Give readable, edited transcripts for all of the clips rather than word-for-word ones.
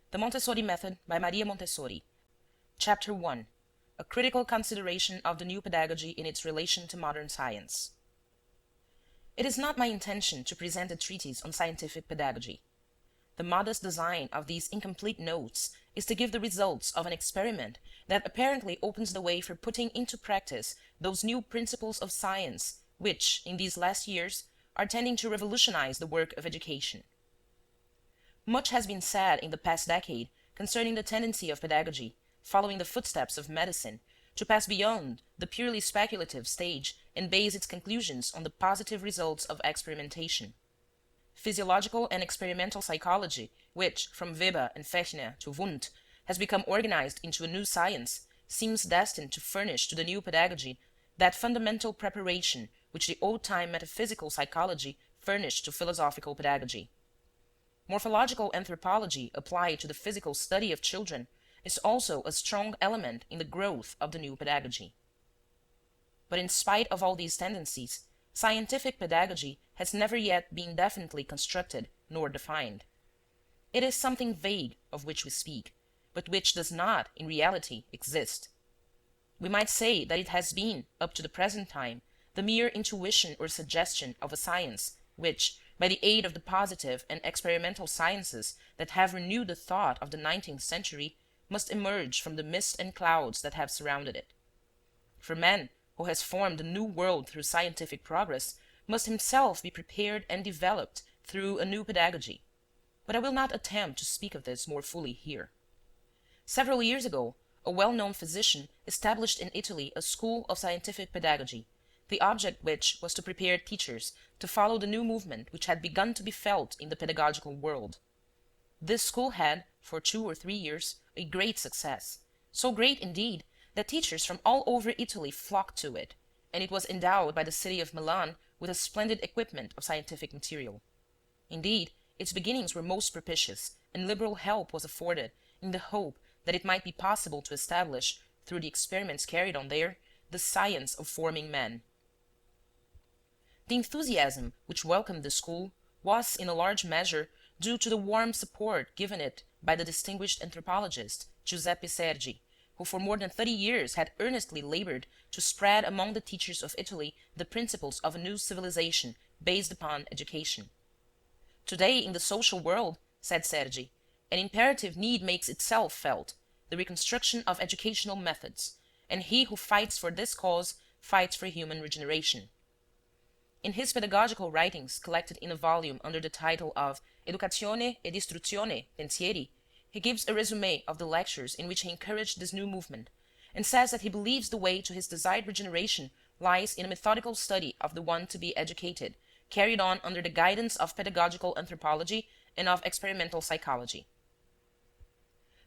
The Montessori Method by Maria Montessori. Chapter 1. A Critical Consideration of the New Pedagogy in its Relation to Modern Science. It is not my intention to present a treatise on scientific pedagogy. The modest design of these incomplete notes is to give the results of an experiment that apparently opens the way for putting into practice those new principles of science which, in these last years, are tending to revolutionize the work of education. Much has been said in the past decade concerning the tendency of pedagogy, following the footsteps of medicine, to pass beyond the purely speculative stage and base its conclusions on the positive results of experimentation. Physiological and experimental psychology, which, from Weber and Fechner to Wundt, has become organized into a new science, seems destined to furnish to the new pedagogy that fundamental preparation which the old-time metaphysical psychology furnished to philosophical pedagogy. Morphological anthropology applied to the physical study of children is also a strong element in the growth of the new pedagogy. But in spite of all these tendencies, scientific pedagogy has never yet been definitely constructed nor defined. It is something vague of which we speak, but which does not, in reality, exist. We might say that it has been, up to the present time, the mere intuition or suggestion of a science which, by the aid of the positive and experimental sciences that have renewed the thought of the 19th century, must emerge from the mist and clouds that have surrounded it. For man, who has formed a new world through scientific progress, must himself be prepared and developed through a new pedagogy. But I will not attempt to speak of this more fully here. Several years ago, a well-known physician established in Italy a school of scientific pedagogy, the object which was to prepare teachers to follow the new movement which had begun to be felt in the pedagogical world. This school had, for 2 or 3 years, a great success, so great indeed that teachers from all over Italy flocked to it, and it was endowed by the city of Milan with a splendid equipment of scientific material. Indeed, its beginnings were most propitious, and liberal help was afforded in the hope that it might be possible to establish, through the experiments carried on there, the science of forming men. The enthusiasm which welcomed the school was, in a large measure, due to the warm support given it by the distinguished anthropologist Giuseppe Sergi, who for more than 30 years had earnestly labored to spread among the teachers of Italy the principles of a new civilization based upon education. Today, in the social world, said Sergi, an imperative need makes itself felt, the reconstruction of educational methods, and he who fights for this cause fights for human regeneration. In his pedagogical writings, collected in a volume under the title of Educazione ed Istruzione Pensieri, he gives a résumé of the lectures in which he encouraged this new movement, and says that he believes the way to his desired regeneration lies in a methodical study of the one to be educated, carried on under the guidance of pedagogical anthropology and of experimental psychology.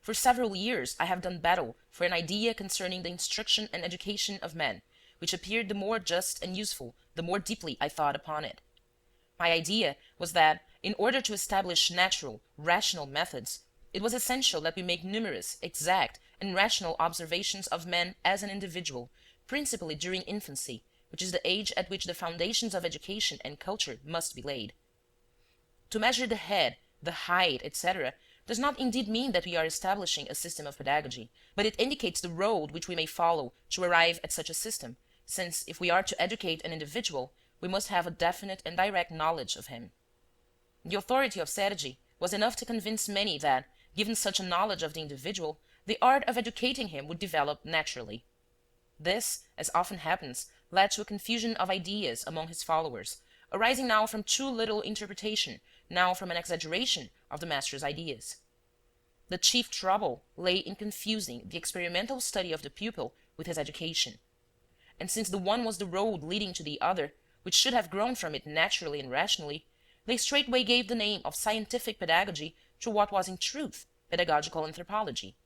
For several years I have done battle for an idea concerning the instruction and education of men, which appeared the more just and useful the more deeply I thought upon it. My idea was that, in order to establish natural, rational methods, it was essential that we make numerous, exact, and rational observations of man as an individual, principally during infancy, which is the age at which the foundations of education and culture must be laid. To measure the head, the height, etc., does not indeed mean that we are establishing a system of pedagogy, but it indicates the road which we may follow to arrive at such a system, since if we are to educate an individual, we must have a definite and direct knowledge of him. The authority of Sergi was enough to convince many that, given such a knowledge of the individual, the art of educating him would develop naturally. This, as often happens, led to a confusion of ideas among his followers, arising now from too little interpretation, now from an exaggeration of the master's ideas. The chief trouble lay in confusing the experimental study of the pupil with his education. And since the one was the road leading to the other, which should have grown from it naturally and rationally, they straightway gave the name of scientific pedagogy to what was in truth pedagogical anthropology.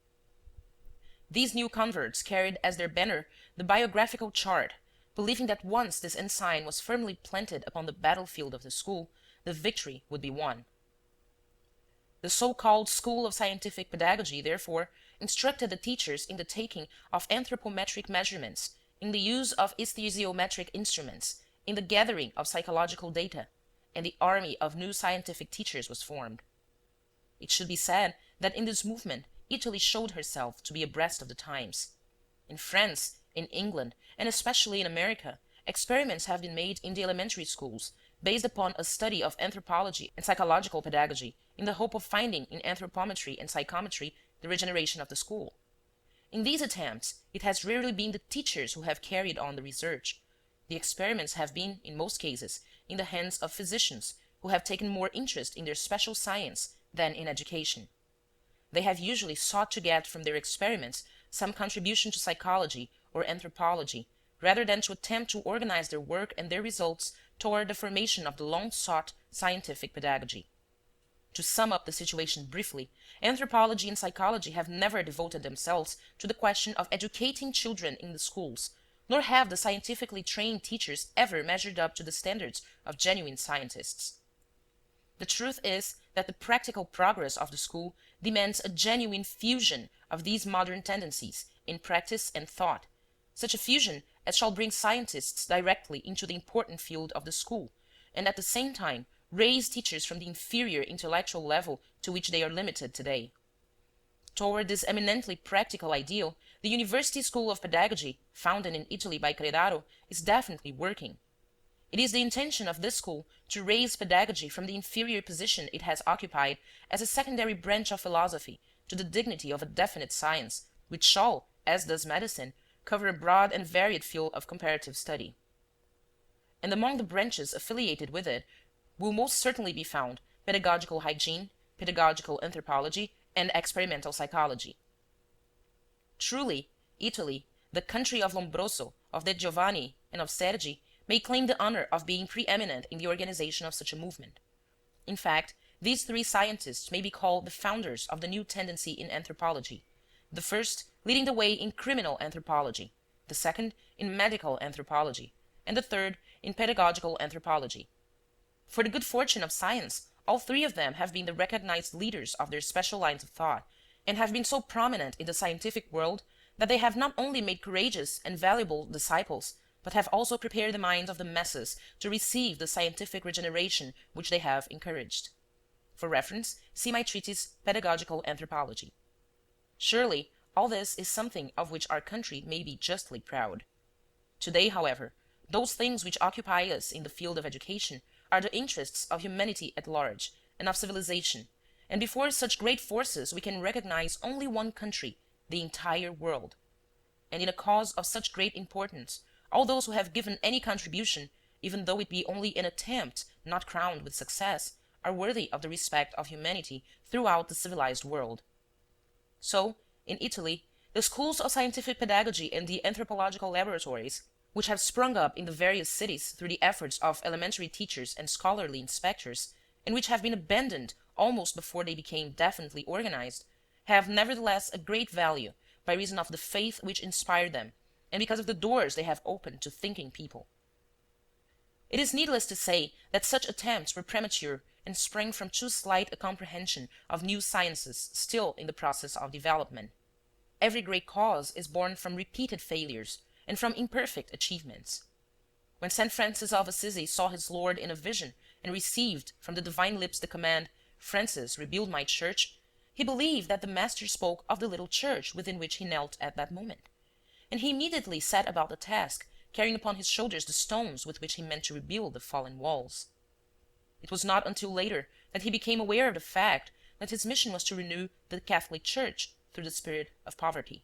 These new converts carried as their banner the biographical chart, believing that once this ensign was firmly planted upon the battlefield of the school, the victory would be won. The so-called School of Scientific Pedagogy, therefore, instructed the teachers in the taking of anthropometric measurements, in the use of esthesiometric instruments, in the gathering of psychological data, and the army of new scientific teachers was formed. It should be said that in this movement Italy showed herself to be abreast of the times. In France, in England, and especially in America, experiments have been made in the elementary schools based upon a study of anthropology and psychological pedagogy in the hope of finding in anthropometry and psychometry the regeneration of the school. In these attempts, it has rarely been the teachers who have carried on the research. The experiments have been, in most cases, in the hands of physicians who have taken more interest in their special science than in education. They have usually sought to get from their experiments some contribution to psychology or anthropology, rather than to attempt to organize their work and their results toward the formation of the long-sought scientific pedagogy. To sum up the situation briefly, anthropology and psychology have never devoted themselves to the question of educating children in the schools, nor have the scientifically trained teachers ever measured up to the standards of genuine scientists. The truth is that the practical progress of the school demands a genuine fusion of these modern tendencies in practice and thought, such a fusion as shall bring scientists directly into the important field of the school, and at the same time raise teachers from the inferior intellectual level to which they are limited today. Toward this eminently practical ideal, the University School of Pedagogy, founded in Italy by Credaro, is definitely working. It is the intention of this school to raise pedagogy from the inferior position it has occupied as a secondary branch of philosophy to the dignity of a definite science, which shall, as does medicine, cover a broad and varied field of comparative study. And among the branches affiliated with it will most certainly be found pedagogical hygiene, pedagogical anthropology, and experimental psychology. Truly, Italy, the country of Lombroso, of De Giovanni, and of Sergi, may claim the honor of being preeminent in the organization of such a movement. In fact, these three scientists may be called the founders of the new tendency in anthropology, the first leading the way in criminal anthropology, the second in medical anthropology, and the third in pedagogical anthropology. For the good fortune of science, all three of them have been the recognized leaders of their special lines of thought, and have been so prominent in the scientific world that they have not only made courageous and valuable disciples, but have also prepared the minds of the masses to receive the scientific regeneration which they have encouraged. For reference, see my treatise Pedagogical Anthropology. Surely, all this is something of which our country may be justly proud. Today, however, those things which occupy us in the field of education are the interests of humanity at large and of civilization, and before such great forces we can recognize only one country, the entire world. And in a cause of such great importance, all those who have given any contribution, even though it be only an attempt not crowned with success, are worthy of the respect of humanity throughout the civilized world. So, in Italy, the schools of scientific pedagogy and the anthropological laboratories, which have sprung up in the various cities through the efforts of elementary teachers and scholarly inspectors, and which have been abandoned almost before they became definitely organized, have nevertheless a great value by reason of the faith which inspired them, and because of the doors they have opened to thinking people. It is needless to say that such attempts were premature and sprang from too slight a comprehension of new sciences still in the process of development. Every great cause is born from repeated failures and from imperfect achievements. When St. Francis of Assisi saw his Lord in a vision and received from the divine lips the command, "Francis, rebuild my church," he believed that the Master spoke of the little church within which he knelt at that moment. And he immediately set about the task, carrying upon his shoulders the stones with which he meant to rebuild the fallen walls. It was not until later that he became aware of the fact that his mission was to renew the Catholic Church through the spirit of poverty.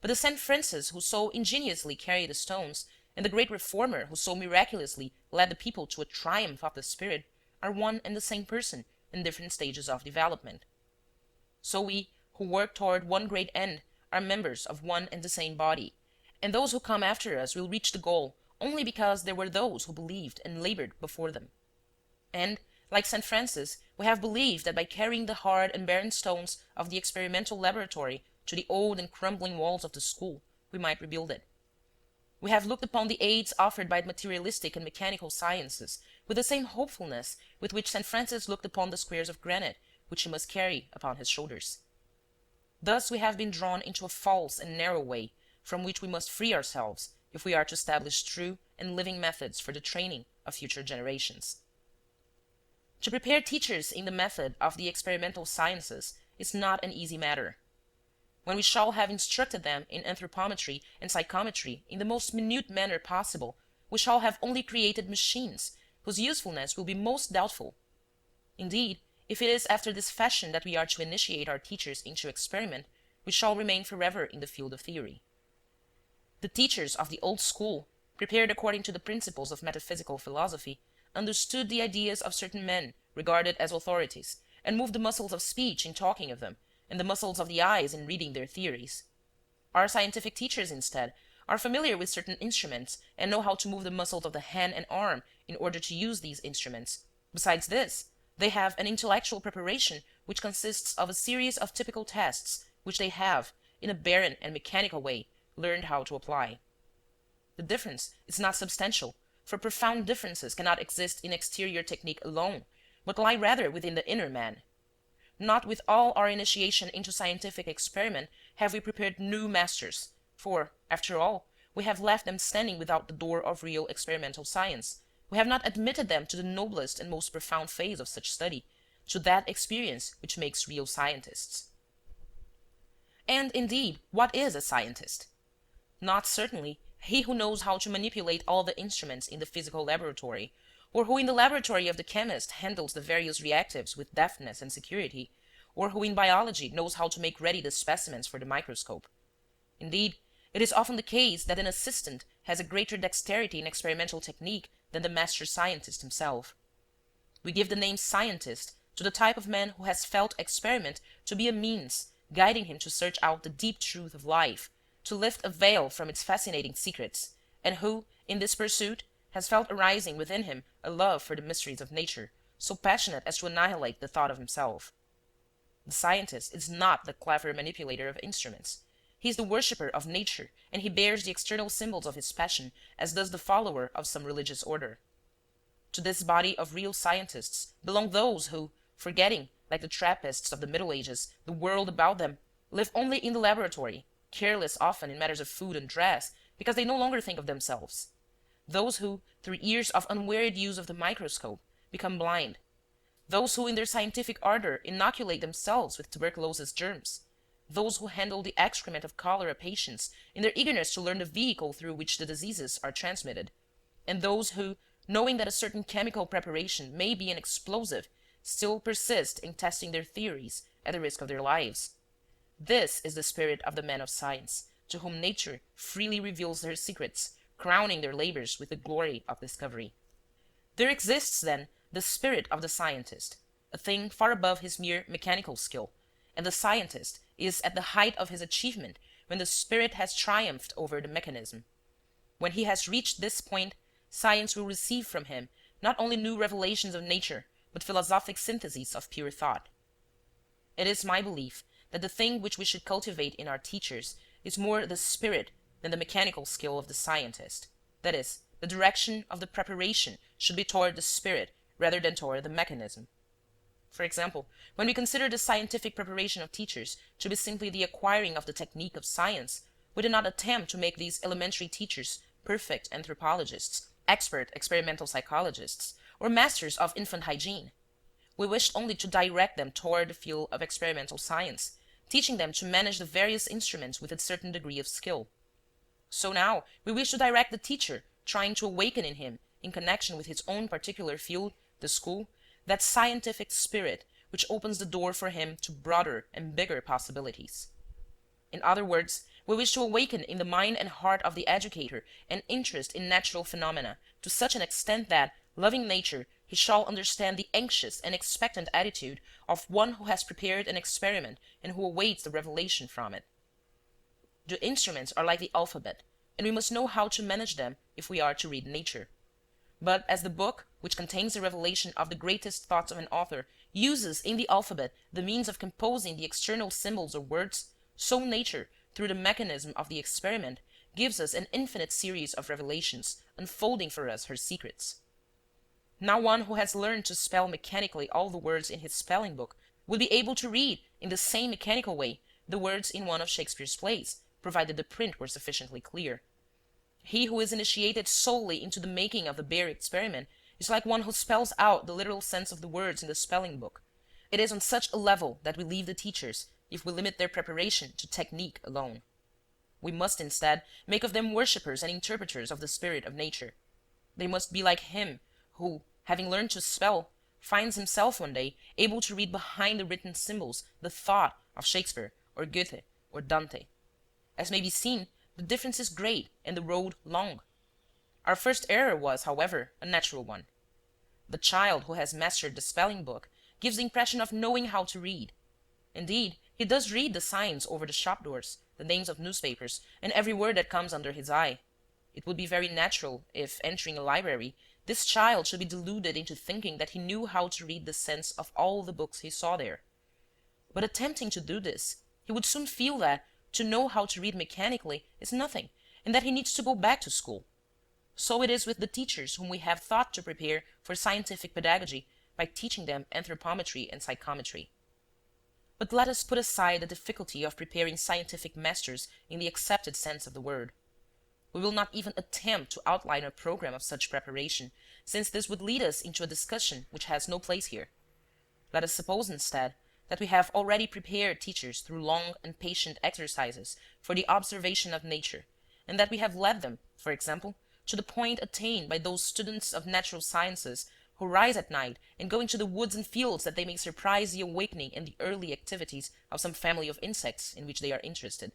But the St. Francis who so ingeniously carried the stones, and the great reformer who so miraculously led the people to a triumph of the spirit, are one and the same person in different stages of development. So we, who work toward one great end, are members of one and the same body, and those who come after us will reach the goal only because there were those who believed and labored before them. And, like St. Francis, we have believed that by carrying the hard and barren stones of the experimental laboratory to the old and crumbling walls of the school, we might rebuild it. We have looked upon the aids offered by the materialistic and mechanical sciences with the same hopefulness with which St. Francis looked upon the squares of granite which he must carry upon his shoulders. Thus we have been drawn into a false and narrow way, from which we must free ourselves if we are to establish true and living methods for the training of future generations. To prepare teachers in the method of the experimental sciences is not an easy matter. When we shall have instructed them in anthropometry and psychometry in the most minute manner possible, we shall have only created machines whose usefulness will be most doubtful. Indeed, if it is after this fashion that we are to initiate our teachers into experiment, we shall remain forever in the field of theory. The teachers of the old school, prepared according to the principles of metaphysical philosophy, understood the ideas of certain men regarded as authorities, and moved the muscles of speech in talking of them, and the muscles of the eyes in reading their theories. Our scientific teachers, instead, are familiar with certain instruments and know how to move the muscles of the hand and arm in order to use these instruments. Besides this, they have an intellectual preparation which consists of a series of typical tests which they have, in a barren and mechanical way, learned how to apply. The difference is not substantial, for profound differences cannot exist in exterior technique alone, but lie rather within the inner man. Not with all our initiation into scientific experiment have we prepared new masters, for, after all, we have left them standing without the door of real experimental science. We have not admitted them to the noblest and most profound phase of such study, to that experience which makes real scientists. And indeed, what is a scientist? Not certainly he who knows how to manipulate all the instruments in the physical laboratory, or who in the laboratory of the chemist handles the various reactives with deftness and security, or who in biology knows how to make ready the specimens for the microscope. Indeed, it is often the case that an assistant has a greater dexterity in experimental technique than the master scientist himself. We give the name scientist to the type of man who has felt experiment to be a means guiding him to search out the deep truth of life, to lift a veil from its fascinating secrets, and who, in this pursuit, has felt arising within him a love for the mysteries of nature, so passionate as to annihilate the thought of himself. The scientist is not the clever manipulator of instruments. He is the worshipper of nature, and he bears the external symbols of his passion as does the follower of some religious order. To this body of real scientists belong those who, forgetting, like the Trappists of the Middle Ages, the world about them, live only in the laboratory, careless often in matters of food and dress, because they no longer think of themselves. Those who, through years of unwearied use of the microscope, become blind. Those who in their scientific ardor inoculate themselves with tuberculosis germs. Those who handle the excrement of cholera patients in their eagerness to learn the vehicle through which the diseases are transmitted. And those who, knowing that a certain chemical preparation may be an explosive, still persist in testing their theories at the risk of their lives. This is the spirit of the man of science, to whom nature freely reveals her secrets, crowning their labors with the glory of discovery. There exists, then, the spirit of the scientist, a thing far above his mere mechanical skill, and the scientist is at the height of his achievement when the spirit has triumphed over the mechanism. When he has reached this point, science will receive from him not only new revelations of nature, but philosophic syntheses of pure thought. It is my belief that the thing which we should cultivate in our teachers is more the spirit than the mechanical skill of the scientist. That is, the direction of the preparation should be toward the spirit rather than toward the mechanism. For example, when we consider the scientific preparation of teachers to be simply the acquiring of the technique of science, we do not attempt to make these elementary teachers perfect anthropologists, expert experimental psychologists, or masters of infant hygiene. We wish only to direct them toward the field of experimental science, teaching them to manage the various instruments with a certain degree of skill. So now we wish to direct the teacher, trying to awaken in him, in connection with his own particular field, the school, that scientific spirit which opens the door for him to broader and bigger possibilities. In other words, we wish to awaken in the mind and heart of the educator an interest in natural phenomena to such an extent that, loving nature, he shall understand the anxious and expectant attitude of one who has prepared an experiment and who awaits the revelation from it. The instruments are like the alphabet, and we must know how to manage them if we are to read nature. But as the book, which contains the revelation of the greatest thoughts of an author, uses in the alphabet the means of composing the external symbols or words, so nature, through the mechanism of the experiment, gives us an infinite series of revelations, unfolding for us her secrets. Now one who has learned to spell mechanically all the words in his spelling book will be able to read, in the same mechanical way, the words in one of Shakespeare's plays, provided the print were sufficiently clear. He who is initiated solely into the making of the Baric experiment is like one who spells out the literal sense of the words in the spelling book, It is on such a level that we leave the teachers if we limit their preparation to technique alone. We must instead make of them worshippers and interpreters of the spirit of nature. They must be like him who, having learned to spell, finds himself one day able to read behind the written symbols the thought of Shakespeare or Goethe or Dante. As may be seen, the difference is great and the road long. Our first error was, however, a natural one. The child who has mastered the spelling book gives the impression of knowing how to read. Indeed, he does read the signs over the shop doors, the names of newspapers, and every word that comes under his eye. It would be very natural if, entering a library, this child should be deluded into thinking that he knew how to read the sense of all the books he saw there. But attempting to do this, he would soon feel that to know how to read mechanically is nothing, and that he needs to go back to school. So it is with the teachers whom we have thought to prepare for scientific pedagogy by teaching them anthropometry and psychometry. But let us put aside the difficulty of preparing scientific masters in the accepted sense of the word. We will not even attempt to outline a program of such preparation, since this would lead us into a discussion which has no place here. Let us suppose instead that we have already prepared teachers through long and patient exercises for the observation of nature, and that we have led them, for example, to the point attained by those students of natural sciences who rise at night and go into the woods and fields that they may surprise the awakening and the early activities of some family of insects in which they are interested.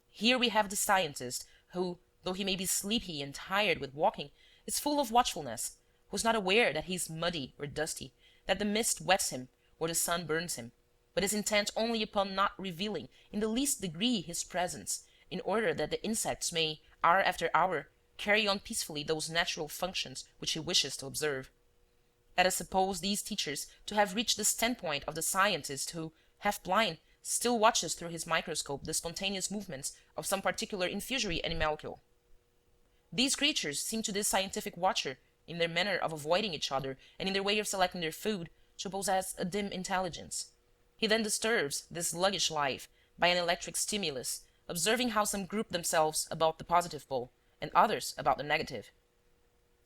Here we have the scientist who, though he may be sleepy and tired with walking, is full of watchfulness, who is not aware that he is muddy or dusty, that the mist wets him or the sun burns him, but is intent only upon not revealing in the least degree his presence, in order that the insects may, hour after hour, carry on peacefully those natural functions which he wishes to observe. Let us suppose these teachers to have reached the standpoint of the scientist who, half blind, still watches through his microscope the spontaneous movements of some particular infusory animalcule. These creatures seem to this scientific watcher, in their manner of avoiding each other and in their way of selecting their food, to possess a dim intelligence. He then disturbs this sluggish life by an electric stimulus, observing how some group themselves about the positive pole, and others about the negative.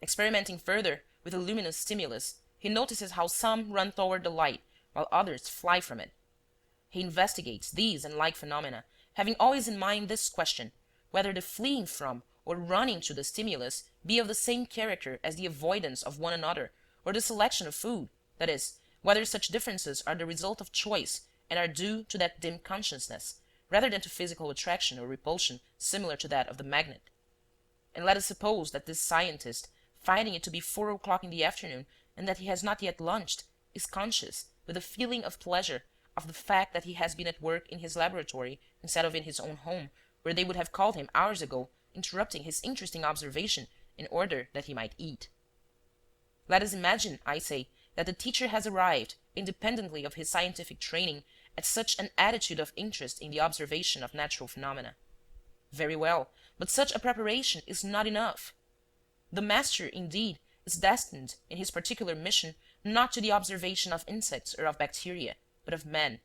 Experimenting further with a luminous stimulus, he notices how some run toward the light, while others fly from it. He investigates these and like phenomena, having always in mind this question, whether the fleeing from or running to the stimulus be of the same character as the avoidance of one another or the selection of food, that is, whether such differences are the result of choice and are due to that dim consciousness, rather than to physical attraction or repulsion similar to that of the magnet. And let us suppose that this scientist, finding it to be 4 o'clock in the afternoon and that he has not yet lunched, is conscious, with a feeling of pleasure, of the fact that he has been at work in his laboratory instead of in his own home, where they would have called him hours ago, interrupting his interesting observation in order that he might eat. Let us imagine, I say, that the teacher has arrived, independently of his scientific training, at such an attitude of interest in the observation of natural phenomena. Very well, but such a preparation is not enough. The master, indeed, is destined, in his particular mission, not to the observation of insects or of bacteria, but of man.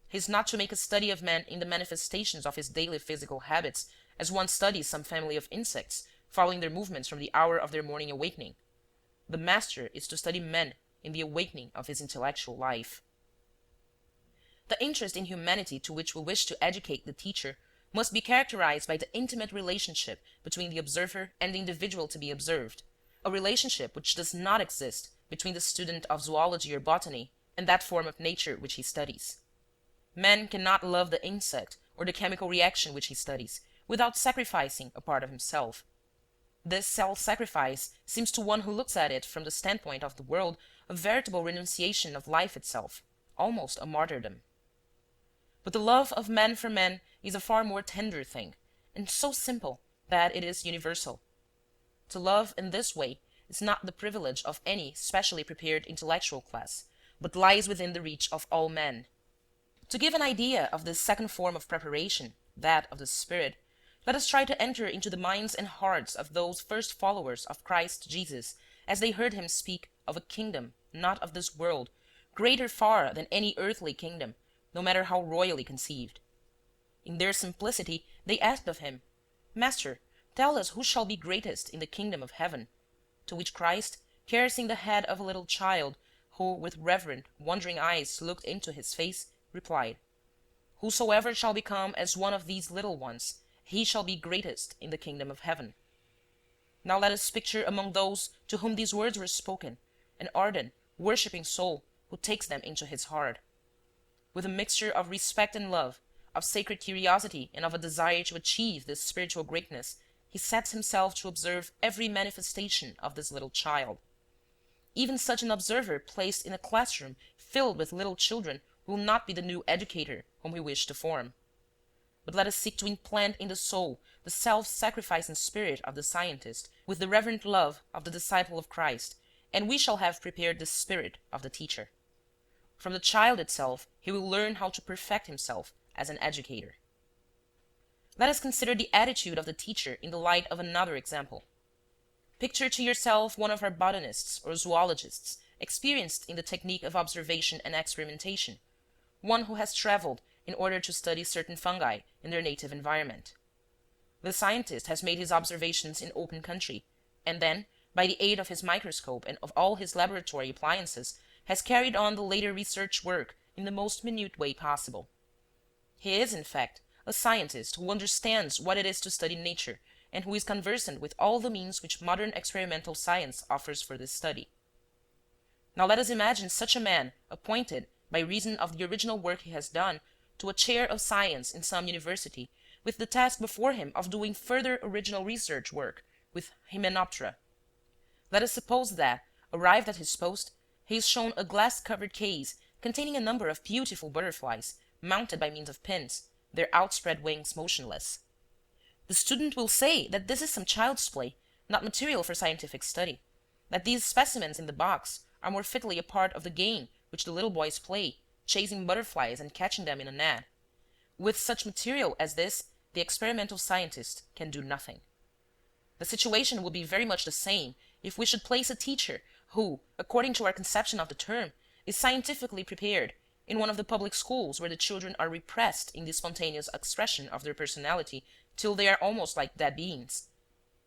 He is not to make a study of man in the manifestations of his daily physical habits, as one studies some family of insects, following their movements from the hour of their morning awakening. The master is to study man in the awakening of his intellectual life. The interest in humanity to which we wish to educate the teacher must be characterized by the intimate relationship between the observer and the individual to be observed, a relationship which does not exist between the student of zoology or botany and that form of nature which he studies. Man cannot love the insect or the chemical reaction which he studies without sacrificing a part of himself. This self-sacrifice seems to one who looks at it from the standpoint of the world a veritable renunciation of life itself, almost a martyrdom. But the love of man for man is a far more tender thing, and so simple that it is universal. To love in this way is not the privilege of any specially prepared intellectual class, but lies within the reach of all men. To give an idea of this second form of preparation, that of the spirit, let us try to enter into the minds and hearts of those first followers of Christ Jesus, as they heard him speak of a kingdom not of this world, greater far than any earthly kingdom, no matter how royally conceived. In their simplicity they asked of him, "Master, tell us who shall be greatest in the kingdom of heaven?" To which Christ, caressing the head of a little child, who with reverent, wondering eyes looked into his face, replied, "Whosoever shall become as one of these little ones, he shall be greatest in the kingdom of heaven." Now let us picture among those to whom these words were spoken an ardent, worshipping soul who takes them into his heart. With a mixture of respect and love, of sacred curiosity and of a desire to achieve this spiritual greatness, he sets himself to observe every manifestation of this little child. Even such an observer placed in a classroom filled with little children will not be the new educator whom we wish to form. But let us seek to implant in the soul the self-sacrificing spirit of the scientist with the reverent love of the disciple of Christ, and we shall have prepared the spirit of the teacher. From the child itself, he will learn how to perfect himself as an educator. Let us consider the attitude of the teacher in the light of another example. Picture to yourself one of our botanists or zoologists experienced in the technique of observation and experimentation, one who has traveled in order to study certain fungi in their native environment. The scientist has made his observations in open country, and then, by the aid of his microscope and of all his laboratory appliances, has carried on the later research work in the most minute way possible. He is, in fact, a scientist who understands what it is to study nature and who is conversant with all the means which modern experimental science offers for this study. Now let us imagine such a man appointed, by reason of the original work he has done, to a chair of science in some university, with the task before him of doing further original research work with Hymenoptera. Let us suppose that, arrived at his post, he is shown a glass-covered case containing a number of beautiful butterflies, mounted by means of pins, their outspread wings motionless. The student will say that this is some child's play, not material for scientific study, that these specimens in the box are more fitly a part of the game which the little boys play, chasing butterflies and catching them in a net. With such material as this, the experimental scientist can do nothing. The situation would be very much the same if we should place a teacher who, according to our conception of the term, is scientifically prepared, in one of the public schools where the children are repressed in the spontaneous expression of their personality till they are almost like dead beings.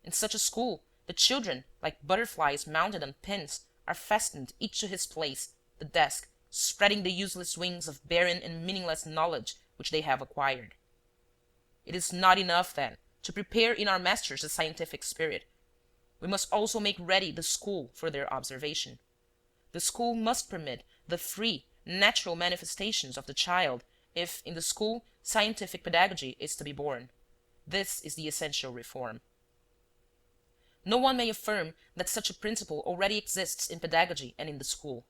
In such a school, the children, like butterflies mounted on pins, are fastened each to his place, the desk, spreading the useless wings of barren and meaningless knowledge which they have acquired. It is not enough, then, to prepare in our masters the scientific spirit. We must also make ready the school for their observation. The school must permit the free, natural manifestations of the child if, in the school, scientific pedagogy is to be born. This is the essential reform. No one may affirm that such a principle already exists in pedagogy and in the school.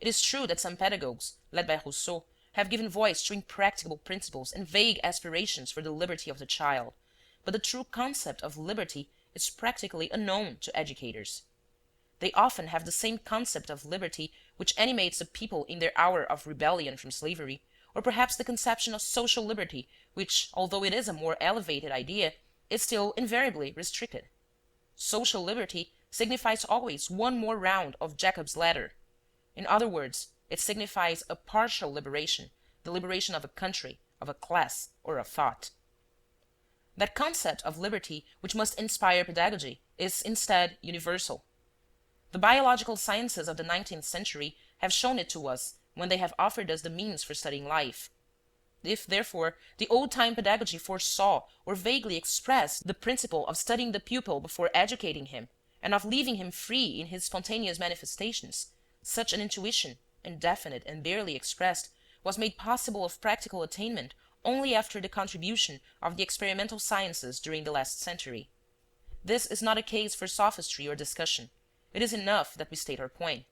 It is true that some pedagogues, led by Rousseau, have given voice to impracticable principles and vague aspirations for the liberty of the child, but the true concept of liberty is practically unknown to educators. They often have the same concept of liberty which animates the people in their hour of rebellion from slavery, or perhaps the conception of social liberty, which, although it is a more elevated idea, is still invariably restricted. Social liberty signifies always one more round of Jacob's ladder. In other words, it signifies a partial liberation, the liberation of a country, of a class, or of thought. That concept of liberty which must inspire pedagogy is instead universal. The biological sciences of the 19th century have shown it to us when they have offered us the means for studying life. If, therefore, the old-time pedagogy foresaw or vaguely expressed the principle of studying the pupil before educating him, and of leaving him free in his spontaneous manifestations, such an intuition, indefinite and barely expressed, was made possible of practical attainment only after the contribution of the experimental sciences during the last century. This is not a case for sophistry or discussion. It is enough that we state our point.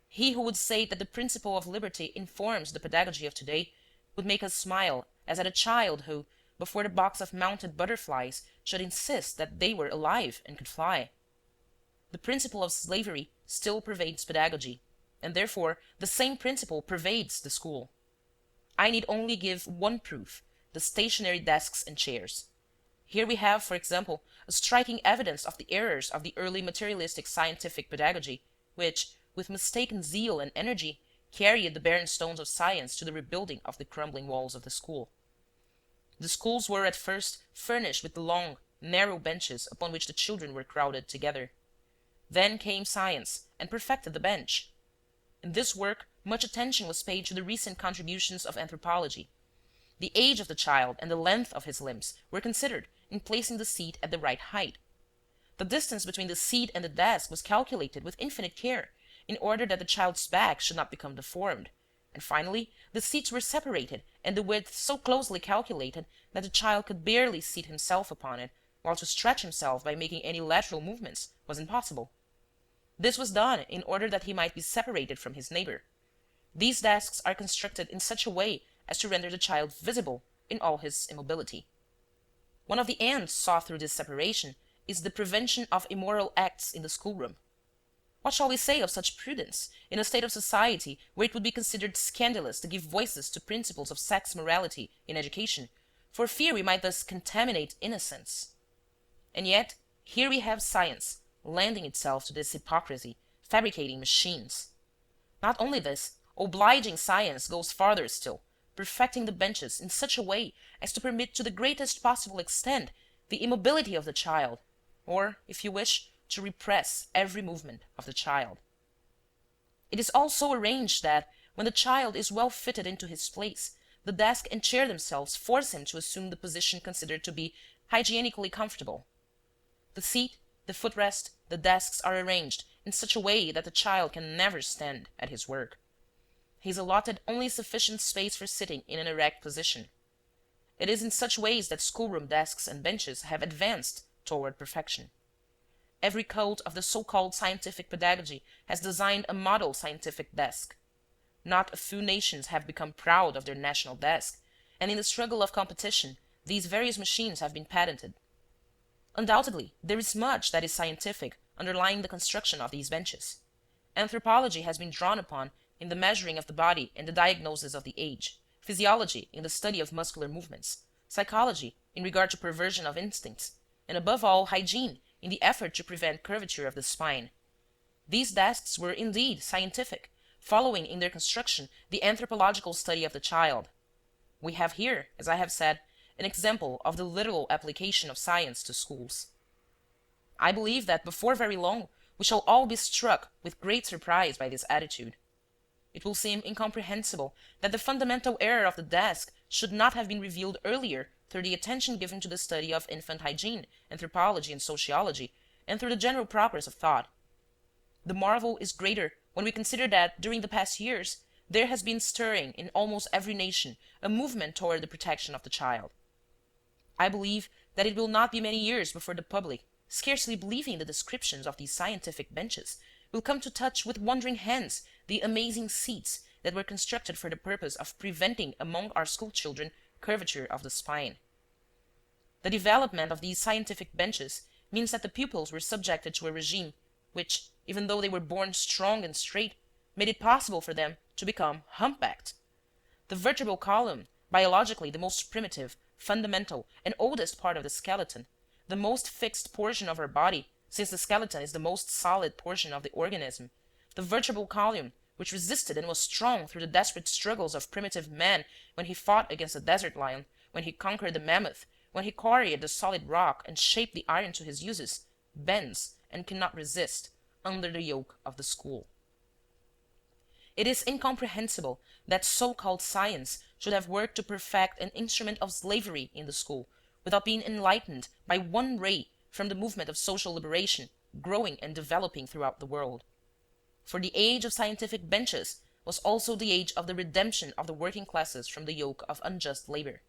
He who would say that the principle of liberty informs the pedagogy of today would make us smile as at a child who, before the box of mounted butterflies, should insist that they were alive and could fly. The principle of slavery still pervades pedagogy, and therefore the same principle pervades the school. I need only give one proof: the stationary desks and chairs. Here we have, for example, a striking evidence of the errors of the early materialistic scientific pedagogy, which, with mistaken zeal and energy, carried the barren stones of science to the rebuilding of the crumbling walls of the school. The schools were at first furnished with the long, narrow benches upon which the children were crowded together. Then came science and perfected the bench. In this work, much attention was paid to the recent contributions of anthropology. The age of the child and the length of his limbs were considered in placing the seat at the right height. The distance between the seat and the desk was calculated with infinite care, in order that the child's back should not become deformed. And finally, the seats were separated and the width so closely calculated that the child could barely seat himself upon it, while to stretch himself by making any lateral movements was impossible. This was done in order that he might be separated from his neighbor. These desks are constructed in such a way as to render the child visible in all his immobility. One of the ends sought through this separation is the prevention of immoral acts in the schoolroom. What shall we say of such prudence in a state of society where it would be considered scandalous to give voices to principles of sex morality in education, for fear we might thus contaminate innocence? And yet, here we have science lending itself to this hypocrisy, fabricating machines. Not only this, obliging science goes farther still, perfecting the benches in such a way as to permit to the greatest possible extent the immobility of the child, or, if you wish, to repress every movement of the child. It is all so arranged that, when the child is well fitted into his place, the desk and chair themselves force him to assume the position considered to be hygienically comfortable. The seat, the footrest, the desks are arranged in such a way that the child can never stand at his work. He is allotted only sufficient space for sitting in an erect position. It is in such ways that schoolroom desks and benches have advanced toward perfection. Every cult of the so-called scientific pedagogy has designed a model scientific desk. Not a few nations have become proud of their national desk, and in the struggle of competition, these various machines have been patented. Undoubtedly, there is much that is scientific underlying the construction of these benches. Anthropology has been drawn upon in the measuring of the body and the diagnosis of the age, physiology in the study of muscular movements, psychology in regard to perversion of instincts, and above all, hygiene in the effort to prevent curvature of the spine. These desks were indeed scientific, following in their construction the anthropological study of the child. We have here, as I have said, an example of the literal application of science to schools. I believe that before very long we shall all be struck with great surprise by this attitude. It will seem incomprehensible that the fundamental error of the desk should not have been revealed earlier through the attention given to the study of infant hygiene, anthropology, and sociology, and through the general progress of thought. The marvel is greater when we consider that, during the past years, there has been stirring in almost every nation a movement toward the protection of the child. I believe that it will not be many years before the public, scarcely believing the descriptions of these scientific benches, will come to touch with wondering hands the amazing seats that were constructed for the purpose of preventing among our school children curvature of the spine. The development of these scientific benches means that the pupils were subjected to a regime which, even though they were born strong and straight, made it possible for them to become humpbacked. The vertebral column, biologically the most primitive, fundamental, and oldest part of the skeleton, the most fixed portion of our body, since the skeleton is the most solid portion of the organism, the vertebral column, which resisted and was strong through the desperate struggles of primitive man when he fought against the desert lion, when he conquered the mammoth, when he quarried the solid rock and shaped the iron to his uses, bends and cannot resist under the yoke of the school. It is incomprehensible that so-called science should have worked to perfect an instrument of slavery in the school without being enlightened by one ray from the movement of social liberation growing and developing throughout the world. For the age of scientific benches was also the age of the redemption of the working classes from the yoke of unjust labor.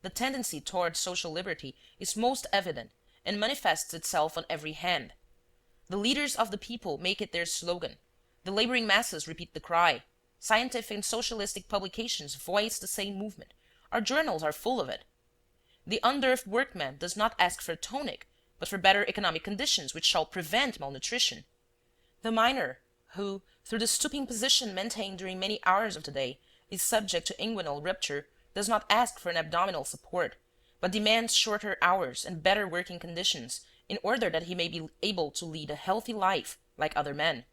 The tendency towards social liberty is most evident and manifests itself on every hand. The leaders of the people make it their slogan. The laboring masses repeat the cry. Scientific and socialistic publications voice the same movement. Our journals are full of it. The underived workman does not ask for tonic, but for better economic conditions which shall prevent malnutrition. The miner, who, through the stooping position maintained during many hours of the day, is subject to inguinal rupture, does not ask for an abdominal support, but demands shorter hours and better working conditions in order that he may be able to lead a healthy life like other men.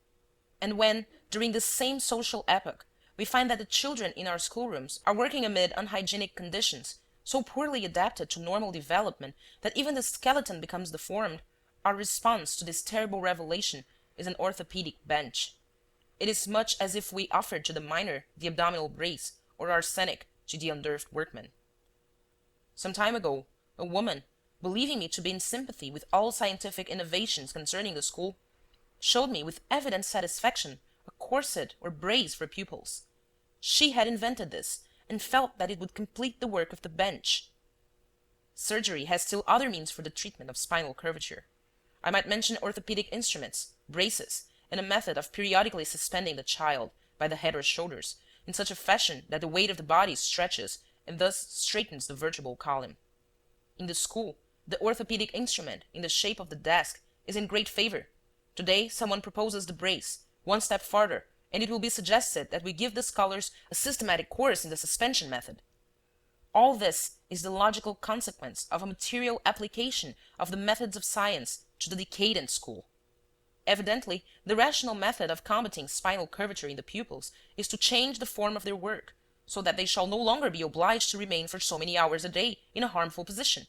And when, during this same social epoch, we find that the children in our schoolrooms are working amid unhygienic conditions, so poorly adapted to normal development that even the skeleton becomes deformed, our response to this terrible revelation is an orthopedic bench. It is much as if we offered to the miner the abdominal brace or arsenic to the unnerved workman. Some time ago, a woman, believing me to be in sympathy with all scientific innovations concerning the school, showed me with evident satisfaction a corset or brace for pupils. She had invented this and felt that it would complete the work of the bench. Surgery has still other means for the treatment of spinal curvature. I might mention orthopedic instruments, braces, and a method of periodically suspending the child by the head or shoulders in such a fashion that the weight of the body stretches and thus straightens the vertebral column. In the school, the orthopedic instrument in the shape of the desk is in great favor. Today, someone proposes the brace, one step farther, and it will be suggested that we give the scholars a systematic course in the suspension method. All this is the logical consequence of a material application of the methods of science to the decadent school. Evidently, the rational method of combating spinal curvature in the pupils is to change the form of their work, so that they shall no longer be obliged to remain for so many hours a day in a harmful position.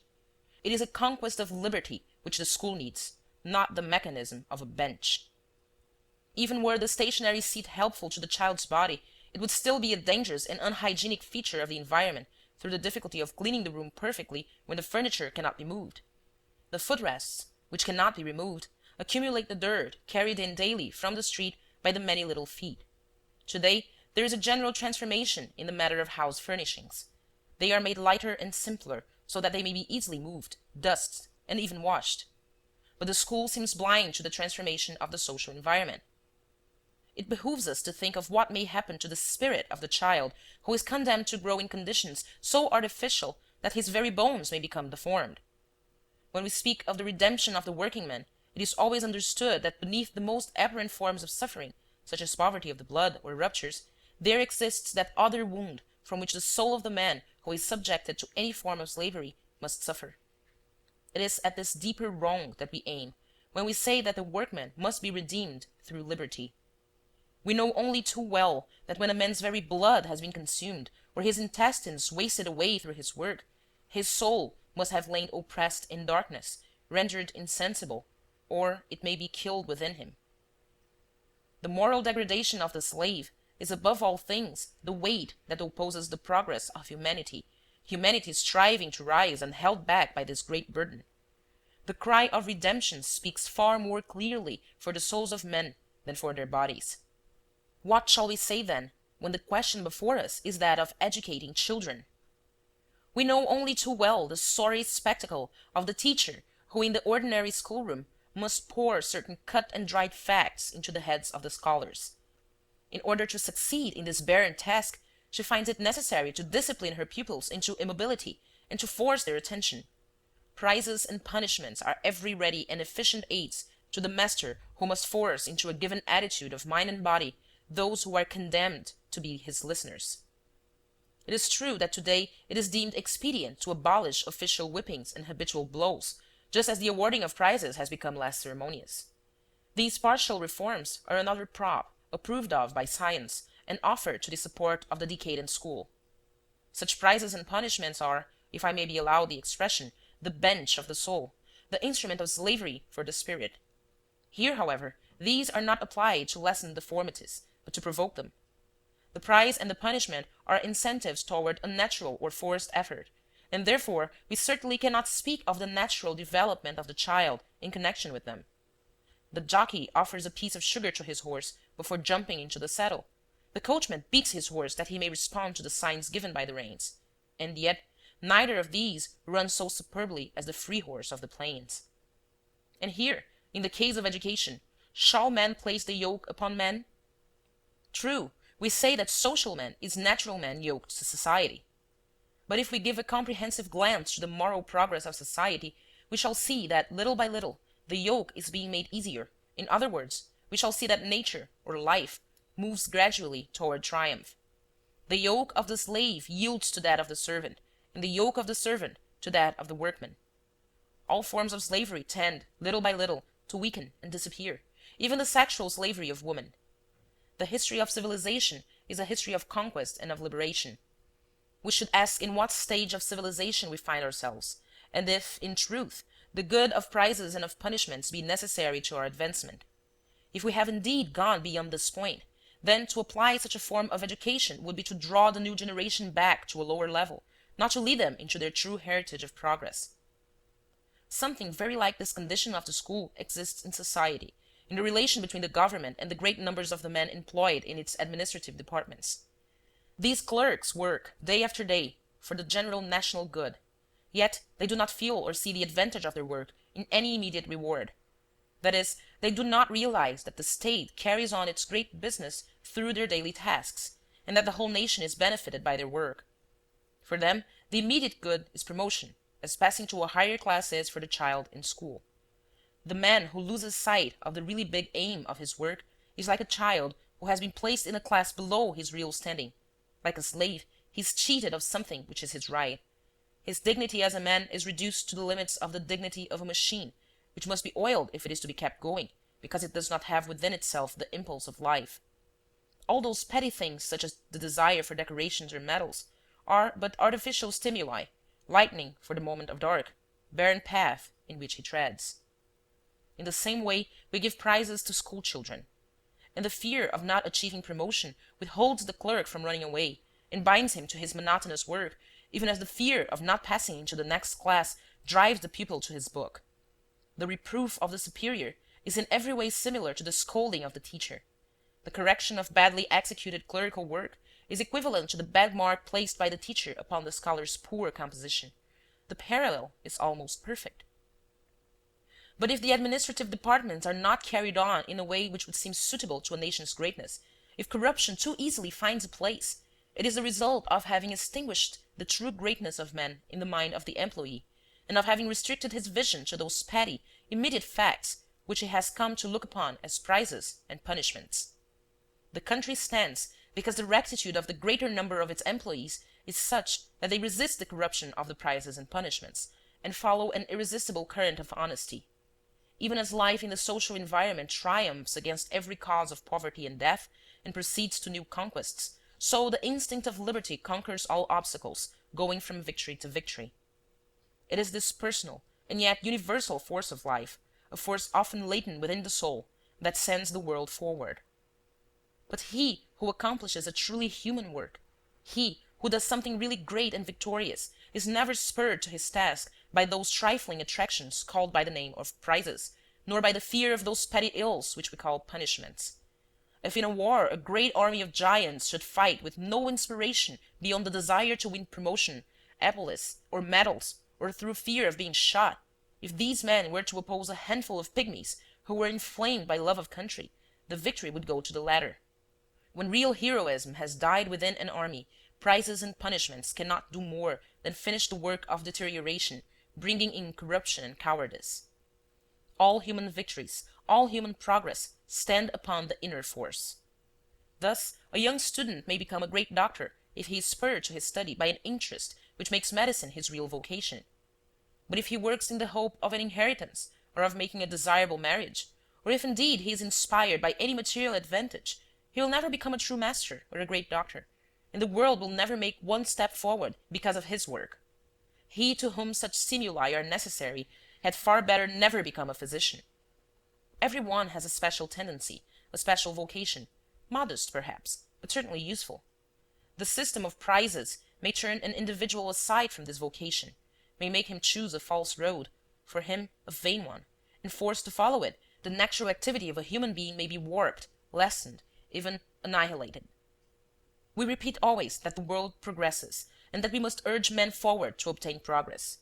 It is a conquest of liberty which the school needs, not the mechanism of a bench. Even were the stationary seat helpful to the child's body, it would still be a dangerous and unhygienic feature of the environment through the difficulty of cleaning the room perfectly when the furniture cannot be moved. The footrests, which cannot be removed, accumulate the dirt carried in daily from the street by the many little feet. Today, there is a general transformation in the matter of house furnishings. They are made lighter and simpler so that they may be easily moved, dusted, and even washed. But the school seems blind to the transformation of the social environment. It behooves us to think of what may happen to the spirit of the child who is condemned to grow in conditions so artificial that his very bones may become deformed. When we speak of the redemption of the working man, it is always understood that beneath the most apparent forms of suffering, such as poverty of the blood or ruptures, there exists that other wound from which the soul of the man who is subjected to any form of slavery must suffer. It is at this deeper wrong that we aim when we say that the workman must be redeemed through liberty. We know only too well that when a man's very blood has been consumed, or his intestines wasted away through his work, his soul must have lain oppressed in darkness, rendered insensible, or it may be killed within him. The moral degradation of the slave is above all things the weight that opposes the progress of humanity, humanity striving to rise and held back by this great burden. The cry of redemption speaks far more clearly for the souls of men than for their bodies. What shall we say, then, when the question before us is that of educating children? We know only too well the sorry spectacle of the teacher who in the ordinary schoolroom must pour certain cut and dried facts into the heads of the scholars. In order to succeed in this barren task, she finds it necessary to discipline her pupils into immobility and to force their attention. Prizes and punishments are every ready and efficient aids to the master who must force into a given attitude of mind and body those who are condemned to be his listeners. It is true that today it is deemed expedient to abolish official whippings and habitual blows, just as the awarding of prizes has become less ceremonious. These partial reforms are another prop approved of by science and offered to the support of the decadent school. Such prizes and punishments are, if I may be allowed the expression, the bench of the soul, the instrument of slavery for the spirit. Here, however, these are not applied to lessen deformities, but to provoke them. The prize and the punishment are incentives toward unnatural or forced effort, and therefore we certainly cannot speak of the natural development of the child in connection with them. The jockey offers a piece of sugar to his horse before jumping into the saddle. The coachman beats his horse that he may respond to the signs given by the reins. And yet neither of these runs so superbly as the free horse of the plains. And here, in the case of education, shall man place the yoke upon man? True, we say that social man is natural man yoked to society. But if we give a comprehensive glance to the moral progress of society, we shall see that little by little the yoke is being made easier. In other words, we shall see that nature, or life, moves gradually toward triumph. The yoke of the slave yields to that of the servant, and the yoke of the servant to that of the workman. All forms of slavery tend, little by little, to weaken and disappear, even the sexual slavery of woman. The history of civilization is a history of conquest and of liberation. We should ask in what stage of civilization we find ourselves, and if, in truth, the good of prizes and of punishments be necessary to our advancement. If we have indeed gone beyond this point, then to apply such a form of education would be to draw the new generation back to a lower level, not to lead them into their true heritage of progress. Something very like this condition of the school exists in society, in the relation between the government and the great numbers of the men employed in its administrative departments. These clerks work day after day for the general national good, yet they do not feel or see the advantage of their work in any immediate reward. That is, they do not realize that the state carries on its great business through their daily tasks, and that the whole nation is benefited by their work. For them, the immediate good is promotion, as passing to a higher class is for the child in school. The man who loses sight of the really big aim of his work is like a child who has been placed in a class below his real standing. Like a slave, he is cheated of something which is his right. His dignity as a man is reduced to the limits of the dignity of a machine, which must be oiled if it is to be kept going, because it does not have within itself the impulse of life. All those petty things, such as the desire for decorations or medals, are but artificial stimuli, lightening for the moment of dark, barren path in which he treads. In the same way, we give prizes to school children. And the fear of not achieving promotion withholds the clerk from running away, and binds him to his monotonous work, even as the fear of not passing into the next class drives the pupil to his book. The reproof of the superior is in every way similar to the scolding of the teacher. The correction of badly executed clerical work is equivalent to the bad mark placed by the teacher upon the scholar's poor composition. The parallel is almost perfect. But if the administrative departments are not carried on in a way which would seem suitable to a nation's greatness, if corruption too easily finds a place, it is the result of having extinguished the true greatness of man in the mind of the employee, and of having restricted his vision to those petty, immediate facts which he has come to look upon as prizes and punishments. The country stands because the rectitude of the greater number of its employees is such that they resist the corruption of the prizes and punishments, and follow an irresistible current of honesty. Even as life in the social environment triumphs against every cause of poverty and death, and proceeds to new conquests, so the instinct of liberty conquers all obstacles, going from victory to victory. It is this personal and yet universal force of life, a force often latent within the soul, that sends the world forward. But he who accomplishes a truly human work, he who does something really great and victorious, is never spurred to his task by those trifling attractions called by the name of prizes, nor by the fear of those petty ills which we call punishments. If in a war a great army of giants should fight with no inspiration beyond the desire to win promotion, epaulettes, or medals, or through fear of being shot, if these men were to oppose a handful of pygmies who were inflamed by love of country, the victory would go to the latter. When real heroism has died within an army, prizes and punishments cannot do more than finish the work of deterioration, bringing in corruption and cowardice. All human victories, all human progress stand upon the inner force. Thus, a young student may become a great doctor if he is spurred to his study by an interest which makes medicine his real vocation. But if he works in the hope of an inheritance, or of making a desirable marriage, or if indeed he is inspired by any material advantage, he will never become a true master or a great doctor, and the world will never make one step forward because of his work. He to whom such stimuli are necessary had far better never become a physician. Every one has a special tendency, a special vocation, modest perhaps, but certainly useful. The system of prizes may turn an individual aside from this vocation, may make him choose a false road, for him a vain one, and forced to follow it, the natural activity of a human being may be warped, lessened, even annihilated. We repeat always that the world progresses, and that we must urge men forward to obtain progress.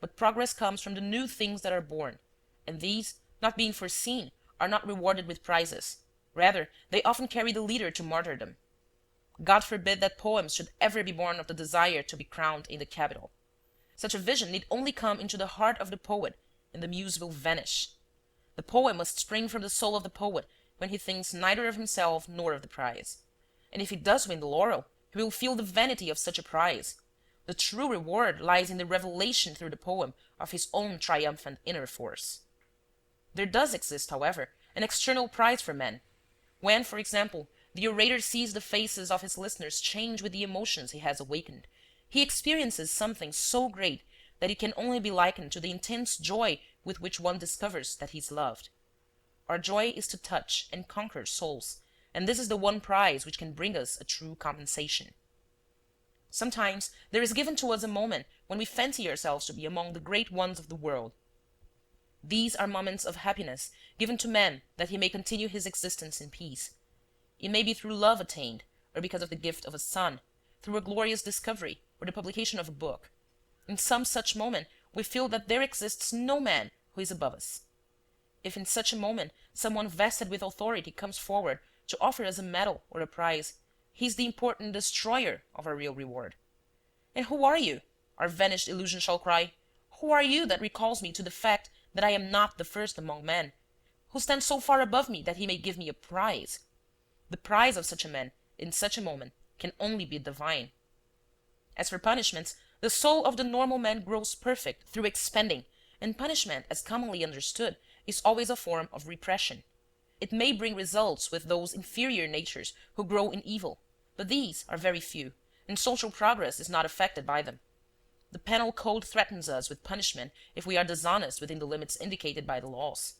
But progress comes from the new things that are born, and these, not being foreseen, are not rewarded with prizes. Rather, they often carry the leader to martyrdom. God forbid that poems should ever be born of the desire to be crowned in the capital. Such a vision need only come into the heart of the poet, and the muse will vanish. The poem must spring from the soul of the poet when he thinks neither of himself nor of the prize. And if he does win the laurel, he will feel the vanity of such a prize. The true reward lies in the revelation through the poem of his own triumphant inner force. There does exist, however, an external prize for men. When, for example, the orator sees the faces of his listeners change with the emotions he has awakened, he experiences something so great that it can only be likened to the intense joy with which one discovers that he is loved. Our joy is to touch and conquer souls, and this is the one prize which can bring us a true compensation. Sometimes there is given to us a moment when we fancy ourselves to be among the great ones of the world. These are moments of happiness given to man that he may continue his existence in peace. It may be through love attained, or because of the gift of a son, through a glorious discovery, or the publication of a book. In some such moment, we feel that there exists no man who is above us. If in such a moment someone vested with authority comes forward to offer us a medal or a prize, he is the important destroyer of our real reward. And who are you? Our vanished illusion shall cry. Who are you that recalls me to the fact that I am not the first among men? Who stands so far above me that he may give me a prize? The prize of such a man, in such a moment, can only be divine. As for punishments, the soul of the normal man grows perfect through expanding, and punishment, as commonly understood, is always a form of repression. It may bring results with those inferior natures who grow in evil, but these are very few, and social progress is not affected by them. The penal code threatens us with punishment if we are dishonest within the limits indicated by the laws.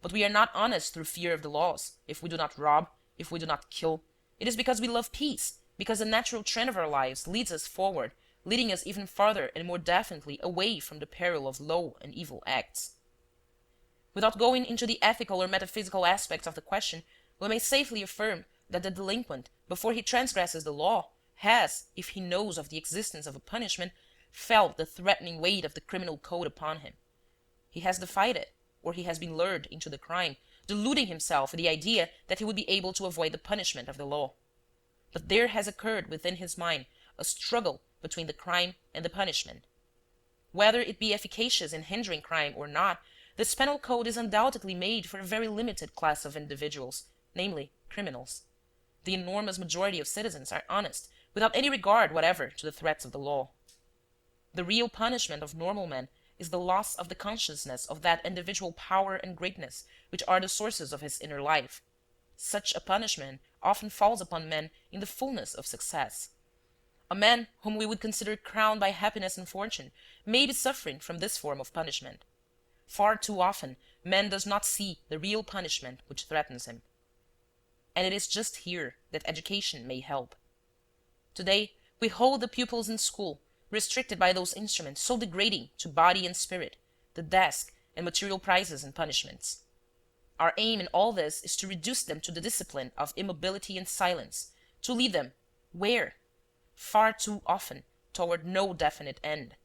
But we are not honest through fear of the laws. If we do not rob, if we do not kill, it is because we love peace, because the natural trend of our lives leads us forward, leading us even farther and more definitely away from the peril of low and evil acts. Without going into the ethical or metaphysical aspects of the question, we may safely affirm that the delinquent, before he transgresses the law, has, if he knows of the existence of a punishment, felt the threatening weight of the criminal code upon him. He has defied it, or he has been lured into the crime, deluding himself with the idea that he would be able to avoid the punishment of the law. But there has occurred within his mind a struggle between the crime and the punishment. Whether it be efficacious in hindering crime or not, this penal code is undoubtedly made for a very limited class of individuals, namely criminals. The enormous majority of citizens are honest, without any regard whatever to the threats of the law. The real punishment of normal men is the loss of the consciousness of that individual power and greatness which are the sources of his inner life. Such a punishment often falls upon men in the fullness of success. A man whom we would consider crowned by happiness and fortune may be suffering from this form of punishment. Far too often man does not see the real punishment which threatens him. And it is just here that education may help. Today we hold the pupils in school restricted by those instruments so degrading to body and spirit, the desk and material prizes and punishments. Our aim in all this is to reduce them to the discipline of immobility and silence, to lead them where? Far too often toward no definite end.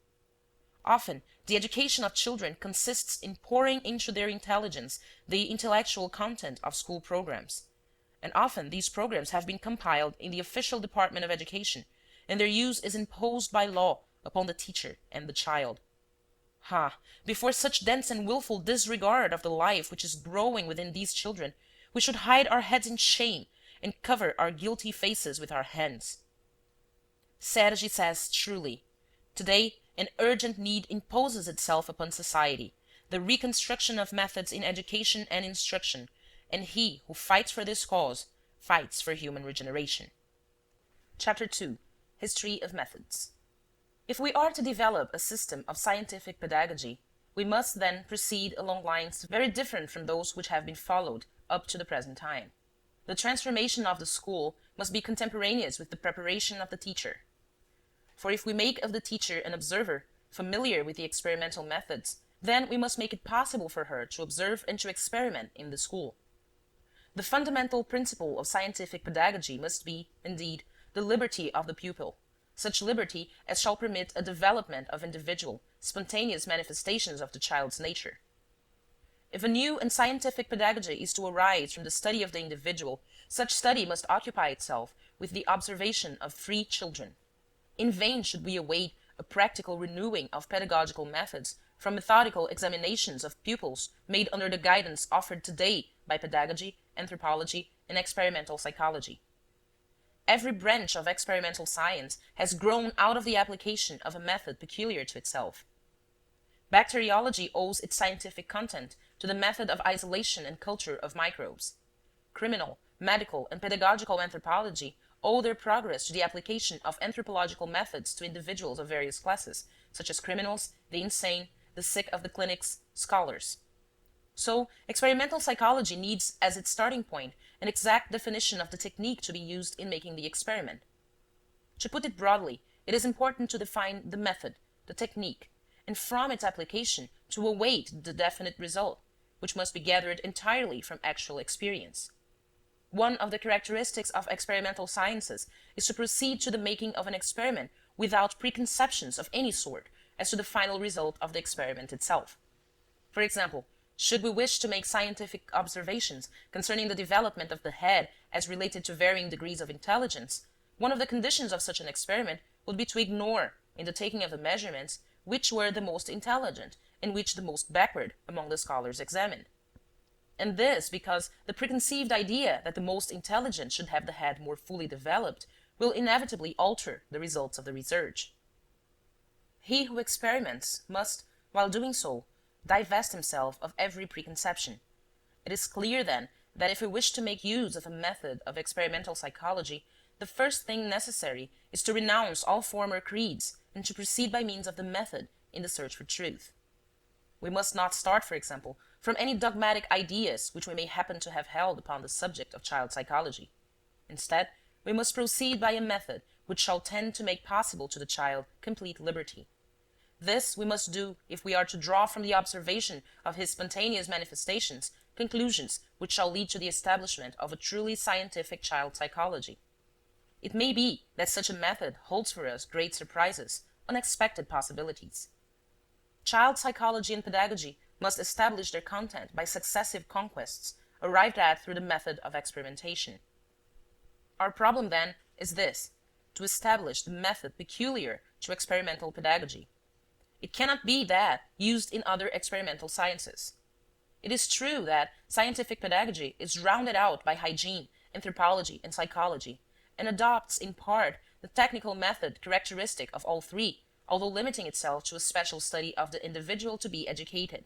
Often the education of children consists in pouring into their intelligence the intellectual content of school programs. And often these programs have been compiled in the official Department of Education, and their use is imposed by law upon the teacher and the child. Before such dense and willful disregard of the life which is growing within these children, we should hide our heads in shame and cover our guilty faces with our hands. Sergi says truly, today an urgent need imposes itself upon society, the reconstruction of methods in education and instruction, and he who fights for this cause fights for human regeneration. Chapter 2. History of Methods. If we are to develop a system of scientific pedagogy, we must then proceed along lines very different from those which have been followed up to the present time. The transformation of the school must be contemporaneous with the preparation of the teacher. For if we make of the teacher an observer, familiar with the experimental methods, then we must make it possible for her to observe and to experiment in the school. The fundamental principle of scientific pedagogy must be, indeed, the liberty of the pupil, such liberty as shall permit a development of individual, spontaneous manifestations of the child's nature. If a new and scientific pedagogy is to arise from the study of the individual, such study must occupy itself with the observation of free children. In vain should we await a practical renewing of pedagogical methods from methodical examinations of pupils made under the guidance offered today by pedagogy, anthropology, and experimental psychology. Every branch of experimental science has grown out of the application of a method peculiar to itself. Bacteriology owes its scientific content to the method of isolation and culture of microbes. Criminal, medical, and pedagogical anthropology owe their progress to the application of anthropological methods to individuals of various classes, such as criminals, the insane, the sick of the clinics, scholars. So, experimental psychology needs as its starting point an exact definition of the technique to be used in making the experiment. To put it broadly, it is important to define the method, the technique, and from its application to await the definite result, which must be gathered entirely from actual experience. One of the characteristics of experimental sciences is to proceed to the making of an experiment without preconceptions of any sort as to the final result of the experiment itself. For example, should we wish to make scientific observations concerning the development of the head as related to varying degrees of intelligence, one of the conditions of such an experiment would be to ignore, in the taking of the measurements, which were the most intelligent and which the most backward among the scholars examined. And this because the preconceived idea that the most intelligent should have the head more fully developed will inevitably alter the results of the research. He who experiments must, while doing so, divest himself of every preconception. It is clear, then, that if we wish to make use of a method of experimental psychology, the first thing necessary is to renounce all former creeds and to proceed by means of the method in the search for truth. We must not start, for example, from any dogmatic ideas which we may happen to have held upon the subject of child psychology. Instead, we must proceed by a method which shall tend to make possible to the child complete liberty. This we must do if we are to draw from the observation of his spontaneous manifestations conclusions which shall lead to the establishment of a truly scientific child psychology. It may be that such a method holds for us great surprises, unexpected possibilities. Child psychology and pedagogy must establish their content by successive conquests arrived at through the method of experimentation. Our problem, then, is this: to establish the method peculiar to experimental pedagogy. It cannot be that used in other experimental sciences. It is true that scientific pedagogy is rounded out by hygiene, anthropology, and psychology, and adopts in part the technical method characteristic of all three, although limiting itself to a special study of the individual to be educated.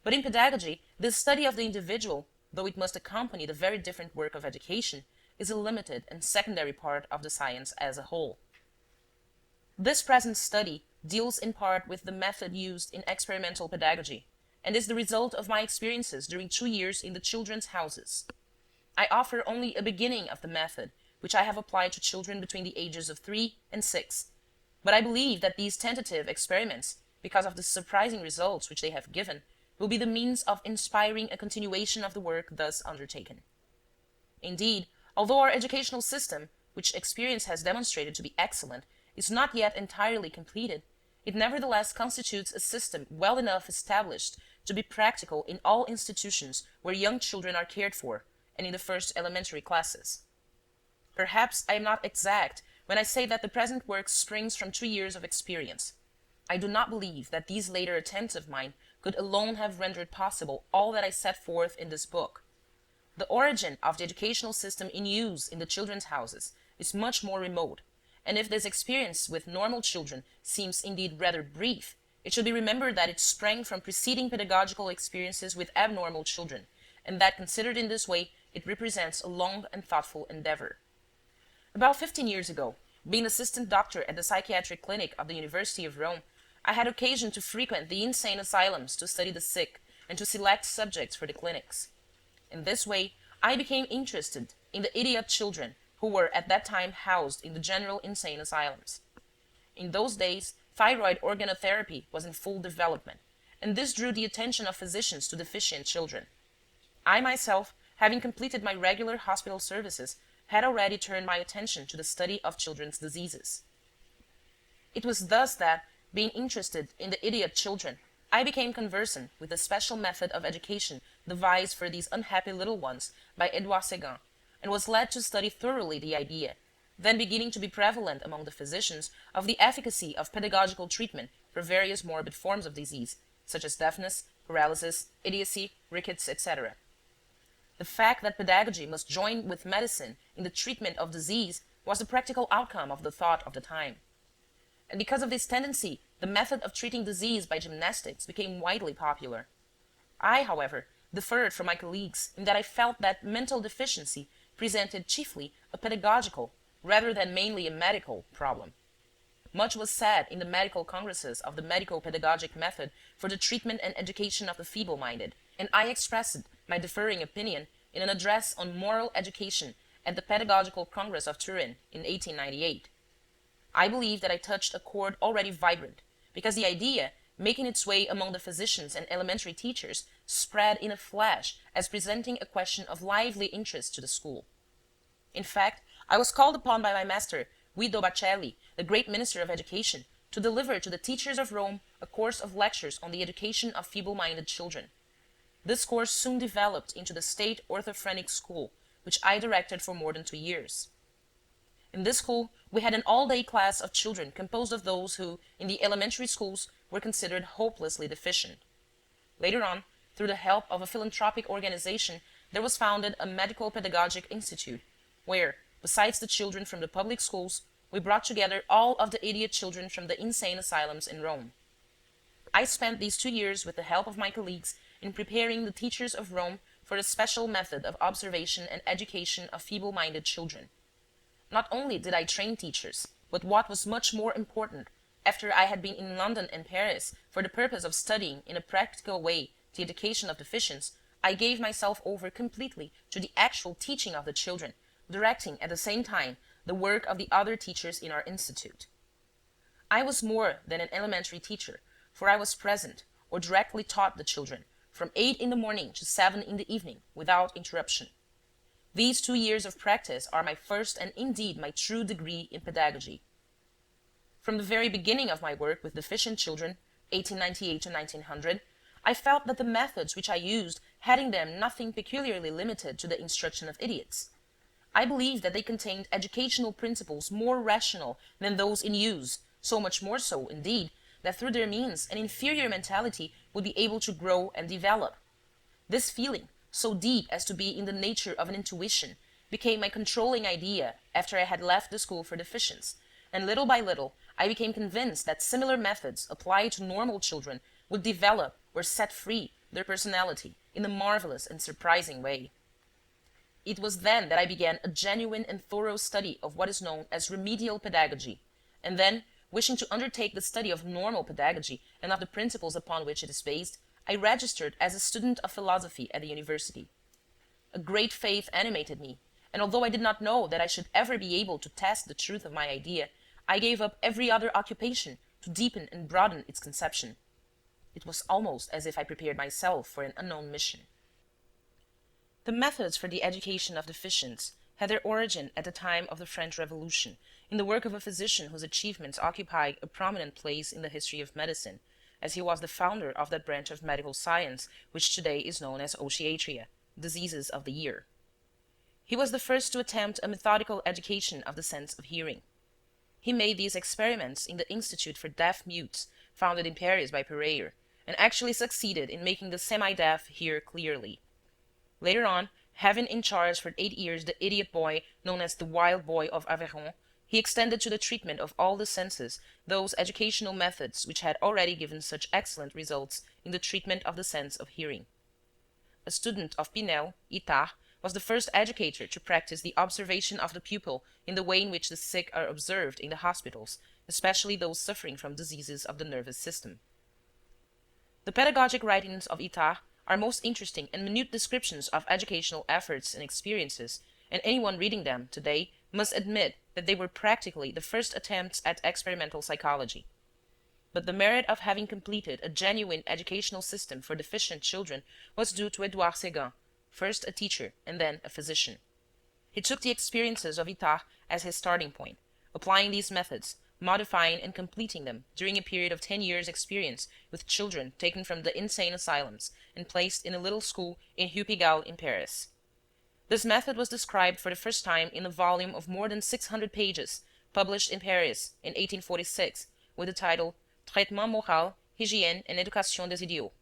But in pedagogy, this study of the individual, though it must accompany the very different work of education, is a limited and secondary part of the science as a whole. This present study deals in part with the method used in experimental pedagogy, and is the result of my experiences during 2 years in the children's houses. I offer only a beginning of the method, which I have applied to children between the ages of 3 and 6, but I believe that these tentative experiments, because of the surprising results which they have given, will be the means of inspiring a continuation of the work thus undertaken. Indeed, although our educational system, which experience has demonstrated to be excellent, is not yet entirely completed, it nevertheless constitutes a system well enough established to be practical in all institutions where young children are cared for, and in the first elementary classes. Perhaps I am not exact when I say that the present work springs from 2 years of experience. I do not believe that these later attempts of mine could alone have rendered possible all that I set forth in this book. The origin of the educational system in use in the children's houses is much more remote, and if this experience with normal children seems indeed rather brief, it should be remembered that it sprang from preceding pedagogical experiences with abnormal children, and that considered in this way, it represents a long and thoughtful endeavor. About 15 years ago, being assistant doctor at the psychiatric clinic of the University of Rome, I had occasion to frequent the insane asylums to study the sick and to select subjects for the clinics. In this way, I became interested in the idiot children who were at that time housed in the general insane asylums. In those days, thyroid organotherapy was in full development, and this drew the attention of physicians to deficient children. I myself, having completed my regular hospital services, had already turned my attention to the study of children's diseases. It was thus that, being interested in the idiot children, I became conversant with the special method of education devised for these unhappy little ones by Edouard Séguin, and was led to study thoroughly the idea, then beginning to be prevalent among the physicians, of the efficacy of pedagogical treatment for various morbid forms of disease, such as deafness, paralysis, idiocy, rickets, etc. The fact that pedagogy must join with medicine in the treatment of disease was the practical outcome of the thought of the time. And because of this tendency, the method of treating disease by gymnastics became widely popular. I, however, differed from my colleagues in that I felt that mental deficiency presented chiefly a pedagogical, rather than mainly a medical, problem. Much was said in the medical congresses of the medico-pedagogic method for the treatment and education of the feeble-minded, and I expressed my differing opinion in an address on moral education at the Pedagogical Congress of Turin in 1898. I believe that I touched a chord already vibrant, because the idea, making its way among the physicians and elementary teachers, spread in a flash as presenting a question of lively interest to the school. In fact, I was called upon by my master, Guido Bacelli, the great minister of education, to deliver to the teachers of Rome a course of lectures on the education of feeble-minded children. This course soon developed into the State Orthophrenic School, which I directed for more than 2 years. In this school, we had an all-day class of children composed of those who, in the elementary schools, were considered hopelessly deficient. Later on, through the help of a philanthropic organization, there was founded a medical pedagogic institute, where, besides the children from the public schools, we brought together all of the idiot children from the insane asylums in Rome. I spent these 2 years with the help of my colleagues in preparing the teachers of Rome for a special method of observation and education of feeble-minded children. Not only did I train teachers, but what was much more important, after I had been in London and Paris for the purpose of studying in a practical way the education of deficients, I gave myself over completely to the actual teaching of the children, directing at the same time the work of the other teachers in our institute. I was more than an elementary teacher, for I was present, or directly taught the children, from 8 in the morning to 7 in the evening, without interruption. These 2 years of practice are my first and indeed my true degree in pedagogy. From the very beginning of my work with deficient children, 1898 to 1900, I felt that the methods which I used had in them nothing peculiarly limited to the instruction of idiots. I believed that they contained educational principles more rational than those in use, so much more so, indeed, that through their means an inferior mentality would be able to grow and develop. This feeling, so deep as to be in the nature of an intuition, became my controlling idea after I had left the school for deficients, and little by little I became convinced that similar methods applied to normal children would develop or set free their personality in a marvelous and surprising way. It was then that I began a genuine and thorough study of what is known as remedial pedagogy, and then, wishing to undertake the study of normal pedagogy and of the principles upon which it is based, I registered as a student of philosophy at the university. A great faith animated me, and although I did not know that I should ever be able to test the truth of my idea, I gave up every other occupation to deepen and broaden its conception. It was almost as if I prepared myself for an unknown mission. The methods for the education of deficients had their origin at the time of the French Revolution, in the work of a physician whose achievements occupy a prominent place in the history of medicine, as he was the founder of that branch of medical science which today is known as osteatria, diseases of the ear. He was the first to attempt a methodical education of the sense of hearing. He made these experiments in the Institute for Deaf Mutes, founded in Paris by Pereire, and actually succeeded in making the semi-deaf hear clearly. Later on, having in charge for 8 years the idiot boy known as the Wild Boy of Aveyron, he extended to the treatment of all the senses those educational methods which had already given such excellent results in the treatment of the sense of hearing. A student of Pinel, Itard, was the first educator to practice the observation of the pupil in the way in which the sick are observed in the hospitals, especially those suffering from diseases of the nervous system. The pedagogic writings of Itard are most interesting and minute descriptions of educational efforts and experiences, and anyone reading them today must admit that they were practically the first attempts at experimental psychology. But the merit of having completed a genuine educational system for deficient children was due to Edouard Séguin, first a teacher and then a physician. He took the experiences of Itard as his starting point, applying these methods, modifying and completing them during a period of 10 years' experience with children taken from the insane asylums and placed in a little school in Rue Pigalle in Paris. This method was described for the first time in a volume of more than 600 pages, published in Paris in 1846, with the title Traitement moral, hygiène et éducation des idiots.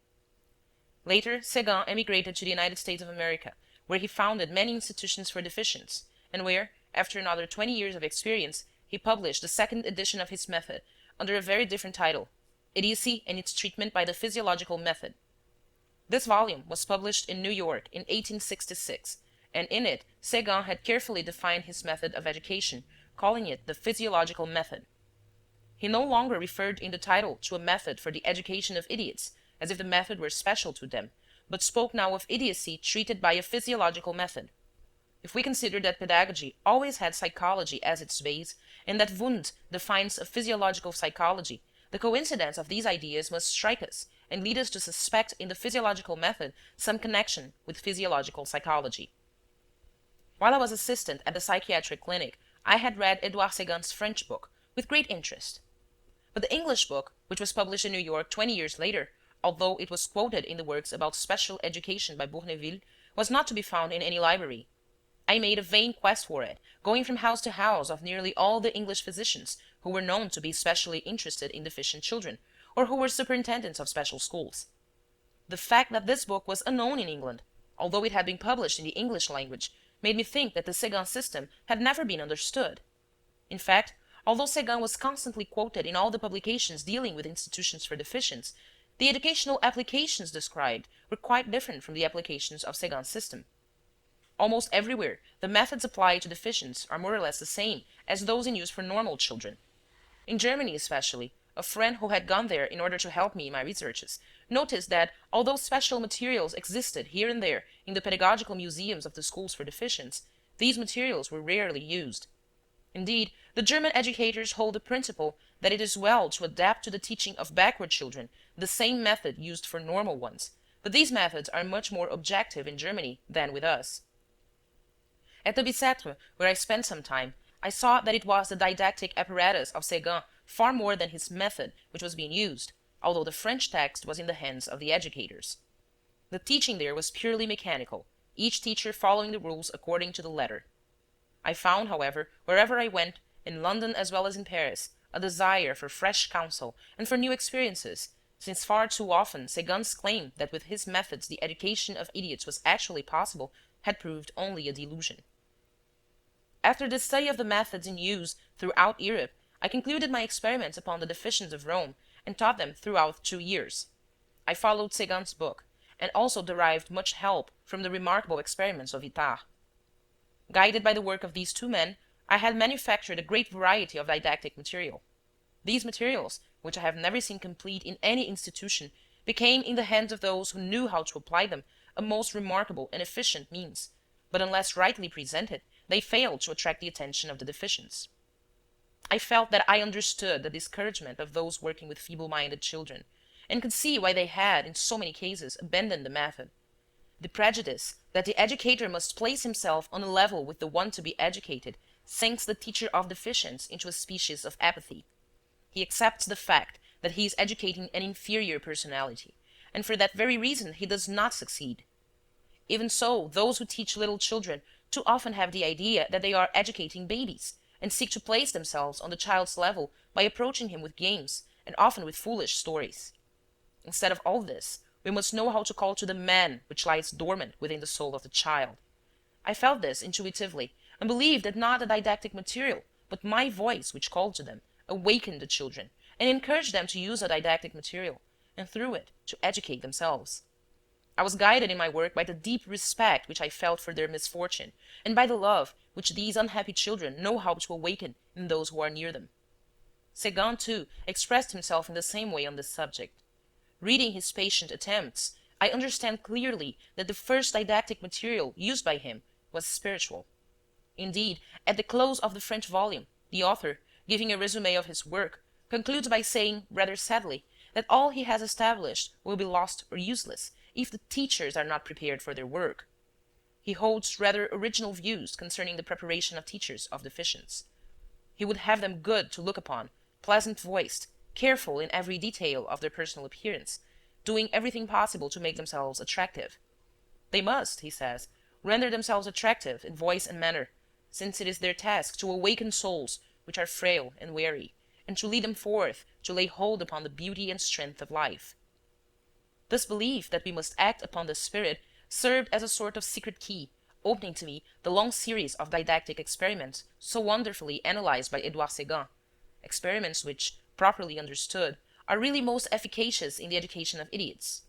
Later, Séguin emigrated to the United States of America, where he founded many institutions for deficients, and where, after another 20 years of experience, he published the second edition of his method under a very different title, Idiocy and its Treatment by the Physiological Method. This volume was published in New York in 1866, and in it Séguin had carefully defined his method of education, calling it the physiological method. He no longer referred in the title to a method for the education of idiots, as if the method were special to them, but spoke now of idiocy treated by a physiological method. If we consider that pedagogy always had psychology as its base, and that Wundt defines a physiological psychology, the coincidence of these ideas must strike us and lead us to suspect in the physiological method some connection with physiological psychology. While I was assistant at the psychiatric clinic, I had read Edouard Séguin's French book with great interest. But the English book, which was published in New York 20 years later, although it was quoted in the works about special education by Bourneville, was not to be found in any library. I made a vain quest for it, going from house to house of nearly all the English physicians who were known to be specially interested in deficient children, or who were superintendents of special schools. The fact that this book was unknown in England, although it had been published in the English language, made me think that the Séguin system had never been understood. In fact, although Séguin was constantly quoted in all the publications dealing with institutions for deficients, the educational applications described were quite different from the applications of Séguin's system. Almost everywhere, the methods applied to deficients are more or less the same as those in use for normal children. In Germany especially, a friend who had gone there in order to help me in my researches noticed that although special materials existed here and there in the pedagogical museums of the schools for deficients, these materials were rarely used. Indeed, the German educators hold the principle that it is well to adapt to the teaching of backward children the same method used for normal ones, but these methods are much more objective in Germany than with us. At the Bicêtre, where I spent some time, I saw that it was the didactic apparatus of Séguin far more than his method which was being used, although the French text was in the hands of the educators. The teaching there was purely mechanical, each teacher following the rules according to the letter. I found, however, wherever I went, in London as well as in Paris, a desire for fresh counsel and for new experiences, since far too often Séguin's claim that with his methods the education of idiots was actually possible had proved only a delusion. After the study of the methods in use throughout Europe, I concluded my experiments upon the deficients of Rome and taught them throughout 2 years. I followed Séguin's book, and also derived much help from the remarkable experiments of Itard. Guided by the work of these two men, I had manufactured a great variety of didactic material. These materials, which I have never seen complete in any institution, became in the hands of those who knew how to apply them a most remarkable and efficient means, but unless rightly presented, they failed to attract the attention of the deficients. I felt that I understood the discouragement of those working with feeble-minded children, and could see why they had, in so many cases, abandoned the method. The prejudice that the educator must place himself on a level with the one to be educated sinks the teacher of deficients into a species of apathy. He accepts the fact that he is educating an inferior personality, and for that very reason he does not succeed. Even so, those who teach little children too often have the idea that they are educating babies, and seek to place themselves on the child's level by approaching him with games, and often with foolish stories. Instead of all this, we must know how to call to the man which lies dormant within the soul of the child. I felt this intuitively, and believed that not the didactic material, but my voice which called to them, awakened the children, and encouraged them to use the didactic material, and through it to educate themselves. I was guided in my work by the deep respect which I felt for their misfortune, and by the love which these unhappy children know how to awaken in those who are near them. Séguin, too, expressed himself in the same way on this subject. Reading his patient attempts, I understand clearly that the first didactic material used by him was spiritual. Indeed, at the close of the French volume, the author, giving a résumé of his work, concludes by saying, rather sadly, that all he has established will be lost or useless if the teachers are not prepared for their work. He holds rather original views concerning the preparation of teachers of deficients. He would have them good to look upon, pleasant-voiced, careful in every detail of their personal appearance, doing everything possible to make themselves attractive. They must, he says, render themselves attractive in voice and manner, since it is their task to awaken souls which are frail and weary, and to lead them forth to lay hold upon the beauty and strength of life. This belief that we must act upon the spirit served as a sort of secret key, opening to me the long series of didactic experiments so wonderfully analyzed by Edouard Séguin, experiments which, properly understood, are really most efficacious in the education of idiots.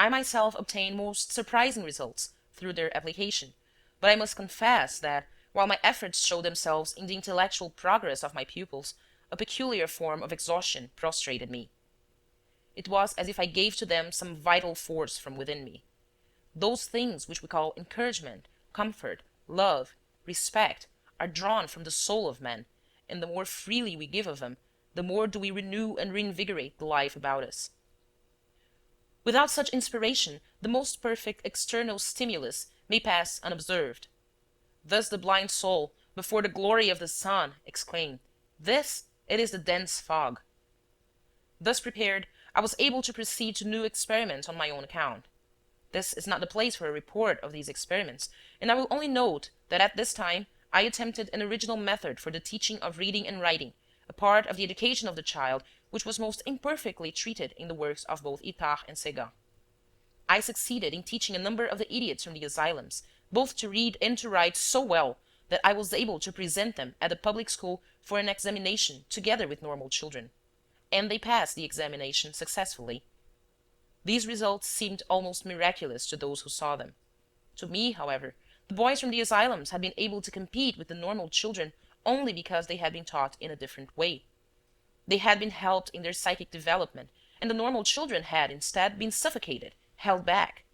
I myself obtained most surprising results through their application, but I must confess that, while my efforts showed themselves in the intellectual progress of my pupils, a peculiar form of exhaustion prostrated me. It was as if I gave to them some vital force from within me. those things which we call encouragement, comfort, love, respect, are drawn from the soul of man, and the more freely we give of them, the more do we renew and reinvigorate the life about us. Without such inspiration, the most perfect external stimulus may pass unobserved. Thus the blind soul, before the glory of the sun, exclaimed, "This, it is the dense fog." Thus prepared, I was able to proceed to new experiments on my own account. This is not the place for a report of these experiments, and I will only note that at this time I attempted an original method for the teaching of reading and writing, a part of the education of the child which was most imperfectly treated in the works of both Itard and Séguin. I succeeded in teaching a number of the idiots from the asylums, both to read and to write so well that I was able to present them at the public school for an examination together with normal children. And they passed the examination successfully. These results seemed almost miraculous to those who saw them. To me, however, the boys from the asylums had been able to compete with the normal children only because they had been taught in a different way. They had been helped in their psychic development, and the normal children had, instead, been suffocated, held back.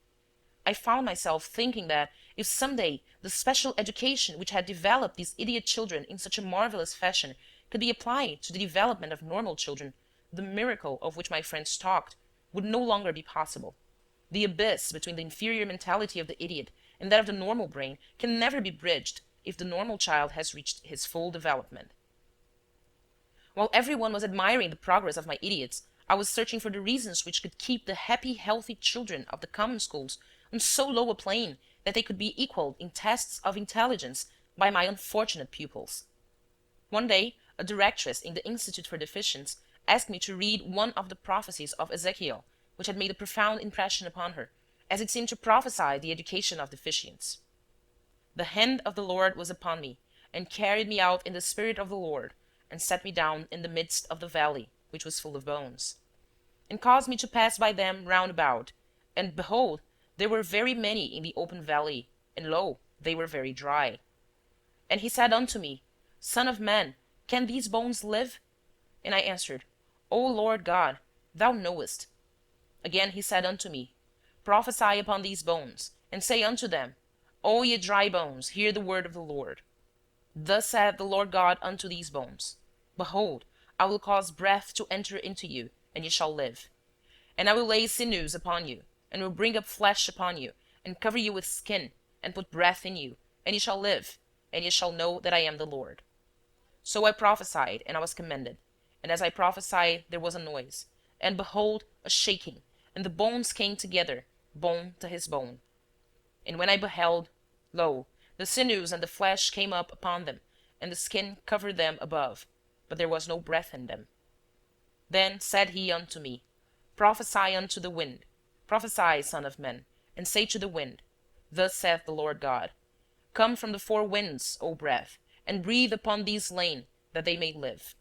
I found myself thinking that if some day the special education which had developed these idiot children in such a marvelous fashion could be applied to the development of normal children, the miracle of which my friends talked would no longer be possible. The abyss between the inferior mentality of the idiot and that of the normal brain can never be bridged if the normal child has reached his full development. While everyone was admiring the progress of my idiots, I was searching for the reasons which could keep the happy, healthy children of the common schools on so low a plane that they could be equaled in tests of intelligence by my unfortunate pupils. One day, a directress in the Institute for Deficients asked me to read one of the prophecies of Ezekiel, which had made a profound impression upon her, as it seemed to prophesy the education of deficients. "The hand of the Lord was upon me, and carried me out in the spirit of the Lord, and set me down in the midst of the valley, which was full of bones, and caused me to pass by them round about. And behold, there were very many in the open valley, and lo, they were very dry. And he said unto me, Son of man, can these bones live? And I answered, O Lord God, thou knowest. Again he said unto me, Prophesy upon these bones, and say unto them, O ye dry bones, hear the word of the Lord. Thus saith the Lord God unto these bones, Behold, I will cause breath to enter into you, and ye shall live. And I will lay sinews upon you, and will bring up flesh upon you, and cover you with skin, and put breath in you, and ye shall live, and ye shall know that I am the Lord. So I prophesied, and I was commended. And as I prophesied, there was a noise, and behold, a shaking, and the bones came together, bone to his bone. And when I beheld, lo, the sinews and the flesh came up upon them, and the skin covered them above, but there was no breath in them. Then said he unto me, Prophesy unto the wind, prophesy, son of man, and say to the wind, Thus saith the Lord God, Come from the four winds, O breath, and breathe upon these slain, that they may live.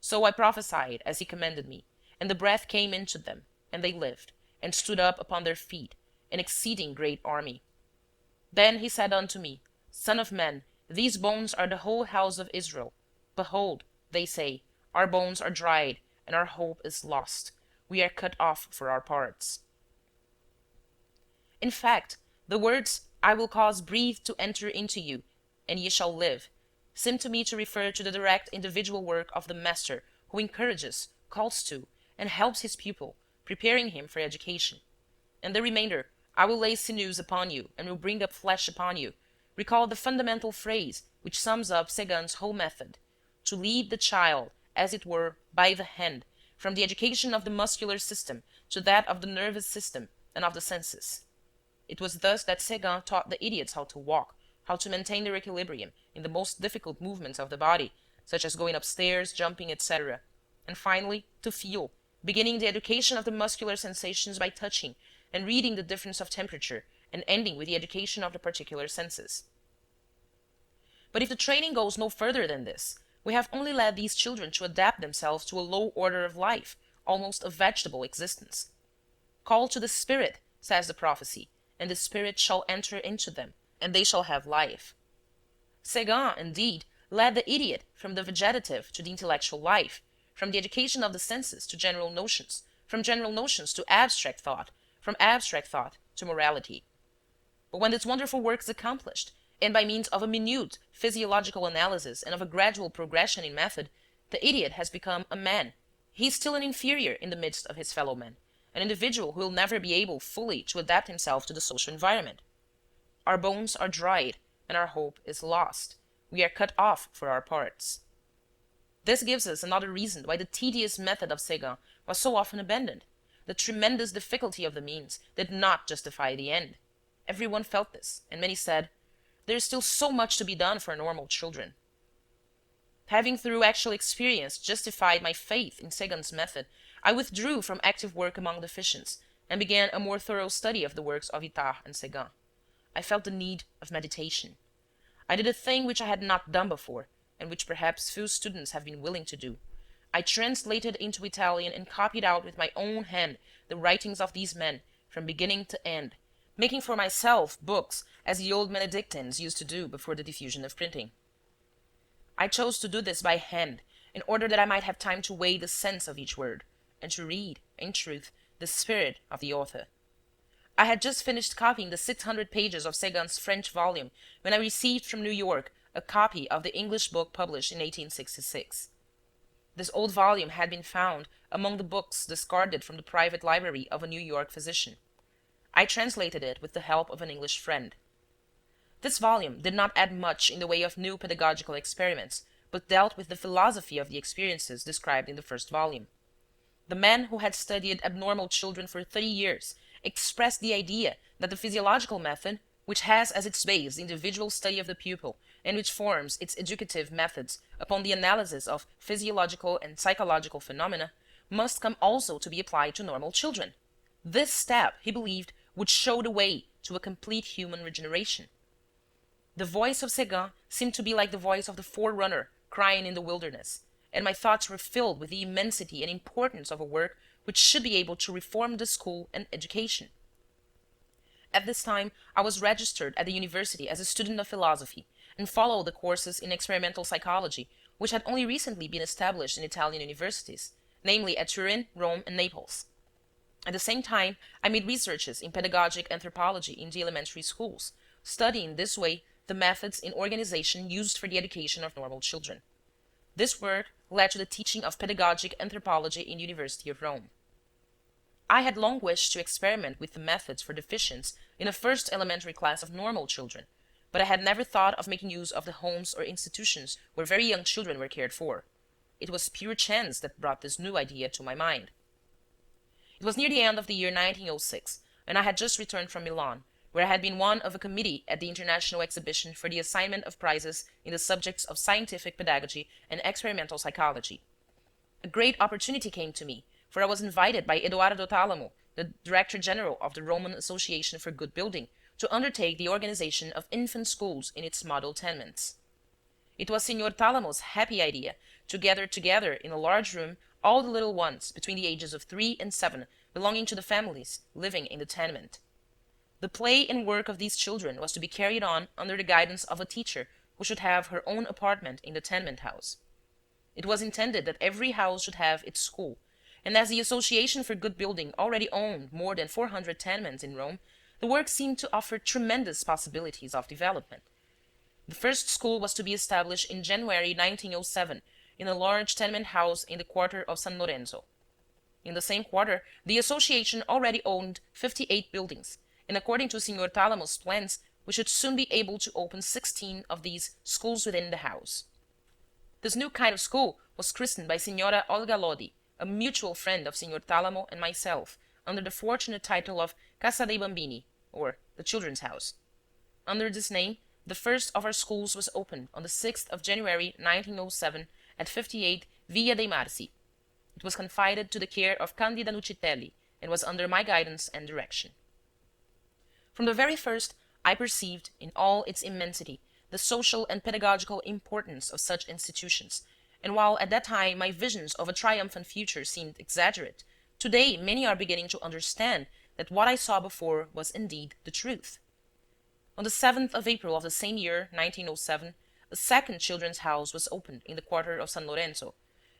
So I prophesied as he commanded me, and the breath came into them, and they lived, and stood up upon their feet, an exceeding great army. Then he said unto me, Son of man, these bones are the whole house of Israel. Behold, they say, Our bones are dried, and our hope is lost. We are cut off for our parts. In fact, the words, I will cause breath to enter into you, and ye shall live, seem to me to refer to the direct individual work of the master who encourages, calls to, and helps his pupil, preparing him for education. And the remainder, I will lay sinews upon you, and will bring up flesh upon you, recall the fundamental phrase which sums up Séguin's whole method, to lead the child, as it were, by the hand, from the education of the muscular system to that of the nervous system and of the senses. It was thus that Séguin taught the idiots how to walk, how to maintain their equilibrium in the most difficult movements of the body, such as going upstairs, jumping, etc., and finally to feel, beginning the education of the muscular sensations by touching and reading the difference of temperature, and ending with the education of the particular senses. But if the training goes no further than this, we have only led these children to adapt themselves to a low order of life, almost a vegetable existence. Call to the spirit, says the prophecy, and the spirit shall enter into them, and they shall have life. Séguin, indeed, led the idiot from the vegetative to the intellectual life, from the education of the senses to general notions, from general notions to abstract thought, from abstract thought to morality. But when this wonderful work is accomplished, and by means of a minute physiological analysis and of a gradual progression in method, the idiot has become a man, he is still an inferior in the midst of his fellow men, an individual who will never be able fully to adapt himself to the social environment. Our bones are dried, and our hope is lost. We are cut off for our parts. This gives us another reason why the tedious method of Séguin was so often abandoned. The tremendous difficulty of the means did not justify the end. Everyone felt this, and many said, "There is still so much to be done for normal children." Having through actual experience justified my faith in Séguin's method, I withdrew from active work among deficients and began a more thorough study of the works of Itard and Séguin. I felt the need of meditation. I did a thing which I had not done before, and which perhaps few students have been willing to do. I translated into Italian and copied out with my own hand the writings of these men, from beginning to end, making for myself books as the old Benedictines used to do before the diffusion of printing. I chose to do this by hand, in order that I might have time to weigh the sense of each word, and to read, in truth, the spirit of the author. I had just finished copying the 600 pages of Séguin's French volume when I received from New York a copy of the English book published in 1866. This old volume had been found among the books discarded from the private library of a New York physician. I translated it with the help of an English friend. This volume did not add much in the way of new pedagogical experiments, but dealt with the philosophy of the experiences described in the first volume. The man who had studied abnormal children for 30 years expressed the idea that the physiological method, which has as its base the individual study of the pupil and which forms its educative methods upon the analysis of physiological and psychological phenomena, must come also to be applied to normal children. This step, he believed, would show the way to a complete human regeneration. The voice of Séguin seemed to be like the voice of the forerunner crying in the wilderness, and my thoughts were filled with the immensity and importance of a work which should be able to reform the school and education. At this time, I was registered at the university as a student of philosophy and followed the courses in experimental psychology, which had only recently been established in Italian universities, namely at Turin, Rome, and Naples. At the same time, I made researches in pedagogic anthropology in the elementary schools, studying this way the methods in organization used for the education of normal children. This work led to the teaching of pedagogic anthropology in the University of Rome. I had long wished to experiment with the methods for deficients in a first elementary class of normal children, but I had never thought of making use of the homes or institutions where very young children were cared for. It was pure chance that brought this new idea to my mind. It was near the end of the year 1906, and I had just returned from Milan, where I had been one of a committee at the International Exhibition for the assignment of prizes in the subjects of scientific pedagogy and experimental psychology. A great opportunity came to me, for I was invited by Edoardo Talamo, the Director General of the Roman Association for Good Building, to undertake the organization of infant schools in its model tenements. It was Signor Talamo's happy idea to gather together in a large room all the little ones between the ages of 3 and 7 belonging to the families living in the tenement. The play and work of these children was to be carried on under the guidance of a teacher who should have her own apartment in the tenement house. It was intended that every house should have its school, and as the Association for Good Building already owned more than 400 tenements in Rome, the work seemed to offer tremendous possibilities of development. The first school was to be established in January 1907 in a large tenement house in the quarter of San Lorenzo. In the same quarter, the association already owned 58 buildings, and according to Signor Talamo's plans, we should soon be able to open 16 of these schools within the house. This new kind of school was christened by Signora Olga Lodi, a mutual friend of Signor Talamo and myself, under the fortunate title of Casa dei Bambini, or the Children's House. Under this name, the first of our schools was opened on the 6th of January 1907 at 58 Via dei Marsi. It was confided to the care of Candida Nucitelli and was under my guidance and direction. From the very first, I perceived, in all its immensity, the social and pedagogical importance of such institutions, and while at that time my visions of a triumphant future seemed exaggerate, today many are beginning to understand that what I saw before was indeed the truth. On the 7th of April of the same year, 1907, a second children's house was opened in the quarter of San Lorenzo,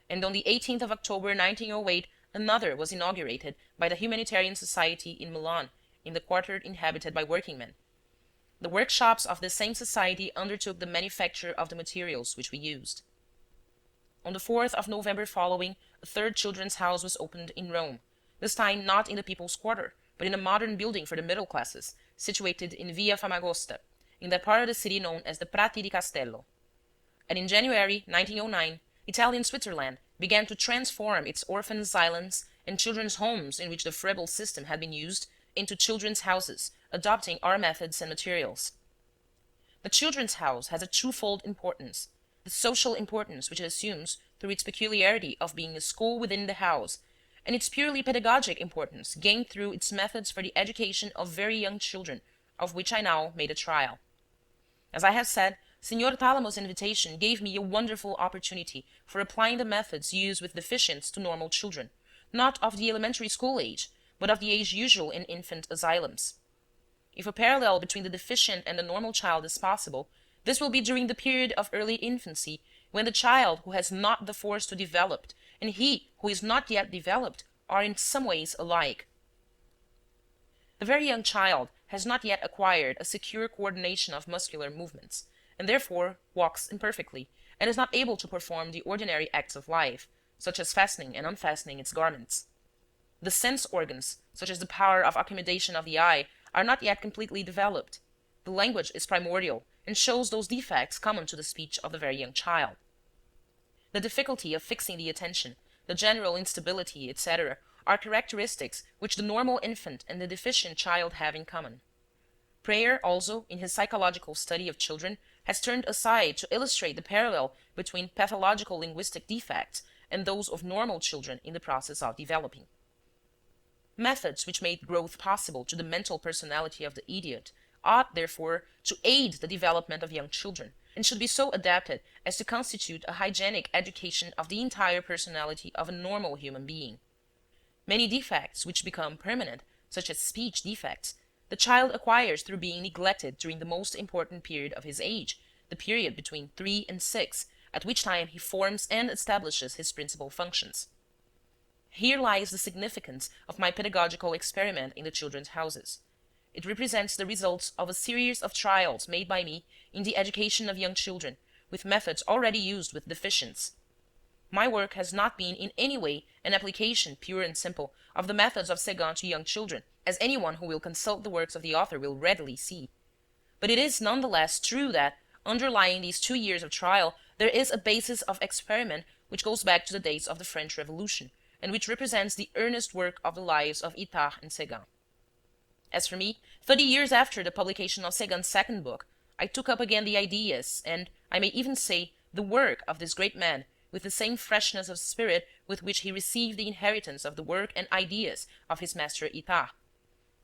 and on the 18th of October 1908, another was inaugurated by the Humanitarian Society in Milan, in the quarter inhabited by workingmen. The workshops of this same society undertook the manufacture of the materials which we used. On the 4th of November following, a third children's house was opened in Rome, this time not in the People's Quarter, but in a modern building for the middle classes, situated in Via Famagosta, in that part of the city known as the Prati di Castello. And in January 1909, Italian Switzerland began to transform its orphan asylums and children's homes in which the Frebel system had been used into children's houses, adopting our methods and materials. The children's house has a twofold importance: the social importance which it assumes through its peculiarity of being a school within the house, and its purely pedagogic importance gained through its methods for the education of very young children, of which I now made a trial. As I have said, Signor Talamo's invitation gave me a wonderful opportunity for applying the methods used with deficients to normal children, not of the elementary school age, but of the age usual in infant asylums. If a parallel between the deficient and the normal child is possible, this will be during the period of early infancy, when the child who has not the force to develop and he who is not yet developed are in some ways alike. The very young child has not yet acquired a secure coordination of muscular movements, and therefore walks imperfectly, and is not able to perform the ordinary acts of life, such as fastening and unfastening its garments. The sense organs, such as the power of accommodation of the eye, are not yet completely developed. The language is primordial, and shows those defects common to the speech of the very young child. The difficulty of fixing the attention, the general instability, etc., are characteristics which the normal infant and the deficient child have in common. Preyer also, in his psychological study of children, has turned aside to illustrate the parallel between pathological linguistic defects and those of normal children in the process of developing. Methods which made growth possible to the mental personality of the idiot ought, therefore, to aid the development of young children, and should be so adapted as to constitute a hygienic education of the entire personality of a normal human being. Many defects which become permanent, such as speech defects, the child acquires through being neglected during the most important period of his age, the period between 3 and 6, at which time he forms and establishes his principal functions. Here lies the significance of my pedagogical experiment in the children's houses. It represents the results of a series of trials made by me in the education of young children, with methods already used with deficients. My work has not been in any way an application, pure and simple, of the methods of Séguin to young children, as anyone who will consult the works of the author will readily see. But it is none the less true that, underlying these 2 years of trial, there is a basis of experiment which goes back to the days of the French Revolution, and which represents the earnest work of the lives of Itard and Séguin. As for me, 30 years after the publication of Séguin's second book, I took up again the ideas, and, I may even say, the work of this great man, with the same freshness of spirit with which he received the inheritance of the work and ideas of his master Itard.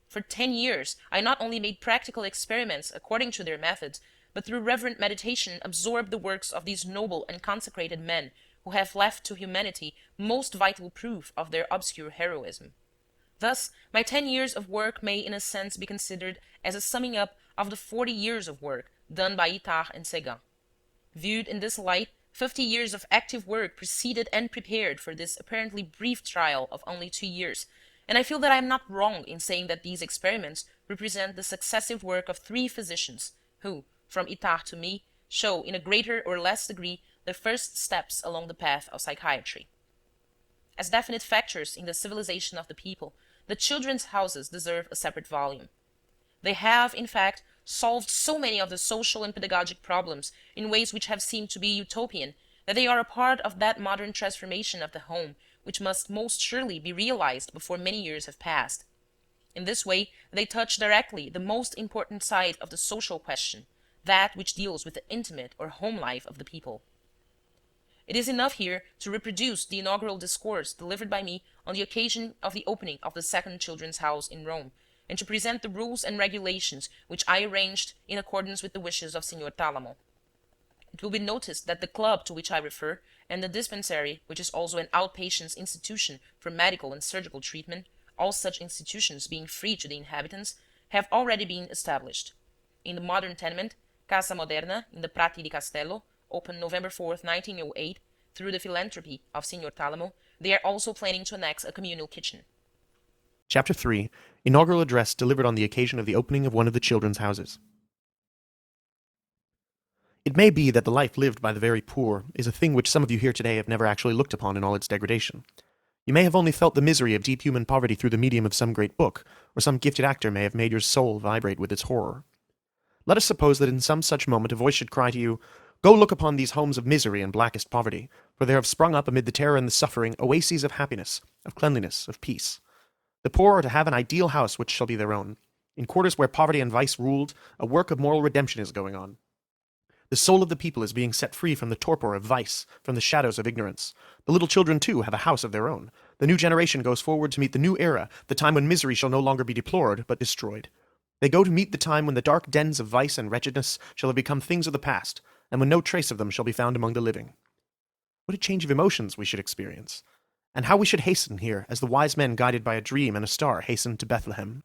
For 10 years, I not only made practical experiments according to their methods, but through reverent meditation absorbed the works of these noble and consecrated men, who have left to humanity most vital proof of their obscure heroism. Thus, my 10 years of work may in a sense be considered as a summing up of the 40 years of work done by Itard and Séguin. Viewed in this light, 50 years of active work preceded and prepared for this apparently brief trial of only 2 years, and I feel that I am not wrong in saying that these experiments represent the successive work of 3 physicians, who, from Itard to me, show in a greater or less degree the first steps along the path of psychiatry. As definite factors in the civilization of the people, the children's houses deserve a separate volume. They have, in fact, solved so many of the social and pedagogic problems in ways which have seemed to be utopian, that they are a part of that modern transformation of the home which must most surely be realized before many years have passed. In this way, they touch directly the most important side of the social question, that which deals with the intimate or home life of the people. It is enough here to reproduce the inaugural discourse delivered by me on the occasion of the opening of the second children's house in Rome, and to present the rules and regulations which I arranged in accordance with the wishes of Signor Talamo. It will be noticed that the club to which I refer, and the dispensary, which is also an outpatients institution for medical and surgical treatment, all such institutions being free to the inhabitants, have already been established. In the modern tenement, Casa Moderna, in the Prati di Castello, opened November 4th, 1908, through the philanthropy of Signor Talamo, they are also planning to annex a communal kitchen. Chapter 3. Inaugural Address Delivered on the Occasion of the Opening of One of the Children's Houses. It may be that the life lived by the very poor is a thing which some of you here today have never actually looked upon in all its degradation. You may have only felt the misery of deep human poverty through the medium of some great book, or some gifted actor may have made your soul vibrate with its horror. Let us suppose that in some such moment a voice should cry to you, "Go look upon these homes of misery and blackest poverty, for there have sprung up amid the terror and the suffering oases of happiness, of cleanliness, of peace. The poor are to have an ideal house which shall be their own. In quarters where poverty and vice ruled, a work of moral redemption is going on. The soul of the people is being set free from the torpor of vice, from the shadows of ignorance. The little children, too, have a house of their own. The new generation goes forward to meet the new era, the time when misery shall no longer be deplored, but destroyed. They go to meet the time when the dark dens of vice and wretchedness shall have become things of the past, and when no trace of them shall be found among the living. What a change of emotions we should experience, and how we should hasten here, as the wise men guided by a dream and a star hastened to Bethlehem.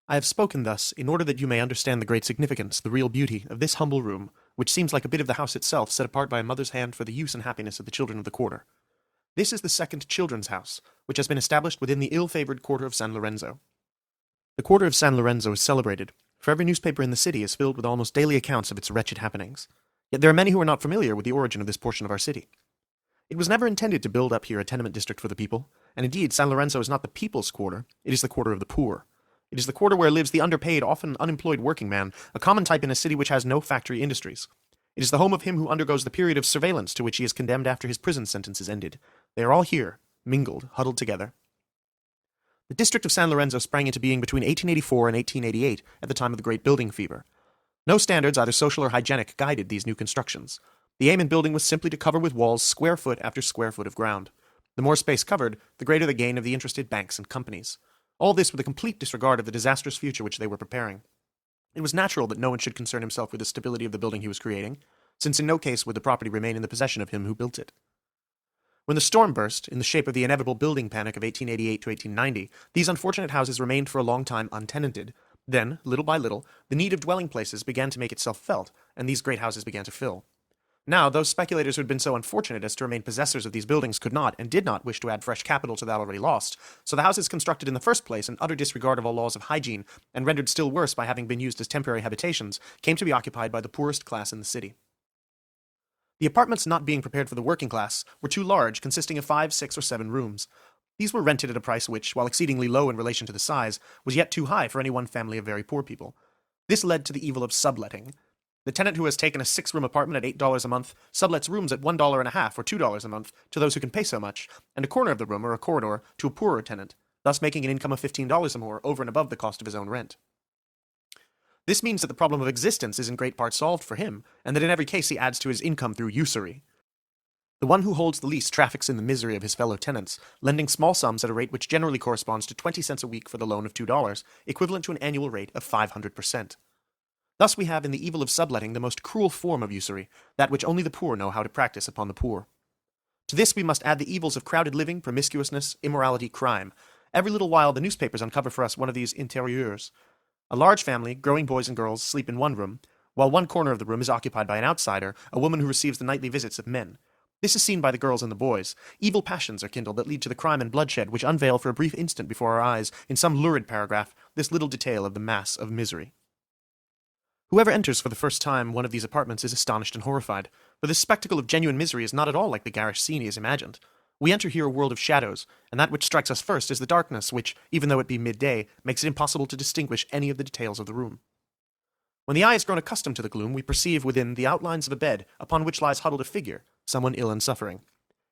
I have spoken thus in order that you may understand the great significance, the real beauty, of this humble room, which seems like a bit of the house itself set apart by a mother's hand for the use and happiness of the children of the quarter. This is the second children's house, which has been established within the ill-favored quarter of San Lorenzo. The quarter of San Lorenzo is celebrated, for every newspaper in the city is filled with almost daily accounts of its wretched happenings. Yet there are many who are not familiar with the origin of this portion of our city. It was never intended to build up here a tenement district for the people, and indeed San Lorenzo is not the people's quarter, it is the quarter of the poor. It is the quarter where lives the underpaid, often unemployed working man, a common type in a city which has no factory industries. It is the home of him who undergoes the period of surveillance to which he is condemned after his prison sentence is ended. They are all here, mingled, huddled together. The district of San Lorenzo sprang into being between 1884 and 1888, at the time of the Great Building Fever. No standards, either social or hygienic, guided these new constructions. The aim in building was simply to cover with walls square foot after square foot of ground. The more space covered, the greater the gain of the interested banks and companies. All this with a complete disregard of the disastrous future which they were preparing. It was natural that no one should concern himself with the stability of the building he was creating, since in no case would the property remain in the possession of him who built it. When the storm burst, in the shape of the inevitable building panic of 1888 to 1890, these unfortunate houses remained for a long time untenanted. Then, little by little, the need of dwelling places began to make itself felt, and these great houses began to fill. Now, those speculators who had been so unfortunate as to remain possessors of these buildings could not, and did not, wish to add fresh capital to that already lost, so the houses constructed in the first place in utter disregard of all laws of hygiene, and rendered still worse by having been used as temporary habitations, came to be occupied by the poorest class in the city. The apartments not being prepared for the working class were too large, consisting of 5, 6, or 7 rooms. These were rented at a price which, while exceedingly low in relation to the size, was yet too high for any one family of very poor people. This led to the evil of subletting. The tenant who has taken a 6-room apartment at $8 a month sublets rooms at $1.50 or $2 a month to those who can pay so much, and a corner of the room or a corridor to a poorer tenant, thus making an income of $15 or more over and above the cost of his own rent. This means that the problem of existence is in great part solved for him, and that in every case he adds to his income through usury. The one who holds the lease traffics in the misery of his fellow tenants, lending small sums at a rate which generally corresponds to 20 cents a week for the loan of $2, equivalent to an annual rate of 500%. Thus we have in the evil of subletting the most cruel form of usury, that which only the poor know how to practice upon the poor. To this we must add the evils of crowded living, promiscuousness, immorality, crime. Every little while the newspapers uncover for us one of these intérieurs. A large family, growing boys and girls, sleep in one room, while one corner of the room is occupied by an outsider, a woman who receives the nightly visits of men. This is seen by the girls and the boys. Evil passions are kindled that lead to the crime and bloodshed which unveil for a brief instant before our eyes, in some lurid paragraph, this little detail of the mass of misery. Whoever enters for the first time one of these apartments is astonished and horrified, for this spectacle of genuine misery is not at all like the garish scene he has imagined. We enter here a world of shadows, and that which strikes us first is the darkness which, even though it be midday, makes it impossible to distinguish any of the details of the room. When the eye has grown accustomed to the gloom, we perceive within the outlines of a bed, upon which lies huddled a figure, someone ill and suffering.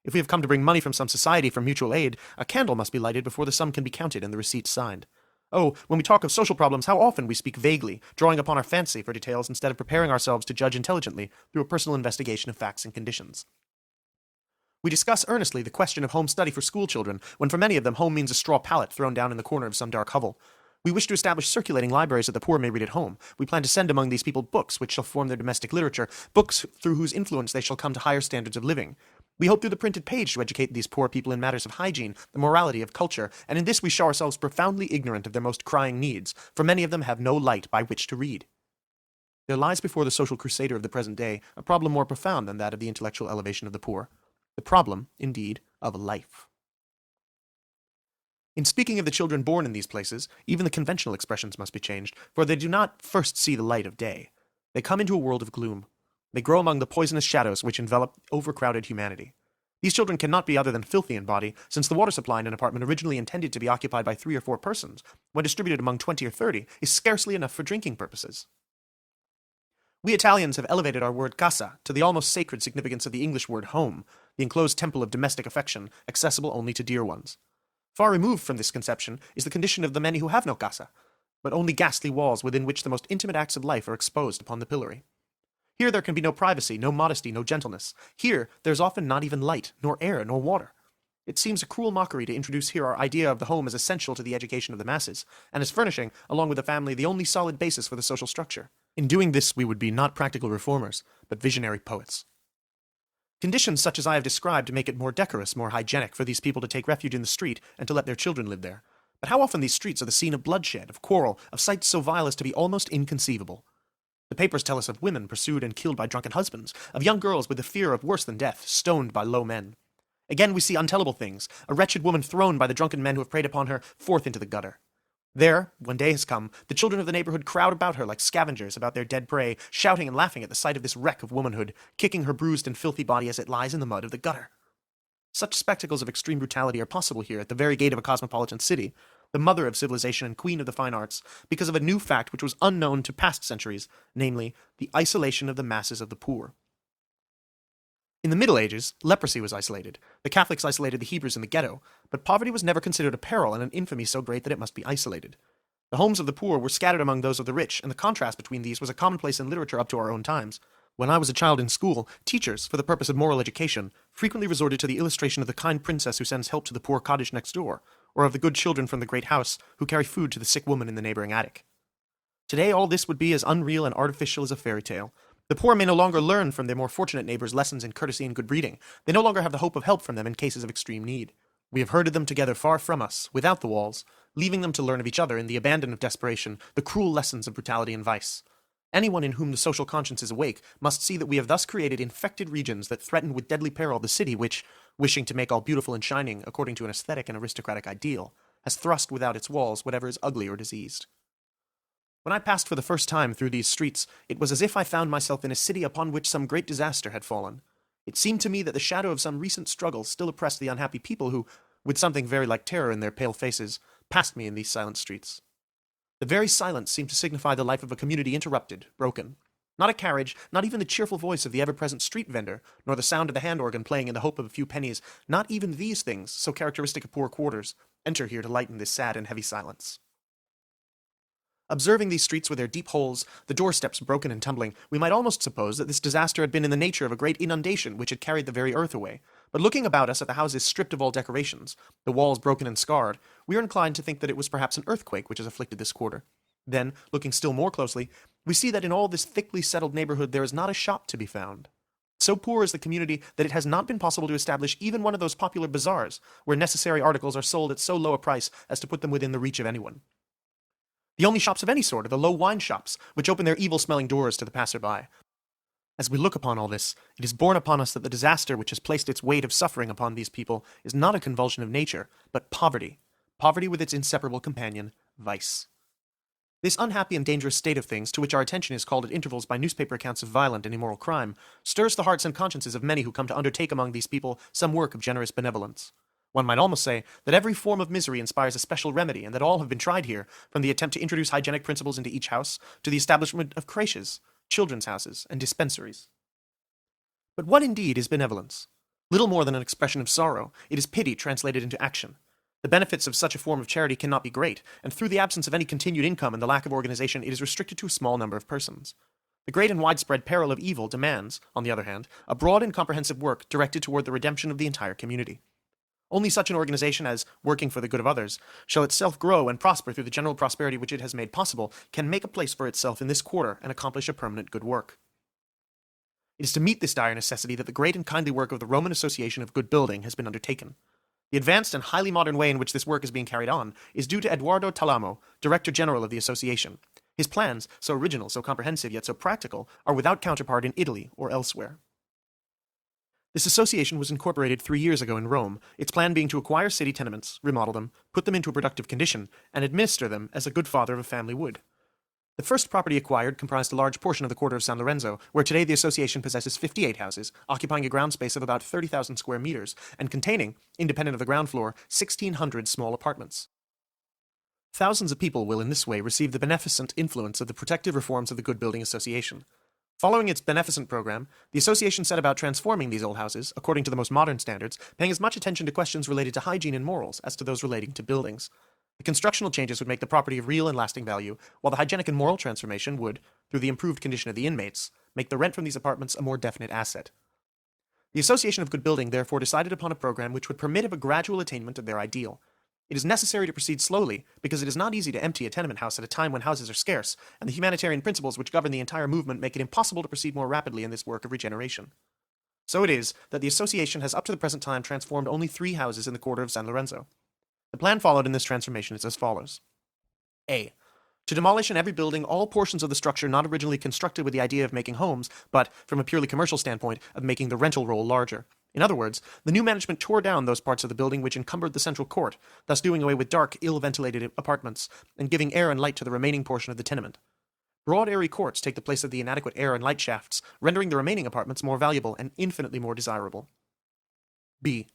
If we have come to bring money from some society for mutual aid, a candle must be lighted before the sum can be counted and the receipt signed. Oh, when we talk of social problems, how often we speak vaguely, drawing upon our fancy for details instead of preparing ourselves to judge intelligently through a personal investigation of facts and conditions. We discuss earnestly the question of home study for school children, when for many of them home means a straw pallet thrown down in the corner of some dark hovel. We wish to establish circulating libraries that the poor may read at home. We plan to send among these people books which shall form their domestic literature, books through whose influence they shall come to higher standards of living. We hope through the printed page to educate these poor people in matters of hygiene, the morality of culture, and in this we show ourselves profoundly ignorant of their most crying needs, for many of them have no light by which to read. There lies before the social crusader of the present day a problem more profound than that of the intellectual elevation of the poor. The problem, indeed, of life. In speaking of the children born in these places, even the conventional expressions must be changed, for they do not first see the light of day. They come into a world of gloom. They grow among the poisonous shadows which envelop overcrowded humanity. These children cannot be other than filthy in body, since the water supply in an apartment originally intended to be occupied by 3 or 4 persons, when distributed among 20 or 30, is scarcely enough for drinking purposes. We Italians have elevated our word casa to the almost sacred significance of the English word home, the enclosed temple of domestic affection, accessible only to dear ones. Far removed from this conception is the condition of the many who have no casa, but only ghastly walls within which the most intimate acts of life are exposed upon the pillory. Here there can be no privacy, no modesty, no gentleness. Here there is often not even light, nor air, nor water. It seems a cruel mockery to introduce here our idea of the home as essential to the education of the masses, and as furnishing, along with the family, the only solid basis for the social structure. In doing this we would be not practical reformers, but visionary poets. Conditions such as I have described make it more decorous, more hygienic for these people to take refuge in the street and to let their children live there. But how often these streets are the scene of bloodshed, of quarrel, of sights so vile as to be almost inconceivable. The papers tell us of women pursued and killed by drunken husbands, of young girls with the fear of worse than death, stoned by low men. Again we see untellable things, a wretched woman thrown by the drunken men who have preyed upon her forth into the gutter. There, when day has come, the children of the neighborhood crowd about her like scavengers about their dead prey, shouting and laughing at the sight of this wreck of womanhood, kicking her bruised and filthy body as it lies in the mud of the gutter. Such spectacles of extreme brutality are possible here at the very gate of a cosmopolitan city, the mother of civilization and queen of the fine arts, because of a new fact which was unknown to past centuries, namely, the isolation of the masses of the poor. In the Middle Ages, leprosy was isolated. The Catholics isolated the Hebrews in the ghetto, but poverty was never considered a peril and an infamy so great that it must be isolated. The homes of the poor were scattered among those of the rich, and the contrast between these was a commonplace in literature up to our own times. When I was a child in school, teachers, for the purpose of moral education, frequently resorted to the illustration of the kind princess who sends help to the poor cottage next door, or of the good children from the great house who carry food to the sick woman in the neighboring attic. Today all this would be as unreal and artificial as a fairy tale. The poor may no longer learn from their more fortunate neighbors lessons in courtesy and good breeding. They no longer have the hope of help from them in cases of extreme need. We have herded them together far from us, without the walls, leaving them to learn of each other in the abandon of desperation, the cruel lessons of brutality and vice. Anyone in whom the social conscience is awake must see that we have thus created infected regions that threaten with deadly peril the city which, wishing to make all beautiful and shining according to an aesthetic and aristocratic ideal, has thrust without its walls whatever is ugly or diseased. When I passed for the first time through these streets, it was as if I found myself in a city upon which some great disaster had fallen. It seemed to me that the shadow of some recent struggle still oppressed the unhappy people who, with something very like terror in their pale faces, passed me in these silent streets. The very silence seemed to signify the life of a community interrupted, broken. Not a carriage, not even the cheerful voice of the ever-present street vendor, nor the sound of the hand organ playing in the hope of a few pennies, not even these things, so characteristic of poor quarters, enter here to lighten this sad and heavy silence. Observing these streets with their deep holes, the doorsteps broken and tumbling, we might almost suppose that this disaster had been in the nature of a great inundation which had carried the very earth away. But looking about us at the houses stripped of all decorations, the walls broken and scarred, we are inclined to think that it was perhaps an earthquake which has afflicted this quarter. Then, looking still more closely, we see that in all this thickly settled neighborhood there is not a shop to be found. So poor is the community that it has not been possible to establish even one of those popular bazaars, where necessary articles are sold at so low a price as to put them within the reach of anyone. The only shops of any sort are the low wine shops, which open their evil-smelling doors to the passer-by. As we look upon all this, it is borne upon us that the disaster which has placed its weight of suffering upon these people is not a convulsion of nature, but poverty. Poverty with its inseparable companion, vice. This unhappy and dangerous state of things, to which our attention is called at intervals by newspaper accounts of violent and immoral crime, stirs the hearts and consciences of many who come to undertake among these people some work of generous benevolence. One might almost say that every form of misery inspires a special remedy, and that all have been tried here, from the attempt to introduce hygienic principles into each house, to the establishment of creches, children's houses, and dispensaries. But what indeed is benevolence? Little more than an expression of sorrow, it is pity translated into action. The benefits of such a form of charity cannot be great, and through the absence of any continued income and the lack of organization, it is restricted to a small number of persons. The great and widespread peril of evil demands, on the other hand, a broad and comprehensive work directed toward the redemption of the entire community. Only such an organization as, working for the good of others, shall itself grow and prosper through the general prosperity which it has made possible, can make a place for itself in this quarter and accomplish a permanent good work. It is to meet this dire necessity that the great and kindly work of the Roman Association of Good Building has been undertaken. The advanced and highly modern way in which this work is being carried on is due to Eduardo Talamo, Director General of the Association. His plans, so original, so comprehensive, yet so practical, are without counterpart in Italy or elsewhere. This association was incorporated 3 years ago in Rome, its plan being to acquire city tenements, remodel them, put them into a productive condition, and administer them as a good father of a family would. The first property acquired comprised a large portion of the quarter of San Lorenzo, where today the association possesses 58 houses, occupying a ground space of about 30,000 square meters, and containing, independent of the ground floor, 1,600 small apartments. Thousands of people will in this way receive the beneficent influence of the protective reforms of the Good Building Association. Following its beneficent program, the association set about transforming these old houses, according to the most modern standards, paying as much attention to questions related to hygiene and morals as to those relating to buildings. The constructional changes would make the property of real and lasting value, while the hygienic and moral transformation would, through the improved condition of the inmates, make the rent from these apartments a more definite asset. The Association of Good Building therefore decided upon a program which would permit of a gradual attainment of their ideal. It is necessary to proceed slowly, because it is not easy to empty a tenement house at a time when houses are scarce, and the humanitarian principles which govern the entire movement make it impossible to proceed more rapidly in this work of regeneration. So it is that the association has up to the present time transformed only 3 houses in the quarter of San Lorenzo. The plan followed in this transformation is as follows. A. To demolish in every building all portions of the structure not originally constructed with the idea of making homes, but, from a purely commercial standpoint, of making the rental roll larger. In other words, the new management tore down those parts of the building which encumbered the central court, thus doing away with dark, ill-ventilated apartments, and giving air and light to the remaining portion of the tenement. Broad, airy courts take the place of the inadequate air and light shafts, rendering the remaining apartments more valuable and infinitely more desirable. B.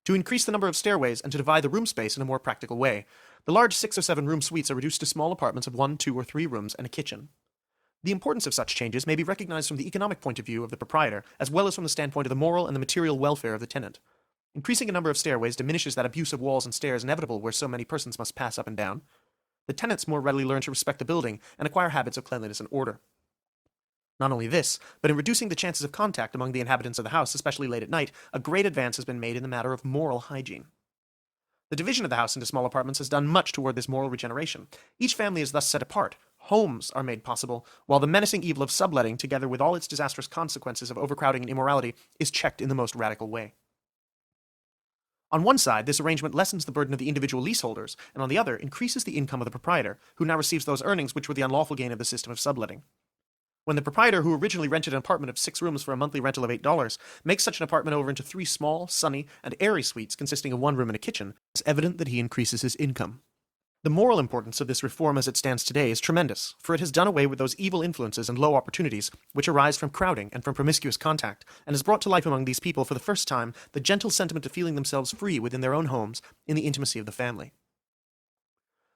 To increase the number of stairways and to divide the room space in a more practical way, the large 6 or 7 room suites are reduced to small apartments of 1, 2, or 3 rooms and a kitchen. The importance of such changes may be recognized from the economic point of view of the proprietor, as well as from the standpoint of the moral and the material welfare of the tenant. Increasing a number of stairways diminishes that abuse of walls and stairs inevitable where so many persons must pass up and down. The tenants more readily learn to respect the building and acquire habits of cleanliness and order. Not only this, but in reducing the chances of contact among the inhabitants of the house, especially late at night, a great advance has been made in the matter of moral hygiene. The division of the house into small apartments has done much toward this moral regeneration. Each family is thus set apart. Homes are made possible, while the menacing evil of subletting, together with all its disastrous consequences of overcrowding and immorality, is checked in the most radical way. On one side, this arrangement lessens the burden of the individual leaseholders, and on the other, increases the income of the proprietor, who now receives those earnings which were the unlawful gain of the system of subletting. When the proprietor, who originally rented an apartment of 6 rooms for a monthly rental of $8, makes such an apartment over into 3 small, sunny, and airy suites consisting of 1 room and a kitchen, it's evident that he increases his income. The moral importance of this reform as it stands today is tremendous, for it has done away with those evil influences and low opportunities which arise from crowding and from promiscuous contact, and has brought to life among these people for the first time the gentle sentiment of feeling themselves free within their own homes in the intimacy of the family.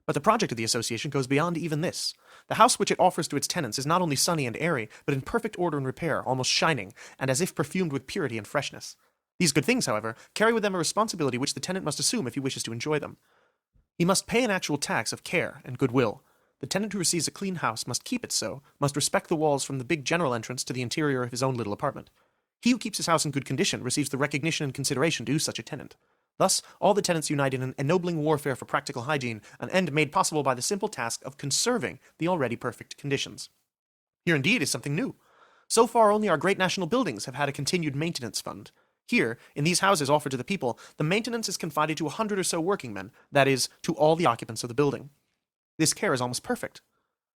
But the project of the association goes beyond even this. The house which it offers to its tenants is not only sunny and airy, but in perfect order and repair, almost shining, and as if perfumed with purity and freshness. These good things, however, carry with them a responsibility which the tenant must assume if he wishes to enjoy them. He must pay an actual tax of care and goodwill. The tenant who receives a clean house must keep it so, must respect the walls from the big general entrance to the interior of his own little apartment. He who keeps his house in good condition receives the recognition and consideration due such a tenant. Thus, all the tenants unite in an ennobling warfare for practical hygiene, an end made possible by the simple task of conserving the already perfect conditions. Here indeed is something new. So far only our great national buildings have had a continued maintenance fund. Here, in these houses offered to the people, the maintenance is confided to 100 or so working men, that is, to all the occupants of the building. This care is almost perfect.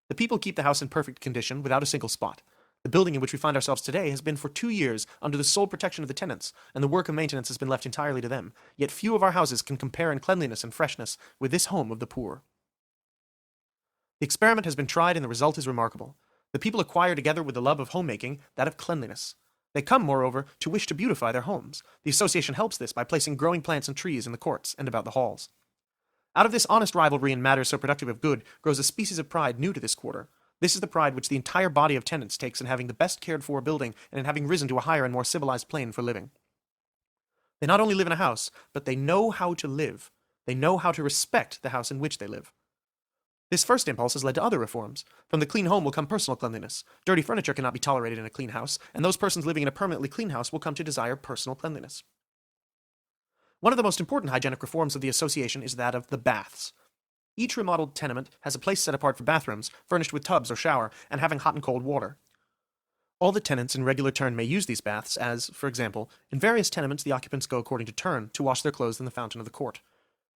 The people keep the house in perfect condition without a single spot. The building in which we find ourselves today has been for 2 years under the sole protection of the tenants, and the work of maintenance has been left entirely to them, yet few of our houses can compare in cleanliness and freshness with this home of the poor. The experiment has been tried and the result is remarkable. The people acquire together with the love of homemaking that of cleanliness. They come, moreover, to wish to beautify their homes. The association helps this by placing growing plants and trees in the courts and about the halls. Out of this honest rivalry in matters so productive of good grows a species of pride new to this quarter. This is the pride which the entire body of tenants takes in having the best cared for building and in having risen to a higher and more civilized plane for living. They not only live in a house, but they know how to live. They know how to respect the house in which they live. This first impulse has led to other reforms. From the clean home will come personal cleanliness. Dirty furniture cannot be tolerated in a clean house, and those persons living in a permanently clean house will come to desire personal cleanliness. One of the most important hygienic reforms of the association is that of the baths. Each remodeled tenement has a place set apart for bathrooms, furnished with tubs or shower, and having hot and cold water. All the tenants in regular turn may use these baths, as, for example, in various tenements the occupants go according to turn to wash their clothes in the fountain of the court.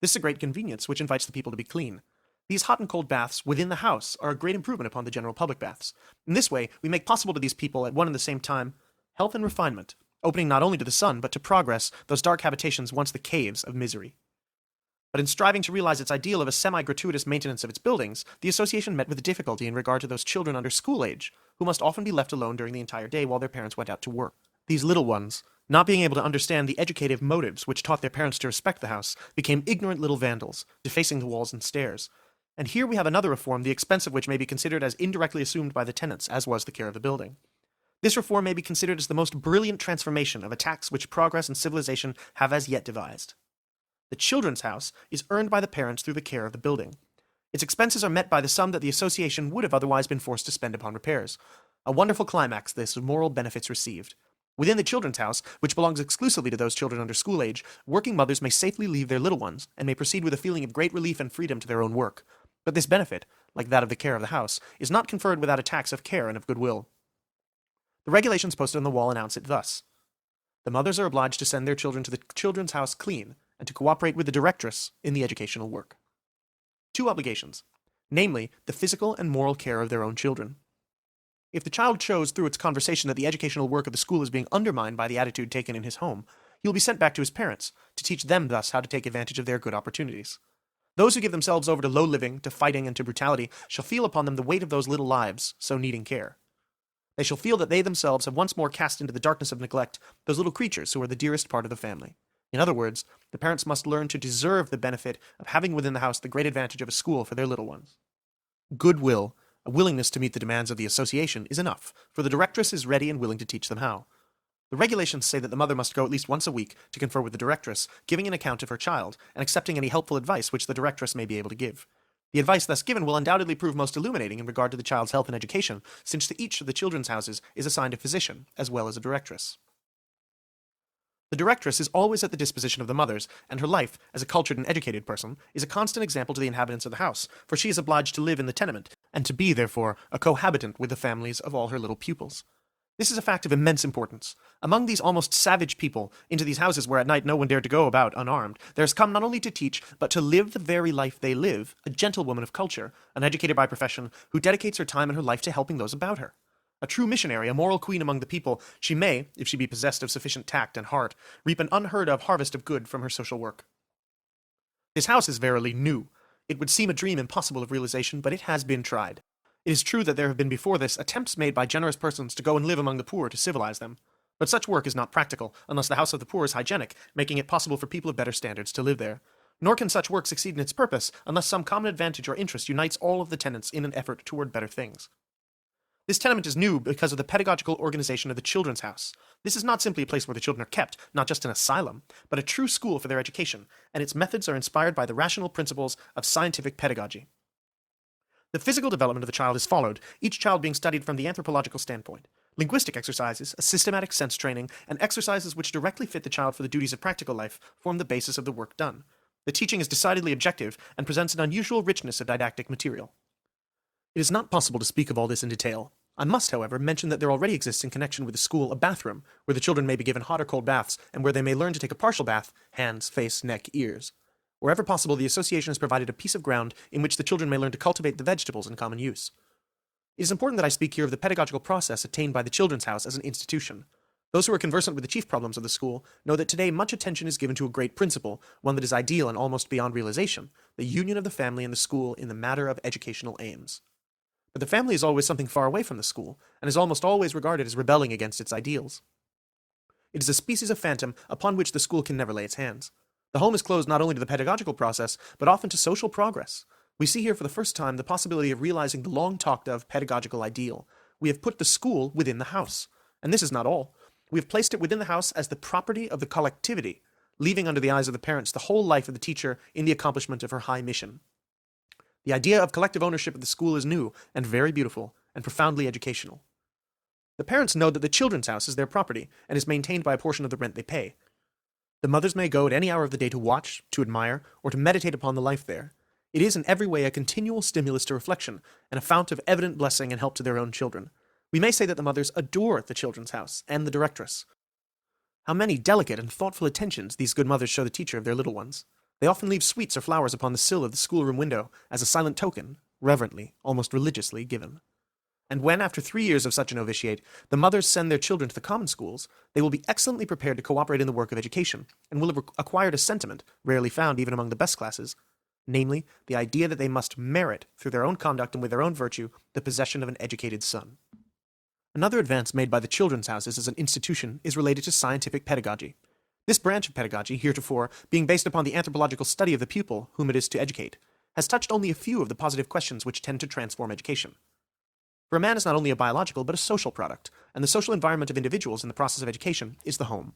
This is a great convenience which invites the people to be clean. These hot and cold baths within the house are a great improvement upon the general public baths. In this way, we make possible to these people at one and the same time health and refinement, opening not only to the sun but to progress, those dark habitations once the caves of misery. But in striving to realize its ideal of a semi-gratuitous maintenance of its buildings, the association met with difficulty in regard to those children under school age, who must often be left alone during the entire day while their parents went out to work. These little ones, not being able to understand the educative motives which taught their parents to respect the house, became ignorant little vandals, defacing the walls and stairs. And here we have another reform, the expense of which may be considered as indirectly assumed by the tenants, as was the care of the building. This reform may be considered as the most brilliant transformation of a tax which progress and civilization have as yet devised. The children's house is earned by the parents through the care of the building. Its expenses are met by the sum that the association would have otherwise been forced to spend upon repairs. A wonderful climax, this, of moral benefits received. Within the children's house, which belongs exclusively to those children under school age, working mothers may safely leave their little ones, and may proceed with a feeling of great relief and freedom to their own work. But this benefit, like that of the care of the house, is not conferred without a tax of care and of goodwill. The regulations posted on the wall announce it thus: the mothers are obliged to send their children to the children's house clean, and to cooperate with the directress in the educational work. 2 obligations, namely, the physical and moral care of their own children. If the child shows through its conversation that the educational work of the school is being undermined by the attitude taken in his home, he will be sent back to his parents, to teach them thus how to take advantage of their good opportunities. Those who give themselves over to low living, to fighting, and to brutality shall feel upon them the weight of those little lives, so needing care. They shall feel that they themselves have once more cast into the darkness of neglect those little creatures who are the dearest part of the family. In other words, the parents must learn to deserve the benefit of having within the house the great advantage of a school for their little ones. Goodwill, a willingness to meet the demands of the association, is enough, for the directress is ready and willing to teach them how. The regulations say that the mother must go at least once a week to confer with the directress, giving an account of her child, and accepting any helpful advice which the directress may be able to give. The advice thus given will undoubtedly prove most illuminating in regard to the child's health and education, since to each of the children's houses is assigned a physician, as well as a directress. The directress is always at the disposition of the mothers, and her life, as a cultured and educated person, is a constant example to the inhabitants of the house, for she is obliged to live in the tenement, and to be, therefore, a cohabitant with the families of all her little pupils. This is a fact of immense importance. Among these almost savage people, into these houses where at night no one dared to go about unarmed, there has come not only to teach, but to live the very life they live, a gentlewoman of culture, uneducated by profession, who dedicates her time and her life to helping those about her. A true missionary, a moral queen among the people, she may, if she be possessed of sufficient tact and heart, reap an unheard-of harvest of good from her social work. This house is verily new. It would seem a dream impossible of realization, but it has been tried. It is true that there have been before this attempts made by generous persons to go and live among the poor to civilize them. But such work is not practical, unless the house of the poor is hygienic, making it possible for people of better standards to live there. Nor can such work succeed in its purpose, unless some common advantage or interest unites all of the tenants in an effort toward better things. This tenement is new because of the pedagogical organization of the children's house. This is not simply a place where the children are kept, not just an asylum, but a true school for their education, and its methods are inspired by the rational principles of scientific pedagogy. The physical development of the child is followed, each child being studied from the anthropological standpoint. Linguistic exercises, a systematic sense training, and exercises which directly fit the child for the duties of practical life form the basis of the work done. The teaching is decidedly objective and presents an unusual richness of didactic material. It is not possible to speak of all this in detail. I must, however, mention that there already exists in connection with the school a bathroom, where the children may be given hot or cold baths, and where they may learn to take a partial bath, hands, face, neck, ears. Wherever possible, the association has provided a piece of ground in which the children may learn to cultivate the vegetables in common use. It is important that I speak here of the pedagogical process attained by the Children's House as an institution. Those who are conversant with the chief problems of the school know that today much attention is given to a great principle, one that is ideal and almost beyond realization, the union of the family and the school in the matter of educational aims. But the family is always something far away from the school, and is almost always regarded as rebelling against its ideals. It is a species of phantom upon which the school can never lay its hands. The home is closed not only to the pedagogical process, but often to social progress. We see here for the first time the possibility of realizing the long-talked-of pedagogical ideal. We have put the school within the house. And this is not all. We have placed it within the house as the property of the collectivity, leaving under the eyes of the parents the whole life of the teacher in the accomplishment of her high mission. The idea of collective ownership of the school is new, and very beautiful, and profoundly educational. The parents know that the Children's House is their property, and is maintained by a portion of the rent they pay. The mothers may go at any hour of the day to watch, to admire, or to meditate upon the life there. It is in every way a continual stimulus to reflection, and a fount of evident blessing and help to their own children. We may say that the mothers adore the Children's House, and the directress. How many delicate and thoughtful attentions these good mothers show the teacher of their little ones. They often leave sweets or flowers upon the sill of the schoolroom window, as a silent token, reverently, almost religiously given. And when, after 3 years of such a novitiate, the mothers send their children to the common schools, they will be excellently prepared to cooperate in the work of education, and will have acquired a sentiment, rarely found even among the best classes, namely, the idea that they must merit, through their own conduct and with their own virtue, the possession of an educated son. Another advance made by the Children's Houses as an institution is related to scientific pedagogy. This branch of pedagogy, heretofore, being based upon the anthropological study of the pupil whom it is to educate, has touched only a few of the positive questions which tend to transform education. For a man is not only a biological but a social product, and the social environment of individuals in the process of education is the home.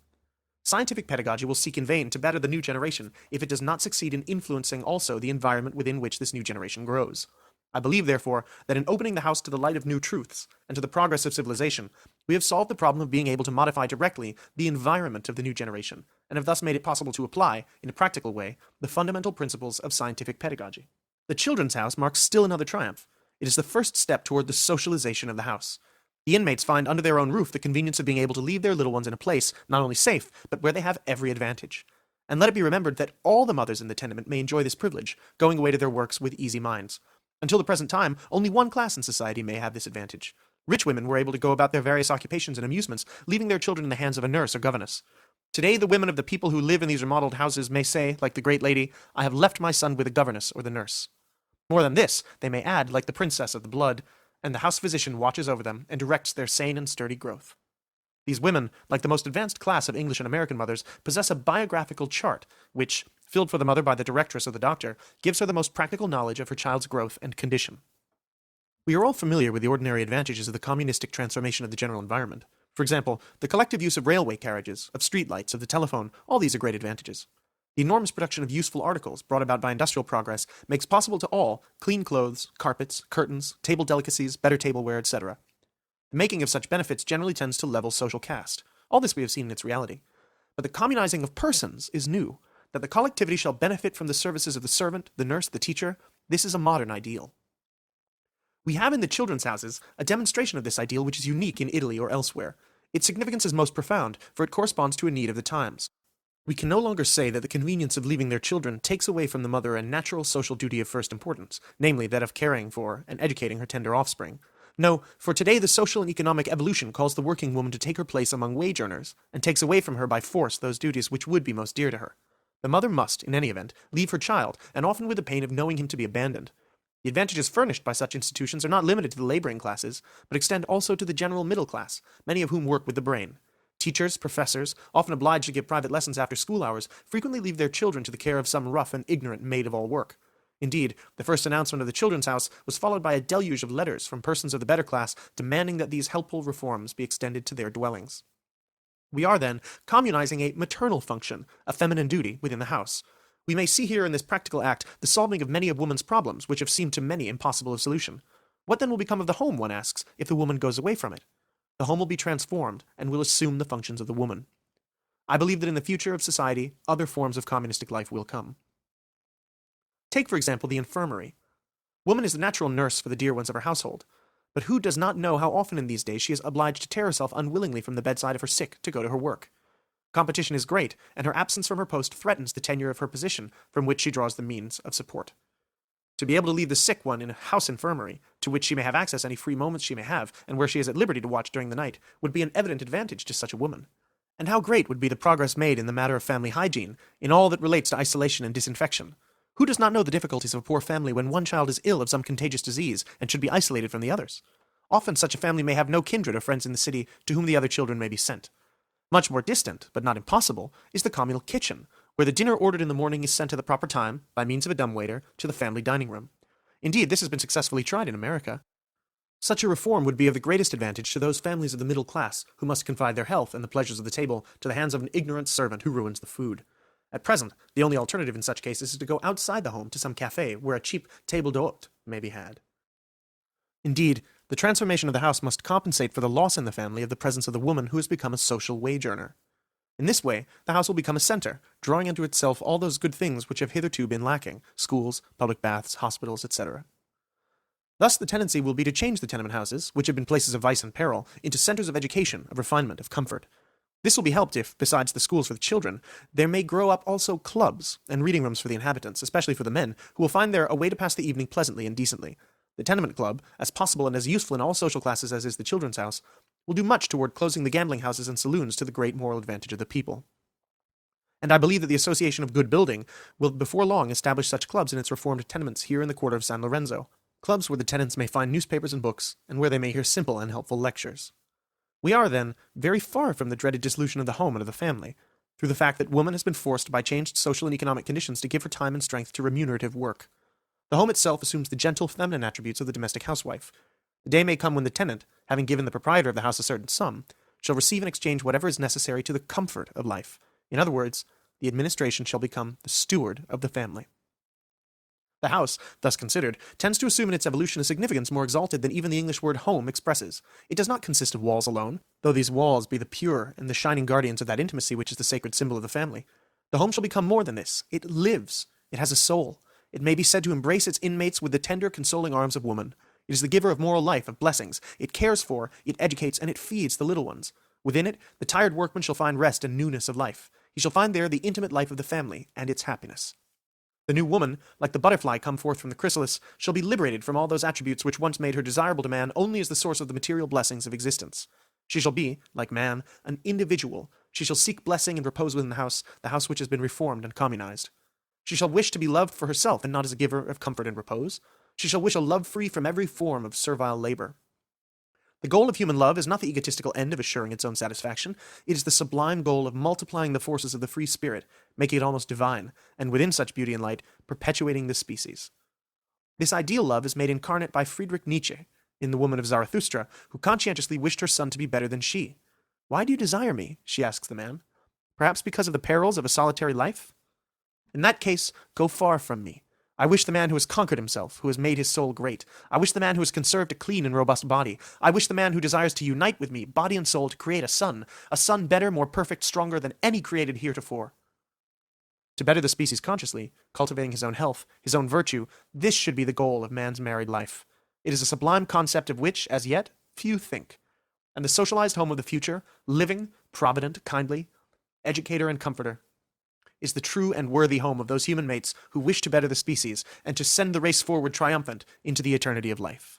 Scientific pedagogy will seek in vain to better the new generation if it does not succeed in influencing also the environment within which this new generation grows. I believe, therefore, that in opening the house to the light of new truths and to the progress of civilization, we have solved the problem of being able to modify directly the environment of the new generation, and have thus made it possible to apply, in a practical way, the fundamental principles of scientific pedagogy. The Children's House marks still another triumph. It is the first step toward the socialization of the house. The inmates find under their own roof the convenience of being able to leave their little ones in a place not only safe, but where they have every advantage. And let it be remembered that all the mothers in the tenement may enjoy this privilege, going away to their works with easy minds. Until the present time, only one class in society may have this advantage. Rich women were able to go about their various occupations and amusements, leaving their children in the hands of a nurse or governess. Today, the women of the people who live in these remodeled houses may say, like the great lady, "I have left my son with the governess or the nurse." More than this, they may add, like the princess of the blood, and the house physician watches over them and directs their sane and sturdy growth. These women, like the most advanced class of English and American mothers, possess a biographical chart, which, filled for the mother by the directress or the doctor, gives her the most practical knowledge of her child's growth and condition. We are all familiar with the ordinary advantages of the communistic transformation of the general environment. For example, the collective use of railway carriages, of streetlights, of the telephone, all these are great advantages. The enormous production of useful articles brought about by industrial progress makes possible to all clean clothes, carpets, curtains, table delicacies, better tableware, etc. The making of such benefits generally tends to level social caste. All this we have seen in its reality. But the communizing of persons is new. That the collectivity shall benefit from the services of the servant, the nurse, the teacher, this is a modern ideal. We have in the Children's Houses a demonstration of this ideal which is unique in Italy or elsewhere. Its significance is most profound, for it corresponds to a need of the times. We can no longer say that the convenience of leaving their children takes away from the mother a natural social duty of first importance, namely that of caring for and educating her tender offspring. No, for today the social and economic evolution calls the working woman to take her place among wage earners, and takes away from her by force those duties which would be most dear to her. The mother must, in any event, leave her child, and often with the pain of knowing him to be abandoned. The advantages furnished by such institutions are not limited to the laboring classes, but extend also to the general middle class, many of whom work with the brain. Teachers, professors, often obliged to give private lessons after school hours, frequently leave their children to the care of some rough and ignorant maid of all work. Indeed, the first announcement of the Children's House was followed by a deluge of letters from persons of the better class demanding that these helpful reforms be extended to their dwellings. We are, then, communizing a maternal function, a feminine duty, within the house. We may see here in this practical act the solving of many of woman's problems which have seemed to many impossible of solution. What then will become of the home, one asks, if the woman goes away from it? The home will be transformed and will assume the functions of the woman. I believe that in the future of society, other forms of communistic life will come. Take, for example, the infirmary. Woman is the natural nurse for the dear ones of her household, but who does not know how often in these days she is obliged to tear herself unwillingly from the bedside of her sick to go to her work? Competition is great, and her absence from her post threatens the tenure of her position, from which she draws the means of support. To be able to leave the sick one in a house infirmary, to which she may have access any free moments she may have, and where she is at liberty to watch during the night, would be an evident advantage to such a woman. And how great would be the progress made in the matter of family hygiene, in all that relates to isolation and disinfection. Who does not know the difficulties of a poor family when one child is ill of some contagious disease, and should be isolated from the others? Often such a family may have no kindred or friends in the city to whom the other children may be sent. Much more distant, but not impossible, is the communal kitchen, where the dinner ordered in the morning is sent at the proper time, by means of a dumbwaiter, to the family dining room. Indeed, this has been successfully tried in America. Such a reform would be of the greatest advantage to those families of the middle class who must confide their health and the pleasures of the table to the hands of an ignorant servant who ruins the food. At present, the only alternative in such cases is to go outside the home to some café where a cheap table d'hôte may be had. Indeed, the transformation of the house must compensate for the loss in the family of the presence of the woman who has become a social wage earner. In this way, the house will become a center, drawing into itself all those good things which have hitherto been lacking: schools, public baths, hospitals, etc. Thus the tendency will be to change the tenement houses, which have been places of vice and peril, into centers of education, of refinement, of comfort. This will be helped if, besides the schools for the children, there may grow up also clubs and reading rooms for the inhabitants, especially for the men, who will find there a way to pass the evening pleasantly and decently. The tenement club, as possible and as useful in all social classes as is the children's house, will do much toward closing the gambling houses and saloons to the great moral advantage of the people. And I believe that the Association of Good Building will before long establish such clubs in its reformed tenements here in the quarter of San Lorenzo, clubs where the tenants may find newspapers and books, and where they may hear simple and helpful lectures. We are, then, very far from the dreaded dissolution of the home and of the family, through the fact that woman has been forced by changed social and economic conditions to give her time and strength to remunerative work. The home itself assumes the gentle feminine attributes of the domestic housewife. The day may come when the tenant, having given the proprietor of the house a certain sum, shall receive in exchange whatever is necessary to the comfort of life. In other words, the administration shall become the steward of the family. The house, thus considered, tends to assume in its evolution a significance more exalted than even the English word home expresses. It does not consist of walls alone, though these walls be the pure and the shining guardians of that intimacy which is the sacred symbol of the family. The home shall become more than this. It lives. It has a soul. It may be said to embrace its inmates with the tender, consoling arms of woman. It is the giver of moral life, of blessings. It cares for, it educates, and it feeds the little ones. Within it, the tired workman shall find rest and newness of life. He shall find there the intimate life of the family and its happiness. The new woman, like the butterfly come forth from the chrysalis, shall be liberated from all those attributes which once made her desirable to man only as the source of the material blessings of existence. She shall be, like man, an individual. She shall seek blessing and repose within the house which has been reformed and communized. She shall wish to be loved for herself and not as a giver of comfort and repose. She shall wish a love free from every form of servile labor. The goal of human love is not the egotistical end of assuring its own satisfaction. It is the sublime goal of multiplying the forces of the free spirit, making it almost divine, and within such beauty and light, perpetuating the species. This ideal love is made incarnate by Friedrich Nietzsche, in The Woman of Zarathustra, who conscientiously wished her son to be better than she. "Why do you desire me?" she asks the man. "Perhaps because of the perils of a solitary life? In that case, go far from me. I wish the man who has conquered himself, who has made his soul great. I wish the man who has conserved a clean and robust body. I wish the man who desires to unite with me, body and soul, to create a son better, more perfect, stronger than any created heretofore. To better the species consciously, cultivating his own health, his own virtue, this should be the goal of man's married life. It is a sublime concept of which, as yet, few think. And the socialized home of the future, living, provident, kindly, educator and comforter, is the true and worthy home of those human mates who wish to better the species and to send the race forward triumphant into the eternity of life.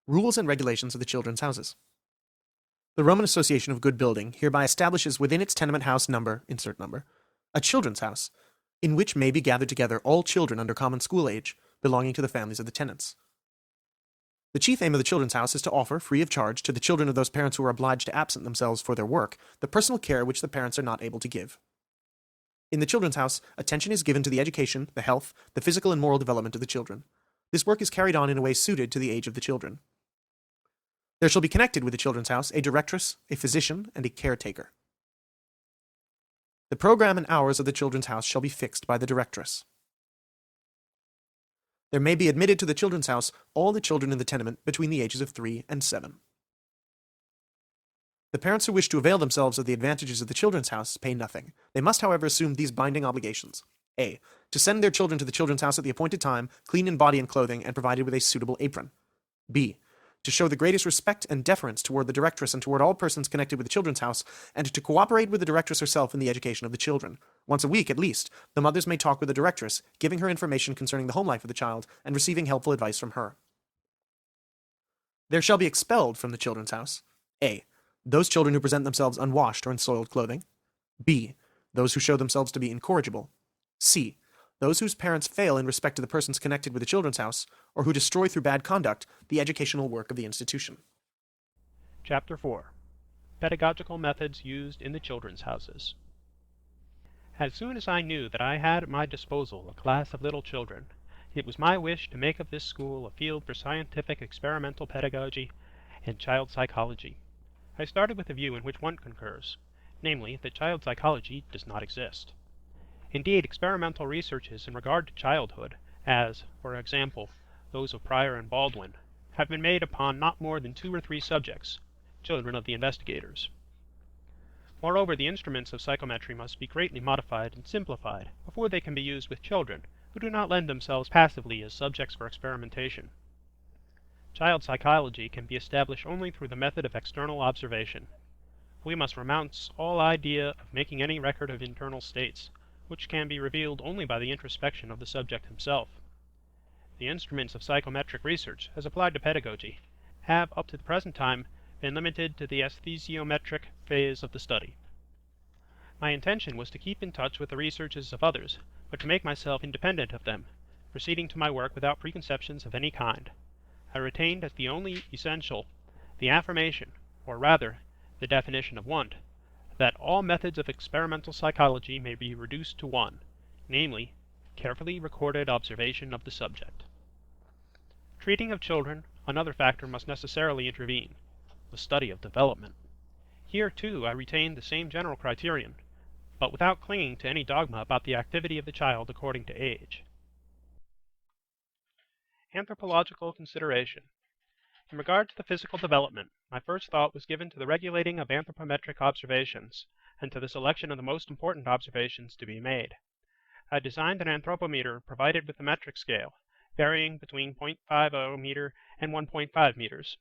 Rules and regulations of the children's houses. The Roman Association of Good Building hereby establishes within its tenement house number, insert number, a children's house, in which may be gathered together all children under common school age, belonging to the families of the tenants. The chief aim of the children's house is to offer, free of charge, to the children of those parents who are obliged to absent themselves for their work, the personal care which the parents are not able to give. In the children's house, attention is given to the education, the health, the physical and moral development of the children. This work is carried on in a way suited to the age of the children. There shall be connected with the children's house a directress, a physician, and a caretaker. The program and hours of the children's house shall be fixed by the directress. There may be admitted to the children's house all the children in the tenement between the ages of 3 and 7. The parents who wish to avail themselves of the advantages of the children's house pay nothing. They must, however, assume these binding obligations. A. To send their children to the children's house at the appointed time, clean in body and clothing, and provided with a suitable apron. B. To show the greatest respect and deference toward the directress and toward all persons connected with the children's house, and to cooperate with the directress herself in the education of the children. Once a week, at least, the mothers may talk with the directress, giving her information concerning the home life of the child, and receiving helpful advice from her. There shall be expelled from the children's house: A. Those children who present themselves unwashed or in soiled clothing. B. Those who show themselves to be incorrigible. C. Those whose parents fail in respect to the persons connected with the children's house, or who destroy through bad conduct the educational work of the institution. Chapter 4. Pedagogical Methods Used in the Children's Houses. As soon as I knew that I had at my disposal a class of little children, it was my wish to make of this school a field for scientific experimental pedagogy and child psychology. I started with a view in which one concurs, namely, that child psychology does not exist. Indeed, experimental researches in regard to childhood, as, for example, those of Pryor and Baldwin, have been made upon not more than 2 or 3 subjects, children of the investigators. Moreover, the instruments of psychometry must be greatly modified and simplified before they can be used with children who do not lend themselves passively as subjects for experimentation. Child psychology can be established only through the method of external observation. We must renounce all idea of making any record of internal states, which can be revealed only by the introspection of the subject himself. the instruments of psychometric research as applied to pedagogy have up to the present time been limited to the aesthesiometric phase of the study. My intention was to keep in touch with the researches of others, but to make myself independent of them, proceeding to my work without preconceptions of any kind. I retained as the only essential the affirmation, or rather, the definition of want, that all methods of experimental psychology may be reduced to one, namely, carefully recorded observation of the subject. Treating of children, another factor must necessarily intervene, the study of development. Here, too, I retained the same general criterion, but without clinging to any dogma about the activity of the child according to age. Anthropological consideration. In regard to the physical development, my first thought was given to the regulating of anthropometric observations, and to the selection of the most important observations to be made. I designed an anthropometer provided with a metric scale, varying between 0.50 meter and 1.5 meters.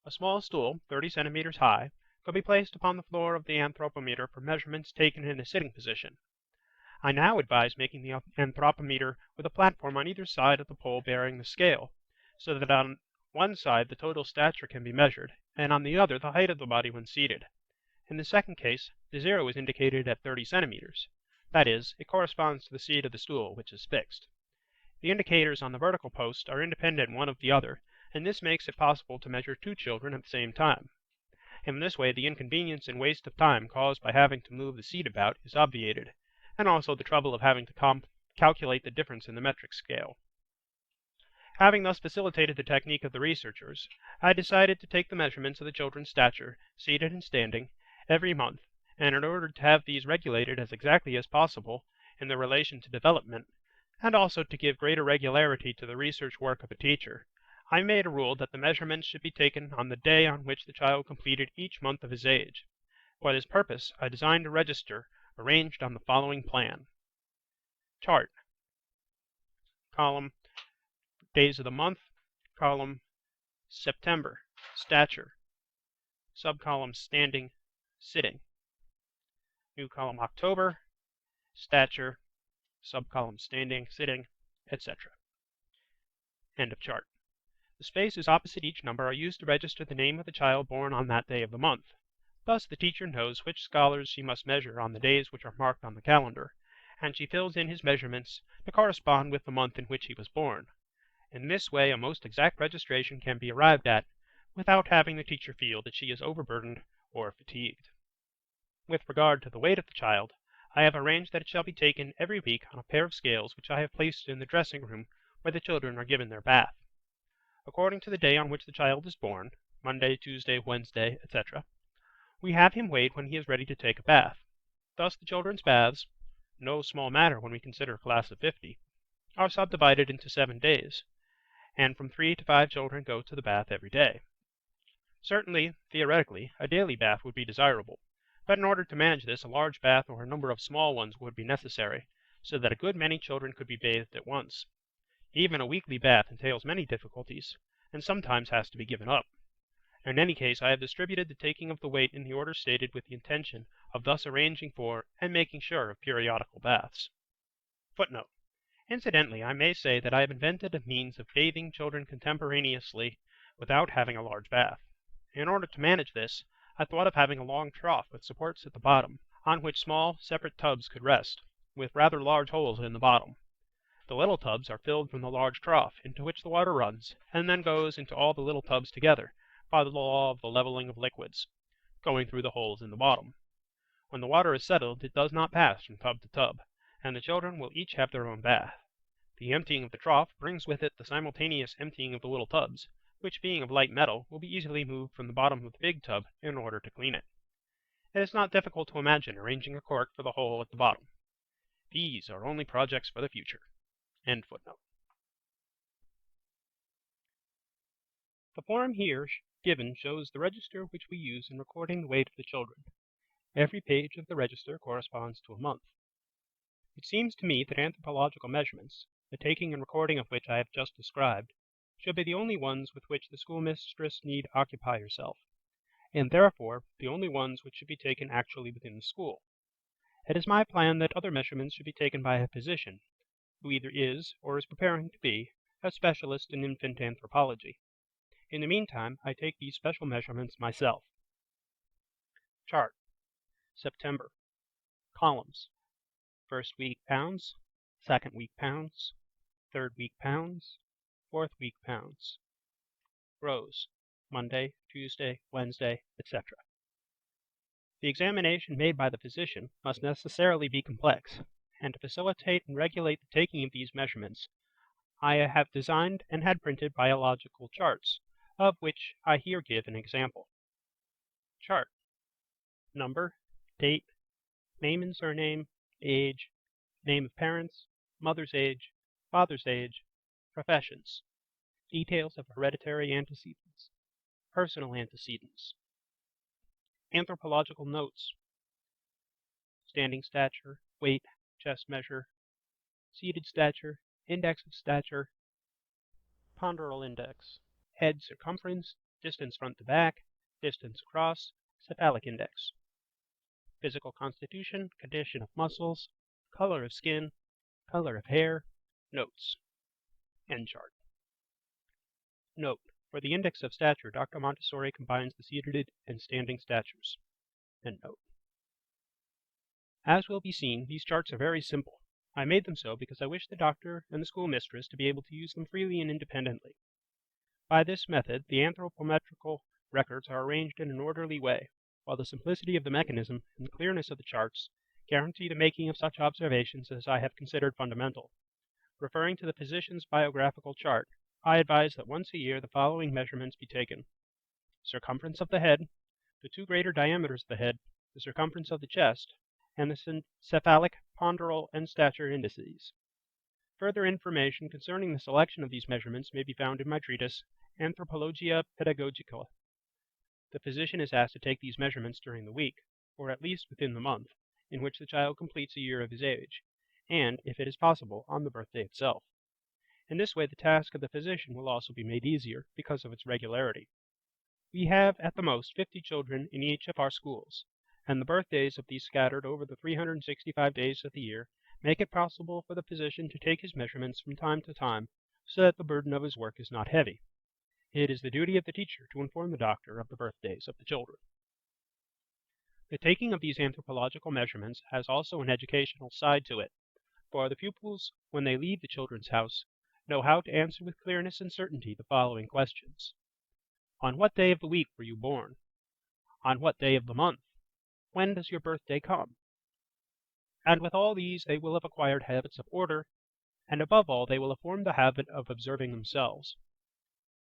A small stool, 30 centimeters high, could be placed upon the floor of the anthropometer for measurements taken in a sitting position. I now advise making the anthropometer with a platform on either side of the pole bearing the scale, so that on one side the total stature can be measured, and on the other the height of the body when seated. In the second case, the zero is indicated at 30 centimeters. That is, it corresponds to the seat of the stool, which is fixed. The indicators on the vertical post are independent one of the other, and this makes it possible to measure two children at the same time. In this way the inconvenience and waste of time caused by having to move the seat about is obviated, and also the trouble of having to calculate the difference in the metric scale. Having thus facilitated the technique of the researchers, I decided to take the measurements of the children's stature, seated and standing, every month, and in order to have these regulated as exactly as possible in their relation to development, and also to give greater regularity to the research work of a teacher, I made a rule that the measurements should be taken on the day on which the child completed each month of his age. For this purpose, I designed a register arranged on the following plan. Chart. Column, days of the month. Column, September, stature. Subcolumn, standing, sitting. New column, October, stature. Subcolumn, standing, sitting, etc. End of chart. The spaces opposite each number are used to register the name of the child born on that day of the month. Thus the teacher knows which scholars she must measure on the days which are marked on the calendar, and she fills in his measurements to correspond with the month in which he was born. In this way a most exact registration can be arrived at without having the teacher feel that she is overburdened or fatigued. With regard to the weight of the child, I have arranged that it shall be taken every week on a pair of scales which I have placed in the dressing room where the children are given their bath. According to the day on which the child is born, Monday, Tuesday, Wednesday, etc., we have him weighed when he is ready to take a bath. Thus the children's baths, no small matter when we consider a class of 50, are subdivided into 7 days, and from 3 to 5 children go to the bath every day. Certainly, theoretically, a daily bath would be desirable, but in order to manage this, a large bath or a number of small ones would be necessary, so that a good many children could be bathed at once. Even a weekly bath entails many difficulties, and sometimes has to be given up. In any case, I have distributed the taking of the weight in the order stated with the intention of thus arranging for and making sure of periodical baths. Footnote. Incidentally, I may say that I have invented a means of bathing children contemporaneously without having a large bath. In order to manage this, I thought of having a long trough with supports at the bottom, on which small, separate tubs could rest, with rather large holes in the bottom. The little tubs are filled from the large trough, into which the water runs, and then goes into all the little tubs together, by the law of the leveling of liquids, going through the holes in the bottom. When the water is settled, it does not pass from tub to tub, and the children will each have their own bath. The emptying of the trough brings with it the simultaneous emptying of the little tubs, which being of light metal will be easily moved from the bottom of the big tub in order to clean it. It is not difficult to imagine arranging a cork for the hole at the bottom. These are only projects for the future. End footnote. The form here given shows the register which we use in recording the weight of the children. Every page of the register corresponds to a month. It seems to me that anthropological measurements, the taking and recording of which I have just described, should be the only ones with which the schoolmistress need occupy herself, and therefore the only ones which should be taken actually within the school. It is my plan that other measurements should be taken by a physician, who either is or is preparing to be a specialist in infant anthropology. In the meantime, I take these special measurements myself. Chart. September. Columns. First week pounds, second week pounds, third week pounds, fourth week pounds. Rows. Monday, Tuesday, Wednesday, etc. The examination made by the physician must necessarily be complex, and to facilitate and regulate the taking of these measurements, I have designed and had printed biological charts, of which I here give an example. Chart. Number, date, name and surname, age, name of parents, mother's age, father's age, professions, details of hereditary antecedents, personal antecedents, anthropological notes, standing stature, weight, chest measure, seated stature, index of stature, ponderal index, head circumference, distance front to back, distance across, cephalic index, physical constitution, condition of muscles, color of skin, color of hair, notes, end chart. Note: for the index of stature, Dr. Montessori combines the seated and standing statures. End note. As will be seen, these charts are very simple. I made them so because I wish the doctor and the schoolmistress to be able to use them freely and independently. By this method, the anthropometrical records are arranged in an orderly way, while the simplicity of the mechanism and the clearness of the charts guarantee the making of such observations as I have considered fundamental. Referring to the physician's biographical chart, I advise that once a year the following measurements be taken: circumference of the head, the two greater diameters of the head, the circumference of the chest, and the cephalic, ponderal, and stature indices. Further information concerning the selection of these measurements may be found in my treatise, Anthropologia Pedagogical. The physician is asked to take these measurements during the week, or at least within the month, in which the child completes a year of his age, and, if it is possible, on the birthday itself. In this way the task of the physician will also be made easier because of its regularity. We have at the most 50 children in each of our schools, and the birthdays of these scattered over the 365 days of the year make it possible for the physician to take his measurements from time to time so that the burden of his work is not heavy. It is the duty of the teacher to inform the doctor of the birthdays of the children. The taking of these anthropological measurements has also an educational side to it, for the pupils, when they leave the children's house, know how to answer with clearness and certainty the following questions. On what day of the week were you born? On what day of the month? When does your birthday come? And with all these they will have acquired habits of order, and above all they will have formed the habit of observing themselves.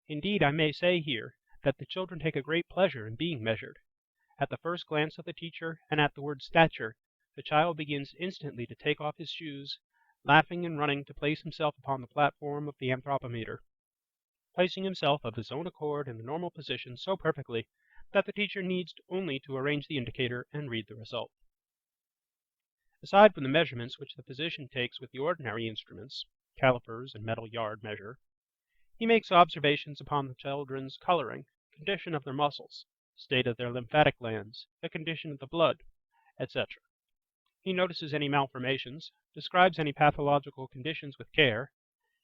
Indeed, I may say here that the children take a great pleasure in being measured. At the first glance of the teacher, and at the word stature, the child begins instantly to take off his shoes, laughing and running to place himself upon the platform of the anthropometer, placing himself of his own accord in the normal position so perfectly that the teacher needs only to arrange the indicator and read the result. Aside from the measurements which the physician takes with the ordinary instruments, calipers and metal yard measure, he makes observations upon the children's coloring, condition of their muscles, state of their lymphatic glands, the condition of the blood, etc. He notices any malformations, describes any pathological conditions with care,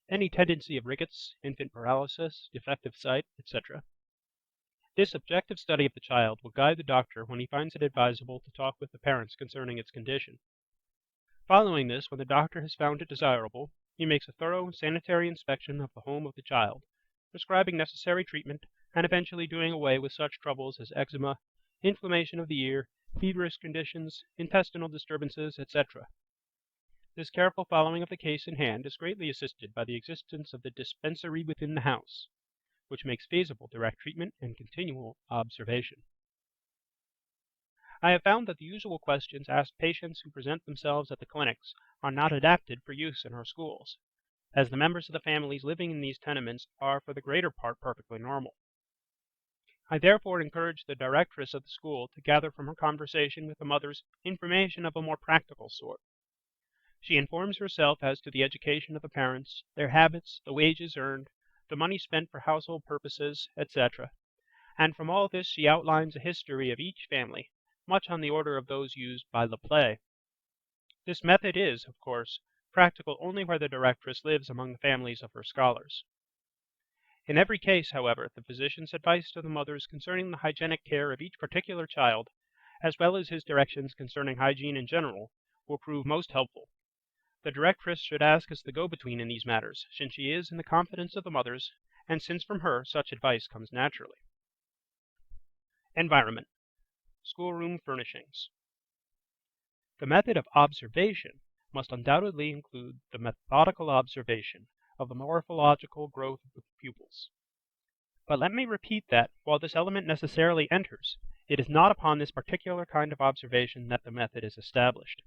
any tendency of rickets, infant paralysis, defective sight, etc. This objective study of the child will guide the doctor when he finds it advisable to talk with the parents concerning its condition. Following this, when the doctor has found it desirable, he makes a thorough sanitary inspection of the home of the child, prescribing necessary treatment, and eventually doing away with such troubles as eczema, inflammation of the ear, feverish conditions, intestinal disturbances, etc. This careful following of the case in hand is greatly assisted by the existence of the dispensary within the house, which makes feasible direct treatment and continual observation. I have found that the usual questions asked patients who present themselves at the clinics are not adapted for use in our schools, as the members of the families living in these tenements are for the greater part perfectly normal. I therefore encourage the directress of the school to gather from her conversation with the mothers information of a more practical sort. She informs herself as to the education of the parents, their habits, the wages earned, the money spent for household purposes, etc., and from all this she outlines a history of each family, much on the order of those used by Le Play. This method is, of course, practical only where the directress lives among the families of her scholars. In every case, however, the physician's advice to the mothers concerning the hygienic care of each particular child, as well as his directions concerning hygiene in general, will prove most helpful. The directress should ask as the go-between in these matters, since she is in the confidence of the mothers, and since from her such advice comes naturally. Environment. Schoolroom furnishings. The method of observation must undoubtedly include the methodical observation of the morphological growth of the pupils. But let me repeat that, while this element necessarily enters, it is not upon this particular kind of observation that the method is established.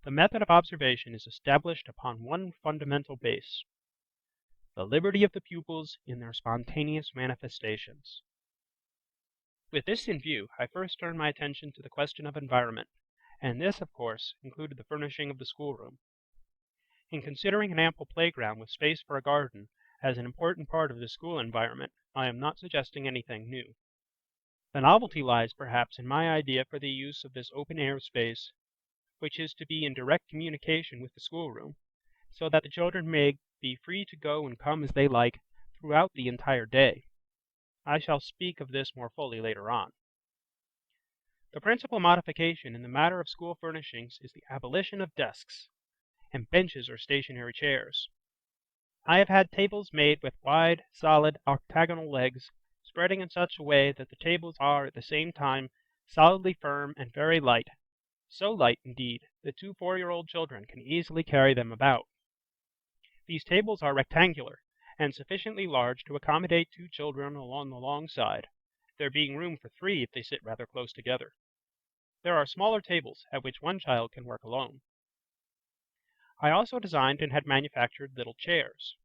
The method of observation is established upon one fundamental base: the liberty of the pupils in their spontaneous manifestations. With this in view, I first turned my attention to the question of environment, and this, of course, included the furnishing of the schoolroom. In considering an ample playground with space for a garden as an important part of the school environment, I am not suggesting anything new. The novelty lies perhaps in my idea for the use of this open-air space, which is to be in direct communication with the schoolroom, so that the children may be free to go and come as they like throughout the entire day. I shall speak of this more fully later on. The principal modification in the matter of school furnishings is the abolition of desks and benches or stationary chairs. I have had tables made with wide, solid, octagonal legs, spreading in such a way that the tables are at the same time solidly firm and very light, so light, indeed, that 2 4-year-old children can easily carry them about. These tables are rectangular and sufficiently large to accommodate 2 children along the long side, there being room for 3 if they sit rather close together. There are smaller tables at which 1 child can work alone. I also designed and had manufactured little chairs.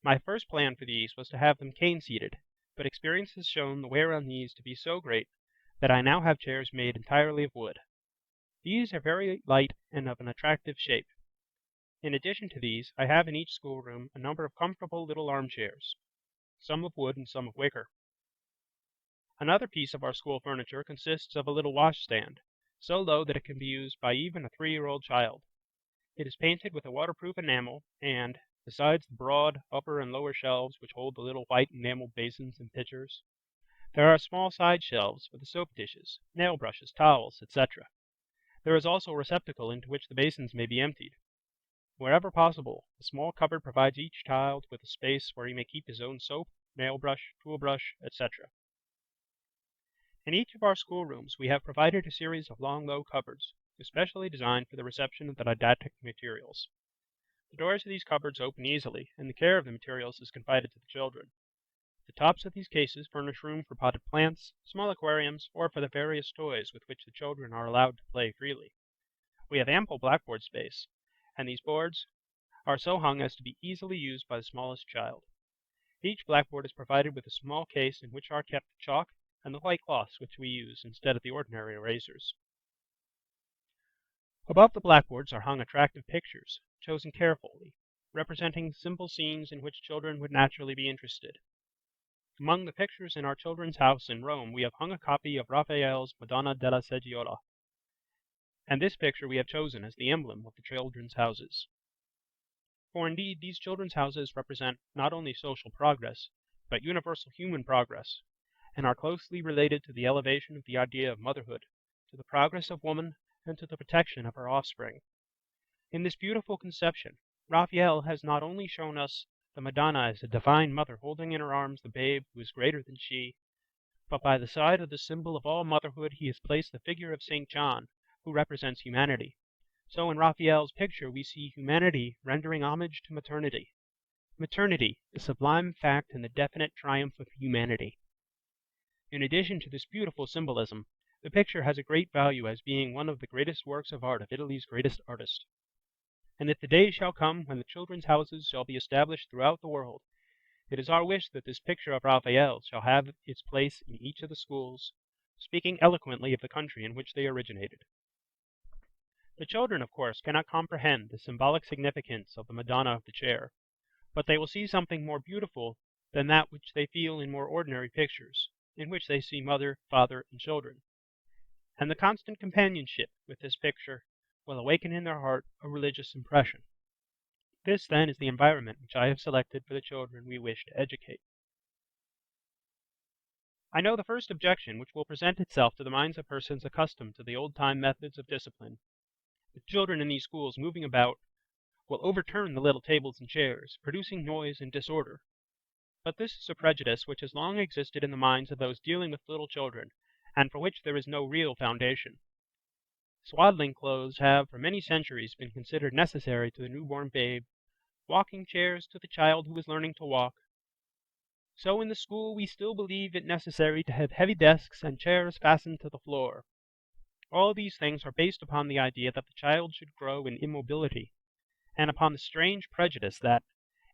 My first plan for these was to have them cane-seated, but experience has shown the wear on these to be so great that I now have chairs made entirely of wood. These are very light and of an attractive shape. In addition to these, I have in each schoolroom a number of comfortable little armchairs, some of wood and some of wicker. Another piece of our school furniture consists of a little washstand, so low that it can be used by even a 3-year-old child. It is painted with a waterproof enamel, and, besides the broad upper and lower shelves which hold the little white enameled basins and pitchers, there are small side shelves for the soap dishes, nail brushes, towels, etc. There is also a receptacle into which the basins may be emptied. Wherever possible, a small cupboard provides each child with a space where he may keep his own soap, nail brush, tool brush, etc. In each of our schoolrooms we have provided a series of long, low cupboards, especially designed for the reception of the didactic materials. The doors of these cupboards open easily, and the care of the materials is confided to the children. The tops of these cases furnish room for potted plants, small aquariums, or for the various toys with which the children are allowed to play freely. We have ample blackboard space, and these boards are so hung as to be easily used by the smallest child. Each blackboard is provided with a small case in which are kept the chalk and the white cloths which we use instead of the ordinary erasers. Above the blackboards are hung attractive pictures, chosen carefully, representing simple scenes in which children would naturally be interested. Among the pictures in our children's house in Rome we have hung a copy of Raphael's Madonna della Seggiola, and this picture we have chosen as the emblem of the children's houses. For indeed these children's houses represent not only social progress, but universal human progress, and are closely related to the elevation of the idea of motherhood, to the progress of woman, and to the protection of her offspring. In this beautiful conception, Raphael has not only shown us the Madonna as a divine mother holding in her arms the babe who is greater than she, but by the side of the symbol of all motherhood he has placed the figure of St. John, who represents humanity. So in Raphael's picture we see humanity rendering homage to maternity. Maternity, the sublime fact and the definite triumph of humanity. In addition to this beautiful symbolism, the picture has a great value as being one of the greatest works of art of Italy's greatest artist. And if the day shall come when the children's houses shall be established throughout the world, it is our wish that this picture of Raphael shall have its place in each of the schools, speaking eloquently of the country in which they originated. The children, of course, cannot comprehend the symbolic significance of the Madonna of the chair, but they will see something more beautiful than that which they feel in more ordinary pictures, in which they see mother, father, and children. And the constant companionship with this picture will awaken in their heart a religious impression. This, then, is the environment which I have selected for the children we wish to educate. I know the first objection which will present itself to the minds of persons accustomed to the old-time methods of discipline. The children in these schools moving about will overturn the little tables and chairs, producing noise and disorder. But this is a prejudice which has long existed in the minds of those dealing with little children, and for which there is no real foundation. Swaddling clothes have for many centuries been considered necessary to the newborn babe, walking chairs to the child who is learning to walk. So in the school we still believe it necessary to have heavy desks and chairs fastened to the floor. All these things are based upon the idea that the child should grow in immobility, and upon the strange prejudice that,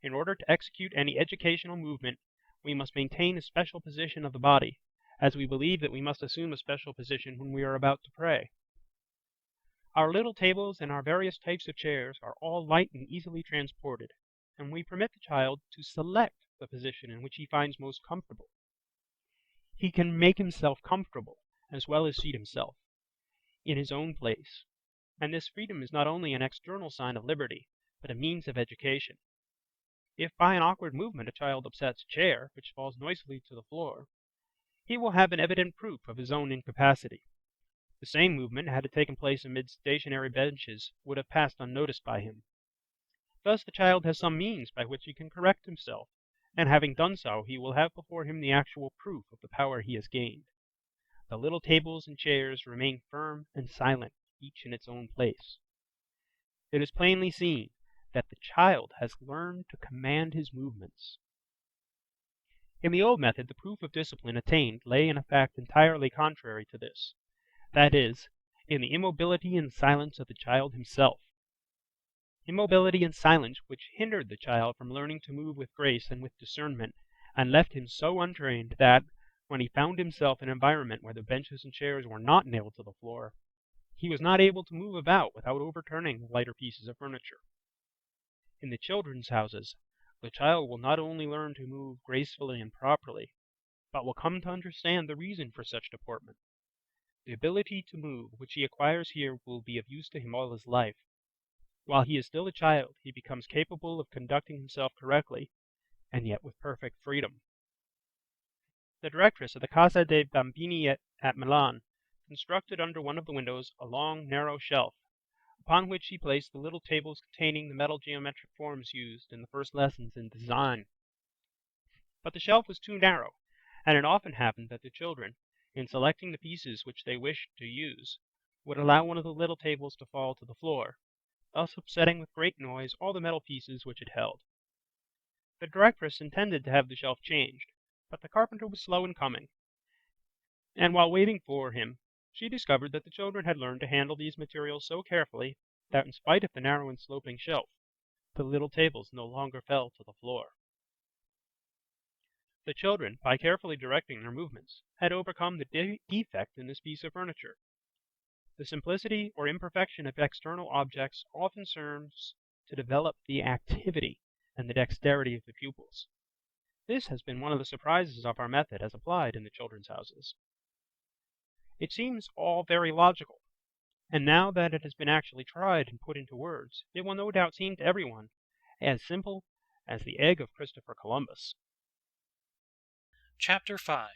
in order to execute any educational movement, we must maintain a special position of the body, as we believe that we must assume a special position when we are about to pray. Our little tables and our various types of chairs are all light and easily transported, and we permit the child to select the position in which he finds most comfortable. He can make himself comfortable, as well as seat himself, in his own place, and this freedom is not only an external sign of liberty, but a means of education. If by an awkward movement a child upsets a chair, which falls noisily to the floor, he will have an evident proof of his own incapacity. The same movement, had it taken place amid stationary benches, would have passed unnoticed by him. Thus the child has some means by which he can correct himself, and having done so, he will have before him the actual proof of the power he has gained. The little tables and chairs remain firm and silent, each in its own place. It is plainly seen that the child has learned to command his movements. In the old method, the proof of discipline attained lay in a fact entirely contrary to this, that is, in the immobility and silence of the child himself. Immobility and silence which hindered the child from learning to move with grace and with discernment, and left him so untrained that, when he found himself in an environment where the benches and chairs were not nailed to the floor, he was not able to move about without overturning the lighter pieces of furniture. In the children's houses, the child will not only learn to move gracefully and properly, but will come to understand the reason for such deportment. The ability to move which he acquires here will be of use to him all his life. While he is still a child, he becomes capable of conducting himself correctly, and yet with perfect freedom. The directress of the Casa dei Bambini at Milan constructed under one of the windows a long, narrow shelf, upon which she placed the little tables containing the metal geometric forms used in the first lessons in design. But the shelf was too narrow, and it often happened that the children, in selecting the pieces which they wished to use, would allow one of the little tables to fall to the floor, thus upsetting with great noise all the metal pieces which it held. The directress intended to have the shelf changed, but the carpenter was slow in coming, and while waiting for him, she discovered that the children had learned to handle these materials so carefully that, in spite of the narrow and sloping shelf, the little tables no longer fell to the floor. The children, by carefully directing their movements, had overcome the defect in this piece of furniture. The simplicity or imperfection of external objects often serves to develop the activity and the dexterity of the pupils. This has been one of the surprises of our method as applied in the children's houses. It seems all very logical, and now that it has been actually tried and put into words, it will no doubt seem to everyone as simple as the egg of Christopher Columbus. Chapter 5.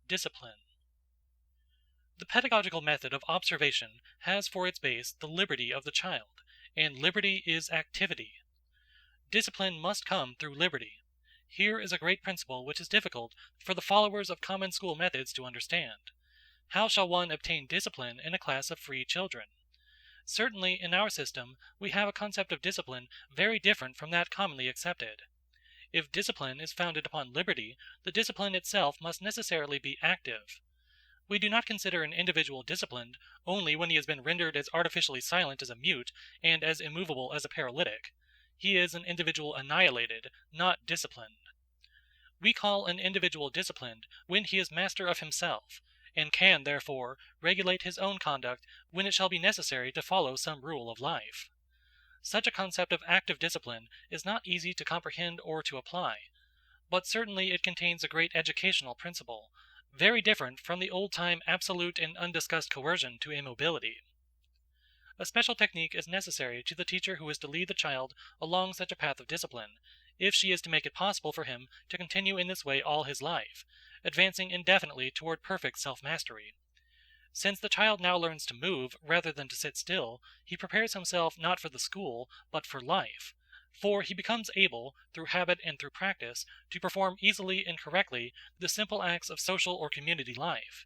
Discipline. The pedagogical method of observation has for its base the liberty of the child, and liberty is activity. Discipline must come through liberty. Here is a great principle which is difficult for the followers of common school methods to understand. How shall one obtain discipline in a class of free children? Certainly, in our system, we have a concept of discipline very different from that commonly accepted. If discipline is founded upon liberty, the discipline itself must necessarily be active. We do not consider an individual disciplined only when he has been rendered as artificially silent as a mute and as immovable as a paralytic. He is an individual annihilated, not disciplined. We call an individual disciplined when he is master of himself, and can, therefore, regulate his own conduct when it shall be necessary to follow some rule of life. Such a concept of active discipline is not easy to comprehend or to apply, but certainly it contains a great educational principle, very different from the old-time absolute and undiscussed coercion to immobility. A special technique is necessary to the teacher who is to lead the child along such a path of discipline, if she is to make it possible for him to continue in this way all his life, advancing indefinitely toward perfect self-mastery. Since the child now learns to move rather than to sit still, he prepares himself not for the school, but for life, for he becomes able, through habit and through practice, to perform easily and correctly the simple acts of social or community life.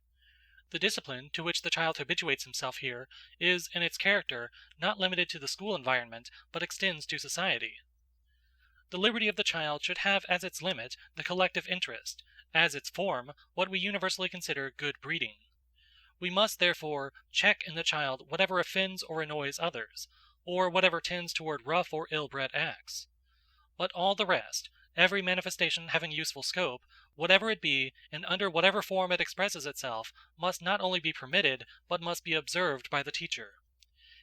The discipline to which the child habituates himself here is, in its character, not limited to the school environment, but extends to society. The liberty of the child should have as its limit the collective interest, as its form what we universally consider good breeding. We must, therefore, check in the child whatever offends or annoys others, or whatever tends toward rough or ill-bred acts. But all the rest, every manifestation having useful scope, whatever it be, and under whatever form it expresses itself, must not only be permitted, but must be observed by the teacher.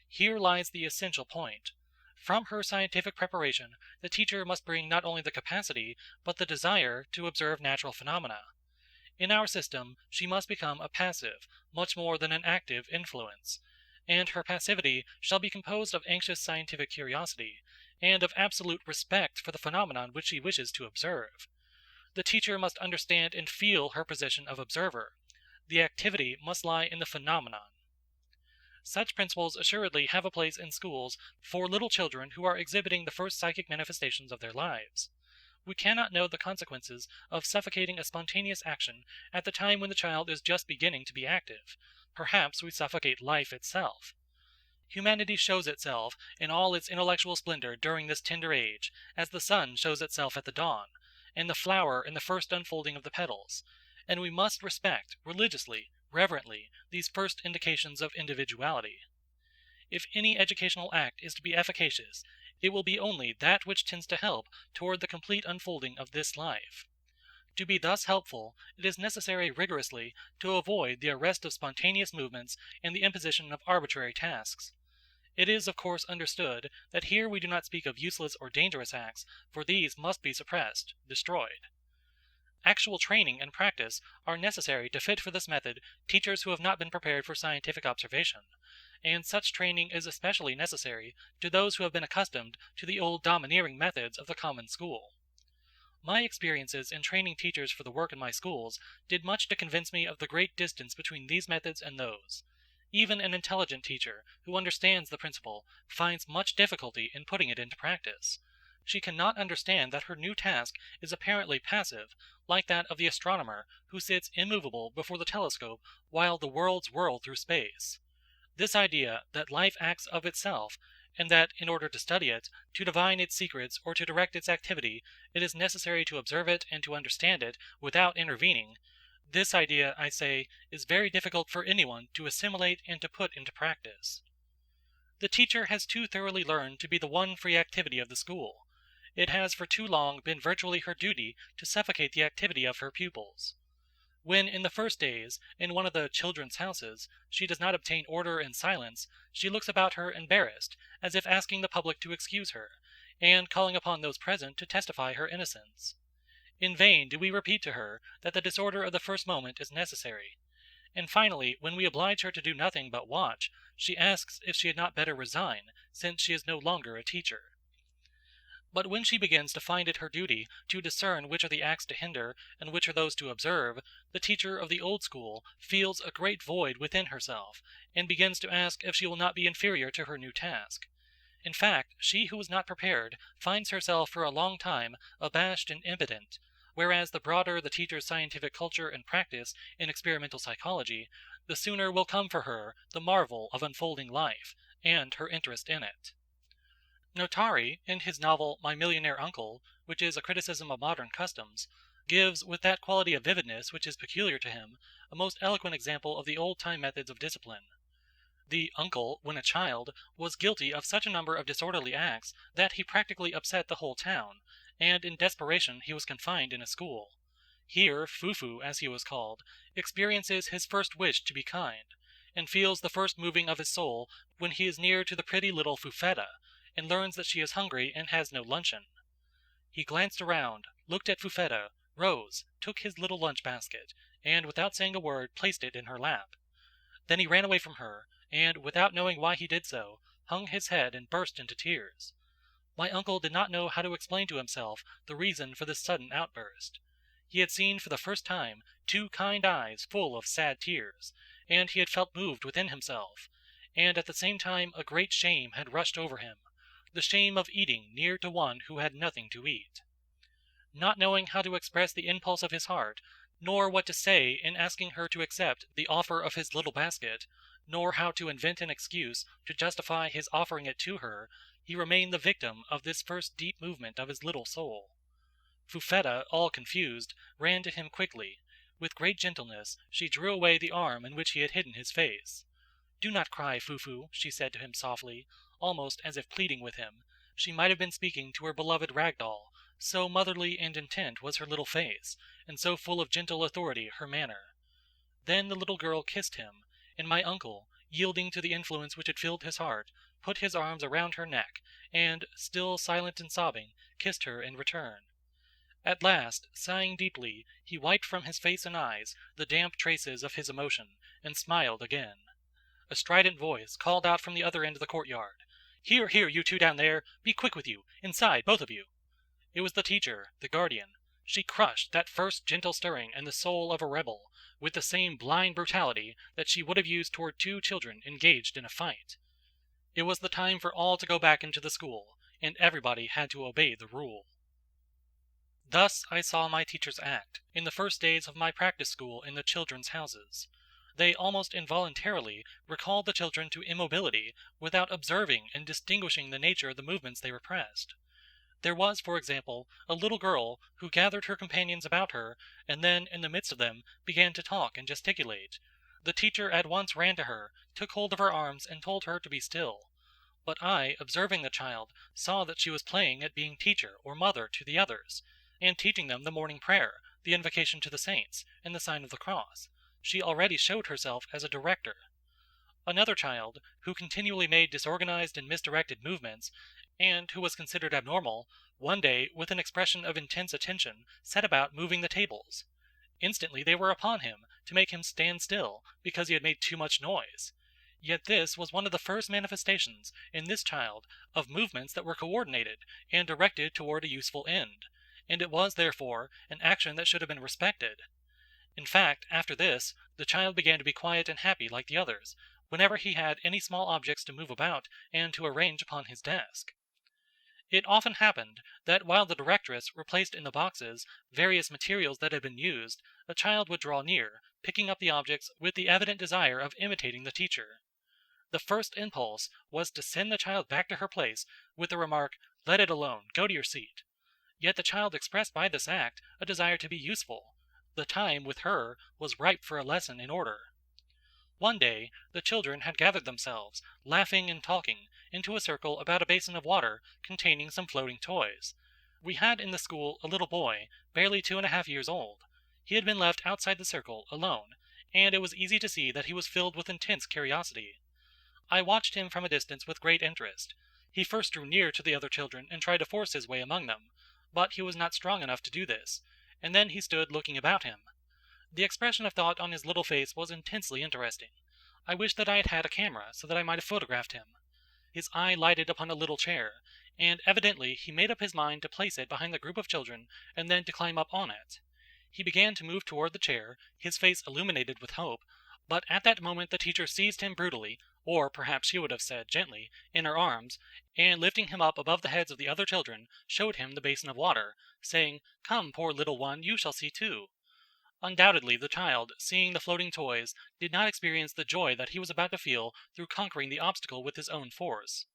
Here lies the essential point. From her scientific preparation, the teacher must bring not only the capacity, but the desire to observe natural phenomena. In our system, she must become a passive, much more than an active, influence, and her passivity shall be composed of anxious scientific curiosity, and of absolute respect for the phenomenon which she wishes to observe. The teacher must understand and feel her position of observer. The activity must lie in the phenomenon. Such principles assuredly have a place in schools for little children who are exhibiting the first psychic manifestations of their lives. We cannot know the consequences of suffocating a spontaneous action at the time when the child is just beginning to be active. Perhaps we suffocate life itself. Humanity shows itself in all its intellectual splendor during this tender age, as the sun shows itself at the dawn, and the flower in the first unfolding of the petals, and we must respect, religiously, reverently, these first indications of individuality. If any educational act is to be efficacious, it will be only that which tends to help toward the complete unfolding of this life. To be thus helpful, it is necessary rigorously to avoid the arrest of spontaneous movements and the imposition of arbitrary tasks. It is of course understood that here we do not speak of useless or dangerous acts, for these must be suppressed, destroyed. Actual training and practice are necessary to fit for this method teachers who have not been prepared for scientific observation, and such training is especially necessary to those who have been accustomed to the old domineering methods of the common school. My experiences in training teachers for the work in my schools did much to convince me of the great distance between these methods and those. Even an intelligent teacher, who understands the principle, finds much difficulty in putting it into practice. She cannot understand that her new task is apparently passive, like that of the astronomer who sits immovable before the telescope while the worlds whirl through space. This idea that life acts of itself, and that in order to study it, to divine its secrets, or to direct its activity, it is necessary to observe it and to understand it without intervening, this idea, I say, is very difficult for anyone to assimilate and to put into practice. The teacher has too thoroughly learned to be the one free activity of the school. It has for too long been virtually her duty to suffocate the activity of her pupils. When in the first days, in one of the children's houses, she does not obtain order and silence, she looks about her embarrassed, as if asking the public to excuse her, and calling upon those present to testify her innocence. In vain do we repeat to her that the disorder of the first moment is necessary. And finally, when we oblige her to do nothing but watch, she asks if she had not better resign, since she is no longer a teacher. But when she begins to find it her duty to discern which are the acts to hinder and which are those to observe, the teacher of the old school feels a great void within herself, and begins to ask if she will not be inferior to her new task. In fact, she who is not prepared finds herself for a long time abashed and impotent, whereas the broader the teacher's scientific culture and practice in experimental psychology, the sooner will come for her the marvel of unfolding life, and her interest in it. Notari, in his novel My Millionaire Uncle, which is a criticism of modern customs, gives, with that quality of vividness which is peculiar to him, a most eloquent example of the old-time methods of discipline. The uncle, when a child, was guilty of such a number of disorderly acts that he practically upset the whole town, and in desperation he was confined in a school. Here Fufu, as he was called, experiences his first wish to be kind, and feels the first moving of his soul when he is near to the pretty little Fufetta, and learns that she is hungry and has no luncheon. He glanced around, looked at Fufetta, rose, took his little lunch basket, and without saying a word placed it in her lap. Then he ran away from her, and, without knowing why he did so, hung his head and burst into tears. My uncle did not know how to explain to himself the reason for this sudden outburst. He had seen for the first time 2 kind eyes full of sad tears, and he had felt moved within himself, and at the same time a great shame had rushed over him, the shame of eating near to one who had nothing to eat. Not knowing how to express the impulse of his heart, nor what to say in asking her to accept the offer of his little basket, nor how to invent an excuse to justify his offering it to her, he remained the victim of this first deep movement of his little soul. Fufetta, all confused, ran to him quickly. With great gentleness, she drew away the arm in which he had hidden his face. "Do not cry, Fufu," she said to him softly, almost as if pleading with him. She might have been speaking to her beloved rag doll, so motherly and intent was her little face, and so full of gentle authority her manner. Then the little girl kissed him, and my uncle, yielding to the influence which had filled his heart, put his arms around her neck, and, still silent and sobbing, kissed her in return. At last, sighing deeply, he wiped from his face and eyes the damp traces of his emotion, and smiled again. A strident voice called out from the other end of the courtyard, "Here, here, you 2 down there! Be quick with you! Inside, both of you!" It was the teacher, the guardian. She crushed that first gentle stirring in the soul of a rebel, with the same blind brutality that she would have used toward 2 children engaged in a fight. It was the time for all to go back into the school, and everybody had to obey the rule. Thus I saw my teachers act, in the first days of my practice school in the Children's Houses. They almost involuntarily recalled the children to immobility without observing and distinguishing the nature of the movements they repressed. There was, for example, a little girl who gathered her companions about her, and then, in the midst of them, began to talk and gesticulate. The teacher at once ran to her, took hold of her arms, and told her to be still. But I, observing the child, saw that she was playing at being teacher or mother to the others, and teaching them the morning prayer, the invocation to the saints, and the sign of the cross. She already showed herself as a director. Another child, who continually made disorganized and misdirected movements, and who was considered abnormal, one day, with an expression of intense attention, set about moving the tables. Instantly they were upon him, to make him stand still, because he had made too much noise. Yet this was one of the first manifestations, in this child, of movements that were coordinated, and directed toward a useful end, and it was, therefore, an action that should have been respected. In fact, after this, the child began to be quiet and happy like the others, whenever he had any small objects to move about and to arrange upon his desk. It often happened that while the directress replaced in the boxes various materials that had been used, a child would draw near, picking up the objects with the evident desire of imitating the teacher. The first impulse was to send the child back to her place with the remark, "Let it alone, go to your seat." Yet the child expressed by this act a desire to be useful. The time, with her, was ripe for a lesson in order. One day the children had gathered themselves, laughing and talking, into a circle about a basin of water containing some floating toys. We had in the school a little boy, barely 2½ years old. He had been left outside the circle, alone, and it was easy to see that he was filled with intense curiosity. I watched him from a distance with great interest. He first drew near to the other children and tried to force his way among them, but he was not strong enough to do this, and then he stood looking about him. The expression of thought on his little face was intensely interesting. I wished that I had had a camera, so that I might have photographed him. His eye lighted upon a little chair, and evidently he made up his mind to place it behind the group of children and then to climb up on it. He began to move toward the chair, his face illuminated with hope, but at that moment the teacher seized him brutally, or perhaps she would have said gently, in her arms, and lifting him up above the heads of the other children, showed him the basin of water, saying, "Come, poor little one, you shall see too." Undoubtedly the child, seeing the floating toys, did not experience the joy that he was about to feel through conquering the obstacle with his own force.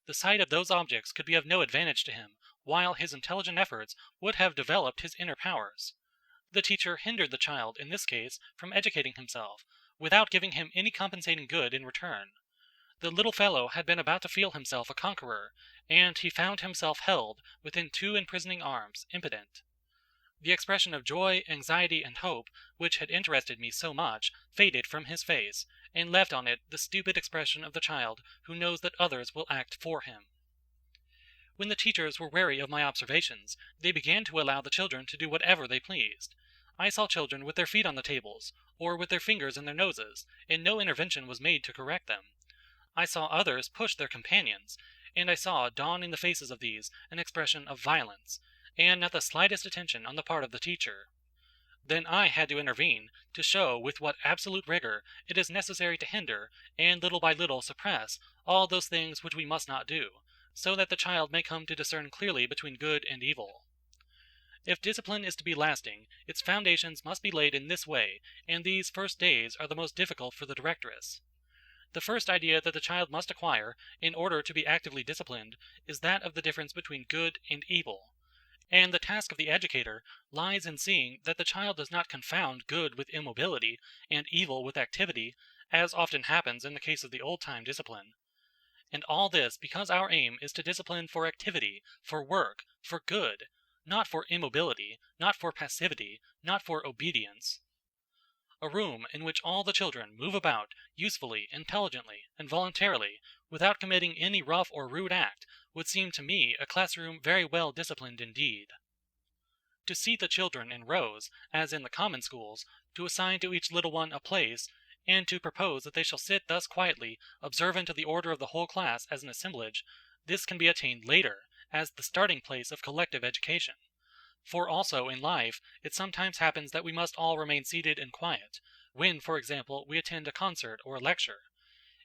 The sight of those objects could be of no advantage to him, while his intelligent efforts would have developed his inner powers. The teacher hindered the child, in this case, from educating himself, without giving him any compensating good in return. The little fellow had been about to feel himself a conqueror, and he found himself held within 2 imprisoning arms, impotent. The expression of joy, anxiety, and hope, which had interested me so much, faded from his face, and left on it the stupid expression of the child who knows that others will act for him. When the teachers were weary of my observations, they began to allow the children to do whatever they pleased. I saw children with their feet on the tables, or with their fingers in their noses, and no intervention was made to correct them. I saw others push their companions, and I saw dawn in the faces of these an expression of violence, and not the slightest attention on the part of the teacher. Then I had to intervene to show with what absolute rigor it is necessary to hinder, and little by little suppress, all those things which we must not do, so that the child may come to discern clearly between good and evil. If discipline is to be lasting, its foundations must be laid in this way, and these first days are the most difficult for the directress. The first idea that the child must acquire, in order to be actively disciplined, is that of the difference between good and evil. And the task of the educator lies in seeing that the child does not confound good with immobility and evil with activity, as often happens in the case of the old-time discipline. And all this because our aim is to discipline for activity, for work, for good, not for immobility, not for passivity, not for obedience. A room in which all the children move about usefully, intelligently, and voluntarily, without committing any rough or rude act, would seem to me a classroom very well disciplined indeed. To seat the children in rows, as in the common schools, to assign to each little one a place, and to propose that they shall sit thus quietly, observant of the order of the whole class as an assemblage, this can be attained later, as the starting place of collective education. For also in life it sometimes happens that we must all remain seated and quiet, when, for example, we attend a concert or a lecture.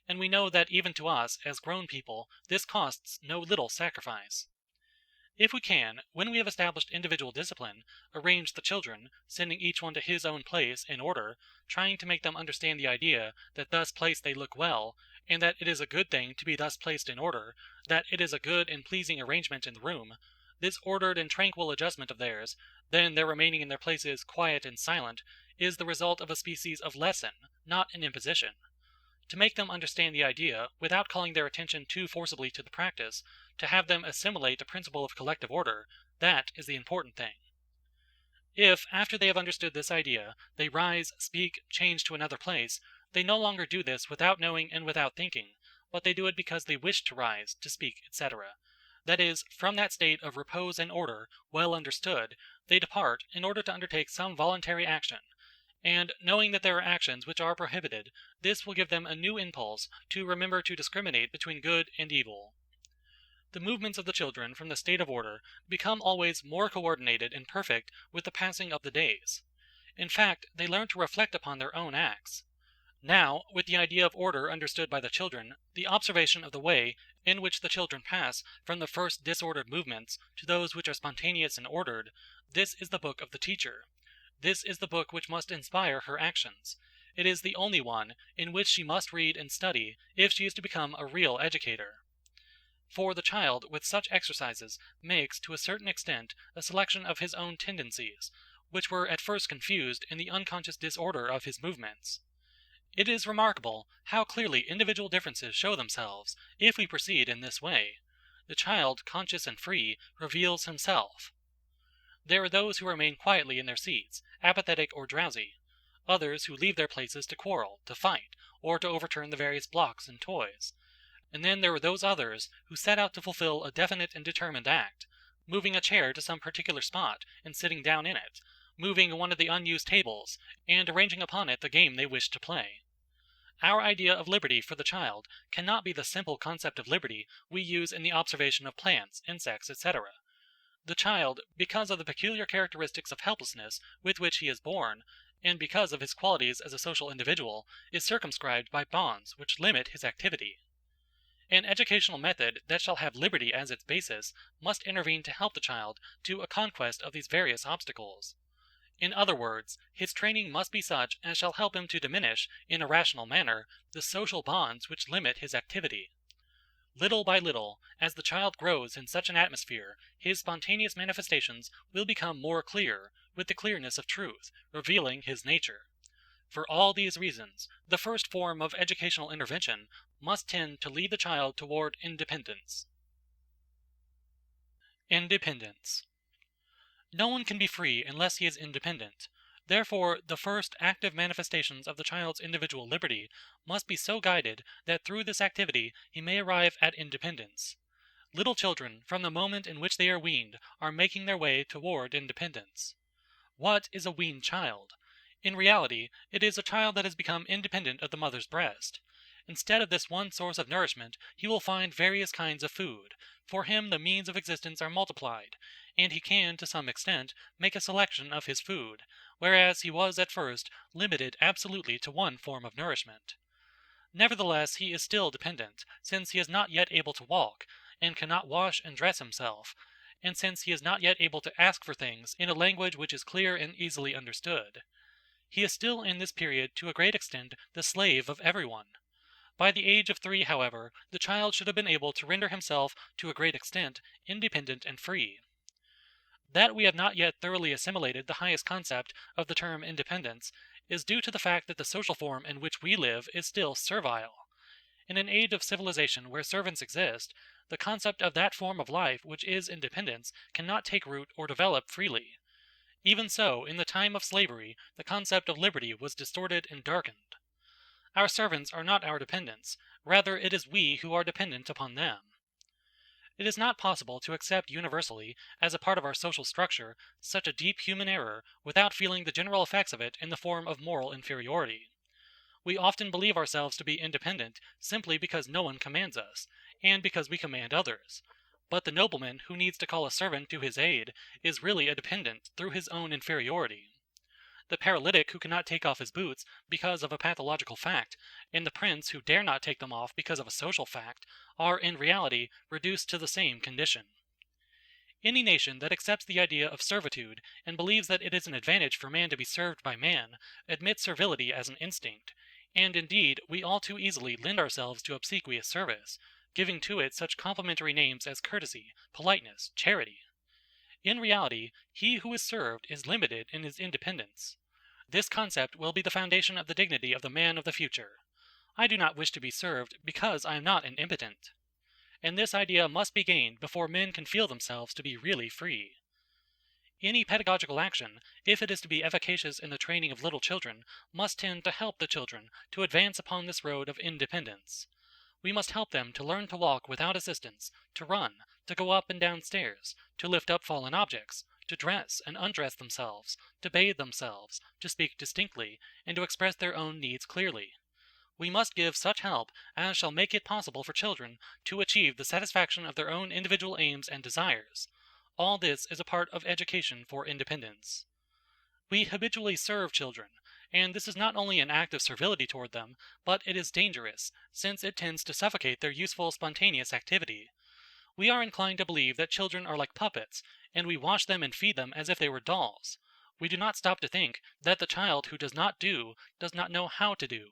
And we know that even to us, as grown people, this costs no little sacrifice. If we can, when we have established individual discipline, arrange the children, sending each one to his own place in order, trying to make them understand the idea that thus placed they look well, and that it is a good thing to be thus placed in order, that it is a good and pleasing arrangement in the room, this ordered and tranquil adjustment of theirs, then their remaining in their places quiet and silent, is the result of a species of lesson, not an imposition. To make them understand the idea, without calling their attention too forcibly to the practice, to have them assimilate the principle of collective order, that is the important thing. If, after they have understood this idea, they rise, speak, change to another place, they no longer do this without knowing and without thinking, but they do it because they wish to rise, to speak, etc. That is, from that state of repose and order, well understood, they depart in order to undertake some voluntary action, and knowing that there are actions which are prohibited, this will give them a new impulse to remember to discriminate between good and evil. The movements of the children from the state of order become always more coordinated and perfect with the passing of the days. In fact, they learn to reflect upon their own acts. Now, with the idea of order understood by the children, the observation of the way in which the children pass from the first disordered movements to those which are spontaneous and ordered, this is the book of the teacher. This is the book which must inspire her actions. It is the only one in which she must read and study if she is to become a real educator. For the child, with such exercises, makes, to a certain extent, a selection of his own tendencies, which were at first confused in the unconscious disorder of his movements. It is remarkable how clearly individual differences show themselves, if we proceed in this way. The child, conscious and free, reveals himself. There are those who remain quietly in their seats, apathetic or drowsy, others who leave their places to quarrel, to fight, or to overturn the various blocks and toys. And then there are those others who set out to fulfill a definite and determined act, moving a chair to some particular spot and sitting down in it, moving one of the unused tables, and arranging upon it the game they wish to play. Our idea of liberty for the child cannot be the simple concept of liberty we use in the observation of plants, insects, etc. The child, because of the peculiar characteristics of helplessness with which he is born, and because of his qualities as a social individual, is circumscribed by bonds which limit his activity. An educational method that shall have liberty as its basis must intervene to help the child to a conquest of these various obstacles. In other words, his training must be such as shall help him to diminish, in a rational manner, the social bonds which limit his activity. Little by little, as the child grows in such an atmosphere, his spontaneous manifestations will become more clear, with the clearness of truth, revealing his nature. For all these reasons, the first form of educational intervention must tend to lead the child toward independence. Independence. No one can be free unless he is independent. Therefore, the first active manifestations of the child's individual liberty must be so guided that through this activity he may arrive at independence. Little children, from the moment in which they are weaned, are making their way toward independence. What is a weaned child? In reality, it is a child that has become independent of the mother's breast. Instead of this one source of nourishment, he will find various kinds of food. For him the means of existence are multiplied, and he can, to some extent, make a selection of his food, whereas he was at first limited absolutely to one form of nourishment. Nevertheless, he is still dependent, since he is not yet able to walk, and cannot wash and dress himself, and since he is not yet able to ask for things in a language which is clear and easily understood. He is still in this period to a great extent the slave of everyone. By the age of 3, however, the child should have been able to render himself to a great extent independent and free. That we have not yet thoroughly assimilated the highest concept of the term independence is due to the fact that the social form in which we live is still servile. In an age of civilization where servants exist, the concept of that form of life which is independence cannot take root or develop freely. Even so, in the time of slavery, the concept of liberty was distorted and darkened. Our servants are not our dependents, rather it is we who are dependent upon them. It is not possible to accept universally, as a part of our social structure, such a deep human error without feeling the general effects of it in the form of moral inferiority. We often believe ourselves to be independent simply because no one commands us, and because we command others. But the nobleman who needs to call a servant to his aid is really a dependent through his own inferiority. The paralytic who cannot take off his boots because of a pathological fact, and the prince who dare not take them off because of a social fact, are in reality reduced to the same condition. Any nation that accepts the idea of servitude and believes that it is an advantage for man to be served by man admits servility as an instinct, and indeed we all too easily lend ourselves to obsequious service, giving to it such complimentary names as courtesy, politeness, charity. In reality, he who is served is limited in his independence. This concept will be the foundation of the dignity of the man of the future. I do not wish to be served because I am not an impotent. And this idea must be gained before men can feel themselves to be really free. Any pedagogical action, if it is to be efficacious in the training of little children, must tend to help the children to advance upon this road of independence. We must help them to learn to walk without assistance, to run, to go up and down stairs, to lift up fallen objects, to dress and undress themselves, to bathe themselves, to speak distinctly, and to express their own needs clearly. We must give such help as shall make it possible for children to achieve the satisfaction of their own individual aims and desires. All this is a part of education for independence. We habitually serve children, and this is not only an act of servility toward them, but it is dangerous, since it tends to suffocate their useful, spontaneous activity. We are inclined to believe that children are like puppets, and we wash them and feed them as if they were dolls. We do not stop to think that the child who does not do does not know how to do.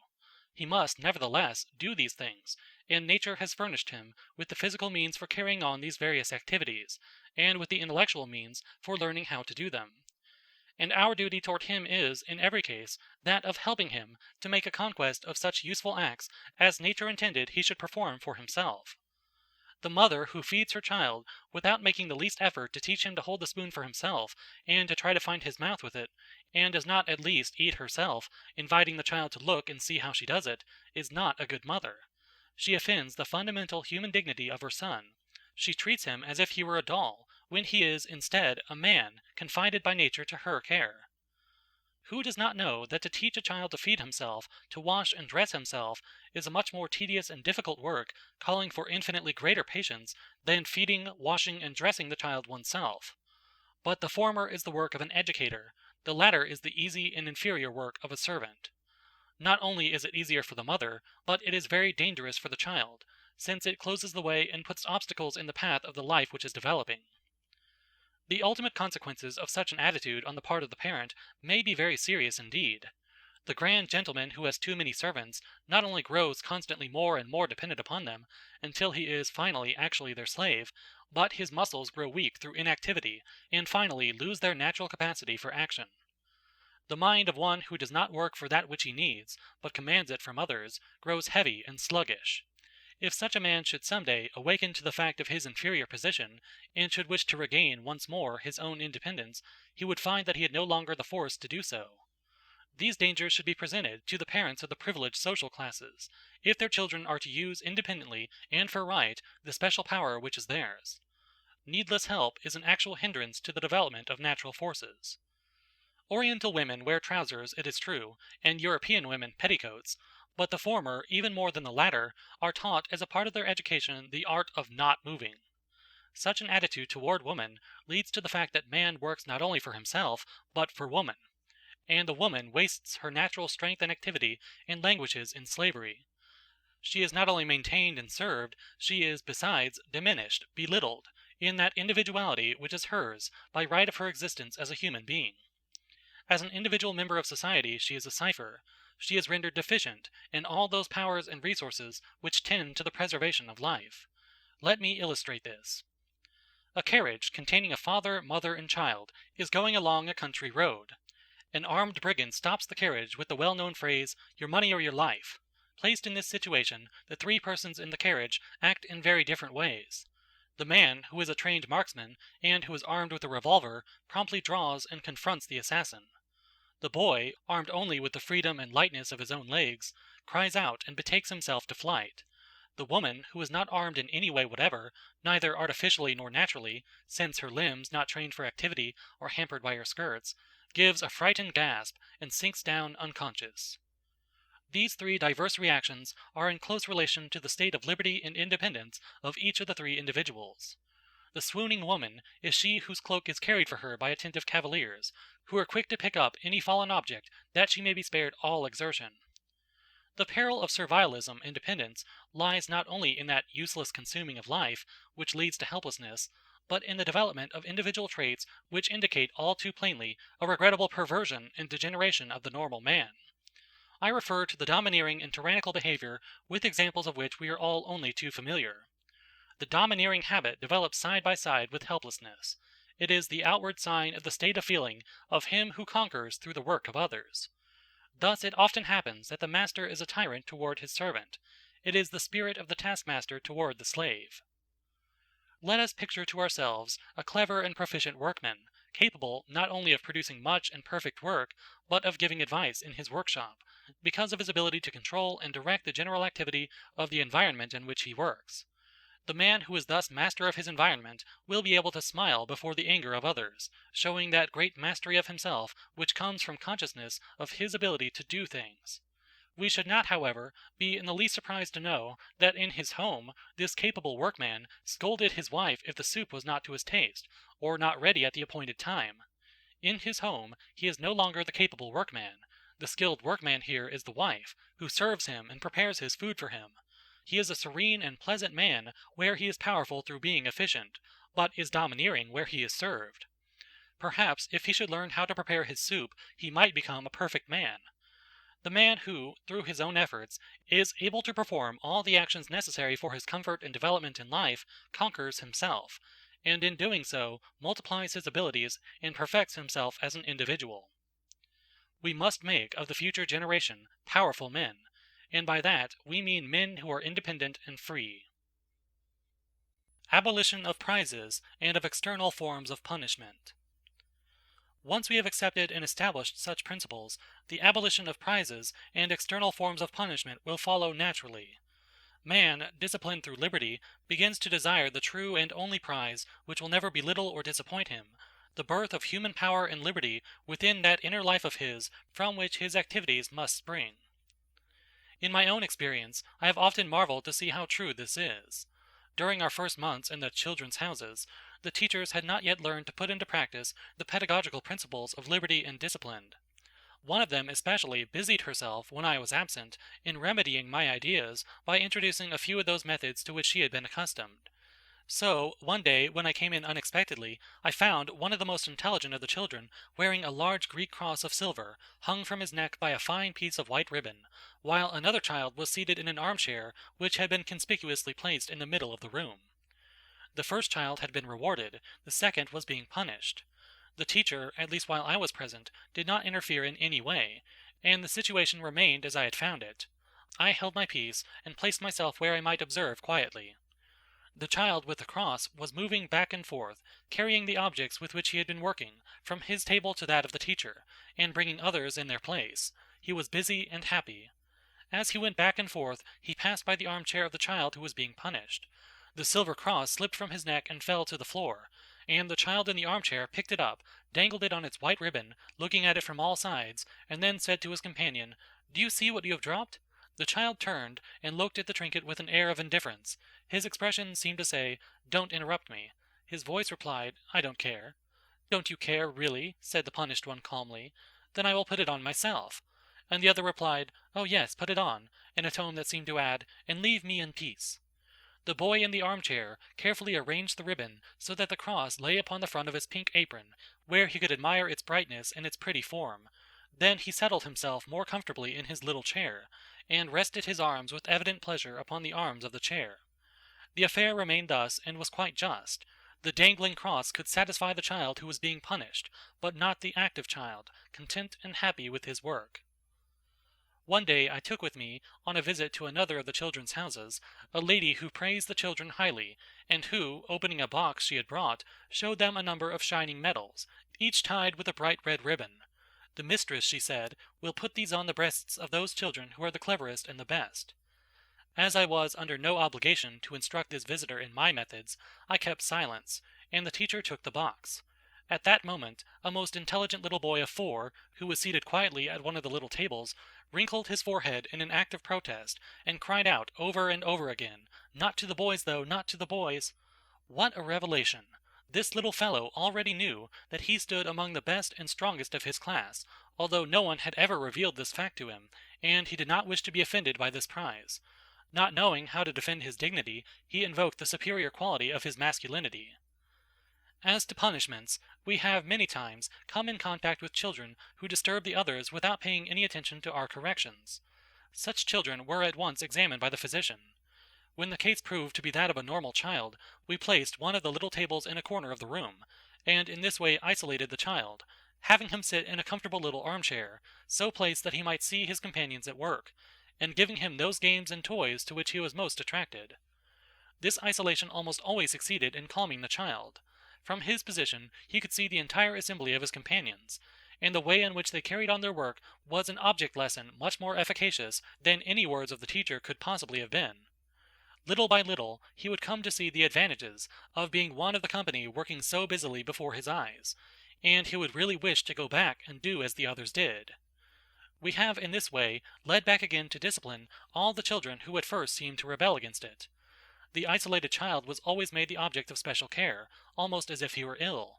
He must, nevertheless, do these things, and nature has furnished him with the physical means for carrying on these various activities, and with the intellectual means for learning how to do them. And our duty toward him is, in every case, that of helping him to make a conquest of such useful acts as nature intended he should perform for himself. The mother who feeds her child without making the least effort to teach him to hold the spoon for himself and to try to find his mouth with it, and does not at least eat herself, inviting the child to look and see how she does it, is not a good mother. She offends the fundamental human dignity of her son. She treats him as if he were a doll, when he is, instead, a man, confided by nature to her care. Who does not know that to teach a child to feed himself, to wash and dress himself, is a much more tedious and difficult work, calling for infinitely greater patience, than feeding, washing, and dressing the child oneself? But the former is the work of an educator, the latter is the easy and inferior work of a servant. Not only is it easier for the mother, but it is very dangerous for the child, since it closes the way and puts obstacles in the path of the life which is developing. The ultimate consequences of such an attitude on the part of the parent may be very serious indeed. The grand gentleman who has too many servants not only grows constantly more and more dependent upon them, until he is finally actually their slave, but his muscles grow weak through inactivity, and finally lose their natural capacity for action. The mind of one who does not work for that which he needs, but commands it from others, grows heavy and sluggish. If such a man should some day awaken to the fact of his inferior position, and should wish to regain once more his own independence, he would find that he had no longer the force to do so. These dangers should be presented to the parents of the privileged social classes, if their children are to use independently and for right the special power which is theirs. Needless help is an actual hindrance to the development of natural forces. Oriental women wear trousers, it is true, and European women petticoats, but the former, even more than the latter, are taught as a part of their education the art of not moving. Such an attitude toward woman leads to the fact that man works not only for himself, but for woman, and the woman wastes her natural strength and activity and languishes in slavery. She is not only maintained and served, she is, besides, diminished, belittled, in that individuality which is hers by right of her existence as a human being. As an individual member of society she is a cipher. She is rendered deficient in all those powers and resources which tend to the preservation of life. Let me illustrate this. A carriage containing a father, mother, and child is going along a country road. An armed brigand stops the carriage with the well-known phrase, "Your money or your life." Placed in this situation, the three persons in the carriage act in very different ways. The man, who is a trained marksman, and who is armed with a revolver, promptly draws and confronts the assassin. The boy, armed only with the freedom and lightness of his own legs, cries out and betakes himself to flight. The woman, who is not armed in any way whatever, neither artificially nor naturally, since her limbs, not trained for activity, are hampered by her skirts, gives a frightened gasp and sinks down unconscious. These three diverse reactions are in close relation to the state of liberty and independence of each of the three individuals. The swooning woman is she whose cloak is carried for her by attentive cavaliers, who are quick to pick up any fallen object that she may be spared all exertion. The peril of servilism and dependence lies not only in that useless consuming of life which leads to helplessness, but in the development of individual traits which indicate all too plainly a regrettable perversion and degeneration of the normal man. I refer to the domineering and tyrannical behavior with examples of which we are all only too familiar. The domineering habit develops side by side with helplessness. It is the outward sign of the state of feeling of him who conquers through the work of others. Thus it often happens that the master is a tyrant toward his servant. It is the spirit of the taskmaster toward the slave. Let us picture to ourselves a clever and proficient workman, capable not only of producing much and perfect work, but of giving advice in his workshop, because of his ability to control and direct the general activity of the environment in which he works. The man who is thus master of his environment will be able to smile before the anger of others, showing that great mastery of himself which comes from consciousness of his ability to do things. We should not, however, be in the least surprised to know that in his home this capable workman scolded his wife if the soup was not to his taste, or not ready at the appointed time. In his home he is no longer the capable workman. The skilled workman here is the wife, who serves him and prepares his food for him. He is a serene and pleasant man where he is powerful through being efficient, but is domineering where he is served. Perhaps if he should learn how to prepare his soup, he might become a perfect man. The man who, through his own efforts, is able to perform all the actions necessary for his comfort and development in life, conquers himself, and in doing so multiplies his abilities and perfects himself as an individual. We must make of the future generation powerful men, and by that we mean men who are independent and free. Abolition of prizes and of external forms of punishment. Once we have accepted and established such principles, the abolition of prizes and external forms of punishment will follow naturally. Man, disciplined through liberty, begins to desire the true and only prize which will never belittle or disappoint him, the birth of human power and liberty within that inner life of his from which his activities must spring. In my own experience, I have often marveled to see how true this is. During our first months in the children's houses, the teachers had not yet learned to put into practice the pedagogical principles of liberty and discipline. One of them especially busied herself, when I was absent, in remedying my ideas by introducing a few of those methods to which she had been accustomed. So, one day, when I came in unexpectedly, I found one of the most intelligent of the children wearing a large Greek cross of silver, hung from his neck by a fine piece of white ribbon, while another child was seated in an armchair which had been conspicuously placed in the middle of the room. The first child had been rewarded, the second was being punished. The teacher, at least while I was present, did not interfere in any way, and the situation remained as I had found it. I held my peace, and placed myself where I might observe quietly. The child with the cross was moving back and forth, carrying the objects with which he had been working, from his table to that of the teacher, and bringing others in their place. He was busy and happy. As he went back and forth, he passed by the armchair of the child who was being punished. The silver cross slipped from his neck and fell to the floor, and the child in the armchair picked it up, dangled it on its white ribbon, looking at it from all sides, and then said to his companion, "Do you see what you have dropped? The child turned and looked at the trinket with an air of indifference. His expression seemed to say, "Don't interrupt me." His voice replied, "I don't care." "Don't you care, really?" said the punished one calmly. "Then I will put it on myself." And the other replied, "Oh yes, put it on," in a tone that seemed to add, "and leave me in peace." The boy in the armchair carefully arranged the ribbon so that the cross lay upon the front of his pink apron, where he could admire its brightness and its pretty form. Then he settled himself more comfortably in his little chair, and rested his arms with evident pleasure upon the arms of the chair. The affair remained thus, and was quite just. The dangling cross could satisfy the child who was being punished, but not the active child, content and happy with his work. One day I took with me, on a visit to another of the children's houses, a lady who praised the children highly, and who, opening a box she had brought, showed them a number of shining medals, each tied with a bright red ribbon. "The mistress," she said, "will put these on the breasts of those children who are the cleverest and the best." As I was under no obligation to instruct this visitor in my methods, I kept silence, and the teacher took the box. At that moment, a most intelligent little boy of 4, who was seated quietly at one of the little tables, wrinkled his forehead in an act of protest, and cried out over and over again, "Not to the boys, though, not to the boys!" What a revelation! This little fellow already knew that he stood among the best and strongest of his class, although no one had ever revealed this fact to him, and he did not wish to be offended by this prize. Not knowing how to defend his dignity, he invoked the superior quality of his masculinity. As to punishments, we have many times come in contact with children who disturb the others without paying any attention to our corrections. Such children were at once examined by the physician. When the case proved to be that of a normal child, we placed one of the little tables in a corner of the room, and in this way isolated the child, having him sit in a comfortable little armchair, so placed that he might see his companions at work, and giving him those games and toys to which he was most attracted. This isolation almost always succeeded in calming the child. From his position he could see the entire assembly of his companions, and the way in which they carried on their work was an object lesson much more efficacious than any words of the teacher could possibly have been. Little by little he would come to see the advantages of being one of the company working so busily before his eyes, and he would really wish to go back and do as the others did. We have in this way led back again to discipline all the children who at first seemed to rebel against it. The isolated child was always made the object of special care, almost as if he were ill.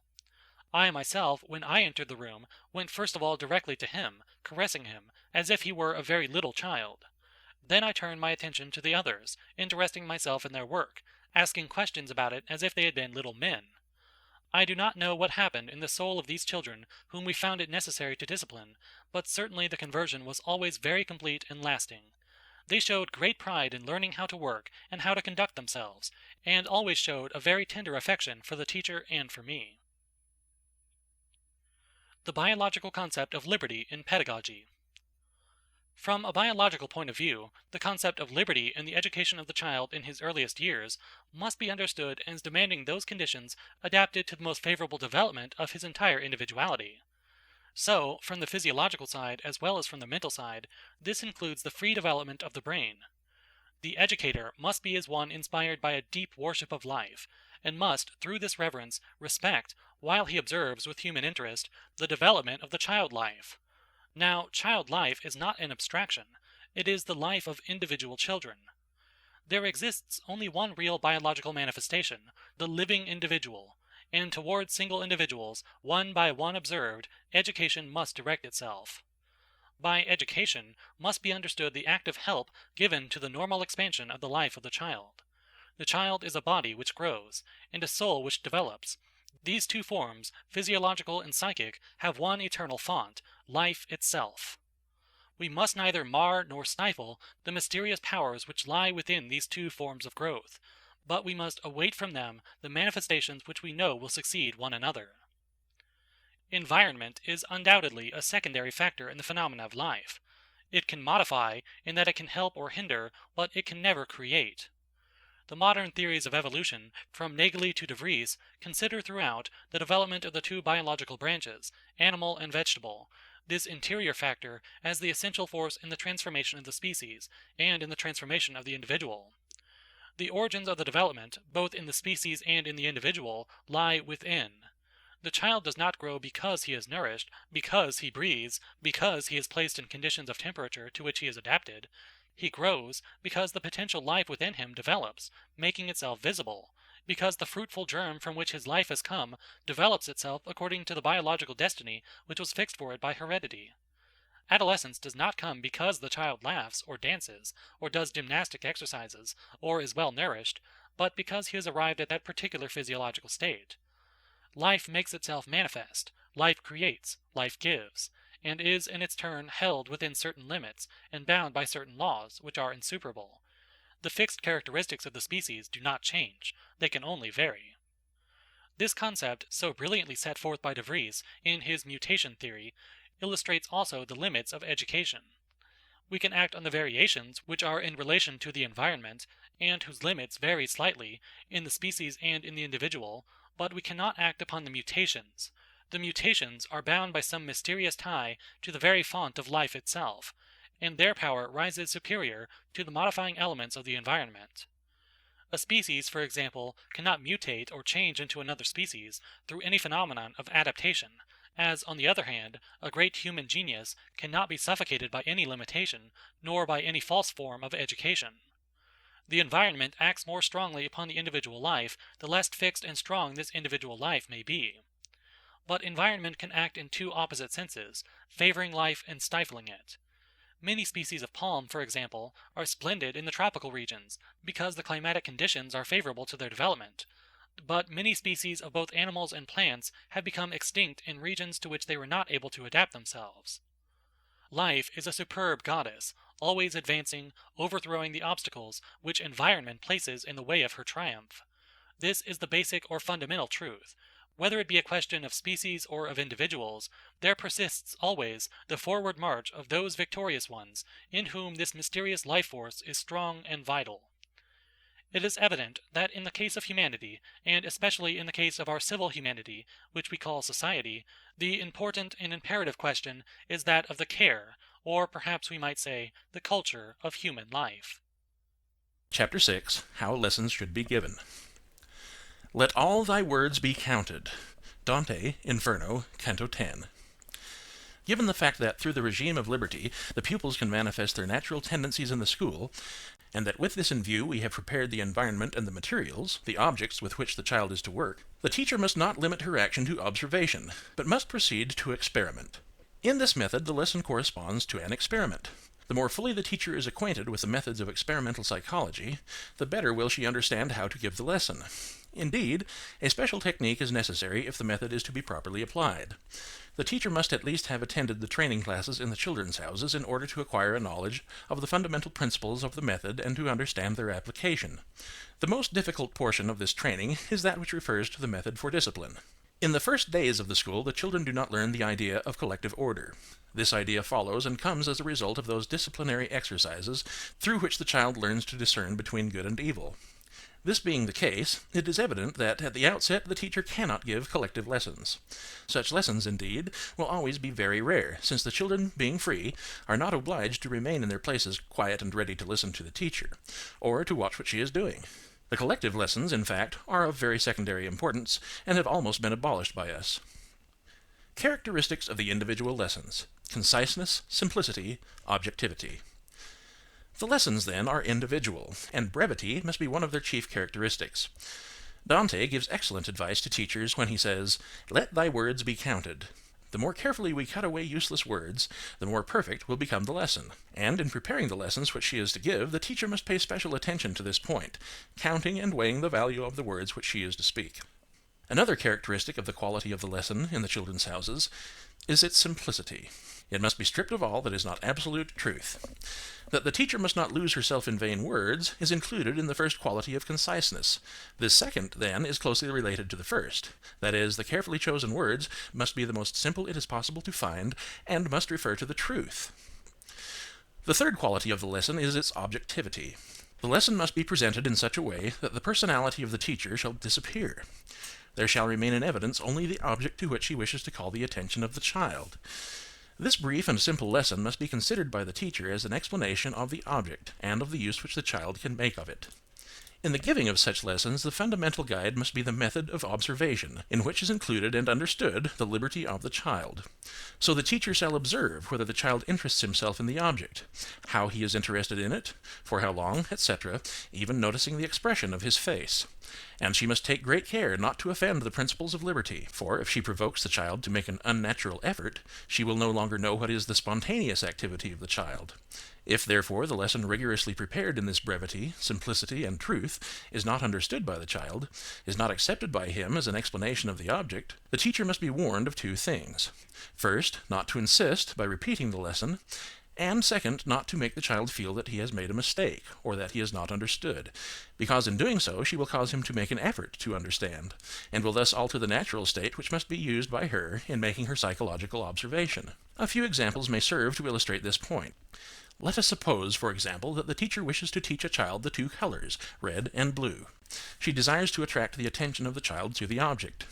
I myself, when I entered the room, went first of all directly to him, caressing him, as if he were a very little child. Then I turned my attention to the others, interesting myself in their work, asking questions about it as if they had been little men. I do not know what happened in the soul of these children whom we found it necessary to discipline, but certainly the conversion was always very complete and lasting. They showed great pride in learning how to work and how to conduct themselves, and always showed a very tender affection for the teacher and for me. The biological concept of liberty in pedagogy. From a biological point of view, the concept of liberty in the education of the child in his earliest years must be understood as demanding those conditions adapted to the most favorable development of his entire individuality. So, from the physiological side as well as from the mental side, this includes the free development of the brain. The educator must be as one inspired by a deep worship of life, and must, through this reverence, respect, while he observes with human interest, the development of the child life. Now, child life is not an abstraction. It is the life of individual children. There exists only one real biological manifestation, the living individual, and towards single individuals, one by one observed, education must direct itself. By education must be understood the active help given to the normal expansion of the life of the child. The child is a body which grows, and a soul which develops. These two forms, physiological and psychic, have one eternal font, life itself. We must neither mar nor stifle the mysterious powers which lie within these two forms of growth, but we must await from them the manifestations which we know will succeed one another. Environment is undoubtedly a secondary factor in the phenomena of life. It can modify, in that it can help or hinder, but it can never create. The modern theories of evolution, from Nageli to De Vries, consider throughout the development of the two biological branches, animal and vegetable, this interior factor as the essential force in the transformation of the species, and in the transformation of the individual. The origins of the development, both in the species and in the individual, lie within. The child does not grow because he is nourished, because he breathes, because he is placed in conditions of temperature to which he is adapted. He grows because the potential life within him develops, making itself visible, because the fruitful germ from which his life has come develops itself according to the biological destiny which was fixed for it by heredity. Adolescence does not come because the child laughs, or dances, or does gymnastic exercises, or is well nourished, but because he has arrived at that particular physiological state. Life makes itself manifest, life creates, life gives, and is in its turn held within certain limits and bound by certain laws, which are insuperable. The fixed characteristics of the species do not change, they can only vary. This concept, so brilliantly set forth by De Vries in his mutation theory, illustrates also the limits of education. We can act on the variations which are in relation to the environment, and whose limits vary slightly, in the species and in the individual, but we cannot act upon the mutations. The mutations are bound by some mysterious tie to the very font of life itself, and their power rises superior to the modifying elements of the environment. A species, for example, cannot mutate or change into another species through any phenomenon of adaptation, as, on the other hand, a great human genius cannot be suffocated by any limitation, nor by any false form of education. The environment acts more strongly upon the individual life the less fixed and strong this individual life may be. But environment can act in two opposite senses, favoring life and stifling it. Many species of palm, for example, are splendid in the tropical regions because the climatic conditions are favorable to their development, but many species of both animals and plants have become extinct in regions to which they were not able to adapt themselves. Life is a superb goddess, always advancing, overthrowing the obstacles which environment places in the way of her triumph. This is the basic or fundamental truth. Whether it be a question of species or of individuals, there persists always the forward march of those victorious ones in whom this mysterious life force is strong and vital. It is evident that in the case of humanity, and especially in the case of our civil humanity, which we call society, the important and imperative question is that of the care, or perhaps we might say, the culture of human life. Chapter 6. How Lessons Should Be Given. Let all thy words be counted. Dante, Inferno, Canto 10. Given the fact that through the regime of liberty the pupils can manifest their natural tendencies in the school, and that with this in view we have prepared the environment and the materials, the objects with which the child is to work, the teacher must not limit her action to observation, but must proceed to experiment. In this method the lesson corresponds to an experiment. The more fully the teacher is acquainted with the methods of experimental psychology, the better will she understand how to give the lesson. Indeed, a special technique is necessary if the method is to be properly applied. The teacher must at least have attended the training classes in the children's houses in order to acquire a knowledge of the fundamental principles of the method and to understand their application. The most difficult portion of this training is that which refers to the method for discipline. In the first days of the school, the children do not learn the idea of collective order. This idea follows and comes as a result of those disciplinary exercises through which the child learns to discern between good and evil. This being the case, it is evident that at the outset the teacher cannot give collective lessons. Such lessons, indeed, will always be very rare, since the children, being free, are not obliged to remain in their places quiet and ready to listen to the teacher, or to watch what she is doing. The collective lessons, in fact, are of very secondary importance, and have almost been abolished by us. Characteristics of the individual lessons: conciseness, simplicity, objectivity. The lessons, then, are individual, and brevity must be one of their chief characteristics. Dante gives excellent advice to teachers when he says, "Let thy words be counted." The more carefully we cut away useless words, the more perfect will become the lesson. And in preparing the lessons which she is to give, the teacher must pay special attention to this point, counting and weighing the value of the words which she is to speak. Another characteristic of the quality of the lesson in the children's houses is its simplicity. It must be stripped of all that is not absolute truth. That the teacher must not lose herself in vain words is included in the first quality of conciseness. This second, then, is closely related to the first. That is, the carefully chosen words must be the most simple it is possible to find, and must refer to the truth. The third quality of the lesson is its objectivity. The lesson must be presented in such a way that the personality of the teacher shall disappear. There shall remain in evidence only the object to which she wishes to call the attention of the child. This brief and simple lesson must be considered by the teacher as an explanation of the object, and of the use which the child can make of it. In the giving of such lessons, the fundamental guide must be the method of observation, in which is included and understood the liberty of the child. So the teacher shall observe whether the child interests himself in the object, how he is interested in it, for how long, etc., even noticing the expression of his face. And she must take great care not to offend the principles of liberty, for if she provokes the child to make an unnatural effort, she will no longer know what is the spontaneous activity of the child. If, therefore, the lesson rigorously prepared in this brevity, simplicity, and truth is not understood by the child, is not accepted by him as an explanation of the object, the teacher must be warned of two things. First, not to insist by repeating the lesson, and second, not to make the child feel that he has made a mistake, or that he has not understood, because in doing so she will cause him to make an effort to understand, and will thus alter the natural state which must be used by her in making her psychological observation. A few examples may serve to illustrate this point. Let us suppose, for example, that the teacher wishes to teach a child the two colors, red and blue. She desires to attract the attention of the child to the object.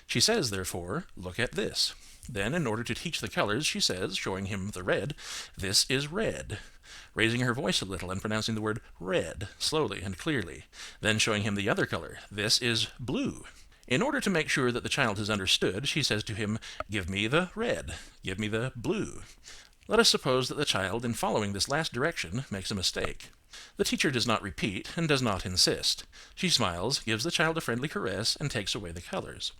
She says, therefore, "Look at this." Then, in order to teach the colors, she says, showing him the red, "This is red," raising her voice a little and pronouncing the word red slowly and clearly, then showing him the other color, "This is blue." In order to make sure that the child has understood, she says to him, "Give me the red, give me the blue." Let us suppose that the child, in following this last direction, makes a mistake. The teacher does not repeat and does not insist. She smiles, gives the child a friendly caress, and takes away the colors.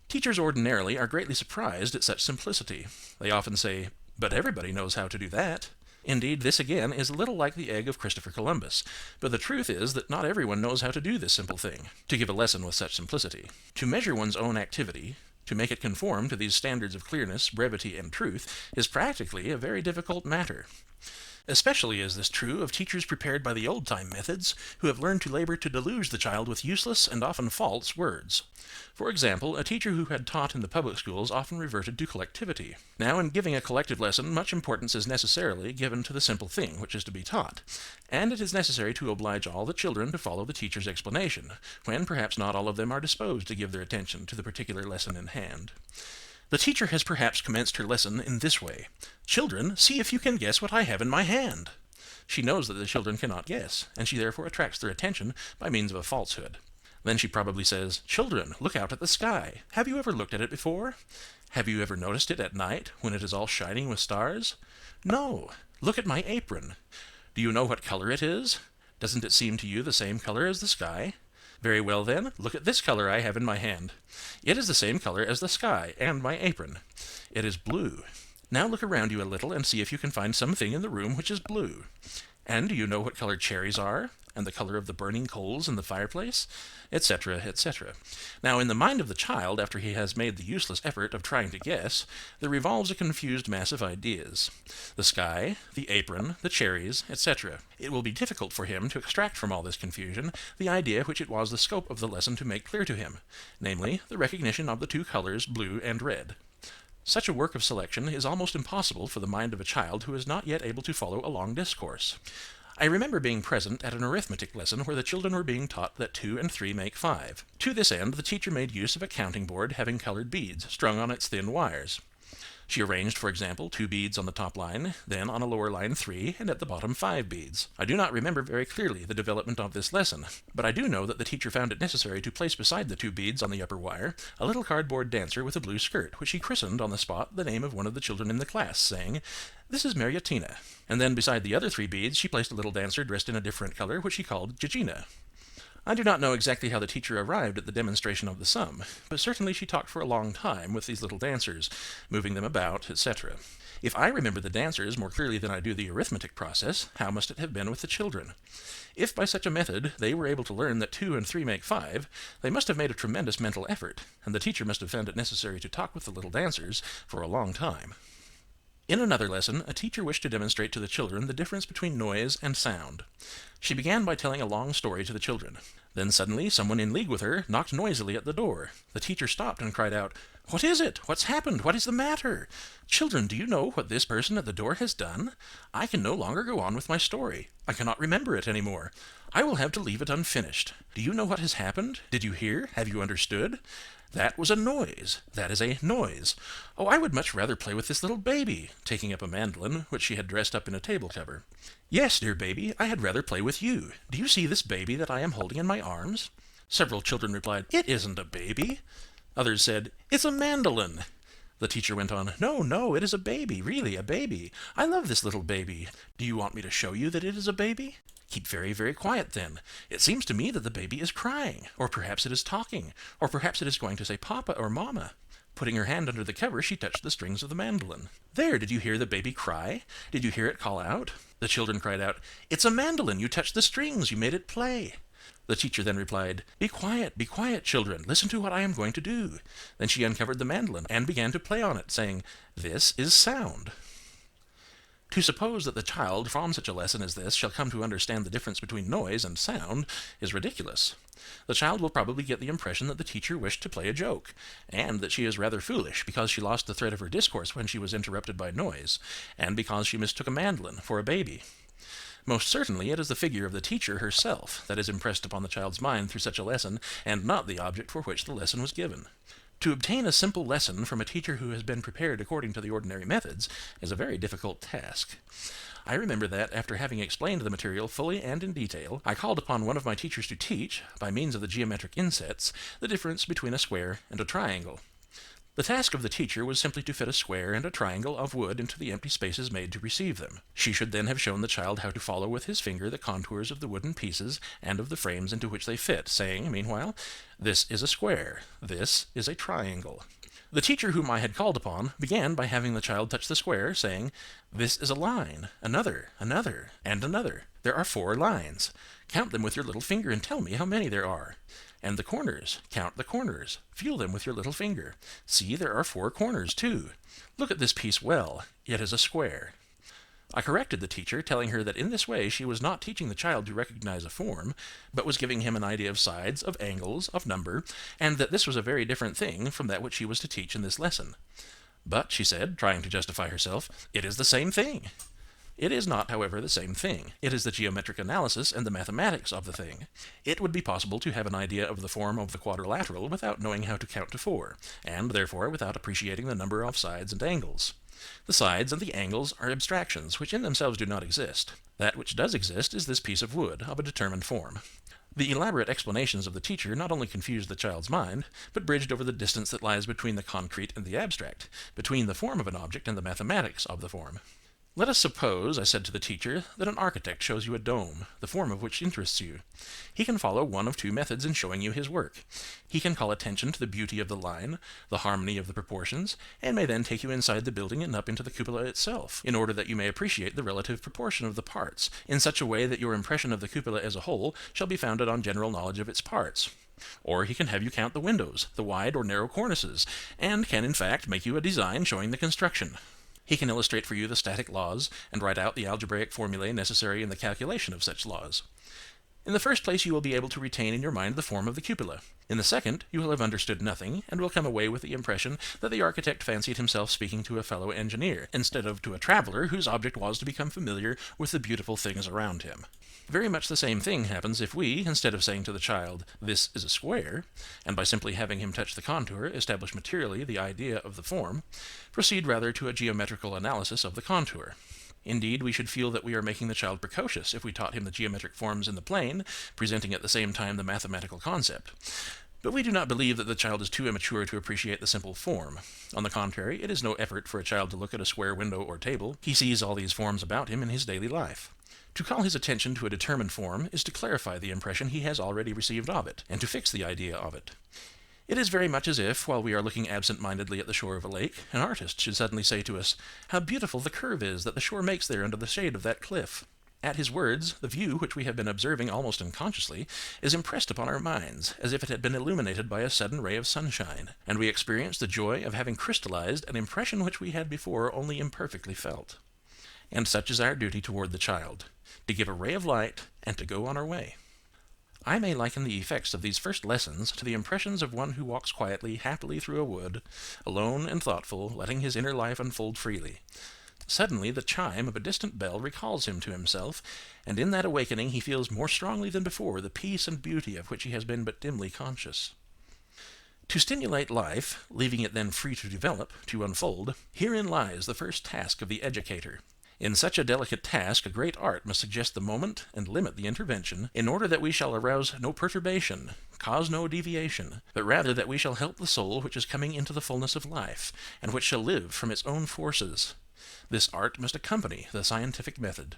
Teachers ordinarily are greatly surprised at such simplicity. They often say, "But everybody knows how to do that." Indeed, this again is a little like the egg of Christopher Columbus, but the truth is that not everyone knows how to do this simple thing, to give a lesson with such simplicity. To measure one's own activity, to make it conform to these standards of clearness, brevity, and truth, is practically a very difficult matter. Especially is this true of teachers prepared by the old-time methods, who have learned to labor to deluge the child with useless and often false words. For example, a teacher who had taught in the public schools often reverted to collectivity. Now, in giving a collective lesson, much importance is necessarily given to the simple thing which is to be taught, and it is necessary to oblige all the children to follow the teacher's explanation, when perhaps not all of them are disposed to give their attention to the particular lesson in hand. The teacher has perhaps commenced her lesson in this way: "Children, see if you can guess what I have in my hand." She knows that the children cannot guess, and she therefore attracts their attention by means of a falsehood. Then she probably says, "Children, look out at the sky. Have you ever looked at it before? Have you ever noticed it at night, when it is all shining with stars? No. Look at my apron. Do you know what color it is? Doesn't it seem to you the same color as the sky? Very well then, look at this color I have in my hand. It is the same color as the sky and my apron. It is blue. Now look around you a little and see if you can find something in the room which is blue. And do you know what color cherries are? And the color of the burning coals in the fireplace? Etc., etc. Now, in the mind of the child, after he has made the useless effort of trying to guess, there revolves a confused mass of ideas. The sky, the apron, the cherries, etc. It will be difficult for him to extract from all this confusion the idea which it was the scope of the lesson to make clear to him, namely, the recognition of the two colors blue and red. Such a work of selection is almost impossible for the mind of a child who is not yet able to follow a long discourse. I remember being present at an arithmetic lesson where the children were being taught that 2 and 3 make 5. To this end, the teacher made use of a counting board having colored beads strung on its thin wires. She arranged, for example, 2 beads on the top line, then on a lower line 3, and at the bottom 5 beads. I do not remember very clearly the development of this lesson, but I do know that the teacher found it necessary to place beside the 2 beads on the upper wire a little cardboard dancer with a blue skirt, which she christened on the spot the name of one of the children in the class, saying, "This is Mariatina." And then beside the other 3 beads she placed a little dancer dressed in a different color, which she called Gigina. I do not know exactly how the teacher arrived at the demonstration of the sum, but certainly she talked for a long time with these little dancers, moving them about, etc. If I remember the dancers more clearly than I do the arithmetic process, how must it have been with the children? If by such a method they were able to learn that 2 and 3 make 5, they must have made a tremendous mental effort, and the teacher must have found it necessary to talk with the little dancers for a long time. In another lesson, a teacher wished to demonstrate to the children the difference between noise and sound. She began by telling a long story to the children. Then suddenly someone in league with her knocked noisily at the door. The teacher stopped and cried out, "What is it? What's happened? What is the matter? Children, do you know what this person at the door has done? I can no longer go on with my story. I cannot remember it any more. I will have to leave it unfinished. Do you know what has happened? Did you hear? Have you understood? That was a noise. That is a noise. Oh, I would much rather play with this little baby, taking up a mandolin, which she had dressed up in a table cover. Yes, dear baby, I had rather play with you. Do you see this baby that I am holding in my arms? Several children replied, It isn't a baby. Others said, It's a mandolin. The teacher went on, No, it is a baby, really, a baby. I love this little baby. Do you want me to show you that it is a baby? Keep very, very quiet then. It seems to me that the baby is crying, or perhaps it is talking, or perhaps it is going to say Papa or Mama. Putting her hand under the cover, she touched the strings of the mandolin. There, did you hear the baby cry? Did you hear it call out? The children cried out, It's a mandolin, you touched the strings, you made it play. The teacher then replied, Be quiet, children, listen to what I am going to do. Then she uncovered the mandolin and began to play on it, saying, This is sound. To suppose that the child from such a lesson as this shall come to understand the difference between noise and sound is ridiculous. The child will probably get the impression that the teacher wished to play a joke, and that she is rather foolish because she lost the thread of her discourse when she was interrupted by noise, and because she mistook a mandolin for a baby. Most certainly it is the figure of the teacher herself that is impressed upon the child's mind through such a lesson, and not the object for which the lesson was given. To obtain a simple lesson from a teacher who has been prepared according to the ordinary methods is a very difficult task. I remember that, after having explained the material fully and in detail, I called upon one of my teachers to teach, by means of the geometric insets, the difference between a square and a triangle. The task of the teacher was simply to fit a square and a triangle of wood into the empty spaces made to receive them. She should then have shown the child how to follow with his finger the contours of the wooden pieces and of the frames into which they fit, saying, meanwhile, This is a square, this is a triangle. The teacher whom I had called upon began by having the child touch the square, saying, This is a line, another, and another. There are 4 lines. Count them with your little finger and tell me how many there are. And the corners. Count the corners. Feel them with your little finger. See, there are 4 corners, too. Look at this piece well. It is a square. I corrected the teacher, telling her that in this way she was not teaching the child to recognize a form, but was giving him an idea of sides, of angles, of number, and that this was a very different thing from that which she was to teach in this lesson. But, she said, trying to justify herself, it is the same thing. It is not, however, the same thing. It is the geometric analysis and the mathematics of the thing. It would be possible to have an idea of the form of the quadrilateral without knowing how to count to 4, and therefore without appreciating the number of sides and angles. The sides and the angles are abstractions which in themselves do not exist. That which does exist is this piece of wood of a determined form. The elaborate explanations of the teacher not only confused the child's mind, but bridged over the distance that lies between the concrete and the abstract, between the form of an object and the mathematics of the form. Let us suppose, I said to the teacher, that an architect shows you a dome, the form of which interests you. He can follow one of 2 methods in showing you his work. He can call attention to the beauty of the line, the harmony of the proportions, and may then take you inside the building and up into the cupola itself, in order that you may appreciate the relative proportion of the parts, in such a way that your impression of the cupola as a whole shall be founded on general knowledge of its parts. Or he can have you count the windows, the wide or narrow cornices, and can in fact make you a design showing the construction. He can illustrate for you the static laws, and write out the algebraic formulae necessary in the calculation of such laws. In the first place you will be able to retain in your mind the form of the cupola. In the second, you will have understood nothing, and will come away with the impression that the architect fancied himself speaking to a fellow engineer, instead of to a traveller whose object was to become familiar with the beautiful things around him. Very much the same thing happens if we, instead of saying to the child, This is a square, and by simply having him touch the contour establish materially the idea of the form, proceed rather to a geometrical analysis of the contour. Indeed, we should feel that we are making the child precocious if we taught him the geometric forms in the plane, presenting at the same time the mathematical concept. But we do not believe that the child is too immature to appreciate the simple form. On the contrary, it is no effort for a child to look at a square window or table. He sees all these forms about him in his daily life. To call his attention to a determined form is to clarify the impression he has already received of it, and to fix the idea of it. It is very much as if, while we are looking absent-mindedly at the shore of a lake, an artist should suddenly say to us, How beautiful the curve is that the shore makes there under the shade of that cliff. At his words, the view which we have been observing almost unconsciously is impressed upon our minds, as if it had been illuminated by a sudden ray of sunshine, and we experience the joy of having crystallized an impression which we had before only imperfectly felt. And such is our duty toward the child, to give a ray of light, and to go on our way. I may liken the effects of these first lessons to the impressions of one who walks quietly, happily through a wood, alone and thoughtful, letting his inner life unfold freely. Suddenly the chime of a distant bell recalls him to himself, and in that awakening he feels more strongly than before the peace and beauty of which he has been but dimly conscious. To stimulate life, leaving it then free to develop, to unfold, herein lies the first task of the educator. In such a delicate task, a great art must suggest the moment and limit the intervention, in order that we shall arouse no perturbation, cause no deviation, but rather that we shall help the soul which is coming into the fullness of life, and which shall live from its own forces. This art must accompany the scientific method.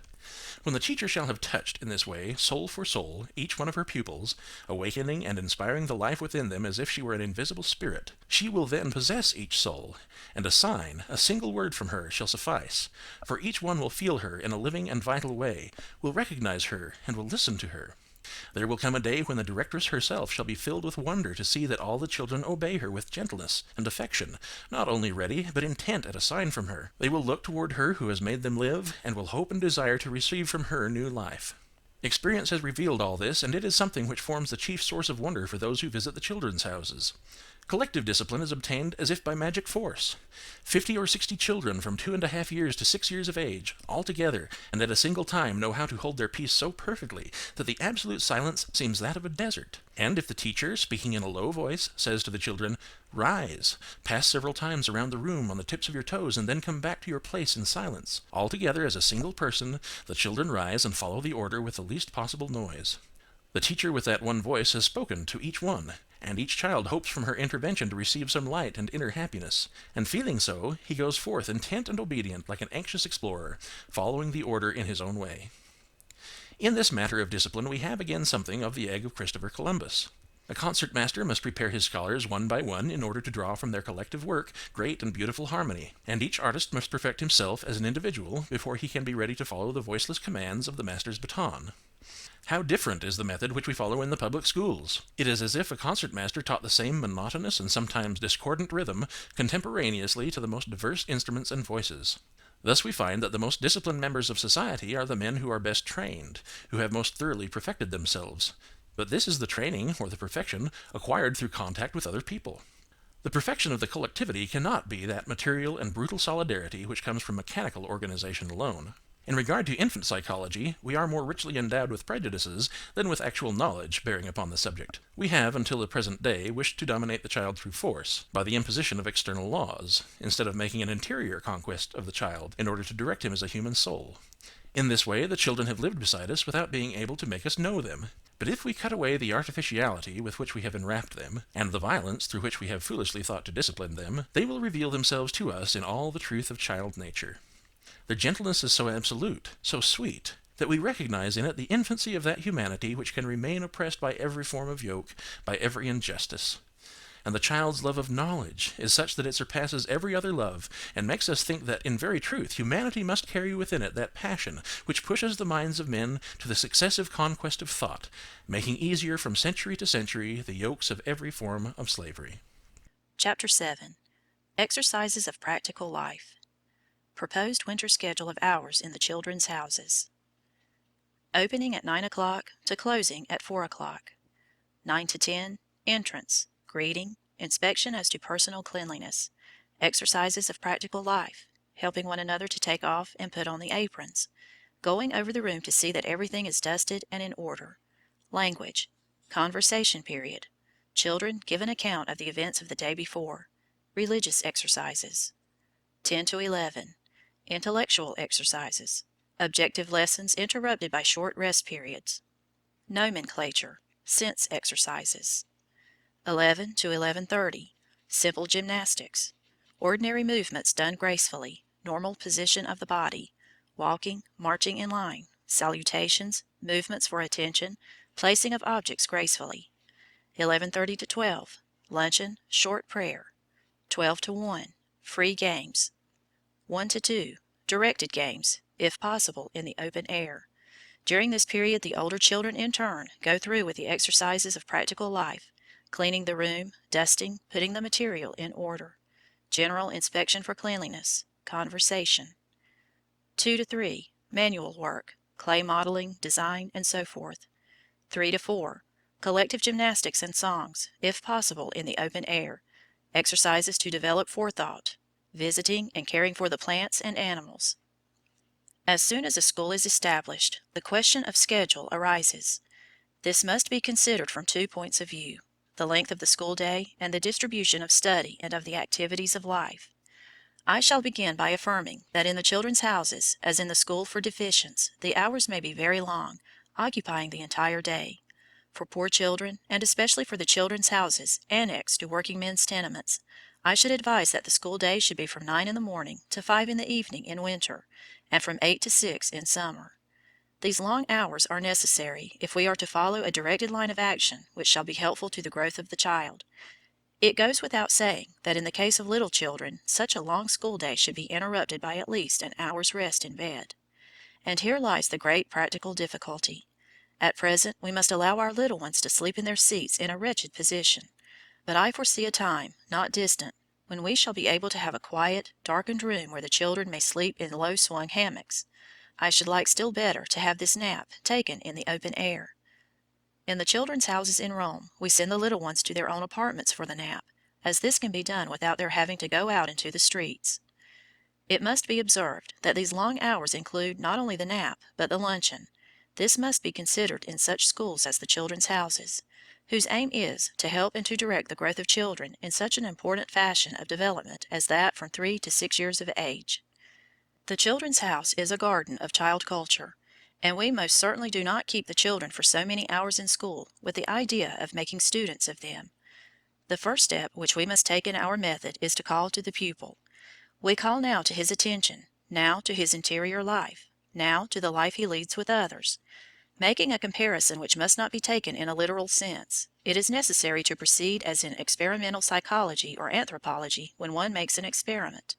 When the teacher shall have touched in this way, soul for soul, each one of her pupils, awakening and inspiring the life within them as if she were an invisible spirit, she will then possess each soul, and a sign, a single word from her, shall suffice, for each one will feel her in a living and vital way, will recognize her, and will listen to her. There will come a day when the directress herself shall be filled with wonder to see that all the children obey her with gentleness and affection, not only ready, but intent at a sign from her. They will look toward her who has made them live, and will hope and desire to receive from her new life. Experience has revealed all this, and it is something which forms the chief source of wonder for those who visit the children's houses. Collective discipline is obtained as if by magic force. 50 or 60 children from 2½ years to 6 years of age, all together, and at a single time know how to hold their peace so perfectly that the absolute silence seems that of a desert. And if the teacher, speaking in a low voice, says to the children, "Rise, pass several times around the room on the tips of your toes, and then come back to your place in silence," all together as a single person, the children rise and follow the order with the least possible noise. The teacher with that one voice has spoken to each one, and each child hopes from her intervention to receive some light and inner happiness, and feeling so, he goes forth intent and obedient like an anxious explorer, following the order in his own way. In this matter of discipline we have again something of the egg of Christopher Columbus. A concert master must prepare his scholars one by one in order to draw from their collective work great and beautiful harmony, and each artist must perfect himself as an individual before he can be ready to follow the voiceless commands of the master's baton. How different is the method which we follow in the public schools! It is as if a concertmaster taught the same monotonous and sometimes discordant rhythm contemporaneously to the most diverse instruments and voices. Thus we find that the most disciplined members of society are the men who are best trained, who have most thoroughly perfected themselves. But this is the training, or the perfection, acquired through contact with other people. The perfection of the collectivity cannot be that material and brutal solidarity which comes from mechanical organization alone. In regard to infant psychology, we are more richly endowed with prejudices than with actual knowledge bearing upon the subject. We have, until the present day, wished to dominate the child through force, by the imposition of external laws, instead of making an interior conquest of the child in order to direct him as a human soul. In this way, the children have lived beside us without being able to make us know them. But if we cut away the artificiality with which we have enwrapped them, and the violence through which we have foolishly thought to discipline them, they will reveal themselves to us in all the truth of child nature. Their gentleness is so absolute, so sweet, that we recognize in it the infancy of that humanity which can remain oppressed by every form of yoke, by every injustice. And the child's love of knowledge is such that it surpasses every other love, and makes us think that, in very truth, humanity must carry within it that passion which pushes the minds of men to the successive conquest of thought, making easier from century to century the yokes of every form of slavery. Chapter 7. Exercises of Practical Life. Proposed winter schedule of hours in the children's houses. Opening at 9 o'clock to closing at 4 o'clock. 9 to 10, entrance, greeting, inspection as to personal cleanliness, exercises of practical life, helping one another to take off and put on the aprons, going over the room to see that everything is dusted and in order. Language, conversation period. Children give an account of the events of the day before. Religious exercises. 10 to 11. Intellectual exercises. Objective lessons interrupted by short rest periods. Nomenclature. Sense exercises. 11 to 11:30. Simple gymnastics. Ordinary movements done gracefully. Normal position of the body. Walking, marching in line. Salutations, movements for attention, placing of objects gracefully. 11:30 to 12. Luncheon, short prayer. 12 to 1. Free games. 1 to 2. Directed games, if possible in the open air. During this period the older children in turn go through with the exercises of practical life, cleaning the room, dusting, putting the material in order. General inspection for cleanliness. Conversation. 2 to 3. Manual work, clay modeling, design, and so forth. 3 to 4. Collective gymnastics and songs, if possible in the open air. Exercises to develop forethought. Visiting and caring for the plants and animals. As soon as a school is established, the question of schedule arises. This must be considered from 2 points of view. the length of the school day, and the distribution of study and of the activities of life. I shall begin by affirming that in the Children's Houses, as in the School for Deficients, the hours may be very long, occupying the entire day. For poor children, and especially for the Children's Houses annexed to working men's tenements, I should advise that the school day should be from 9 in the morning to 5 in the evening in winter, and from 8 to 6 in summer. These long hours are necessary if we are to follow a directed line of action which shall be helpful to the growth of the child. It goes without saying that in the case of little children such a long school day should be interrupted by at least an hour's rest in bed. And here lies the great practical difficulty. At present we must allow our little ones to sleep in their seats in a wretched position, but I foresee a time, not distant, when we shall be able to have a quiet, darkened room where the children may sleep in low-swung hammocks. I should like still better to have this nap taken in the open air. In the Children's Houses in Rome, we send the little ones to their own apartments for the nap, as this can be done without their having to go out into the streets. It must be observed that these long hours include not only the nap, but the luncheon. This must be considered in such schools as the Children's Houses, whose aim is to help and to direct the growth of children in such an important fashion of development as that from 3 to 6 years of age. The Children's House is a garden of child culture, and we most certainly do not keep the children for so many hours in school with the idea of making students of them. The first step which we must take in our method is to call to the pupil. We call now to his attention, now to his interior life, now to the life he leads with others. Making a comparison which must not be taken in a literal sense, it is necessary to proceed as in experimental psychology or anthropology when one makes an experiment.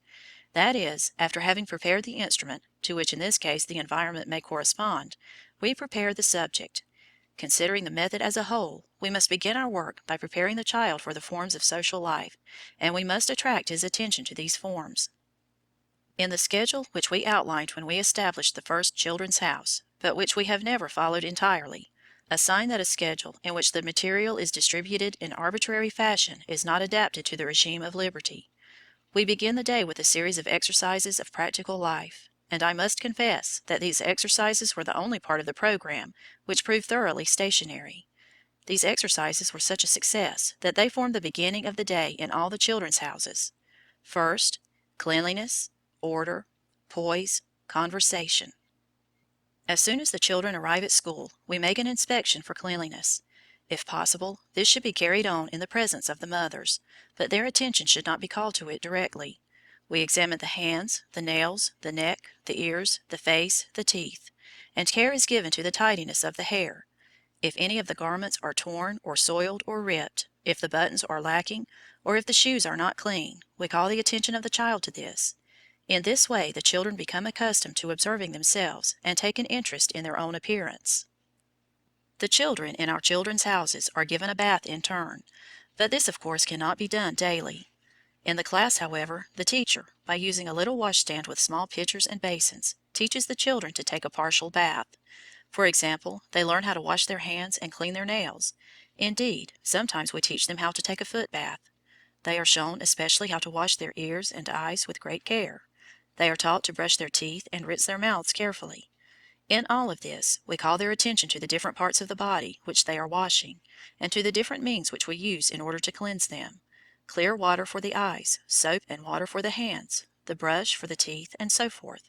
That is, after having prepared the instrument, to which in this case the environment may correspond, we prepare the subject. Considering the method as a whole, we must begin our work by preparing the child for the forms of social life, and we must attract his attention to these forms. In the schedule which we outlined when we established the first Children's House, but which we have never followed entirely, assign that a schedule in which the material is distributed in arbitrary fashion is not adapted to the regime of liberty. We begin the day with a series of exercises of practical life, and I must confess that these exercises were the only part of the program which proved thoroughly stationary. These exercises were such a success that they formed the beginning of the day in all the Children's Houses. First, cleanliness, order, poise, conversation. As soon as the children arrive at school, we make an inspection for cleanliness. If possible, this should be carried on in the presence of the mothers, but their attention should not be called to it directly. We examine the hands, the nails, the neck, the ears, the face, the teeth, and care is given to the tidiness of the hair. If any of the garments are torn or soiled or ripped, if the buttons are lacking, or if the shoes are not clean, we call the attention of the child to this. In this way the children become accustomed to observing themselves and take an interest in their own appearance. The children in our Children's Houses are given a bath in turn, but this of course cannot be done daily. In the class, however, the teacher, by using a little washstand with small pitchers and basins, teaches the children to take a partial bath. For example, they learn how to wash their hands and clean their nails. Indeed, sometimes we teach them how to take a foot bath. They are shown especially how to wash their ears and eyes with great care. They are taught to brush their teeth and rinse their mouths carefully. In all of this, we call their attention to the different parts of the body which they are washing, and to the different means which we use in order to cleanse them. Clear water for the eyes, soap and water for the hands, the brush for the teeth, and so forth.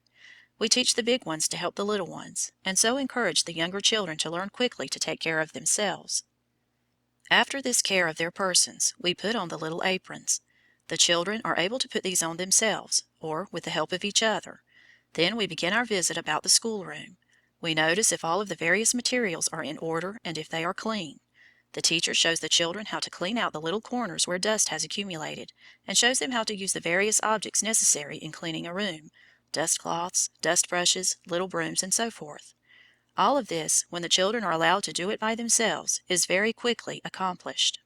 We teach the big ones to help the little ones, and so encourage the younger children to learn quickly to take care of themselves. After this care of their persons, we put on the little aprons. The children are able to put these on themselves, or with the help of each other. Then we begin our visit about the schoolroom. We notice if all of the various materials are in order and if they are clean. The teacher shows the children how to clean out the little corners where dust has accumulated, and shows them how to use the various objects necessary in cleaning a room, dust cloths, dust brushes, little brooms, and so forth. All of this, when the children are allowed to do it by themselves, is very quickly accomplished.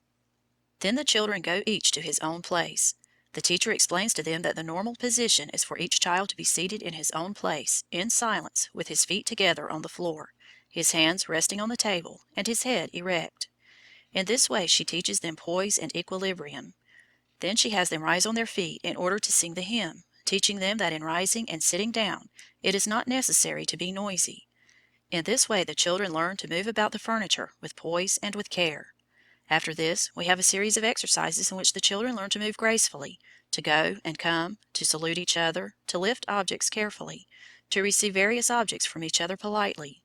Then the children go each to his own place. The teacher explains to them that the normal position is for each child to be seated in his own place, in silence, with his feet together on the floor, his hands resting on the table, and his head erect. In this way she teaches them poise and equilibrium. Then she has them rise on their feet in order to sing the hymn, teaching them that in rising and sitting down it is not necessary to be noisy. In this way the children learn to move about the furniture with poise and with care. After this, we have a series of exercises in which the children learn to move gracefully, to go and come, to salute each other, to lift objects carefully, to receive various objects from each other politely.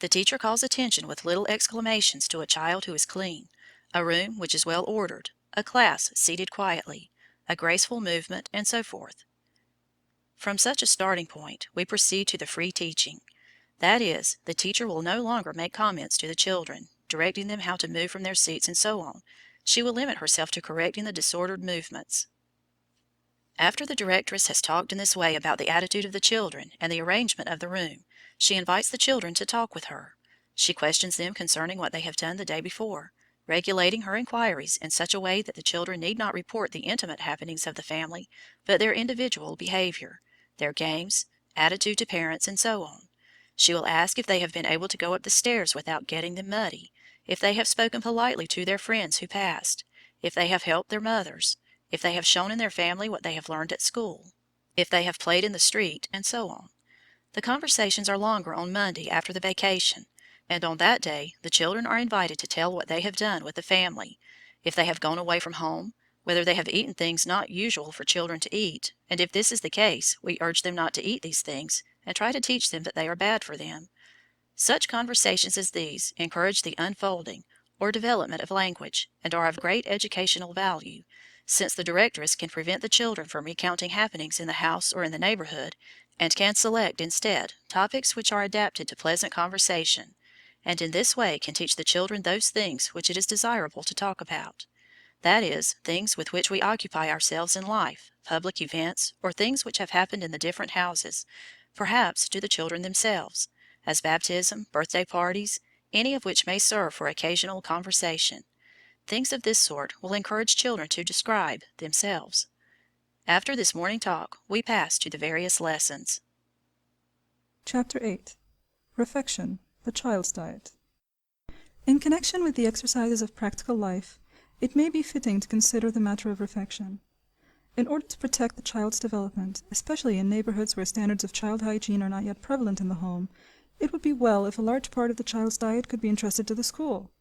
The teacher calls attention with little exclamations to a child who is clean, a room which is well ordered, a class seated quietly, a graceful movement, and so forth. From such a starting point, we proceed to the free teaching. That is, the teacher will no longer make comments to the children, directing them how to move from their seats and so on. She will limit herself to correcting the disordered movements. After the directress has talked in this way about the attitude of the children and the arrangement of the room, she invites the children to talk with her. She questions them concerning what they have done the day before, regulating her inquiries in such a way that the children need not report the intimate happenings of the family, but their individual behavior, their games, attitude to parents, and so on. She will ask if they have been able to go up the stairs without getting them muddy, if they have spoken politely to their friends who passed, if they have helped their mothers, if they have shown in their family what they have learned at school, if they have played in the street, and so on. The conversations are longer on Monday after the vacation, and on that day the children are invited to tell what they have done with the family, if they have gone away from home, whether they have eaten things not usual for children to eat, and if this is the case, we urge them not to eat these things, and try to teach them that they are bad for them. Such conversations as these encourage the unfolding, or development of language, and are of great educational value, since the directress can prevent the children from recounting happenings in the house or in the neighborhood, and can select instead topics which are adapted to pleasant conversation, and in this way can teach the children those things which it is desirable to talk about. That is, things with which we occupy ourselves in life, public events, or things which have happened in the different houses, perhaps to the children themselves, as baptism, birthday parties, any of which may serve for occasional conversation. Things of this sort will encourage children to describe themselves. After this morning talk, we pass to the various lessons. Chapter 8. Refection, the Child's Diet. In connection with the exercises of practical life, it may be fitting to consider the matter of refection. In order to protect the child's development, especially in neighborhoods where standards of child hygiene are not yet prevalent in the home, it would be well if a large part of the child's diet could be entrusted to the school.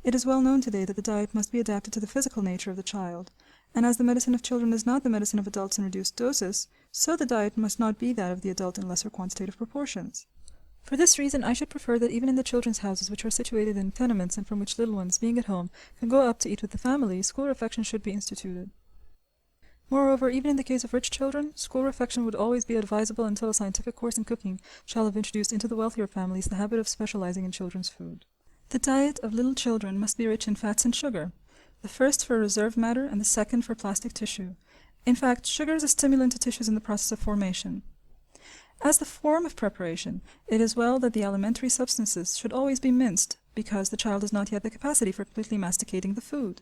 It is well known today that the diet must be adapted to the physical nature of the child, and as the medicine of children is not the medicine of adults in reduced doses, so the diet must not be that of the adult in lesser quantitative proportions. For this reason, I should prefer that even in the children's houses which are situated in tenements and from which little ones, being at home, can go up to eat with the family, school refection should be instituted. Moreover, even in the case of rich children, school refection would always be advisable until a scientific course in cooking shall have introduced into the wealthier families the habit of specializing in children's food. The diet of little children must be rich in fats and sugar, the first for reserve matter and the second for plastic tissue. In fact, sugar is a stimulant to tissues in the process of formation. As the form of preparation, it is well that the alimentary substances should always be minced, because the child has not yet the capacity for completely masticating the food,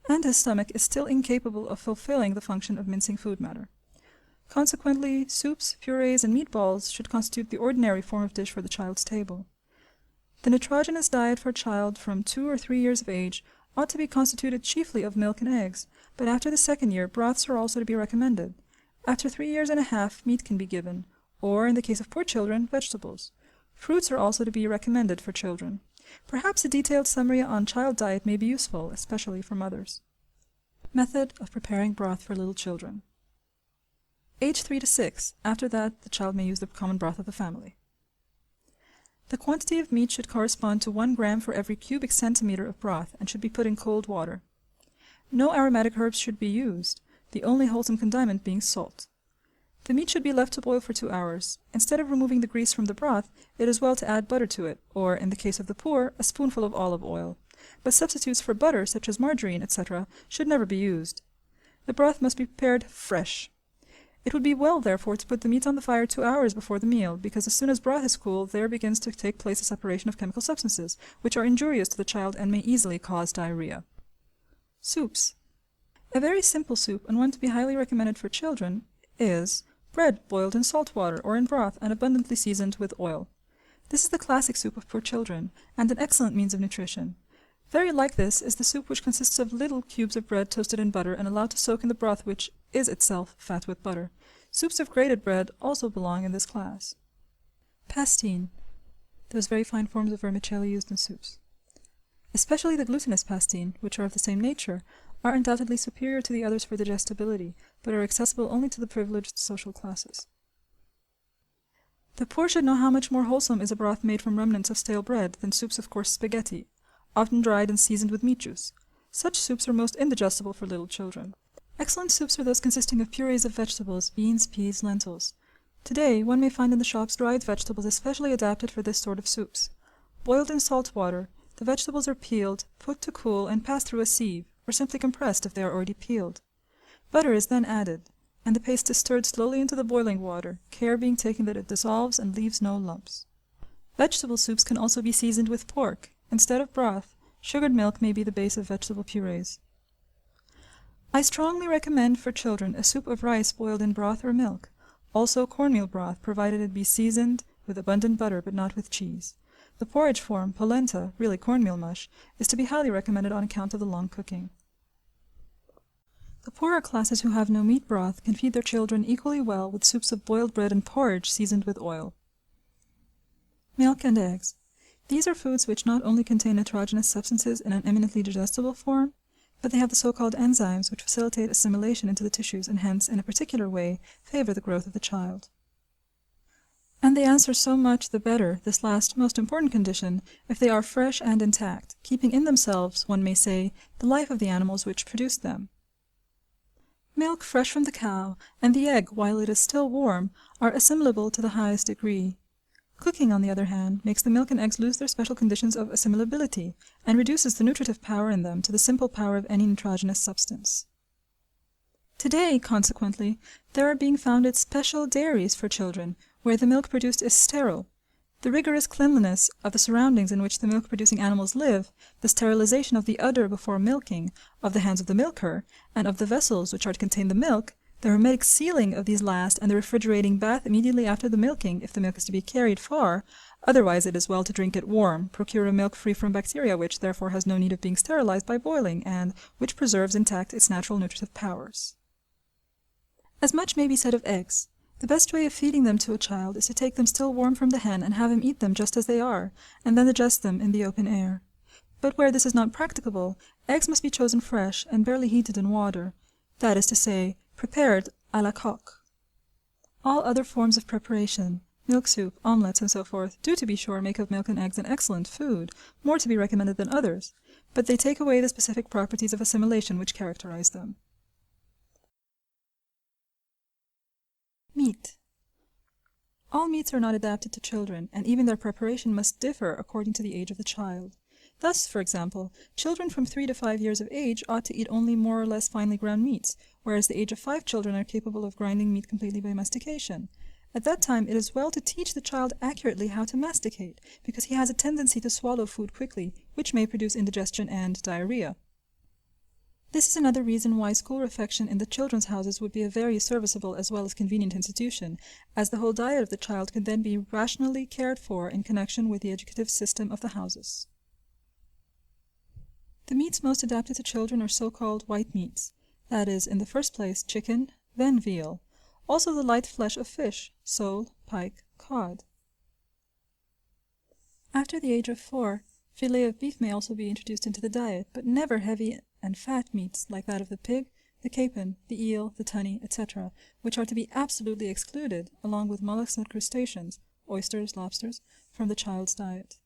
and his stomach is still incapable of fulfilling the function of mincing food matter. Consequently, soups, purees, and meatballs should constitute the ordinary form of dish for the child's table. The nitrogenous diet for a child from 2 or 3 years of age ought to be constituted chiefly of milk and eggs, but after the second year, broths are also to be recommended. After 3 years and a half, meat can be given, or, in the case of poor children, vegetables. Fruits are also to be recommended for children. Perhaps a detailed summary on child diet may be useful, especially for mothers. Method of preparing broth for little children. Age 3 to 6. After that, the child may use the common broth of the family. The quantity of meat should correspond to 1 gram for every cubic centimeter of broth and should be put in cold water. No aromatic herbs should be used, the only wholesome condiment being salt. The meat should be left to boil for 2 hours. Instead of removing the grease from the broth, it is well to add butter to it, or, in the case of the poor, a spoonful of olive oil. But substitutes for butter, such as margarine, etc., should never be used. The broth must be prepared fresh. It would be well, therefore, to put the meat on the fire 2 hours before the meal, because as soon as broth is cool, there begins to take place a separation of chemical substances, which are injurious to the child and may easily cause diarrhea. Soups. A very simple soup, and one to be highly recommended for children, is bread boiled in salt water or in broth and abundantly seasoned with oil. This is the classic soup of poor children, and an excellent means of nutrition. Very like this is the soup which consists of little cubes of bread toasted in butter and allowed to soak in the broth which is itself fat with butter. Soups of grated bread also belong in this class. Pastine. Those very fine forms of vermicelli used in soups. especially the glutinous pastine, which are of the same nature, are undoubtedly superior to the others for digestibility, but are accessible only to the privileged social classes. The poor should know how much more wholesome is a broth made from remnants of stale bread than soups of coarse spaghetti, often dried and seasoned with meat juice. Such soups are most indigestible for little children. Excellent soups are those consisting of purees of vegetables, beans, peas, lentils. Today, one may find in the shops dried vegetables especially adapted for this sort of soups. Boiled in salt water, the vegetables are peeled, put to cool, and passed through a sieve, or simply compressed if they are already peeled. Butter is then added, and the paste is stirred slowly into the boiling water, care being taken that it dissolves and leaves no lumps. Vegetable soups can also be seasoned with pork. Instead of broth, sugared milk may be the base of vegetable purees. I strongly recommend for children a soup of rice boiled in broth or milk, also cornmeal broth, provided it be seasoned with abundant butter but not with cheese. The porridge form, polenta, really cornmeal mush, is to be highly recommended on account of the long cooking. The poorer classes who have no meat broth can feed their children equally well with soups of boiled bread and porridge seasoned with oil. Milk and eggs. These are foods which not only contain nitrogenous substances in an eminently digestible form, but they have the so-called enzymes which facilitate assimilation into the tissues and hence, in a particular way, favor the growth of the child. And they answer so much the better, this last most important condition, if they are fresh and intact, keeping in themselves, one may say, the life of the animals which produced them. Milk fresh from the cow, and the egg while it is still warm, are assimilable to the highest degree. Cooking, on the other hand, makes the milk and eggs lose their special conditions of assimilability, and reduces the nutritive power in them to the simple power of any nitrogenous substance. Today, consequently, there are being founded special dairies for children, where the milk produced is sterile. The rigorous cleanliness of the surroundings in which the milk-producing animals live, the sterilization of the udder before milking, of the hands of the milker, and of the vessels which are to contain the milk, the hermetic sealing of these last, and the refrigerating bath immediately after the milking, if the milk is to be carried far, otherwise it is well to drink it warm, procure a milk free from bacteria which therefore has no need of being sterilized by boiling, and which preserves intact its natural nutritive powers. As much may be said of eggs. The best way of feeding them to a child is to take them still warm from the hen and have him eat them just as they are, and then digest them in the open air. But where this is not practicable, eggs must be chosen fresh and barely heated in water, that is to say, prepared à la coque. All other forms of preparation, milk soup, omelettes, and so forth, do to be sure make of milk and eggs an excellent food, more to be recommended than others, but they take away the specific properties of assimilation which characterize them. Meat. All meats are not adapted to children, and even their preparation must differ according to the age of the child. Thus, for example, children from 3 to 5 years of age ought to eat only more or less finely ground meats, whereas the age of 5 children are capable of grinding meat completely by mastication. At that time, it is well to teach the child accurately how to masticate, because he has a tendency to swallow food quickly, which may produce indigestion and diarrhea. This is another reason why school refection in the children's houses would be a very serviceable as well as convenient institution, as the whole diet of the child could then be rationally cared for in connection with the educative system of the houses. The meats most adapted to children are so-called white meats, that is, in the first place, chicken, then veal, also the light flesh of fish, sole, pike, cod. After the age of 4, filet of beef may also be introduced into the diet, but never heavy and fat meats like that of the pig, the capon, the eel, the tunny, etc., which are to be absolutely excluded, along with mollusks and crustaceans, oysters, lobsters, from the child's diet.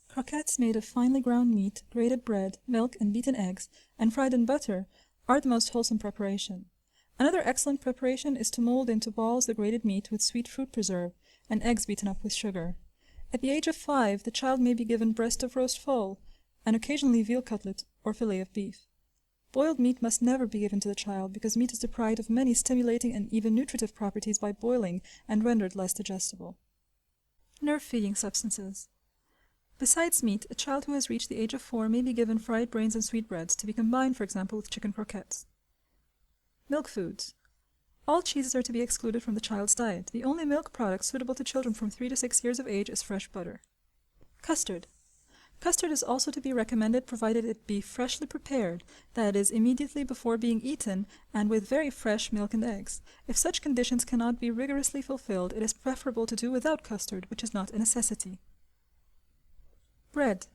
Croquettes made of finely ground meat, grated bread, milk, and beaten eggs, and fried in butter, are the most wholesome preparation. Another excellent preparation is to mold into balls the grated meat with sweet fruit preserve, and eggs beaten up with sugar. At the age of 5, the child may be given breast of roast foal, and occasionally veal cutlet or fillet of beef. Boiled meat must never be given to the child, because meat is deprived of many stimulating and even nutritive properties by boiling and rendered less digestible. Nerve-feeding substances. Besides meat, a child who has reached the age of 4 may be given fried brains and sweetbreads, to be combined, for example, with chicken croquettes. Milk foods. All cheeses are to be excluded from the child's diet. The only milk product suitable to children from 3 to 6 years of age is fresh butter. Custard. Custard is also to be recommended provided it be freshly prepared, that is, immediately before being eaten, and with very fresh milk and eggs. If such conditions cannot be rigorously fulfilled, it is preferable to do without custard, which is not a necessity. Bread.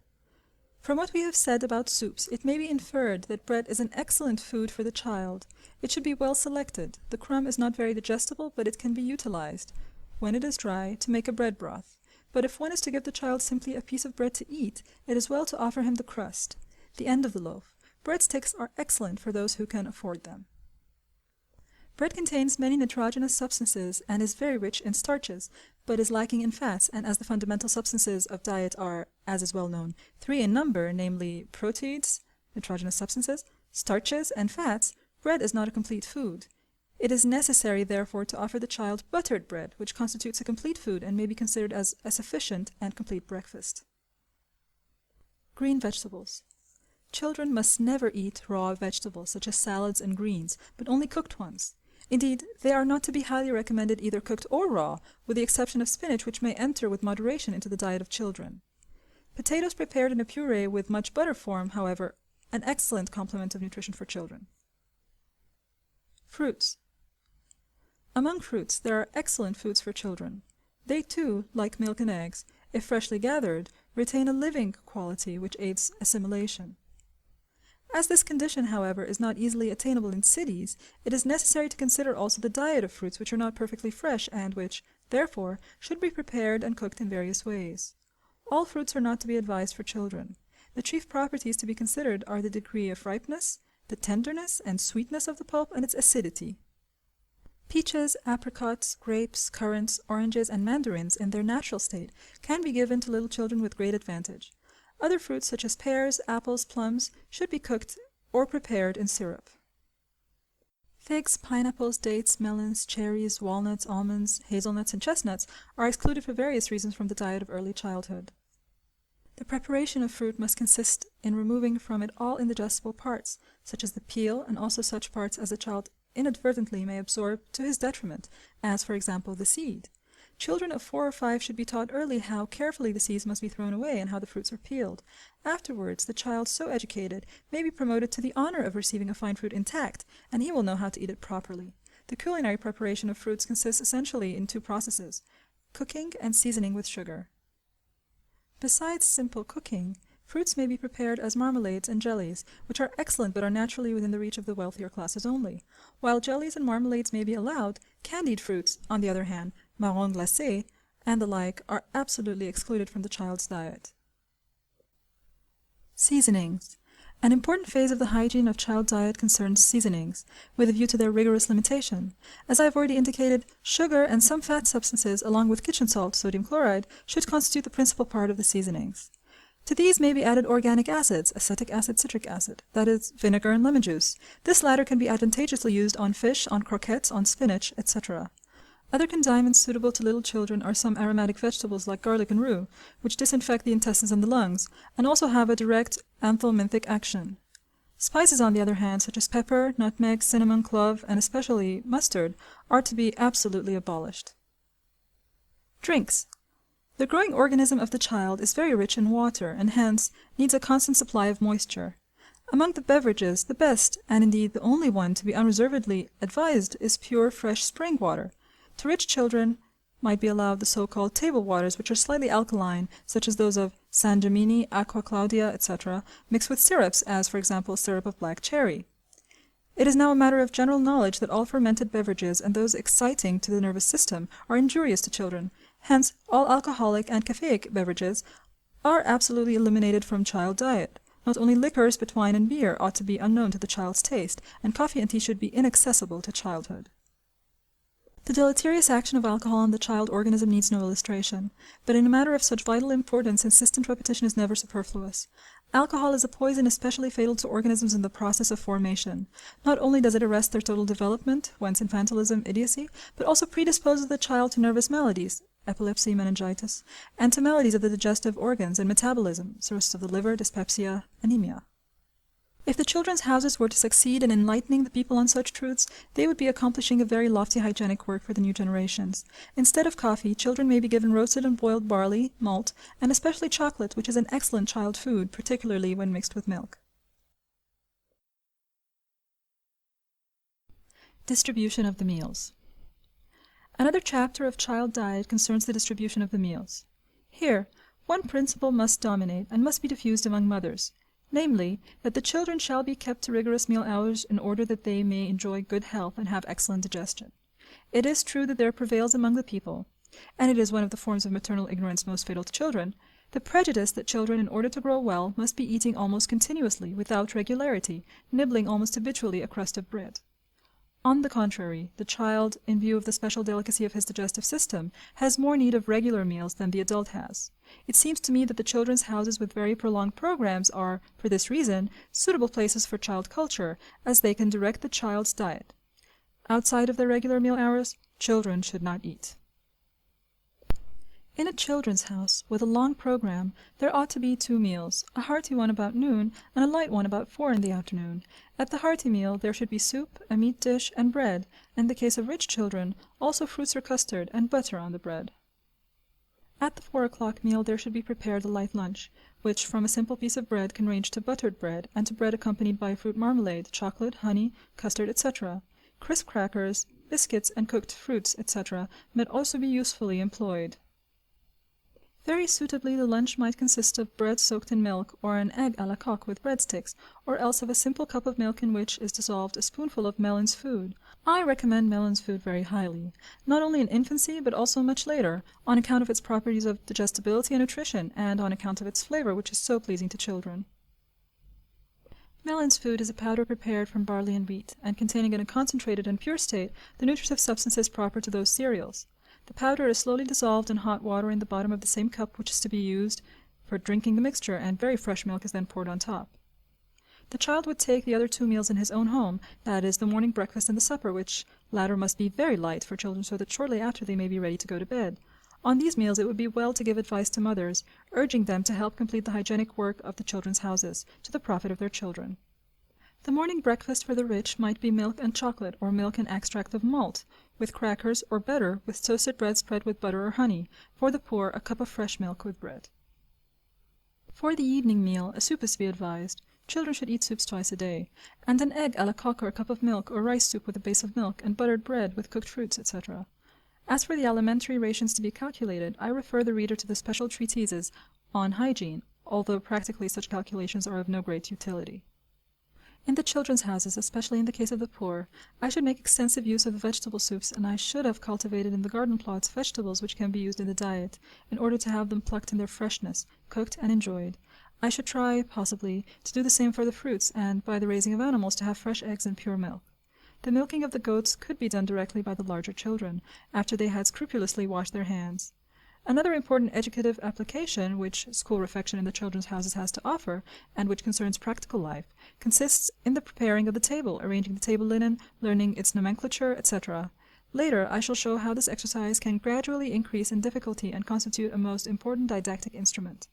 From what we have said about soups, it may be inferred that bread is an excellent food for the child. It should be well selected. The crumb is not very digestible, but it can be utilized, when it is dry, to make a bread broth. But if one is to give the child simply a piece of bread to eat, it is well to offer him the crust, the end of the loaf. Breadsticks are excellent for those who can afford them. Bread contains many nitrogenous substances and is very rich in starches, but is lacking in fats, and as the fundamental substances of diet are, as is well known, 3 in number, namely proteins, nitrogenous substances, starches, and fats, bread is not a complete food. It is necessary, therefore, to offer the child buttered bread, which constitutes a complete food and may be considered as a sufficient and complete breakfast. Green vegetables. Children must never eat raw vegetables, such as salads and greens, but only cooked ones. Indeed, they are not to be highly recommended either cooked or raw, with the exception of spinach, which may enter with moderation into the diet of children. Potatoes prepared in a puree with much butter form, however, an excellent complement of nutrition for children. Fruits. Among fruits, there are excellent foods for children. They too, like milk and eggs, if freshly gathered, retain a living quality which aids assimilation. As this condition, however, is not easily attainable in cities, it is necessary to consider also the diet of fruits which are not perfectly fresh and which, therefore, should be prepared and cooked in various ways. All fruits are not to be advised for children. The chief properties to be considered are the degree of ripeness, the tenderness and sweetness of the pulp, and its acidity. Peaches, apricots, grapes, currants, oranges, and mandarins in their natural state can be given to little children with great advantage. Other fruits such as pears, apples, plums should be cooked or prepared in syrup. Figs, pineapples, dates, melons, cherries, walnuts, almonds, hazelnuts, and chestnuts are excluded for various reasons from the diet of early childhood. The preparation of fruit must consist in removing from it all indigestible parts, such as the peel, and also such parts as the child inadvertently may absorb to his detriment, as, for example, the seed. Children of 4 or 5 should be taught early how carefully the seeds must be thrown away and how the fruits are peeled. Afterwards, the child so educated may be promoted to the honor of receiving a fine fruit intact, and he will know how to eat it properly. The culinary preparation of fruits consists essentially in 2 processes: cooking and seasoning with sugar. Besides simple cooking, fruits may be prepared as marmalades and jellies, which are excellent but are naturally within the reach of the wealthier classes only. While jellies and marmalades may be allowed, candied fruits, on the other hand, marron glacé, and the like, are absolutely excluded from the child's diet. Seasonings. An important phase of the hygiene of child diet concerns seasonings, with a view to their rigorous limitation. As I have already indicated, sugar and some fat substances, along with kitchen salt, sodium chloride, should constitute the principal part of the seasonings. To these may be added organic acids, acetic acid, citric acid, that is, vinegar and lemon juice. This latter can be advantageously used on fish, on croquettes, on spinach, etc. Other condiments suitable to little children are some aromatic vegetables like garlic and rue, which disinfect the intestines and the lungs, and also have a direct anthelminthic action. Spices, on the other hand, such as pepper, nutmeg, cinnamon, clove, and especially mustard, are to be absolutely abolished. Drinks. The growing organism of the child is very rich in water, and hence needs a constant supply of moisture. Among the beverages, the best, and indeed the only one to be unreservedly advised, is pure, fresh spring water. To rich children might be allowed the so-called table waters, which are slightly alkaline, such as those of San Gemini, Aqua Claudia, etc., mixed with syrups, as, for example, syrup of black cherry. It is now a matter of general knowledge that all fermented beverages and those exciting to the nervous system are injurious to children. Hence, all alcoholic and caffeic beverages are absolutely eliminated from child diet. Not only liquors, but wine and beer ought to be unknown to the child's taste, and coffee and tea should be inaccessible to childhood. The deleterious action of alcohol on the child organism needs no illustration, but in a matter of such vital importance, insistent repetition is never superfluous. Alcohol is a poison especially fatal to organisms in the process of formation. Not only does it arrest their total development, whence infantilism, idiocy, but also predisposes the child to nervous maladies, epilepsy, meningitis, and to maladies of the digestive organs and metabolism, cirrhosis of the liver, dyspepsia, anemia. If the children's houses were to succeed in enlightening the people on such truths, they would be accomplishing a very lofty hygienic work for the new generations. Instead of coffee, children may be given roasted and boiled barley, malt, and especially chocolate, which is an excellent child food, particularly when mixed with milk. Distribution of the meals. Another chapter of child diet concerns the distribution of the meals. Here, one principle must dominate and must be diffused among mothers, namely, that the children shall be kept to rigorous meal hours in order that they may enjoy good health and have excellent digestion. It is true that there prevails among the people, and it is one of the forms of maternal ignorance most fatal to children, the prejudice that children, in order to grow well, must be eating almost continuously, without regularity, nibbling almost habitually a crust of bread. On the contrary, the child, in view of the special delicacy of his digestive system, has more need of regular meals than the adult has. It seems to me that the children's houses with very prolonged programs are, for this reason, suitable places for child culture, as they can direct the child's diet. Outside of their regular meal hours, children should not eat. In a children's house with a long program, there ought to be 2 meals, a hearty one about noon and a light one about 4 in the afternoon. At the hearty meal there should be soup, a meat dish, and bread, in the case of rich children, also fruits or custard, and butter on the bread. At the 4 o'clock meal there should be prepared a light lunch, which from a simple piece of bread can range to buttered bread, and to bread accompanied by fruit marmalade, chocolate, honey, custard, etc. Crisp crackers, biscuits, and cooked fruits, etc., might also be usefully employed. Very suitably the lunch might consist of bread soaked in milk, or an egg à la coque with breadsticks, or else of a simple cup of milk in which is dissolved a spoonful of Mellin's Food. I recommend Mellin's Food very highly, not only in infancy but also much later, on account of its properties of digestibility and nutrition, and on account of its flavor, which is so pleasing to children. Mellin's Food is a powder prepared from barley and wheat, and containing in a concentrated and pure state the nutritive substances proper to those cereals. The powder is slowly dissolved in hot water in the bottom of the same cup which is to be used for drinking the mixture, and very fresh milk is then poured on top. The child would take the other 2 meals in his own home, that is, the morning breakfast and the supper, which latter must be very light for children so that shortly after they may be ready to go to bed. On these meals it would be well to give advice to mothers, urging them to help complete the hygienic work of the children's houses, to the profit of their children. The morning breakfast for the rich might be milk and chocolate, or milk and extract of malt, with crackers, or better, with toasted bread spread with butter or honey; for the poor, a cup of fresh milk with bread. For the evening meal, a soup is to be advised. Children should eat soups twice a day, and an egg à la coque, or a cup of milk, or rice soup with a base of milk, and buttered bread with cooked fruits, etc. As for the alimentary rations to be calculated, I refer the reader to the special treatises on hygiene, although practically such calculations are of no great utility. In the children's houses, especially in the case of the poor, I should make extensive use of the vegetable soups, and I should have cultivated in the garden plots vegetables which can be used in the diet, in order to have them plucked in their freshness, cooked and enjoyed. I should try, possibly, to do the same for the fruits, and, by the raising of animals, to have fresh eggs and pure milk. The milking of the goats could be done directly by the larger children, after they had scrupulously washed their hands. Another important educative application which school refection in the children's houses has to offer, and which concerns practical life, consists in the preparing of the table, arranging the table linen, learning its nomenclature, etc. Later I shall show how this exercise can gradually increase in difficulty and constitute a most important didactic instrument.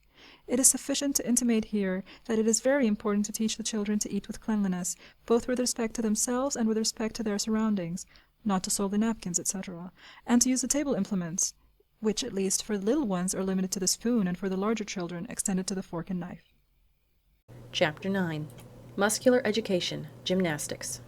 It is sufficient to intimate here that it is very important to teach the children to eat with cleanliness, both with respect to themselves and with respect to their surroundings, not to soil the napkins, etc., and to use the table implements, which, at least for the little ones, are limited to the spoon, and for the larger children extended to the fork and knife. Chapter 9. Muscular Education, Gymnastics.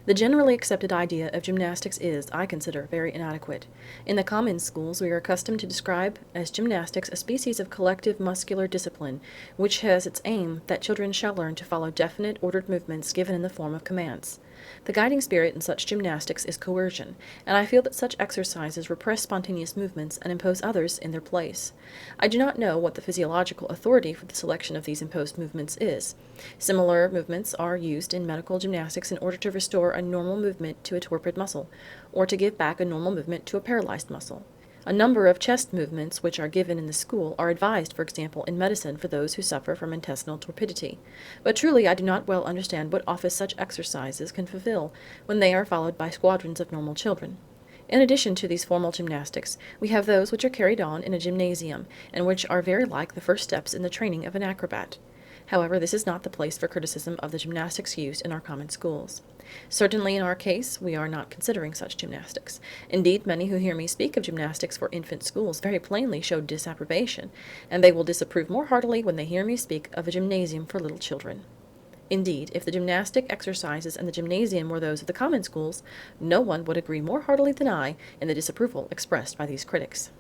The generally accepted idea of gymnastics is, I consider, very inadequate. In the common schools we are accustomed to describe as gymnastics a species of collective muscular discipline, which has its aim that children shall learn to follow definite, ordered movements given in the form of commands. The guiding spirit in such gymnastics is coercion, and I feel that such exercises repress spontaneous movements and impose others in their place. I do not know what the physiological authority for the selection of these imposed movements is. Similar movements are used in medical gymnastics in order to restore a normal movement to a torpid muscle, or to give back a normal movement to a paralyzed muscle. A number of chest movements which are given in the school are advised, for example, in medicine for those who suffer from intestinal torpidity. But truly I do not well understand what office such exercises can fulfill when they are followed by squadrons of normal children. In addition to these formal gymnastics, we have those which are carried on in a gymnasium, and which are very like the first steps in the training of an acrobat. However, this is not the place for criticism of the gymnastics used in our common schools. Certainly in our case we are not considering such gymnastics. Indeed, many who hear me speak of gymnastics for infant schools very plainly show disapprobation, and they will disapprove more heartily when they hear me speak of a gymnasium for little children. Indeed, if the gymnastic exercises and the gymnasium were those of the common schools, no one would agree more heartily than I in the disapproval expressed by these critics.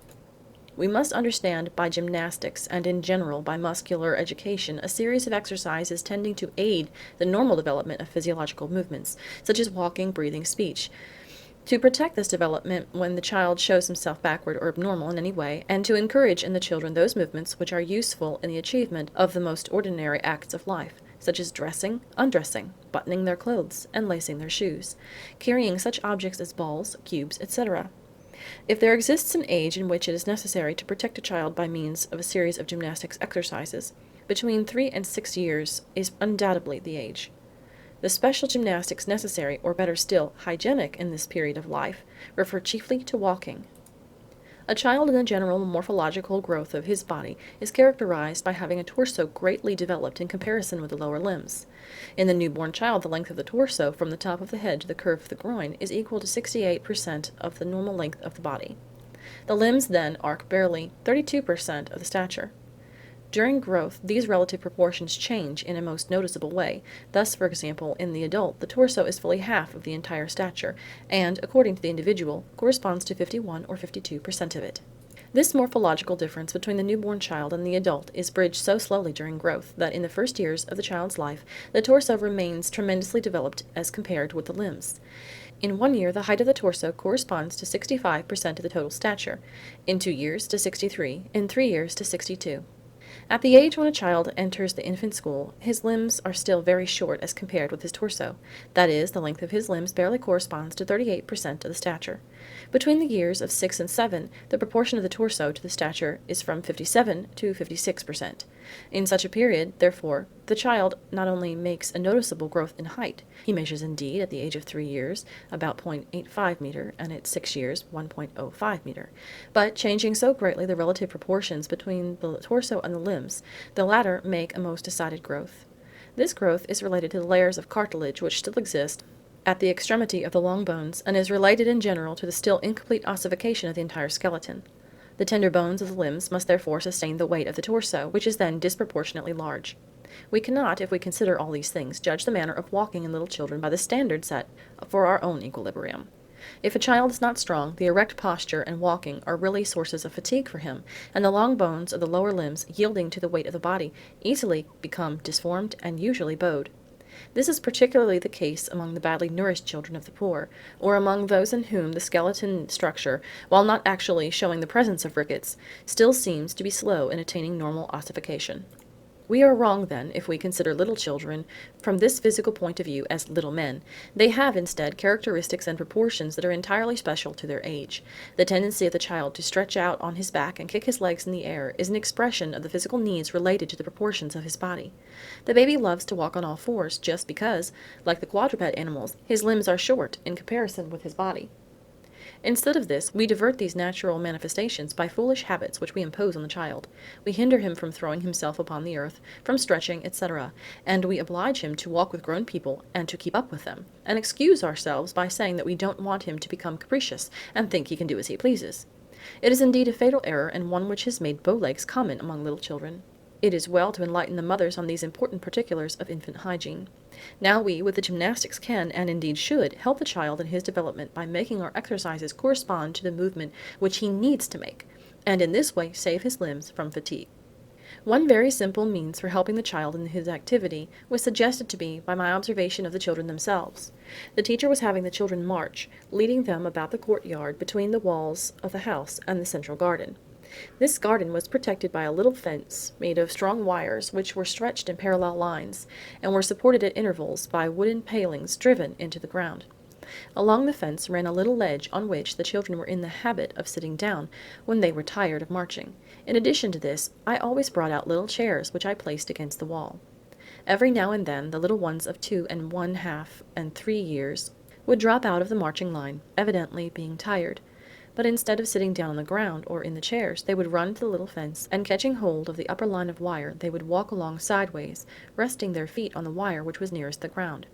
We must understand by gymnastics, and in general by muscular education, a series of exercises tending to aid the normal development of physiological movements, such as walking, breathing, speech, to protect this development when the child shows himself backward or abnormal in any way, and to encourage in the children those movements which are useful in the achievement of the most ordinary acts of life, such as dressing, undressing, buttoning their clothes, and lacing their shoes, carrying such objects as balls, cubes, etc. If there exists an age in which it is necessary to protect a child by means of a series of gymnastics exercises, between 3 and 6 years is undoubtedly the age. The special gymnastics necessary, or better still, hygienic in this period of life, refer chiefly to walking. A child in the general morphological growth of his body is characterized by having a torso greatly developed in comparison with the lower limbs. In the newborn child, the length of the torso from the top of the head to the curve of the groin is equal to 68% of the normal length of the body. The limbs then arc barely 32% of the stature. During growth, these relative proportions change in a most noticeable way. Thus, for example, in the adult, the torso is fully half of the entire stature, and, according to the individual, corresponds to 51 or 52% of it. This morphological difference between the newborn child and the adult is bridged so slowly during growth that in the first years of the child's life, the torso remains tremendously developed as compared with the limbs. In 1 year, the height of the torso corresponds to 65% of the total stature, in 2 years to 63, in 3 years to 62. At the age when a child enters the infant school, his limbs are still very short as compared with his torso. That is, the length of his limbs barely corresponds to 38% of the stature. Between the years of 6 and 7, the proportion of the torso to the stature is from 57 to 56%. In such a period, therefore, the child not only makes a noticeable growth in height, he measures indeed at the age of 3 years about 0.85 meter, and at 6 years 1.05 meter, but changing so greatly the relative proportions between the torso and the limbs, the latter make a most decided growth. This growth is related to the layers of cartilage which still exist at the extremity of the long bones, and is related in general to the still incomplete ossification of the entire skeleton. The tender bones of the limbs must therefore sustain the weight of the torso, which is then disproportionately large. We cannot, if we consider all these things, judge the manner of walking in little children by the standard set for our own equilibrium. If a child is not strong, the erect posture and walking are really sources of fatigue for him, and the long bones of the lower limbs, yielding to the weight of the body, easily become disformed and usually bowed. This is particularly the case among the badly nourished children of the poor, or among those in whom the skeleton structure, while not actually showing the presence of rickets, still seems to be slow in attaining normal ossification. We are wrong, then, if we consider little children from this physical point of view as little men. They have, instead, characteristics and proportions that are entirely special to their age. The tendency of the child to stretch out on his back and kick his legs in the air is an expression of the physical needs related to the proportions of his body. The baby loves to walk on all fours just because, like the quadruped animals, his limbs are short in comparison with his body. Instead of this, we divert these natural manifestations by foolish habits which we impose on the child. We hinder him from throwing himself upon the earth, from stretching, etc., and we oblige him to walk with grown people and to keep up with them, and excuse ourselves by saying that we don't want him to become capricious and think he can do as he pleases. It is indeed a fatal error, and one which has made bow-legs common among little children. It is well to enlighten the mothers on these important particulars of infant hygiene. Now we, with the gymnastics, can, and indeed should, help the child in his development by making our exercises correspond to the movement which he needs to make, and in this way save his limbs from fatigue. One very simple means for helping the child in his activity was suggested to me by my observation of the children themselves. The teacher was having the children march, leading them about the courtyard between the walls of the house and the central garden. This garden was protected by a little fence made of strong wires which were stretched in parallel lines, and were supported at intervals by wooden palings driven into the ground. Along the fence ran a little ledge on which the children were in the habit of sitting down when they were tired of marching. In addition to this, I always brought out little chairs which I placed against the wall. Every now and then the little ones of 2 1/2 and 3 years would drop out of the marching line, evidently being tired. But instead of sitting down on the ground or in the chairs, they would run to the little fence, and catching hold of the upper line of wire, they would walk along sideways, resting their feet on the wire which was nearest the ground.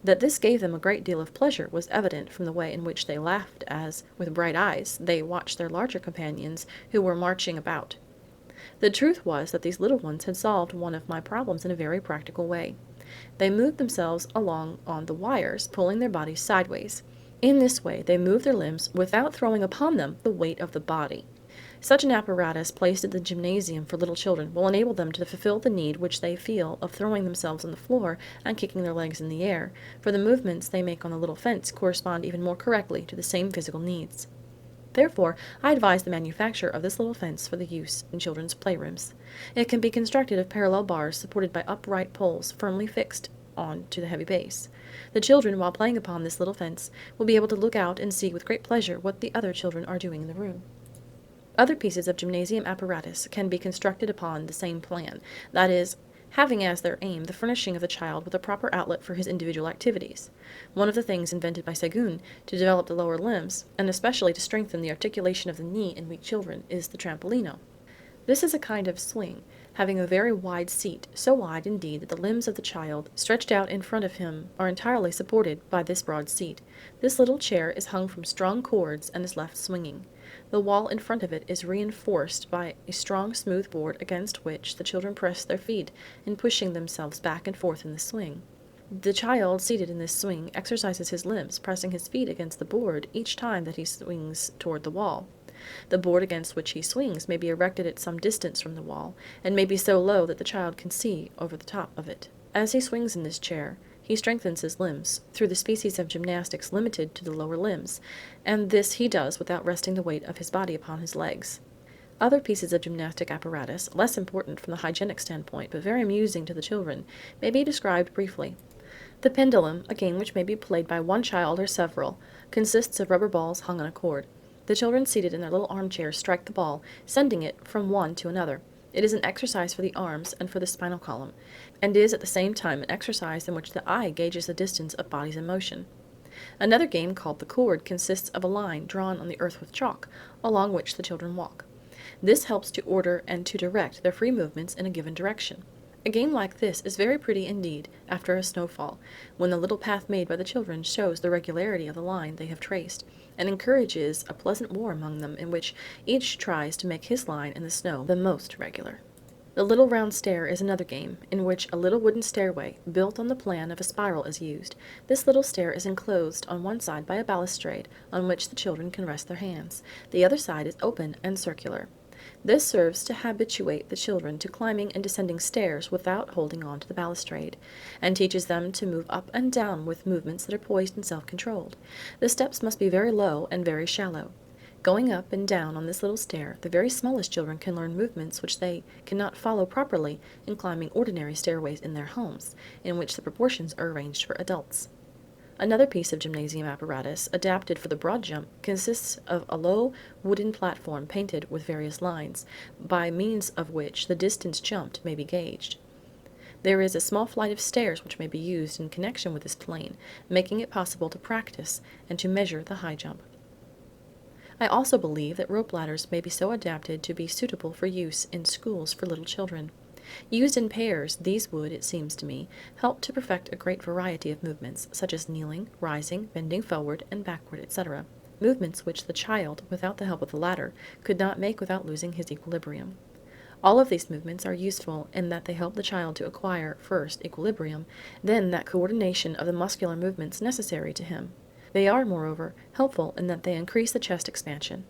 That this gave them a great deal of pleasure was evident from the way in which they laughed as, with bright eyes, they watched their larger companions who were marching about. The truth was that these little ones had solved one of my problems in a very practical way. They moved themselves along on the wires, pulling their bodies sideways. In this way they moved their limbs without throwing upon them the weight of the body. Such an apparatus placed at the gymnasium for little children will enable them to fulfill the need which they feel of throwing themselves on the floor and kicking their legs in the air, for the movements they make on the little fence correspond even more correctly to the same physical needs. Therefore, I advise the manufacture of this little fence for the use in children's playrooms. It can be constructed of parallel bars supported by upright poles firmly fixed on to the heavy base. The children, while playing upon this little fence, will be able to look out and see with great pleasure what the other children are doing in the room. Other pieces of gymnasium apparatus can be constructed upon the same plan, that is, having as their aim the furnishing of the child with a proper outlet for his individual activities. One of the things invented by Séguin to develop the lower limbs, and especially to strengthen the articulation of the knee in weak children, is the trampolino. This is a kind of swing, having a very wide seat, so wide indeed that the limbs of the child, stretched out in front of him, are entirely supported by this broad seat. This little chair is hung from strong cords and is left swinging. The wall in front of it is reinforced by a strong smooth board against which the children press their feet in pushing themselves back and forth in the swing. The child seated in this swing exercises his limbs, pressing his feet against the board each time that he swings toward the wall. The board against which he swings may be erected at some distance from the wall, and may be so low that the child can see over the top of it. As he swings in this chair, he strengthens his limbs, through the species of gymnastics limited to the lower limbs, and this he does without resting the weight of his body upon his legs. Other pieces of gymnastic apparatus, less important from the hygienic standpoint, but very amusing to the children, may be described briefly. The pendulum, a game which may be played by one child or several, consists of rubber balls hung on a cord. The children seated in their little armchairs strike the ball, sending it from one to another. It is an exercise for the arms and for the spinal column, and is at the same time an exercise in which the eye gauges the distance of bodies in motion. Another game called the cord consists of a line drawn on the earth with chalk, along which the children walk. This helps to order and to direct their free movements in a given direction. A game like this is very pretty indeed after a snowfall, when the little path made by the children shows the regularity of the line they have traced, and encourages a pleasant war among them in which each tries to make his line in the snow the most regular. The little round stair is another game, in which a little wooden stairway, built on the plan of a spiral, is used. This little stair is enclosed on one side by a balustrade, on which the children can rest their hands. The other side is open and circular. This serves to habituate the children to climbing and descending stairs without holding on to the balustrade, and teaches them to move up and down with movements that are poised and self-controlled. The steps must be very low and very shallow. Going up and down on this little stair, the very smallest children can learn movements which they cannot follow properly in climbing ordinary stairways in their homes, in which the proportions are arranged for adults. Another piece of gymnasium apparatus, adapted for the broad jump, consists of a low wooden platform painted with various lines, by means of which the distance jumped may be gauged. There is a small flight of stairs which may be used in connection with this plane, making it possible to practice and to measure the high jump. I also believe that rope ladders may be so adapted to be suitable for use in schools for little children. Used in pairs, these would, it seems to me, help to perfect a great variety of movements, such as kneeling, rising, bending forward and backward, etc., movements which the child, without the help of the ladder, could not make without losing his equilibrium. All of these movements are useful in that they help the child to acquire, first, equilibrium, then that coordination of the muscular movements necessary to him. They are, moreover, helpful in that they increase the chest expansion.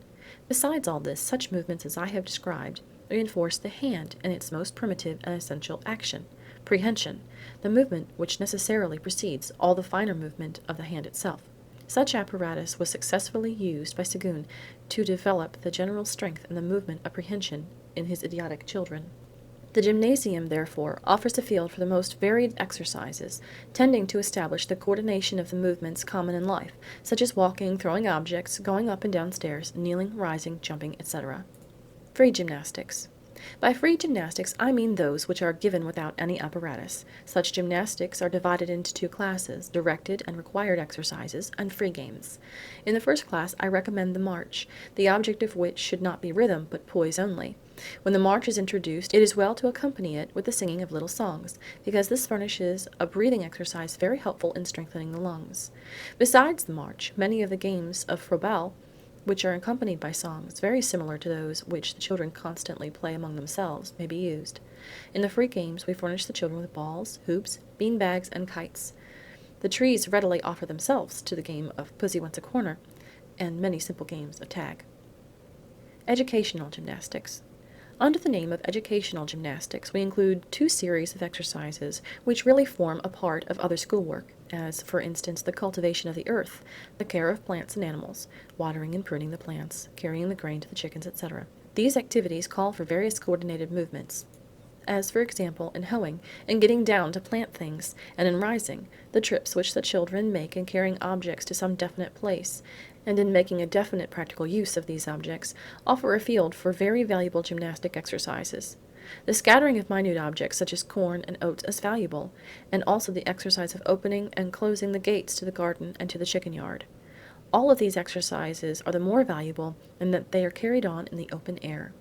Besides all this, such movements as I have described reinforce the hand in its most primitive and essential action, prehension, the movement which necessarily precedes all the finer movement of the hand itself. Such apparatus was successfully used by Séguin to develop the general strength and the movement of prehension in his idiotic children. The gymnasium, therefore, offers a field for the most varied exercises, tending to establish the coordination of the movements common in life, such as walking, throwing objects, going up and down stairs, kneeling, rising, jumping, etc. Free gymnastics. By free gymnastics I mean those which are given without any apparatus. Such gymnastics are divided into two classes, directed and required exercises, and free games. In the first class I recommend the march, the object of which should not be rhythm, but poise only. When the march is introduced, it is well to accompany it with the singing of little songs, because this furnishes a breathing exercise very helpful in strengthening the lungs. Besides the march, many of the games of Froebel, which are accompanied by songs, very similar to those which the children constantly play among themselves, may be used. In the free games we furnish the children with balls, hoops, bean bags, and kites. The trees readily offer themselves to the game of Pussy Wants a Corner, and many simple games of tag. Educational gymnastics. Under the name of educational gymnastics, we include 2 series of exercises which really form a part of other schoolwork, as, for instance, the cultivation of the earth, the care of plants and animals, watering and pruning the plants, carrying the grain to the chickens, etc. These activities call for various coordinated movements, as, for example, in hoeing, in getting down to plant things, and in rising, the trips which the children make in carrying objects to some definite place, and in making a definite practical use of these objects, offer a field for very valuable gymnastic exercises. The scattering of minute objects such as corn and oats is valuable, and also the exercise of opening and closing the gates to the garden and to the chicken yard. All of these exercises are the more valuable in that they are carried on in the open air.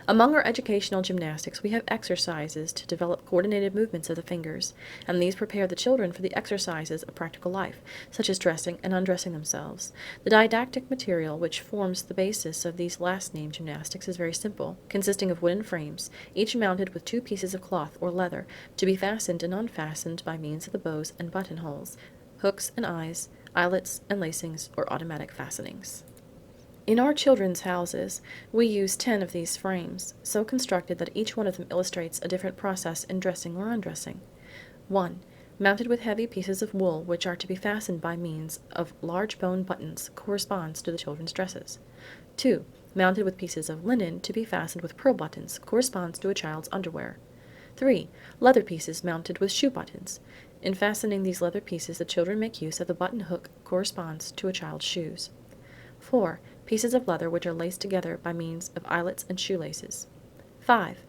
Among our educational gymnastics, we have exercises to develop coordinated movements of the fingers, and these prepare the children for the exercises of practical life, such as dressing and undressing themselves. The didactic material which forms the basis of these last-named gymnastics is very simple, consisting of wooden frames, each mounted with 2 pieces of cloth or leather, to be fastened and unfastened by means of the bows and buttonholes, hooks and eyes, eyelets and lacings, or automatic fastenings. In our children's houses, we use 10 of these frames, so constructed that each one of them illustrates a different process in dressing or undressing. 1. Mounted with heavy pieces of wool which are to be fastened by means of large bone buttons corresponds to the children's dresses. 2. Mounted with pieces of linen to be fastened with pearl buttons corresponds to a child's underwear. 3. Leather pieces mounted with shoe buttons. In fastening these leather pieces, the children make use of the button hook corresponds to a child's shoes. 4. Pieces of leather which are laced together by means of eyelets and shoelaces. 5.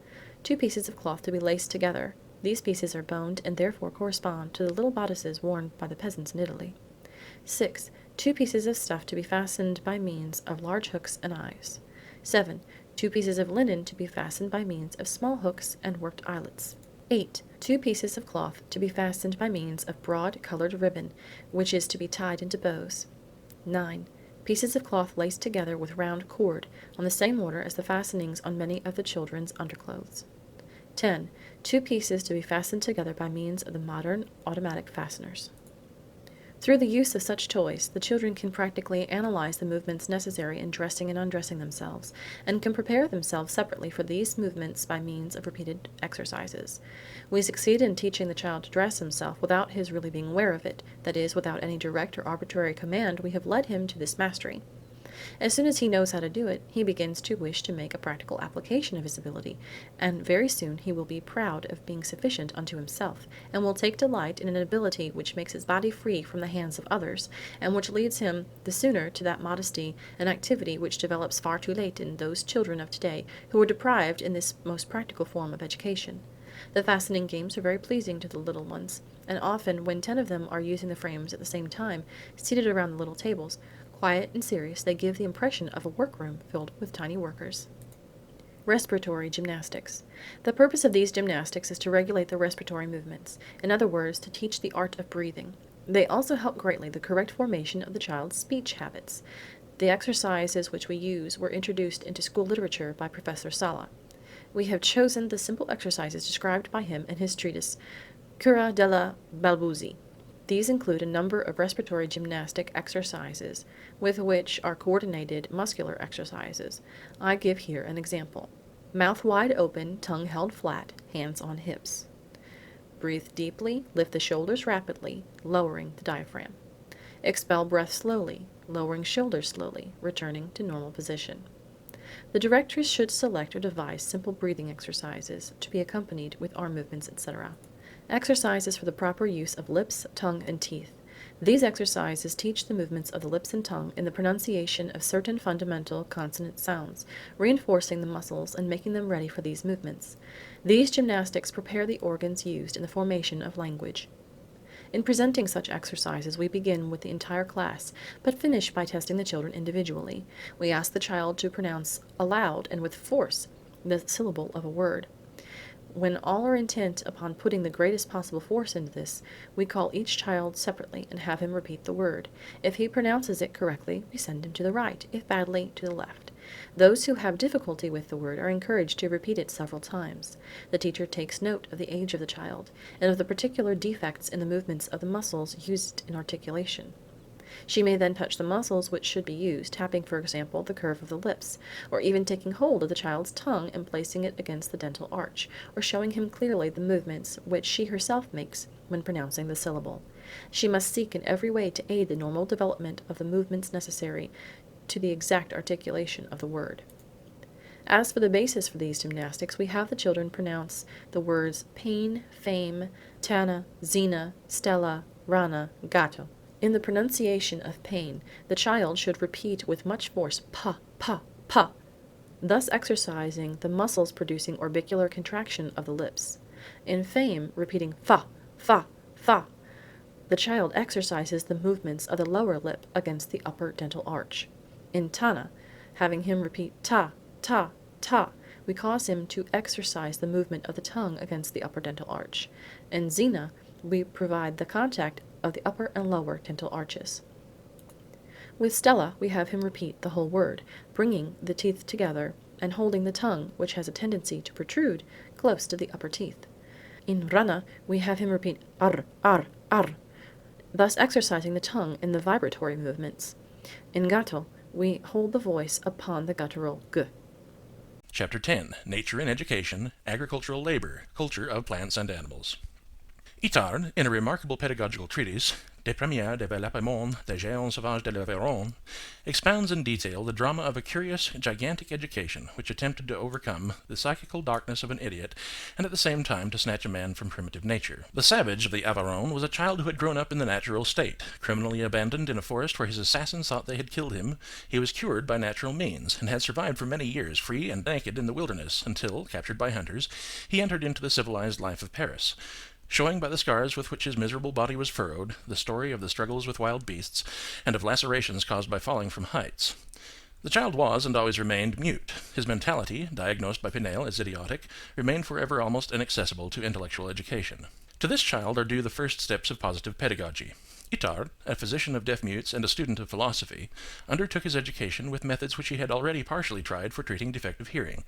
2 pieces of cloth to be laced together. These pieces are boned and therefore correspond to the little bodices worn by the peasants in Italy. 6. 2 pieces of stuff to be fastened by means of large hooks and eyes. 7. 2 pieces of linen to be fastened by means of small hooks and worked eyelets. 8. 2 pieces of cloth to be fastened by means of broad colored ribbon, which is to be tied into bows. 9. Pieces of cloth laced together with round cord, on the same order as the fastenings on many of the children's underclothes. 10. 2 pieces to be fastened together by means of the modern automatic fasteners. Through the use of such toys, the children can practically analyze the movements necessary in dressing and undressing themselves, and can prepare themselves separately for these movements by means of repeated exercises. We succeed in teaching the child to dress himself without his really being aware of it, that is, without any direct or arbitrary command. We have led him to this mastery. As soon as he knows how to do it, he begins to wish to make a practical application of his ability, and very soon he will be proud of being sufficient unto himself, and will take delight in an ability which makes his body free from the hands of others, and which leads him the sooner to that modesty and activity which develops far too late in those children of today who are deprived in this most practical form of education. The fastening games are very pleasing to the little ones, and often when 10 of them are using the frames at the same time, seated around the little tables, quiet and serious, they give the impression of a workroom filled with tiny workers. Respiratory gymnastics. The purpose of these gymnastics is to regulate the respiratory movements, in other words, to teach the art of breathing. They also help greatly the correct formation of the child's speech habits. The exercises which we use were introduced into school literature by Professor Sala. We have chosen the simple exercises described by him in his treatise, Cura della Balbuzie. These include a number of respiratory gymnastic exercises, with which are coordinated muscular exercises. I give here an example. Mouth wide open, tongue held flat, hands on hips. Breathe deeply, lift the shoulders rapidly, lowering the diaphragm. Expel breath slowly, lowering shoulders slowly, returning to normal position. The directors should select or devise simple breathing exercises to be accompanied with arm movements, etc. Exercises for the proper use of lips, tongue, and teeth. These exercises teach the movements of the lips and tongue in the pronunciation of certain fundamental consonant sounds, reinforcing the muscles and making them ready for these movements. These gymnastics prepare the organs used in the formation of language. In presenting such exercises, we begin with the entire class, but finish by testing the children individually. We ask the child to pronounce aloud and with force the syllable of a word. When all are intent upon putting the greatest possible force into this, we call each child separately and have him repeat the word. If he pronounces it correctly, we send him to the right, if badly, to the left. Those who have difficulty with the word are encouraged to repeat it several times. The teacher takes note of the age of the child, and of the particular defects in the movements of the muscles used in articulation. She may then touch the muscles which should be used, tapping, for example, the curve of the lips, or even taking hold of the child's tongue and placing it against the dental arch, or showing him clearly the movements which she herself makes when pronouncing the syllable. She must seek in every way to aid the normal development of the movements necessary to the exact articulation of the word. As for the basis for these gymnastics, we have the children pronounce the words pain, fame, Tana, Zina, Stella, Rana, Gatto. In the pronunciation of pain, the child should repeat with much force pa, pa, pa, thus exercising the muscles producing orbicular contraction of the lips. In fame, repeating fa, fa, fa, the child exercises the movements of the lower lip against the upper dental arch. In Tana, having him repeat ta, ta, ta, we cause him to exercise the movement of the tongue against the upper dental arch. In Zina, we provide the contact of the upper and lower dental arches. With Stella, we have him repeat the whole word, bringing the teeth together and holding the tongue, which has a tendency to protrude, close to the upper teeth. In Rana, we have him repeat ar, ar, thus exercising the tongue in the vibratory movements. In Gatto, we hold the voice upon the guttural g. Chapter 10. Nature and Education, Agricultural Labor, Culture of Plants and Animals. Itard, in a remarkable pedagogical treatise, Des premiers développements des géants sauvages de l'Aveyron, expounds in detail the drama of a curious, gigantic education which attempted to overcome the psychical darkness of an idiot and at the same time to snatch a man from primitive nature. The savage of the Aveyron was a child who had grown up in the natural state. Criminally abandoned in a forest where his assassins thought they had killed him, he was cured by natural means, and had survived for many years free and naked in the wilderness until, captured by hunters, he entered into the civilized life of Paris, showing by the scars with which his miserable body was furrowed the story of the struggles with wild beasts and of lacerations caused by falling from heights. The child was, and always remained, mute. His mentality, diagnosed by Pinel as idiotic, remained forever almost inaccessible to intellectual education. To this child are due the first steps of positive pedagogy. Itard, a physician of deaf-mutes and a student of philosophy, undertook his education with methods which he had already partially tried for treating defective hearing,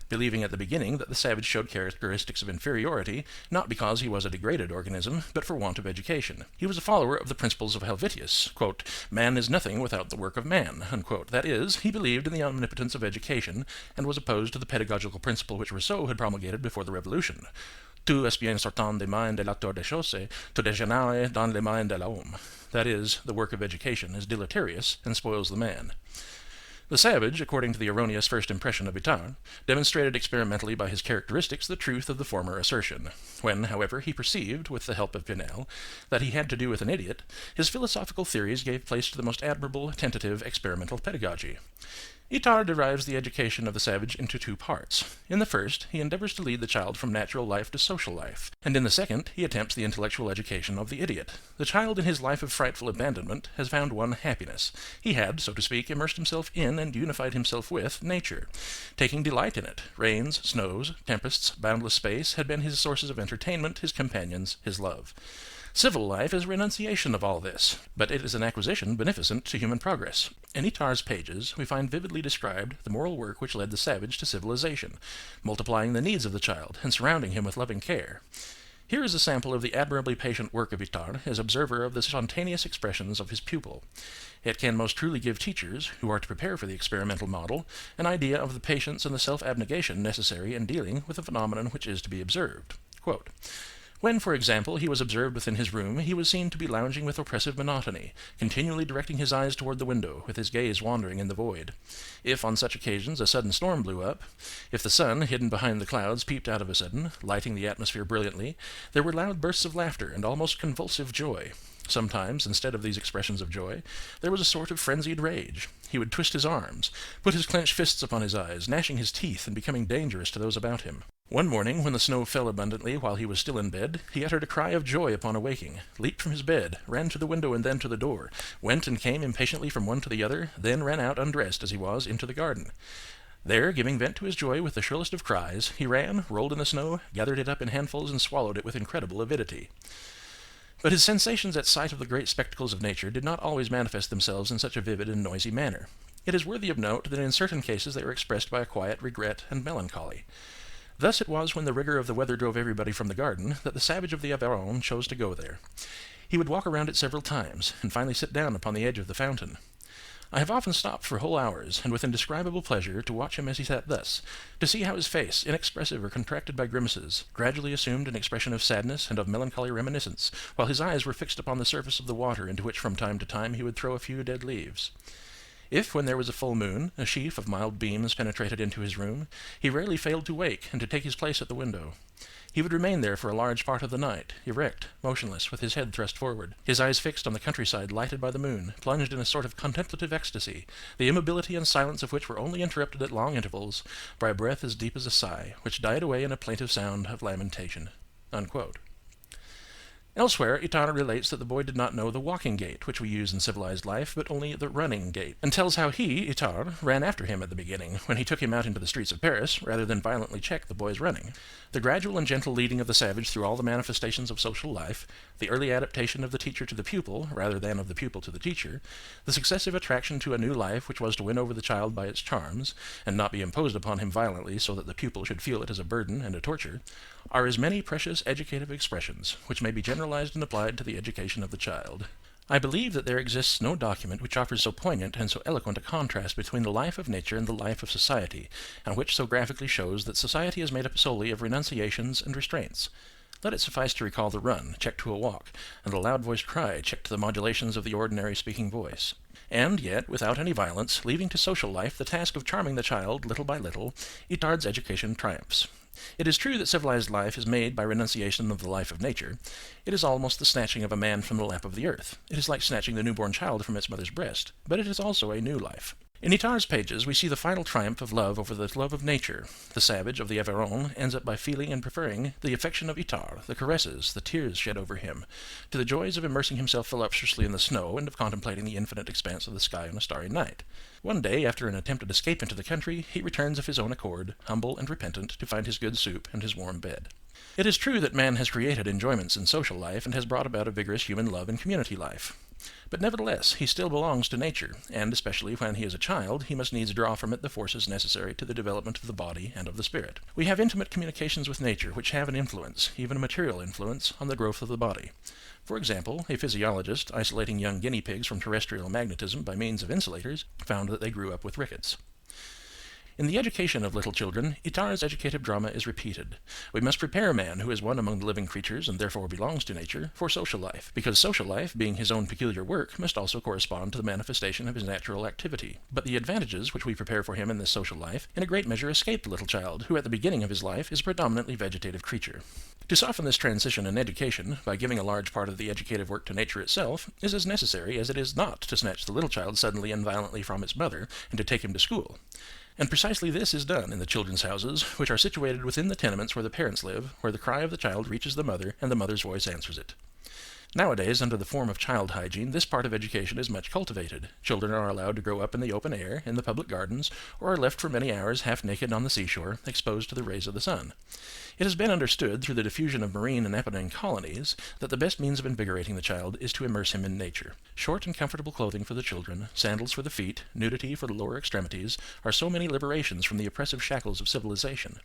believing at the beginning that the savage showed characteristics of inferiority, not because he was a degraded organism, but for want of education. He was a follower of the principles of Helvetius, quote, "Man is nothing without the work of man," unquote. That is, he believed in the omnipotence of education, and was opposed to the pedagogical principle which Rousseau had promulgated before the Revolution. Tout est bien sortant des mains de l'acteur des choses, tout dégénère dans les mains de l'homme. That is, the work of education is deleterious and spoils the man. The savage, according to the erroneous first impression of Itard, demonstrated experimentally by his characteristics the truth of the former assertion. When, however, he perceived, with the help of Pinel, that he had to do with an idiot, his philosophical theories gave place to the most admirable, tentative, experimental pedagogy. Itard derives the education of the savage into two parts. In the first, he endeavors to lead the child from natural life to social life, and in the second, he attempts the intellectual education of the idiot. The child in his life of frightful abandonment has found one happiness. He had, so to speak, immersed himself in and unified himself with nature, taking delight in it. Rains, snows, tempests, boundless space had been his sources of entertainment, his companions, his love. Civil life is a renunciation of all this, but it is an acquisition beneficent to human progress. In Itard's pages we find vividly described the moral work which led the savage to civilization, multiplying the needs of the child and surrounding him with loving care. Here is a sample of the admirably patient work of Itard as observer of the spontaneous expressions of his pupil. It can most truly give teachers, who are to prepare for the experimental model, an idea of the patience and the self-abnegation necessary in dealing with the phenomenon which is to be observed. Quote, "When, for example, he was observed within his room, he was seen to be lounging with oppressive monotony, continually directing his eyes toward the window, with his gaze wandering in the void. If, on such occasions, a sudden storm blew up, if the sun, hidden behind the clouds, peeped out of a sudden, lighting the atmosphere brilliantly, there were loud bursts of laughter and almost convulsive joy. Sometimes, instead of these expressions of joy, there was a sort of frenzied rage. He would twist his arms, put his clenched fists upon his eyes, gnashing his teeth and becoming dangerous to those about him. One morning, when the snow fell abundantly while he was still in bed, he uttered a cry of joy upon awaking, leaped from his bed, ran to the window and then to the door, went and came impatiently from one to the other, then ran out undressed as he was into the garden. There, giving vent to his joy with the shrillest of cries, he ran, rolled in the snow, gathered it up in handfuls, and swallowed it with incredible avidity. But his sensations at sight of the great spectacles of nature did not always manifest themselves in such a vivid and noisy manner. It is worthy of note that in certain cases they were expressed by a quiet regret and melancholy. Thus it was when the rigor of the weather drove everybody from the garden that the savage of the Aveyron chose to go there. He would walk around it several times, and finally sit down upon the edge of the fountain. I have often stopped for whole hours, and with indescribable pleasure, to watch him as he sat thus, to see how his face, inexpressive or contracted by grimaces, gradually assumed an expression of sadness and of melancholy reminiscence, while his eyes were fixed upon the surface of the water into which from time to time he would throw a few dead leaves. If, when there was a full moon, a sheaf of mild beams penetrated into his room, he rarely failed to wake and to take his place at the window. He would remain there for a large part of the night, erect, motionless, with his head thrust forward, his eyes fixed on the countryside lighted by the moon, plunged in a sort of contemplative ecstasy, the immobility and silence of which were only interrupted at long intervals by a breath as deep as a sigh, which died away in a plaintive sound of lamentation." Unquote. Elsewhere, Itard relates that the boy did not know the walking gait, which we use in civilized life, but only the running gait, and tells how he, Itard, ran after him at the beginning, when he took him out into the streets of Paris, rather than violently check the boy's running. The gradual and gentle leading of the savage through all the manifestations of social life, the early adaptation of the teacher to the pupil, rather than of the pupil to the teacher, the successive attraction to a new life which was to win over the child by its charms, and not be imposed upon him violently so that the pupil should feel it as a burden and a torture, are as many precious educative expressions, which may be generalized and applied to the education of the child. I believe that there exists no document which offers so poignant and so eloquent a contrast between the life of nature and the life of society, and which so graphically shows that society is made up solely of renunciations and restraints. Let it suffice to recall the run, checked to a walk, and the loud-voiced cry, checked to the modulations of the ordinary speaking voice. And yet, without any violence, leaving to social life the task of charming the child little by little, Itard's education triumphs. It is true that civilized life is made by renunciation of the life of nature. It is almost the snatching of a man from the lap of the earth. It is like snatching the newborn child from its mother's breast, but it is also a new life. In Itard's pages we see the final triumph of love over the love of nature. The savage of the Aveyron ends up by feeling and preferring the affection of Itard, the caresses, the tears shed over him, to the joys of immersing himself voluptuously in the snow and of contemplating the infinite expanse of the sky on a starry night. One day, after an attempted escape into the country, he returns of his own accord, humble and repentant, to find his good soup and his warm bed. It is true that man has created enjoyments in social life and has brought about a vigorous human love in community life. But nevertheless, he still belongs to nature, and especially when he is a child, he must needs draw from it the forces necessary to the development of the body and of the spirit. We have intimate communications with nature which have an influence, even a material influence, on the growth of the body. For example, a physiologist, isolating young guinea pigs from terrestrial magnetism by means of insulators, found that they grew up with rickets. In the education of little children, Itard's educative drama is repeated. We must prepare man, who is one among the living creatures and therefore belongs to nature, for social life, because social life, being his own peculiar work, must also correspond to the manifestation of his natural activity. But the advantages which we prepare for him in this social life in a great measure escape the little child, who at the beginning of his life is a predominantly vegetative creature. To soften this transition in education, by giving a large part of the educative work to nature itself, is as necessary as it is not to snatch the little child suddenly and violently from its mother, and to take him to school. And precisely this is done in the children's houses, which are situated within the tenements where the parents live, where the cry of the child reaches the mother, and the mother's voice answers it. Nowadays, under the form of child hygiene, this part of education is much cultivated. Children are allowed to grow up in the open air, in the public gardens, or are left for many hours half naked on the seashore, exposed to the rays of the sun. It has been understood, through the diffusion of marine and Apennine colonies, that the best means of invigorating the child is to immerse him in nature. Short and comfortable clothing for the children, sandals for the feet, nudity for the lower extremities, are so many liberations from the oppressive shackles of civilization.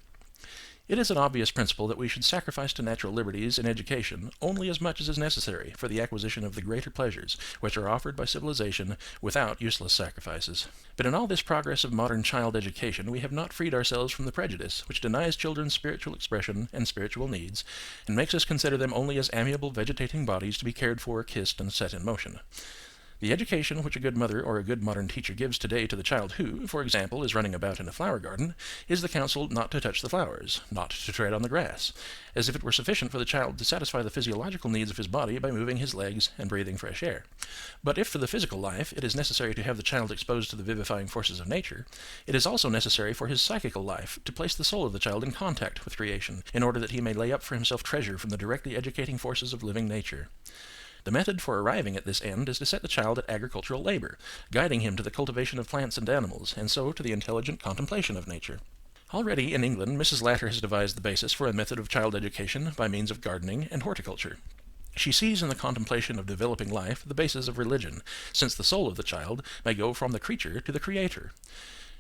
It is an obvious principle that we should sacrifice to natural liberties in education only as much as is necessary for the acquisition of the greater pleasures which are offered by civilization without useless sacrifices. But in all this progress of modern child education we have not freed ourselves from the prejudice which denies children spiritual expression and spiritual needs, and makes us consider them only as amiable vegetating bodies to be cared for, kissed, and set in motion. The education which a good mother or a good modern teacher gives today to the child who, for example, is running about in a flower garden, is the counsel not to touch the flowers, not to tread on the grass, as if it were sufficient for the child to satisfy the physiological needs of his body by moving his legs and breathing fresh air. But if for the physical life it is necessary to have the child exposed to the vivifying forces of nature, it is also necessary for his psychical life to place the soul of the child in contact with creation, in order that he may lay up for himself treasure from the directly educating forces of living nature. The method for arriving at this end is to set the child at agricultural labor, guiding him to the cultivation of plants and animals, and so to the intelligent contemplation of nature. Already in England, Mrs. Latter has devised the basis for a method of child education by means of gardening and horticulture. She sees in the contemplation of developing life the basis of religion, since the soul of the child may go from the creature to the creator.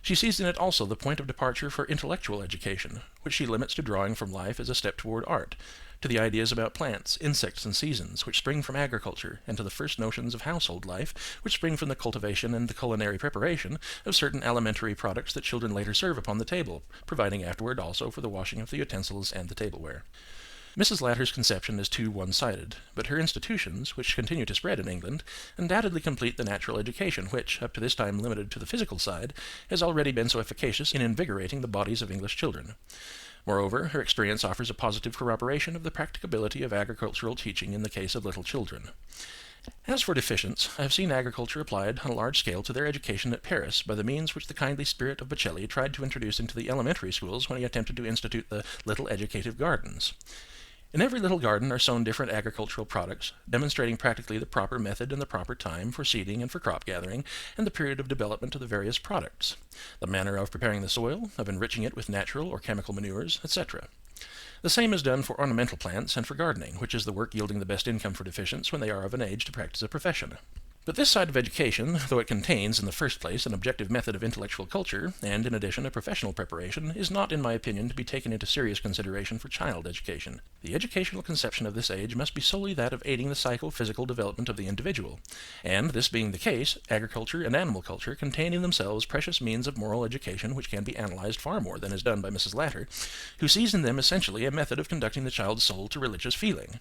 She sees in it also the point of departure for intellectual education, which she limits to drawing from life as a step toward art, to the ideas about plants, insects, and seasons, which spring from agriculture, and to the first notions of household life, which spring from the cultivation and the culinary preparation of certain alimentary products that children later serve upon the table, providing afterward also for the washing of the utensils and the tableware. Mrs. Latter's conception is too one-sided, but her institutions, which continue to spread in England, undoubtedly complete the natural education which, up to this time limited to the physical side, has already been so efficacious in invigorating the bodies of English children. Moreover, her experience offers a positive corroboration of the practicability of agricultural teaching in the case of little children. As for deficients, I have seen agriculture applied on a large scale to their education at Paris by the means which the kindly spirit of Bocelli tried to introduce into the elementary schools when he attempted to institute the little educative gardens. In every little garden are sown different agricultural products, demonstrating practically the proper method and the proper time for seeding and for crop gathering, and the period of development of the various products, the manner of preparing the soil, of enriching it with natural or chemical manures, etc. The same is done for ornamental plants and for gardening, which is the work yielding the best income for deficients when they are of an age to practice a profession. But this side of education, though it contains, in the first place, an objective method of intellectual culture, and, in addition, a professional preparation, is not, in my opinion, to be taken into serious consideration for child education. The educational conception of this age must be solely that of aiding the psycho-physical development of the individual, and, this being the case, agriculture and animal culture contain in themselves precious means of moral education which can be analyzed far more than is done by Mrs. Latter, who sees in them essentially a method of conducting the child's soul to religious feeling.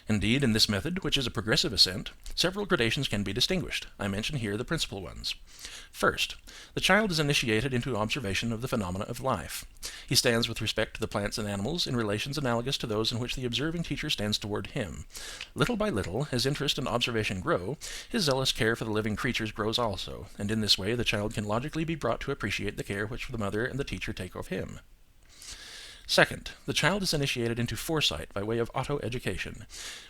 Indeed, in this method, which is a progressive ascent, several gradations can be distinguished. I mention here the principal ones. First, the child is initiated into observation of the phenomena of life. He stands with respect to the plants and animals in relations analogous to those in which the observing teacher stands toward him. Little by little, as interest and observation grow, his zealous care for the living creatures grows also, and in this way the child can logically be brought to appreciate the care which the mother and the teacher take of him. Second, the child is initiated into foresight by way of auto-education,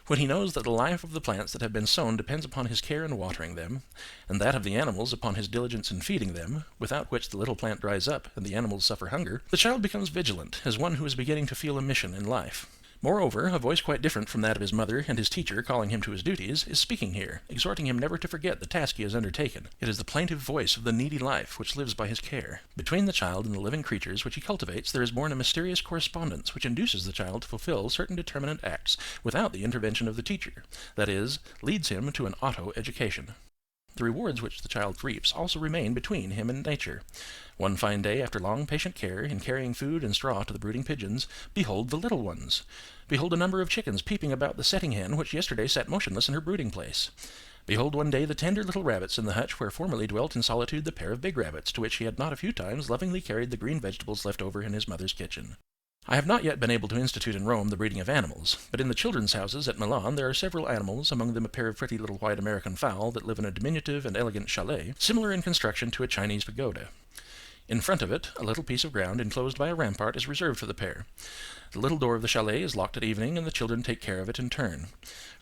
when he knows that the life of the plants that have been sown depends upon his care in watering them, and that of the animals upon his diligence in feeding them, without which the little plant dries up and the animals suffer hunger. The child becomes vigilant, as one who is beginning to feel a mission in life. Moreover, a voice quite different from that of his mother and his teacher calling him to his duties is speaking here, exhorting him never to forget the task he has undertaken. It is the plaintive voice of the needy life which lives by his care. Between the child and the living creatures which he cultivates there is born a mysterious correspondence which induces the child to fulfill certain determinate acts without the intervention of the teacher, that is, leads him to an auto-education. The rewards which the child reaps also remain between him and nature. One fine day, after long patient care in carrying food and straw to the brooding pigeons, behold the little ones. Behold a number of chickens peeping about the setting hen which yesterday sat motionless in her brooding place. Behold one day the tender little rabbits in the hutch where formerly dwelt in solitude the pair of big rabbits to which he had not a few times lovingly carried the green vegetables left over in his mother's kitchen. I have not yet been able to institute in Rome the breeding of animals, but in the children's houses at Milan there are several animals, among them a pair of pretty little white American fowl that live in a diminutive and elegant chalet, similar in construction to a Chinese pagoda. In front of it, a little piece of ground enclosed by a rampart is reserved for the pair. The little door of the chalet is locked at evening, and the children take care of it in turn.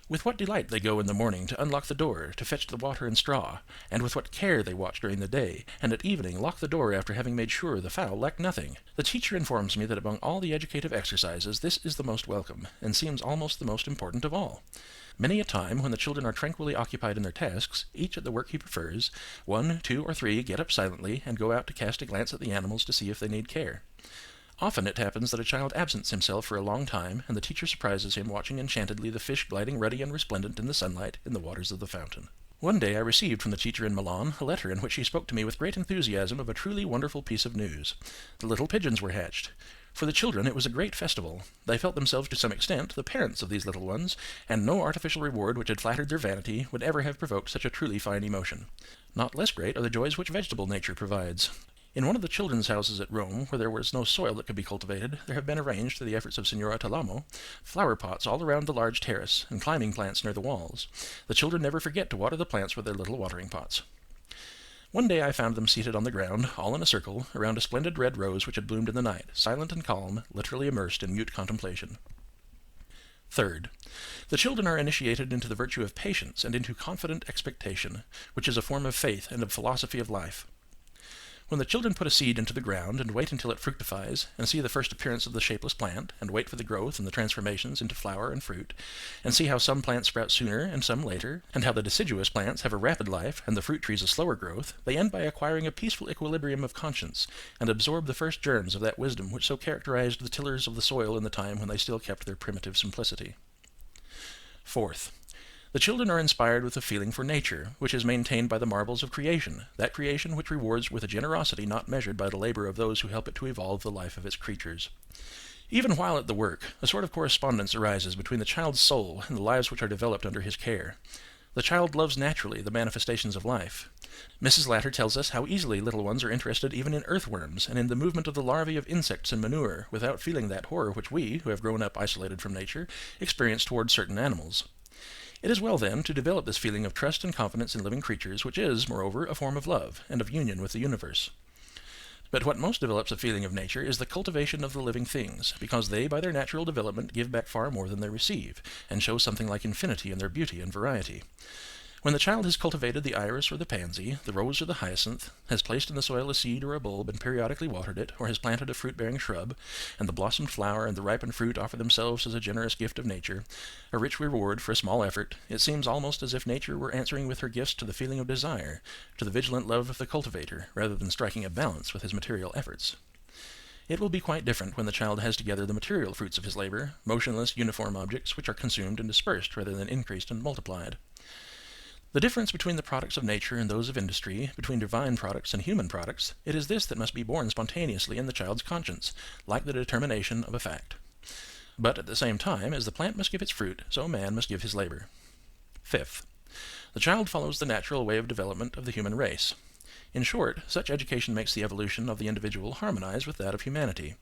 With what delight they go in the morning to unlock the door, to fetch the water and straw, and with what care they watch during the day, and at evening lock the door after having made sure the fowl lack nothing. The teacher informs me that among all the educative exercises this is the most welcome, and seems almost the most important of all. Many a time, when the children are tranquilly occupied in their tasks, each at the work he prefers, 1, 2, or 3 get up silently and go out to cast a glance at the animals to see if they need care. Often it happens that a child absents himself for a long time, and the teacher surprises him watching enchantedly the fish gliding ruddy and resplendent in the sunlight in the waters of the fountain. One day I received from the teacher in Milan a letter in which she spoke to me with great enthusiasm of a truly wonderful piece of news. The little pigeons were hatched. For the children it was a great festival. They felt themselves to some extent the parents of these little ones, and no artificial reward which had flattered their vanity would ever have provoked such a truly fine emotion. Not less great are the joys which vegetable nature provides. In one of the children's houses at Rome, where there was no soil that could be cultivated, there have been arranged, through the efforts of Signora Talamo, flower pots all around the large terrace, and climbing plants near the walls. The children never forget to water the plants with their little watering pots. One day I found them seated on the ground, all in a circle, around a splendid red rose which had bloomed in the night, silent and calm, literally immersed in mute contemplation. Third, the children are initiated into the virtue of patience and into confident expectation, which is a form of faith and of philosophy of life. When the children put a seed into the ground and wait until it fructifies, and see the first appearance of the shapeless plant, and wait for the growth and the transformations into flower and fruit, and see how some plants sprout sooner and some later, and how the deciduous plants have a rapid life and the fruit trees a slower growth, they end by acquiring a peaceful equilibrium of conscience, and absorb the first germs of that wisdom which so characterized the tillers of the soil in the time when they still kept their primitive simplicity. Fourth, the children are inspired with a feeling for nature, which is maintained by the marvels of creation, that creation which rewards with a generosity not measured by the labor of those who help it to evolve the life of its creatures. Even while at the work, a sort of correspondence arises between the child's soul and the lives which are developed under his care. The child loves naturally the manifestations of life. Mrs. Latter tells us how easily little ones are interested even in earthworms and in the movement of the larvae of insects and manure, without feeling that horror which we, who have grown up isolated from nature, experience towards certain animals. It is well, then, to develop this feeling of trust and confidence in living creatures, which is, moreover, a form of love, and of union with the universe. But what most develops a feeling of nature is the cultivation of the living things, because they, by their natural development, give back far more than they receive, and show something like infinity in their beauty and variety. When the child has cultivated the iris or the pansy, the rose or the hyacinth, has placed in the soil a seed or a bulb and periodically watered it, or has planted a fruit-bearing shrub, and the blossomed flower and the ripened fruit offer themselves as a generous gift of nature, a rich reward for a small effort, it seems almost as if nature were answering with her gifts to the feeling of desire, to the vigilant love of the cultivator, rather than striking a balance with his material efforts. It will be quite different when the child has together the material fruits of his labor, motionless, uniform objects which are consumed and dispersed rather than increased and multiplied. The difference between the products of nature and those of industry, between divine products and human products, it is this that must be born spontaneously in the child's conscience, like the determination of a fact. But at the same time, as the plant must give its fruit, so man must give his labor. Fifth, the child follows the natural way of development of the human race. In short, such education makes the evolution of the individual harmonize with that of humanity.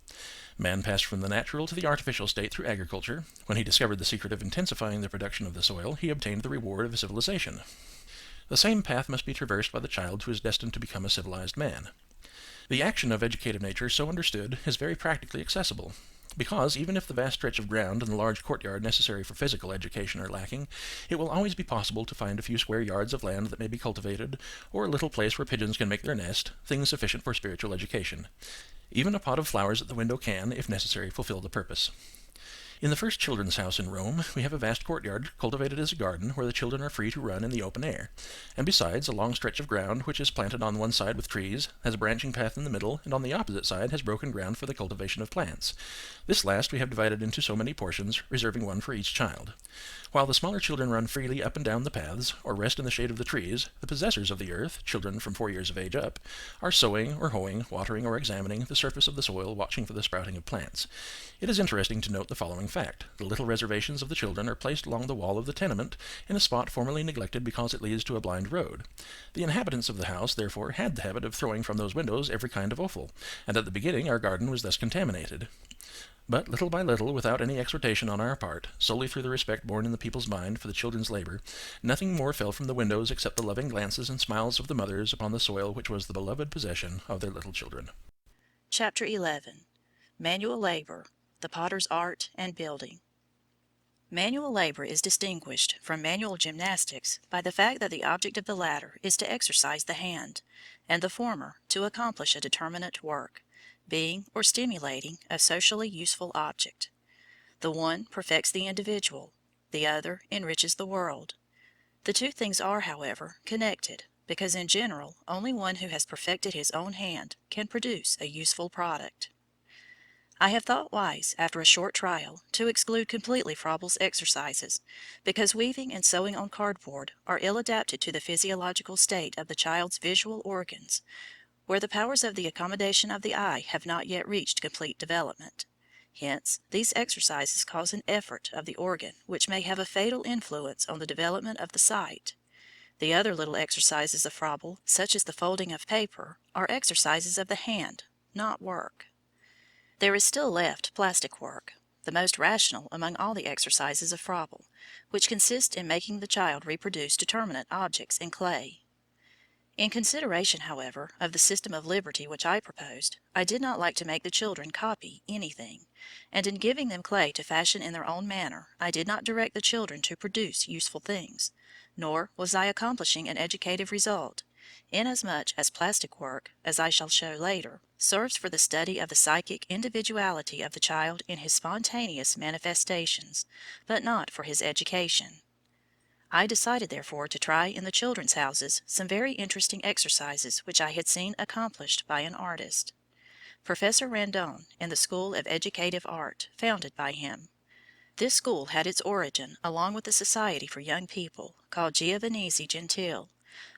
Man passed from the natural to the artificial state through agriculture. When he discovered the secret of intensifying the production of the soil, he obtained the reward of civilization. The same path must be traversed by the child who is destined to become a civilized man. The action of educative nature, so understood, is very practically accessible, because even if the vast stretch of ground and the large courtyard necessary for physical education are lacking, it will always be possible to find a few square yards of land that may be cultivated, or a little place where pigeons can make their nest, things sufficient for spiritual education. Even a pot of flowers at the window can, if necessary, fulfill the purpose. In the first children's house in Rome, we have a vast courtyard cultivated as a garden where the children are free to run in the open air, and besides a long stretch of ground which is planted on one side with trees, has a branching path in the middle, and on the opposite side has broken ground for the cultivation of plants. This last we have divided into so many portions, reserving one for each child. While the smaller children run freely up and down the paths, or rest in the shade of the trees, the possessors of the earth, children from 4 years of age up, are sowing or hoeing, watering or examining the surface of the soil, watching for the sprouting of plants. It is interesting to note the following fact. The little reservations of the children are placed along the wall of the tenement, in a spot formerly neglected because it leads to a blind road. The inhabitants of the house, therefore, had the habit of throwing from those windows every kind of offal, and at the beginning our garden was thus contaminated. But little by little, without any exhortation on our part, solely through the respect borne in the people's mind for the children's labor, nothing more fell from the windows except the loving glances and smiles of the mothers upon the soil which was the beloved possession of their little children. Chapter 11. Manual Labor, the Potter's Art and Building. Manual labor is distinguished from manual gymnastics by the fact that the object of the latter is to exercise the hand, and the former to accomplish a determinate work, being or stimulating a socially useful object. The one perfects the individual, the other enriches the world. The two things are, however, connected, because in general only one who has perfected his own hand can produce a useful product. I have thought wise, after a short trial, to exclude completely Froebel's exercises, because weaving and sewing on cardboard are ill adapted to the physiological state of the child's visual organs, where the powers of the accommodation of the eye have not yet reached complete development. Hence, these exercises cause an effort of the organ which may have a fatal influence on the development of the sight. The other little exercises of Froebel, such as the folding of paper, are exercises of the hand, not work. There is still left plastic work, the most rational among all the exercises of Froebel, which consists in making the child reproduce determinate objects in clay. In consideration, however, of the system of liberty which I proposed, I did not like to make the children copy anything, and in giving them clay to fashion in their own manner, I did not direct the children to produce useful things, nor was I accomplishing an educative result, inasmuch as plastic work, as I shall show later, serves for the study of the psychic individuality of the child in his spontaneous manifestations, but not for his education. I decided, therefore, to try in the children's houses some very interesting exercises which I had seen accomplished by an artist, Professor Randon, in the School of Educative Art, founded by him. This school had its origin along with the Society for Young People, called Giovanni Gentile,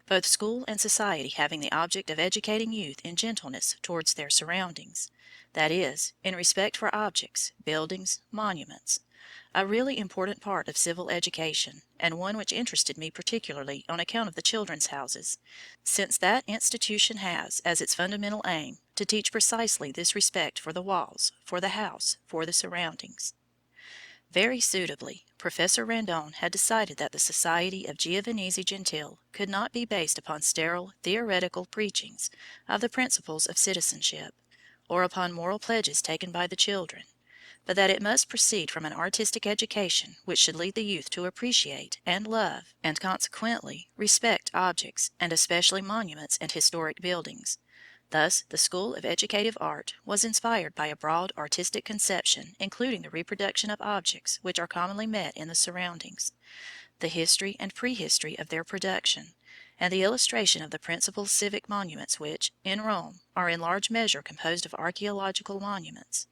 both school and society having the object of educating youth in gentleness towards their surroundings, that is, in respect for objects, buildings, monuments, a really important part of civil education, and one which interested me particularly on account of the children's houses, since that institution has as its fundamental aim to teach precisely this respect for the walls, for the house, for the surroundings. Very suitably, Professor Randon had decided that the Society of Giovanni Gentile could not be based upon sterile theoretical preachings of the principles of citizenship, or upon moral pledges taken by the children, but that it must proceed from an artistic education which should lead the youth to appreciate and love, and consequently respect objects, and especially monuments and historic buildings. Thus, the School of Educative Art was inspired by a broad artistic conception including the reproduction of objects which are commonly met in the surroundings, the history and prehistory of their production, and the illustration of the principal civic monuments which, in Rome, are in large measure composed of archaeological monuments.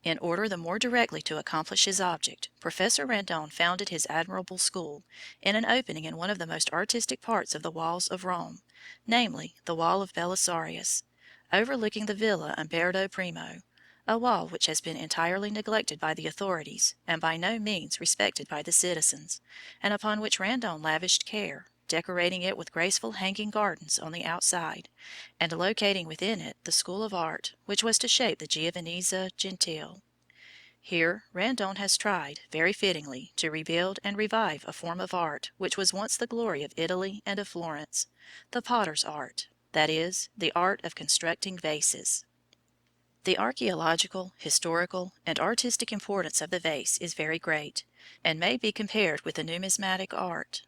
In order the more directly to accomplish his object, Professor Randon founded his admirable school in an opening in one of the most artistic parts of the walls of Rome, namely, the wall of Belisarius, overlooking the Villa Umberto Primo, a wall which has been entirely neglected by the authorities and by no means respected by the citizens, and upon which Randon lavished care, decorating it with graceful hanging gardens on the outside, and locating within it the School of Art which was to shape the Giovanni Gentile. Here Randon has tried, very fittingly, to rebuild and revive a form of art which was once the glory of Italy and of Florence, the potter's art, that is, the art of constructing vases. The archaeological, historical, and artistic importance of the vase is very great, and may be compared with the numismatic art.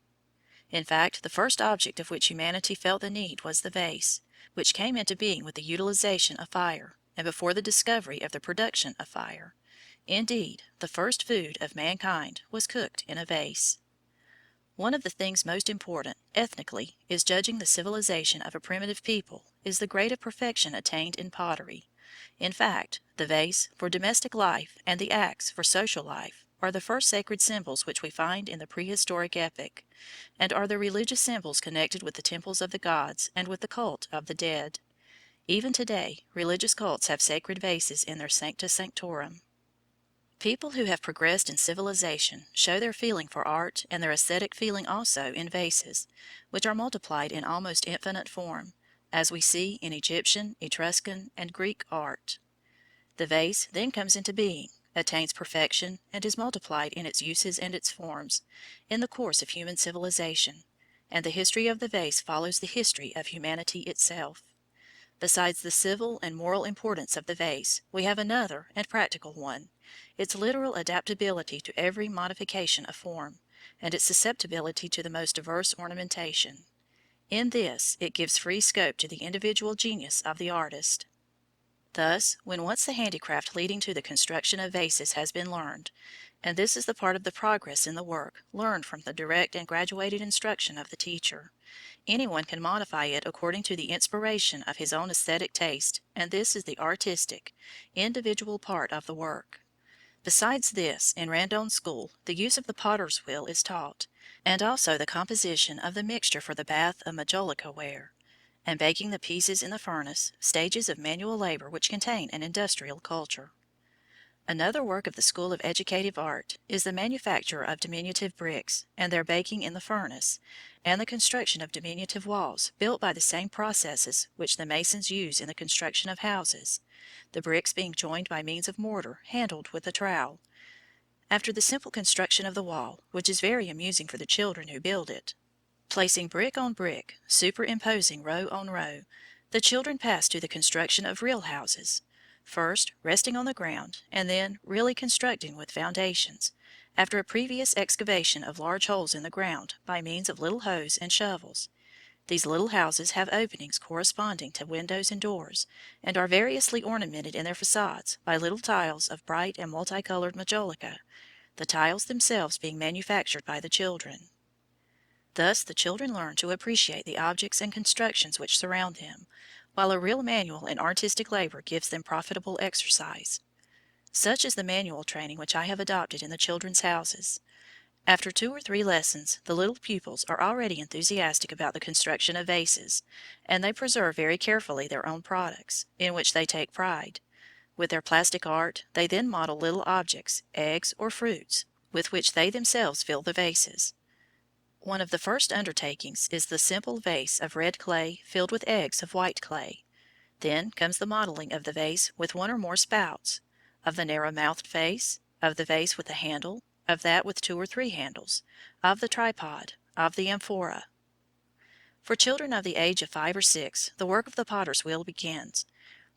In fact, the first object of which humanity felt the need was the vase, which came into being with the utilization of fire, and before the discovery of the production of fire. Indeed, the first food of mankind was cooked in a vase. One of the things most important, ethnically, is judging the civilization of a primitive people is the grade of perfection attained in pottery. In fact, the vase for domestic life and the axe for social life are the first sacred symbols which we find in the prehistoric epoch, and are the religious symbols connected with the temples of the gods and with the cult of the dead. Even today, religious cults have sacred vases in their sancta sanctorum. People who have progressed in civilization show their feeling for art and their aesthetic feeling also in vases, which are multiplied in almost infinite form, as we see in Egyptian, Etruscan, and Greek art. The vase then comes into being, attains perfection, and is multiplied in its uses and its forms, in the course of human civilization, and the history of the vase follows the history of humanity itself. Besides the civil and moral importance of the vase, we have another and practical one, its literal adaptability to every modification of form, and its susceptibility to the most diverse ornamentation. In this it gives free scope to the individual genius of the artist. Thus, when once the handicraft leading to the construction of vases has been learned, and this is the part of the progress in the work learned from the direct and graduated instruction of the teacher, anyone can modify it according to the inspiration of his own aesthetic taste, and this is the artistic, individual part of the work. Besides this, in Randon's school the use of the potter's wheel is taught, and also the composition of the mixture for the bath of majolica ware, and baking the pieces in the furnace, stages of manual labor which contain an industrial culture. Another work of the School of Educative Art is the manufacture of diminutive bricks, and their baking in the furnace, and the construction of diminutive walls built by the same processes which the masons use in the construction of houses, the bricks being joined by means of mortar handled with a trowel. After the simple construction of the wall, which is very amusing for the children who build it, placing brick on brick, superimposing row on row, the children pass to the construction of real houses, first resting on the ground, and then really constructing with foundations, after a previous excavation of large holes in the ground by means of little hoes and shovels. These little houses have openings corresponding to windows and doors, and are variously ornamented in their facades by little tiles of bright and multicolored majolica, the tiles themselves being manufactured by the children. Thus the children learn to appreciate the objects and constructions which surround them, while a real manual and artistic labor gives them profitable exercise. Such is the manual training which I have adopted in the children's houses. After 2 or 3 lessons, the little pupils are already enthusiastic about the construction of vases, and they preserve very carefully their own products, in which they take pride. With their plastic art, they then model little objects, eggs or fruits, with which they themselves fill the vases. One of the first undertakings is the simple vase of red clay filled with eggs of white clay. Then comes the modeling of the vase with 1 or more spouts, of the narrow-mouthed vase, of the vase with a handle, of that with 2 or 3 handles, of the tripod, of the amphora. For children of the age of 5 or 6, the work of the potter's wheel begins.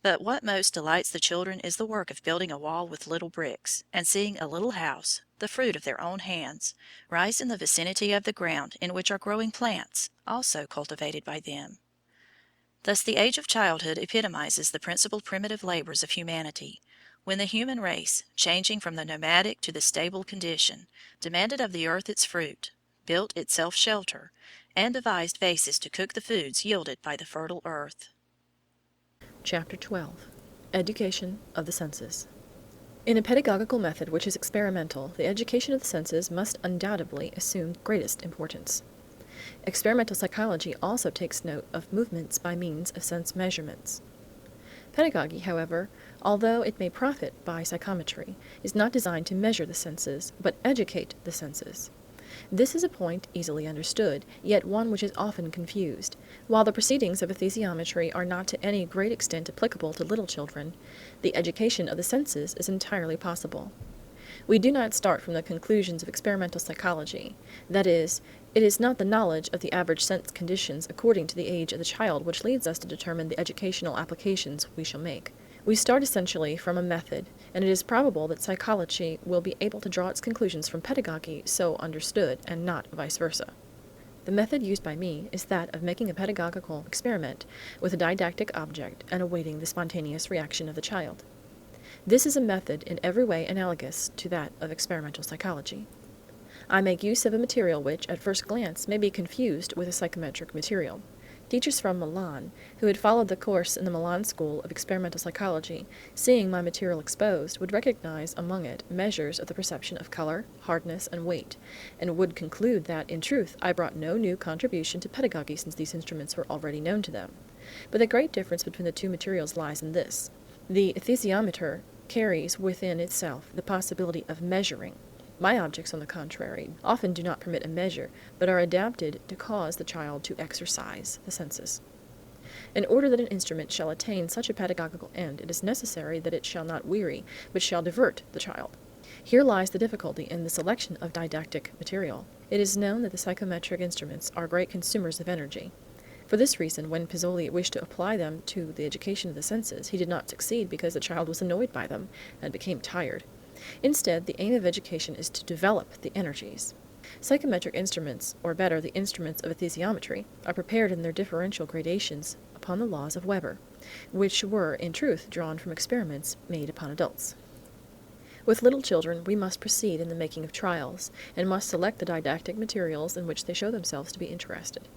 But what most delights the children is the work of building a wall with little bricks, and seeing a little house, the fruit of their own hands, rise in the vicinity of the ground in which are growing plants, also cultivated by them. Thus the age of childhood epitomizes the principal primitive labors of humanity, when the human race, changing from the nomadic to the stable condition, demanded of the earth its fruit, built itself shelter, and devised vases to cook the foods yielded by the fertile earth. Chapter 12. Education of the Senses. In a pedagogical method which is experimental, the education of the senses must undoubtedly assume greatest importance. Experimental psychology also takes note of movements by means of sense measurements. Pedagogy, however, although it may profit by psychometry, is not designed to measure the senses, but educate the senses. This is a point easily understood, yet one which is often confused. While the proceedings of esthesiometry are not to any great extent applicable to little children, the education of the senses is entirely possible. We do not start from the conclusions of experimental psychology. That is, it is not the knowledge of the average sense conditions according to the age of the child which leads us to determine the educational applications we shall make. We start essentially from a method, and it is probable that psychology will be able to draw its conclusions from pedagogy so understood, and not vice versa. The method used by me is that of making a pedagogical experiment with a didactic object and awaiting the spontaneous reaction of the child. This is a method in every way analogous to that of experimental psychology. I make use of a material which, at first glance, may be confused with a psychometric material. Teachers from Milan, who had followed the course in the Milan School of Experimental Psychology, seeing my material exposed, would recognize among it measures of the perception of color, hardness, and weight, and would conclude that, in truth, I brought no new contribution to pedagogy since these instruments were already known to them. But the great difference between the two materials lies in this. The esthesiometer carries within itself the possibility of measuring. My objects, on the contrary, often do not permit a measure, but are adapted to cause the child to exercise the senses. In order that an instrument shall attain such a pedagogical end, it is necessary that it shall not weary, but shall divert the child. Here lies the difficulty in the selection of didactic material. It is known that the psychometric instruments are great consumers of energy. For this reason, when Pizzoli wished to apply them to the education of the senses, he did not succeed because the child was annoyed by them and became tired. Instead, the aim of education is to develop the energies. Psychometric instruments, or better, the instruments of esthesiometry, are prepared in their differential gradations upon the laws of Weber, which were, in truth, drawn from experiments made upon adults. With little children, we must proceed in the making of trials, and must select the didactic materials in which they show themselves to be interested.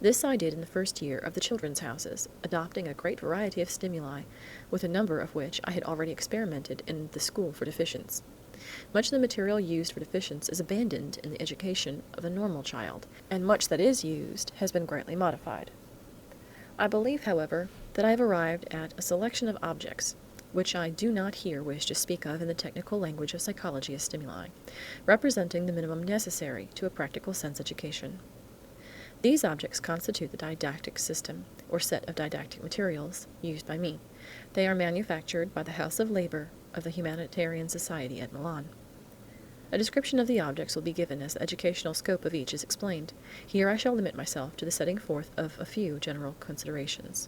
This I did in the first year of the children's houses, adopting a great variety of stimuli, with a number of which I had already experimented in the school for deficients. Much of the material used for deficients is abandoned in the education of the normal child, and much that is used has been greatly modified. I believe, however, that I have arrived at a selection of objects, which I do not here wish to speak of in the technical language of psychology as stimuli, representing the minimum necessary to a practical sense education. These objects constitute the didactic system, or set of didactic materials, used by me. They are manufactured by the House of Labor of the Humanitarian Society at Milan. A description of the objects will be given as the educational scope of each is explained. Here I shall limit myself to the setting forth of a few general considerations.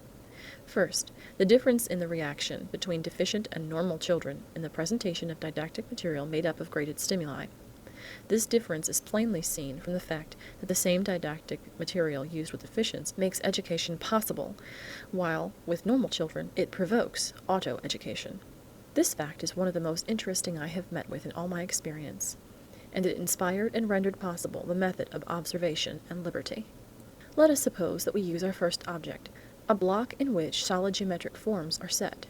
First, the difference in the reaction between deficient and normal children in the presentation of didactic material made up of graded stimuli. This difference is plainly seen from the fact that the same didactic material used with deficients makes education possible, while with normal children it provokes auto-education. This fact is one of the most interesting I have met with in all my experience, and it inspired and rendered possible the method of observation and liberty. Let us suppose that we use our first object, a block in which solid geometric forms are set.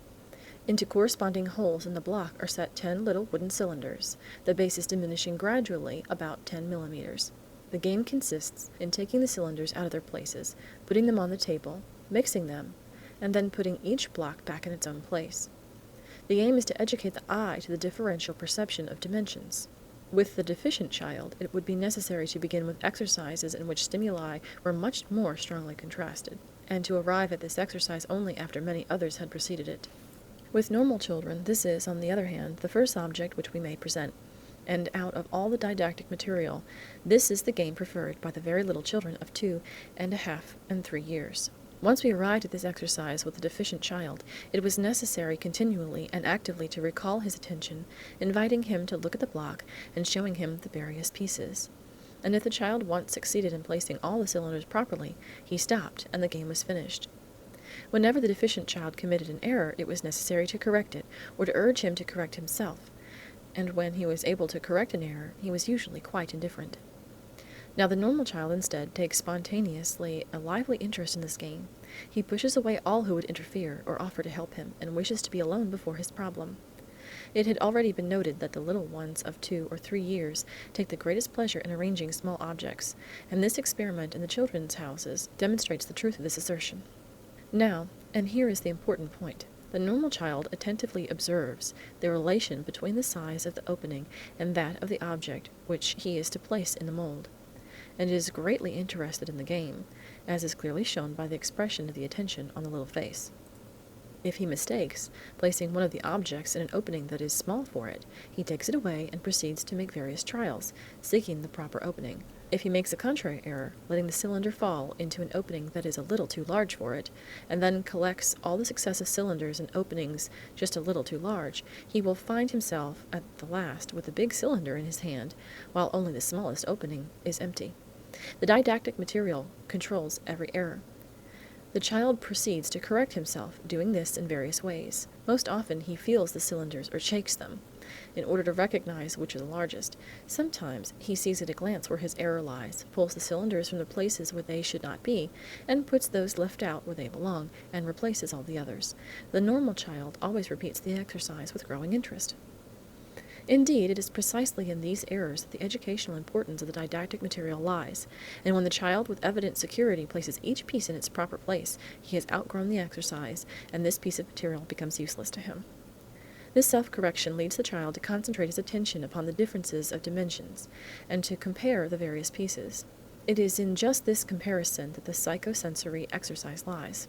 Into corresponding holes in the block are set 10 little wooden cylinders, the bases diminishing gradually about 10 millimeters. The game consists in taking the cylinders out of their places, putting them on the table, mixing them, and then putting each block back in its own place. The aim is to educate the eye to the differential perception of dimensions. With the deficient child, it would be necessary to begin with exercises in which stimuli were much more strongly contrasted, and to arrive at this exercise only after many others had preceded it. With normal children, this is, on the other hand, the first object which we may present, and out of all the didactic material, this is the game preferred by the very little children of 2½ and 3 years. Once we arrived at this exercise with the deficient child, it was necessary continually and actively to recall his attention, inviting him to look at the block and showing him the various pieces. And if the child once succeeded in placing all the cylinders properly, he stopped and the game was finished. Whenever the deficient child committed an error, it was necessary to correct it, or to urge him to correct himself, and when he was able to correct an error, he was usually quite indifferent. Now the normal child, instead, takes spontaneously a lively interest in this game. He pushes away all who would interfere or offer to help him, and wishes to be alone before his problem. It had already been noted that the little ones of 2 or 3 years take the greatest pleasure in arranging small objects, and this experiment in the children's houses demonstrates the truth of this assertion. Now, and here is the important point, the normal child attentively observes the relation between the size of the opening and that of the object which he is to place in the mold, and is greatly interested in the game, as is clearly shown by the expression of the attention on the little face. If he mistakes, placing one of the objects in an opening that is small for it, he takes it away and proceeds to make various trials, seeking the proper opening. If he makes a contrary error, letting the cylinder fall into an opening that is a little too large for it, and then collects all the successive cylinders in openings just a little too large, he will find himself at the last with a big cylinder in his hand, while only the smallest opening is empty. The didactic material controls every error. The child proceeds to correct himself, doing this in various ways. Most often he feels the cylinders or shakes them, in order to recognize which are the largest. Sometimes he sees at a glance where his error lies, pulls the cylinders from the places where they should not be, and puts those left out where they belong, and replaces all the others. The normal child always repeats the exercise with growing interest. Indeed, it is precisely in these errors that the educational importance of the didactic material lies, and when the child with evident security places each piece in its proper place, he has outgrown the exercise, and this piece of material becomes useless to him. This self-correction leads the child to concentrate his attention upon the differences of dimensions, and to compare the various pieces. It is in just this comparison that the psychosensory exercise lies.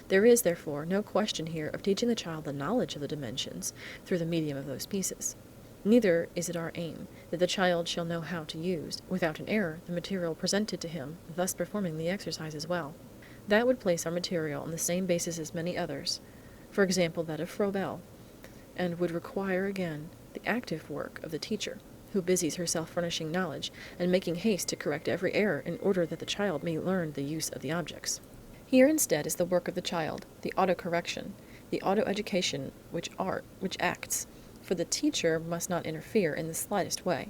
There is, therefore, no question here of teaching the child the knowledge of the dimensions through the medium of those pieces. Neither is it our aim that the child shall know how to use, without an error, the material presented to him, thus performing the exercise as well. That would place our material on the same basis as many others, for example that of Froebel, and would require again the active work of the teacher, who busies herself furnishing knowledge, and making haste to correct every error in order that the child may learn the use of the objects. Here instead is the work of the child, the auto-correction, the auto-education which acts, for the teacher must not interfere in the slightest way.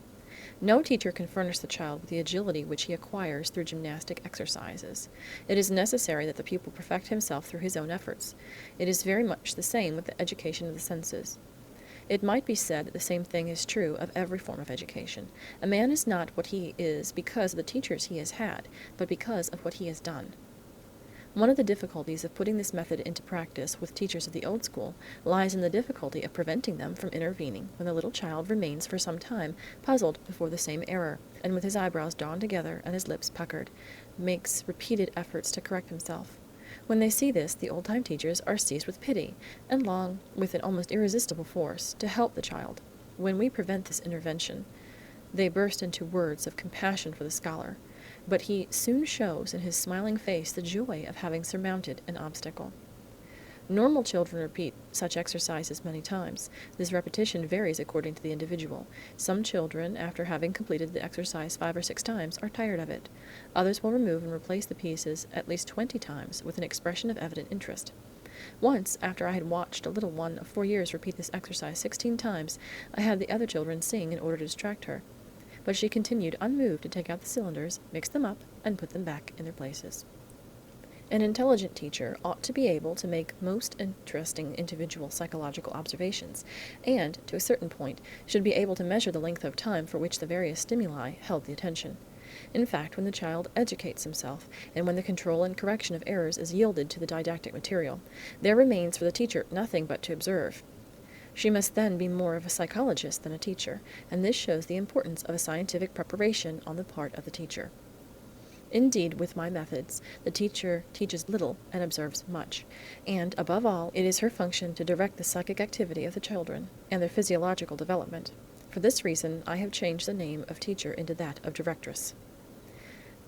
No teacher can furnish the child with the agility which he acquires through gymnastic exercises. It is necessary that the pupil perfect himself through his own efforts. It is very much the same with the education of the senses. It might be said that the same thing is true of every form of education. A man is not what he is because of the teachers he has had, but because of what he has done. One of the difficulties of putting this method into practice with teachers of the old school lies in the difficulty of preventing them from intervening when the little child remains for some time puzzled before the same error, and with his eyebrows drawn together and his lips puckered, makes repeated efforts to correct himself. When they see this, the old-time teachers are seized with pity, and long, with an almost irresistible force, to help the child. When we prevent this intervention, they burst into words of compassion for the scholar, but he soon shows in his smiling face the joy of having surmounted an obstacle. Normal children repeat such exercises many times. This repetition varies according to the individual. Some children, after having completed the exercise 5 or 6 times, are tired of it. Others will remove and replace the pieces at least 20 times with an expression of evident interest. Once, after I had watched a little one of 4 years repeat this exercise 16 times, I had the other children sing in order to distract her. But she continued unmoved to take out the cylinders, mix them up, and put them back in their places. An intelligent teacher ought to be able to make most interesting individual psychological observations, and, to a certain point, should be able to measure the length of time for which the various stimuli held the attention. In fact, when the child educates himself, and when the control and correction of errors is yielded to the didactic material, there remains for the teacher nothing but to observe. She must then be more of a psychologist than a teacher, and this shows the importance of a scientific preparation on the part of the teacher. Indeed, with my methods, the teacher teaches little and observes much, and, above all, it is her function to direct the psychic activity of the children and their physiological development. For this reason, I have changed the name of teacher into that of directress.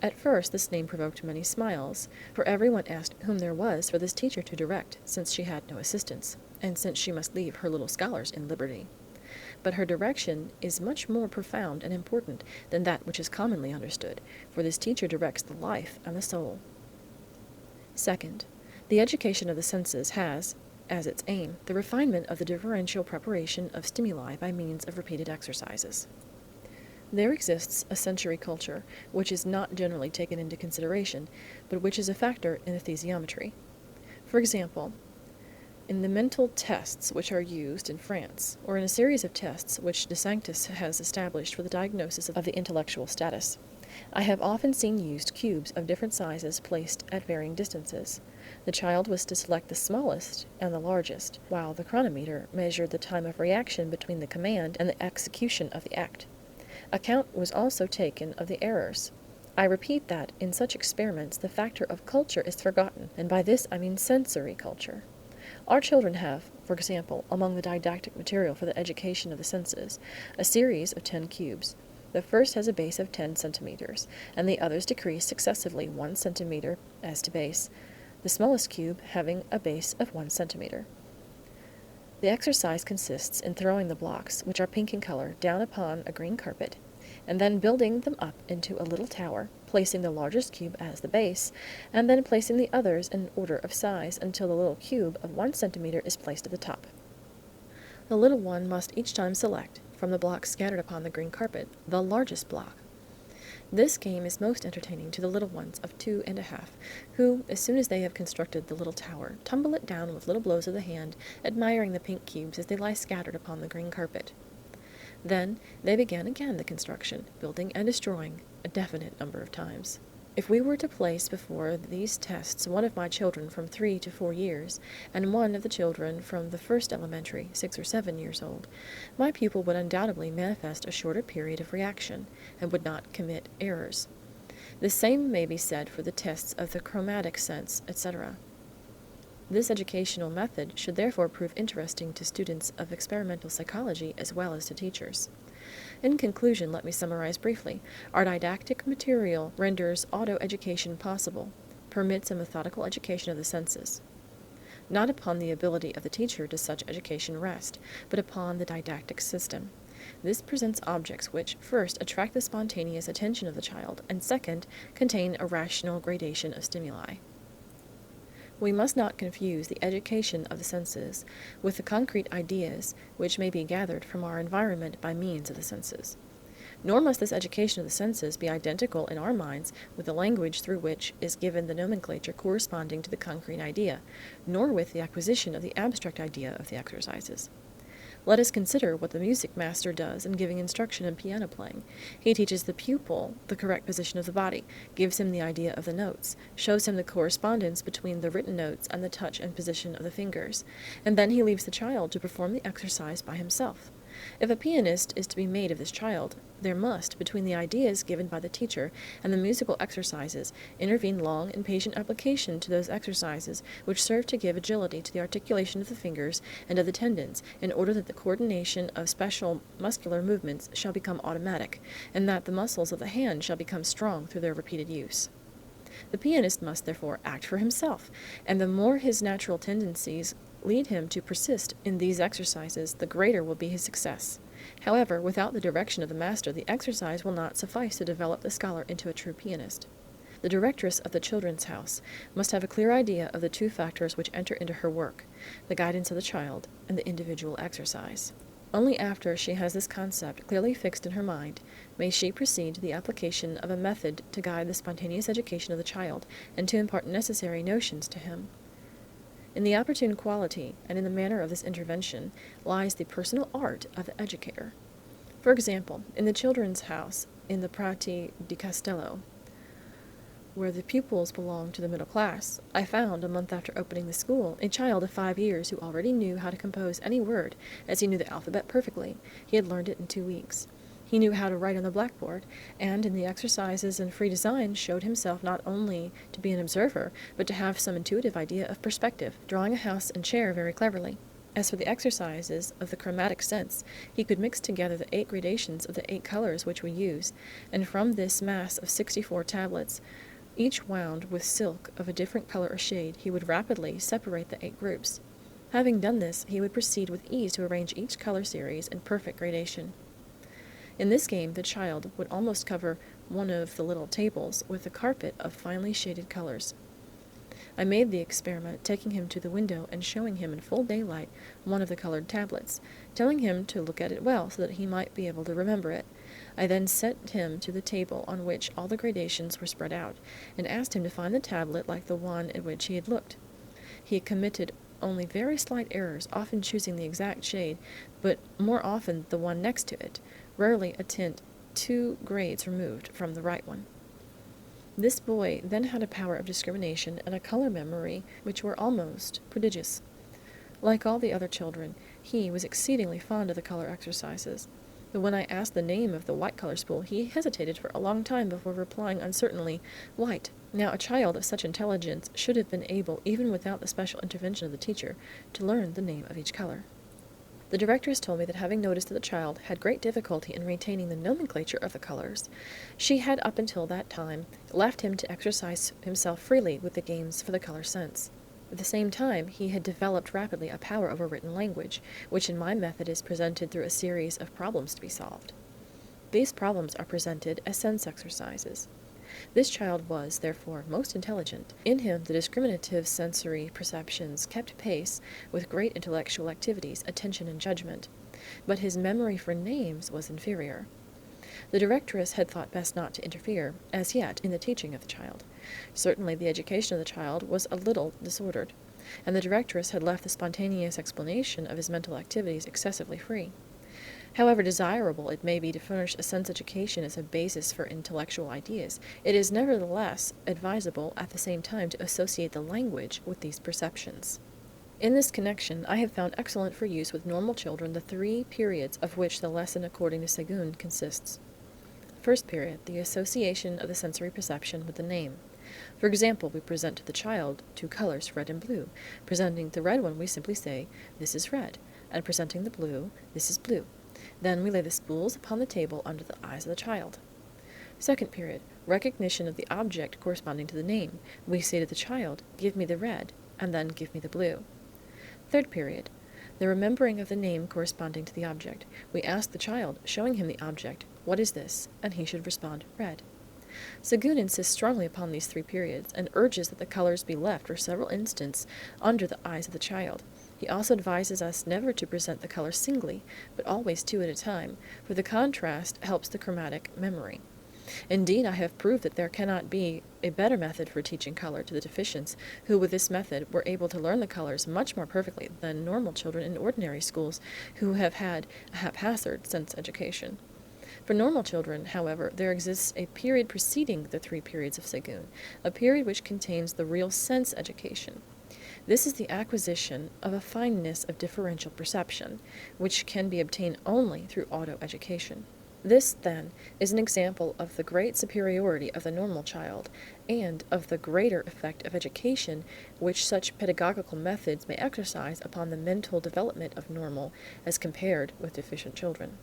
At first, this name provoked many smiles, for everyone asked whom there was for this teacher to direct, since she had no assistants, and since she must leave her little scholars in liberty. But her direction is much more profound and important than that which is commonly understood, for this teacher directs the life and the soul. Second, the education of the senses has, as its aim, the refinement of the differential preparation of stimuli by means of repeated exercises. There exists a sensory culture, which is not generally taken into consideration, but which is a factor in esthesiometry. For example, in the mental tests which are used in France, or in a series of tests which De Sanctis has established for the diagnosis of the intellectual status, I have often seen used cubes of different sizes placed at varying distances. The child was to select the smallest and the largest, while the chronometer measured the time of reaction between the command and the execution of the act. Account was also taken of the errors. I repeat that, in such experiments, the factor of culture is forgotten, and by this I mean sensory culture. Our children have, for example, among the didactic material for the education of the senses, a series of 10 cubes. The first has a base of 10 centimeters, and the others decrease successively 1 centimeter as to base, the smallest cube having a base of 1 centimeter. The exercise consists in throwing the blocks, which are pink in color, down upon a green carpet, and then building them up into a little tower, placing the largest cube as the base, and then placing the others in order of size until the little cube of 1 centimeter is placed at the top. The little one must each time select, from the blocks scattered upon the green carpet, the largest block. This game is most entertaining to the little ones of 2 1/2, who, as soon as they have constructed the little tower, tumble it down with little blows of the hand, admiring the pink cubes as they lie scattered upon the green carpet. Then they begin again the construction, building and destroying a definite number of times. If we were to place before these tests one of my children from 3 to 4 years, and one of the children from the first elementary, 6 or 7 years old, my pupil would undoubtedly manifest a shorter period of reaction, and would not commit errors. The same may be said for the tests of the chromatic sense, etc. This educational method should therefore prove interesting to students of experimental psychology as well as to teachers. In conclusion, let me summarize briefly. Our didactic material renders auto-education possible, permits a methodical education of the senses. Not upon the ability of the teacher does such education rest, but upon the didactic system. This presents objects which, first, attract the spontaneous attention of the child, and second, contain a rational gradation of stimuli. We must not confuse the education of the senses with the concrete ideas which may be gathered from our environment by means of the senses. Nor must this education of the senses be identical in our minds with the language through which is given the nomenclature corresponding to the concrete idea, nor with the acquisition of the abstract idea of the exercises. Let us consider what the music master does in giving instruction in piano playing. He teaches the pupil the correct position of the body, gives him the idea of the notes, shows him the correspondence between the written notes and the touch and position of the fingers, and then he leaves the child to perform the exercise by himself. If a pianist is to be made of this child, there must, between the ideas given by the teacher and the musical exercises, intervene long and patient application to those exercises which serve to give agility to the articulation of the fingers and of the tendons, in order that the coordination of special muscular movements shall become automatic, and that the muscles of the hand shall become strong through their repeated use. The pianist must therefore act for himself, and the more his natural tendencies lead him to persist in these exercises, the greater will be his success. However, without the direction of the master, the exercise will not suffice to develop the scholar into a true pianist. The directress of the Children's House must have a clear idea of the two factors which enter into her work, the guidance of the child and the individual exercise. Only after she has this concept clearly fixed in her mind may she proceed to the application of a method to guide the spontaneous education of the child and to impart necessary notions to him. In the opportune quality and in the manner of this intervention lies the personal art of the educator. For example, in the Children's House in the Prati di Castello, where the pupils belonged to the middle class, I found, a month after opening the school, a child of 5 years who already knew how to compose any word, as he knew the alphabet perfectly. He had learned it in 2 weeks. He knew how to write on the blackboard, and in the exercises and free design showed himself not only to be an observer, but to have some intuitive idea of perspective, drawing a house and chair very cleverly. As for the exercises of the chromatic sense, he could mix together the 8 gradations of the 8 colors which we use, and from this mass of 64 tablets, each wound with silk of a different color or shade, he would rapidly separate the 8 groups. Having done this, he would proceed with ease to arrange each color series in perfect gradation. In this game, the child would almost cover one of the little tables with a carpet of finely shaded colors. I made the experiment, taking him to the window and showing him in full daylight one of the colored tablets, telling him to look at it well so that he might be able to remember it. I then sent him to the table on which all the gradations were spread out, and asked him to find the tablet like the one at which he had looked. He committed only very slight errors, often choosing the exact shade, but more often the one next to it, rarely a tint 2 grades removed from the right one. This boy then had a power of discrimination and a color memory which were almost prodigious. Like all the other children, he was exceedingly fond of the color exercises. But when I asked the name of the white color spool, he hesitated for a long time before replying uncertainly, "White." Now, a child of such intelligence should have been able, even without the special intervention of the teacher, to learn the name of each color. The directress told me that having noticed that the child had great difficulty in retaining the nomenclature of the colors, she had up until that time left him to exercise himself freely with the games for the color sense. At the same time, he had developed rapidly a power over written language, which in my method is presented through a series of problems to be solved. These problems are presented as sense exercises. This child was, therefore, most intelligent. In him the discriminative sensory perceptions kept pace with great intellectual activities, attention and judgment, but his memory for names was inferior. The directress had thought best not to interfere, as yet, in the teaching of the child. Certainly the education of the child was a little disordered, and the directress had left the spontaneous explanation of his mental activities excessively free. However desirable it may be to furnish a sense education as a basis for intellectual ideas, it is nevertheless advisable at the same time to associate the language with these perceptions. In this connection, I have found excellent for use with normal children the 3 periods of which the lesson according to Séguin consists. First period, the association of the sensory perception with the name. For example, we present to the child 2 colors, red and blue. Presenting the red one, we simply say, "This is red," and presenting the blue, "This is blue." Then we lay the spools upon the table under the eyes of the child. Second period, recognition of the object corresponding to the name. We say to the child, "Give me the red," and then "Give me the blue." Third period, the remembering of the name corresponding to the object. We ask the child, showing him the object, "What is this?" and he should respond, "Red." Séguin insists strongly upon these 3 periods, and urges that the colors be left for several instants under the eyes of the child. He also advises us never to present the colors singly, but always 2 at a time, for the contrast helps the chromatic memory. Indeed, I have proved that there cannot be a better method for teaching color to the deficients, who with this method were able to learn the colors much more perfectly than normal children in ordinary schools who have had a haphazard sense education. For normal children, however, there exists a period preceding the 3 periods of Séguin, a period which contains the real sense education. This is the acquisition of a fineness of differential perception, which can be obtained only through auto-education. This, then, is an example of the great superiority of the normal child, and of the greater effect of education which such pedagogical methods may exercise upon the mental development of normal as compared with deficient children.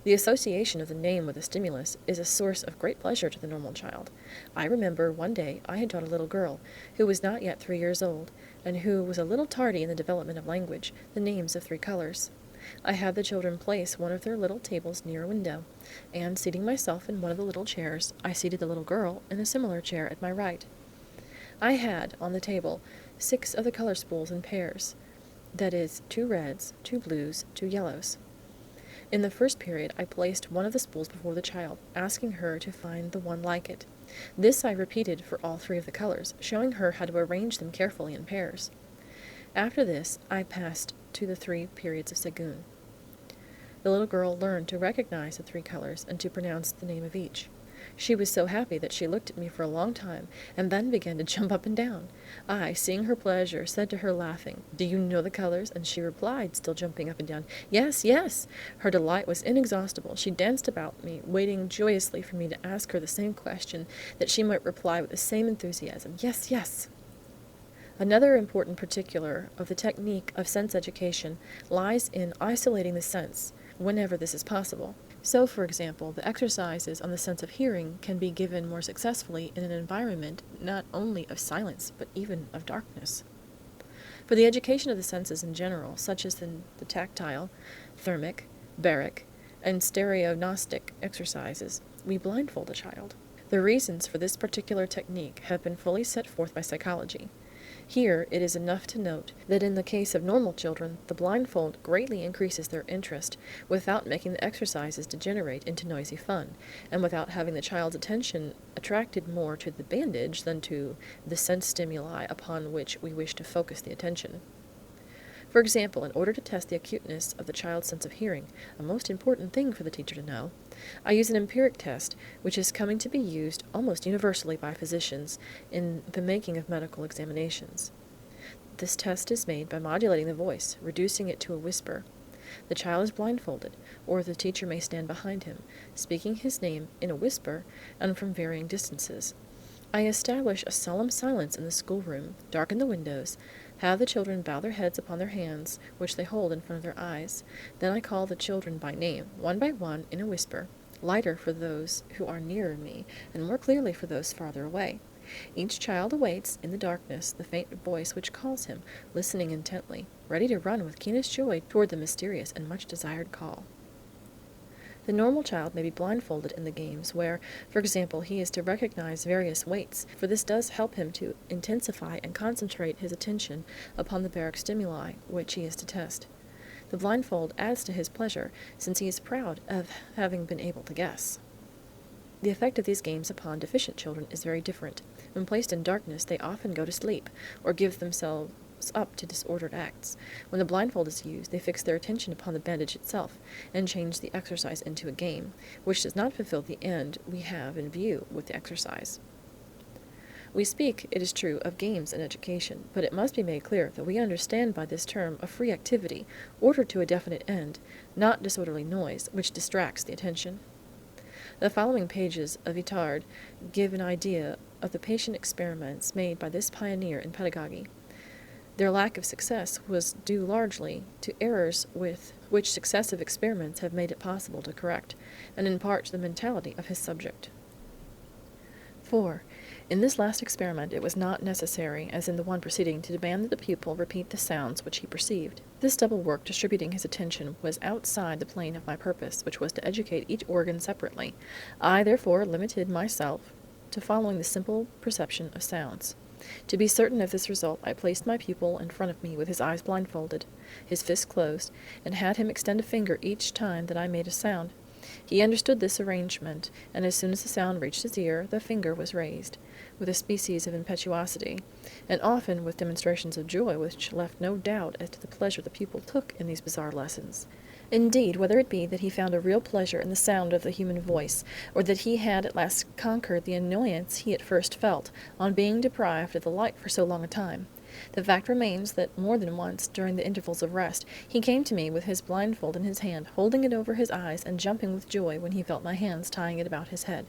The association of the name with a stimulus is a source of great pleasure to the normal child. I remember one day I had taught a little girl, who was not yet 3 years old, and who was a little tardy in the development of language, the names of 3 colors. I had the children place one of their little tables near a window, and, seating myself in one of the little chairs, I seated the little girl in a similar chair at my right. I had, on the table, 6 of the color spools in pairs, that is, 2 reds, 2 blues, 2 yellows. In the first period I placed one of the spools before the child, asking her to find the one like it. This I repeated for all 3 of the colors, showing her how to arrange them carefully in pairs. After this I passed to the 3 periods of Segun. The little girl learned to recognize the 3 colors and to pronounce the name of each. She was so happy that she looked at me for a long time, and then began to jump up and down. I, seeing her pleasure, said to her, laughing, "Do you know the colors?" And she replied, still jumping up and down, "Yes, yes." Her delight was inexhaustible. She danced about me, waiting joyously for me to ask her the same question, that she might reply with the same enthusiasm, "Yes, yes." Another important particular of the technique of sense education lies in isolating the sense, whenever this is possible. So, for example, the exercises on the sense of hearing can be given more successfully in an environment not only of silence, but even of darkness. For the education of the senses in general, such as in the Tactile, Thermic, Baric, and Stereognostic exercises, we blindfold a child. The reasons for this particular technique have been fully set forth by psychology. Here it is enough to note that in the case of normal children, the blindfold greatly increases their interest, without making the exercises degenerate into noisy fun, and without having the child's attention attracted more to the bandage than to the sense stimuli upon which we wish to focus the attention. For example, in order to test the acuteness of the child's sense of hearing, a most important thing for the teacher to know, I use an empiric test which is coming to be used almost universally by physicians in the making of medical examinations. This test is made by modulating the voice, reducing it to a whisper. The child is blindfolded, or the teacher may stand behind him, speaking his name in a whisper and from varying distances. I establish a solemn silence in the schoolroom, darken the windows, have the children bow their heads upon their hands, which they hold in front of their eyes. Then I call the children by name, one by one, in a whisper, lighter for those who are nearer me, and more clearly for those farther away. Each child awaits, in the darkness, the faint voice which calls him, listening intently, ready to run with keenest joy toward the mysterious and much desired call. The normal child may be blindfolded in the games where, for example, he is to recognize various weights, for this does help him to intensify and concentrate his attention upon the Baric stimuli which he is to test. The blindfold adds to his pleasure, since he is proud of having been able to guess. The effect of these games upon deficient children is very different. When placed in darkness, they often go to sleep, or give themselves up to disordered acts. When the blindfold is used, they fix their attention upon the bandage itself, and change the exercise into a game, which does not fulfill the end we have in view with the exercise. We speak, it is true, of games in education, but it must be made clear that we understand by this term a free activity, ordered to a definite end, not disorderly noise, which distracts the attention. The following pages of Itard give an idea of the patient experiments made by this pioneer in pedagogy. Their lack of success was due largely to errors with which successive experiments have made it possible to correct, and in part to the mentality of his subject. 4. In this last experiment it was not necessary, as in the one preceding, to demand that the pupil repeat the sounds which he perceived. This double work, distributing his attention, was outside the plane of my purpose, which was to educate each organ separately. I therefore limited myself to following the simple perception of sounds. To be certain of this result, I placed my pupil in front of me with his eyes blindfolded, his fists closed, and had him extend a finger each time that I made a sound. He understood this arrangement, and as soon as the sound reached his ear, the finger was raised, with a species of impetuosity, and often with demonstrations of joy which left no doubt as to the pleasure the pupil took in these bizarre lessons. Indeed, whether it be that he found a real pleasure in the sound of the human voice, or that he had at last conquered the annoyance he at first felt on being deprived of the light for so long a time, the fact remains that more than once, during the intervals of rest, he came to me with his blindfold in his hand, holding it over his eyes and jumping with joy when he felt my hands tying it about his head.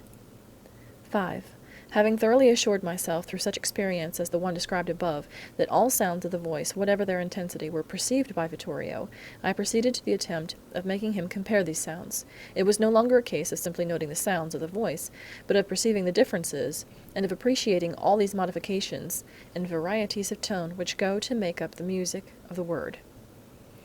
5. Having thoroughly assured myself through such experience as the one described above that all sounds of the voice, whatever their intensity, were perceived by Vittorio, I proceeded to the attempt of making him compare these sounds. It was no longer a case of simply noting the sounds of the voice, but of perceiving the differences, and of appreciating all these modifications and varieties of tone which go to make up the music of the word.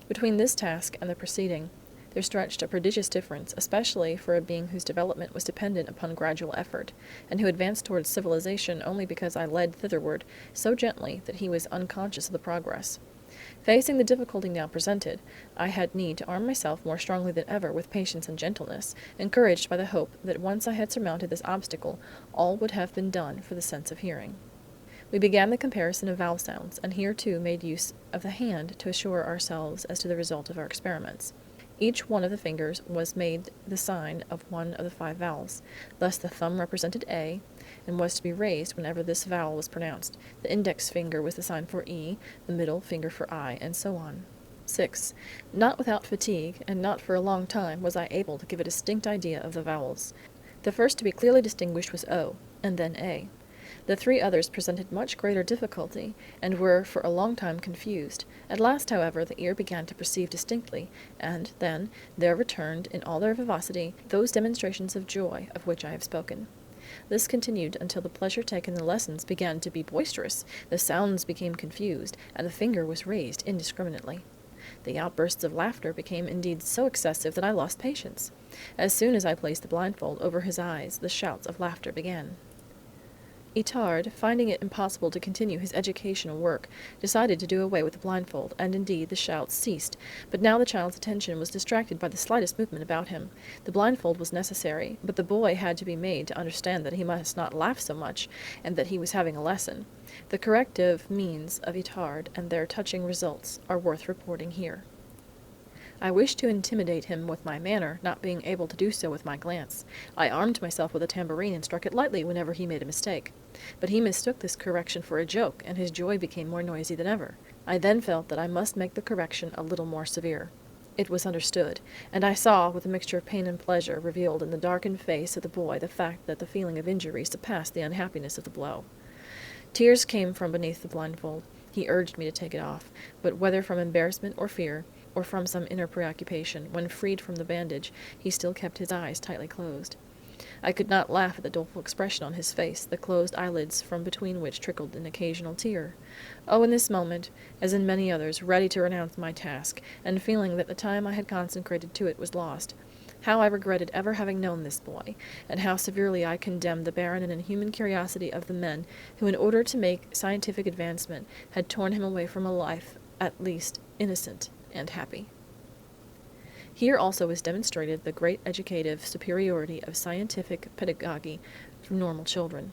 Between this task and the preceding, there stretched a prodigious difference, especially for a being whose development was dependent upon gradual effort, and who advanced towards civilization only because I led thitherward so gently that he was unconscious of the progress. Facing the difficulty now presented, I had need to arm myself more strongly than ever with patience and gentleness, encouraged by the hope that once I had surmounted this obstacle, all would have been done for the sense of hearing. We began the comparison of vowel sounds, and here too made use of the hand to assure ourselves as to the result of our experiments. Each one of the fingers was made the sign of one of the 5 vowels. Thus the thumb represented A, and was to be raised whenever this vowel was pronounced. The index finger was the sign for E, the middle finger for I, and so on. 6. Not without fatigue, and not for a long time, was I able to give a distinct idea of the vowels. The first to be clearly distinguished was O, and then A. The 3 others presented much greater difficulty, and were for a long time confused. At last, however, the ear began to perceive distinctly, and then there returned in all their vivacity those demonstrations of joy of which I have spoken. This continued until the pleasure taken in the lessons began to be boisterous, the sounds became confused, and the finger was raised indiscriminately. The outbursts of laughter became indeed so excessive that I lost patience. As soon as I placed the blindfold over his eyes, the shouts of laughter began. Itard, finding it impossible to continue his educational work, decided to do away with the blindfold, and indeed the shouts ceased, but now the child's attention was distracted by the slightest movement about him. The blindfold was necessary, but the boy had to be made to understand that he must not laugh so much, and that he was having a lesson. The corrective means of Itard and their touching results are worth reporting here. I wished to intimidate him with my manner, not being able to do so with my glance. I armed myself with a tambourine and struck it lightly whenever he made a mistake. But he mistook this correction for a joke, and his joy became more noisy than ever. I then felt that I must make the correction a little more severe. It was understood, and I saw, with a mixture of pain and pleasure, revealed in the darkened face of the boy the fact that the feeling of injury surpassed the unhappiness of the blow. Tears came from beneath the blindfold. He urged me to take it off, but whether from embarrassment or fear, or from some inner preoccupation, when freed from the bandage, he still kept his eyes tightly closed. I could not laugh at the doleful expression on his face, the closed eyelids from between which trickled an occasional tear. Oh, in this moment, as in many others, ready to renounce my task, and feeling that the time I had consecrated to it was lost, how I regretted ever having known this boy, and how severely I condemned the barren and inhuman curiosity of the men who, in order to make scientific advancement, had torn him away from a life at least innocent and happy. Here also is demonstrated the great educative superiority of scientific pedagogy from normal children.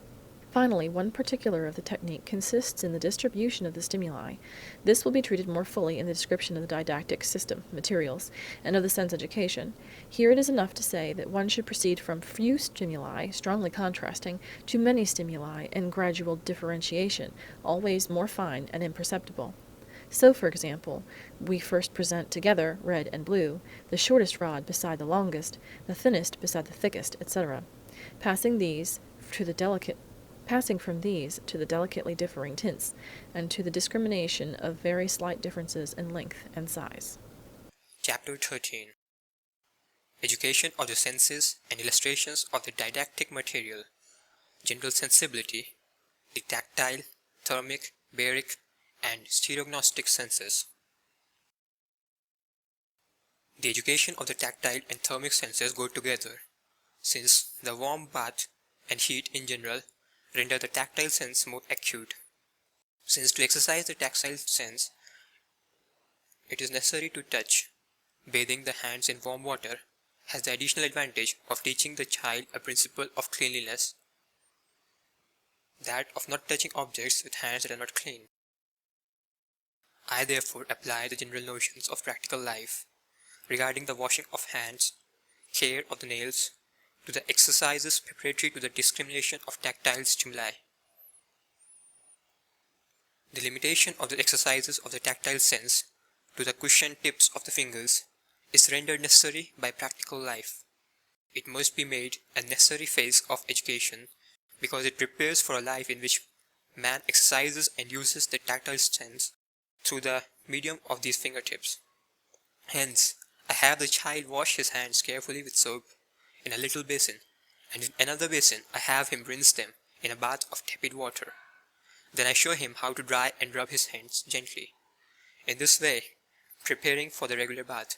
Finally, one particular of the technique consists in the distribution of the stimuli. This will be treated more fully in the description of the didactic system, materials, and of the sense education. Here it is enough to say that one should proceed from few stimuli, strongly contrasting, to many stimuli in gradual differentiation, always more fine and imperceptible. So, for example, we first present together red and blue, the shortest rod beside the longest, the thinnest beside the thickest, etc., passing from these to the delicately differing tints, and to the discrimination of very slight differences in length and size. Chapter 13. Education of the senses and illustrations of the didactic material, general sensibility, the tactile, thermic, baric, and stereognostic senses. The education of the tactile and thermic senses go together, since the warm bath and heat in general render the tactile sense more acute. Since to exercise the tactile sense, it is necessary to touch, bathing the hands in warm water has the additional advantage of teaching the child a principle of cleanliness, that of not touching objects with hands that are not clean. I therefore apply the general notions of practical life regarding the washing of hands, care of the nails, to the exercises preparatory to the discrimination of tactile stimuli. The limitation of the exercises of the tactile sense to the cushioned tips of the fingers is rendered necessary by practical life. It must be made a necessary phase of education because it prepares for a life in which man exercises and uses the tactile sense through the medium of these fingertips. Hence, I have the child wash his hands carefully with soap in a little basin, and in another basin I have him rinse them in a bath of tepid water. Then I show him how to dry and rub his hands gently. In this way, preparing for the regular bath.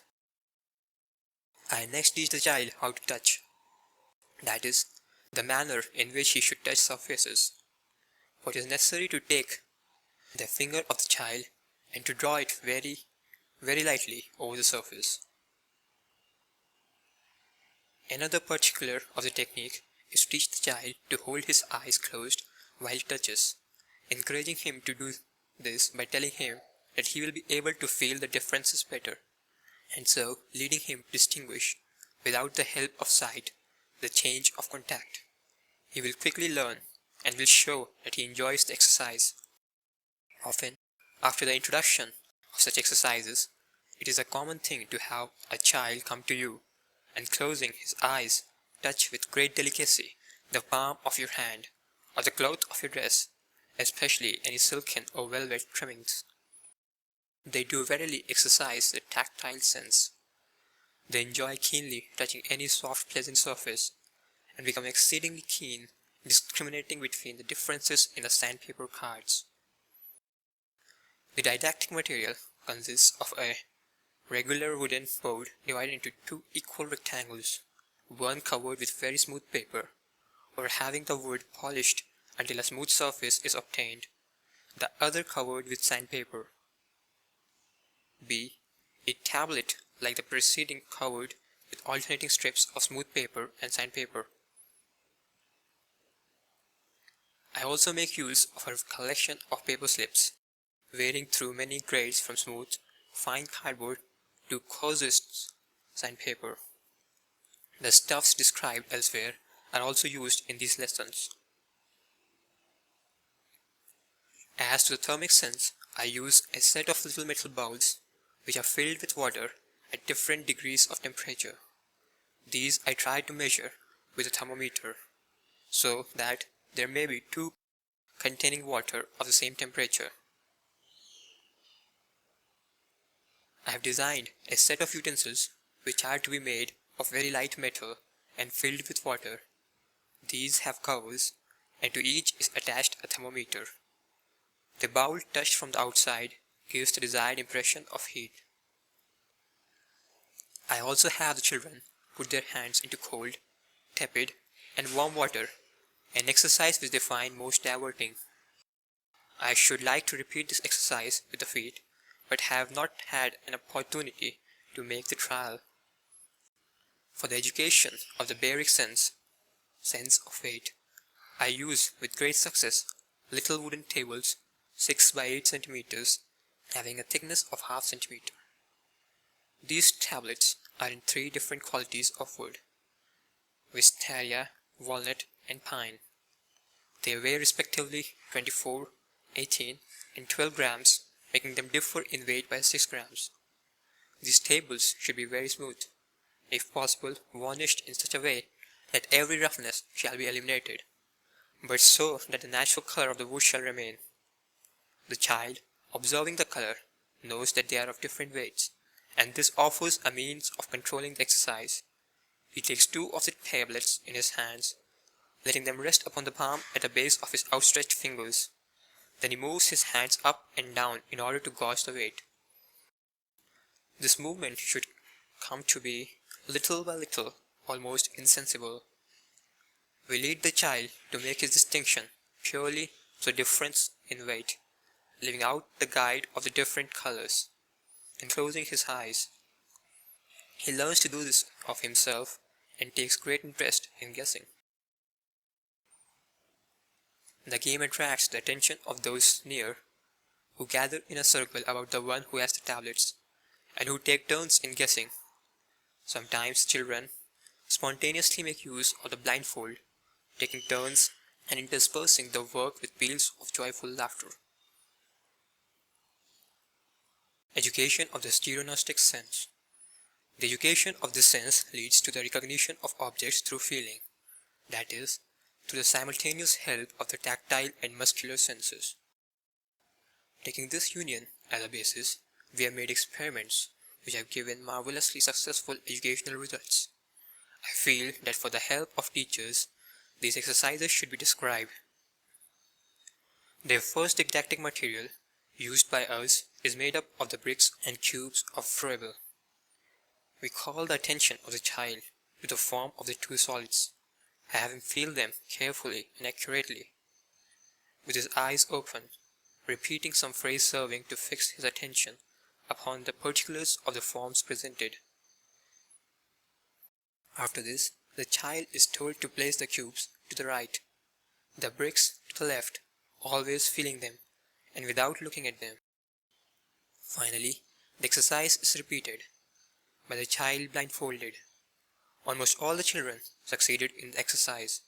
I next teach the child how to touch. That is, the manner in which he should touch surfaces. For it is necessary to take the finger of the child and to draw it very, very lightly over the surface. Another particular of the technique is to teach the child to hold his eyes closed while he touches, encouraging him to do this by telling him that he will be able to feel the differences better, and so leading him to distinguish, without the help of sight, the change of contact. He will quickly learn and will show that he enjoys the exercise. Often, after the introduction of such exercises, it is a common thing to have a child come to you and, closing his eyes, touch with great delicacy the palm of your hand or the cloth of your dress, especially any silken or velvet trimmings. They do verily exercise the tactile sense. They enjoy keenly touching any soft, pleasant surface, and become exceedingly keen in discriminating between the differences in the sandpaper cards. The didactic material consists of a regular wooden board divided into two equal rectangles, one covered with very smooth paper, or having the wood polished until a smooth surface is obtained, the other covered with sandpaper. B. A tablet like the preceding covered with alternating strips of smooth paper and sandpaper. I also make use of a collection of paper slips, varying through many grades from smooth, fine cardboard to coarsest sandpaper. The stuffs described elsewhere are also used in these lessons. As to the thermic sense, I use a set of little metal bowls which are filled with water at different degrees of temperature. These I try to measure with a thermometer, so that there may be two containing water of the same temperature. I have designed a set of utensils which are to be made of very light metal and filled with water. These have covers, and to each is attached a thermometer. The bowl touched from the outside gives the desired impression of heat. I also have the children put their hands into cold, tepid, and warm water, an exercise which they find most diverting. I should like to repeat this exercise with the feet, but have not had an opportunity to make the trial. For the education of the Baric sense of weight, I use with great success little wooden tables 6 by 8 centimeters, having a thickness of half centimeter. These tablets are in 3 different qualities of wood: wisteria, walnut, and pine. They weigh respectively 24, 18, and 12 grams, making them differ in weight by 6 grams. These tables should be very smooth, if possible varnished in such a way that every roughness shall be eliminated, but so that the natural color of the wood shall remain. The child, observing the color, knows that they are of different weights, and this offers a means of controlling the exercise. He takes 2 of the tablets in his hands, letting them rest upon the palm at the base of his outstretched fingers. Then he moves his hands up and down in order to gauge the weight. This movement should come to be, little by little, almost insensible. We lead the child to make his distinction purely through difference in weight, leaving out the guide of the different colors, and closing his eyes. He learns to do this of himself and takes great interest in guessing. The game attracts the attention of those near, who gather in a circle about the one who has the tablets, and who take turns in guessing. Sometimes children spontaneously make use of the blindfold, taking turns and interspersing the work with peals of joyful laughter. Education of the Stereognostic sense. The education of this sense leads to the recognition of objects through feeling, that is, through the simultaneous help of the tactile and muscular senses. Taking this union as a basis, we have made experiments which have given marvelously successful educational results. I feel that for the help of teachers, these exercises should be described. Their first didactic material used by us is made up of the bricks and cubes of Froebel. We call the attention of the child to the form of the two solids, have him feel them carefully and accurately, with his eyes open, repeating some phrase serving to fix his attention upon the particulars of the forms presented. After this, the child is told to place the cubes to the right, the bricks to the left, always feeling them and without looking at them. Finally, the exercise is repeated by the child blindfolded. Almost all the children succeeded in the exercise,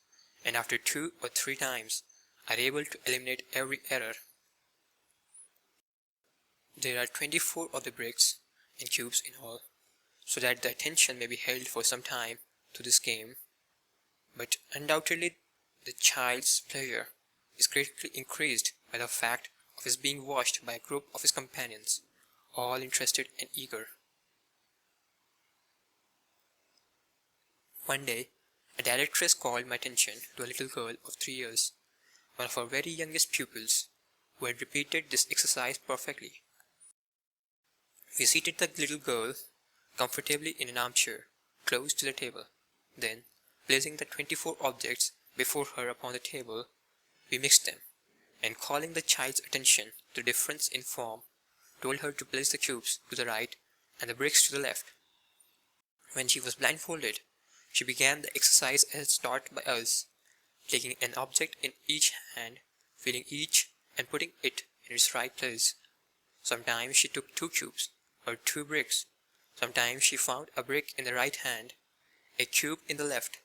and after 2 or 3 times are able to eliminate every error. There are 24 of the bricks and cubes in all, so that the attention may be held for some time to this game, but undoubtedly the child's pleasure is greatly increased by the fact of his being watched by a group of his companions, all interested and eager. One day, a directress called my attention to a little girl of 3 years, one of our very youngest pupils, who had repeated this exercise perfectly. We seated the little girl comfortably in an armchair close to the table. Then, placing the 24 objects before her upon the table, we mixed them, and calling the child's attention to the difference in form, told her to place the cubes to the right and the bricks to the left. When she was blindfolded, she began the exercise as taught by us, taking an object in each hand, feeling each and putting it in its right place. Sometimes she took 2 cubes or 2 bricks. Sometimes she found a brick in the right hand, a cube in the left.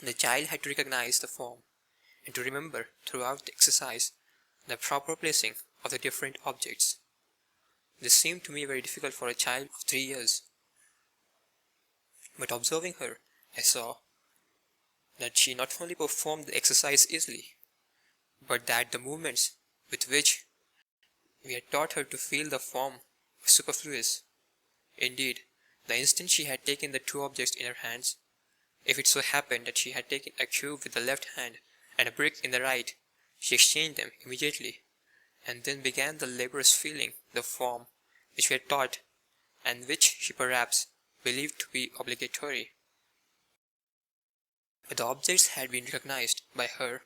The child had to recognize the form and to remember throughout the exercise the proper placing of the different objects. This seemed to me very difficult for a child of 3 years. But observing her, I saw that she not only performed the exercise easily, but that the movements with which we had taught her to feel the form were superfluous. Indeed, the instant she had taken the 2 objects in her hands, if it so happened that she had taken a cube with the left hand and a brick in the right, she exchanged them immediately, and then began the laborious feeling the form which we had taught, and which she perhaps believed to be obligatory. But the objects had been recognized by her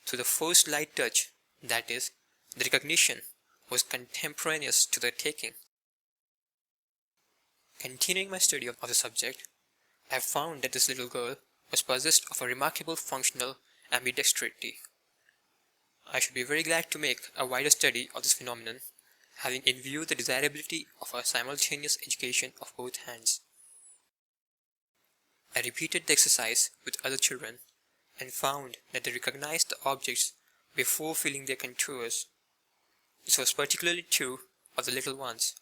through the first light touch, that is, the recognition was contemporaneous to the taking. Continuing my study of the subject, I have found that this little girl was possessed of a remarkable functional ambidexterity. I should be very glad to make a wider study of this phenomenon, having in view the desirability of a simultaneous education of both hands. I repeated the exercise with other children and found that they recognized the objects before feeling their contours. This was particularly true of the little ones.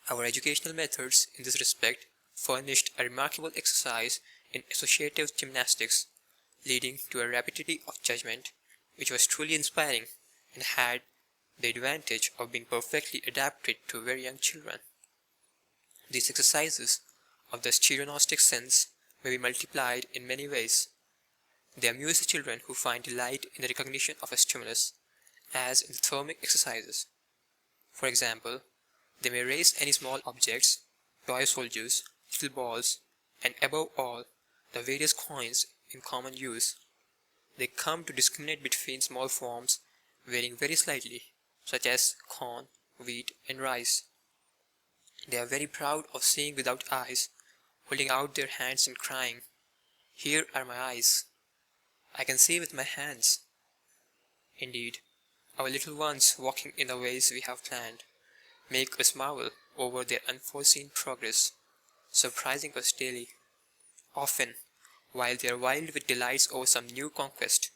Our educational methods in this respect furnished a remarkable exercise in associative gymnastics, leading to a rapidity of judgment which was truly inspiring and had the advantage of being perfectly adapted to very young children. These exercises of the stereognostic sense may be multiplied in many ways. They amuse the children who find delight in the recognition of a stimulus, as in the thermic exercises. For example, they may raise any small objects, toy soldiers, little balls, and above all, the various coins in common use. They come to discriminate between small forms varying very slightly, such as corn, wheat, and rice. They are very proud of seeing without eyes, holding out their hands and crying, "Here are my eyes. I can see with my hands." Indeed, our little ones walking in the ways we have planned make us marvel over their unforeseen progress, surprising us daily. Often, while they are wild with delights over some new conquest,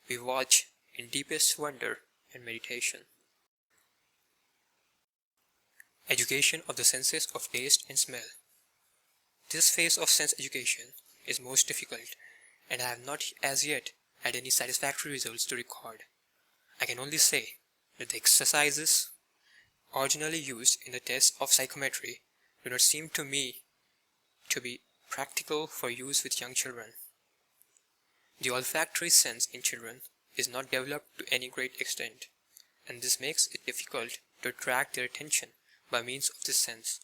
we watch in deepest wonder and meditation. Education of the senses of taste and smell. This phase of sense education is most difficult, and I have not as yet had any satisfactory results to record. I can only say that the exercises originally used in the test of psychometry do not seem to me to be practical for use with young children. The olfactory sense in children is not developed to any great extent, and this makes it difficult to attract their attention by means of this sense.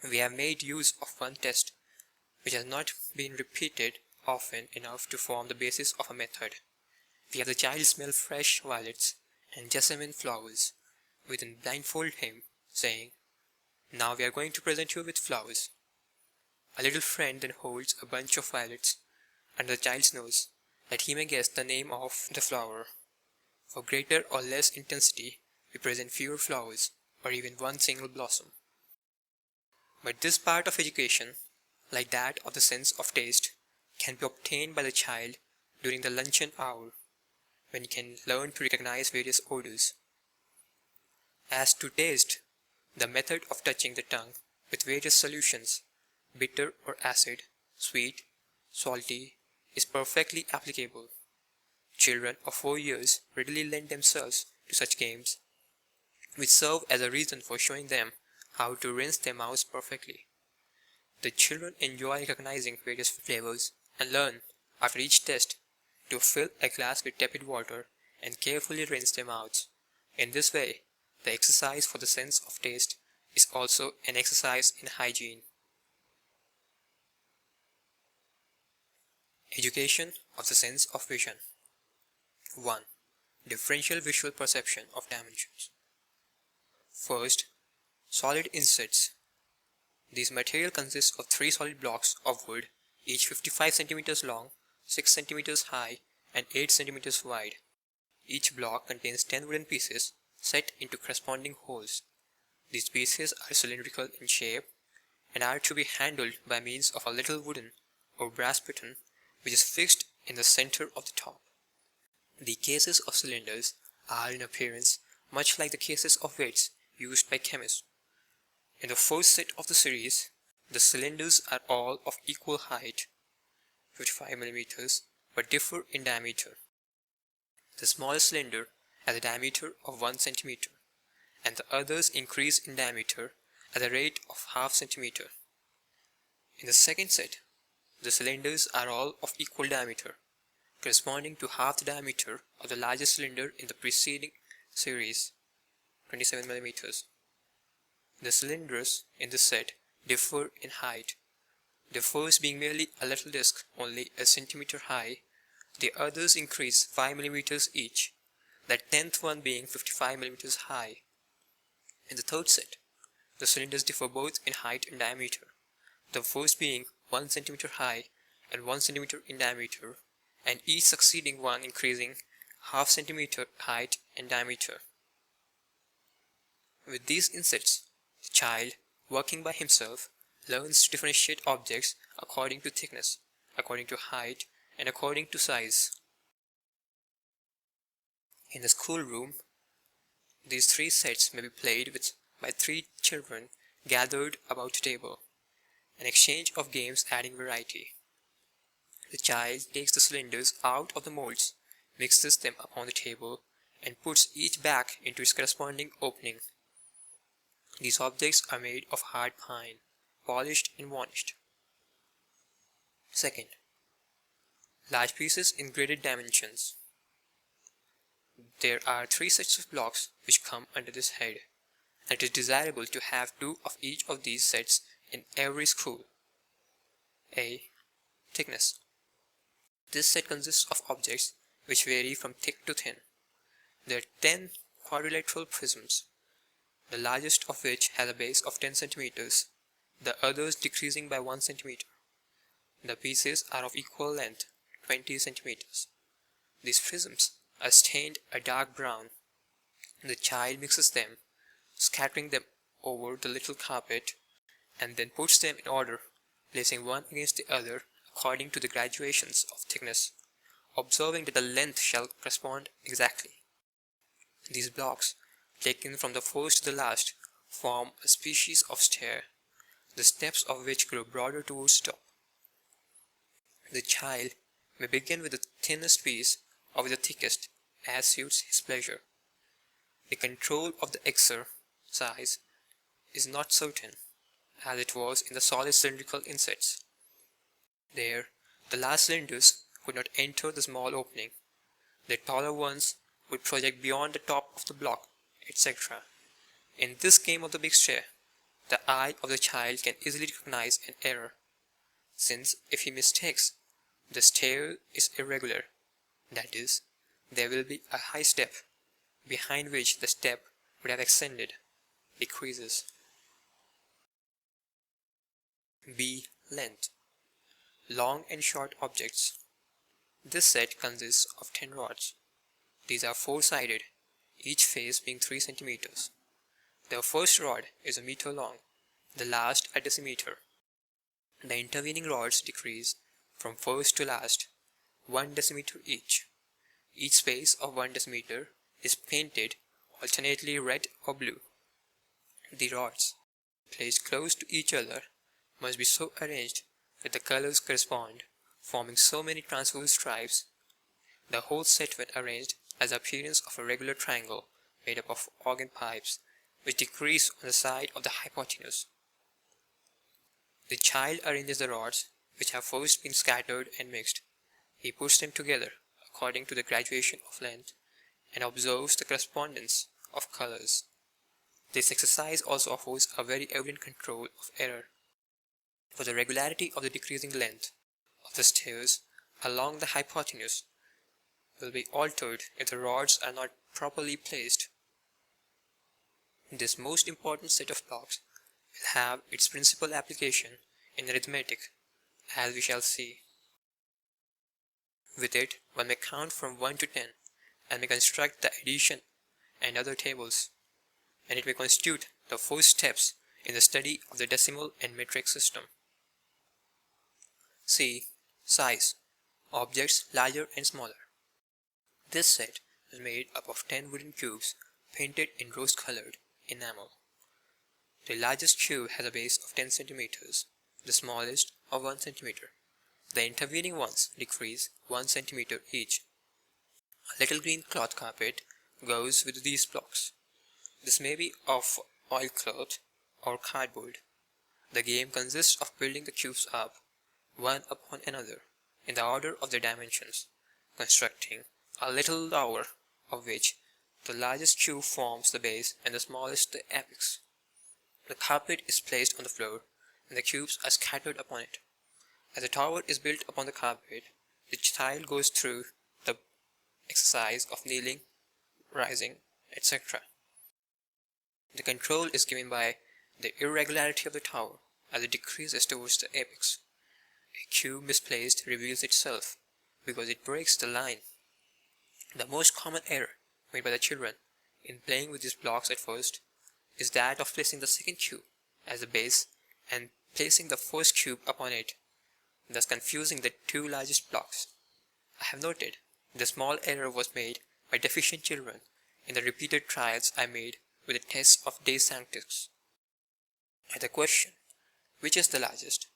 We have made use of one test which has not been repeated often enough to form the basis of a method. We have the child smell fresh violets and jessamine flowers, we then blindfold him, saying, "Now we are going to present you with flowers." A little friend then holds a bunch of violets under the child's nose, that he may guess the name of the flower. For greater or less intensity, we present fewer flowers, or even one single blossom. But this part of education, like that of the sense of taste, can be obtained by the child during the luncheon hour, when he can learn to recognize various odors. As to taste, the method of touching the tongue with various solutions, bitter or acid, sweet, salty, is perfectly applicable. Children of 4 years readily lend themselves to such games, which serve as a reason for showing them how to rinse their mouths perfectly. The children enjoy recognizing various flavors and learn, after each test, to fill a glass with tepid water and carefully rinse their mouths. In this way, the exercise for the sense of taste is also an exercise in hygiene. Education of the sense of vision. 1. Differential visual perception of dimensions. First, solid insets. This material consists of 3 solid blocks of wood, each 55 cm long, 6 cm high, and 8 cm wide. Each block contains 10 wooden pieces set into corresponding holes. These pieces are cylindrical in shape and are to be handled by means of a little wooden or brass button which is fixed in the center of the top. The cases of cylinders are in appearance much like the cases of weights used by chemists. In the first set of the series, the cylinders are all of equal height, 55 mm, but differ in diameter. The smallest cylinder has a diameter of 1 cm, and the others increase in diameter at the rate of half centimeter. In the second set, the cylinders are all of equal diameter, corresponding to half the diameter of the largest cylinder in the preceding series, 27 mm. The cylinders in this set differ in height, the first being merely a little disc only a centimeter high, the others increase 5 mm each, that 10th one being 55 mm high. In the third set, the cylinders differ both in height and diameter, the first being 1 cm high and 1 cm in diameter, and each succeeding one increasing half centimeter height and diameter. With these insets, the child, working by himself, learns to differentiate objects according to thickness, according to height, and according to size. In the schoolroom, these 3 sets may be played with by 3 children gathered about a table, an exchange of games adding variety. The child takes the cylinders out of the molds, mixes them upon the table, and puts each back into its corresponding opening. These objects are made of hard pine, polished and varnished. Second, large pieces in graded dimensions. There are 3 sets of blocks which come under this head, and it is desirable to have 2 of each of these sets in every school. A. Thickness. This set consists of objects which vary from thick to thin. There are 10 quadrilateral prisms, the largest of which has a base of 10 cm, the others decreasing by 1 cm. The pieces are of equal length, 20 cm. These prisms are stained a dark brown. The child mixes them, scattering them over the little carpet, and then puts them in order, placing one against the other according to the gradations of thickness, observing that the length shall correspond exactly. These blocks, taken from the first to the last, form a species of stair, the steps of which grow broader towards the top. The child may begin with the thinnest piece or with the thickest, as suits his pleasure. The control of the exercise is not certain, as it was in the solid cylindrical insets. There, the large cylinders could not enter the small opening. The taller ones would project beyond the top of the block, etc. In this game of the big stair, the eye of the child can easily recognize an error, since if he mistakes, the stair is irregular. That is, there will be a high step, behind which the step would have extended, decreases. B. Length. Long and short objects. This set consists of 10 rods. These are four-sided, each face being 3 centimeters. The first rod is a meter long, the last a decimeter. The intervening rods decrease from first to last, 1 decimeter each. Each space of 1 decimeter is painted alternately red or blue. The rods, placed close to each other, must be so arranged that the colors correspond, forming so many transverse stripes. The whole set, when arranged, has the appearance of a regular triangle made up of organ pipes, which decrease on the side of the hypotenuse. The child arranges the rods, which have first been scattered and mixed. He puts them together according to the graduation of length, and observes the correspondence of colors. This exercise also offers a very evident control of error, for the regularity of the decreasing length of the stairs along the hypotenuse will be altered if the rods are not properly placed. This most important set of blocks will have its principal application in arithmetic, as we shall see. With it, one may count from 1 to 10 and may construct the addition and other tables, and it may constitute the first steps in the study of the decimal and metric system. C. Size. Objects larger and smaller. This set is made up of 10 wooden cubes painted in rose-colored enamel. The largest cube has a base of 10 centimeters, the smallest of 1 centimeter. The intervening ones decrease 1 centimeter each. A little green cloth carpet goes with these blocks. This may be of oilcloth or cardboard. The game consists of building the cubes up, one upon another, in the order of their dimensions, constructing a little tower, of which the largest cube forms the base and the smallest the apex. The carpet is placed on the floor, and the cubes are scattered upon it. As the tower is built upon the carpet, the child goes through the exercise of kneeling, rising, etc. The control is given by the irregularity of the tower as it decreases towards the apex. A cube misplaced reveals itself because it breaks the line. The most common error made by the children in playing with these blocks at first is that of placing the second cube as the base and placing the first cube upon it, thus confusing the two largest blocks. I have noted the small error was made by deficient children in the repeated trials I made with the tests of Didactics. At the question, which is the largest,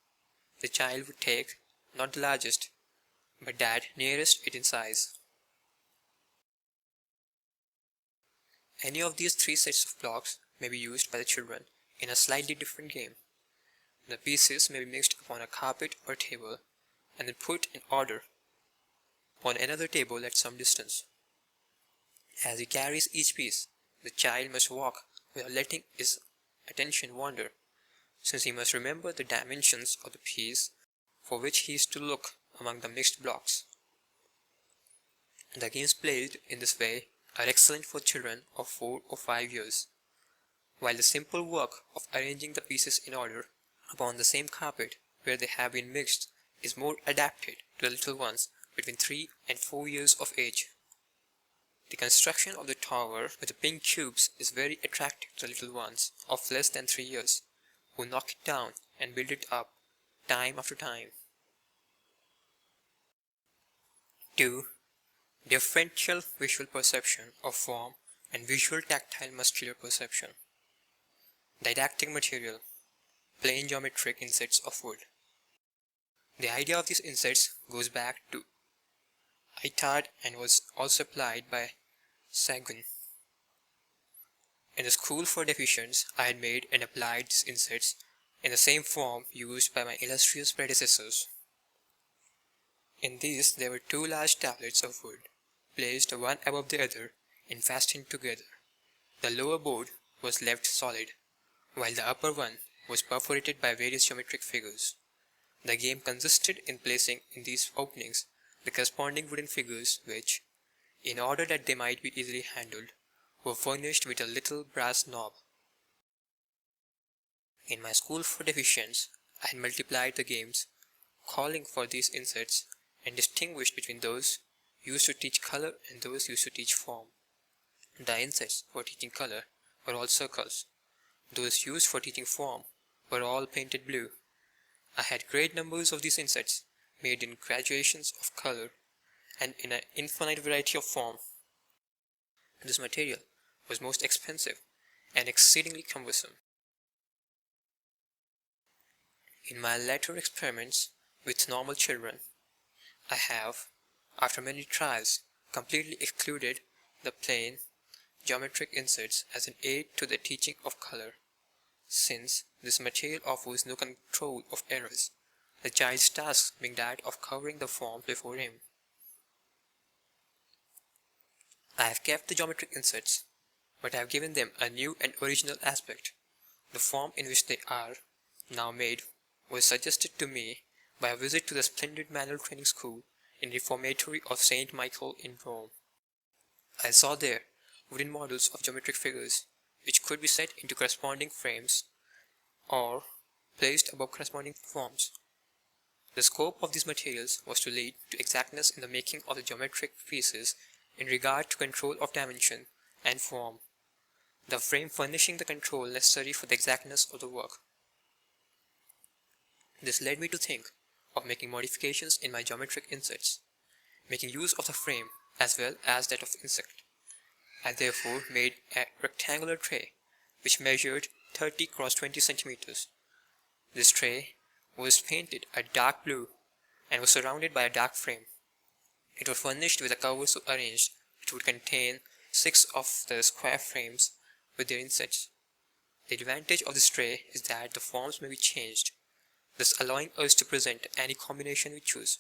the child would take not the largest, but that nearest it in size. Any of these 3 sets of blocks may be used by the children in a slightly different game. The pieces may be mixed upon a carpet or table and then put in order on another table at some distance. As he carries each piece, the child must walk without letting his attention wander, since he must remember the dimensions of the piece for which he is to look among the mixed blocks. The games played in this way are excellent for children of 4 or 5 years, while the simple work of arranging the pieces in order upon the same carpet where they have been mixed is more adapted to the little ones between 3 and 4 years of age. The construction of the tower with the pink cubes is very attractive to the little ones of less than 3 years, who knock it down and build it up time after time. 2. Differential visual perception of form and visual tactile muscular perception. Didactic material. Plain geometric insets of wood. The idea of these insets goes back to I taught and was also applied by Sagan. In the school for deficients, I had made and applied these inserts in the same form used by my illustrious predecessors. In these there were two large tablets of wood, placed one above the other and fastened together. The lower board was left solid, while the upper one was perforated by various geometric figures. The game consisted in placing in these openings the corresponding wooden figures which, in order that they might be easily handled, were furnished with a little brass knob. In my school for deficients, I had multiplied the games, calling for these inserts, and distinguished between those used to teach color and those used to teach form. The inserts for teaching color were all circles. Those used for teaching form were all painted blue. I had great numbers of these inserts, made in gradations of color and in an infinite variety of form. This material was most expensive and exceedingly cumbersome. In my later experiments with normal children, I have, after many trials, completely excluded the plain geometric inserts as an aid to the teaching of color, since this material offers no control of errors, the child's task being that of covering the form before him. I have kept the geometric inserts, but I have given them a new and original aspect. The form in which they are now made was suggested to me by a visit to the splendid manual training school in the reformatory of St. Michael in Rome. I saw there wooden models of geometric figures, which could be set into corresponding frames or placed above corresponding forms. The scope of these materials was to lead to exactness in the making of the geometric pieces in regard to control of dimension and form, the frame furnishing the control necessary for the exactness of the work. This led me to think of making modifications in my geometric inserts, making use of the frame as well as that of insect. I therefore made a rectangular tray which measured 30 x 20 centimeters. This tray was painted a dark blue and was surrounded by a dark frame. It was furnished with a cover so arranged which would contain 6 of the square frames with their inserts. The advantage of this tray is that the forms may be changed, thus allowing us to present any combination we choose.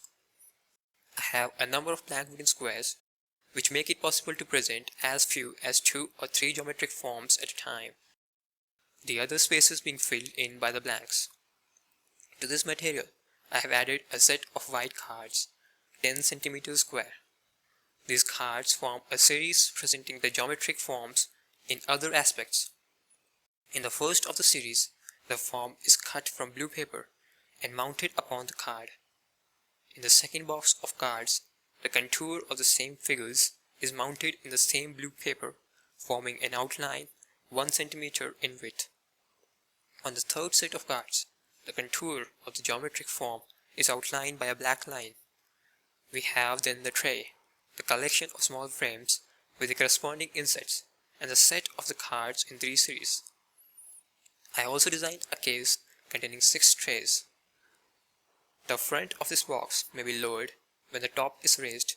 I have a number of blank wooden squares which make it possible to present as few as 2 or 3 geometric forms at a time, the other spaces being filled in by the blanks. To this material, I have added a set of white cards, 10 centimeters square. These cards form a series presenting the geometric forms in other aspects. In the first of the series, the form is cut from blue paper and mounted upon the card. In the second box of cards, the contour of the same figures is mounted in the same blue paper, forming an outline 1 centimeter in width. On the third set of cards, the contour of the geometric form is outlined by a black line. We have then the tray, the collection of small frames with the corresponding insets, and the set of the cards in 3 series. I also designed a case containing 6 trays. The front of this box may be lowered when the top is raised,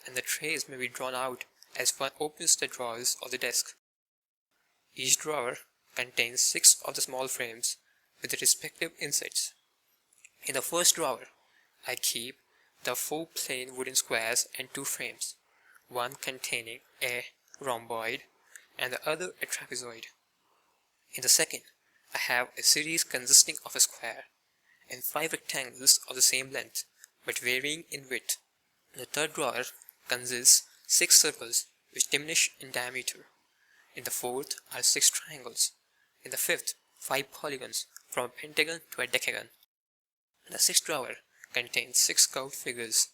and the trays may be drawn out as one opens the drawers of the desk. Each drawer contains 6 of the small frames with the respective insets. In the first drawer, I keep the 4 plain wooden squares and 2 frames, one containing a rhomboid and the other a trapezoid. In the second, I have a series consisting of a square and 5 rectangles of the same length but varying in width. The third drawer consists 6 circles which diminish in diameter. In the fourth are 6 triangles. In the fifth, 5 polygons from a pentagon to a decagon. The sixth drawer contains 6 curved figures,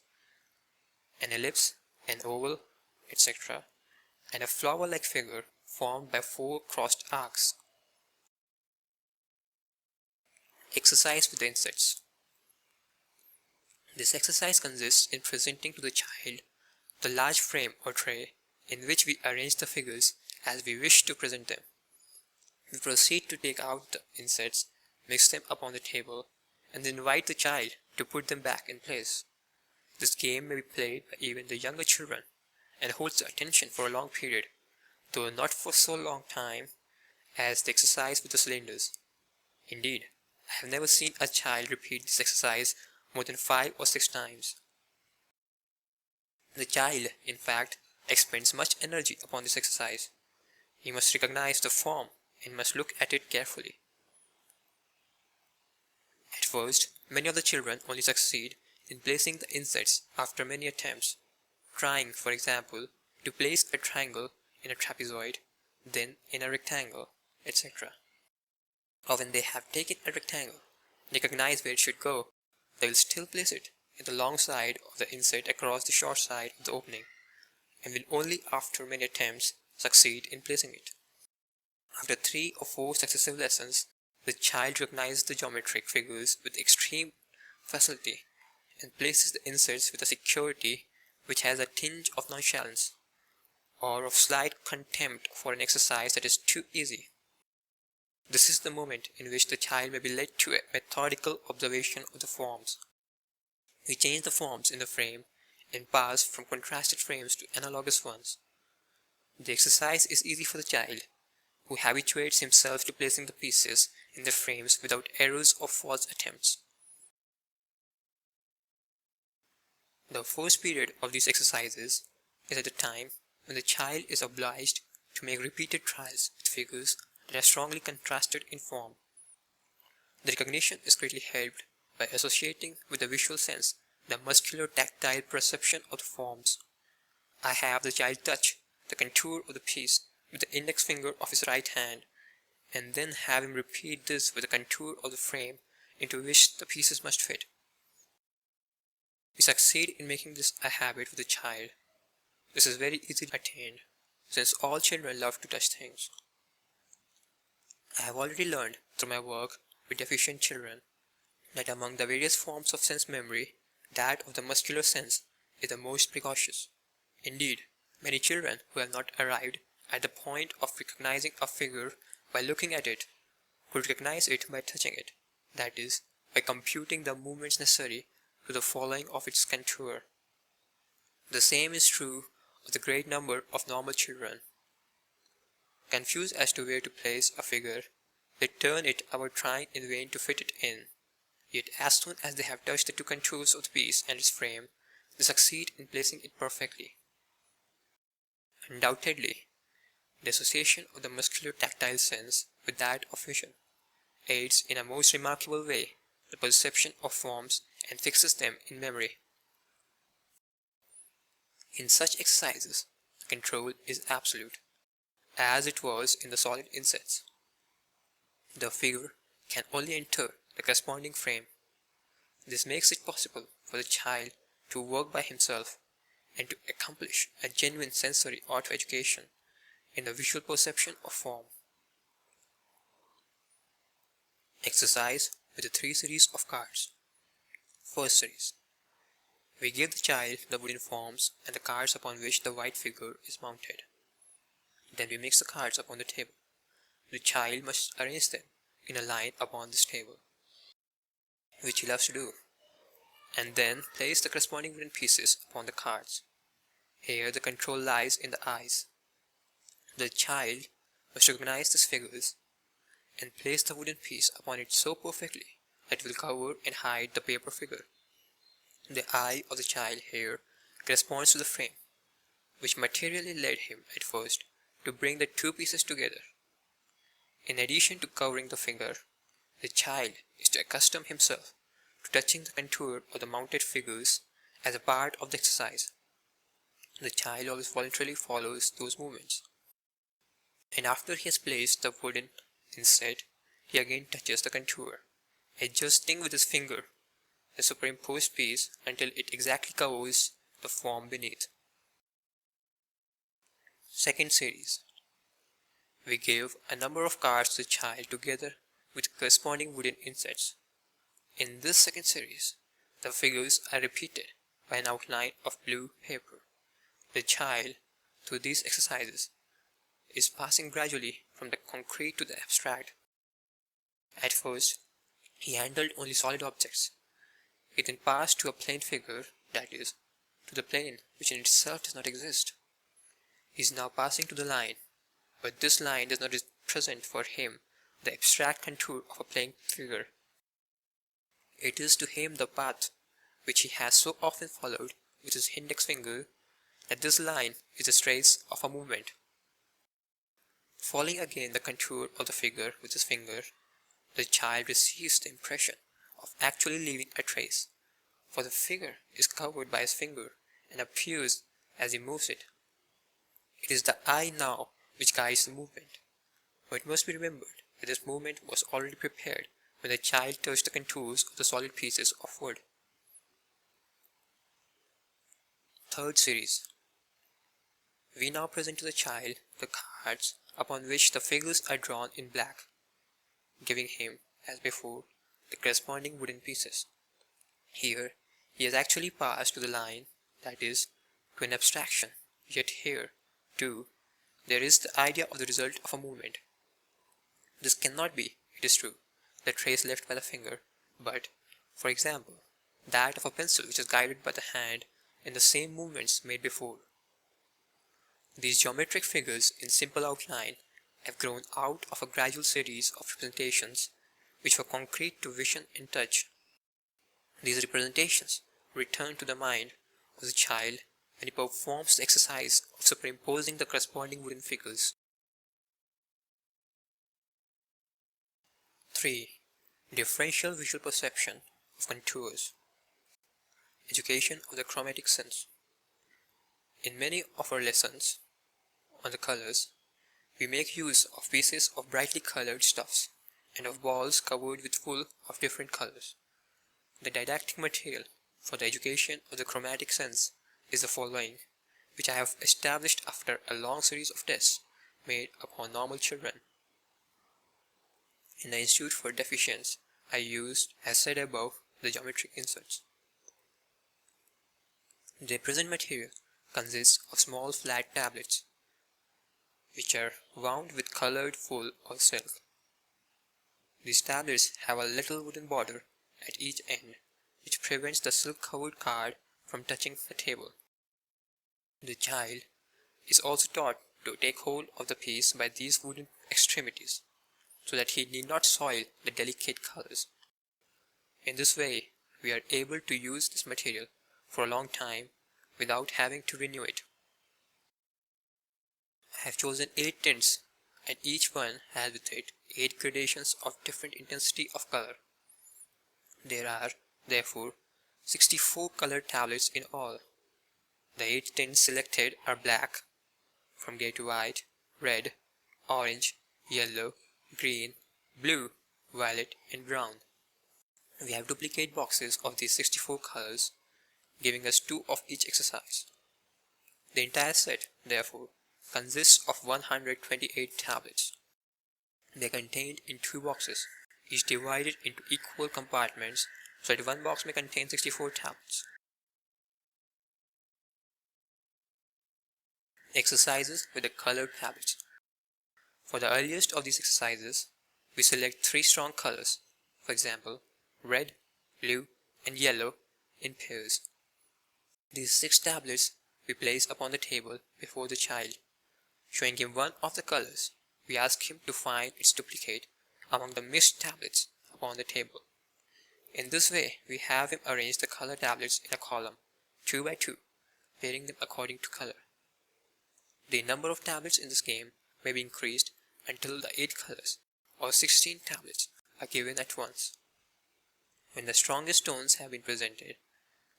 an ellipse, an oval, etc., and a flower-like figure formed by 4 crossed arcs. Exercise with the insets. This exercise consists in presenting to the child the large frame or tray in which we arrange the figures as we wish to present them. We proceed to take out the insets, mix them upon the table, and then invite the child to put them back in place. This game may be played by even the younger children and holds the attention for a long period, though not for so long time as the exercise with the cylinders. Indeed, I have never seen a child repeat this exercise more than 5 or 6 times. The child, in fact, expends much energy upon this exercise. He must recognize the form and must look at it carefully. At first, many of the children only succeed in placing the insets after many attempts, trying, for example, to place a triangle in a trapezoid, then in a rectangle, etc. Or when they have taken a rectangle and recognize where it should go, they will still place it in the long side of the inset across the short side of the opening, and will only after many attempts succeed in placing it. After 3 or 4 successive lessons, the child recognizes the geometric figures with extreme facility and places the inserts with a security which has a tinge of nonchalance or of slight contempt for an exercise that is too easy. This is the moment in which the child may be led to a methodical observation of the forms. We change the forms in the frame and pass from contrasted frames to analogous ones. The exercise is easy for the child, who habituates himself to placing the pieces in the frames without errors or false attempts. The first period of these exercises is at the time when the child is obliged to make repeated trials with figures that are strongly contrasted in form. The recognition is greatly helped by associating with the visual sense the muscular tactile perception of the forms. I have the child touch the contour of the piece with the index finger of his right hand, and then have him repeat this with the contour of the frame into which the pieces must fit. We succeed in making this a habit with the child. This is very easily attained, since all children love to touch things. I have already learned through my work with deficient children that among the various forms of sense memory, that of the muscular sense is the most precocious. Indeed, many children who have not arrived at the point of recognizing a figure by looking at it could recognize it by touching it, that is, by computing the movements necessary to the following of its contour. The same is true of the great number of normal children. Confused as to where to place a figure, they turn it about trying in vain to fit it in. Yet as soon as they have touched the 2 contours of the piece and its frame, they succeed in placing it perfectly. Undoubtedly, the association of the muscular tactile sense with that of vision aids in a most remarkable way the perception of forms and fixes them in memory. In such exercises, the control is absolute, as it was in the solid insets. The figure can only enter the corresponding frame. This makes it possible for the child to work by himself and to accomplish a genuine sensory auto-education in the visual perception of form. Exercise with the 3 series of cards. First series. We give the child the wooden forms and the cards upon which the white figure is mounted. Then we mix the cards upon the table. The child must arrange them in a line upon this table, which he loves to do, and then place the corresponding wooden pieces upon the cards. Here the control lies in the eyes. The child must recognize these figures and place the wooden piece upon it so perfectly that it will cover and hide the paper figure. The eye of the child here corresponds to the frame, which materially led him at first to bring the 2 pieces together. In addition to covering the figure, the child is to accustom himself to touching the contour of the mounted figures as a part of the exercise. The child always voluntarily follows those movements. And after he has placed the wooden inset, he again touches the contour, adjusting with his finger the superimposed piece until it exactly covers the form beneath. Second series. We give a number of cards to the child together with corresponding wooden insets. In this second series, the figures are repeated by an outline of blue paper. The child, through these exercises, is passing gradually from the concrete to the abstract. At first, he handled only solid objects. He then passed to a plain figure that is, to the plane which in itself does not exist. He is now passing to the line, but this line does not represent for him the abstract contour of a playing figure. It is to him the path which he has so often followed with his index finger, that this line is a trace of a movement. Following again the contour of the figure with his finger, the child receives the impression of actually leaving a trace, for the figure is covered by his finger and appears as he moves it. It is the eye now which guides the movement, but it must be remembered that this movement was already prepared when the child touched the contours of the solid pieces of wood. Third series. We now present to the child the cards upon which the figures are drawn in black, giving him, as before, the corresponding wooden pieces. Here, he has actually passed to the line, that is, to an abstraction, yet here, too, there is the idea of the result of a movement. This cannot be, it is true, the trace left by the finger, but, for example, that of a pencil which is guided by the hand in the same movements made before. These geometric figures in simple outline have grown out of a gradual series of representations which were concrete to vision and touch. These representations return to the mind of the child when he performs the exercise of superimposing the corresponding wooden figures. 3. Differential visual perception of contours. Education of the chromatic sense. In many of our lessons on the colors, we make use of pieces of brightly colored stuffs and of balls covered with wool of different colors. The didactic material for the education of the chromatic sense is the following, which I have established after a long series of tests made upon normal children. In the Institute for Deficients, I used, as said above, the geometric inserts. The present material consists of small flat tablets, which are wound with colored wool or silk. These tablets have a little wooden border at each end, which prevents the silk-covered card from touching the table. The child is also taught to take hold of the piece by these wooden extremities, so that he need not soil the delicate colors. In this way, we are able to use this material for a long time without having to renew it. I have chosen 8 tints, and each one has with it 8 gradations of different intensity of color. There are, therefore, 64 colored tablets in all. The 8 tints selected are black, from grey to white, red, orange, yellow, green, blue, violet, and brown. We have duplicate boxes of these 64 colors, giving us 2 of each exercise. The entire set, therefore, consists of 128 tablets. They are contained in 2 boxes, each divided into equal compartments, so that one box may contain 64 tablets. Exercises with the colored tablets. For the earliest of these exercises, we select 3 strong colors, for example, red, blue, and yellow in pairs. These 6 tablets we place upon the table before the child. Showing him one of the colors, we ask him to find its duplicate among the missed tablets upon the table. In this way, we have him arrange the color tablets in a column, 2 by 2, pairing them according to color. The number of tablets in this game may be increased until the 8 colors, or 16 tablets, are given at once. When the strongest tones have been presented,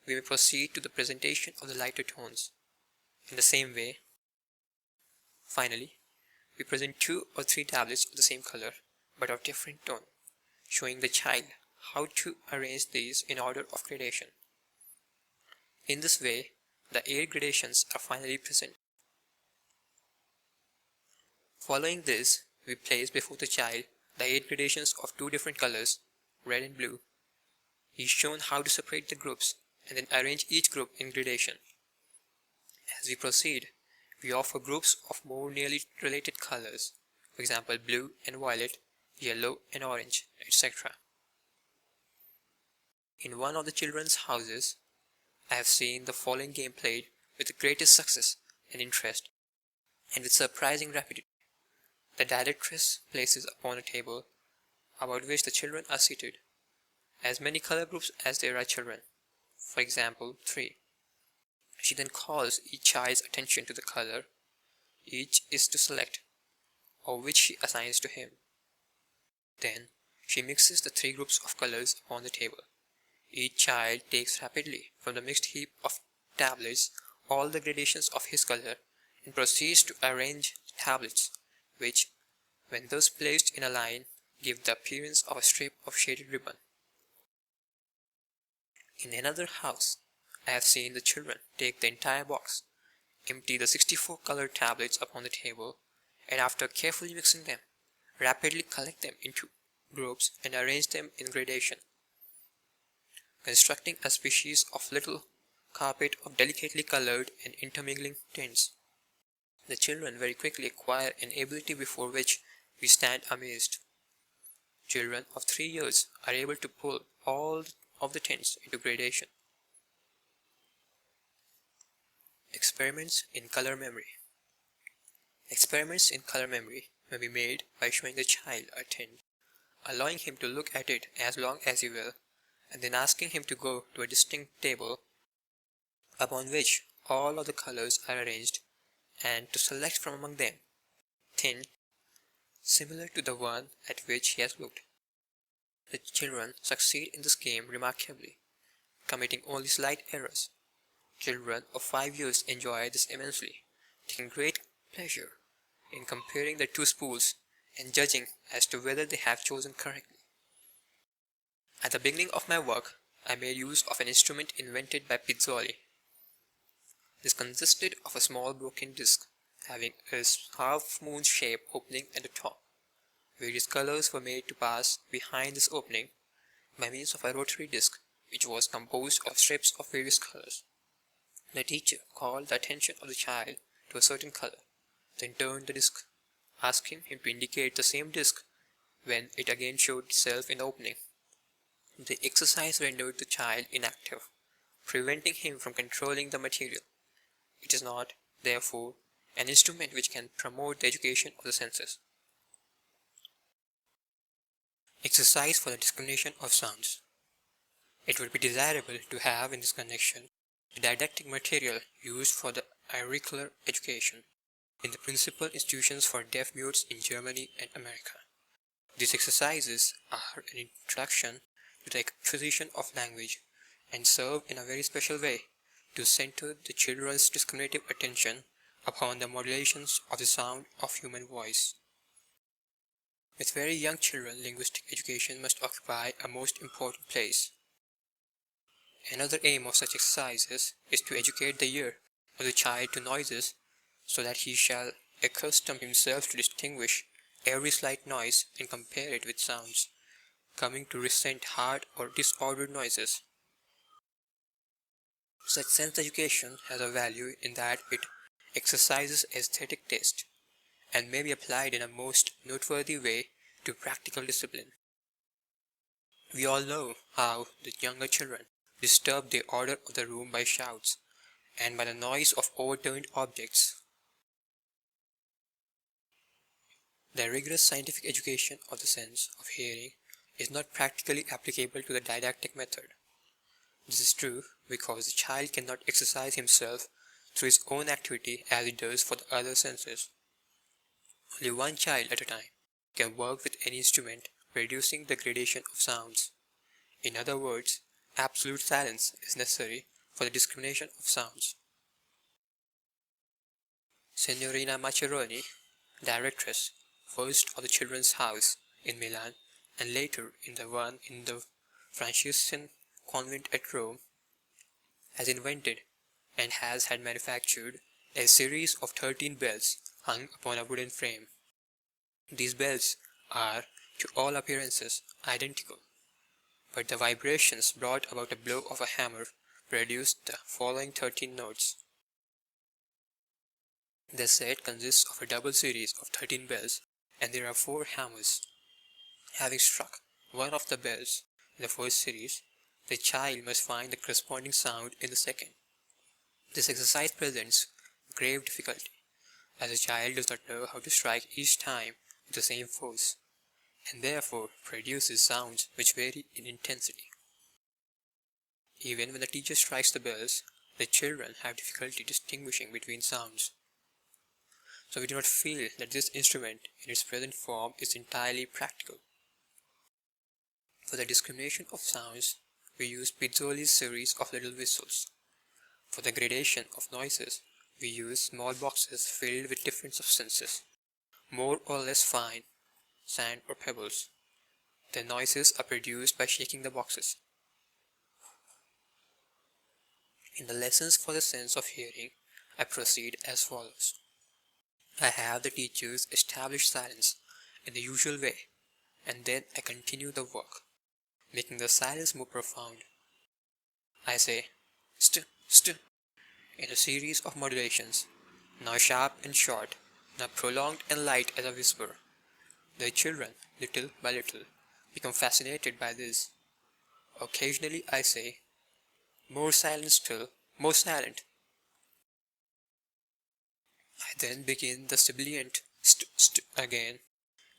we may proceed to the presentation of the lighter tones. In the same way, finally, we present 2 or 3 tablets of the same color, but of different tone, showing the child how to arrange these in order of gradation. In this way, the 8 gradations are finally present. Following this, we place before the child the 8 gradations of 2 different colors, red and blue. He is shown how to separate the groups and then arrange each group in gradation. As we proceed, we offer groups of more nearly related colors, for example blue and violet, yellow and orange, etc. In one of the children's houses, I have seen the following game played with the greatest success and interest, and with surprising rapidity. The directress places upon a table, about which the children are seated, as many color groups as there are children, for example 3. She then calls each child's attention to the color each is to select, or which she assigns to him. Then she mixes the 3 groups of colors upon the table. Each child takes rapidly from the mixed heap of tablets all the gradations of his color and proceeds to arrange tablets, which, when thus placed in a line, give the appearance of a strip of shaded ribbon. In another house, I have seen the children take the entire box, empty the 64 colored tablets upon the table, and after carefully mixing them, rapidly collect them into groups and arrange them in gradation, constructing a species of little carpet of delicately colored and intermingling tints. The children very quickly acquire an ability before which we stand amazed. Children of 3 years are able to pull all of the tints into gradation. Experiments in color memory. Experiments in color memory may be made by showing the child a tint, allowing him to look at it as long as he will, and then asking him to go to a distinct table upon which all of the colors are arranged, and to select from among them tint similar to the one at which he has looked. The children succeed in this game remarkably, committing only slight errors. Children of 5 years enjoy this immensely, taking great pleasure in comparing the 2 spools and judging as to whether they have chosen correctly. At the beginning of my work, I made use of an instrument invented by Pizzoli. This consisted of a small broken disc having a half-moon shape opening at the top. Various colors were made to pass behind this opening by means of a rotary disc which was composed of strips of various colors. The teacher called the attention of the child to a certain color, then turned the disc, asking him to indicate the same disc when it again showed itself in the opening. The exercise rendered the child inactive, preventing him from controlling the material. It is not, therefore, an instrument which can promote the education of the senses. Exercise for the discrimination of sounds. It would be desirable to have in this connection the didactic material used for the auricular education in the principal institutions for deaf-mutes in Germany and America. These exercises are an introduction to the acquisition of language and serve in a very special way to center the children's discriminative attention upon the modulations of the sound of human voice. With very young children, linguistic education must occupy a most important place. Another aim of such exercises is to educate the ear of the child to noises so that he shall accustom himself to distinguish every slight noise and compare it with sounds, coming to resent hard or disordered noises. Such sense education has a value in that it exercises aesthetic taste and may be applied in a most noteworthy way to practical discipline. We all know how the younger children disturb the order of the room by shouts and by the noise of overturned objects. The rigorous scientific education of the sense of hearing is not practically applicable to the didactic method. This is true because the child cannot exercise himself through his own activity as he does for the other senses. Only one child at a time can work with any instrument reducing the gradation of sounds. In other words, absolute silence is necessary for the discrimination of sounds. Signorina Maccheroni, directress, first of the Children's House in Milan and later in the one in the Franciscan convent at Rome, has invented and has had manufactured a series of 13 bells hung upon a wooden frame. These bells are, to all appearances, identical, but the vibrations brought about a blow of a hammer produced the following 13 notes. The set consists of a double series of 13 bells, and there are 4 hammers. Having struck one of the bells in the first series, the child must find the corresponding sound in the second. This exercise presents grave difficulty, as the child does not know how to strike each time with the same force, and therefore produces sounds which vary in intensity. Even when the teacher strikes the bells, the children have difficulty distinguishing between sounds. So we do not feel that this instrument in its present form is entirely practical. For the discrimination of sounds, we use Pizzoli's series of little whistles. For the gradation of noises, we use small boxes filled with different substances, more or less fine, sand or pebbles. The noises are produced by shaking the boxes. In the lessons for the sense of hearing, I proceed as follows. I have the teachers establish silence in the usual way, and then I continue the work, making the silence more profound. I say, st, st, in a series of modulations, now sharp and short, now prolonged and light as a whisper. The children, little by little, become fascinated by this. Occasionally I say, more silent still, more silent. I then begin the sibilant st, st again,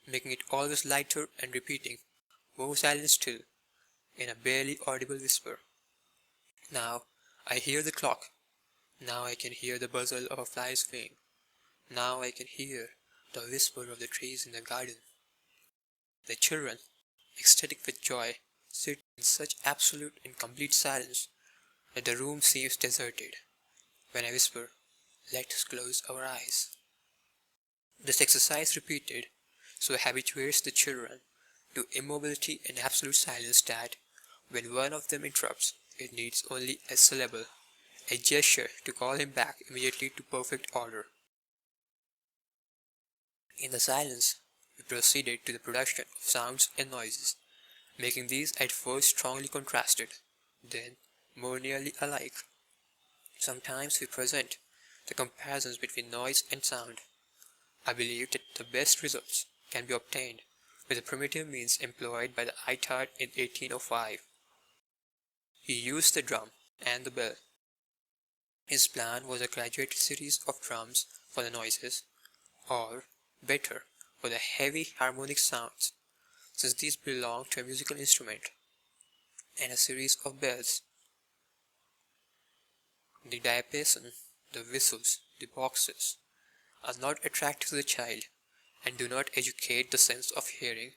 making it always lighter and repeating, more silent still, in a barely audible whisper. Now I hear the clock. Now I can hear the bustle of a fly's wing. Now I can hear the whisper of the trees in the garden. The children, ecstatic with joy, sit in such absolute and complete silence that the room seems deserted. When I whisper, let us close our eyes. This exercise repeated so habituates the children to immobility and absolute silence that, when one of them interrupts, it needs only a syllable, a gesture to call him back immediately to perfect order. In the silence, we proceeded to the production of sounds and noises, making these at first strongly contrasted, then more nearly alike. Sometimes we present the comparisons between noise and sound. I believe that the best results can be obtained with the primitive means employed by the Itard in 1805. He used the drum and the bell. His plan was a graduated series of drums for the noises, or, better, for the heavy harmonic sounds, since these belong to a musical instrument, and a series of bells. The diapason, the whistles, the boxes, are not attractive to the child, and do not educate the sense of hearing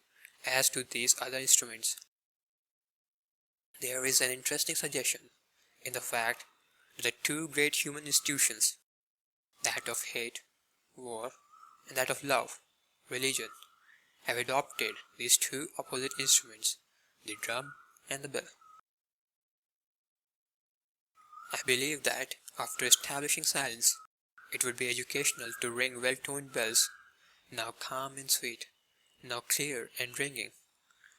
as do these other instruments. There is an interesting suggestion in the fact that the two great human institutions, that of hate, war, and that of love, religion, have adopted these two opposite instruments, the drum and the bell. I believe that, after establishing silence, it would be educational to ring well-toned bells, now calm and sweet, now clear and ringing,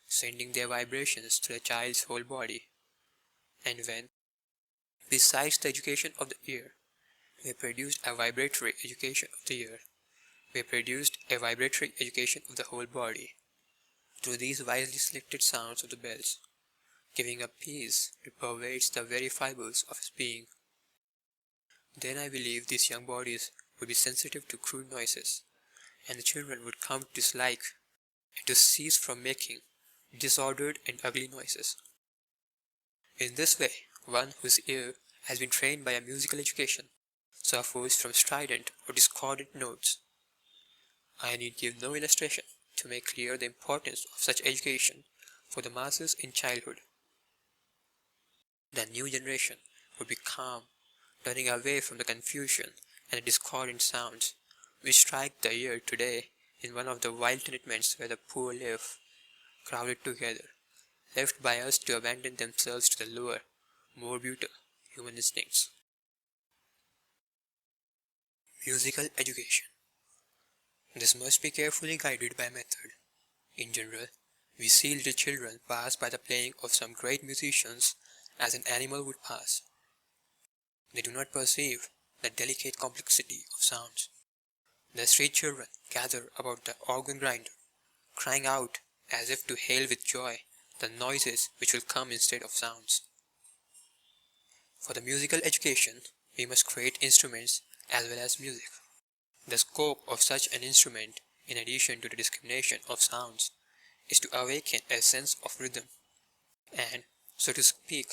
sending their vibrations to the child's whole body. And when, besides the education of the ear, we produced a vibratory education of the ear, we produced a vibratory education of the whole body, through these wisely selected sounds of the bells, giving a peace that pervades the very fibers of his being. Then I believe these young bodies would be sensitive to crude noises, and the children would come to dislike and to cease from making disordered and ugly noises. In this way, one whose ear has been trained by a musical education suffers from strident or discordant notes. I need give no illustration to make clear the importance of such education for the masses in childhood. The new generation would be calm, turning away from the confusion and the discordant sounds which strike the ear today in one of the wild tenements where the poor live, crowded together, left by us to abandon themselves to the lower, more brutal human instincts. Musical education. This must be carefully guided by method. In general, we see little children pass by the playing of some great musicians as an animal would pass. They do not perceive the delicate complexity of sounds. The street children gather about the organ grinder, crying out as if to hail with joy the noises which will come instead of sounds. For the musical education, we must create instruments as well as music. The scope of such an instrument, in addition to the discrimination of sounds, is to awaken a sense of rhythm and, so to speak,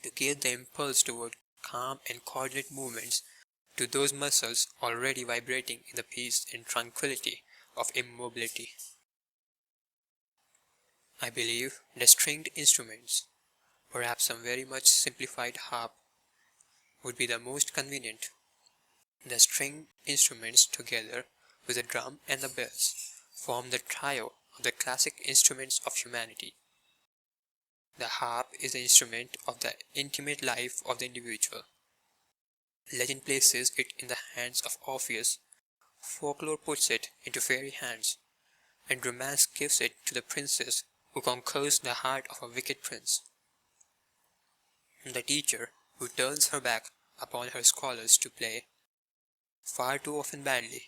to give the impulse toward calm and coordinate movements to those muscles already vibrating in the peace and tranquility of immobility. I believe the stringed instruments, perhaps some very much simplified harp, would be the most convenient. The stringed instruments together with the drum and the bells form the trio of the classic instruments of humanity. The harp is the instrument of the intimate life of the individual. Legend places it in the hands of Orpheus, folklore puts it into fairy hands, and romance gives it to the princess who conquers the heart of a wicked prince. The teacher who turns her back upon her scholars to play, far too often badly,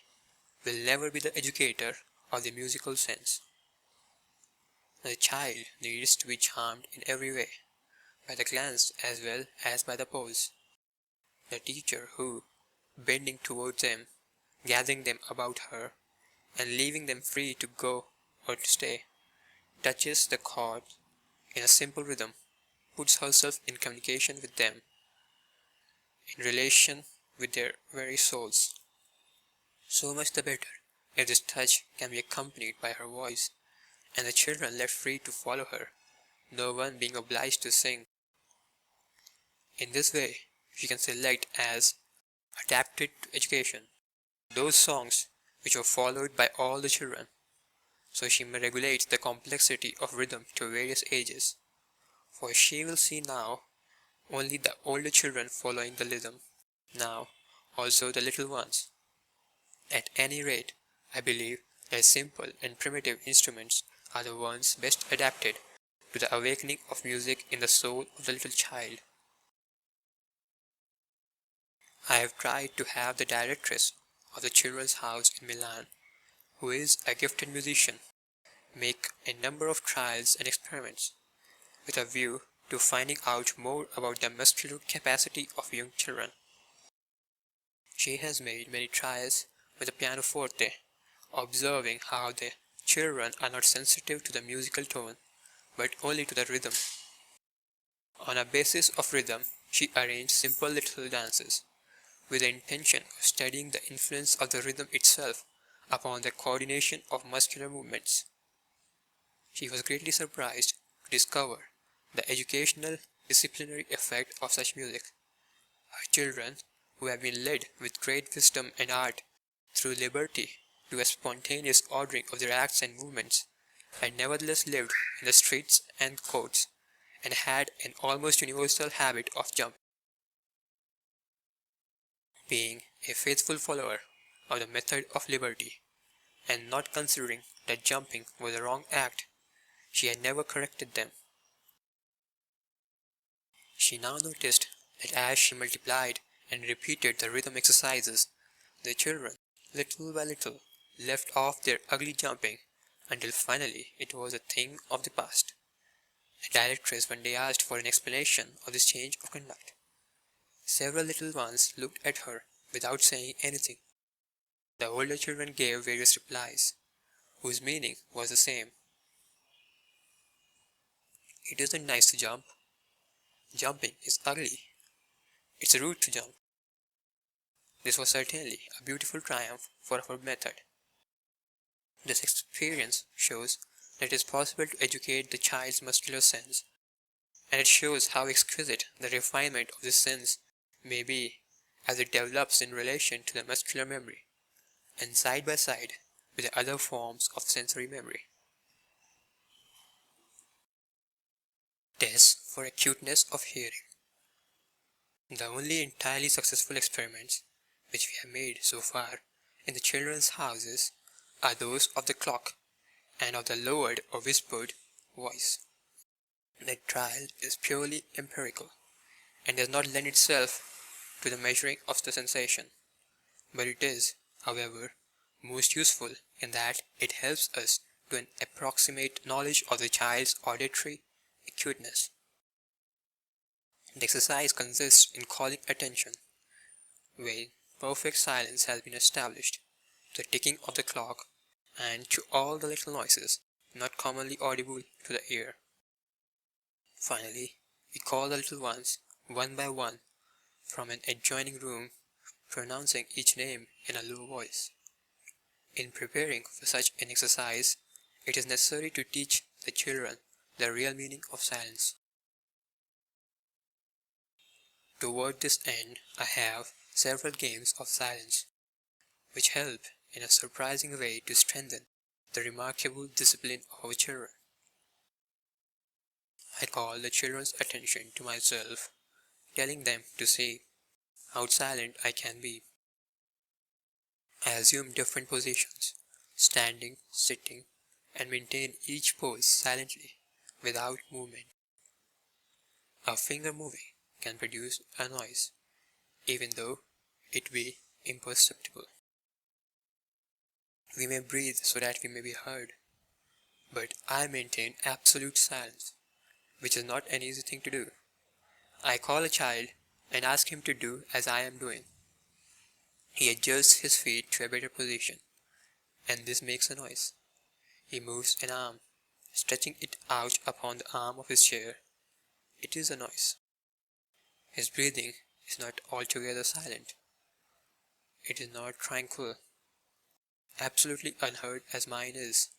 will never be the educator of the musical sense. The child needs to be charmed in every way, by the glance as well as by the pose. The teacher who, bending towards them, gathering them about her, and leaving them free to go or to stay, touches the chords in a simple rhythm, puts herself in communication with them, in relation with their very souls. So much the better if this touch can be accompanied by her voice, and the children left free to follow her, no one being obliged to sing. In this way, she can select as adapted to education those songs which were followed by all the children, so she may regulate the complexity of rhythm to various ages, for she will see now only the older children following the rhythm, now also the little ones. At any rate, I believe that simple and primitive instruments are the ones best adapted to the awakening of music in the soul of the little child. I have tried to have the directress of the Children's House in Milan, who is a gifted musician, make a number of trials and experiments, with a view to finding out more about the muscular capacity of young children. She has made many trials with the pianoforte, observing how the children are not sensitive to the musical tone, but only to the rhythm. On a basis of rhythm, she arranged simple little dances, with the intention of studying the influence of the rhythm itself upon the coordination of muscular movements. She was greatly surprised to discover the educational disciplinary effect of such music. Her children, who have been led with great wisdom and art through liberty to a spontaneous ordering of their acts and movements, had nevertheless lived in the streets and courts, and had an almost universal habit of jumping. Being a faithful follower of the method of liberty, and not considering that jumping was a wrong act, she had never corrected them. She now noticed that as she multiplied and repeated the rhythm exercises, the children, little by little, left off their ugly jumping, until finally it was a thing of the past. The directress one day asked for an explanation of this change of conduct. Several little ones looked at her without saying anything. The older children gave various replies, whose meaning was the same. It isn't nice to jump. Jumping is ugly. It's rude to jump. This was certainly a beautiful triumph for our method. This experience shows that it is possible to educate the child's muscular sense, and it shows how exquisite the refinement of this sense may be as it develops in relation to the muscular memory, and side by side with the other forms of sensory memory. Tests for acuteness of hearing. The only entirely successful experiments which we have made so far in the children's houses are those of the clock and of the lowered or whispered voice. The trial is purely empirical and does not lend itself to the measuring of the sensation, but it is, however, most useful in that it helps us to an approximate knowledge of the child's auditory acuteness. The exercise consists in calling attention, when perfect silence has been established, to the ticking of the clock and to all the little noises not commonly audible to the ear. Finally, we call the little ones one by one from an adjoining room, pronouncing each name in a low voice. In preparing for such an exercise, it is necessary to teach the children the real meaning of silence. Toward this end, I have several games of silence, which help in a surprising way to strengthen the remarkable discipline of our children. I call the children's attention to myself, telling them to see how silent I can be. I assume different positions, standing, sitting, and maintain each pose silently, without movement. A finger moving can produce a noise, even though it be imperceptible. We may breathe so that we may be heard, but I maintain absolute silence, which is not an easy thing to do. I call a child and ask him to do as I am doing. He adjusts his feet to a better position, and this makes a noise. He moves an arm, stretching it out upon the arm of his chair. It is a noise. His breathing is not altogether silent. It is not tranquil, absolutely unheard as mine is.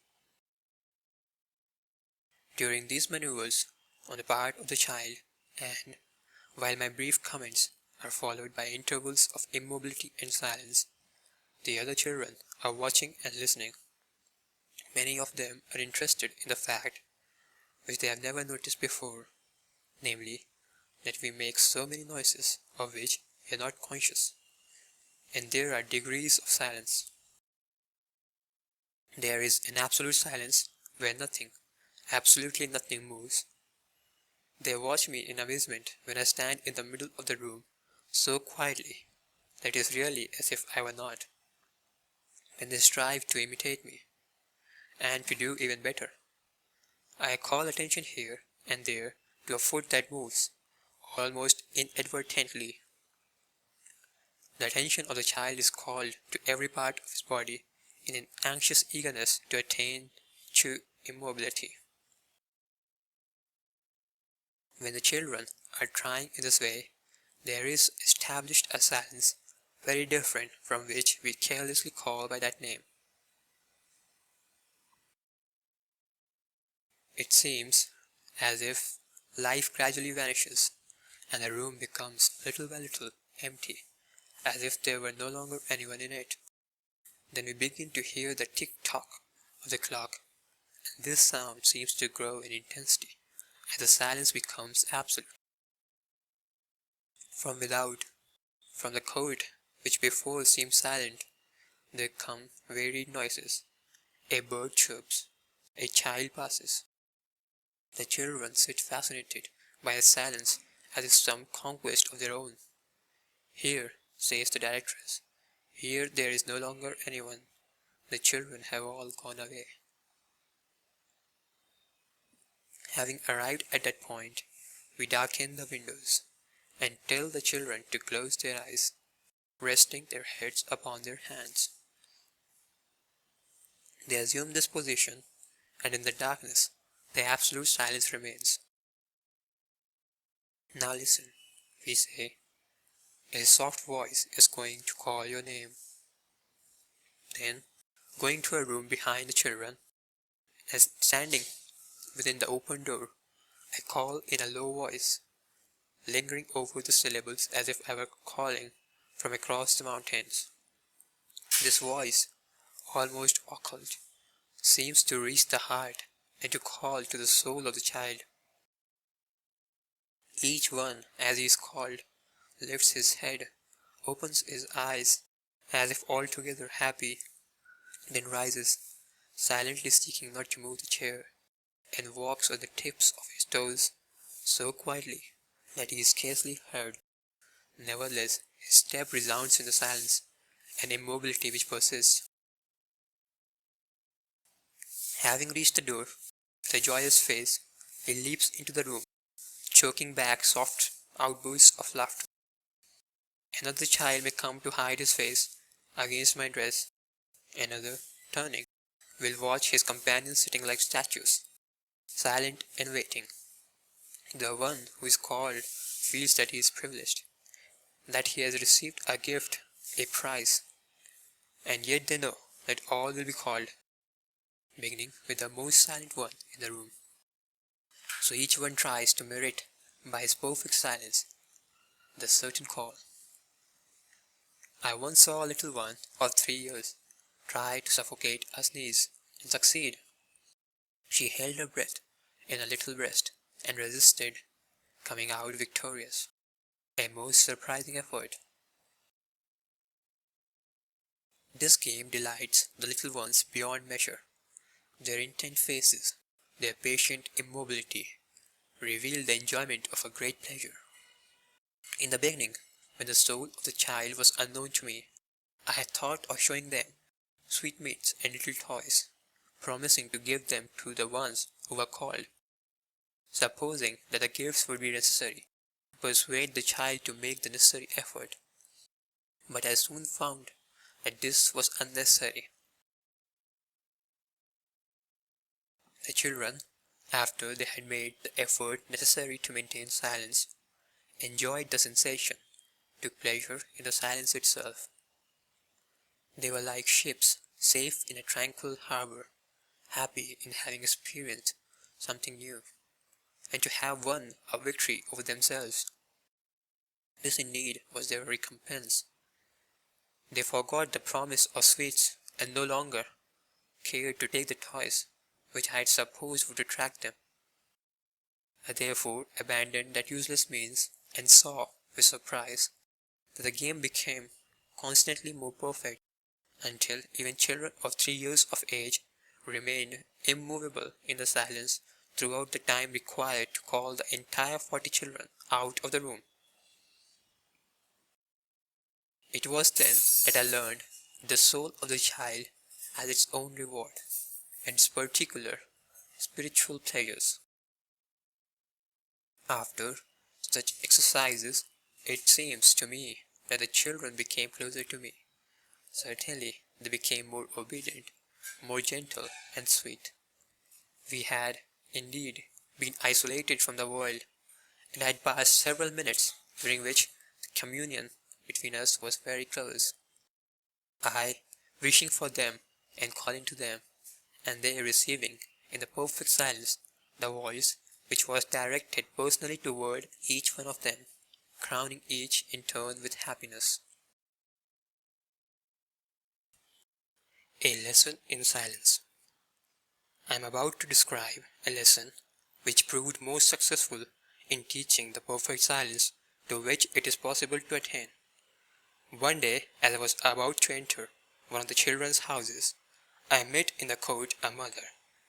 During these maneuvers on the part of the child, and while my brief comments are followed by intervals of immobility and silence, the other children are watching and listening. Many of them are interested in the fact, which they have never noticed before, namely, that we make so many noises of which we are not conscious, and there are degrees of silence. There is an absolute silence where nothing, absolutely nothing moves. They watch me in amazement when I stand in the middle of the room so quietly that it is really as if I were not. Then they strive to imitate me, and to do even better. I call attention here and there to a foot that moves, almost inadvertently. The attention of the child is called to every part of his body in an anxious eagerness to attain to immobility. When the children are trying in this way, there is established a silence very different from which we carelessly call by that name. It seems as if life gradually vanishes, and the room becomes little by little empty, as if there were no longer anyone in it. Then we begin to hear the tick-tock of the clock, and this sound seems to grow in intensity as the silence becomes absolute. From without, from the court which before seemed silent, there come varied noises. A bird chirps, a child passes. The children sit fascinated by the silence as if some conquest of their own. Here, says the directress, here there is no longer anyone. The children have all gone away. Having arrived at that point, we darken the windows and tell the children to close their eyes, resting their heads upon their hands. They assume this position, and in the darkness, the absolute silence remains. Now listen, we say. A soft voice is going to call your name. Then, going to a room behind the children, and standing within the open door, I call in a low voice, lingering over the syllables as if I were calling from across the mountains. This voice, almost occult, seems to reach the heart and to call to the soul of the child. Each one, as he is called, lifts his head, opens his eyes, as if altogether happy, then rises, silently seeking not to move the chair, and walks on the tips of his toes, so quietly that he is scarcely heard. Nevertheless, his step resounds in the silence and immobility which persists. Having reached the door, with a joyous face, he leaps into the room, choking back soft outbursts of laughter. Another child may come to hide his face against my dress. Another, turning, will watch his companions sitting like statues, silent and waiting. The one who is called feels that he is privileged, that he has received a gift, a prize, and yet they know that all will be called, beginning with the most silent one in the room. So each one tries to merit, by his perfect silence, the certain call. I once saw a little one of 3 years try to suffocate a sneeze and succeed. She held her breath in a little breast and resisted, coming out victorious. A most surprising effort. This game delights the little ones beyond measure. Their intent faces, their patient immobility, reveal the enjoyment of a great pleasure. In the beginning, when the soul of the child was unknown to me, I had thought of showing them sweetmeats and little toys, promising to give them to the ones who were called, supposing that the gifts would be necessary to persuade the child to make the necessary effort. But I soon found that this was unnecessary. The children, after they had made the effort necessary to maintain silence, enjoyed the sensation, took pleasure in the silence itself. They were like ships safe in a tranquil harbor, happy in having experienced something new, and to have won a victory over themselves. This indeed was their recompense. They forgot the promise of sweets and no longer cared to take the toys which I had supposed would attract them. I therefore abandoned that useless means and saw with surprise that the game became constantly more perfect until even children of 3 years of age remained immovable in the silence throughout the time required to call the entire 40 children out of the room. It was then that I learned the soul of the child has its own reward and its particular spiritual pleasures. After such exercises, it seems to me that the children became closer to me. Certainly, they became more obedient, more gentle and sweet. We had, indeed, been isolated from the world, and I had passed several minutes during which the communion between us was very close. I, wishing for them and calling to them, and they receiving, in the perfect silence, the voice which was directed personally toward each one of them, crowning each in turn with happiness. A lesson in silence. I am about to describe a lesson which proved most successful in teaching the perfect silence to which it is possible to attain. One day, as I was about to enter one of the children's houses, I met in the court a mother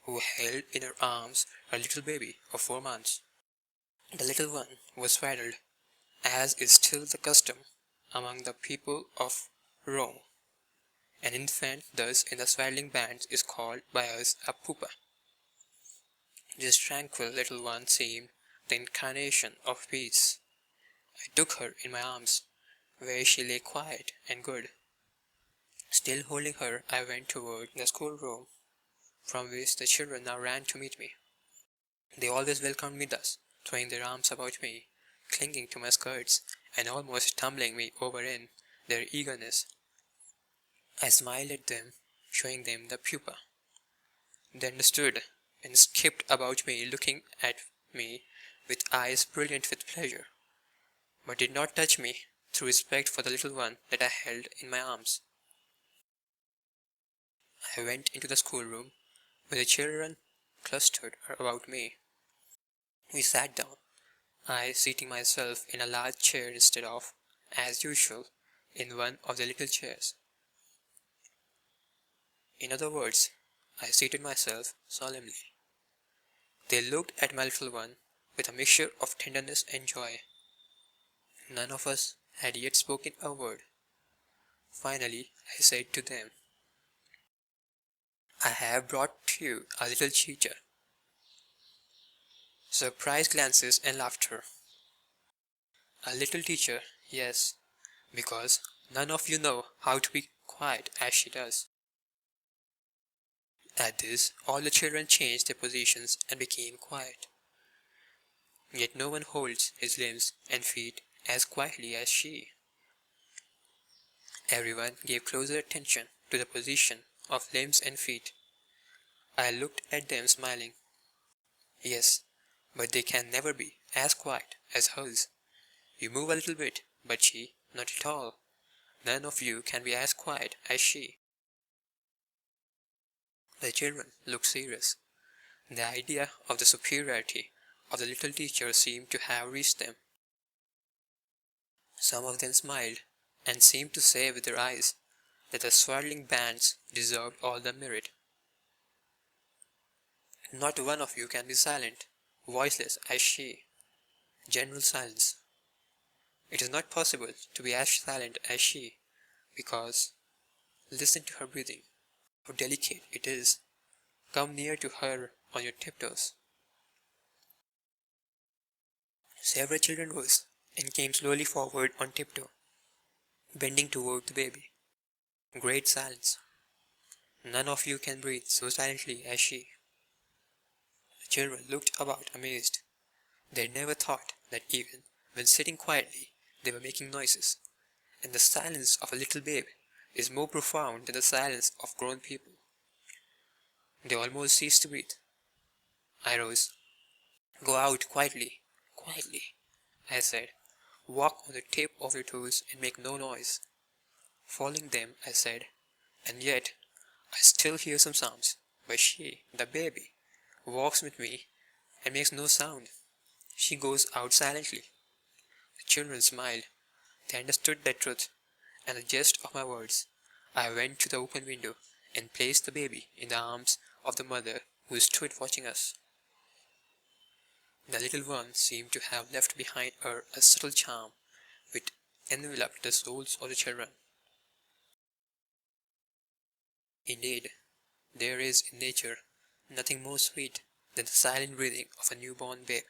who held in her arms her little baby of 4 months. The little one was swaddled, as is still the custom among the people of Rome. An infant thus in the swaddling bands is called by us a pupa. This tranquil little one seemed the incarnation of peace. I took her in my arms, where she lay quiet and good. Still holding her, I went toward the schoolroom, from which the children now ran to meet me. They always welcomed me thus, throwing their arms about me, clinging to my skirts, and almost tumbling me over in their eagerness. I smiled at them, showing them the pupa. They understood and skipped about me, looking at me with eyes brilliant with pleasure, but did not touch me through respect for the little one that I held in my arms. I went into the schoolroom, where the children clustered about me. We sat down, I seating myself in a large chair instead of, as usual, in one of the little chairs. In other words, I seated myself solemnly. They looked at my little one with a mixture of tenderness and joy. None of us had yet spoken a word. Finally, I said to them, I have brought to you a little teacher. Surprised glances and laughter. A little teacher, yes, because none of you know how to be quiet as she does. At this, all the children changed their positions and became quiet. Yet no one holds his limbs and feet as quietly as she. Everyone gave closer attention to the position of limbs and feet. I looked at them smiling. Yes, but they can never be as quiet as hers. You move a little bit, but she, not at all. None of you can be as quiet as she. The children looked serious. The idea of the superiority of the little teacher seemed to have reached them. Some of them smiled, and seemed to say with their eyes that the swirling bands deserved all the merit. Not one of you can be silent, voiceless as she. General silence. It is not possible to be as silent as she, because listen to her breathing, how delicate it is. Come near to her on your tiptoes. Several children rose and came slowly forward on tiptoe, bending toward the baby. Great silence. None of you can breathe so silently as she. The children looked about amazed. They had never thought that even when sitting quietly, they were making noises, and the silence of a little babe is more profound than the silence of grown people. They almost ceased to breathe. I rose. Go out quietly, quietly, I said. Walk on the tip of your toes and make no noise. Following them, I said, and yet I still hear some sounds, but she, the baby, walks with me and makes no sound. She goes out silently. The children smiled. They understood the truth and the jest of my words. I went to the open window and placed the baby in the arms of the mother who stood watching us. The little one seemed to have left behind her a subtle charm which enveloped the souls of the children. Indeed, there is in nature nothing more sweet than the silent breathing of a newborn babe.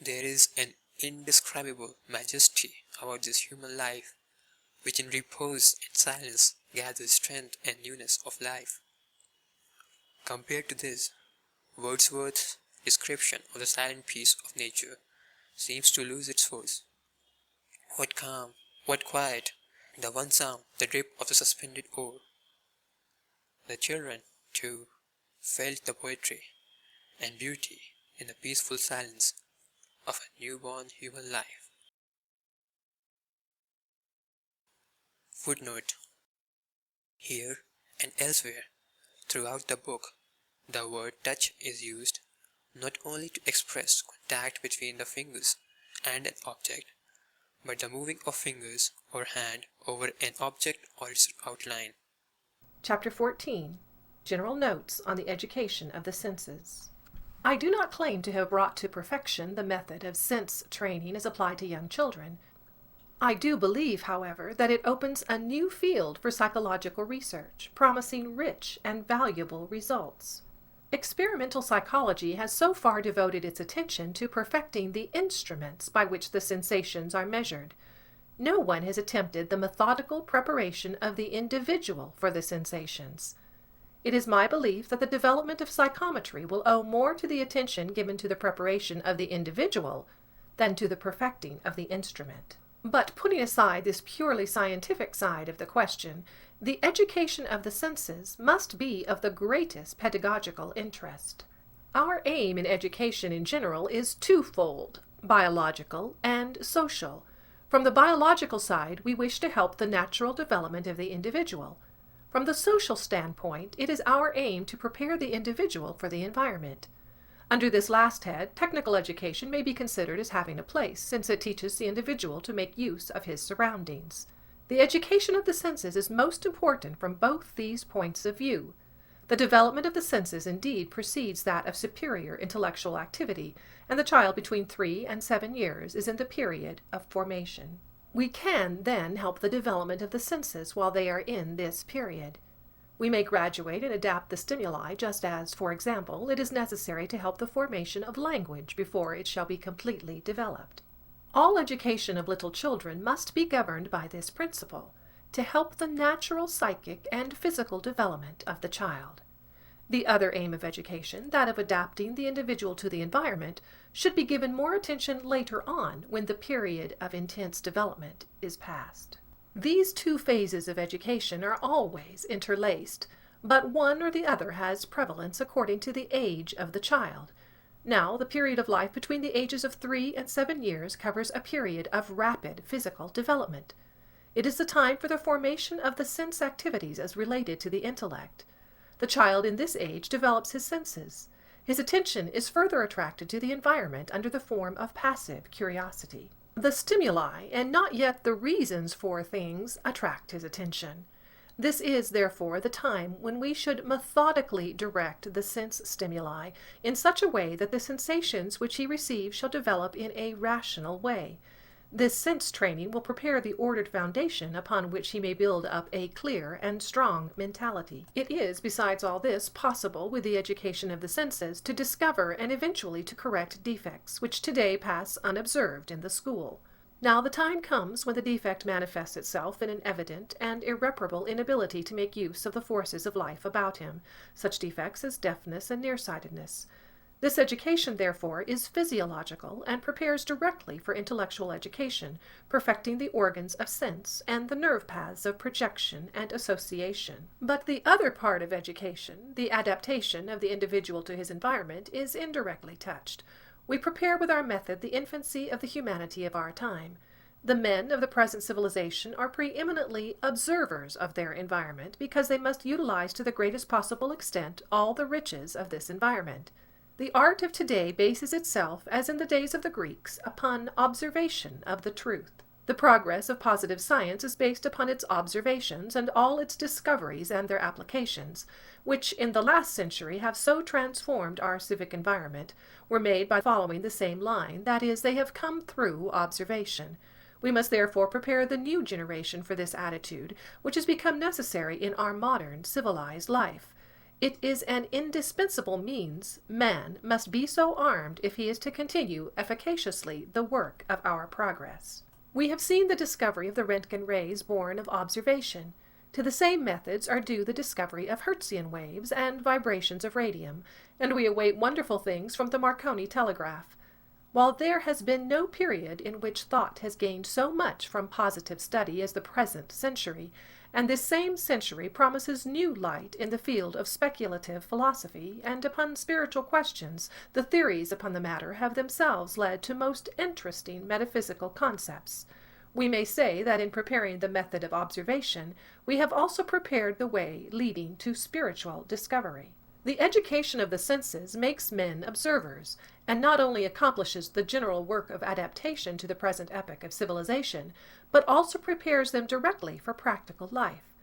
There is an indescribable majesty about this human life, which in repose and silence gathers strength and newness of life. Compared to this, Wordsworth's description of the silent peace of nature seems to lose its force. What calm, what quiet, the one sound, the drip of the suspended oar. The children, too, felt the poetry and beauty in the peaceful silence of a newborn human life. Footnote. Here and elsewhere throughout the book, the word touch is used not only to express contact between the fingers and an object, but the moving of fingers or hand over an object or its outline. Chapter 14. General Notes on the Education of the Senses. I do not claim to have brought to perfection the method of sense training as applied to young children. I do believe, however, that it opens a new field for psychological research, promising rich and valuable results. Experimental psychology has so far devoted its attention to perfecting the instruments by which the sensations are measured. No one has attempted the methodical preparation of the individual for the sensations. It is my belief that the development of psychometry will owe more to the attention given to the preparation of the individual than to the perfecting of the instrument. But putting aside this purely scientific side of the question, the education of the senses must be of the greatest pedagogical interest. Our aim in education in general is twofold, biological and social. From the biological side, we wish to help the natural development of the individual. From the social standpoint, it is our aim to prepare the individual for the environment. Under this last head, technical education may be considered as having a place, since it teaches the individual to make use of his surroundings. The education of the senses is most important from both these points of view. The development of the senses indeed precedes that of superior intellectual activity, and the child between 3 and 7 years is in the period of formation. We can then help the development of the senses while they are in this period. We may graduate and adapt the stimuli just as, for example, it is necessary to help the formation of language before it shall be completely developed. All education of little children must be governed by this principle, to help the natural psychic and physical development of the child. The other aim of education, that of adapting the individual to the environment, should be given more attention later on when the period of intense development is past. These two phases of education are always interlaced, but one or the other has prevalence according to the age of the child. Now, the period of life between the ages of 3 and 7 years covers a period of rapid physical development. It is the time for the formation of the sense activities as related to the intellect. The child in this age develops his senses. His attention is further attracted to the environment under the form of passive curiosity. The stimuli, and not yet the reasons for things, attract his attention. This is, therefore, the time when we should methodically direct the sense stimuli in such a way that the sensations which he receives shall develop in a rational way. This sense training will prepare the ordered foundation upon which he may build up a clear and strong mentality. It is, besides all this, possible with the education of the senses to discover and eventually to correct defects, which today pass unobserved in the school. Now the time comes when the defect manifests itself in an evident and irreparable inability to make use of the forces of life about him, such defects as deafness and nearsightedness. This education, therefore, is physiological and prepares directly for intellectual education, perfecting the organs of sense and the nerve paths of projection and association. But the other part of education, the adaptation of the individual to his environment, is indirectly touched. We prepare with our method the infancy of the humanity of our time. The men of the present civilization are preeminently observers of their environment because they must utilize to the greatest possible extent all the riches of this environment. The art of today bases itself, as in the days of the Greeks, upon observation of the truth. The progress of positive science is based upon its observations and all its discoveries and their applications, which in the last century have so transformed our civic environment, were made by following the same line, that is, they have come through observation. We must therefore prepare the new generation for this attitude, which has become necessary in our modern civilized life. It is an indispensable means. Man must be so armed if he is to continue efficaciously the work of our progress. We have seen the discovery of the Röntgen rays born of observation. To the same methods are due the discovery of Hertzian waves and vibrations of radium, and we await wonderful things from the Marconi telegraph. While there has been no period in which thought has gained so much from positive study as the present century, and this same century promises new light in the field of speculative philosophy, and upon spiritual questions, the theories upon the matter have themselves led to most interesting metaphysical concepts. We may say that in preparing the method of observation, we have also prepared the way leading to spiritual discovery. The education of the senses makes men observers, and not only accomplishes the general work of adaptation to the present epoch of civilization, but also prepares them directly for practical life.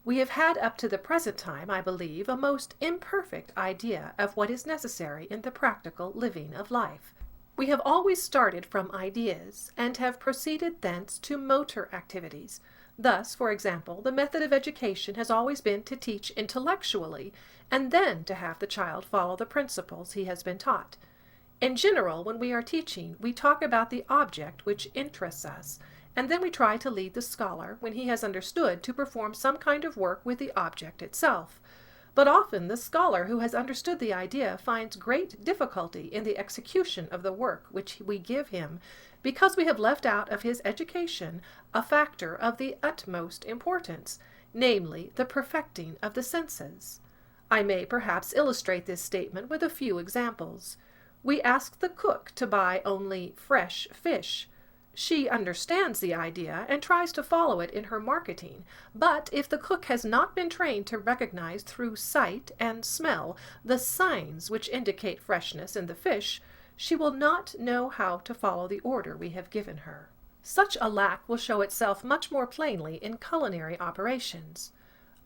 We have had up to the present time, I believe, a most imperfect idea of what is necessary in the practical living of life. We have always started from ideas, and have proceeded thence to motor activities. Thus, for example, the method of education has always been to teach intellectually, and then to have the child follow the principles he has been taught. In general, when we are teaching, we talk about the object which interests us, and then we try to lead the scholar, when he has understood, to perform some kind of work with the object itself. But often the scholar who has understood the idea finds great difficulty in the execution of the work which we give him, because we have left out of his education a factor of the utmost importance, namely the perfecting of the senses. I may perhaps illustrate this statement with a few examples. We ask the cook to buy only fresh fish. She understands the idea and tries to follow it in her marketing, but if the cook has not been trained to recognize through sight and smell the signs which indicate freshness in the fish, she will not know how to follow the order we have given her. Such a lack will show itself much more plainly in culinary operations.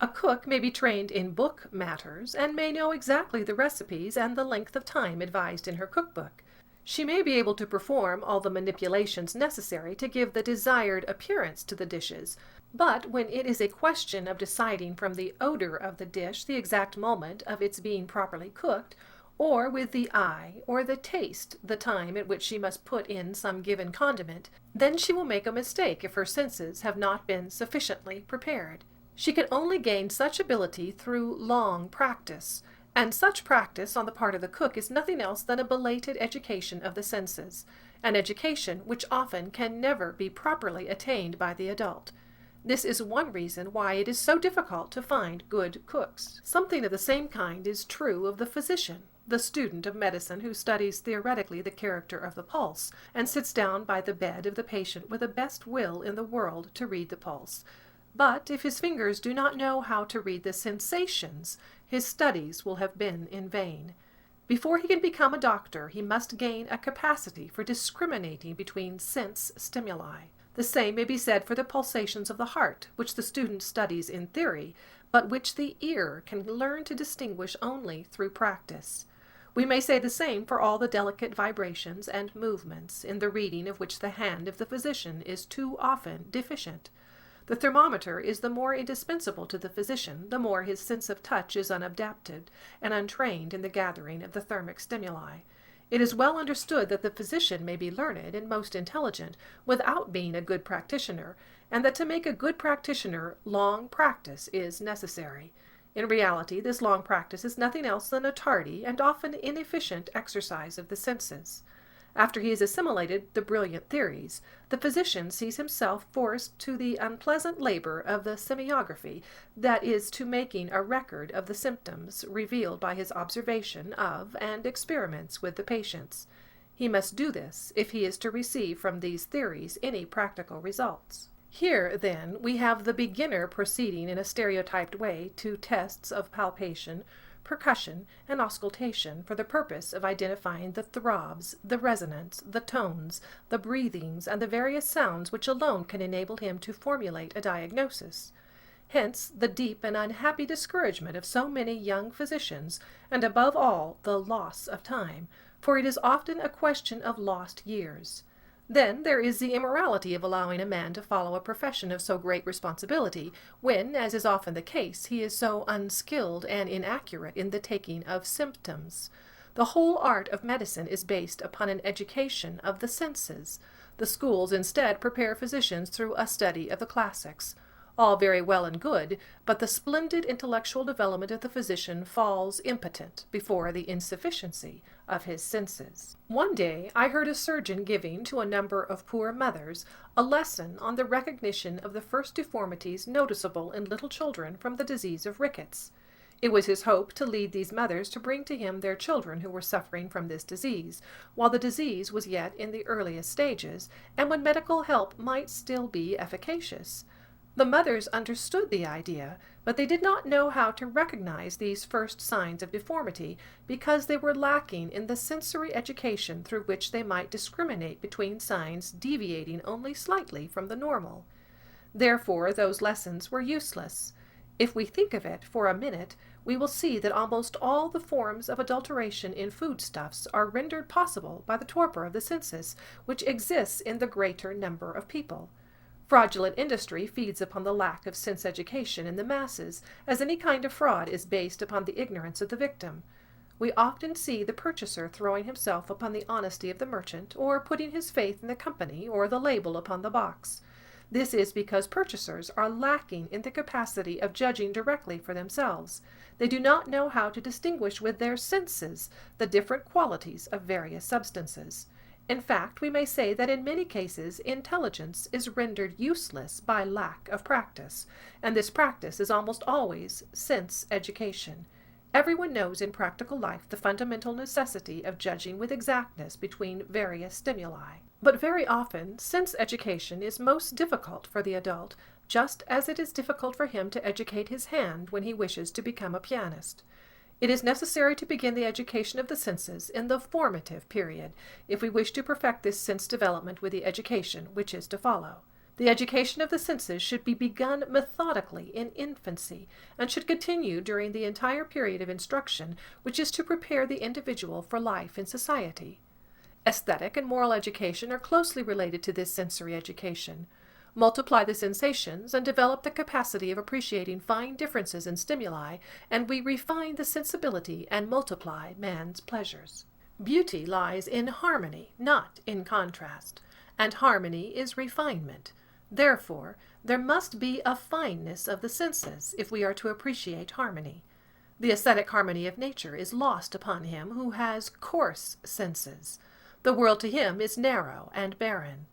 A cook may be trained in book matters, and may know exactly the recipes and the length of time advised in her cookbook. She may be able to perform all the manipulations necessary to give the desired appearance to the dishes, but when it is a question of deciding from the odor of the dish the exact moment of its being properly cooked, or with the eye or the taste the time at which she must put in some given condiment, then she will make a mistake if her senses have not been sufficiently prepared. She can only gain such ability through long practice, and such practice on the part of the cook is nothing else than a belated education of the senses, an education which often can never be properly attained by the adult. This is one reason why it is so difficult to find good cooks. Something of the same kind is true of the physician, the student of medicine who studies theoretically the character of the pulse, and sits down by the bed of the patient with the best will in the world to read the pulse. But if his fingers do not know how to read the sensations, his studies will have been in vain. Before he can become a doctor, he must gain a capacity for discriminating between sense stimuli. The same may be said for the pulsations of the heart, which the student studies in theory, but which the ear can learn to distinguish only through practice. We may say the same for all the delicate vibrations and movements, in the reading of which the hand of the physician is too often deficient. The thermometer is the more indispensable to the physician, the more his sense of touch is unadapted and untrained in the gathering of the thermic stimuli. It is well understood that the physician may be learned and most intelligent without being a good practitioner, and that to make a good practitioner long practice is necessary. In reality, this long practice is nothing else than a tardy and often inefficient exercise of the senses. After he has assimilated the brilliant theories, the physician sees himself forced to the unpleasant labor of the semiography, that is, to making a record of the symptoms revealed by his observation of and experiments with the patients. He must do this if he is to receive from these theories any practical results. Here, then, we have the beginner proceeding in a stereotyped way to tests of palpation, percussion, and auscultation for the purpose of identifying the throbs, the resonance, the tones, the breathings, and the various sounds which alone can enable him to formulate a diagnosis. Hence the deep and unhappy discouragement of so many young physicians, and above all the loss of time, for it is often a question of lost years. Then there is the immorality of allowing a man to follow a profession of so great responsibility, when, as is often the case, he is so unskilled and inaccurate in the taking of symptoms. The whole art of medicine is based upon an education of the senses. The schools instead prepare physicians through a study of the classics. All very well and good, but the splendid intellectual development of the physician falls impotent before the insufficiency of his senses. One day I heard a surgeon giving to a number of poor mothers a lesson on the recognition of the first deformities noticeable in little children from the disease of rickets. It was his hope to lead these mothers to bring to him their children who were suffering from this disease, while the disease was yet in the earliest stages, and when medical help might still be efficacious. The mothers understood the idea, but they did not know how to recognize these first signs of deformity, because they were lacking in the sensory education through which they might discriminate between signs deviating only slightly from the normal. Therefore those lessons were useless. If we think of it for a minute, we will see that almost all the forms of adulteration in foodstuffs are rendered possible by the torpor of the senses, which exists in the greater number of people. Fraudulent industry feeds upon the lack of sense education in the masses, as any kind of fraud is based upon the ignorance of the victim. We often see the purchaser throwing himself upon the honesty of the merchant, or putting his faith in the company or the label upon the box. This is because purchasers are lacking in the capacity of judging directly for themselves. They do not know how to distinguish with their senses the different qualities of various substances. In fact, we may say that in many cases intelligence is rendered useless by lack of practice, and this practice is almost always sense education. Everyone knows in practical life the fundamental necessity of judging with exactness between various stimuli. But very often sense education is most difficult for the adult, just as it is difficult for him to educate his hand when he wishes to become a pianist. It is necessary to begin the education of the senses in the formative period, if we wish to perfect this sense development with the education which is to follow. The education of the senses should be begun methodically in infancy, and should continue during the entire period of instruction which is to prepare the individual for life in society. Aesthetic and moral education are closely related to this sensory education. Multiply the sensations and develop the capacity of appreciating fine differences in stimuli, and we refine the sensibility and multiply man's pleasures. Beauty lies in harmony, not in contrast, and harmony is refinement. Therefore, there must be a fineness of the senses if we are to appreciate harmony. The aesthetic harmony of nature is lost upon him who has coarse senses. The world to him is narrow and barren.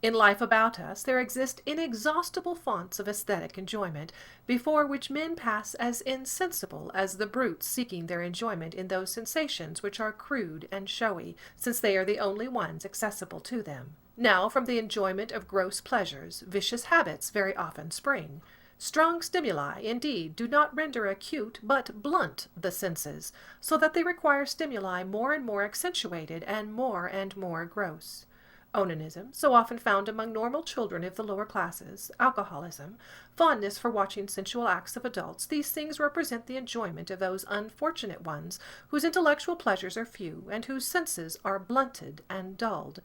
In life about us there exist inexhaustible fonts of aesthetic enjoyment, before which men pass as insensible as the brutes seeking their enjoyment in those sensations which are crude and showy, since they are the only ones accessible to them. Now from the enjoyment of gross pleasures, vicious habits very often spring. Strong stimuli, indeed, do not render acute, but blunt the senses, so that they require stimuli more and more accentuated and more gross. Onanism, so often found among normal children of the lower classes, alcoholism, fondness for watching sensual acts of adults, these things represent the enjoyment of those unfortunate ones whose intellectual pleasures are few and whose senses are blunted and dulled.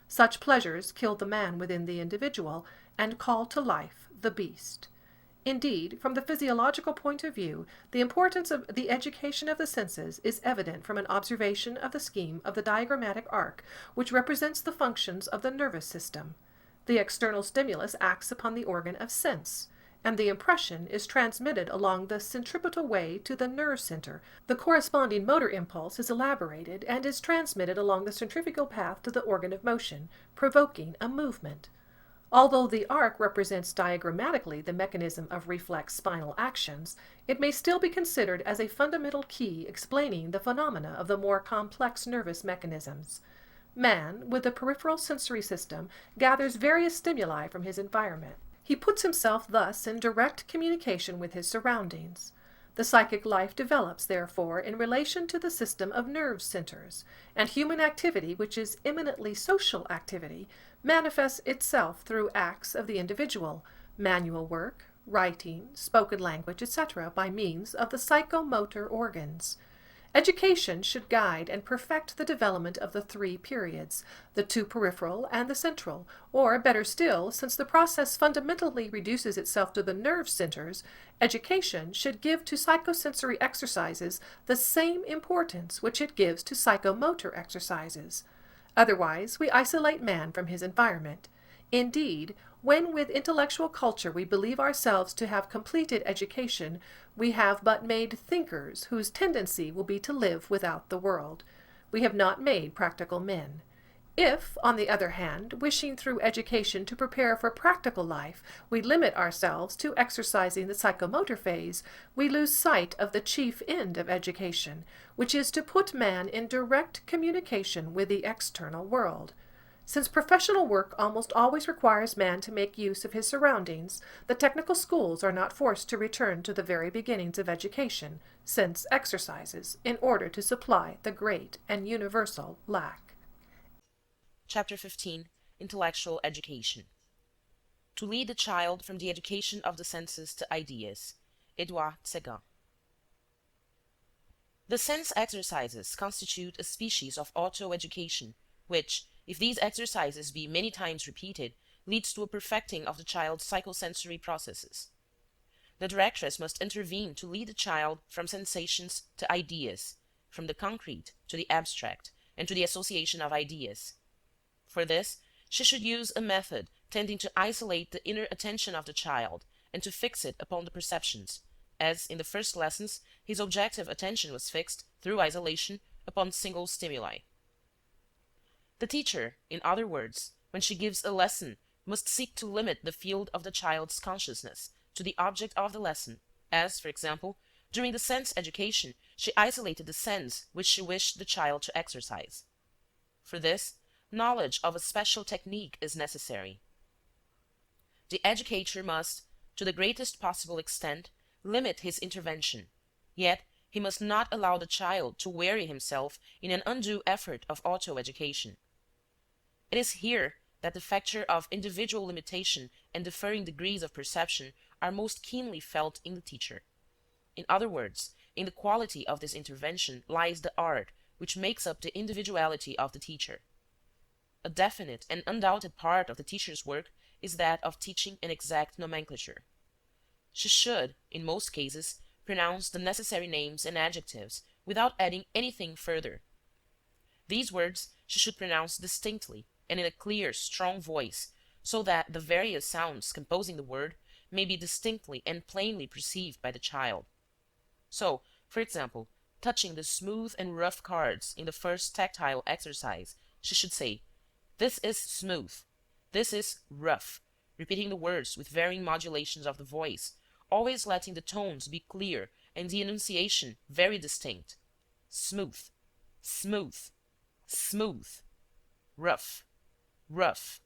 Such pleasures kill the man within the individual and call to life the beast. Indeed, from the physiological point of view, the importance of the education of the senses is evident from an observation of the scheme of the diagrammatic arc, which represents the functions of the nervous system. The external stimulus acts upon the organ of sense, and the impression is transmitted along the centripetal way to the nerve center. The corresponding motor impulse is elaborated and is transmitted along the centrifugal path to the organ of motion, provoking a movement. Although the arc represents diagrammatically the mechanism of reflex spinal actions, it may still be considered as a fundamental key explaining the phenomena of the more complex nervous mechanisms. Man, with the peripheral sensory system, gathers various stimuli from his environment. He puts himself thus in direct communication with his surroundings. The psychic life develops, therefore, in relation to the system of nerve centers, and human activity, which is eminently social activity, manifests itself through acts of the individual, manual work, writing, spoken language, etc., by means of the psychomotor organs. Education should guide and perfect the development of the three periods, the two peripheral and the central, or, better still, since the process fundamentally reduces itself to the nerve centers, education should give to psychosensory exercises the same importance which it gives to psychomotor exercises. Otherwise, we isolate man from his environment. Indeed, when with intellectual culture we believe ourselves to have completed education, we have but made thinkers whose tendency will be to live without the world. We have not made practical men. If, on the other hand, wishing through education to prepare for practical life, we limit ourselves to exercising the psychomotor phase, we lose sight of the chief end of education, which is to put man in direct communication with the external world. Since professional work almost always requires man to make use of his surroundings, the technical schools are not forced to return to the very beginnings of education, sense exercises, in order to supply the great and universal lack. Chapter 15. Intellectual Education. To lead the child from the education of the senses to ideas. Edouard Séguin. The sense exercises constitute a species of auto-education, which, if these exercises be many times repeated, leads to a perfecting of the child's psychosensory processes. The directress must intervene to lead the child from sensations to ideas, from the concrete to the abstract, and to the association of ideas. For this, she should use a method tending to isolate the inner attention of the child and to fix it upon the perceptions, as in the first lessons his objective attention was fixed, through isolation, upon single stimuli. The teacher, in other words, when she gives a lesson, must seek to limit the field of the child's consciousness to the object of the lesson, as, for example, during the sense education, she isolated the sense which she wished the child to exercise. For this, knowledge of a special technique is necessary. The educator must, to the greatest possible extent, limit his intervention, yet he must not allow the child to weary himself in an undue effort of auto-education. It is here that the factor of individual limitation and differing degrees of perception are most keenly felt in the teacher. In other words, in the quality of this intervention lies the art which makes up the individuality of the teacher. a definite and undoubted part of the teacher's work is that of teaching an exact nomenclature. She should, in most cases, pronounce the necessary names and adjectives without adding anything further. These words she should pronounce distinctly and in a clear, strong voice, so that the various sounds composing the word may be distinctly and plainly perceived by the child. So, for example, touching the smooth and rough cards in the first tactile exercise, she should say, "This is smooth. This is rough," repeating the words with varying modulations of the voice, always letting the tones be clear and the enunciation very distinct. Smooth, smooth, smooth, rough, rough,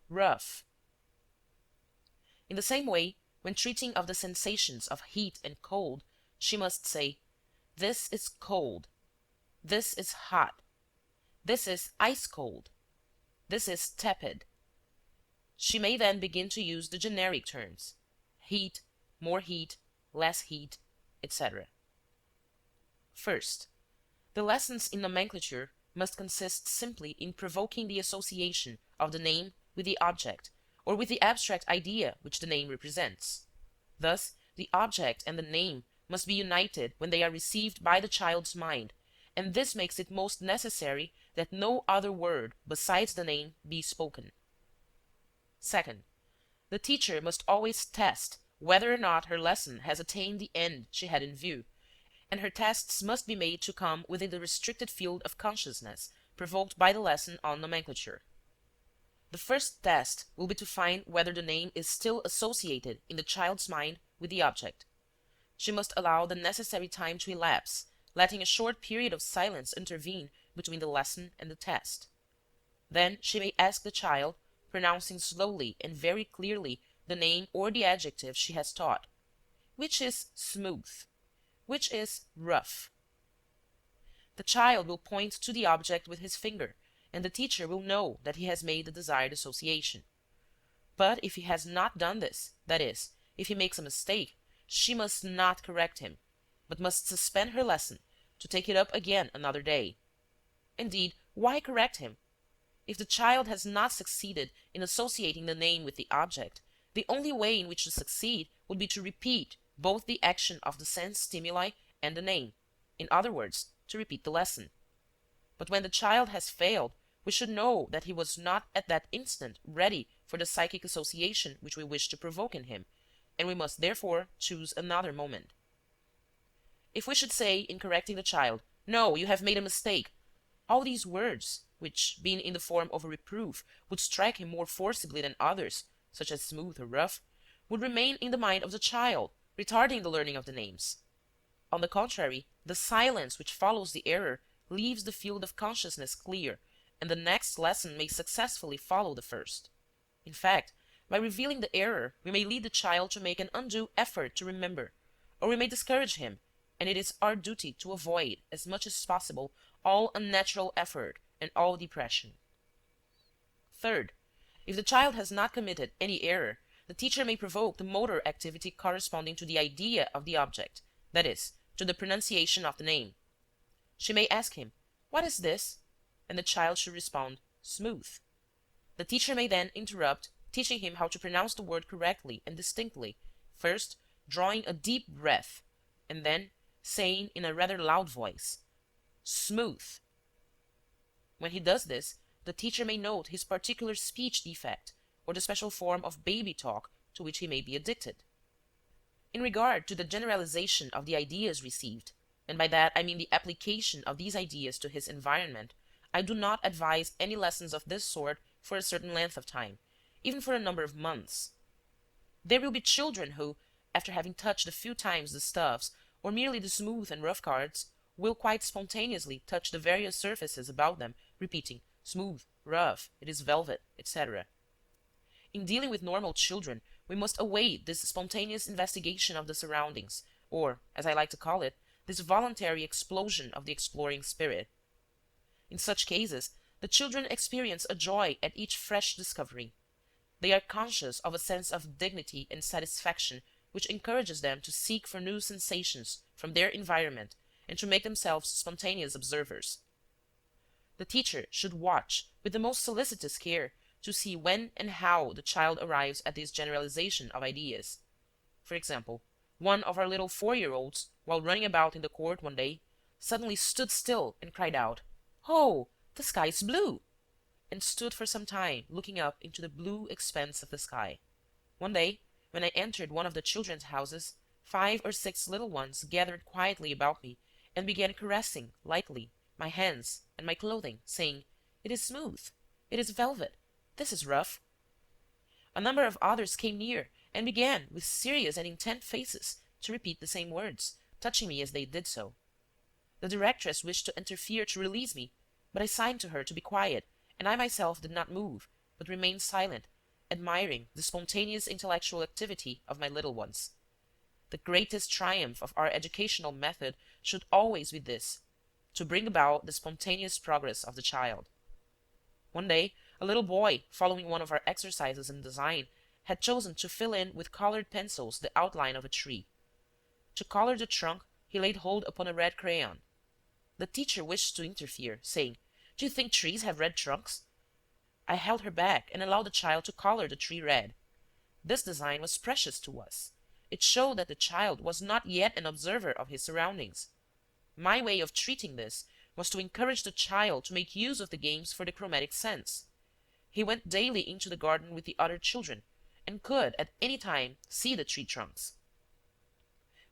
rough. In the same way, when treating of the sensations of heat and cold, she must say, "This is cold. This is hot. This is ice cold. This is tepid." She may then begin to use the generic terms: heat, more heat, less heat, etc. First, the lessons in nomenclature must consist simply in provoking the association of the name with the object, or with the abstract idea which the name represents. Thus, the object and the name must be united when they are received by the child's mind, and this makes it most necessary that no other word besides the name be spoken. Second, the teacher must always test whether or not her lesson has attained the end she had in view, and her tests must be made to come within the restricted field of consciousness provoked by the lesson on nomenclature. The first test will be to find whether the name is still associated in the child's mind with the object. She must allow the necessary time to elapse, letting a short period of silence intervene between the lesson and the test. Then she may ask the child, pronouncing slowly and very clearly the name or the adjective she has taught, "Which is smooth? Which is rough?" The child will point to the object with his finger, and the teacher will know that he has made the desired association. But if he has not done this, that is, if he makes a mistake, she must not correct him, but must suspend her lesson to take it up again another day. Indeed, why correct him? If the child has not succeeded in associating the name with the object, the only way in which to succeed would be to repeat both the action of the sense stimuli and the name, in other words, to repeat the lesson. But when the child has failed, we should know that he was not at that instant ready for the psychic association which we wish to provoke in him, and we must therefore choose another moment. If we should say, in correcting the child, "No, you have made a mistake," all these words, which, being in the form of a reproof, would strike him more forcibly than others, such as smooth or rough, would remain in the mind of the child, retarding the learning of the names. On the contrary, the silence which follows the error leaves the field of consciousness clear, and the next lesson may successfully follow the first. In fact, by revealing the error, we may lead the child to make an undue effort to remember, or we may discourage him, and it is our duty to avoid, as much as possible, all unnatural effort and all depression. Third, if the child has not committed any error, the teacher may provoke the motor activity corresponding to the idea of the object, that is, to the pronunciation of the name. She may ask him, "What is this?" and the child should respond, "Smooth." The teacher may then interrupt, teaching him how to pronounce the word correctly and distinctly, first drawing a deep breath, and then saying in a rather loud voice, "Smooth." When he does this, the teacher may note his particular speech defect, or the special form of baby talk to which he may be addicted. In regard to the generalization of the ideas received, and by that I mean the application of these ideas to his environment, I do not advise any lessons of this sort for a certain length of time, even for a number of months. There will be children who, after having touched a few times the stuffs, or merely the smooth and rough cards, will quite spontaneously touch the various surfaces about them, repeating, "Smooth, rough, it is velvet," etc. In dealing with normal children, we must await this spontaneous investigation of the surroundings, or, as I like to call it, this voluntary explosion of the exploring spirit. In such cases, the children experience a joy at each fresh discovery. They are conscious of a sense of dignity and satisfaction which encourages them to seek for new sensations from their environment and to make themselves spontaneous observers. The teacher should watch with the most solicitous care to see when and how the child arrives at this generalization of ideas. For example, one of our little 4-year-olds, while running about in the court one day, suddenly stood still and cried out, "Oh, the sky is blue!" and stood for some time looking up into the blue expanse of the sky. One day, when I entered one of the children's houses, 5 or 6 little ones gathered quietly about me and began caressing, lightly, my hands and my clothing, saying, "It is smooth. It is velvet. This is rough." A number of others came near and began, with serious and intent faces, to repeat the same words, touching me as they did so. The directress wished to interfere to release me, but I signed to her to be quiet, and I myself did not move, but remained silent, admiring the spontaneous intellectual activity of my little ones. The greatest triumph of our educational method should always be this: to bring about the spontaneous progress of the child. One day, a little boy, following one of our exercises in design, had chosen to fill in with colored pencils the outline of a tree. To color the trunk, he laid hold upon a red crayon. The teacher wished to interfere, saying, "Do you think trees have red trunks?" I held her back and allowed the child to color the tree red. This design was precious to us. It showed that the child was not yet an observer of his surroundings. My way of treating this was to encourage the child to make use of the games for the chromatic sense. He went daily into the garden with the other children, and could at any time see the tree trunks.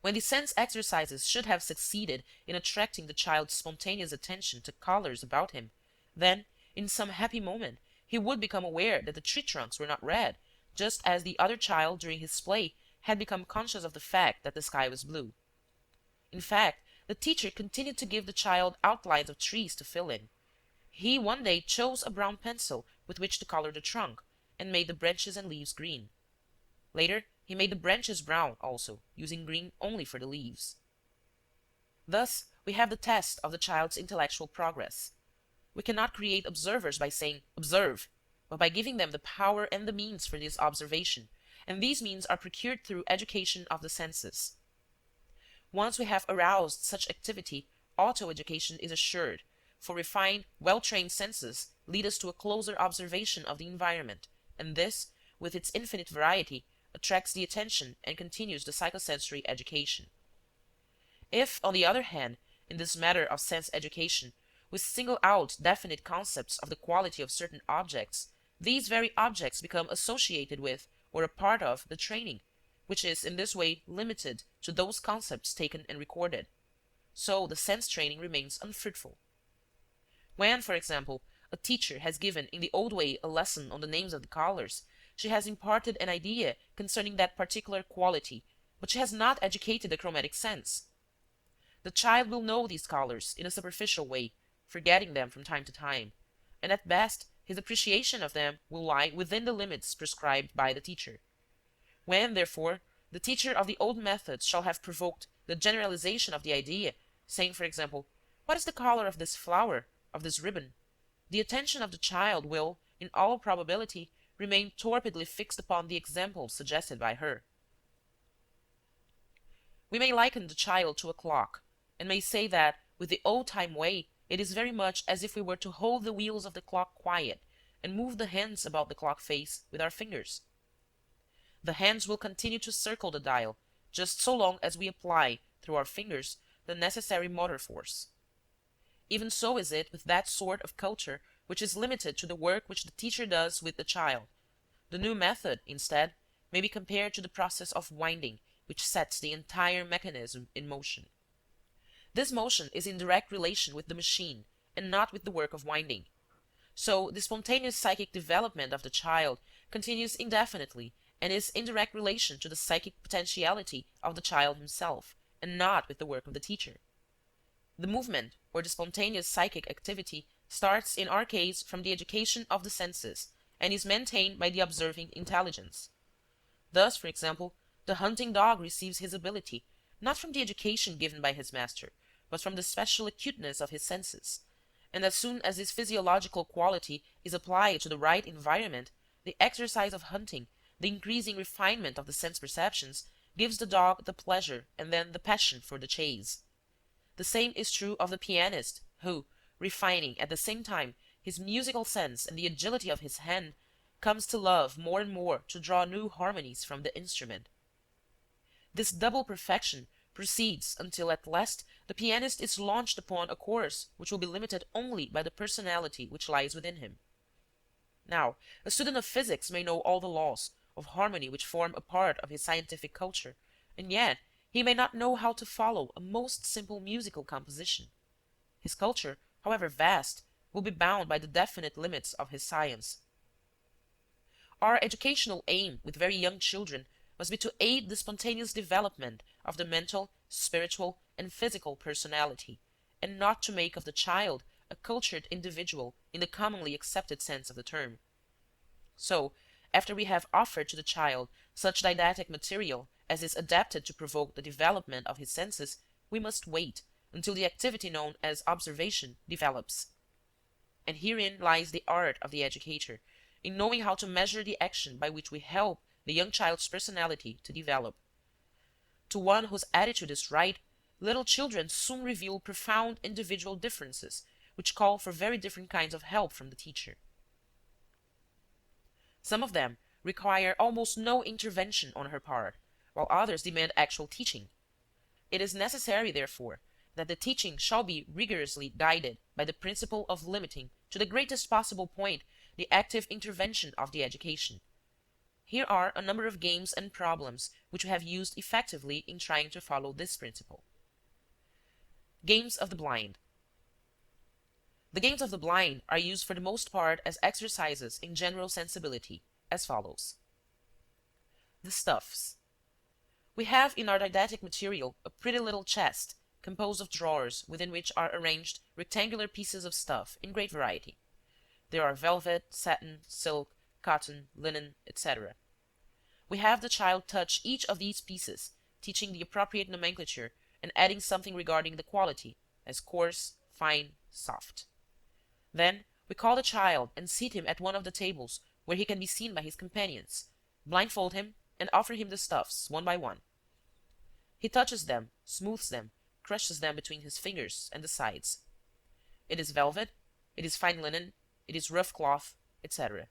When the sense exercises should have succeeded in attracting the child's spontaneous attention to colors about him, then, in some happy moment, he would become aware that the tree trunks were not red, just as the other child during his play had become conscious of the fact that the sky was blue. In fact, the teacher continued to give the child outlines of trees to fill in. He one day chose a brown pencil with which to color the trunk, and made the branches and leaves green. Later, he made the branches brown also, using green only for the leaves. Thus, we have the test of the child's intellectual progress. We cannot create observers by saying, "Observe," but by giving them the power and the means for this observation, and these means are procured through education of the senses. Once we have aroused such activity, auto-education is assured, for refined, well-trained senses lead us to a closer observation of the environment, and this, with its infinite variety, attracts the attention and continues the psychosensory education. If, on the other hand, in this matter of sense education, we single out definite concepts of the quality of certain objects, these very objects become associated with, or a part of, the training, which is in this way limited to those concepts taken and recorded. So the sense training remains unfruitful. When, for example, a teacher has given in the old way a lesson on the names of the colors, she has imparted an idea concerning that particular quality, but she has not educated the chromatic sense. The child will know these colors in a superficial way, forgetting them from time to time, and at best his appreciation of them will lie within the limits prescribed by the teacher. When, therefore, the teacher of the old methods shall have provoked the generalization of the idea, saying, for example, "What is the color of this flower, of this ribbon?" the attention of the child will, in all probability, remain torpidly fixed upon the example suggested by her. We may liken the child to a clock, and may say that, with the old-time way, it is very much as if we were to hold the wheels of the clock quiet and move the hands about the clock face with our fingers. The hands will continue to circle the dial, just so long as we apply, through our fingers, the necessary motor force. Even so is it with that sort of culture which is limited to the work which the teacher does with the child. The new method, instead, may be compared to the process of winding, which sets the entire mechanism in motion. This motion is in direct relation with the machine, and not with the work of winding. So the spontaneous psychic development of the child continues indefinitely, and is in direct relation to the psychic potentiality of the child himself, and not with the work of the teacher. The movement, or the spontaneous psychic activity, starts in our case from the education of the senses, and is maintained by the observing intelligence. Thus, for example, the hunting dog receives his ability, not from the education given by his master, but from the special acuteness of his senses, and as soon as this physiological quality is applied to the right environment, the exercise of hunting, the increasing refinement of the sense perceptions, gives the dog the pleasure and then the passion for the chase. The same is true of the pianist, who, refining at the same time his musical sense and the agility of his hand, comes to love more and more to draw new harmonies from the instrument. This double perfection proceeds until at last the pianist is launched upon a course which will be limited only by the personality which lies within him. Now, a student of physics may know all the laws of harmony which form a part of his scientific culture, and yet he may not know how to follow a most simple musical composition. His culture, however vast, will be bound by the definite limits of his science. Our educational aim with very young children must be to aid the spontaneous development of the mental, spiritual, and physical personality, and not to make of the child a cultured individual in the commonly accepted sense of the term. So, after we have offered to the child such didactic material as is adapted to provoke the development of his senses, we must wait until the activity known as observation develops. And herein lies the art of the educator, in knowing how to measure the action by which we help the young child's personality to develop. To one whose attitude is right, little children soon reveal profound individual differences, which call for very different kinds of help from the teacher. Some of them require almost no intervention on her part, while others demand actual teaching. It is necessary, therefore, that the teaching shall be rigorously guided by the principle of limiting to the greatest possible point the active intervention of the education. Here are a number of games and problems which we have used effectively in trying to follow this principle. Games of the blind. The games of the blind are used for the most part as exercises in general sensibility, as follows. The stuffs. We have in our didactic material a pretty little chest composed of drawers within which are arranged rectangular pieces of stuff in great variety. There are velvet, satin, silk, cotton, linen, etc. We have the child touch each of these pieces, teaching the appropriate nomenclature and adding something regarding the quality, as coarse, fine, soft. Then we call the child and seat him at one of the tables where he can be seen by his companions, blindfold him, and offer him the stuffs, one by one. He touches them, smooths them, crushes them between his fingers and decides. It is velvet, it is fine linen, it is rough cloth, etc.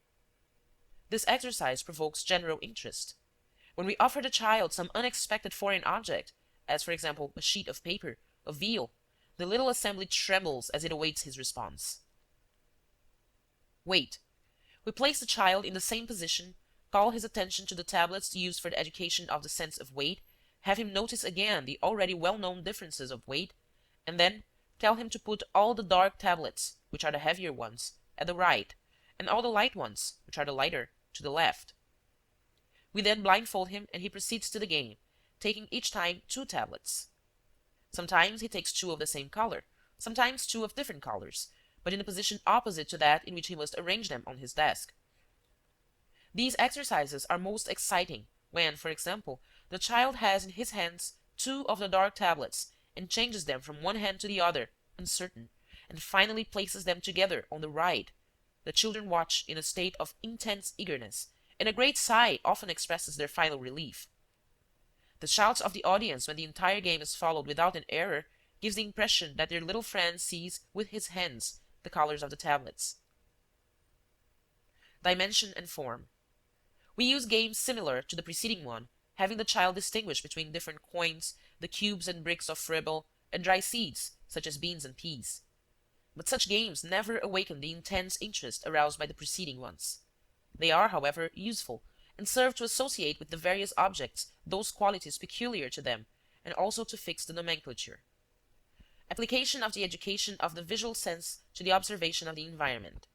This exercise provokes general interest. When we offer the child some unexpected foreign object, as for example a sheet of paper, a veal, the little assembly trembles as it awaits his response. Wait. We place the child in the same position, call his attention to the tablets used for the education of the sense of weight, have him notice again the already well-known differences of weight, and then tell him to put all the dark tablets, which are the heavier ones, at the right, and all the light ones, which are the lighter, to the left. We then blindfold him and he proceeds to the game, taking each time 2 tablets. Sometimes he takes 2 of the same color, sometimes 2 of different colors, but in a position opposite to that in which he must arrange them on his desk. These exercises are most exciting when, for example, the child has in his hands 2 of the dark tablets and changes them from one hand to the other, uncertain, and finally places them together on the right. The children watch in a state of intense eagerness, and a great sigh often expresses their final relief. The shouts of the audience when the entire game is followed without an error gives the impression that their little friend sees with his hands the colors of the tablets. Dimension and form. We use games similar to the preceding one, having the child distinguish between different coins, the cubes and bricks of fribble, and dry seeds, such as beans and peas. But such games never awaken the intense interest aroused by the preceding ones. They are, however, useful, and serve to associate with the various objects those qualities peculiar to them, and also to fix the nomenclature. Application of the education of the visual sense to the observation of the environment.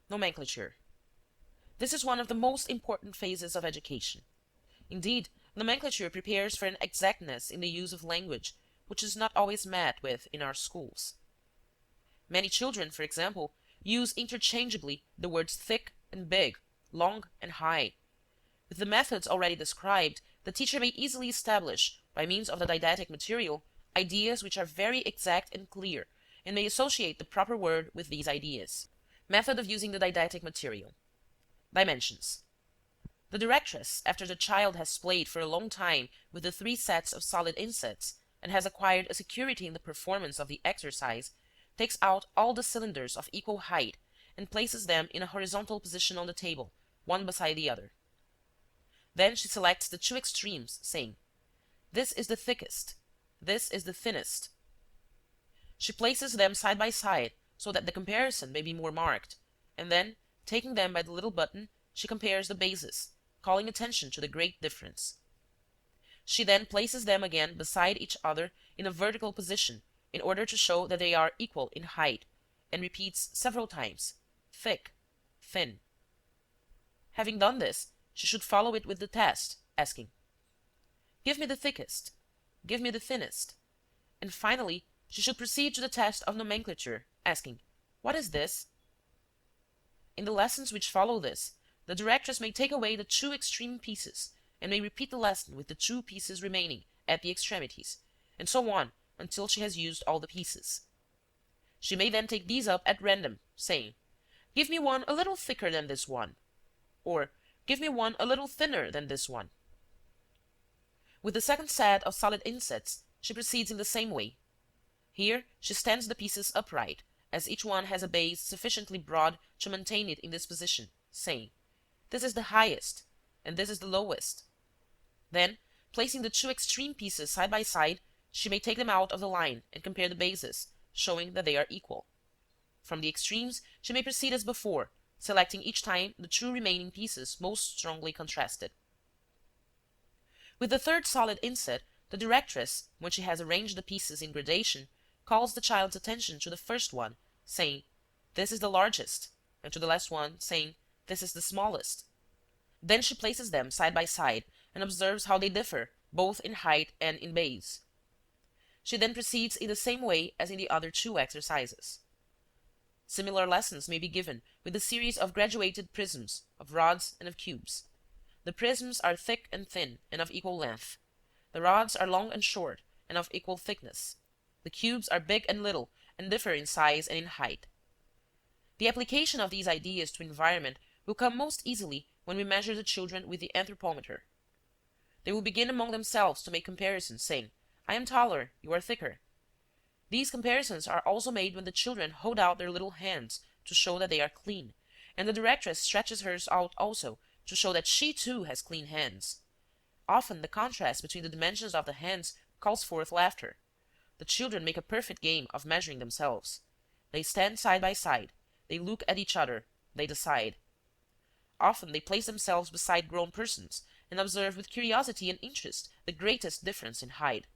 Nomenclature. This is one of the most important phases of education. Indeed, nomenclature prepares for an exactness in the use of language, which is not always met with in our schools. Many children, for example, use interchangeably the words thick and big, long and high. With the methods already described, the teacher may easily establish, by means of the didactic material, ideas which are very exact and clear, and may associate the proper word with these ideas. Method of using the didactic material. Dimensions. The directress, after the child has played for a long time with the 3 sets of solid insets, and has acquired a security in the performance of the exercise, takes out all the cylinders of equal height and places them in a horizontal position on the table, one beside the other. Then she selects the two extremes, saying, "This is the thickest, this is the thinnest." She places them side by side so that the comparison may be more marked, and then, taking them by the little button, she compares the bases, calling attention to the great difference. She then places them again beside each other in a vertical position in order to show that they are equal in height, and repeats several times, thick, thin. Having done this, she should follow it with the test, asking, "Give me the thickest, give me the thinnest." And finally, she should proceed to the test of nomenclature, asking, "What is this?" In the lessons which follow this, the directress may take away the two extreme pieces and may repeat the lesson with the two pieces remaining at the extremities, and so on until she has used all the pieces. She may then take these up at random, saying, "Give me one a little thicker than this one," or "Give me one a little thinner than this one." With the second set of solid insets, she proceeds in the same way. Here she stands the pieces upright, as each one has a base sufficiently broad to maintain it in this position, saying, "This is the highest, and this is the lowest." Then, placing the two extreme pieces side by side, she may take them out of the line and compare the bases, showing that they are equal. From the extremes, she may proceed as before, selecting each time the two remaining pieces most strongly contrasted. With the third solid inset, the directress, when she has arranged the pieces in gradation, calls the child's attention to the first one, saying, "This is the largest," and to the last one, saying, "This is the smallest." Then she places them side by side and observes how they differ, both in height and in base. She then proceeds in the same way as in the other two exercises. Similar lessons may be given with a series of graduated prisms, of rods and of cubes. The prisms are thick and thin and of equal length. The rods are long and short and of equal thickness. The cubes are big and little and differ in size and in height. The application of these ideas to environment will come most easily when we measure the children with the anthropometer. They will begin among themselves to make comparisons, saying, "I am taller, you are thicker." These comparisons are also made when the children hold out their little hands to show that they are clean, and the directress stretches hers out also to show that she too has clean hands. Often the contrast between the dimensions of the hands calls forth laughter. The children make a perfect game of measuring themselves. They stand side by side, they look at each other, they decide. Often they place themselves beside grown persons and observe with curiosity and interest the greatest difference in height.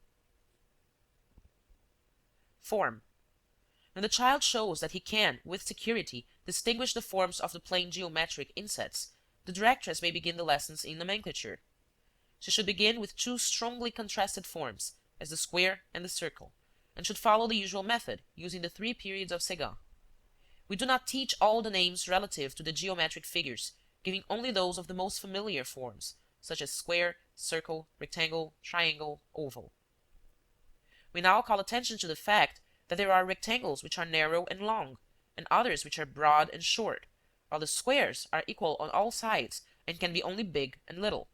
Form. When the child shows that he can, with security, distinguish the forms of the plain geometric insets, the directress may begin the lessons in nomenclature. She should begin with two strongly contrasted forms, as the square and the circle, and should follow the usual method, using the 3 periods of Séguin. We do not teach all the names relative to the geometric figures, giving only those of the most familiar forms, such as square, circle, rectangle, triangle, oval. We now call attention to the fact that there are rectangles which are narrow and long, and others which are broad and short, while the squares are equal on all sides and can be only big and little.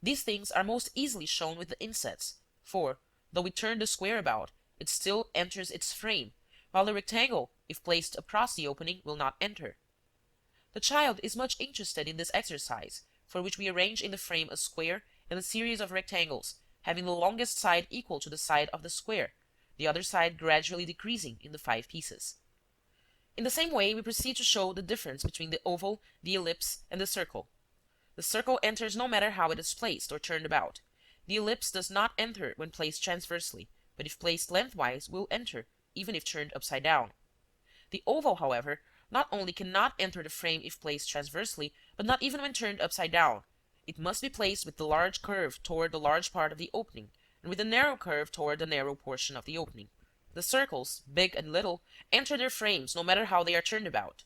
These things are most easily shown with the insets, for, though we turn the square about, it still enters its frame, while the rectangle, if placed across the opening, will not enter. The child is much interested in this exercise, for which we arrange in the frame a square and a series of rectangles, having the longest side equal to the side of the square, the other side gradually decreasing in the 5 pieces. In the same way, we proceed to show the difference between the oval, the ellipse, and the circle. The circle enters no matter how it is placed or turned about. The ellipse does not enter when placed transversely, but if placed lengthwise will enter, even if turned upside down. The oval, however, not only cannot enter the frame if placed transversely, but not even when turned upside down. It must be placed with the large curve toward the large part of the opening, and with the narrow curve toward the narrow portion of the opening. The circles, big and little, enter their frames no matter how they are turned about.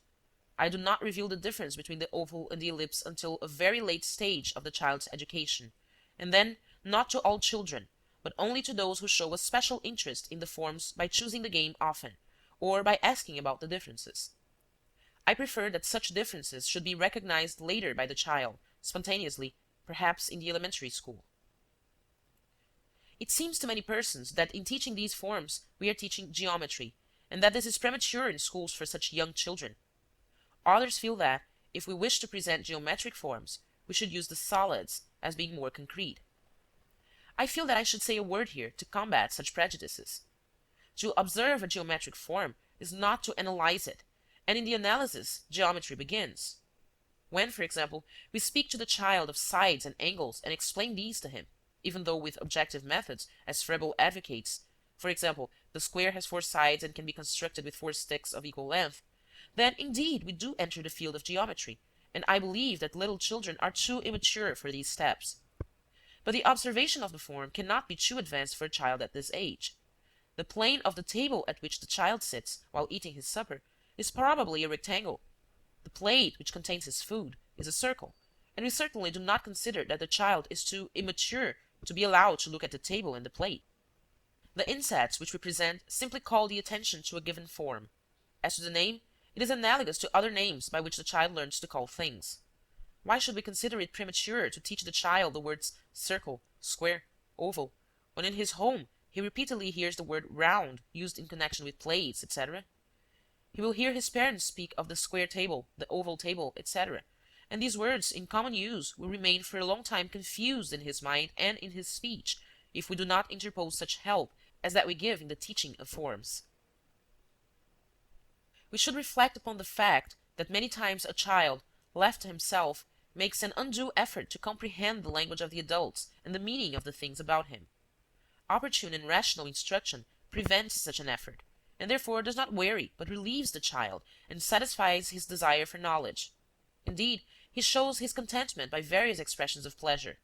I do not reveal the difference between the oval and the ellipse until a very late stage of the child's education, and then not to all children, but only to those who show a special interest in the forms by choosing the game often, or by asking about the differences. I prefer that such differences should be recognized later by the child, spontaneously, perhaps in the elementary school. It seems to many persons that in teaching these forms we are teaching geometry, and that this is premature in schools for such young children. Others feel that, if we wish to present geometric forms, we should use the solids, as being more concrete. I feel that I should say a word here to combat such prejudices. To observe a geometric form is not to analyze it, and in the analysis geometry begins. When, for example, we speak to the child of sides and angles and explain these to him, even though with objective methods, as Froebel advocates, for example, the square has 4 sides and can be constructed with 4 sticks of equal length, then indeed we do enter the field of geometry, and I believe that little children are too immature for these steps. But the observation of the form cannot be too advanced for a child at this age. The plane of the table at which the child sits while eating his supper is probably a rectangle. The plate which contains his food is a circle, and we certainly do not consider that the child is too immature to be allowed to look at the table and the plate. The insets which we present simply call the attention to a given form. As to the name, it is analogous to other names by which the child learns to call things. Why should we consider it premature to teach the child the words circle, square, oval, when in his home he repeatedly hears the word round used in connection with plates, etc.? He will hear his parents speak of the square table, the oval table, etc., and these words in common use will remain for a long time confused in his mind and in his speech if we do not interpose such help as that we give in the teaching of forms. We should reflect upon the fact that many times a child, left to himself, makes an undue effort to comprehend the language of the adults and the meaning of the things about him. Opportune and rational instruction prevents such an effort, and therefore does not weary but relieves the child and satisfies his desire for knowledge. Indeed, he shows his contentment by various expressions of pleasure.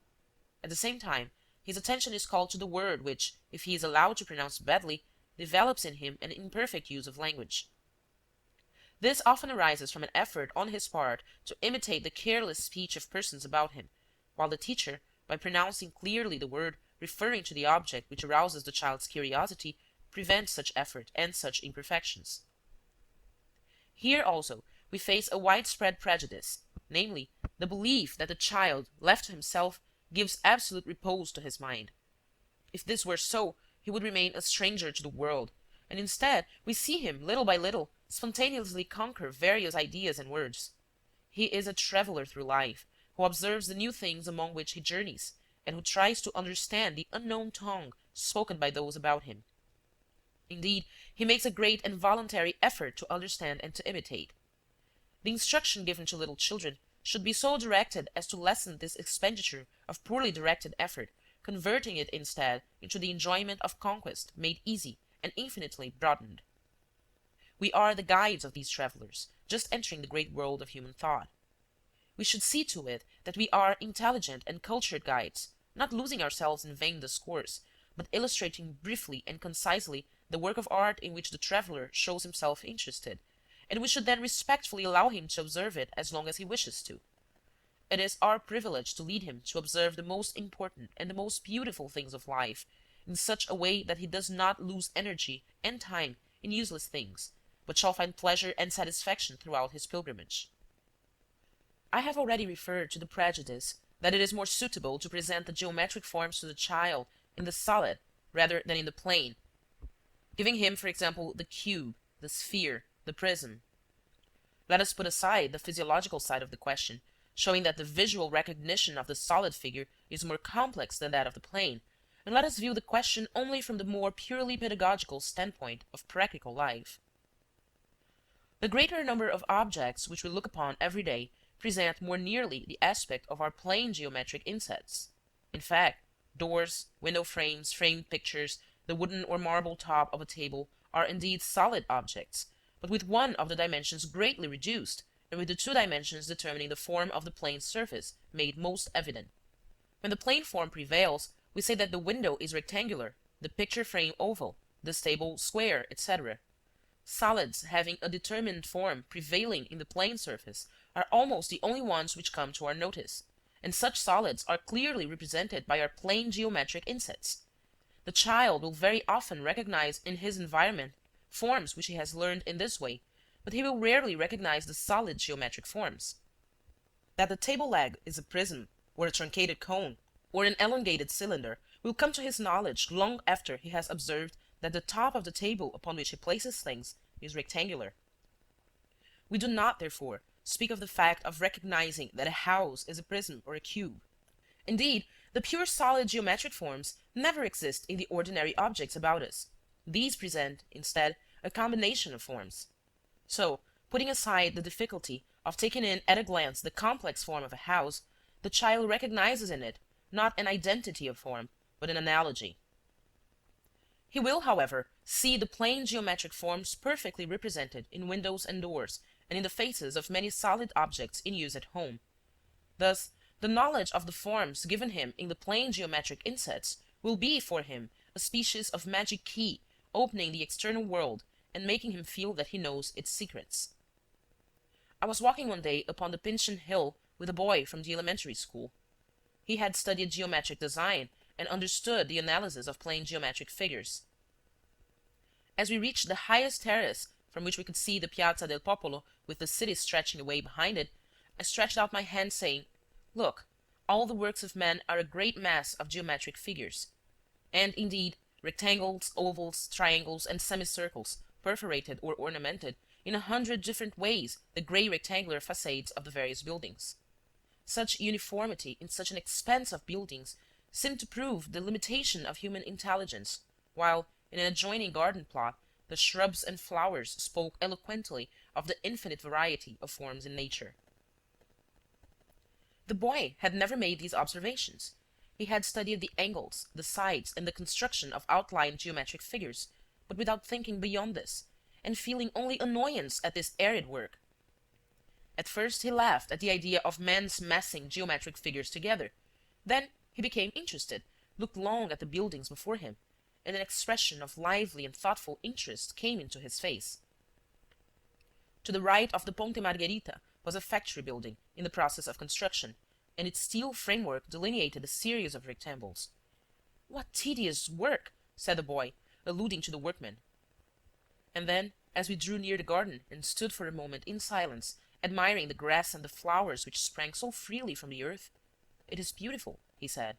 At the same time, his attention is called to the word which, if he is allowed to pronounce badly, develops in him an imperfect use of language. This often arises from an effort on his part to imitate the careless speech of persons about him, while the teacher, by pronouncing clearly the word referring to the object which arouses the child's curiosity, prevents such effort and such imperfections. Here also we face a widespread prejudice, namely, the belief that the child, left to himself, gives absolute repose to his mind. If this were so, he would remain a stranger to the world, and instead we see him, little by little, spontaneously conquer various ideas and words. He is a traveler through life, who observes the new things among which he journeys, and who tries to understand the unknown tongue spoken by those about him. Indeed, he makes a great and voluntary effort to understand and to imitate. The instruction given to little children should be so directed as to lessen this expenditure of poorly directed effort, converting it instead into the enjoyment of conquest made easy and infinitely broadened. We are the guides of these travelers, just entering the great world of human thought. We should see to it that we are intelligent and cultured guides, not losing ourselves in vain discourse, but illustrating briefly and concisely the work of art in which the traveler shows himself interested, and we should then respectfully allow him to observe it as long as he wishes to. It is our privilege to lead him to observe the most important and the most beautiful things of life, in such a way that he does not lose energy and time in useless things, but shall find pleasure and satisfaction throughout his pilgrimage. I have already referred to the prejudice that it is more suitable to present the geometric forms to the child in the solid rather than in the plane, giving him, for example, the cube, the sphere, the prism. Let us put aside the physiological side of the question, showing that the visual recognition of the solid figure is more complex than that of the plane, and let us view the question only from the more purely pedagogical standpoint of practical life. The greater number of objects which we look upon every day present more nearly the aspect of our plain geometric insets. In fact, doors, window frames, framed pictures, the wooden or marble top of a table are indeed solid objects, but with one of the dimensions greatly reduced, and with the 2 dimensions determining the form of the plane surface made most evident. When the plane form prevails, we say that the window is rectangular, the picture frame oval, the table square, etc. Solids having a determined form prevailing in the plane surface are almost the only ones which come to our notice, and such solids are clearly represented by our plain geometric insets. The child will very often recognize in his environment forms which he has learned in this way, but he will rarely recognize the solid geometric forms. That the table leg is a prism, or a truncated cone, or an elongated cylinder, will come to his knowledge long after he has observed that the top of the table upon which he places things is rectangular. We do not, therefore, speak of the fact of recognizing that a house is a prism or a cube. Indeed, the pure solid geometric forms never exist in the ordinary objects about us. These present, instead, a combination of forms. So, putting aside the difficulty of taking in at a glance the complex form of a house, the child recognizes in it not an identity of form, but an analogy. He will, however, see the plain geometric forms perfectly represented in windows and doors, and in the faces of many solid objects in use at home. Thus, the knowledge of the forms given him in the plain geometric insets will be for him a species of magic key opening the external world and making him feel that he knows its secrets. I was walking one day upon the Pincian Hill with a boy from the elementary school. He had studied geometric design and understood the analysis of plain geometric figures. As we reached the highest terrace, from which we could see the Piazza del Popolo with the city stretching away behind it, I stretched out my hand, saying, "Look, all the works of man are a great mass of geometric figures." And, indeed, rectangles, ovals, triangles, and semicircles, perforated or ornamented in 100 different ways the grey rectangular facades of the various buildings. Such uniformity in such an expanse of buildings seemed to prove the limitation of human intelligence, while, in an adjoining garden plot, the shrubs and flowers spoke eloquently of the infinite variety of forms in nature. The boy had never made these observations. He had studied the angles, the sides, and the construction of outline geometric figures, but without thinking beyond this, and feeling only annoyance at this arid work. At first he laughed at the idea of man's massing geometric figures together. Then he became interested, looked long at the buildings before him, and an expression of lively and thoughtful interest came into his face. To the right of the Ponte Margherita was a factory building in the process of construction, and its steel framework delineated a series of rectangles. "What tedious work!" said the boy, alluding to the workmen. And then, as we drew near the garden and stood for a moment in silence, admiring the grass and the flowers which sprang so freely from the earth, "It is beautiful," he said.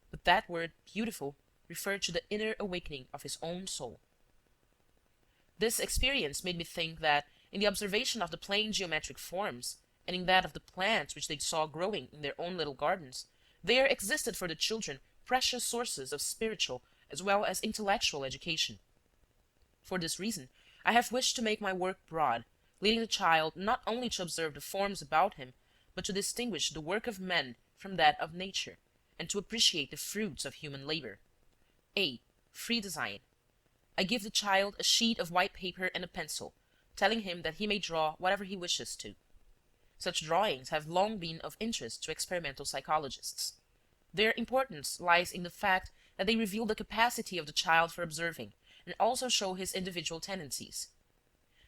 But that word "beautiful" referred to the inner awakening of his own soul. This experience made me think that, in the observation of the plain geometric forms, and in that of the plants which they saw growing in their own little gardens, there existed for the children precious sources of spiritual as well as intellectual education. For this reason, I have wished to make my work broad, leading the child not only to observe the forms about him, but to distinguish the work of man from that of nature, and to appreciate the fruits of human labor. A. Free design. I give the child a sheet of white paper and a pencil, telling him that he may draw whatever he wishes to. Such drawings have long been of interest to experimental psychologists. Their importance lies in the fact that they reveal the capacity of the child for observing, and also show his individual tendencies.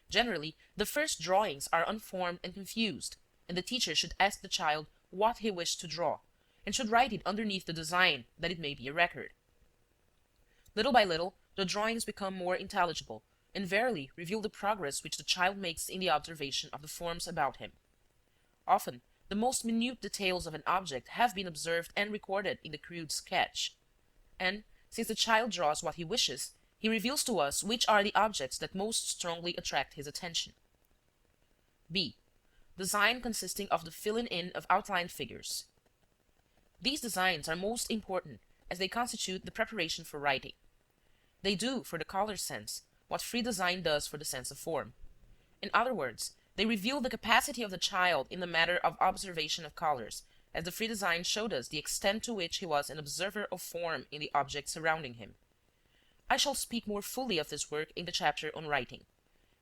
Generally, the first drawings are unformed and confused, and the teacher should ask the child what he wished to draw, and should write it underneath the design, that it may be a record. Little by little, the drawings become more intelligible, and verily reveal the progress which the child makes in the observation of the forms about him. Often, the most minute details of an object have been observed and recorded in the crude sketch. And, since the child draws what he wishes, he reveals to us which are the objects that most strongly attract his attention. B. Design consisting of the filling in of outline figures. These designs are most important, as they constitute the preparation for writing. They do for the color sense what free design does for the sense of form. In other words, they reveal the capacity of the child in the matter of observation of colors, as the free design showed us the extent to which he was an observer of form in the objects surrounding him. I shall speak more fully of this work in the chapter on writing.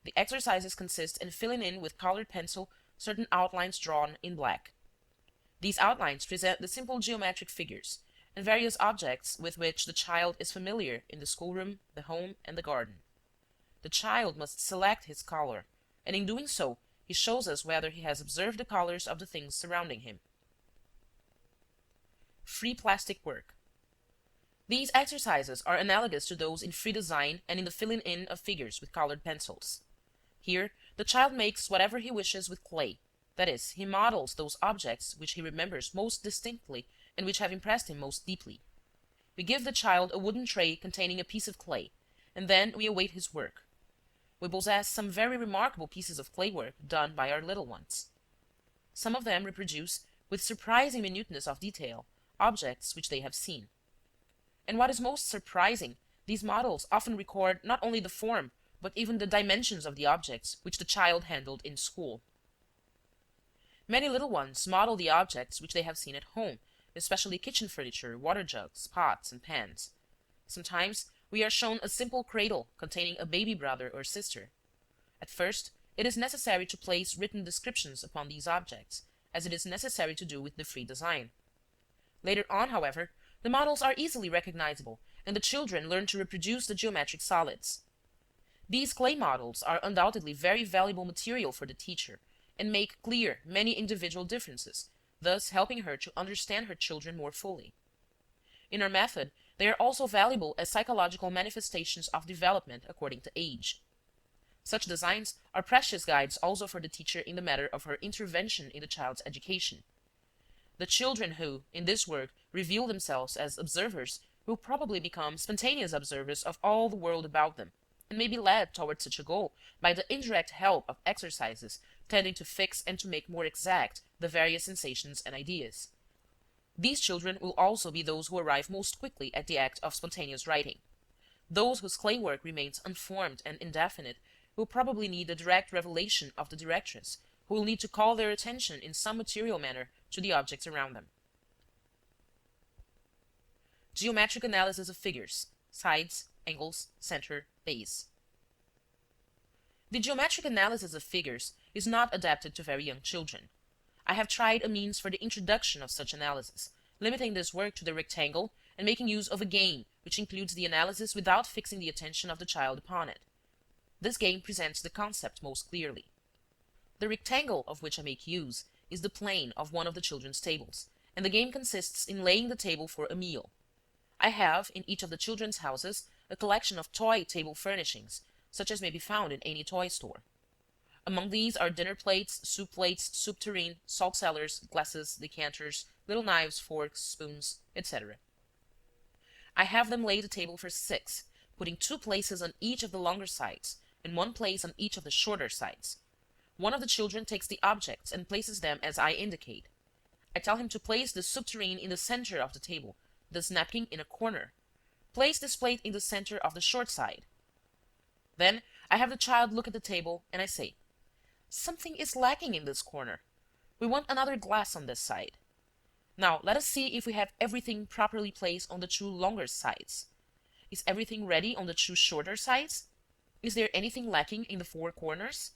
The exercises consist in filling in with colored pencil certain outlines drawn in black. These outlines present the simple geometric figures and various objects with which the child is familiar in the schoolroom, the home, and the garden. The child must select his color, and in doing so, he shows us whether he has observed the colors of the things surrounding him. Free plastic work. These exercises are analogous to those in free design and in the filling in of figures with colored pencils. Here, the child makes whatever he wishes with clay. That is, he models those objects which he remembers most distinctly and which have impressed him most deeply. We give the child a wooden tray containing a piece of clay, and then we await his work. We possess some very remarkable pieces of clay work done by our little ones. Some of them reproduce, with surprising minuteness of detail, objects which they have seen. And what is most surprising, these models often record not only the form, but even the dimensions of the objects which the child handled in school. Many little ones model the objects which they have seen at home, especially kitchen furniture, water jugs, pots, and pans. Sometimes we are shown a simple cradle containing a baby brother or sister. At first, it is necessary to place written descriptions upon these objects, as it is necessary to do with the free design. Later on, however, the models are easily recognizable, and the children learn to reproduce the geometric solids. These clay models are undoubtedly very valuable material for the teacher, and make clear many individual differences, thus helping her to understand her children more fully. In our method, they are also valuable as psychological manifestations of development according to age. Such designs are precious guides also for the teacher in the matter of her intervention in the child's education. The children who, in this work, reveal themselves as observers will probably become spontaneous observers of all the world about them, and may be led towards such a goal by the indirect help of exercises tending to fix and to make more exact the various sensations and ideas. These children will also be those who arrive most quickly at the act of spontaneous writing. Those whose clay work remains unformed and indefinite will probably need the direct revelation of the directress, who will need to call their attention in some material manner to the objects around them. Geometric analysis of figures: sides, angles, center, base. The geometric analysis of figures is not adapted to very young children. I have tried a means for the introduction of such analysis, limiting this work to the rectangle and making use of a game which includes the analysis without fixing the attention of the child upon it. This game presents the concept most clearly. The rectangle of which I make use is the plane of one of the children's tables, and the game consists in laying the table for a meal. I have, in each of the children's houses, a collection of toy table furnishings, such as may be found in any toy store. Among these are dinner plates, soup tureen, salt cellars, glasses, decanters, little knives, forks, spoons, etc. I have them lay the table for 6, putting 2 places on each of the longer sides, and 1 place on each of the shorter sides. One of the children takes the objects and places them as I indicate. I tell him to place the soup tureen in the center of the table, this napkin in a corner. Place this plate in the center of the short side. Then I have the child look at the table, and I say, "Something is lacking in this corner. We want another glass on this side. Now let us see if we have everything properly placed on the 2 longer sides. Is everything ready on the 2 shorter sides? Is there anything lacking in the 4 corners?"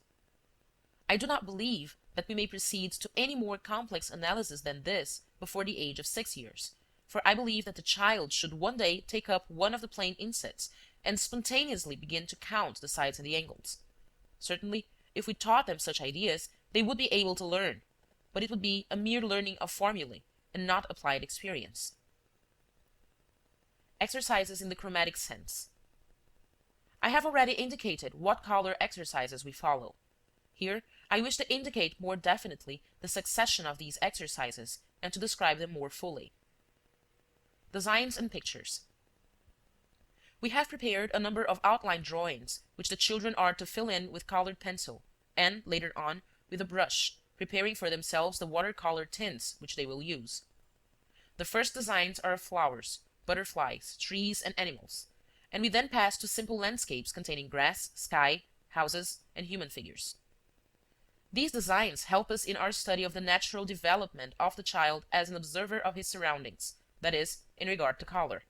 I do not believe that we may proceed to any more complex analysis than this before the age of 6 years, for I believe that the child should one day take up one of the plane insets and spontaneously begin to count the sides and the angles. Certainly, if we taught them such ideas, they would be able to learn, but it would be a mere learning of formulae and not applied experience. Exercises in the chromatic sense. I have already indicated what color exercises we follow. Here, I wish to indicate more definitely the succession of these exercises and to describe them more fully. Designs and pictures. We have prepared a number of outline drawings, which the children are to fill in with colored pencil, and, later on, with a brush, preparing for themselves the watercolor tints which they will use. The first designs are of flowers, butterflies, trees, and animals, and we then pass to simple landscapes containing grass, sky, houses, and human figures. These designs help us in our study of the natural development of the child as an observer of his surroundings, that is, in regard to color.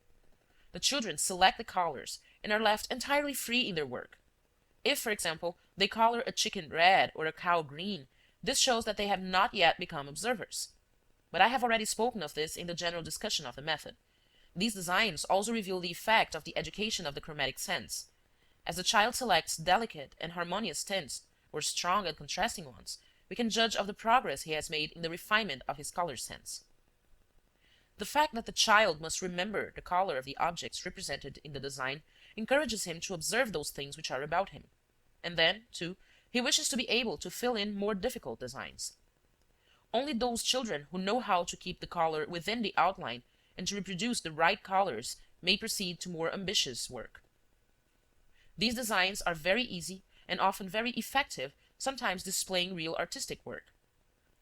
The children select the colors and are left entirely free in their work. If, for example, they color a chicken red or a cow green, this shows that they have not yet become observers. But I have already spoken of this in the general discussion of the method. These designs also reveal the effect of the education of the chromatic sense. As the child selects delicate and harmonious tints, or strong and contrasting ones, we can judge of the progress he has made in the refinement of his color sense. The fact that the child must remember the color of the objects represented in the design encourages him to observe those things which are about him. And then, too, he wishes to be able to fill in more difficult designs. Only those children who know how to keep the color within the outline and to reproduce the right colors may proceed to more ambitious work. These designs are very easy and often very effective, sometimes displaying real artistic work.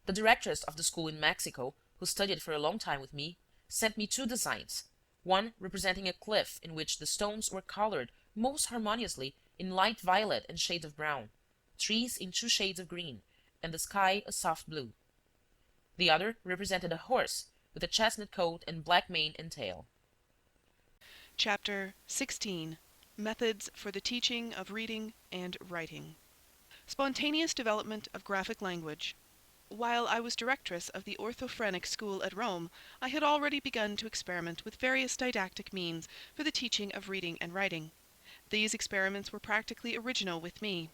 The directress of the school in Mexico, who studied for a long time with me, sent me 2 designs, one representing a cliff in which the stones were colored most harmoniously in light violet and shades of brown, trees in 2 shades of green, and the sky a soft blue. The other represented a horse with a chestnut coat and black mane and tail. Chapter 16. Methods for the Teaching of Reading and Writing. Spontaneous development of graphic language. While I was directress of the orthophrenic school at Rome, I had already begun to experiment with various didactic means for the teaching of reading and writing. These experiments were practically original with me.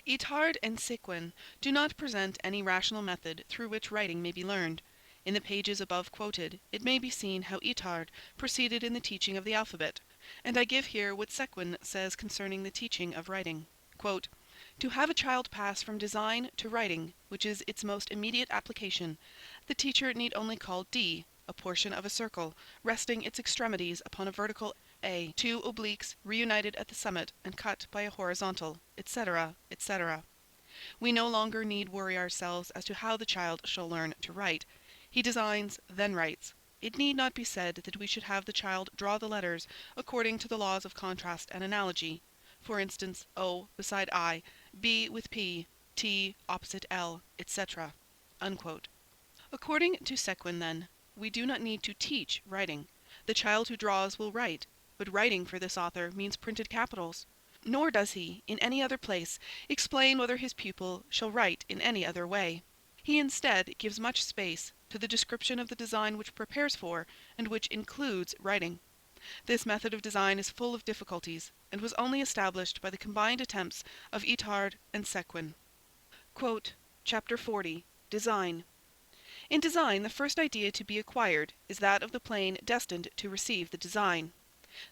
Itard and Séquin do not present any rational method through which writing may be learned. In the pages above quoted, it may be seen how Itard proceeded in the teaching of the alphabet, and I give here what Séquin says concerning the teaching of writing. Quote, "To have a child pass from design to writing, which is its most immediate application, the teacher need only call D, a portion of a circle, resting its extremities upon a vertical A, 2 obliques reunited at the summit and cut by a horizontal, etc., etc. We no longer need worry ourselves as to how the child shall learn to write. He designs, then writes. It need not be said that we should have the child draw the letters according to the laws of contrast and analogy. For instance, O beside I, B with P, T opposite L, etc." Unquote. According to Séquin, then, we do not need to teach writing. The child who draws will write, but writing for this author means printed capitals. Nor does he, in any other place, explain whether his pupil shall write in any other way. He instead gives much space to the description of the design which prepares for, and which includes, writing. This method of design is full of difficulties, and was only established by the combined attempts of Itard and Séquin. Quote, Chapter 40. Design. In design, the first idea to be acquired is that of the plane destined to receive the design.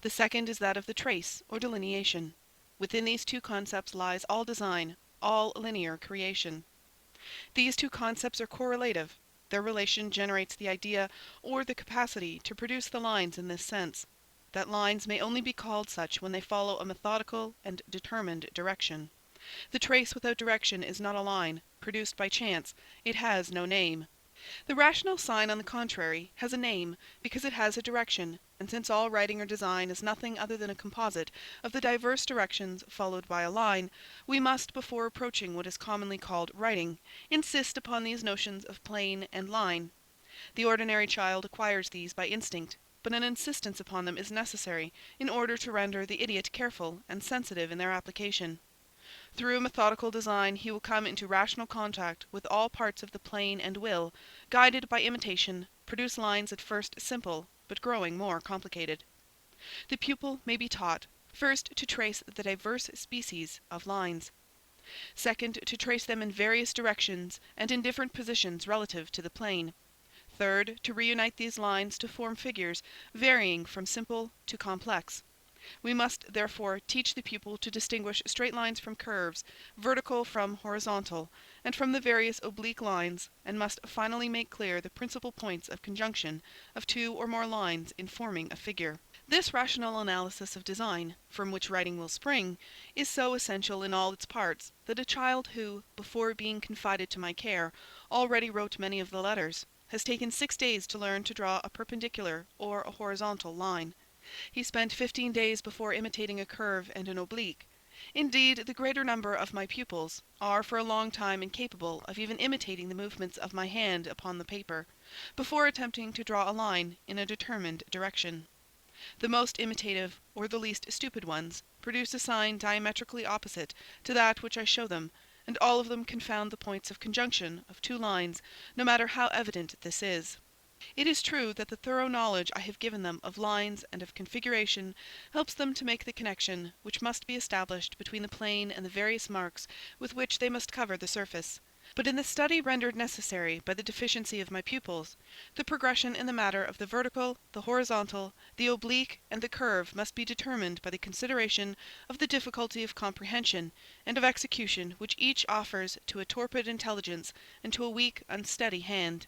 The second is that of the trace, or delineation. Within these 2 concepts lies all design, all linear creation. These 2 concepts are correlative. Their relation generates the idea or the capacity to produce the lines in this sense, that lines may only be called such when they follow a methodical and determined direction. The trace without direction is not a line, produced by chance. It has no name. The rational sign, on the contrary, has a name, because it has a direction, and since all writing or design is nothing other than a composite of the diverse directions followed by a line, we must, before approaching what is commonly called writing, insist upon these notions of plane and line. The ordinary child acquires these by instinct, but an insistence upon them is necessary in order to render the idiot careful and sensitive in their application. Through methodical design he will come into rational contact with all parts of the plane and will, guided by imitation, produce lines at first simple, but growing more complicated. The pupil may be taught, first to trace the diverse species of lines; second, to trace them in various directions and in different positions relative to the plane; third, to reunite these lines to form figures varying from simple to complex. We must, therefore, teach the pupil to distinguish straight lines from curves, vertical from horizontal, and from the various oblique lines, and must finally make clear the principal points of conjunction of 2 or more lines in forming a figure. This rational analysis of design, from which writing will spring, is so essential in all its parts, that a child who, before being confided to my care, already wrote many of the letters, has taken 6 days to learn to draw a perpendicular or a horizontal line. He spent 15 days before imitating a curve and an oblique. Indeed, the greater number of my pupils are for a long time incapable of even imitating the movements of my hand upon the paper, before attempting to draw a line in a determined direction. The most imitative, or the least stupid ones, produce a sign diametrically opposite to that which I show them, and all of them confound the points of conjunction of 2 lines, no matter how evident this is. It is true that the thorough knowledge I have given them of lines and of configuration helps them to make the connection which must be established between the plane and the various marks with which they must cover the surface. But in the study rendered necessary by the deficiency of my pupils, the progression in the matter of the vertical, the horizontal, the oblique, and the curve must be determined by the consideration of the difficulty of comprehension and of execution which each offers to a torpid intelligence and to a weak, unsteady hand.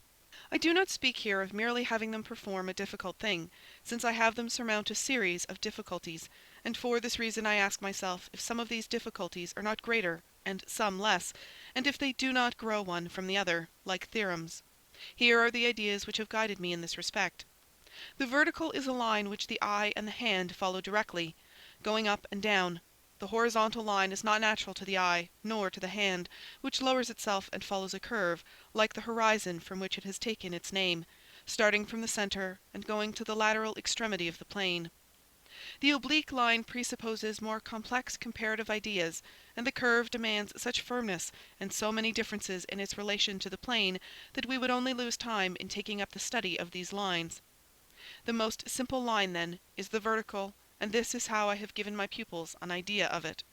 I do not speak here of merely having them perform a difficult thing, since I have them surmount a series of difficulties, and for this reason I ask myself if some of these difficulties are not greater, and some less, and if they do not grow one from the other, like theorems. Here are the ideas which have guided me in this respect. The vertical is a line which the eye and the hand follow directly, going up and down. The horizontal line is not natural to the eye, nor to the hand, which lowers itself and follows a curve, like the horizon from which it has taken its name, starting from the centre and going to the lateral extremity of the plane. The oblique line presupposes more complex comparative ideas, and the curve demands such firmness and so many differences in its relation to the plane that we would only lose time in taking up the study of these lines. The most simple line, then, is the vertical, and this is how I have given my pupils an idea of it.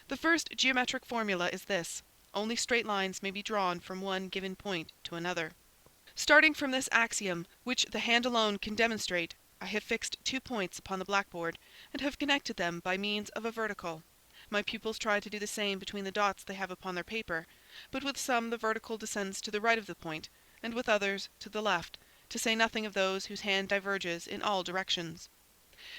The first geometric formula is this: only straight lines may be drawn from one given point to another. Starting from this axiom, which the hand alone can demonstrate, I have fixed 2 points upon the blackboard, and have connected them by means of a vertical. My pupils try to do the same between the dots they have upon their paper, but with some the vertical descends to the right of the point, and with others to the left, to say nothing of those whose hand diverges in all directions.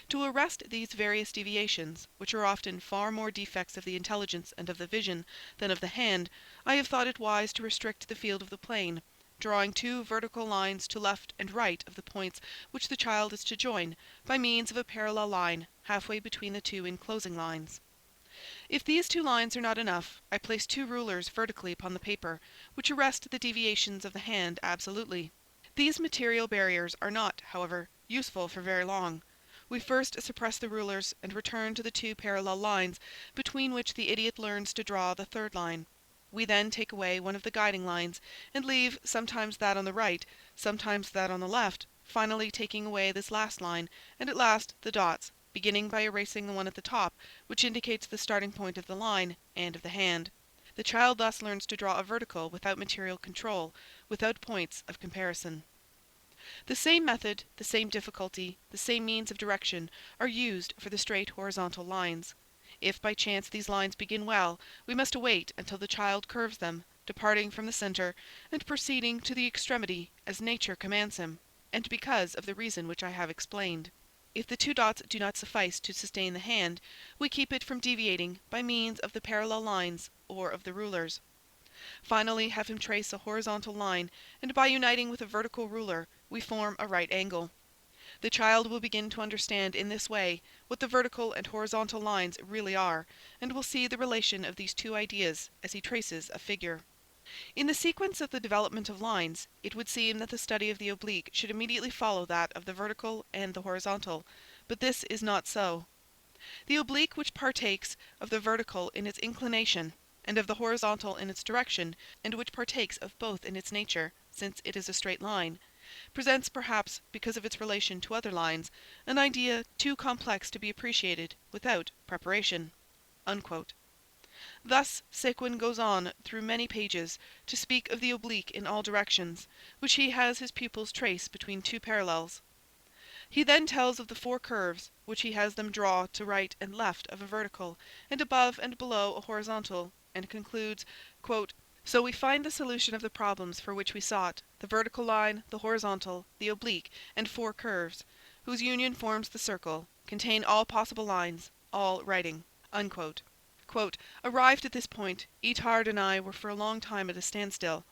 To arrest these various deviations, which are often far more defects of the intelligence and of the vision than of the hand, I have thought it wise to restrict the field of the plane, drawing 2 vertical lines to left and right of the points which the child is to join, by means of a parallel line halfway between the 2 enclosing lines. If these 2 lines are not enough, I place 2 rulers vertically upon the paper, which arrest the deviations of the hand absolutely. These material barriers are not, however, useful for very long. We first suppress the rulers and return to the 2 parallel lines, between which the idiot learns to draw the third line. We then take away one of the guiding lines, and leave sometimes that on the right, sometimes that on the left, finally taking away this last line, and at last the dots, beginning by erasing the one at the top, which indicates the starting point of the line and of the hand. The child thus learns to draw a vertical without material control, without points of comparison. The same method, the same difficulty, the same means of direction are used for the straight horizontal lines. If by chance these lines begin well, we must await until the child curves them, departing from the centre, and proceeding to the extremity as nature commands him, and because of the reason which I have explained. If the 2 dots do not suffice to sustain the hand, we keep it from deviating by means of the parallel lines or of the rulers. Finally, have him trace a horizontal line, and by uniting with a vertical ruler, we form a right angle. The child will begin to understand in this way what the vertical and horizontal lines really are, and will see the relation of these 2 ideas as he traces a figure. In the sequence of the development of lines, it would seem that the study of the oblique should immediately follow that of the vertical and the horizontal, but this is not so. The oblique, which partakes of the vertical in its inclination, and of the horizontal in its direction, and which partakes of both in its nature, since it is a straight line, presents perhaps, because of its relation to other lines, an idea too complex to be appreciated without preparation." Unquote. Thus Séguin goes on through many pages to speak of the oblique in all directions, which he has his pupils trace between 2 parallels. He then tells of the 4 curves, which he has them draw to right and left of a vertical, and above and below a horizontal, and concludes, quote, "So we find the solution of the problems for which we sought, the vertical line, the horizontal, the oblique, and 4 curves, whose union forms the circle, contain all possible lines, all writing." Unquote. Quote, "Arrived at this point, Itard and I were for a long time at a standstill.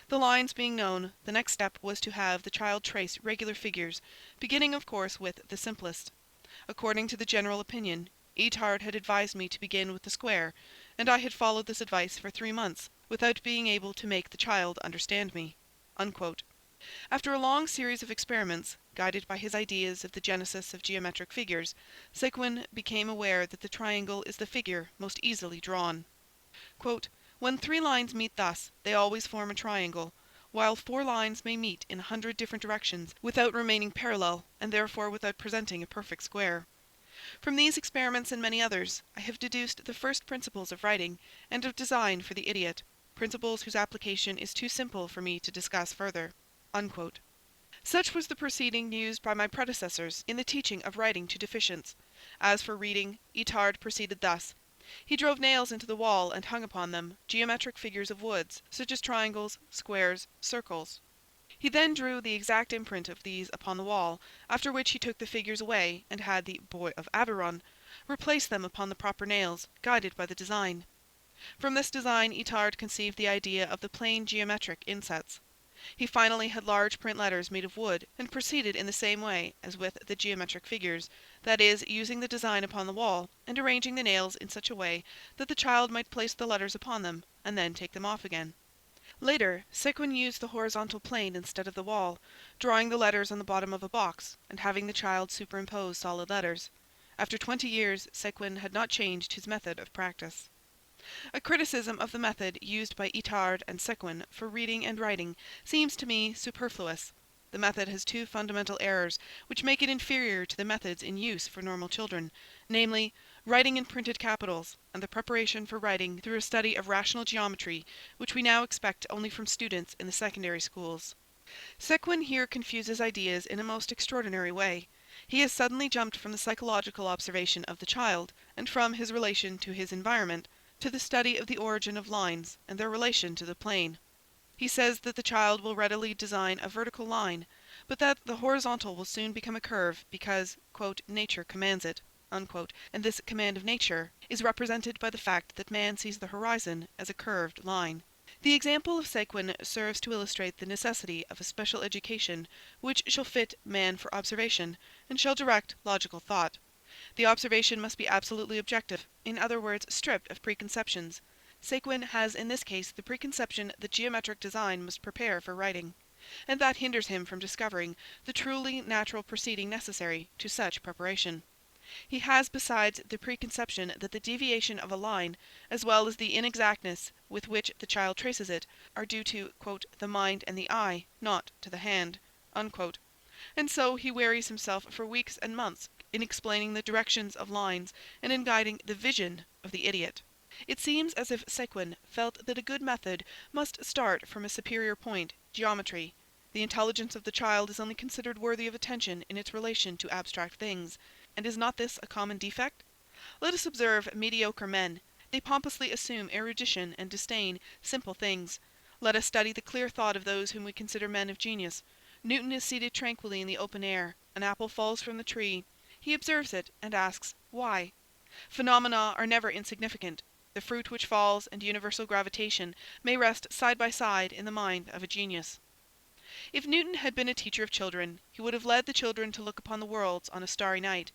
The lines being known, the next step was to have the child trace regular figures, beginning of course with the simplest. According to the general opinion, Itard had advised me to begin with the square, and I had followed this advice for 3 months, without being able to make the child understand me." Unquote. After a long series of experiments, guided by his ideas of the genesis of geometric figures, Séguin became aware that the triangle is the figure most easily drawn. Quote, "When 3 lines meet thus, they always form a triangle, while 4 lines may meet in 100 different directions without remaining parallel, and therefore without presenting a perfect square. From these experiments and many others, I have deduced the first principles of writing and of design for the idiot, principles whose application is too simple for me to discuss further." Unquote. Such was the proceeding used by my predecessors in the teaching of writing to deficients. As for reading, Itard proceeded thus. He drove nails into the wall and hung upon them geometric figures of woods, such as triangles, squares, circles. He then drew the exact imprint of these upon the wall, after which he took the figures away and had the "boy of Aveyron" replace them upon the proper nails, guided by the design. From this design Itard conceived the idea of the plain geometric insets. He finally had large print letters made of wood, and proceeded in the same way as with the geometric figures, that is, using the design upon the wall, and arranging the nails in such a way that the child might place the letters upon them, and then take them off again. Later, Séquin used the horizontal plane instead of the wall, drawing the letters on the bottom of a box, and having the child superimpose solid letters. After 20 years, Séquin had not changed his method of practice. A criticism of the method used by Itard and Séquin for reading and writing seems to me superfluous. The method has two fundamental errors which make it inferior to the methods in use for normal children, namely, writing in printed capitals, and the preparation for writing through a study of rational geometry, which we now expect only from students in the secondary schools. Séquin here confuses ideas in a most extraordinary way. He has suddenly jumped from the psychological observation of the child, and from his relation to his environment, to the study of the origin of lines and their relation to the plane. He says that the child will readily design a vertical line, but that the horizontal will soon become a curve because, "nature commands it," and this command of nature is represented by the fact that man sees the horizon as a curved line. The example of Séquin serves to illustrate the necessity of a special education which shall fit man for observation, and shall direct logical thought. The observation must be absolutely objective, in other words, stripped of preconceptions. Séquin has in this case the preconception that geometric design must prepare for writing, and that hinders him from discovering the truly natural proceeding necessary to such preparation. He has besides the preconception that the deviation of a line, as well as the inexactness with which the child traces it, are due to "the mind and the eye, not to the hand," and so he wearies himself for weeks and months in explaining the directions of lines and in guiding the vision of the idiot. It seems as if Séquin felt that a good method must start from a superior point, geometry. The intelligence of the child is only considered worthy of attention in its relation to abstract things. And is not this a common defect? Let us observe mediocre men. They pompously assume erudition and disdain simple things. Let us study the clear thought of those whom we consider men of genius. Newton is seated tranquilly in the open air. An apple falls from the tree. He observes it, and asks, why? Phenomena are never insignificant. The fruit which falls and universal gravitation may rest side by side in the mind of a genius. If Newton had been a teacher of children, he would have led the children to look upon the worlds on a starry night.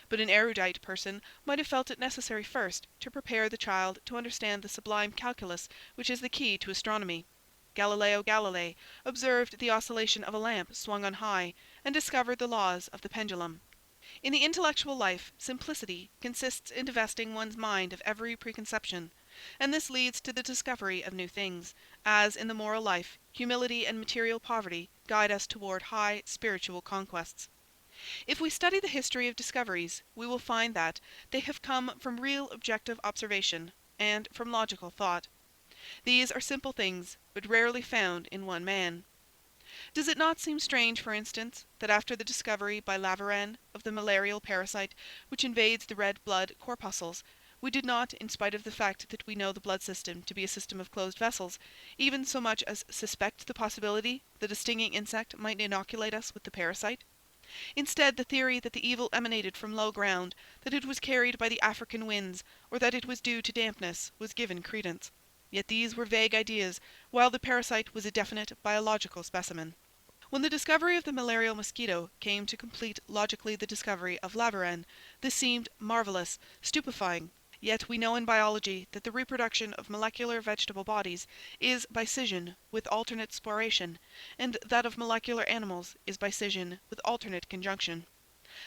But an erudite person might have felt it necessary first to prepare the child to understand the sublime calculus which is the key to astronomy. Galileo Galilei observed the oscillation of a lamp swung on high, and discovered the laws of the pendulum. In the intellectual life, simplicity consists in divesting one's mind of every preconception, and this leads to the discovery of new things, as in the moral life, humility and material poverty guide us toward high spiritual conquests. If we study the history of discoveries, we will find that they have come from real objective observation, and from logical thought. These are simple things, but rarely found in one man. Does it not seem strange, for instance, that after the discovery by Laveran of the malarial parasite which invades the red blood corpuscles, we did not, in spite of the fact that we know the blood system to be a system of closed vessels, even so much as suspect the possibility that a stinging insect might inoculate us with the parasite? Instead, the theory that the evil emanated from low ground, that it was carried by the African winds, or that it was due to dampness, was given credence. Yet these were vague ideas, while the parasite was a definite biological specimen. When the discovery of the malarial mosquito came to complete logically the discovery of Laveran, this seemed marvelous, stupefying. Yet we know in biology that the reproduction of molecular vegetable bodies is by scission with alternate sporation, and that of molecular animals is by scission with alternate conjunction.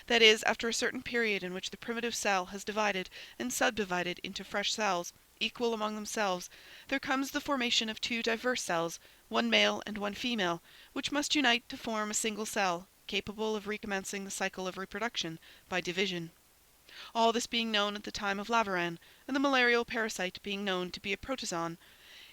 That is, after a certain period in which the primitive cell has divided and subdivided into fresh cells, equal among themselves, there comes the formation of two diverse cells, one male and one female, which must unite to form a single cell, capable of recommencing the cycle of reproduction by division. All this being known at the time of Laveran, and the malarial parasite being known to be a protozoon,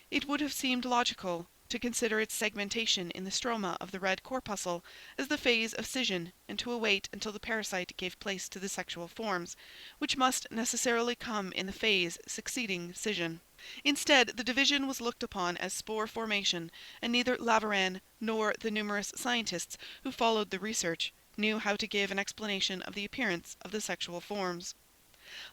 it would have seemed logical to consider its segmentation in the stroma of the red corpuscle as the phase of scission, and to await until the parasite gave place to the sexual forms, which must necessarily come in the phase succeeding scission. Instead, the division was looked upon as spore formation, and neither Laveran nor the numerous scientists who followed the research knew how to give an explanation of the appearance of the sexual forms.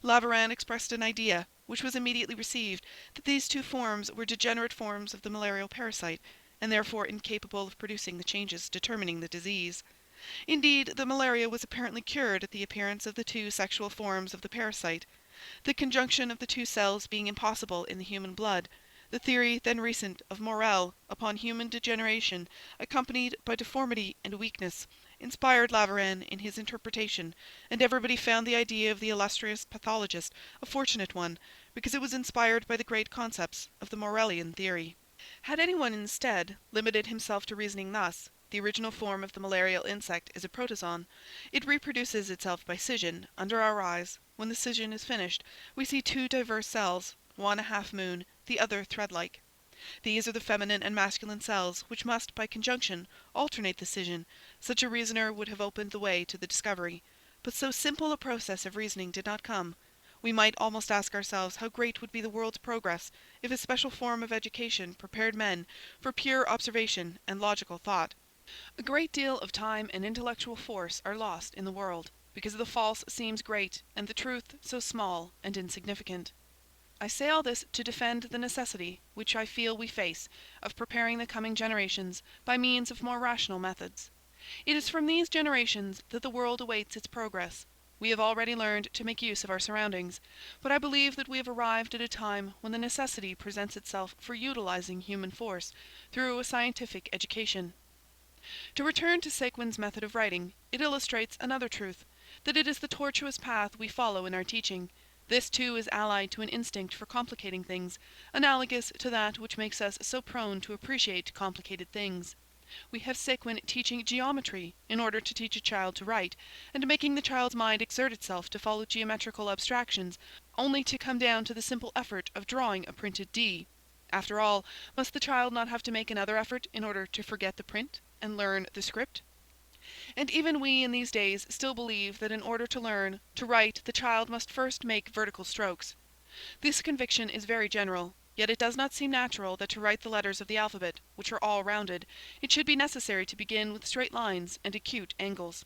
Laveran expressed an idea, which was immediately received, that these two forms were degenerate forms of the malarial parasite, and therefore incapable of producing the changes determining the disease. Indeed, the malaria was apparently cured at the appearance of the two sexual forms of the parasite, the conjunction of the two cells being impossible in the human blood. The theory then recent of Morel upon human degeneration, accompanied by deformity and weakness, inspired Laveran in his interpretation, and everybody found the idea of the illustrious pathologist a fortunate one, because it was inspired by the great concepts of the Morellian theory. Had anyone instead limited himself to reasoning thus: the original form of the malarial insect is a protozoon. It reproduces itself by scission, under our eyes. When the scission is finished, we see two diverse cells, one a half-moon, the other thread-like. These are the feminine and masculine cells, which must, by conjunction, alternate the scission. Such a reasoner would have opened the way to the discovery. But so simple a process of reasoning did not come. We might almost ask ourselves how great would be the world's progress if a special form of education prepared men for pure observation and logical thought. A great deal of time and intellectual force are lost in the world, because the false seems great and the truth so small and insignificant. I say all this to defend the necessity, which I feel we face, of preparing the coming generations by means of more rational methods. It is from these generations that the world awaits its progress. We have already learned to make use of our surroundings, but I believe that we have arrived at a time when the necessity presents itself for utilizing human force through a scientific education. To return to Séguin's method of writing, it illustrates another truth, that it is the tortuous path we follow in our teaching. This, too, is allied to an instinct for complicating things, analogous to that which makes us so prone to appreciate complicated things. We have Séguin teaching geometry in order to teach a child to write, and making the child's mind exert itself to follow geometrical abstractions, only to come down to the simple effort of drawing a printed D. After all, must the child not have to make another effort in order to forget the print and learn the script? And even we in these days still believe that in order to learn to write the child must first make vertical strokes. This conviction is very general, yet it does not seem natural that to write the letters of the alphabet, which are all rounded, it should be necessary to begin with straight lines and acute angles.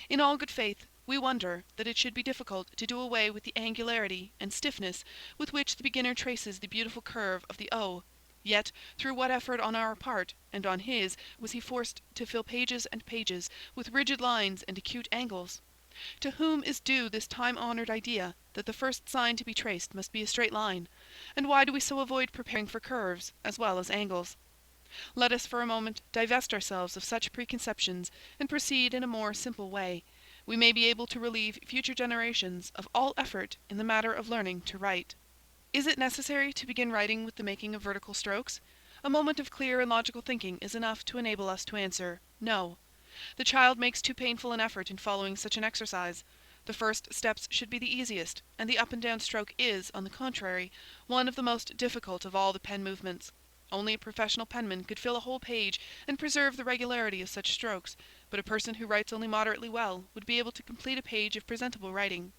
In all good faith, we wonder that it should be difficult to do away with the angularity and stiffness with which the beginner traces the beautiful curve of the O. Yet, through what effort on our part, and on his, was he forced to fill pages and pages with rigid lines and acute angles? To whom is due this time-honoured idea that the first sign to be traced must be a straight line? And why do we so avoid preparing for curves as well as angles? Let us for a moment divest ourselves of such preconceptions and proceed in a more simple way. We may be able to relieve future generations of all effort in the matter of learning to write. Is it necessary to begin writing with the making of vertical strokes? A moment of clear and logical thinking is enough to enable us to answer, no. The child makes too painful an effort in following such an exercise. The first steps should be the easiest, and the up and down stroke is, on the contrary, one of the most difficult of all the pen movements. Only a professional penman could fill a whole page and preserve the regularity of such strokes, but a person who writes only moderately well would be able to complete a page of presentable writing.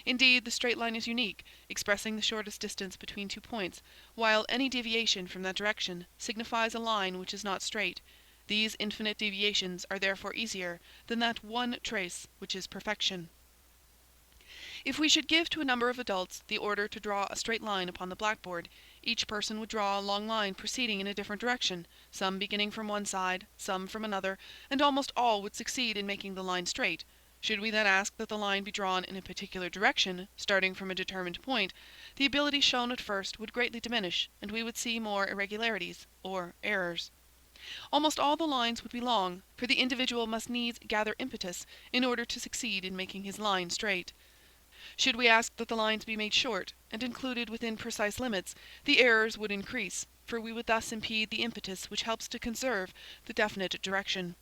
Indeed, the straight line is unique, expressing the shortest distance between 2 points, while any deviation from that direction signifies a line which is not straight. These infinite deviations are therefore easier than that one trace which is perfection. If we should give to a number of adults the order to draw a straight line upon the blackboard, each person would draw a long line proceeding in a different direction, some beginning from one side, some from another, and almost all would succeed in making the line straight. Should we then ask that the line be drawn in a particular direction, starting from a determined point, the ability shown at first would greatly diminish, and we would see more irregularities, or errors. Almost all the lines would be long, for the individual must needs gather impetus in order to succeed in making his line straight. Should we ask that the lines be made short, and included within precise limits, the errors would increase, for we would thus impede the impetus which helps to conserve the definite direction.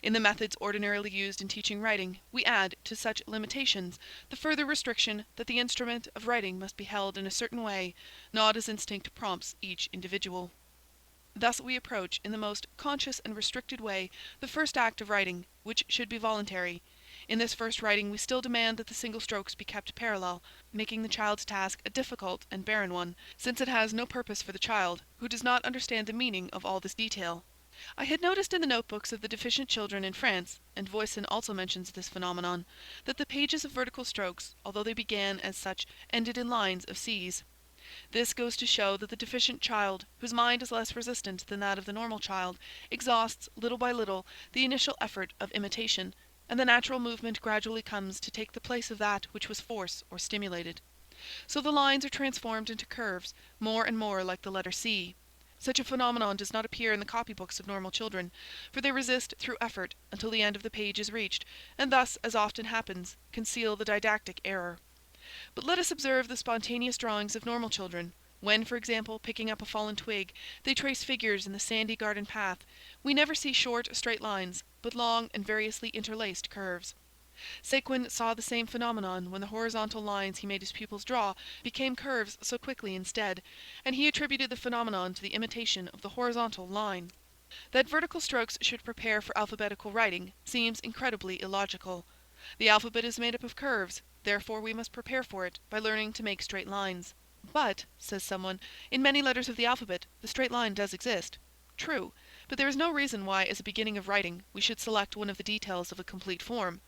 In the methods ordinarily used in teaching writing, we add, to such limitations, the further restriction that the instrument of writing must be held in a certain way, not as instinct prompts each individual. Thus we approach in the most conscious and restricted way the first act of writing, which should be voluntary. In this first writing we still demand that the single strokes be kept parallel, making the child's task a difficult and barren one, since it has no purpose for the child, who does not understand the meaning of all this detail. I had noticed in the notebooks of the deficient children in France, and Voisin also mentions this phenomenon, that the pages of vertical strokes, although they began as such, ended in lines of C's. This goes to show that the deficient child, whose mind is less resistant than that of the normal child, exhausts, little by little, the initial effort of imitation, and the natural movement gradually comes to take the place of that which was force or stimulated. So the lines are transformed into curves, more and more like the letter C. Such a phenomenon does not appear in the copybooks of normal children, for they resist through effort until the end of the page is reached, and thus, as often happens, conceal the didactic error. But let us observe the spontaneous drawings of normal children. When, for example, picking up a fallen twig, they trace figures in the sandy garden path, we never see short, straight lines, but long and variously interlaced curves. Séguin saw the same phenomenon when the horizontal lines he made his pupils draw became curves so quickly instead, and he attributed the phenomenon to the imitation of the horizontal line. That vertical strokes should prepare for alphabetical writing seems incredibly illogical. The alphabet is made up of curves, therefore we must prepare for it by learning to make straight lines. But, says someone, in many letters of the alphabet the straight line does exist. True, but there is no reason why as a beginning of writing we should select one of the details of a complete form.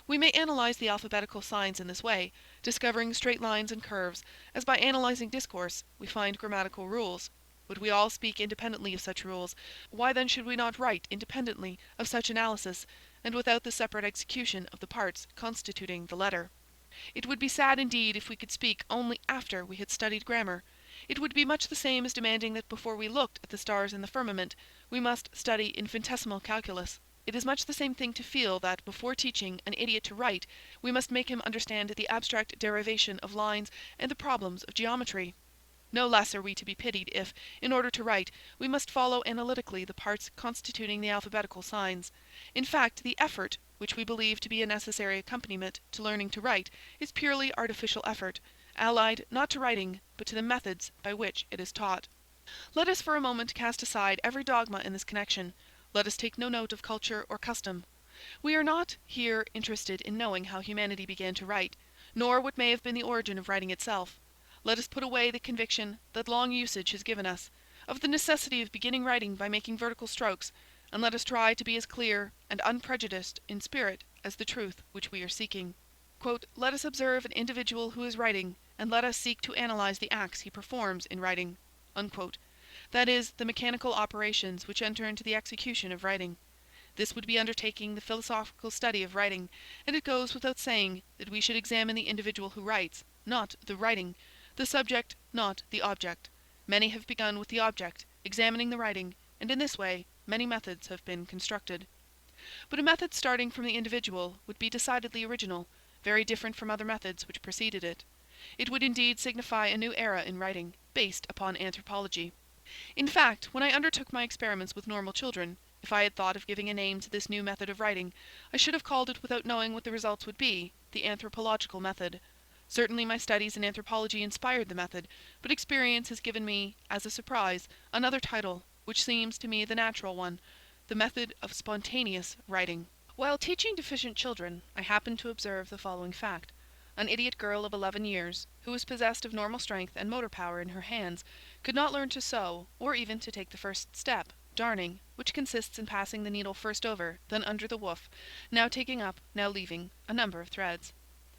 We may analyze the alphabetical signs in this way, discovering straight lines and curves, as by analyzing discourse we find grammatical rules. But we all speak independently of such rules, why then should we not write independently of such analysis, and without the separate execution of the parts constituting the letter? It would be sad indeed if we could speak only after we had studied grammar. It would be much the same as demanding that before we looked at the stars in the firmament, we must study infinitesimal calculus. It is much the same thing to feel that before teaching an idiot to write, we must make him understand the abstract derivation of lines and the problems of geometry. No less are we to be pitied if, in order to write, we must follow analytically the parts constituting the alphabetical signs. In fact, the effort, which we believe to be a necessary accompaniment to learning to write, is purely artificial effort, allied not to writing, but to the methods by which it is taught. Let us for a moment cast aside every dogma in this connection. Let us take no note of culture or custom. We are not here interested in knowing how humanity began to write, nor what may have been the origin of writing itself. Let us put away the conviction that long usage has given us, of the necessity of beginning writing by making vertical strokes, and let us try to be as clear and unprejudiced in spirit as the truth which we are seeking. Let us observe an individual who is writing, and let us seek to analyze the acts he performs in writing. That is, the mechanical operations which enter into the execution of writing. This would be undertaking the philosophical study of writing, and it goes without saying that we should examine the individual who writes, not the writing, the subject, not the object. Many have begun with the object, examining the writing, and in this way many methods have been constructed. But a method starting from the individual would be decidedly original, very different from other methods which preceded it. It would indeed signify a new era in writing, based upon anthropology. In fact, when I undertook my experiments with normal children, if I had thought of giving a name to this new method of writing, I should have called it, without knowing what the results would be, the anthropological method. Certainly my studies in anthropology inspired the method, but experience has given me, as a surprise, another title, which seems to me the natural one, the method of spontaneous writing. While teaching deficient children, I happened to observe the following fact. An idiot girl of 11 years, who was possessed of normal strength and motor power in her hands, could not learn to sew, or even to take the first step, darning, which consists in passing the needle first over, then under the woof, now taking up, now leaving, a number of threads.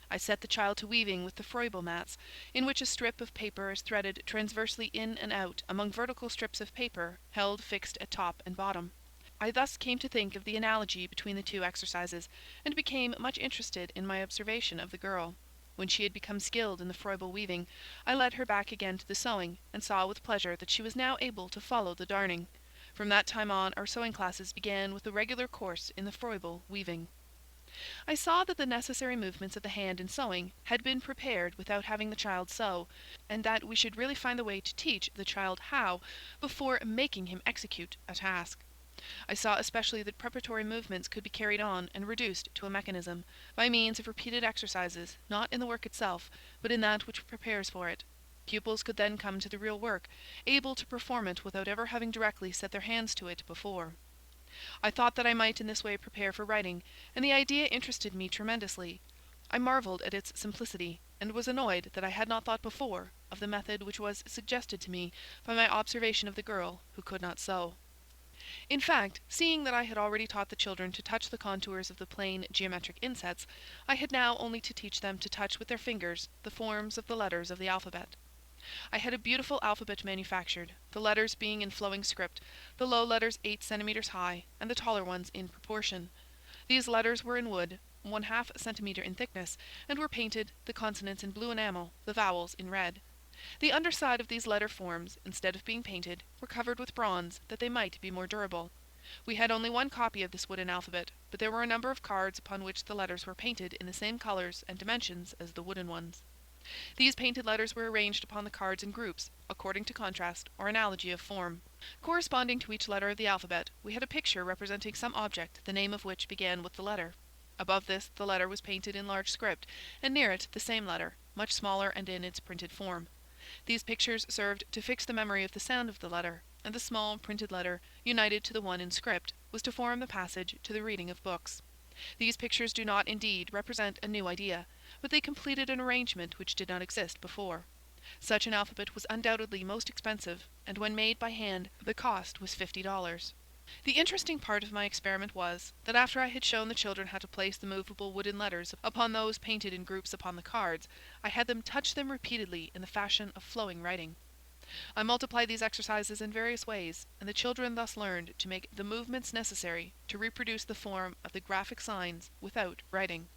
I set the child to weaving with the Froebel mats, in which a strip of paper is threaded transversely in and out among vertical strips of paper held fixed at top and bottom. I thus came to think of the analogy between the two exercises, and became much interested in my observation of the girl. When she had become skilled in the Froebel weaving, I led her back again to the sewing, and saw with pleasure that she was now able to follow the darning. From that time on, our sewing classes began with a regular course in the Froebel weaving. I saw that the necessary movements of the hand in sewing had been prepared without having the child sew, and that we should really find the way to teach the child how before making him execute a task. I saw especially that preparatory movements could be carried on and reduced to a mechanism, by means of repeated exercises, not in the work itself, but in that which prepares for it. Pupils could then come to the real work, able to perform it without ever having directly set their hands to it before. I thought that I might in this way prepare for writing, and the idea interested me tremendously. I marvelled at its simplicity, and was annoyed that I had not thought before of the method which was suggested to me by my observation of the girl who could not sew. In fact, seeing that I had already taught the children to touch the contours of the plain geometric insets, I had now only to teach them to touch with their fingers the forms of the letters of the alphabet. I had a beautiful alphabet manufactured, the letters being in flowing script, the low letters 8 centimeters high, and the taller ones in proportion. These letters were in wood, 1/2 centimeter in thickness, and were painted, the consonants in blue enamel, the vowels in red. The underside of these letter forms, instead of being painted, were covered with bronze, that they might be more durable. We had only one copy of this wooden alphabet, but there were a number of cards upon which the letters were painted in the same colours and dimensions as the wooden ones. These painted letters were arranged upon the cards in groups, according to contrast or analogy of form. Corresponding to each letter of the alphabet, we had a picture representing some object the name of which began with the letter. Above this the letter was painted in large script, and near it the same letter, much smaller and in its printed form. These pictures served to fix the memory of the sound of the letter, and the small printed letter, united to the one in script, was to form the passage to the reading of books. These pictures do not, indeed, represent a new idea, but they completed an arrangement which did not exist before. Such an alphabet was undoubtedly most expensive, and when made by hand, the cost was $50. The interesting part of my experiment was, that after I had shown the children how to place the movable wooden letters upon those painted in groups upon the cards, I had them touch them repeatedly in the fashion of flowing writing. I multiplied these exercises in various ways, and the children thus learned to make the movements necessary to reproduce the form of the graphic signs without writing.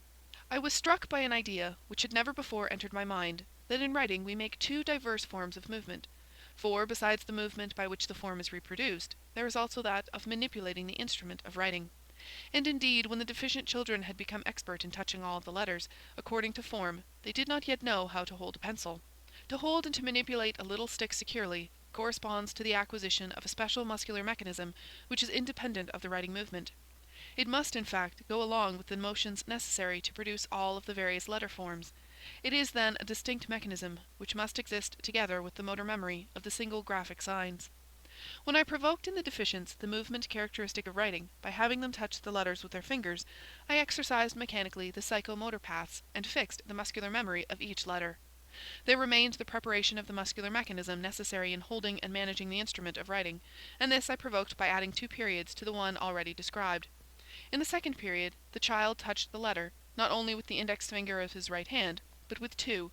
I was struck by an idea which had never before entered my mind, that in writing we make two diverse forms of movement. For, besides the movement by which the form is reproduced, there is also that of manipulating the instrument of writing. And indeed, when the deficient children had become expert in touching all the letters, according to form, they did not yet know how to hold a pencil. To hold and to manipulate a little stick securely corresponds to the acquisition of a special muscular mechanism which is independent of the writing movement. It must, in fact, go along with the motions necessary to produce all of the various letter forms. It is, then, a distinct mechanism, which must exist together with the motor memory of the single graphic signs. When I provoked in the deficients the movement characteristic of writing by having them touch the letters with their fingers, I exercised mechanically the psychomotor paths and fixed the muscular memory of each letter. There remained the preparation of the muscular mechanism necessary in holding and managing the instrument of writing, and this I provoked by adding 2 periods to the one already described. In the second period, the child touched the letter, not only with the index finger of his right hand, but with 2,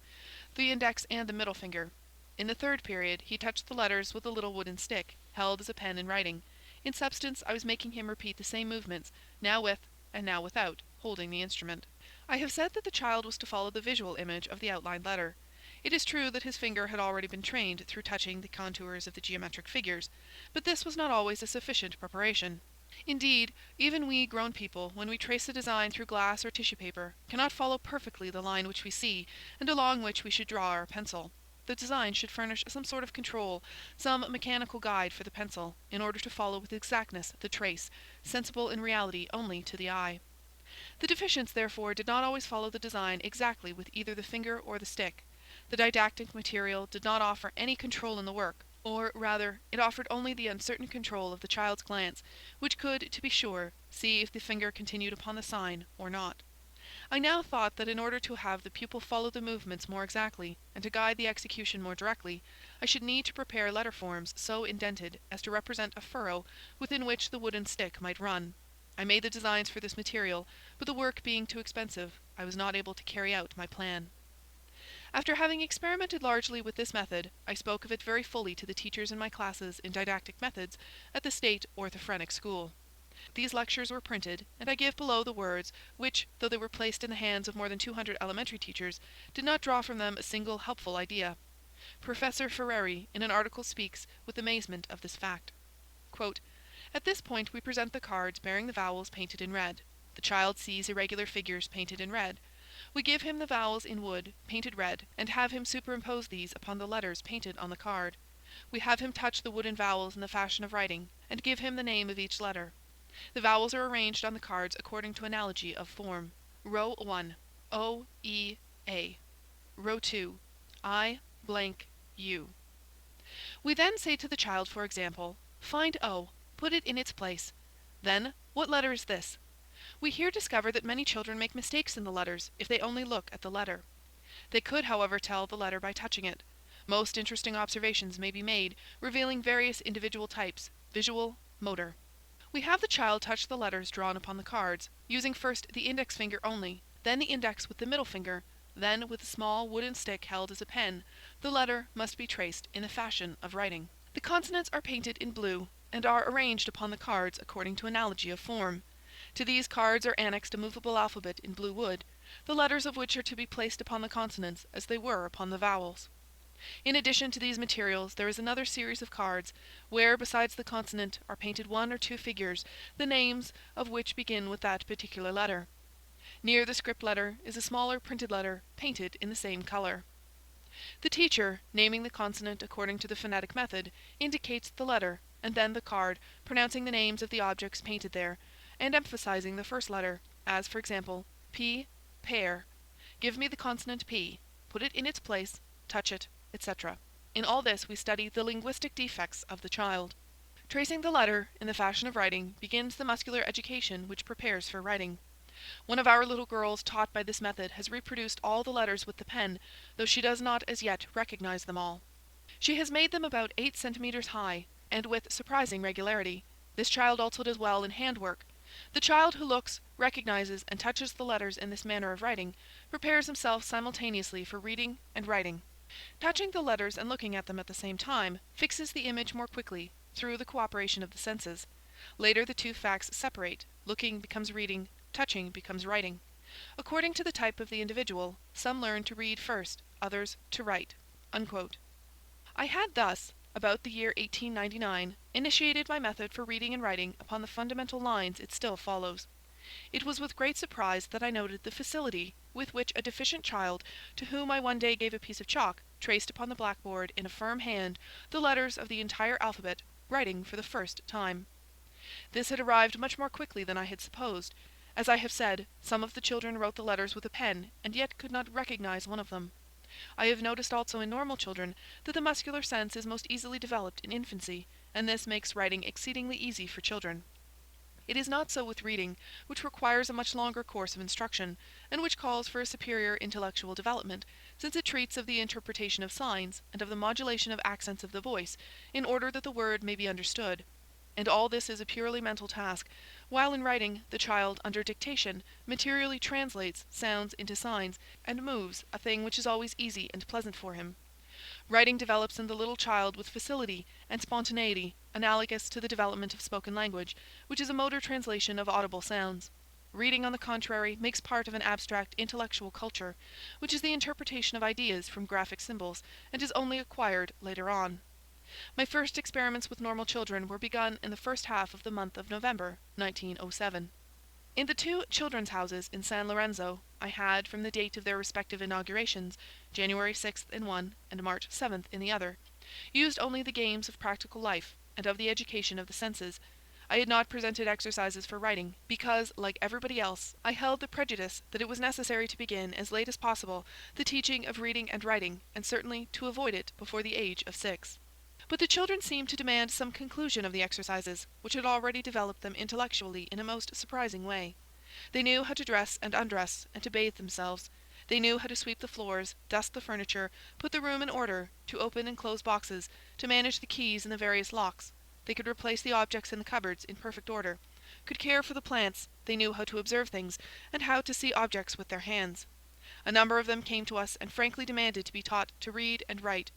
the index and the middle finger. In the third period, he touched the letters with a little wooden stick, held as a pen in writing. In substance, I was making him repeat the same movements, now with, and now without, holding the instrument. I have said that the child was to follow the visual image of the outlined letter. It is true that his finger had already been trained through touching the contours of the geometric figures, but this was not always a sufficient preparation. Indeed, even we grown people, when we trace a design through glass or tissue paper, cannot follow perfectly the line which we see, and along which we should draw our pencil. The design should furnish some sort of control, some mechanical guide for the pencil, in order to follow with exactness the trace, sensible in reality only to the eye. The deficients, therefore, did not always follow the design exactly with either the finger or the stick. The didactic material did not offer any control in the work, or, rather, it offered only the uncertain control of the child's glance, which could, to be sure, see if the finger continued upon the sign or not. I now thought that in order to have the pupil follow the movements more exactly, and to guide the execution more directly, I should need to prepare letter forms so indented as to represent a furrow within which the wooden stick might run. I made the designs for this material, but the work being too expensive, I was not able to carry out my plan. After having experimented largely with this method, I spoke of it very fully to the teachers in my classes in didactic methods at the State Orthophrenic School. These lectures were printed, and I give below the words which, though they were placed in the hands of more than 200 elementary teachers, did not draw from them a single helpful idea. Professor Ferreri in an article speaks with amazement of this fact. Quote, "At this point we present the cards bearing the vowels painted in red. The child sees irregular figures painted in red. We give him the vowels in wood, painted red, and have him superimpose these upon the letters painted on the card. We have him touch the wooden vowels in the fashion of writing, and give him the name of each letter. The vowels are arranged on the cards according to analogy of form. Row 1, O, E, A. Row 2, I, blank, U. We then say to the child, for example, 'Find O, put it in its place. Then, what letter is this? We here discover that many children make mistakes in the letters if they only look at the letter. They could, however, tell the letter by touching it. Most interesting observations may be made, revealing various individual types: visual, motor. We have the child touch the letters drawn upon the cards, using first the index finger only, then the index with the middle finger, then with a small wooden stick held as a pen. The letter must be traced in the fashion of writing. The consonants are painted in blue, and are arranged upon the cards according to analogy of form. To these cards are annexed a movable alphabet in blue wood, the letters of which are to be placed upon the consonants as they were upon the vowels. In addition to these materials, there is another series of cards, where, besides the consonant, are painted 1 or 2 figures, the names of which begin with that particular letter. Near the script letter is a smaller printed letter, painted in the same color. The teacher, naming the consonant according to the phonetic method, indicates the letter, and then the card, pronouncing the names of the objects painted there, and emphasizing the first letter, as, for example, P, pear. Give me the consonant P. Put it in its place. Touch it, etc. In all this we study the linguistic defects of the child. Tracing the letter in the fashion of writing begins the muscular education which prepares for writing. One of our little girls taught by this method has reproduced all the letters with the pen, though she does not as yet recognize them all. She has made them about 8 centimeters high, and with surprising regularity. This child also does well in handwork. The child who looks, recognizes, and touches the letters in this manner of writing, prepares himself simultaneously for reading and writing. Touching the letters and looking at them at the same time fixes the image more quickly, through the cooperation of the senses. Later the two facts separate. Looking becomes reading, touching becomes writing. According to the type of the individual, some learn to read first, others to write." Unquote. I had thus, about the year 1899, initiated my method for reading and writing upon the fundamental lines it still follows. It was with great surprise that I noted the facility with which a deficient child, to whom I one day gave a piece of chalk, traced upon the blackboard in a firm hand the letters of the entire alphabet, writing for the first time. This had arrived much more quickly than I had supposed. As I have said, some of the children wrote the letters with a pen, and yet could not recognize one of them. I have noticed also in normal children that the muscular sense is most easily developed in infancy, and this makes writing exceedingly easy for children. It is not so with reading, which requires a much longer course of instruction, and which calls for a superior intellectual development, since it treats of the interpretation of signs, and of the modulation of accents of the voice, in order that the word may be understood. And all this is a purely mental task, while in writing, the child, under dictation, materially translates sounds into signs, and moves, a thing which is always easy and pleasant for him. Writing develops in the little child with facility and spontaneity, analogous to the development of spoken language, which is a motor translation of audible sounds. Reading, on the contrary, makes part of an abstract intellectual culture, which is the interpretation of ideas from graphic symbols, and is only acquired later on. My first experiments with normal children were begun in the first half of the month of November, 1907. In the 2 children's houses in San Lorenzo, I had, from the date of their respective inaugurations, January 6th in one and March 7th in the other, used only the games of practical life and of the education of the senses. I had not presented exercises for writing, because, like everybody else, I held the prejudice that it was necessary to begin as late as possible the teaching of reading and writing, and certainly to avoid it before the age of 6. But the children seemed to demand some conclusion of the exercises, which had already developed them intellectually in a most surprising way. They knew how to dress and undress, and to bathe themselves. They knew how to sweep the floors, dust the furniture, put the room in order, to open and close boxes, to manage the keys in the various locks. They could replace the objects in the cupboards in perfect order, could care for the plants. They knew how to observe things, and how to see objects with their hands. A number of them came to us and frankly demanded to be taught to read and write.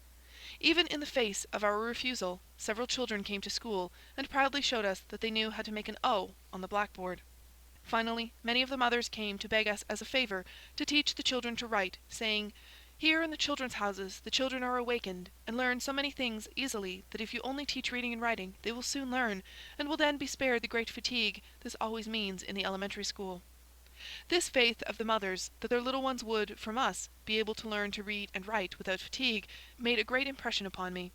Even in the face of our refusal, several children came to school, and proudly showed us that they knew how to make an O on the blackboard. Finally, many of the mothers came to beg us as a favor to teach the children to write, saying, "Here in the children's houses the children are awakened, and learn so many things easily that if you only teach reading and writing they will soon learn, and will then be spared the great fatigue this always means in the elementary school." This faith of the mothers, that their little ones would, from us, be able to learn to read and write without fatigue, made a great impression upon me.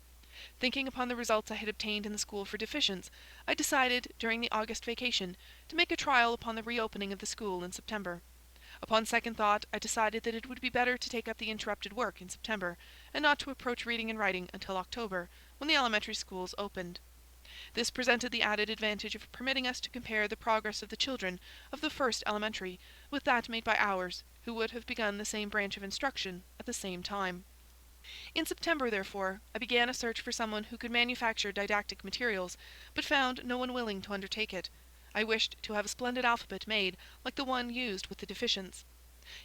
Thinking upon the results I had obtained in the school for deficients, I decided, during the August vacation, to make a trial upon the reopening of the school in September. Upon second thought, I decided that it would be better to take up the interrupted work in September, and not to approach reading and writing until October, when the elementary schools opened. This presented the added advantage of permitting us to compare the progress of the children of the first elementary with that made by ours, who would have begun the same branch of instruction at the same time. In September, therefore, I began a search for someone who could manufacture didactic materials, but found no one willing to undertake it. I wished to have a splendid alphabet made, like the one used with the deficients.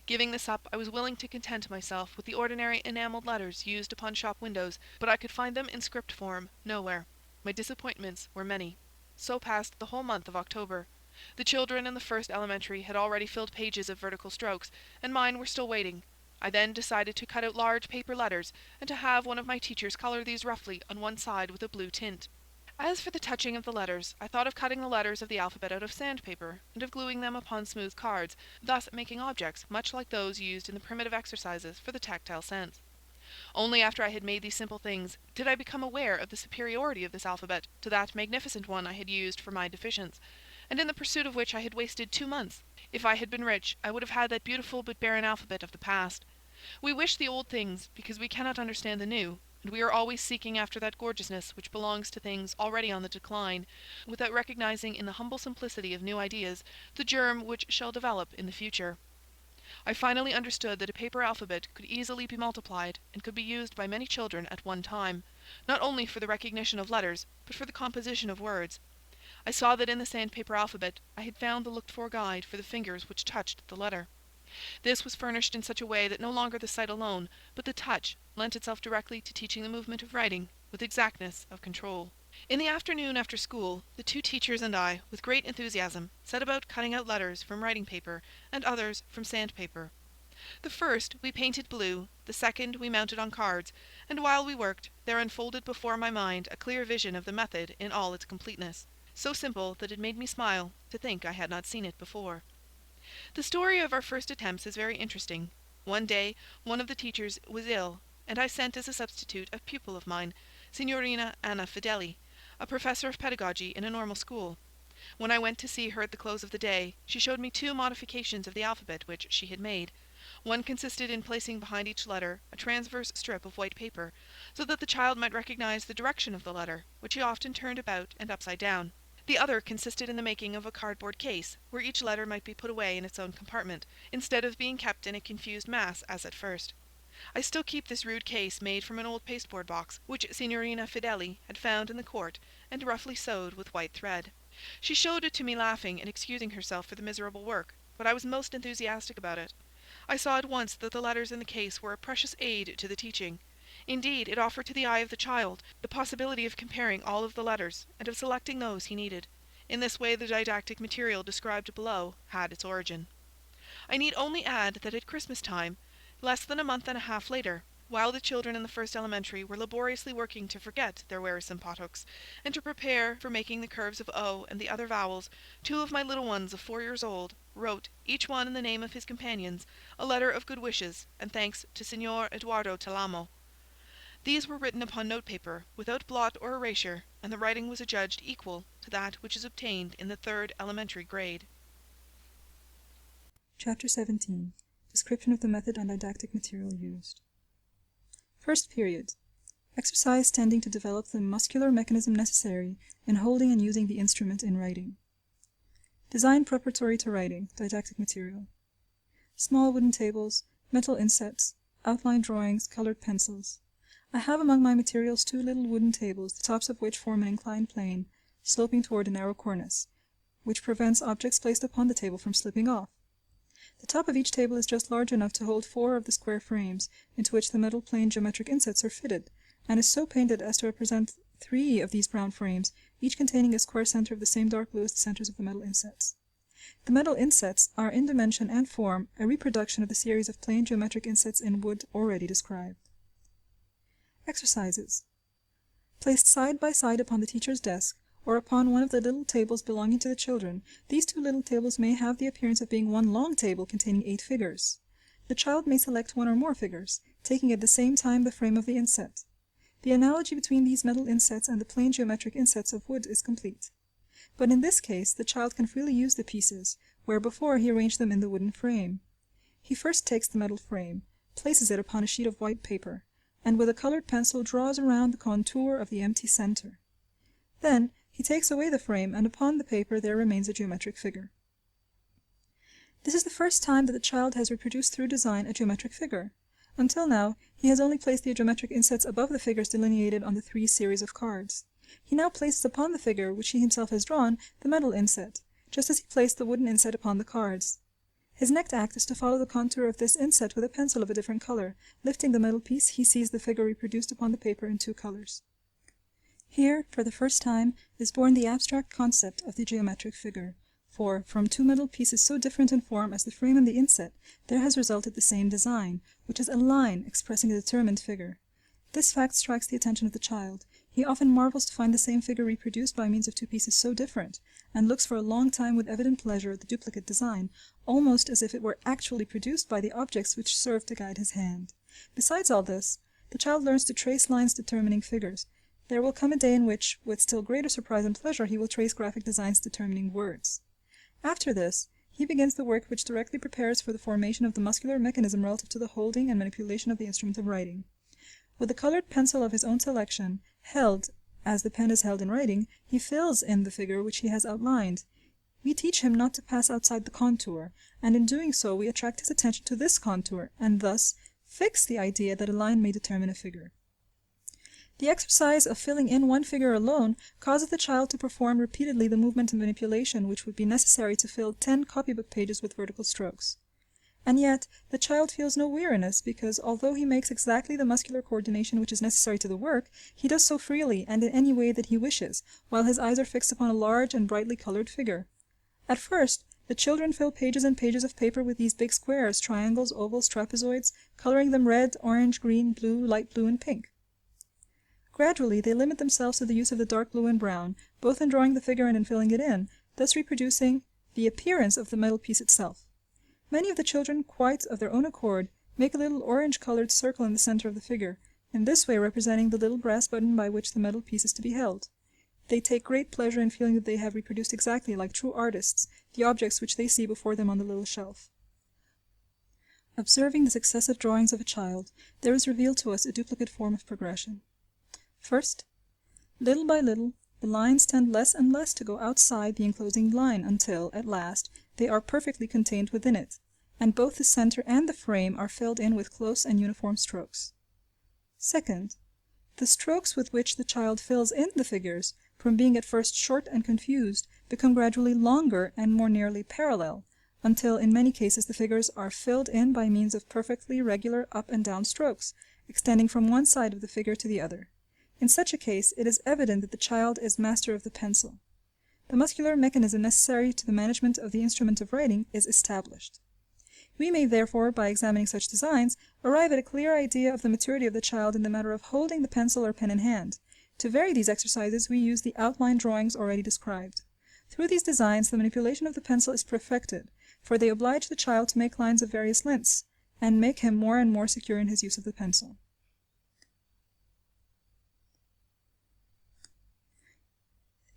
Giving this up, I was willing to content myself with the ordinary enamelled letters used upon shop windows, but I could find them in script form nowhere. My disappointments were many. So passed the whole month of October. The children in the first elementary had already filled pages of vertical strokes, and mine were still waiting. I then decided to cut out large paper letters, and to have one of my teachers colour these roughly on one side with a blue tint. As for the touching of the letters, I thought of cutting the letters of the alphabet out of sandpaper, and of gluing them upon smooth cards, thus making objects much like those used in the primitive exercises for the tactile sense. Only after I had made these simple things did I become aware of the superiority of this alphabet to that magnificent one I had used for my deficients, and in the pursuit of which I had wasted 2 months. If I had been rich, I would have had that beautiful but barren alphabet of the past. We wish the old things because we cannot understand the new, and we are always seeking after that gorgeousness which belongs to things already on the decline, without recognizing in the humble simplicity of new ideas the germ which shall develop in the future. I finally understood that a paper alphabet could easily be multiplied, and could be used by many children at one time, not only for the recognition of letters, but for the composition of words. I saw that in the sandpaper alphabet I had found the looked-for guide for the fingers which touched the letter. This was furnished in such a way that no longer the sight alone, but the touch, lent itself directly to teaching the movement of writing with exactness of control. In the afternoon after school, the 2 teachers and I, with great enthusiasm, set about cutting out letters from writing paper and others from sandpaper. The first we painted blue, the second we mounted on cards, and while we worked, there unfolded before my mind a clear vision of the method in all its completeness, so simple that it made me smile to think I had not seen it before. The story of our first attempts is very interesting. One day one of the teachers was ill, and I sent as a substitute a pupil of mine, Signorina Anna Fedeli, a professor of pedagogy in a normal school. When I went to see her at the close of the day, she showed me 2 modifications of the alphabet which she had made. One consisted in placing behind each letter a transverse strip of white paper, so that the child might recognize the direction of the letter, which he often turned about and upside down. The other consisted in the making of a cardboard case, where each letter might be put away in its own compartment, instead of being kept in a confused mass as at first. I still keep this rude case made from an old pasteboard box, which Signorina Fedeli had found in the court, and roughly sewed with white thread. She showed it to me laughing and excusing herself for the miserable work, but I was most enthusiastic about it. I saw at once that the letters in the case were a precious aid to the teaching. Indeed, it offered to the eye of the child the possibility of comparing all of the letters, and of selecting those he needed. In this way the didactic material described below had its origin. I need only add that at Christmas time, less than a month and a half later, while the children in the first elementary were laboriously working to forget their wearisome pothooks, and to prepare for making the curves of O and the other vowels, 2 of my little ones of 4 years old wrote, each one in the name of his companions, a letter of good wishes and thanks to Signor Edoardo Talamo. These were written upon notepaper, without blot or erasure, and the writing was adjudged equal to that which is obtained in the 3rd elementary grade. Chapter 17. Description of the method and didactic material used. First period. Exercise tending to develop the muscular mechanism necessary in holding and using the instrument in writing. Design preparatory to writing, didactic material. Small wooden tables, metal insets, outline drawings, colored pencils. I have among my materials 2 little wooden tables, the tops of which form an inclined plane, sloping toward a narrow cornice, which prevents objects placed upon the table from slipping off. The top of each table is just large enough to hold 4 of the square frames, into which the metal plane geometric insets are fitted, and is so painted as to represent 3 of these brown frames, each containing a square center of the same dark blue as the centers of the metal insets. The metal insets are in dimension and form a reproduction of the series of plain geometric insets in wood already described. Exercises. Placed side by side upon the teacher's desk, or upon one of the little tables belonging to the children, these 2 little tables may have the appearance of being one long table containing 8 figures. The child may select 1 or more figures, taking at the same time the frame of the inset. The analogy between these metal insets and the plain geometric insets of wood is complete. But in this case the child can freely use the pieces, where before he arranged them in the wooden frame. He first takes the metal frame, places it upon a sheet of white paper, and with a colored pencil draws around the contour of the empty center. Then he takes away the frame, and upon the paper there remains a geometric figure. This is the first time that the child has reproduced through design a geometric figure. Until now, he has only placed the geometric insets above the figures delineated on the 3 series of cards. He now places upon the figure, which he himself has drawn, the metal inset, just as he placed the wooden inset upon the cards. His next act is to follow the contour of this inset with a pencil of a different color. Lifting the metal piece, he sees the figure reproduced upon the paper in 2 colors. Here, for the first time, is born the abstract concept of the geometric figure, for, from 2 metal pieces so different in form as the frame and the inset, there has resulted the same design, which is a line expressing a determined figure. This fact strikes the attention of the child. He often marvels to find the same figure reproduced by means of 2 pieces so different, and looks for a long time with evident pleasure at the duplicate design, almost as if it were actually produced by the objects which serve to guide his hand. Besides all this, the child learns to trace lines determining figures. There will come a day in which, with still greater surprise and pleasure, he will trace graphic designs determining words. After this, he begins the work which directly prepares for the formation of the muscular mechanism relative to the holding and manipulation of the instrument of writing. With a colored pencil of his own selection, held, as the pen is held in writing, he fills in the figure which he has outlined. We teach him not to pass outside the contour, and in doing so we attract his attention to this contour, and thus fix the idea that a line may determine a figure. The exercise of filling in one figure alone causes the child to perform repeatedly the movement and manipulation which would be necessary to fill 10 copybook pages with vertical strokes. And yet, the child feels no weariness, because although he makes exactly the muscular coordination which is necessary to the work, he does so freely and in any way that he wishes, while his eyes are fixed upon a large and brightly colored figure. At first, the children fill pages and pages of paper with these big squares, triangles, ovals, trapezoids, coloring them red, orange, green, blue, light blue, and pink. Gradually, they limit themselves to the use of the dark blue and brown, both in drawing the figure and in filling it in, thus reproducing the appearance of the metal piece itself. Many of the children, quite of their own accord, make a little orange-colored circle in the center of the figure, in this way representing the little brass button by which the metal piece is to be held. They take great pleasure in feeling that they have reproduced exactly, like true artists, the objects which they see before them on the little shelf. Observing the successive drawings of a child, there is revealed to us a duplicate form of progression. First, little by little, the lines tend less and less to go outside the enclosing line until, at last, they are perfectly contained within it, and both the center and the frame are filled in with close and uniform strokes. Second, the strokes with which the child fills in the figures, from being at first short and confused, become gradually longer and more nearly parallel, until in many cases the figures are filled in by means of perfectly regular up and down strokes, extending from one side of the figure to the other. In such a case, it is evident that the child is master of the pencil. The muscular mechanism necessary to the management of the instrument of writing is established. We may therefore, by examining such designs, arrive at a clear idea of the maturity of the child in the matter of holding the pencil or pen in hand. To vary these exercises, we use the outline drawings already described. Through these designs, the manipulation of the pencil is perfected, for they oblige the child to make lines of various lengths, and make him more and more secure in his use of the pencil.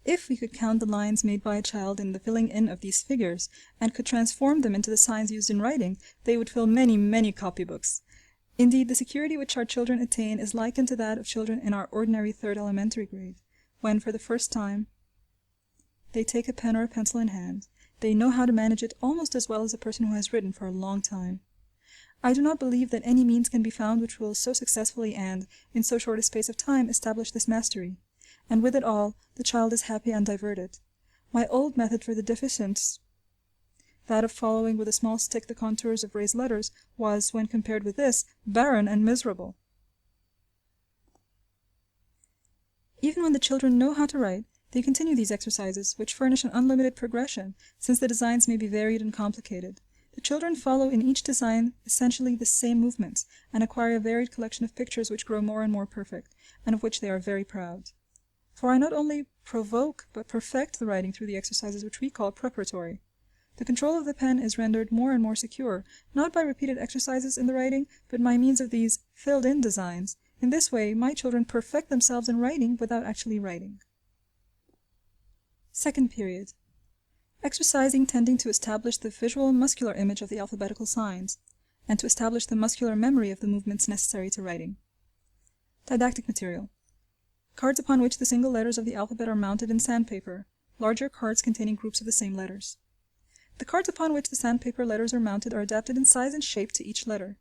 If we could count the lines made by a child in the filling in of these figures, and could transform them into the signs used in writing, they would fill many, many copybooks. Indeed, the security which our children attain is likened to that of children in our ordinary 3rd elementary grade, when, for the first time, they take a pen or a pencil in hand. They know how to manage it almost as well as a person who has written for a long time. I do not believe that any means can be found which will so successfully and, in so short a space of time, establish this mastery. And with it all, the child is happy and diverted. My old method for the deficients, that of following with a small stick the contours of raised letters, was, when compared with this, barren and miserable. Even when the children know how to write, they continue these exercises, which furnish an unlimited progression, since the designs may be varied and complicated. The children follow in each design essentially the same movements, and acquire a varied collection of pictures which grow more and more perfect, and of which they are very proud. For I not only provoke but perfect the writing through the exercises which we call preparatory. The control of the pen is rendered more and more secure, not by repeated exercises in the writing, but by means of these filled-in designs. In this way, my children perfect themselves in writing without actually writing. Second period. Exercising tending to establish the visual muscular image of the alphabetical signs, and to establish the muscular memory of the movements necessary to writing. Didactic material. cards upon which the single letters of the alphabet are mounted in sandpaper, larger cards containing groups of the same letters. The cards upon which the sandpaper letters are mounted are adapted in size and shape to each letter.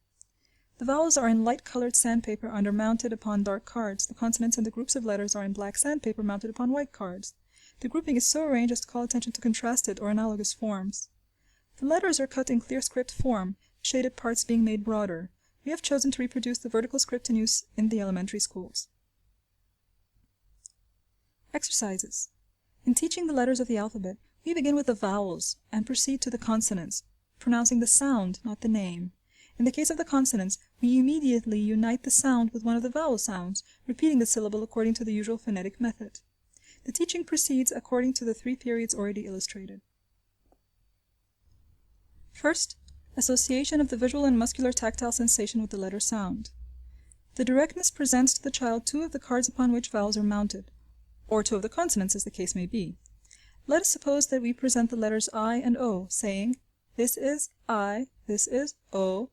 The vowels are in light-colored sandpaper and are mounted upon dark cards. The consonants and the groups of letters are in black sandpaper mounted upon white cards. The grouping is so arranged as to call attention to contrasted or analogous forms. The letters are cut in clear script form, shaded parts being made broader. We have chosen to reproduce the vertical script in use in the elementary schools. Exercises. In teaching the letters of the alphabet, we begin with the vowels and proceed to the consonants, pronouncing the sound, not the name. In the case of the consonants, we immediately unite the sound with one of the vowel sounds, repeating the syllable according to the usual phonetic method. The teaching proceeds according to the 3 periods already illustrated. First, association of the visual and muscular tactile sensation with the letter sound. The directress presents to the child 2 of the cards upon which vowels are mounted, or 2 of the consonants as the case may be. Let us suppose that we present the letters I and O, saying, "This is I, this is O."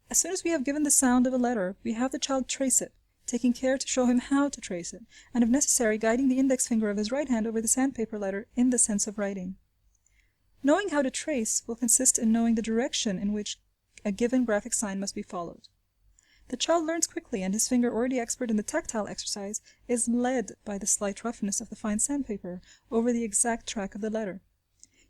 As soon as we have given the sound of a letter, we have the child trace it, taking care to show him how to trace it, and if necessary guiding the index finger of his right hand over the sandpaper letter in the sense of writing. Knowing how to trace will consist in knowing the direction in which a given graphic sign must be followed. The child learns quickly, and his finger, already expert in the tactile exercise, is led by the slight roughness of the fine sandpaper over the exact track of the letter.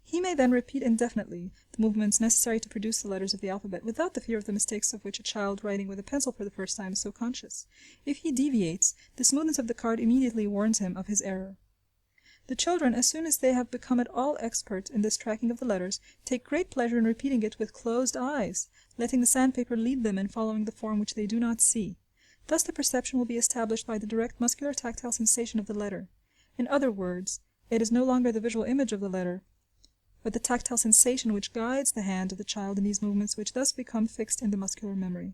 He may then repeat indefinitely the movements necessary to produce the letters of the alphabet without the fear of the mistakes of which a child writing with a pencil for the first time is so conscious. If he deviates, the smoothness of the card immediately warns him of his error. The children, as soon as they have become at all expert in this tracking of the letters, take great pleasure in repeating it with closed eyes, letting the sandpaper lead them in following the form which they do not see. Thus the perception will be established by the direct muscular tactile sensation of the letter. In other words, it is no longer the visual image of the letter, but the tactile sensation which guides the hand of the child in these movements, which thus become fixed in the muscular memory.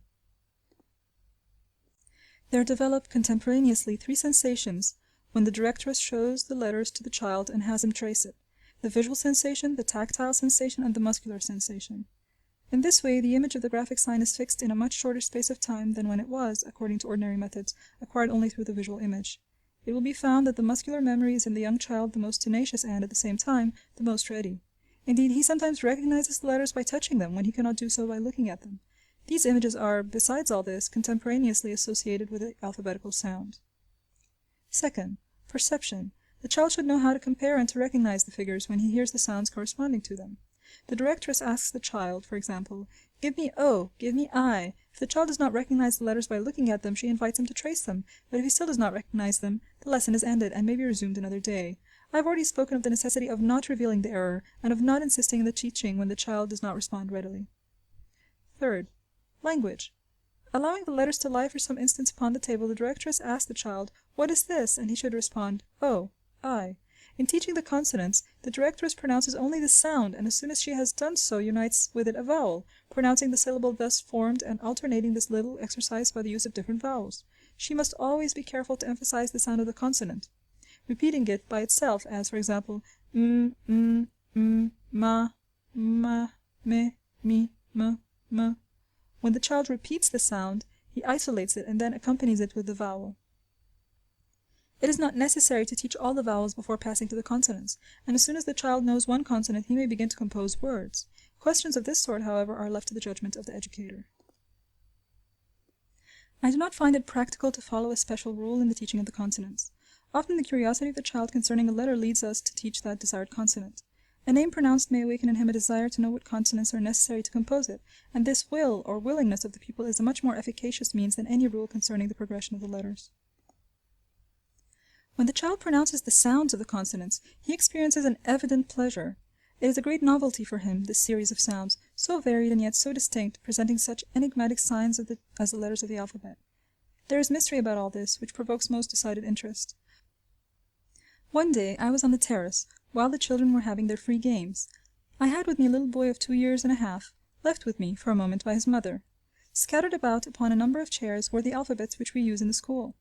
There develop contemporaneously 3 sensations when the directress shows the letters to the child and has him trace it: the visual sensation, the tactile sensation, and the muscular sensation. In this way, the image of the graphic sign is fixed in a much shorter space of time than when it was, according to ordinary methods, acquired only through the visual image. It will be found that the muscular memory is in the young child the most tenacious and, at the same time, the most ready. Indeed, he sometimes recognizes the letters by touching them when he cannot do so by looking at them. These images are, besides all this, contemporaneously associated with the alphabetical sound. Second, perception. The child should know how to compare and to recognize the figures when he hears the sounds corresponding to them. The directress asks the child, for example, "Give me O, give me I." If the child does not recognize the letters by looking at them, she invites him to trace them, but if he still does not recognize them, the lesson is ended and may be resumed another day. I have already spoken of the necessity of not revealing the error, and of not insisting in the teaching when the child does not respond readily. Third, language. Allowing the letters to lie for some instants upon the table, the directress asks the child, "What is this?" and he should respond, "O, I." In teaching the consonants, the directress pronounces only the sound, and as soon as she has done so unites with it a vowel, pronouncing the syllable thus formed and alternating this little exercise by the use of different vowels. She must always be careful to emphasize the sound of the consonant, repeating it by itself, as, for example, ma, me, mi, m. When the child repeats the sound, he isolates it and then accompanies it with the vowel. It is not necessary to teach all the vowels before passing to the consonants, and as soon as the child knows one consonant, he may begin to compose words. Questions of this sort, however, are left to the judgment of the educator. I do not find it practical to follow a special rule in the teaching of the consonants. Often the curiosity of the child concerning a letter leads us to teach that desired consonant. A name pronounced may awaken in him a desire to know what consonants are necessary to compose it, and this will or willingness of the pupil is a much more efficacious means than any rule concerning the progression of the letters. When the child pronounces the sounds of the consonants, he experiences an evident pleasure. It is a great novelty for him, this series of sounds, so varied and yet so distinct, presenting such enigmatic signs as the letters of the alphabet. There is mystery about all this, which provokes most decided interest. One day I was on the terrace, while the children were having their free games. I had with me a little boy of 2 years and a half, left with me for a moment by his mother. Scattered about upon a number of chairs were the alphabets which we use in the school.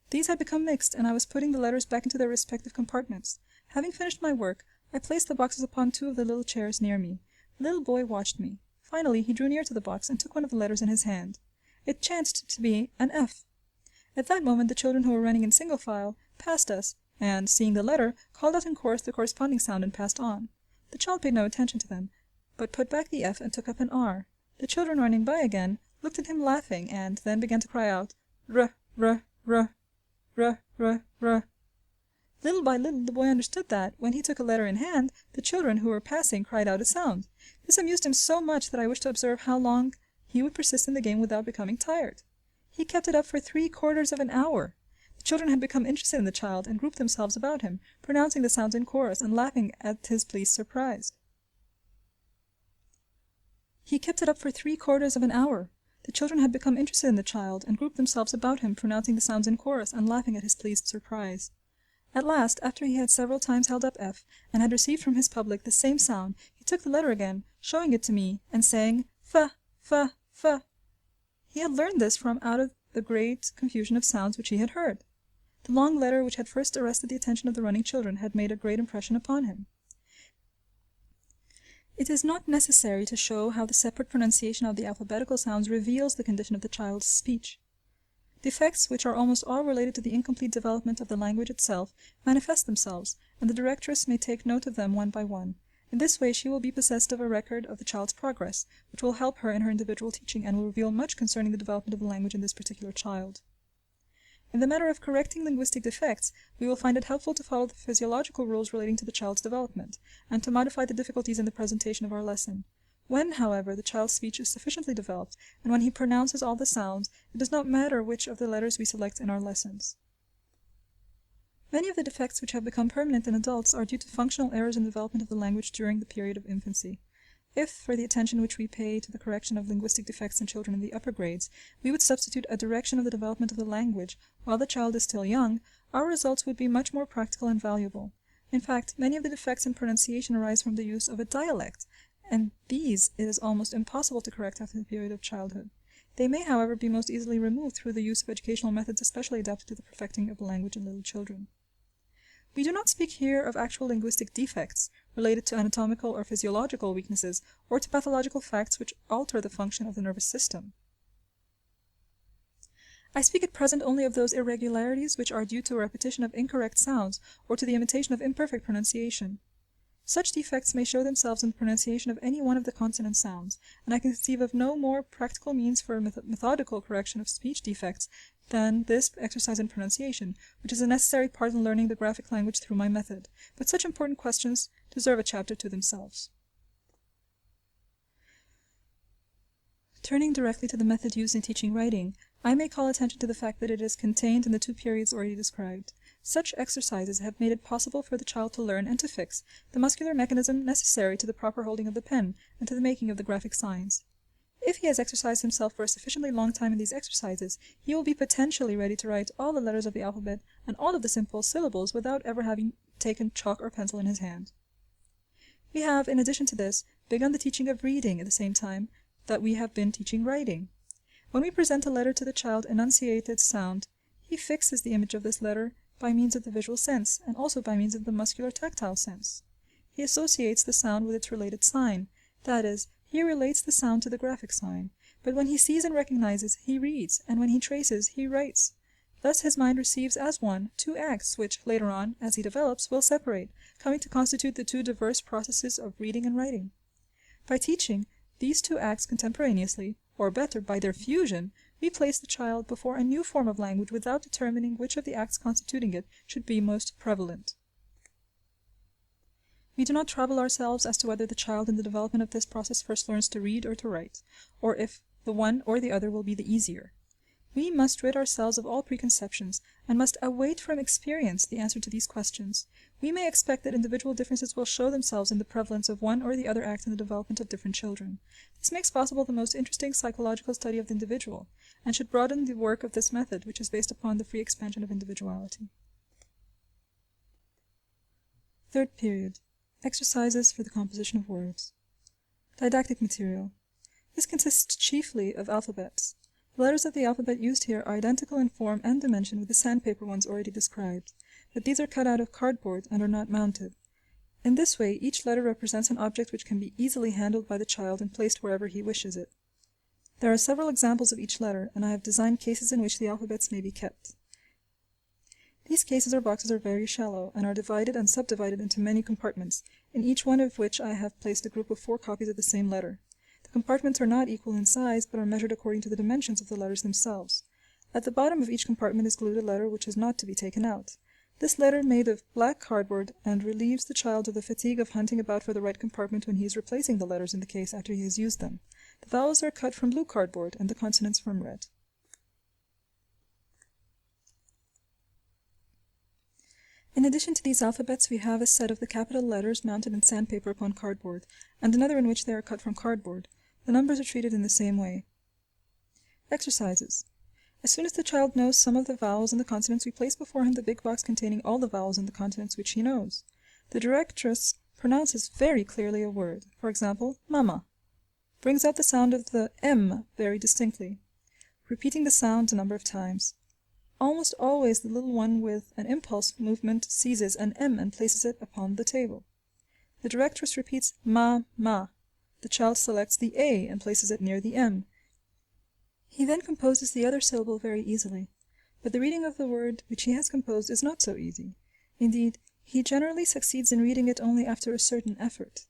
These had become mixed, and I was putting the letters back into their respective compartments. Having finished my work, I placed the boxes upon 2 of the little chairs near me. The little boy watched me. Finally he drew near to the box and took one of the letters in his hand. It chanced to be an F. At that moment the children who were running in single file passed us, and, seeing the letter, called out in chorus the corresponding sound and passed on. The child paid no attention to them, but put back the F and took up an R. The children running by again looked at him laughing, and then began to cry out, R, R, R, R, R, R. Little by little the boy understood that, when he took a letter in hand, the children who were passing cried out a sound. This amused him so much that I wished to observe how long he would persist in the game without becoming tired. He kept it up for 3/4 of an hour. The children had become interested in the child, and grouped themselves about him, pronouncing the sounds in chorus, and laughing at his pleased surprise. He kept it up for 3/4 of an hour. The children had become interested in the child, and grouped themselves about him, pronouncing the sounds in chorus, and laughing at his pleased surprise. At last, after he had several times held up F, and had received from his public the same sound, he took the letter again, showing it to me, and saying, F, F, F. He had learned this from out of the great confusion of sounds which he had heard. The long letter which had first arrested the attention of the running children had made a great impression upon him. It is not necessary to show how the separate pronunciation of the alphabetical sounds reveals the condition of the child's speech. Defects, which are almost all related to the incomplete development of the language itself, manifest themselves, and the directress may take note of them one by one. In this way she will be possessed of a record of the child's progress, which will help her in her individual teaching and will reveal much concerning the development of the language in this particular child. In the matter of correcting linguistic defects, we will find it helpful to follow the physiological rules relating to the child's development, and to modify the difficulties in the presentation of our lesson. When, however, the child's speech is sufficiently developed, and when he pronounces all the sounds, it does not matter which of the letters we select in our lessons. Many of the defects which have become permanent in adults are due to functional errors in the development of the language during the period of infancy. If, for the attention which we pay to the correction of linguistic defects in children in the upper grades, we would substitute a direction of the development of the language while the child is still young, our results would be much more practical and valuable. In fact, many of the defects in pronunciation arise from the use of a dialect, and these it is almost impossible to correct after the period of childhood. They may, however, be most easily removed through the use of educational methods especially adapted to the perfecting of the language in little children. We do not speak here of actual linguistic defects related to anatomical or physiological weaknesses or to pathological facts which alter the function of the nervous system. I speak at present only of those irregularities which are due to a repetition of incorrect sounds or to the imitation of imperfect pronunciation. Such defects may show themselves in the pronunciation of any one of the consonant sounds, and I can conceive of no more practical means for a methodical correction of speech defects than this exercise in pronunciation, which is a necessary part in learning the graphic language through my method, but such important questions deserve a chapter to themselves. Turning directly to the method used in teaching writing, I may call attention to the fact that it is contained in the 2 periods already described. Such exercises have made it possible for the child to learn and to fix the muscular mechanism necessary to the proper holding of the pen and to the making of the graphic signs. If he has exercised himself for a sufficiently long time in these exercises, he will be potentially ready to write all the letters of the alphabet and all of the simple syllables without ever having taken chalk or pencil in his hand. We have, in addition to this, begun the teaching of reading at the same time that we have been teaching writing. When we present a letter to the child enunciated sound, he fixes the image of this letter by means of the visual sense, and also by means of the muscular tactile sense. He associates the sound with its related sign, that is, he relates the sound to the graphic sign, but when he sees and recognizes, he reads, and when he traces, he writes. Thus his mind receives as one 2 acts which, later on, as he develops, will separate, coming to constitute the 2 diverse processes of reading and writing. By teaching these 2 acts contemporaneously, or better, by their fusion, we place the child before a new form of language without determining which of the acts constituting it should be most prevalent. We do not trouble ourselves as to whether the child in the development of this process first learns to read or to write, or if the one or the other will be the easier. We must rid ourselves of all preconceptions, and must await from experience the answer to these questions. We may expect that individual differences will show themselves in the prevalence of one or the other act in the development of different children. This makes possible the most interesting psychological study of the individual, and should broaden the work of this method, which is based upon the free expansion of individuality. 3rd period. Exercises for the composition of words. Didactic material. This consists chiefly of alphabets. The letters of the alphabet used here are identical in form and dimension with the sandpaper ones already described, but these are cut out of cardboard and are not mounted. In this way, each letter represents an object which can be easily handled by the child and placed wherever he wishes it. There are several examples of each letter, and I have designed cases in which the alphabets may be kept. These cases or boxes are very shallow, and are divided and subdivided into many compartments, in each one of which I have placed a group of 4 copies of the same letter. The compartments are not equal in size, but are measured according to the dimensions of the letters themselves. At the bottom of each compartment is glued a letter which is not to be taken out. This letter made of black cardboard and relieves the child of the fatigue of hunting about for the right compartment when he is replacing the letters in the case after he has used them. The vowels are cut from blue cardboard and the consonants from red. In addition to these alphabets, we have a set of the capital letters mounted in sandpaper upon cardboard, and another in which they are cut from cardboard. The numbers are treated in the same way. Exercises. As soon as the child knows some of the vowels and the consonants, we place before him the big box containing all the vowels and the consonants which he knows. The directress pronounces very clearly a word. For example, mama. Brings out the sound of the M very distinctly, repeating the sound a number of times. Almost always the little one with an impulse movement seizes an M and places it upon the table. The directress repeats ma, ma. The child selects the A and places it near the M. He then composes the other syllable very easily, but the reading of the word which he has composed is not so easy. Indeed, he generally succeeds in reading it only after a certain effort.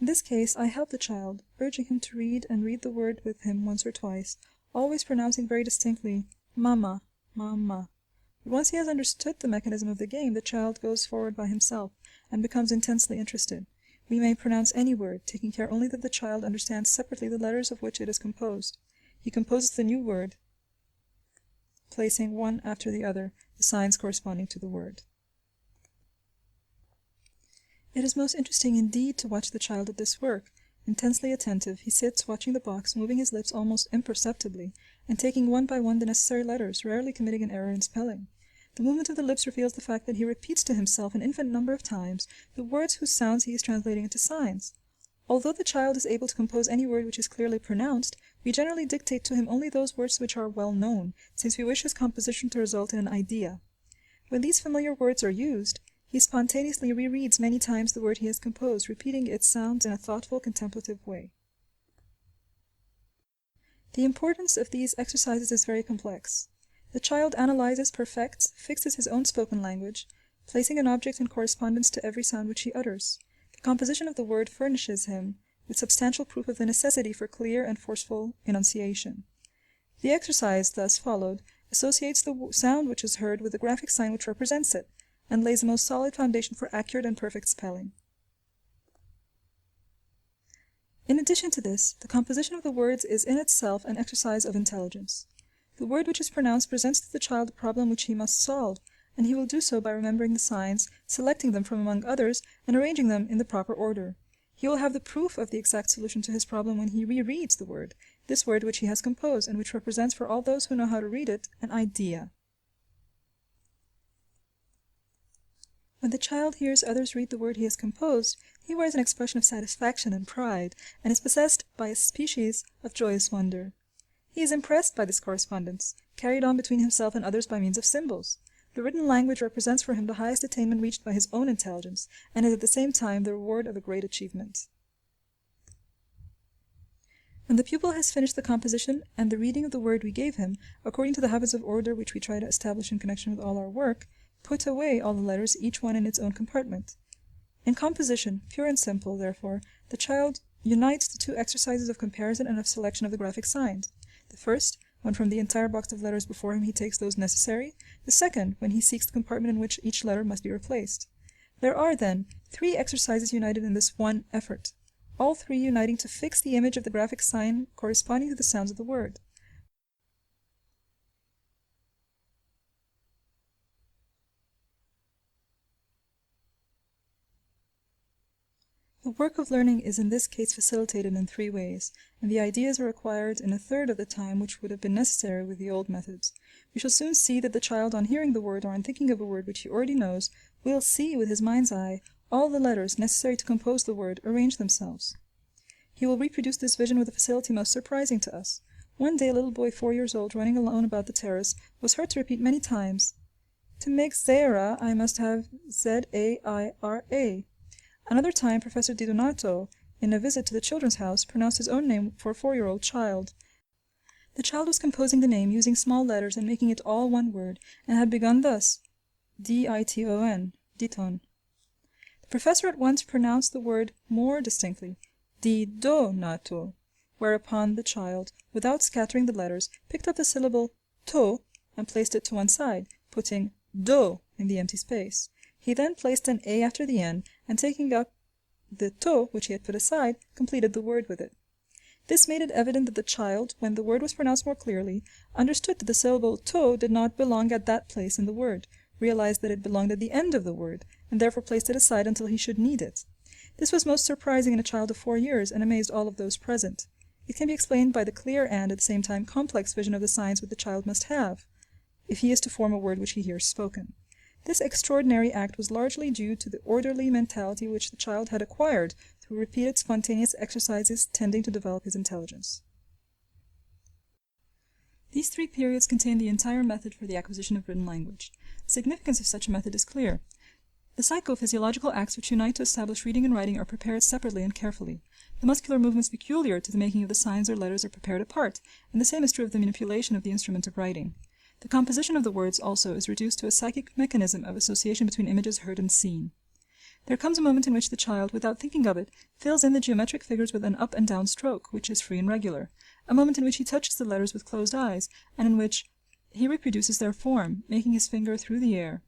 In this case, I help the child, urging him to read and read the word with him once or twice, always pronouncing very distinctly mama, mama. But once he has understood the mechanism of the game, the child goes forward by himself and becomes intensely interested. We may pronounce any word, taking care only that the child understands separately the letters of which it is composed. He composes the new word, placing one after the other the signs corresponding to the word. It is most interesting indeed to watch the child at this work. Intensely attentive, he sits watching the box, moving his lips almost imperceptibly, and taking one by one the necessary letters, rarely committing an error in spelling. The movement of the lips reveals the fact that he repeats to himself an infinite number of times the words whose sounds he is translating into signs. Although the child is able to compose any word which is clearly pronounced, we generally dictate to him only those words which are well known, since we wish his composition to result in an idea. When these familiar words are used, he spontaneously rereads many times the word he has composed, repeating its sounds in a thoughtful, contemplative way. The importance of these exercises is very complex. The child analyzes, perfects, fixes his own spoken language, placing an object in correspondence to every sound which he utters. The composition of the word furnishes him with substantial proof of the necessity for clear and forceful enunciation. The exercise thus followed associates the sound which is heard with the graphic sign which represents it, and lays a most solid foundation for accurate and perfect spelling. In addition to this, the composition of the words is in itself an exercise of intelligence. The word which is pronounced presents to the child a problem which he must solve, and he will do so by remembering the signs, selecting them from among others, and arranging them in the proper order. He will have the proof of the exact solution to his problem when he rereads the word, this word which he has composed, and which represents for all those who know how to read it, an idea. When the child hears others read the word he has composed, he wears an expression of satisfaction and pride, and is possessed by a species of joyous wonder. He is impressed by this correspondence, carried on between himself and others by means of symbols. The written language represents for him the highest attainment reached by his own intelligence, and is at the same time the reward of a great achievement. When the pupil has finished the composition and the reading of the word we gave him, according to the habits of order which we try to establish in connection with all our work, put away all the letters, each one in its own compartment. In composition, pure and simple, therefore, the child unites the 2 exercises of comparison and of selection of the graphic signs. The first, when from the entire box of letters before him he takes those necessary. The second, when he seeks the compartment in which each letter must be replaced. There are, then, 3 exercises united in this one effort, all 3 uniting to fix the image of the graphic sign corresponding to the sounds of the word. The work of learning is in this case facilitated in 3 ways, and the ideas are acquired in 1/3 of the time which would have been necessary with the old methods. We shall soon see that the child, on hearing the word or on thinking of a word which he already knows, will see with his mind's eye all the letters necessary to compose the word arrange themselves. He will reproduce this vision with a facility most surprising to us. One day a little boy 4 years old, running alone about the terrace, was heard to repeat many times, "To make Zaira, I must have Zaira." Another time Professor Di Donato, in a visit to the children's house, pronounced his own name for a 4-year-old child. The child was composing the name using small letters and making it all one word, and had begun thus, D-I-T-O-N, diton. The professor at once pronounced the word more distinctly, di-do-na-to, whereupon the child, without scattering the letters, picked up the syllable to and placed it to one side, putting do in the empty space. He then placed an a after the n, and taking up the to, which he had put aside, completed the word with it. This made it evident that the child, when the word was pronounced more clearly, understood that the syllable to did not belong at that place in the word, realized that it belonged at the end of the word, and therefore placed it aside until he should need it. This was most surprising in a child of 4 years, and amazed all of those present. It can be explained by the clear and, at the same time, complex vision of the signs which the child must have, if he is to form a word which he hears spoken. This extraordinary act was largely due to the orderly mentality which the child had acquired through repeated spontaneous exercises tending to develop his intelligence. These 3 periods contain the entire method for the acquisition of written language. The significance of such a method is clear. The psychophysiological acts which unite to establish reading and writing are prepared separately and carefully. The muscular movements peculiar to the making of the signs or letters are prepared apart, and the same is true of the manipulation of the instrument of writing. The composition of the words, also, is reduced to a psychic mechanism of association between images heard and seen. There comes a moment in which the child, without thinking of it, fills in the geometric figures with an up and down stroke, which is free and regular, a moment in which he touches the letters with closed eyes, and in which he reproduces their form, making his finger through the air,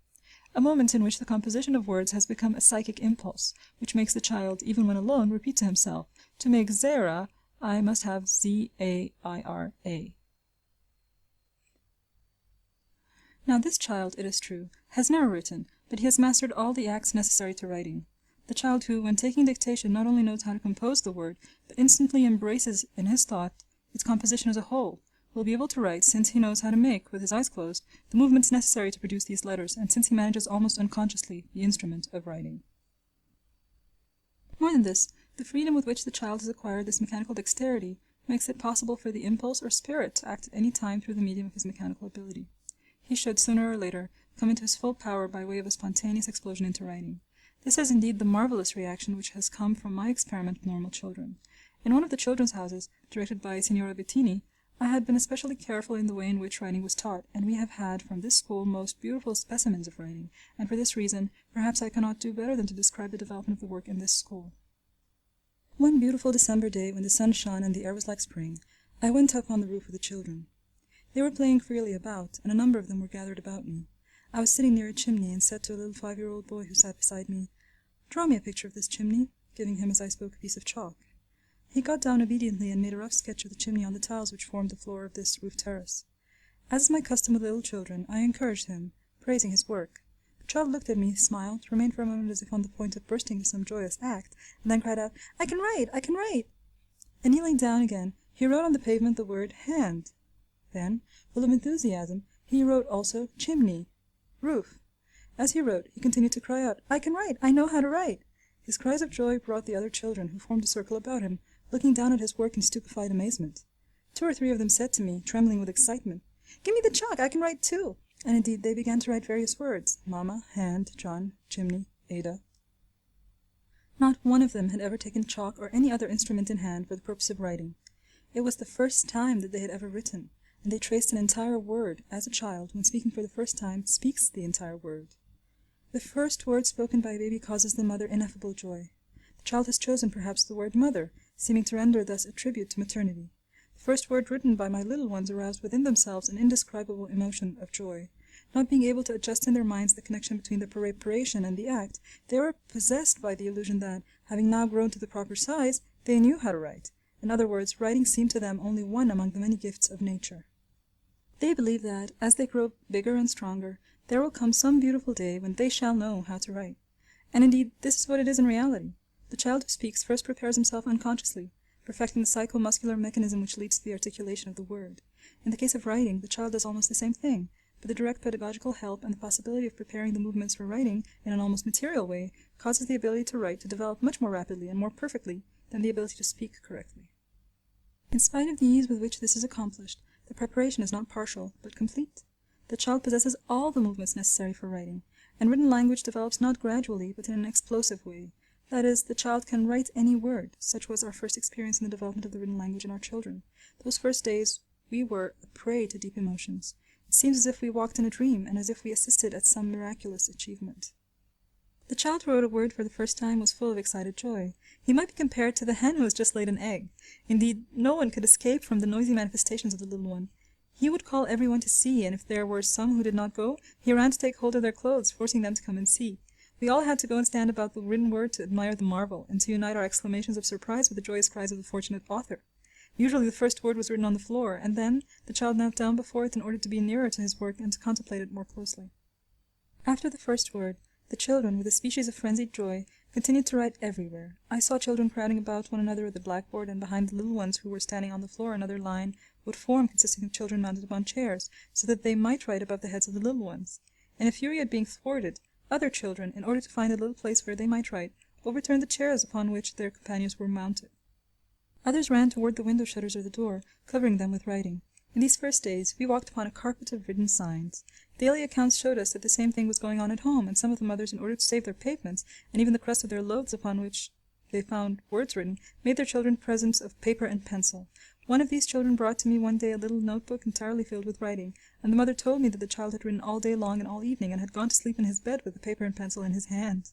a moment in which the composition of words has become a psychic impulse, which makes the child, even when alone, repeat to himself, "To make Zara, I must have Z-A-I-R-A." Now this child, it is true, has never written, but he has mastered all the acts necessary to writing. The child who, when taking dictation, not only knows how to compose the word, but instantly embraces in his thought its composition as a whole, will be able to write, since he knows how to make, with his eyes closed, the movements necessary to produce these letters, and since he manages almost unconsciously the instrument of writing. More than this, the freedom with which the child has acquired this mechanical dexterity makes it possible for the impulse or spirit to act at any time through the medium of his mechanical ability. He should, sooner or later, come into his full power by way of a spontaneous explosion into writing. This is indeed the marvelous reaction which has come from my experiment with normal children. In one of the children's houses, directed by Signora Bettini, I had been especially careful in the way in which writing was taught, and we have had from this school most beautiful specimens of writing, and for this reason, perhaps I cannot do better than to describe the development of the work in this school. One beautiful December day, when the sun shone and the air was like spring, I went up on the roof with the children. They were playing freely about, and a number of them were gathered about me. I was sitting near a chimney, and said to a little 5-year-old boy who sat beside me, "Draw me a picture of this chimney," giving him as I spoke a piece of chalk. He got down obediently and made a rough sketch of the chimney on the tiles which formed the floor of this roof terrace. As is my custom with little children, I encouraged him, praising his work. The child looked at me, smiled, remained for a moment as if on the point of bursting into some joyous act, and then cried out, "I can write! I can write!" And kneeling down again, he wrote on the pavement the word hand. Then, full of enthusiasm, he wrote also chimney, roof. As he wrote, he continued to cry out, "I can write! I know how to write!" His cries of joy brought the other children, who formed a circle about him, looking down at his work in stupefied amazement. 2 or 3 of them said to me, trembling with excitement, "Give me the chalk, I can write too!" And indeed they began to write various words, Mama, hand, John, chimney, Ada. Not one of them had ever taken chalk or any other instrument in hand for the purpose of writing. It was the first time that they had ever written, and they traced an entire word, as a child, when speaking for the first time, speaks the entire word. The first word spoken by a baby causes the mother ineffable joy. The child has chosen perhaps the word mother, seeming to render thus a tribute to maternity. The first word written by my little ones aroused within themselves an indescribable emotion of joy. Not being able to adjust in their minds the connection between the preparation and the act, they were possessed by the illusion that, having now grown to the proper size, they knew how to write. In other words, writing seemed to them only one among the many gifts of nature. They believe that, as they grow bigger and stronger, there will come some beautiful day when they shall know how to write. And indeed, this is what it is in reality. The child who speaks first prepares himself unconsciously, perfecting the psychomuscular mechanism which leads to the articulation of the word. In the case of writing, the child does almost the same thing, but the direct pedagogical help and the possibility of preparing the movements for writing in an almost material way causes the ability to write to develop much more rapidly and more perfectly than the ability to speak correctly. In spite of the ease with which this is accomplished, the preparation is not partial, but complete. The child possesses all the movements necessary for writing, and written language develops not gradually, but in an explosive way. That is, the child can write any word. Such was our first experience in the development of the written language in our children. Those first days we were a prey to deep emotions. It seems as if we walked in a dream, and as if we assisted at some miraculous achievement. The child who wrote a word for the first time was full of excited joy. He might be compared to the hen who has just laid an egg. Indeed, no one could escape from the noisy manifestations of the little one. He would call everyone to see, and if there were some who did not go, he ran to take hold of their clothes, forcing them to come and see. We all had to go and stand about the written word to admire the marvel, and to unite our exclamations of surprise with the joyous cries of the fortunate author. Usually the first word was written on the floor, and then the child knelt down before it in order to be nearer to his work and to contemplate it more closely. After the first word, the children, with a species of frenzied joy, continued to write everywhere. I saw children crowding about one another at the blackboard, and behind the little ones who were standing on the floor another line would form consisting of children mounted upon chairs, so that they might write above the heads of the little ones. In a fury at being thwarted, other children, in order to find a little place where they might write, overturned the chairs upon which their companions were mounted. Others ran toward the window shutters or the door, covering them with writing. In these first days we walked upon a carpet of written signs. Daily accounts showed us that the same thing was going on at home, and some of the mothers, in order to save their pavements, and even the crust of their loaves upon which they found words written, made their children presents of paper and pencil. One of these children brought to me one day a little notebook entirely filled with writing, and the mother told me that the child had written all day long and all evening, and had gone to sleep in his bed with the paper and pencil in his hand.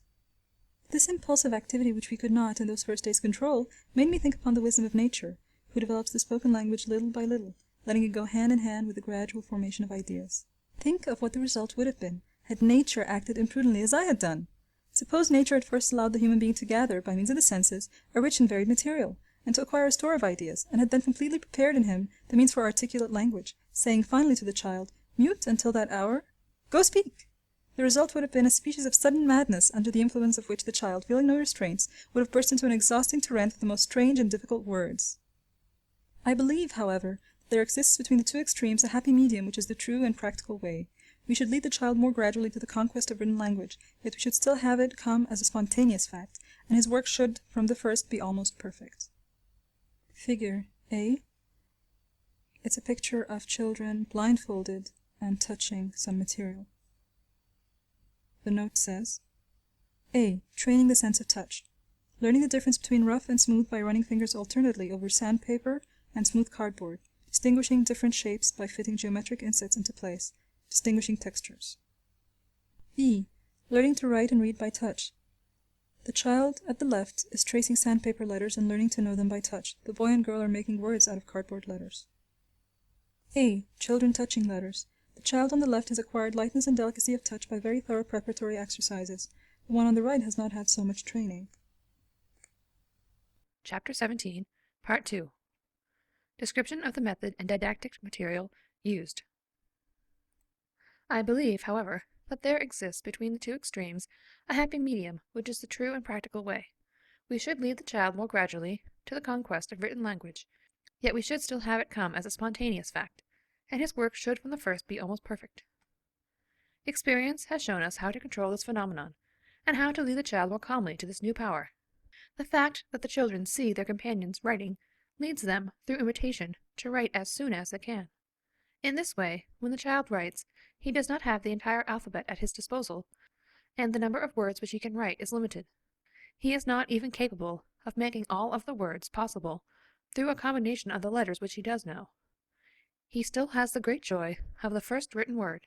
This impulsive activity, which we could not, in those first days, control, made me think upon the wisdom of nature, who develops the spoken language little by little, letting it go hand in hand with the gradual formation of ideas. Think of what the result would have been, had nature acted imprudently as I had done. Suppose nature had first allowed the human being to gather, by means of the senses, a rich and varied material, and to acquire a store of ideas, and had then completely prepared in him the means for articulate language, saying finally to the child, "Mute until that hour. Go speak!" The result would have been a species of sudden madness, under the influence of which the child, feeling no restraints, would have burst into an exhausting torrent of the most strange and difficult words. I believe, however, that there exists between the two extremes a happy medium which is the true and practical way. We should lead the child more gradually to the conquest of written language, yet we should still have it come as a spontaneous fact, and his work should, from the first, be almost perfect. Figure A. It's a picture of children blindfolded and touching some material. The note says, A. Training the sense of touch. Learning the difference between rough and smooth by running fingers alternately over sandpaper and smooth cardboard, distinguishing different shapes by fitting geometric insets into place, distinguishing textures. B. Learning to write and read by touch. The child at the left is tracing sandpaper letters and learning to know them by touch. The boy and girl are making words out of cardboard letters. A. Children touching letters. The child on the left has acquired lightness and delicacy of touch by very thorough preparatory exercises. The one on the right has not had so much training. Chapter 17, Part 2. Description of the method and didactic material used. I believe, however, that there exists between the two extremes a happy medium which is the true and practical way. We should lead the child more gradually to the conquest of written language, yet we should still have it come as a spontaneous fact, and his work should from the first be almost perfect. Experience has shown us how to control this phenomenon, and how to lead the child more calmly to this new power. The fact that the children see their companions writing leads them, through imitation, to write as soon as they can. In this way, when the child writes, he does not have the entire alphabet at his disposal, and the number of words which he can write is limited. He is not even capable of making all of the words possible through a combination of the letters which he does know. He still has the great joy of the first written word,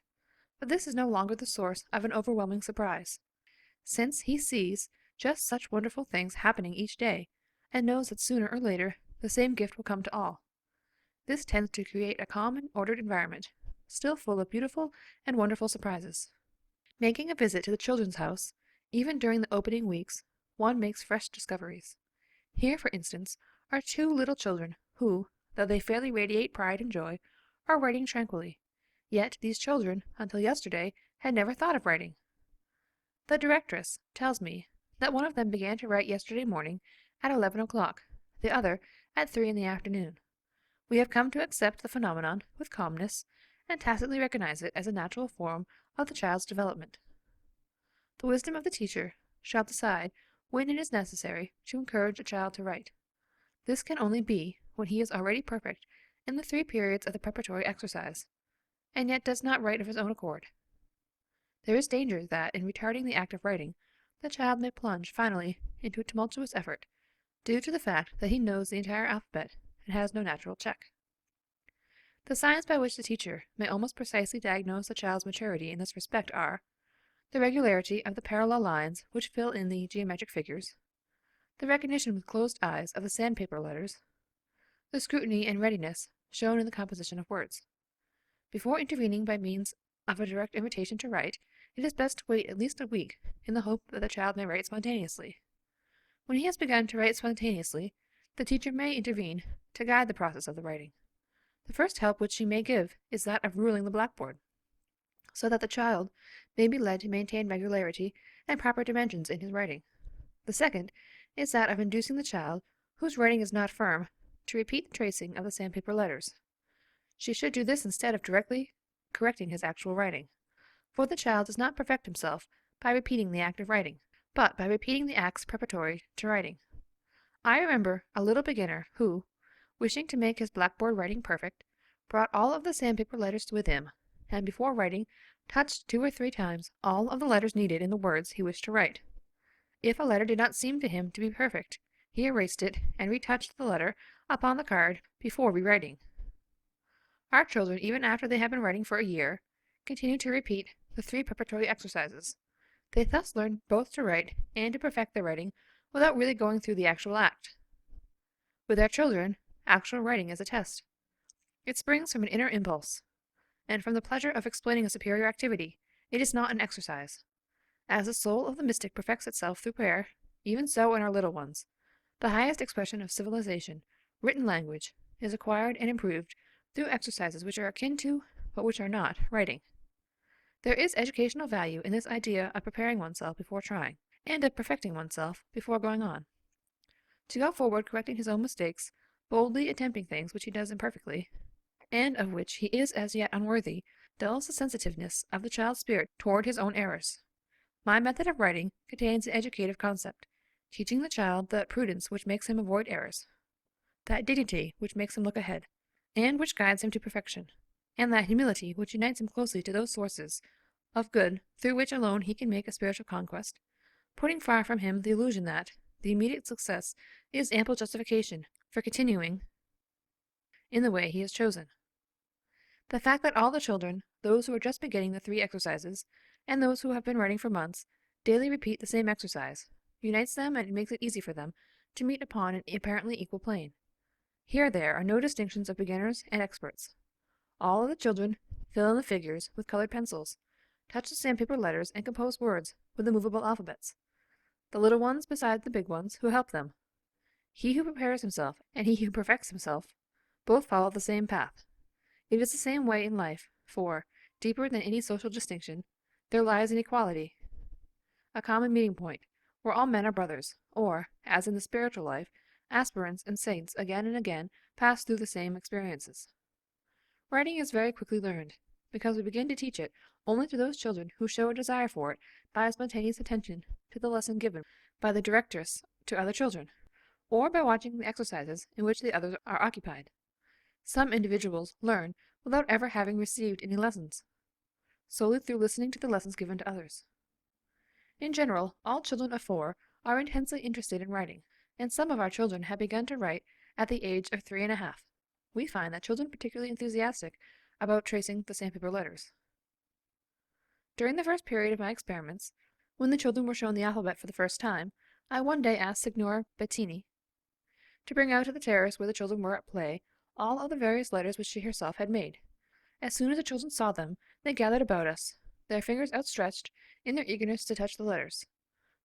but this is no longer the source of an overwhelming surprise, since he sees just such wonderful things happening each day, and knows that sooner or later the same gift will come to all. This tends to create a calm and ordered environment, still full of beautiful and wonderful surprises. Making a visit to the children's house, even during the opening weeks, one makes fresh discoveries. Here, for instance, are two little children who, though they fairly radiate pride and joy, are writing tranquilly. Yet these children, until yesterday, had never thought of writing. The directress tells me that one of them began to write yesterday morning at 11 o'clock, the other at 3 in the afternoon. We have come to accept the phenomenon with calmness, and tacitly recognize it as a natural form of the child's development. The wisdom of the teacher shall decide when it is necessary to encourage a child to write. This can only be when he is already perfect in the 3 periods of the preparatory exercise, and yet does not write of his own accord. There is danger that, in retarding the act of writing, the child may plunge finally into a tumultuous effort, due to the fact that he knows the entire alphabet and has no natural check. The signs by which the teacher may almost precisely diagnose the child's maturity in this respect are the regularity of the parallel lines which fill in the geometric figures, the recognition with closed eyes of the sandpaper letters, the scrutiny and readiness shown in the composition of words. Before intervening by means of a direct invitation to write, it is best to wait at least a week in the hope that the child may write spontaneously. When he has begun to write spontaneously, the teacher may intervene to guide the process of the writing. The first help which she may give is that of ruling the blackboard, so that the child may be led to maintain regularity and proper dimensions in his writing. The second is that of inducing the child, whose writing is not firm, to repeat the tracing of the sandpaper letters. She should do this instead of directly correcting his actual writing, for the child does not perfect himself by repeating the act of writing, but by repeating the acts preparatory to writing. I remember a little beginner who, wishing to make his blackboard writing perfect, brought all of the sandpaper letters with him, and before writing touched 2 or 3 times all of the letters needed in the words he wished to write. If a letter did not seem to him to be perfect, he erased it and retouched the letter upon the card before rewriting. Our children, even after they have been writing for a year, continue to repeat the 3 preparatory exercises. They thus learn both to write and to perfect their writing without really going through the actual act. With our children, actual writing is a test. It springs from an inner impulse, and from the pleasure of explaining a superior activity. It is not an exercise. As the soul of the mystic perfects itself through prayer, even so in our little ones. The highest expression of civilization, written language, is acquired and improved through exercises which are akin to, but which are not, writing. There is educational value in this idea of preparing oneself before trying, and of perfecting oneself before going on. To go forward correcting his own mistakes, boldly attempting things which he does imperfectly, and of which he is as yet unworthy, dulls the sensitiveness of the child's spirit toward his own errors. My method of writing contains an educative concept, teaching the child that prudence which makes him avoid errors, that dignity which makes him look ahead, and which guides him to perfection, and that humility which unites him closely to those sources of good through which alone he can make a spiritual conquest, putting far from him the illusion that the immediate success is ample justification for continuing in the way he has chosen. The fact that all the children, those who are just beginning the 3 exercises, and those who have been writing for months, daily repeat the same exercise, unites them and makes it easy for them to meet upon an apparently equal plane. Here there are no distinctions of beginners and experts. All of the children fill in the figures with colored pencils, touch the sandpaper letters, and compose words with the movable alphabets. The little ones beside the big ones who help them. He who prepares himself and he who perfects himself both follow the same path. It is the same way in life, for, deeper than any social distinction, there lies an equality, a common meeting point, where all men are brothers, or, as in the spiritual life, aspirants and saints again and again pass through the same experiences. Writing is very quickly learned, because we begin to teach it only to those children who show a desire for it by a spontaneous attention to the lesson given by the directress to other children, or by watching the exercises in which the others are occupied. Some individuals learn without ever having received any lessons, solely through listening to the lessons given to others. In general, all children of 4 are intensely interested in writing, and some of our children have begun to write at the age of 3 1/2. We find that children are particularly enthusiastic about tracing the sandpaper letters. During the first period of my experiments, when the children were shown the alphabet for the first time, I one day asked Signora Bettini to bring out to the terrace where the children were at play all of the various letters which she herself had made. As soon as the children saw them, they gathered about us, their fingers outstretched in their eagerness to touch the letters.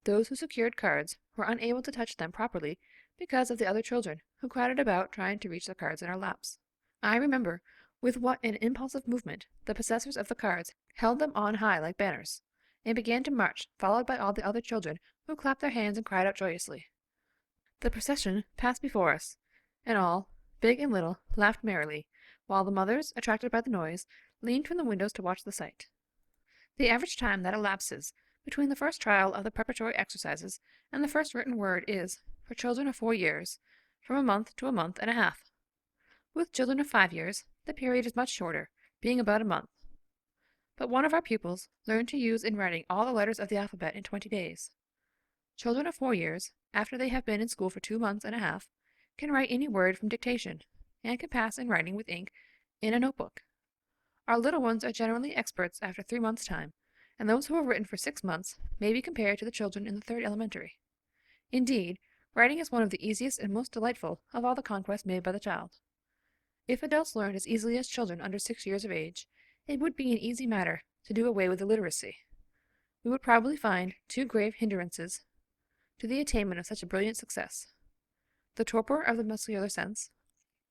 Those who secured cards were unable to touch them properly because of the other children, who crowded about trying to reach the cards in our laps. I remember with what an impulsive movement the possessors of the cards held them on high like banners, and began to march, followed by all the other children, who clapped their hands and cried out joyously. The procession passed before us, and all, big and little, laughed merrily, while the mothers, attracted by the noise, leaned from the windows to watch the sight. The average time that elapses between the first trial of the preparatory exercises and the first written word is, for children of 4 years, from a month to a month and a half. With children of 5 years, the period is much shorter, being about a month. But one of our pupils learned to use in writing all the letters of the alphabet in 20 days. Children of 4 years, after they have been in school for 2 months and a half, can write any word from dictation, and can pass in writing with ink in a notebook. Our little ones are generally experts after 3 months' time, and those who have written for 6 months may be compared to the children in the third elementary. Indeed, writing is one of the easiest and most delightful of all the conquests made by the child. If adults learned as easily as children under 6 years of age, it would be an easy matter to do away with illiteracy. We would probably find 2 grave hindrances to the attainment of such a brilliant success: the torpor of the muscular sense,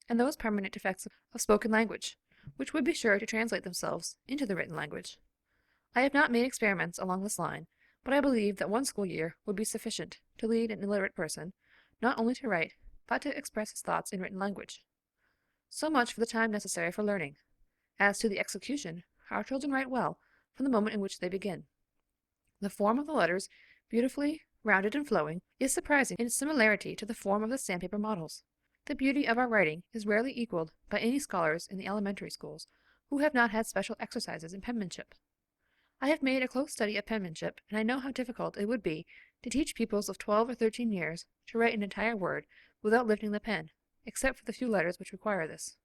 and those permanent defects of spoken language, which would be sure to translate themselves into the written language. I have not made experiments along this line, but I believe that 1 school year would be sufficient to lead an illiterate person not only to write, but to express his thoughts in written language. So much for the time necessary for learning. As to the execution, our children write well from the moment in which they begin. The form of the letters, beautifully rounded and flowing, is surprising in its similarity to the form of the sandpaper models. The beauty of our writing is rarely equaled by any scholars in the elementary schools who have not had special exercises in penmanship. I have made a close study of penmanship, and I know how difficult it would be to teach pupils of 12 or 13 years to write an entire word without lifting the pen, except for the few letters which require this.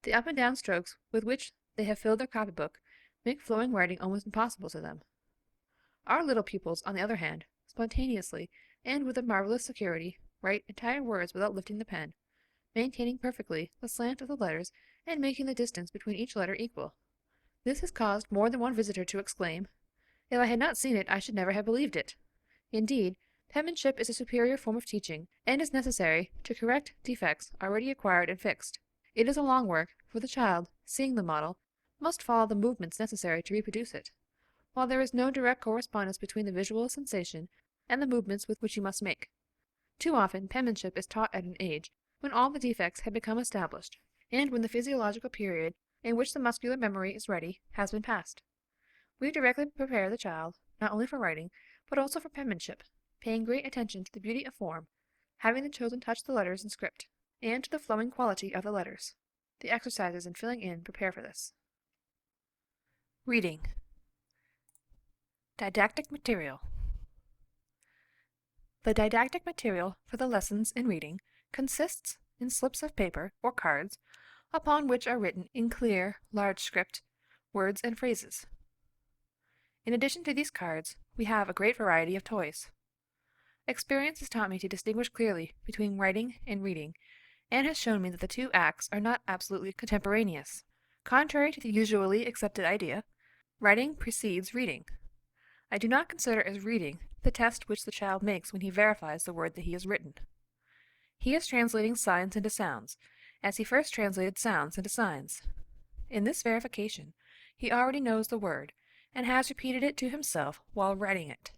The up and down strokes with which they have filled their copybook make flowing writing almost impossible to them. Our little pupils, on the other hand, spontaneously and with a marvelous security, write entire words without lifting the pen, maintaining perfectly the slant of the letters and making the distance between each letter equal. This has caused more than one visitor to exclaim, "If I had not seen it, I should never have believed it." Indeed, penmanship is a superior form of teaching, and is necessary to correct defects already acquired and fixed. It is a long work, for the child, seeing the model, must follow the movements necessary to reproduce it, while there is no direct correspondence between the visual sensation and the movements with which he must make. Too often penmanship is taught at an age when all the defects have become established, and when the physiological period in which the muscular memory is ready has been passed. We directly prepare the child, not only for writing, but also for penmanship, paying great attention to the beauty of form, having the children touch the letters in script, and to the flowing quality of the letters. The exercises in filling in prepare for this. Reading. Didactic material. The didactic material for the lessons in reading consists in slips of paper or cards upon which are written in clear, large script words and phrases. In addition to these cards, we have a great variety of toys. Experience has taught me to distinguish clearly between writing and reading, and has shown me that the 2 acts are not absolutely contemporaneous. Contrary to the usually accepted idea, writing precedes reading. I do not consider as reading the test which the child makes when he verifies the word that he has written. He is translating signs into sounds, as he first translated sounds into signs. In this verification, he already knows the word, and has repeated it to himself while writing it.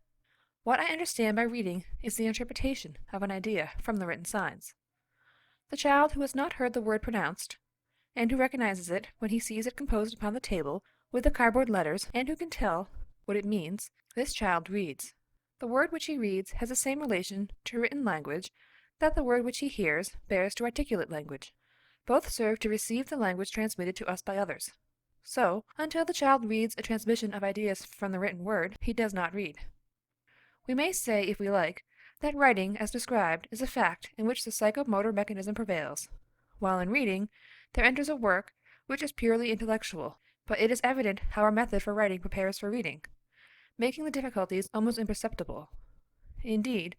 What I understand by reading is the interpretation of an idea from the written signs. The child who has not heard the word pronounced, and who recognizes it when he sees it composed upon the table with the cardboard letters, and who can tell what it means, this child reads. The word which he reads has the same relation to written language that the word which he hears bears to articulate language. Both serve to receive the language transmitted to us by others. So, until the child reads a transmission of ideas from the written word, he does not read. We may say, if we like, that writing, as described, is a fact in which the psychomotor mechanism prevails, while in reading there enters a work which is purely intellectual, but it is evident how our method for writing prepares for reading, making the difficulties almost imperceptible. Indeed,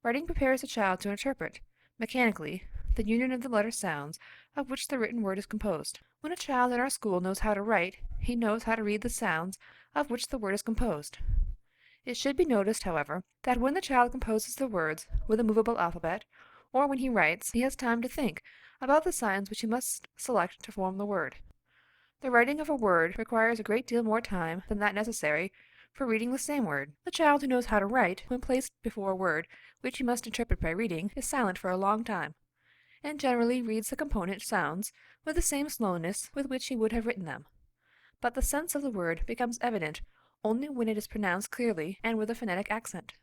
writing prepares the child to interpret, mechanically, the union of the letter sounds of which the written word is composed. When a child in our school knows how to write, he knows how to read the sounds of which the word is composed. It should be noticed, however, that when the child composes the words with a movable alphabet, or when he writes, he has time to think about the signs which he must select to form the word. The writing of a word requires a great deal more time than that necessary for reading the same word. The child who knows how to write, when placed before a word which he must interpret by reading, is silent for a long time, and generally reads the component sounds with the same slowness with which he would have written them. But the sense of the word becomes evident only when it is pronounced clearly and with a phonetic accent.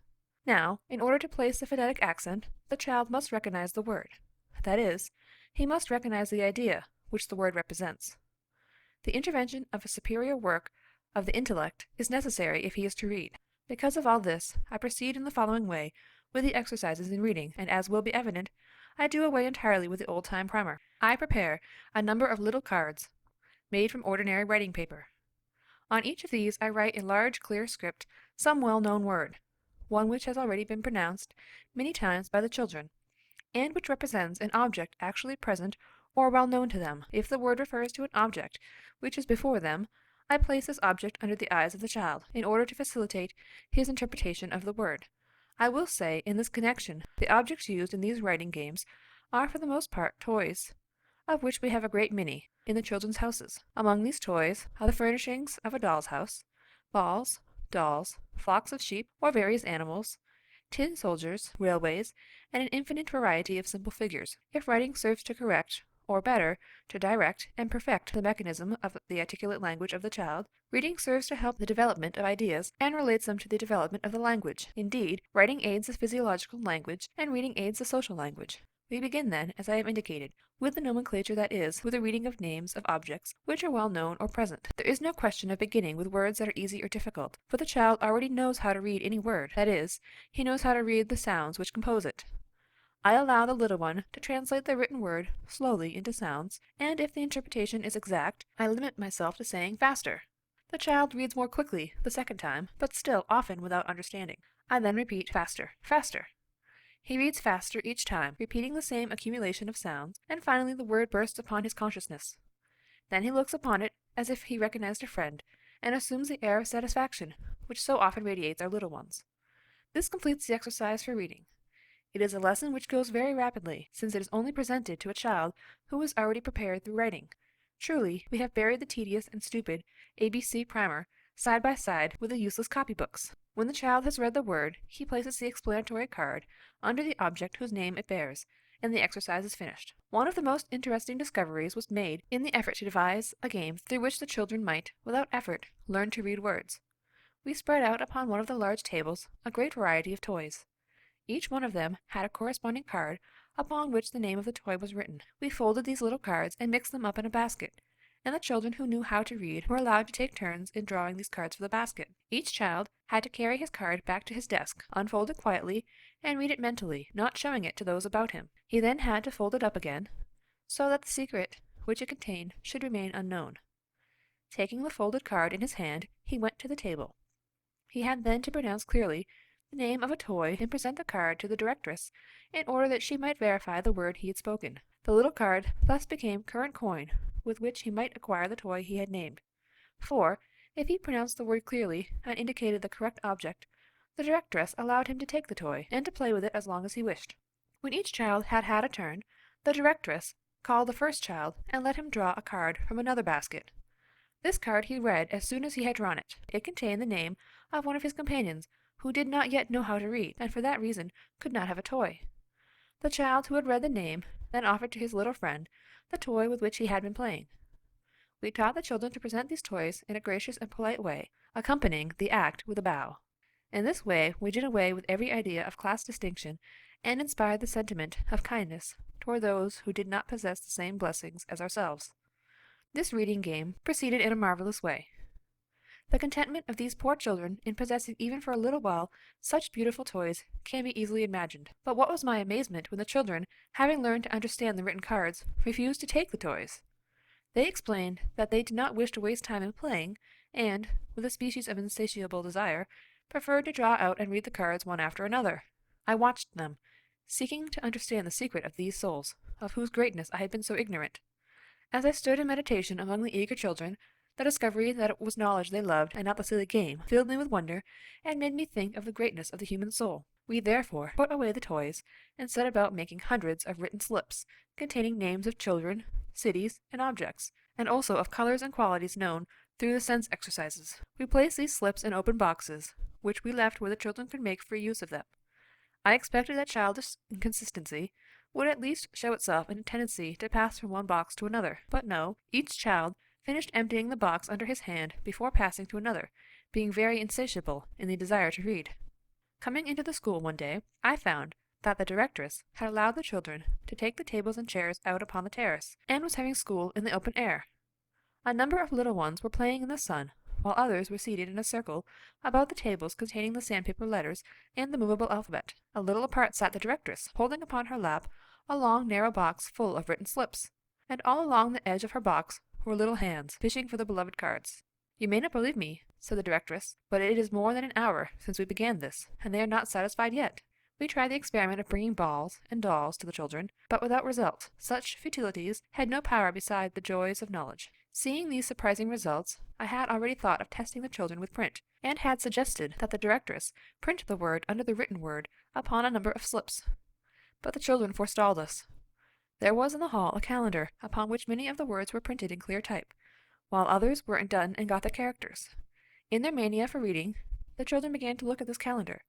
Now, in order to place the phonetic accent, the child must recognize the word. That is, he must recognize the idea which the word represents. The intervention of a superior work of the intellect is necessary if he is to read. Because of all this, I proceed in the following way with the exercises in reading, and as will be evident, I do away entirely with the old-time primer. I prepare a number of little cards, made from ordinary writing paper. On each of these I write in large clear script some well-known word, one which has already been pronounced many times by the children, and which represents an object actually present or well known to them. If the word refers to an object which is before them, I place this object under the eyes of the child, in order to facilitate his interpretation of the word. I will say, in this connection, the objects used in these writing games are for the most part toys, of which we have a great many in the children's houses. Among these toys are the furnishings of a doll's house, balls, dolls, flocks of sheep or various animals, tin soldiers, railways, and an infinite variety of simple figures. If writing serves to correct, or better, to direct and perfect the mechanism of the articulate language of the child, reading serves to help the development of ideas and relates them to the development of the language. Indeed, writing aids the physiological language, and reading aids the social language. We begin then, as I have indicated, with the nomenclature, that is, with the reading of names of objects which are well known or present. There is no question of beginning with words that are easy or difficult, for the child already knows how to read any word, that is, he knows how to read the sounds which compose it. I allow the little one to translate the written word slowly into sounds, and if the interpretation is exact, I limit myself to saying faster. The child reads more quickly the second time, but still often without understanding. I then repeat faster, faster. He reads faster each time, repeating the same accumulation of sounds, and finally the word bursts upon his consciousness. Then he looks upon it as if he recognized a friend, and assumes the air of satisfaction which so often radiates our little ones. This completes the exercise for reading. It is a lesson which goes very rapidly, since it is only presented to a child who is already prepared through writing. Truly, we have buried the tedious and stupid ABC primer side by side with the useless copybooks. When the child has read the word, he places the explanatory card under the object whose name it bears, and the exercise is finished. One of the most interesting discoveries was made in the effort to devise a game through which the children might, without effort, learn to read words. We spread out upon one of the large tables a great variety of toys. Each one of them had a corresponding card upon which the name of the toy was written. We folded these little cards and mixed them up in a basket, and the children who knew how to read were allowed to take turns in drawing these cards for the basket. Each child had to carry his card back to his desk, unfold it quietly, and read it mentally, not showing it to those about him. He then had to fold it up again, so that the secret which it contained should remain unknown. Taking the folded card in his hand, he went to the table. He had then to pronounce clearly the name of a toy and present the card to the directress in order that she might verify the word he had spoken. The little card thus became current coin with which he might acquire the toy he had named. For, if he pronounced the word clearly and indicated the correct object, the directress allowed him to take the toy and to play with it as long as he wished. When each child had had a turn, the directress called the first child and let him draw a card from another basket. This card he read as soon as he had drawn it. It contained the name of one of his companions, who did not yet know how to read, and for that reason could not have a toy. The child who had read the name then offered to his little friend the toy with which he had been playing. We taught the children to present these toys in a gracious and polite way, accompanying the act with a bow. In this way we did away with every idea of class distinction, and inspired the sentiment of kindness toward those who did not possess the same blessings as ourselves. This reading game proceeded in a marvelous way. The contentment of these poor children in possessing even for a little while such beautiful toys can be easily imagined. But what was my amazement when the children, having learned to understand the written cards, refused to take the toys. They explained that they did not wish to waste time in playing, and, with a species of insatiable desire, preferred to draw out and read the cards one after another. I watched them, seeking to understand the secret of these souls, of whose greatness I had been so ignorant. As I stood in meditation among the eager children, the discovery that it was knowledge they loved, and not the silly game, filled me with wonder, and made me think of the greatness of the human soul. We therefore put away the toys, and set about making hundreds of written slips, containing names of children, cities, and objects, and also of colors and qualities known through the sense exercises. We placed these slips in open boxes, which we left where the children could make free use of them. I expected that childish inconsistency would at least show itself in a tendency to pass from one box to another, but no, each child finished emptying the box under his hand before passing to another, being very insatiable in the desire to read. Coming into the school one day, I found that the directress had allowed the children to take the tables and chairs out upon the terrace, and was having school in the open air. A number of little ones were playing in the sun, while others were seated in a circle about the tables containing the sandpaper letters and the movable alphabet. A little apart sat the directress, holding upon her lap a long narrow box full of written slips, and all along the edge of her box were little hands, fishing for the beloved cards. "You may not believe me," said the directress, "but it is more than an hour since we began this, and they are not satisfied yet." We tried the experiment of bringing balls and dolls to the children, but without result. Such futilities had no power beside the joys of knowledge. Seeing these surprising results, I had already thought of testing the children with print, and had suggested that the directress print the word under the written word upon a number of slips. But the children forestalled us. There was in the hall a calendar, upon which many of the words were printed in clear type, while others were done in Gothic characters. In their mania for reading, the children began to look at this calendar,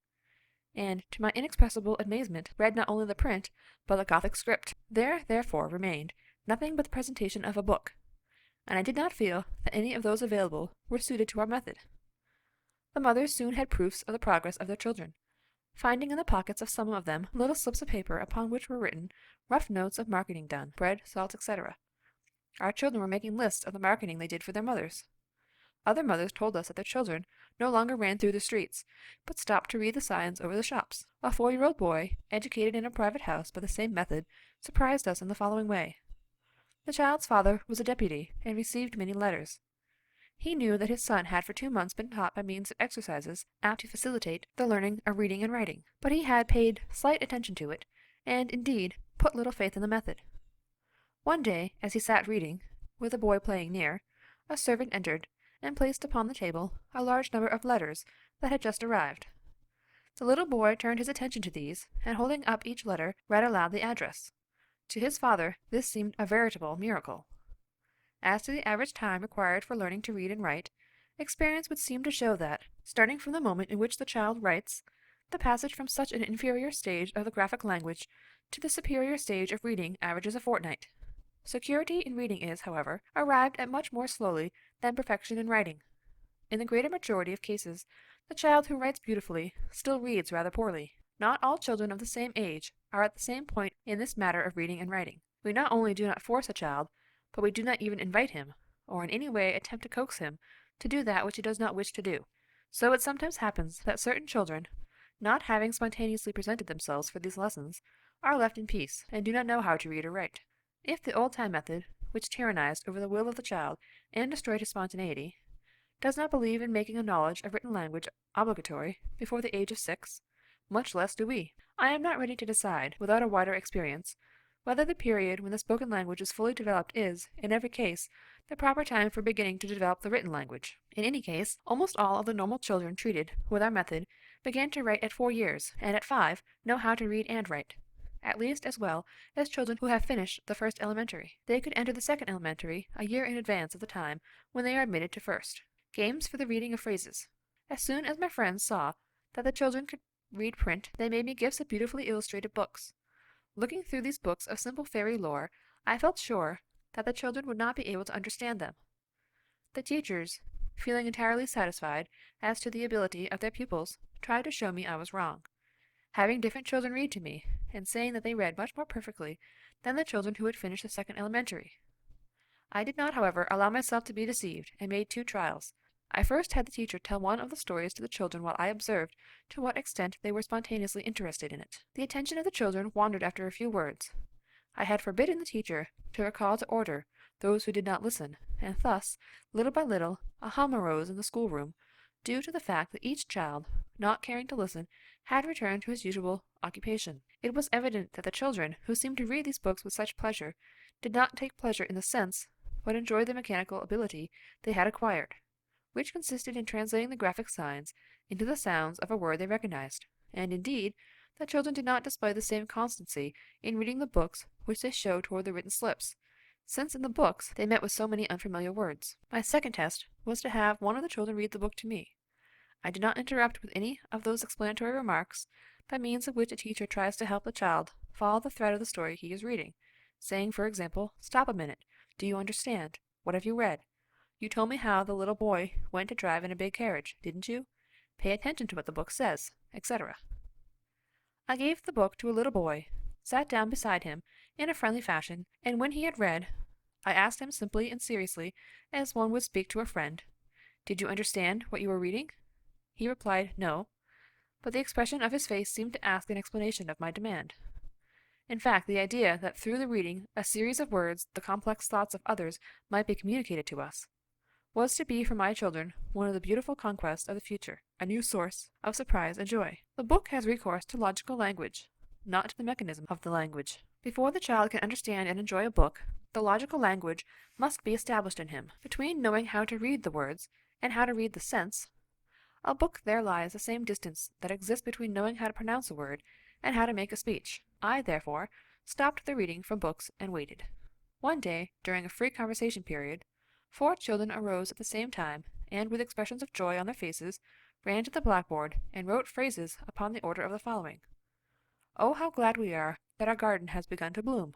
and, to my inexpressible amazement, read not only the print, but the Gothic script. There, therefore, remained nothing but the presentation of a book, and I did not feel that any of those available were suited to our method. The mothers soon had proofs of the progress of their children, finding in the pockets of some of them little slips of paper upon which were written rough notes of marketing done, bread, salt, etc. Our children were making lists of the marketing they did for their mothers. Other mothers told us that their children no longer ran through the streets, but stopped to read the signs over the shops. A 4-year-old boy, educated in a private house by the same method, surprised us in the following way. The child's father was a deputy, and received many letters. He knew that his son had for 2 months been taught by means of exercises apt to facilitate the learning of reading and writing, but he had paid slight attention to it, and, indeed, put little faith in the method. One day, as he sat reading, with a boy playing near, a servant entered, and placed upon the table a large number of letters that had just arrived. The little boy turned his attention to these, and holding up each letter, read aloud the address. To his father this seemed a veritable miracle. As to the average time required for learning to read and write, experience would seem to show that, starting from the moment in which the child writes, the passage from such an inferior stage of the graphic language to the superior stage of reading averages a fortnight. Security in reading is, however, arrived at much more slowly than perfection in writing. In the greater majority of cases, the child who writes beautifully still reads rather poorly. Not all children of the same age are at the same point in this matter of reading and writing. We not only do not force a child, but we do not even invite him, or in any way attempt to coax him to do that which he does not wish to do. So it sometimes happens that certain children, not having spontaneously presented themselves for these lessons, are left in peace, and do not know how to read or write. If the old-time method, which tyrannized over the will of the child and destroyed his spontaneity, does not believe in making a knowledge of written language obligatory before the age of 6, much less do we. I am not ready to decide, without a wider experience, whether the period when the spoken language is fully developed is, in every case, the proper time for beginning to develop the written language. In any case, almost all of the normal children treated with our method began to write at 4 years, and at 5 know how to read and write, at least as well as children who have finished the first elementary. They could enter the second elementary a year in advance of the time when they are admitted to first. Games for the reading of phrases. As soon as my friends saw that the children could read print, they made me gifts of beautifully illustrated books. Looking through these books of simple fairy lore, I felt sure that the children would not be able to understand them. The teachers, feeling entirely satisfied as to the ability of their pupils, tried to show me I was wrong, having different children read to me, and saying that they read much more perfectly than the children who had finished the second elementary. I did not, however, allow myself to be deceived, and made 2 trials. I first had the teacher tell one of the stories to the children while I observed to what extent they were spontaneously interested in it. The attention of the children wandered after a few words. I had forbidden the teacher to recall to order those who did not listen, and thus, little by little, a hum arose in the schoolroom, due to the fact that each child, not caring to listen, had returned to his usual occupation. It was evident that the children, who seemed to read these books with such pleasure, did not take pleasure in the sense, but enjoyed the mechanical ability they had acquired, which consisted in translating the graphic signs into the sounds of a word they recognized, and, indeed, the children did not display the same constancy in reading the books which they showed toward the written slips, since in the books they met with so many unfamiliar words. My second test was to have one of the children read the book to me. I did not interrupt with any of those explanatory remarks by means of which a teacher tries to help the child follow the thread of the story he is reading, saying, for example, "Stop a minute. Do you understand? What have you read? You told me how the little boy went to drive in a big carriage, didn't you? Pay attention to what the book says," etc. I gave the book to a little boy, sat down beside him in a friendly fashion, and when he had read, I asked him simply and seriously, as one would speak to a friend, "Did you understand what you were reading?" He replied, "No," but the expression of his face seemed to ask an explanation of my demand. In fact, the idea that through the reading a series of words the complex thoughts of others might be communicated to us, was to be for my children one of the beautiful conquests of the future, a new source of surprise and joy. The book has recourse to logical language, not to the mechanism of the language. Before the child can understand and enjoy a book, the logical language must be established in him. Between knowing how to read the words and how to read the sense, a book there lies the same distance that exists between knowing how to pronounce a word and how to make a speech. I, therefore, stopped the reading from books and waited. One day, during a free conversation period, 4 children arose at the same time, and with expressions of joy on their faces, ran to the blackboard and wrote phrases upon the order of the following: "Oh, how glad we are that our garden has begun to bloom!"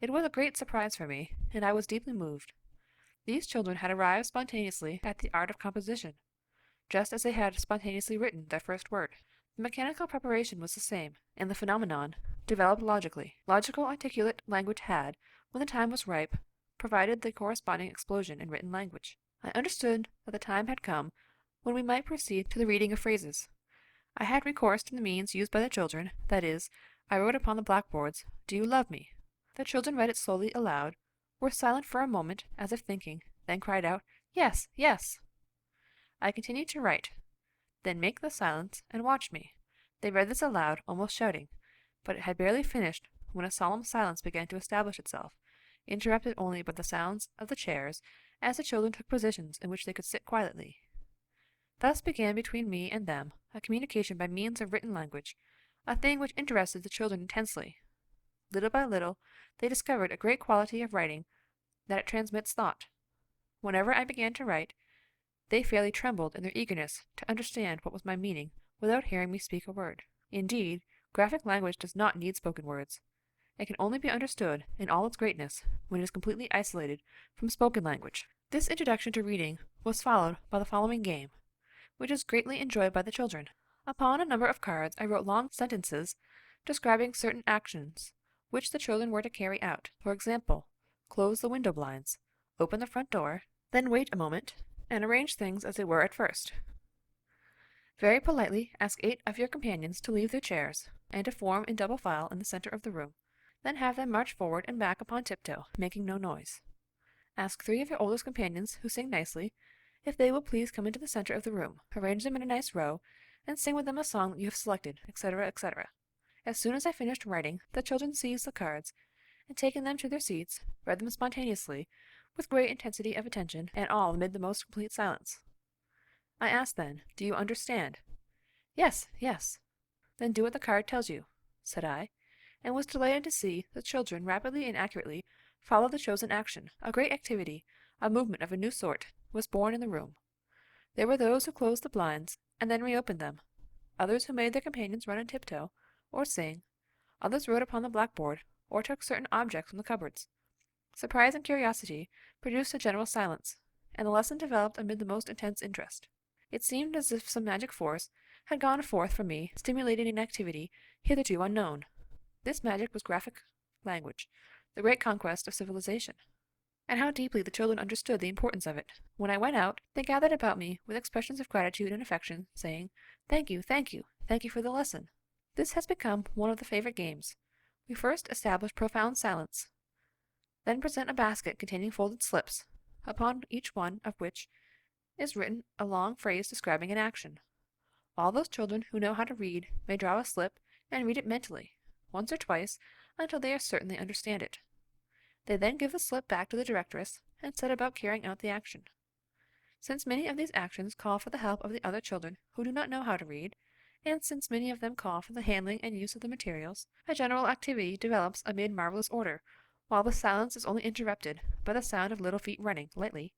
It was a great surprise for me, and I was deeply moved. These children had arrived spontaneously at the art of composition, just as they had spontaneously written their first word. The mechanical preparation was the same, and the phenomenon developed logically. Logical articulate language had, when the time was ripe, provided the corresponding explosion in written language. I understood that the time had come when we might proceed to the reading of phrases. I had recourse to the means used by the children, that is, I wrote upon the blackboards, "Do you love me?" The children read it slowly aloud, were silent for a moment as if thinking, then cried out, "Yes, yes!" I continued to write. Then make the silence and watch me. They read this aloud, almost shouting, but it had barely finished when a solemn silence began to establish itself, interrupted only by the sounds of the chairs as the children took positions in which they could sit quietly. Thus began between me and them a communication by means of written language, a thing which interested the children intensely. Little by little they discovered a great quality of writing, that it transmits thought. Whenever I began to write, they fairly trembled in their eagerness to understand what was my meaning without hearing me speak a word. Indeed, graphic language does not need spoken words. It can only be understood in all its greatness when it is completely isolated from spoken language. This introduction to reading was followed by the following game, which is greatly enjoyed by the children. Upon a number of cards I wrote long sentences describing certain actions which the children were to carry out. For example, close the window blinds, open the front door, then wait a moment, and arrange things as they were at first. Very politely ask 8 of your companions to leave their chairs, and to form in double file in the center of the room. Then have them march forward and back upon tiptoe, making no noise. Ask 3 of your oldest companions, who sing nicely, if they will please come into the center of the room. Arrange them in a nice row, and sing with them a song that you have selected, etc., etc. As soon as I finished writing, the children seized the cards, and taking them to their seats, read them spontaneously, with great intensity of attention, and all amid the most complete silence. I asked then, "Do you understand?" "Yes, yes." "Then do what the card tells you," said I, and was delighted to see the children rapidly and accurately follow the chosen action. A great activity, a movement of a new sort, was born in the room. There were those who closed the blinds, and then reopened them, others who made their companions run on tiptoe, or sing, others wrote upon the blackboard, or took certain objects from the cupboards. Surprise and curiosity produced a general silence, and the lesson developed amid the most intense interest. It seemed as if some magic force had gone forth from me, stimulating an activity hitherto unknown. This magic was graphic language, the great conquest of civilization. And how deeply the children understood the importance of it. When I went out, they gathered about me with expressions of gratitude and affection, saying, "Thank you, thank you, thank you for the lesson." This has become one of the favorite games. We first establish profound silence, then present a basket containing folded slips, upon each one of which is written a long phrase describing an action. All those children who know how to read may draw a slip and read it mentally, once or twice, until they are certain they understand it. They then give the slip back to the directress, and set about carrying out the action. Since many of these actions call for the help of the other children who do not know how to read, and since many of them call for the handling and use of the materials, a general activity develops amid marvelous order, while the silence is only interrupted by the sound of little feet running lightly,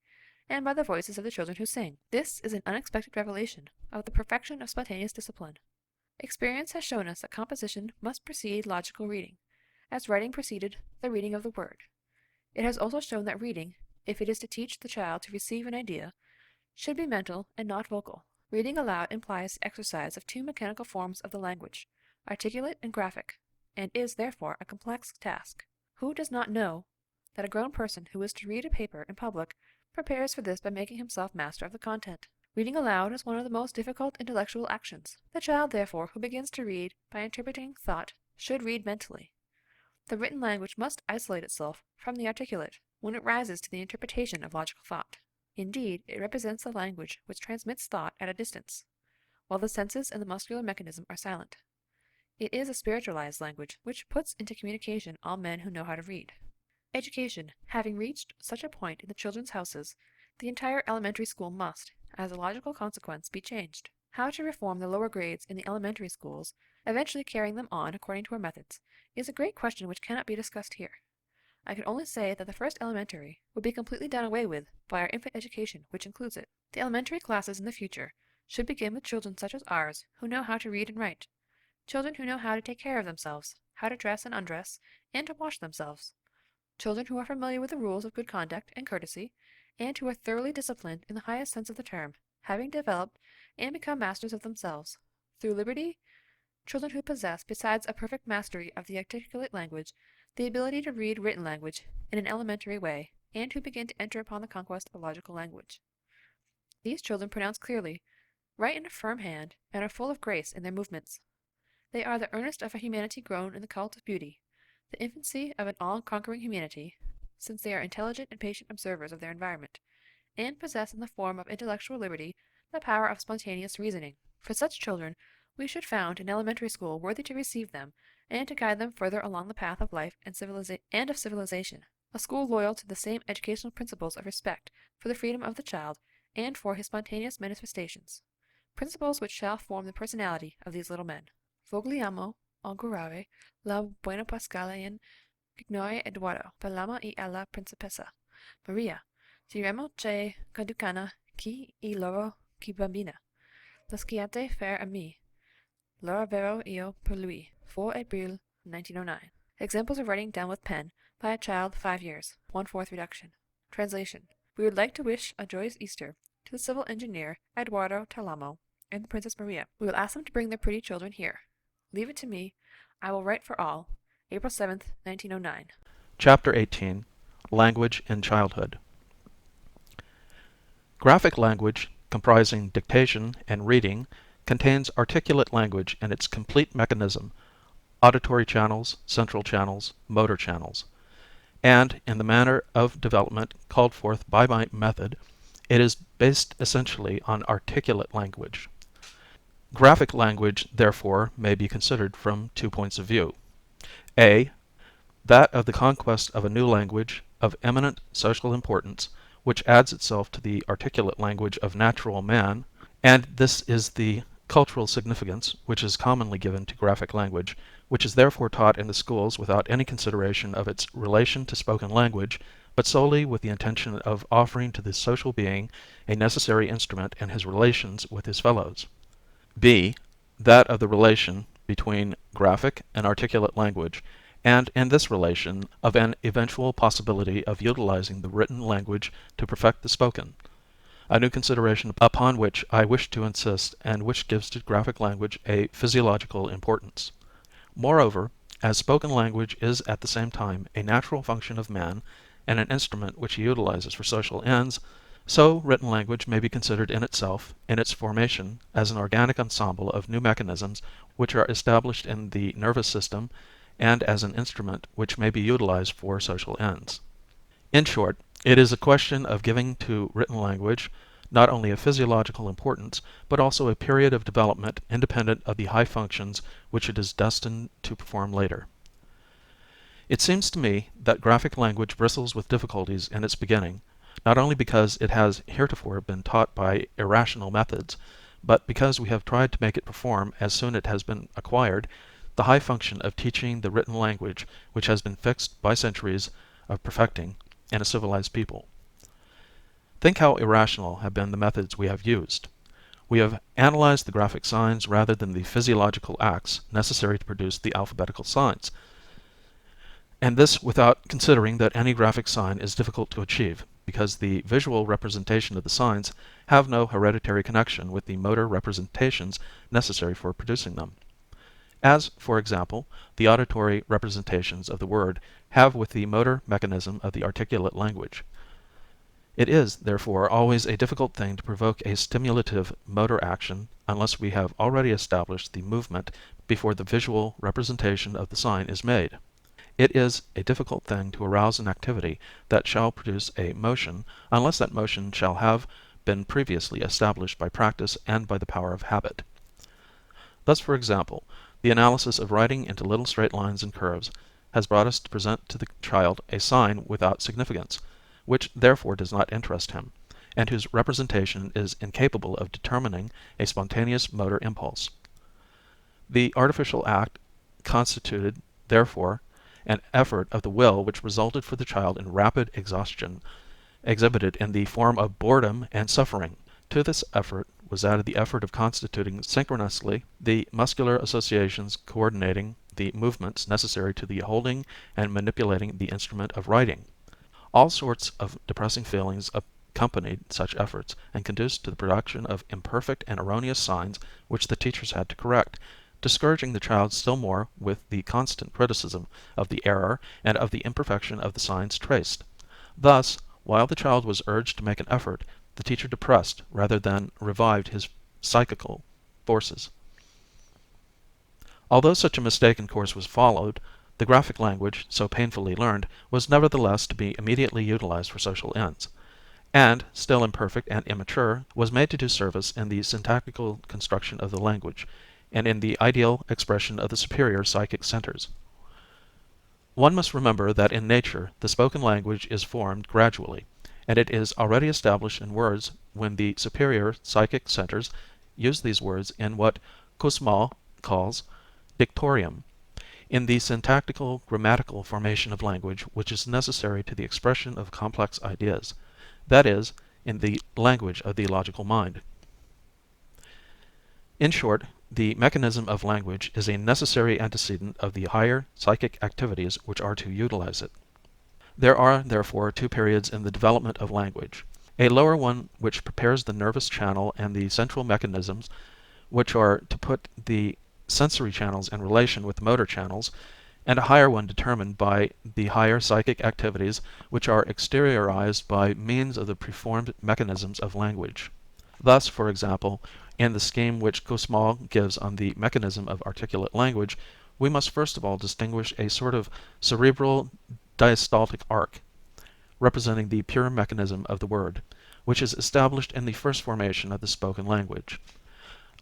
and by the voices of the children who sing. This is an unexpected revelation of the perfection of spontaneous discipline. Experience has shown us that composition must precede logical reading, as writing preceded the reading of the word. It has also shown that reading, if it is to teach the child to receive an idea, should be mental and not vocal. Reading aloud implies the exercise of 2 mechanical forms of the language, articulate and graphic, and is therefore a complex task. Who does not know that a grown person who is to read a paper in public prepares for this by making himself master of the content? Reading aloud is one of the most difficult intellectual actions. The child, therefore, who begins to read by interpreting thought should read mentally. The written language must isolate itself from the articulate when it rises to the interpretation of logical thought. Indeed, it represents the language which transmits thought at a distance, while the senses and the muscular mechanism are silent. It is a spiritualized language which puts into communication all men who know how to read. Education having reached such a point in the children's houses, the entire elementary school must, as a logical consequence, be changed. How to reform the lower grades in the elementary schools, eventually carrying them on according to our methods, is a great question which cannot be discussed here. I can only say that the first elementary would be completely done away with by our infant education, which includes it. The elementary classes in the future should begin with children such as ours who know how to read and write, children who know how to take care of themselves, how to dress and undress, and to wash themselves, children who are familiar with the rules of good conduct and courtesy, and who are thoroughly disciplined in the highest sense of the term, having developed and become masters of themselves through liberty, children who possess, besides a perfect mastery of the articulate language, the ability to read written language in an elementary way, and who begin to enter upon the conquest of logical language. These children pronounce clearly, write in a firm hand, and are full of grace in their movements. They are the earnest of a humanity grown in the cult of beauty, the infancy of an all-conquering humanity, since they are intelligent and patient observers of their environment, and possess in the form of intellectual liberty the power of spontaneous reasoning. For such children, we should found an elementary school worthy to receive them, and to guide them further along the path of life and of civilization, a school loyal to the same educational principles of respect for the freedom of the child and for his spontaneous manifestations, principles which shall form the personality of these little men. Vogliamo augurare la buona Pascale in Gignore Eduardo, per l'ama e alla principessa Maria, diremo che conducana chi I loro chi bambina, lo sciate fer a me, l'ora vero io per lui, 4 April 1909. Examples of writing down with pen by a child 5 years, 1/4 reduction. Translation. We would like to wish a joyous Easter to the civil engineer Eduardo Talamo and the Princess Maria. We will ask them to bring their pretty children here. Leave it to me. I will write for all. April 7th, 1909. Chapter 18. Language in Childhood. Graphic language, comprising dictation and reading, contains articulate language in its complete mechanism, auditory channels, central channels, motor channels, and, in the manner of development called forth by my method, it is based essentially on articulate language. Graphic language, therefore, may be considered from 2 points of view. A. That of the conquest of a new language of eminent social importance, which adds itself to the articulate language of natural man, and this is the cultural significance which is commonly given to graphic language, which is therefore taught in the schools without any consideration of its relation to spoken language, but solely with the intention of offering to the social being a necessary instrument in his relations with his fellows. B. That of the relation between graphic and articulate language, and in this relation of an eventual possibility of utilizing the written language to perfect the spoken, a new consideration upon which I wish to insist and which gives to graphic language a physiological importance. Moreover, as spoken language is at the same time a natural function of man and an instrument which he utilizes for social ends, so written language may be considered in itself, in its formation, as an organic ensemble of new mechanisms which are established in the nervous system and as an instrument which may be utilized for social ends. In short, it is a question of giving to written language not only a physiological importance, but also a period of development independent of the high functions which it is destined to perform later. It seems to me that graphic language bristles with difficulties in its beginning, not only because it has heretofore been taught by irrational methods, but because we have tried to make it perform, as soon as it has been acquired, the high function of teaching the written language which has been fixed by centuries of perfecting in a civilized people. Think how irrational have been the methods we have used. We have analyzed the graphic signs rather than the physiological acts necessary to produce the alphabetical signs, and this without considering that any graphic sign is difficult to achieve, because the visual representation of the signs have no hereditary connection with the motor representations necessary for producing them, as, for example, the auditory representations of the word have with the motor mechanism of the articulate language. It is, therefore, always a difficult thing to provoke a stimulative motor action unless we have already established the movement before the visual representation of the sign is made. It is a difficult thing to arouse an activity that shall produce a motion unless that motion shall have been previously established by practice and by the power of habit. Thus, for example, the analysis of writing into little straight lines and curves has brought us to present to the child a sign without significance, which therefore does not interest him, and whose representation is incapable of determining a spontaneous motor impulse. The artificial act constituted, therefore, an effort of the will which resulted for the child in rapid exhaustion, exhibited in the form of boredom and suffering. To this effort was added the effort of constituting synchronously the muscular associations coordinating the movements necessary to the holding and manipulating the instrument of writing. All sorts of depressing feelings accompanied such efforts, and conduced to the production of imperfect and erroneous signs which the teachers had to correct, discouraging the child still more with the constant criticism of the error and of the imperfection of the signs traced. Thus, while the child was urged to make an effort, the teacher depressed rather than revived his psychical forces. Although such a mistaken course was followed, the graphic language, so painfully learned, was nevertheless to be immediately utilized for social ends, and, still imperfect and immature, was made to do service in the syntactical construction of the language, and in the ideal expression of the superior psychic centers. One must remember that in nature the spoken language is formed gradually, and it is already established in words when the superior psychic centers use these words in what Kussmaul calls dictorium, in the syntactical grammatical formation of language which is necessary to the expression of complex ideas, that is, in the language of the logical mind. In short, the mechanism of language is a necessary antecedent of the higher psychic activities which are to utilize it. There are, therefore, two periods in the development of language: a lower one which prepares the nervous channel and the central mechanisms which are to put the sensory channels in relation with the motor channels, and a higher one determined by the higher psychic activities which are exteriorized by means of the preformed mechanisms of language. Thus, for example, in the scheme which Kussmaul gives on the mechanism of articulate language, we must first of all distinguish a sort of cerebral diastaltic arc, representing the pure mechanism of the word, which is established in the first formation of the spoken language.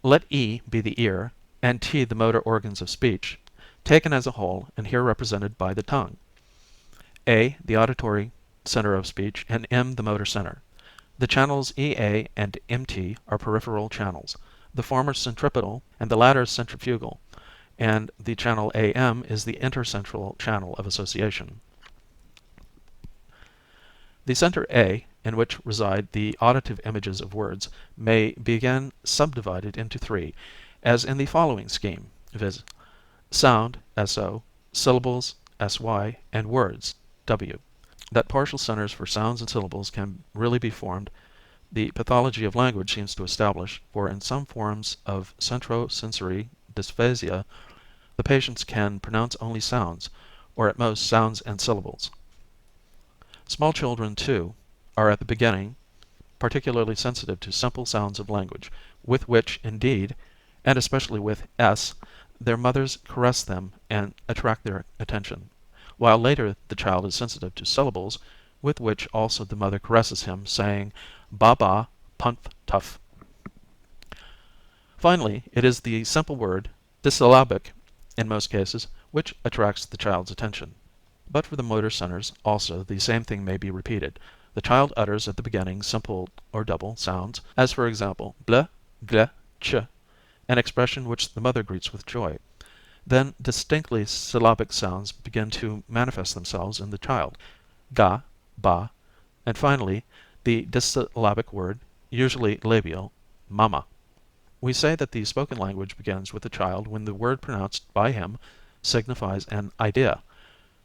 Let E be the ear, and T the motor organs of speech, taken as a whole and here represented by the tongue; A the auditory center of speech, and M the motor center. The channels EA and MT are peripheral channels, the former centripetal and the latter centrifugal, and the channel AM is the intercentral channel of association. The center A, in which reside the auditive images of words, may be again subdivided into three, as in the following scheme, viz. Sound, SO, syllables, SY, and words, W. That partial centers for sounds and syllables can really be formed, the pathology of language seems to establish, for in some forms of centrosensory dysphasia the patients can pronounce only sounds, or at most sounds and syllables. Small children, too, are at the beginning particularly sensitive to simple sounds of language, with which, indeed, and especially with S, their mothers caress them and attract their attention, while later the child is sensitive to syllables, with which also the mother caresses him, saying ba ba, punf, tuff. Finally, it is the simple word, dissyllabic in most cases, which attracts the child's attention. But for the motor centers also the same thing may be repeated. The child utters at the beginning simple or double sounds, as for example ble, gle, ch, an expression which the mother greets with joy. Then distinctly syllabic sounds begin to manifest themselves in the child, ga, ba, and finally the dissyllabic word, usually labial, mama. We say that the spoken language begins with the child when the word pronounced by him signifies an idea.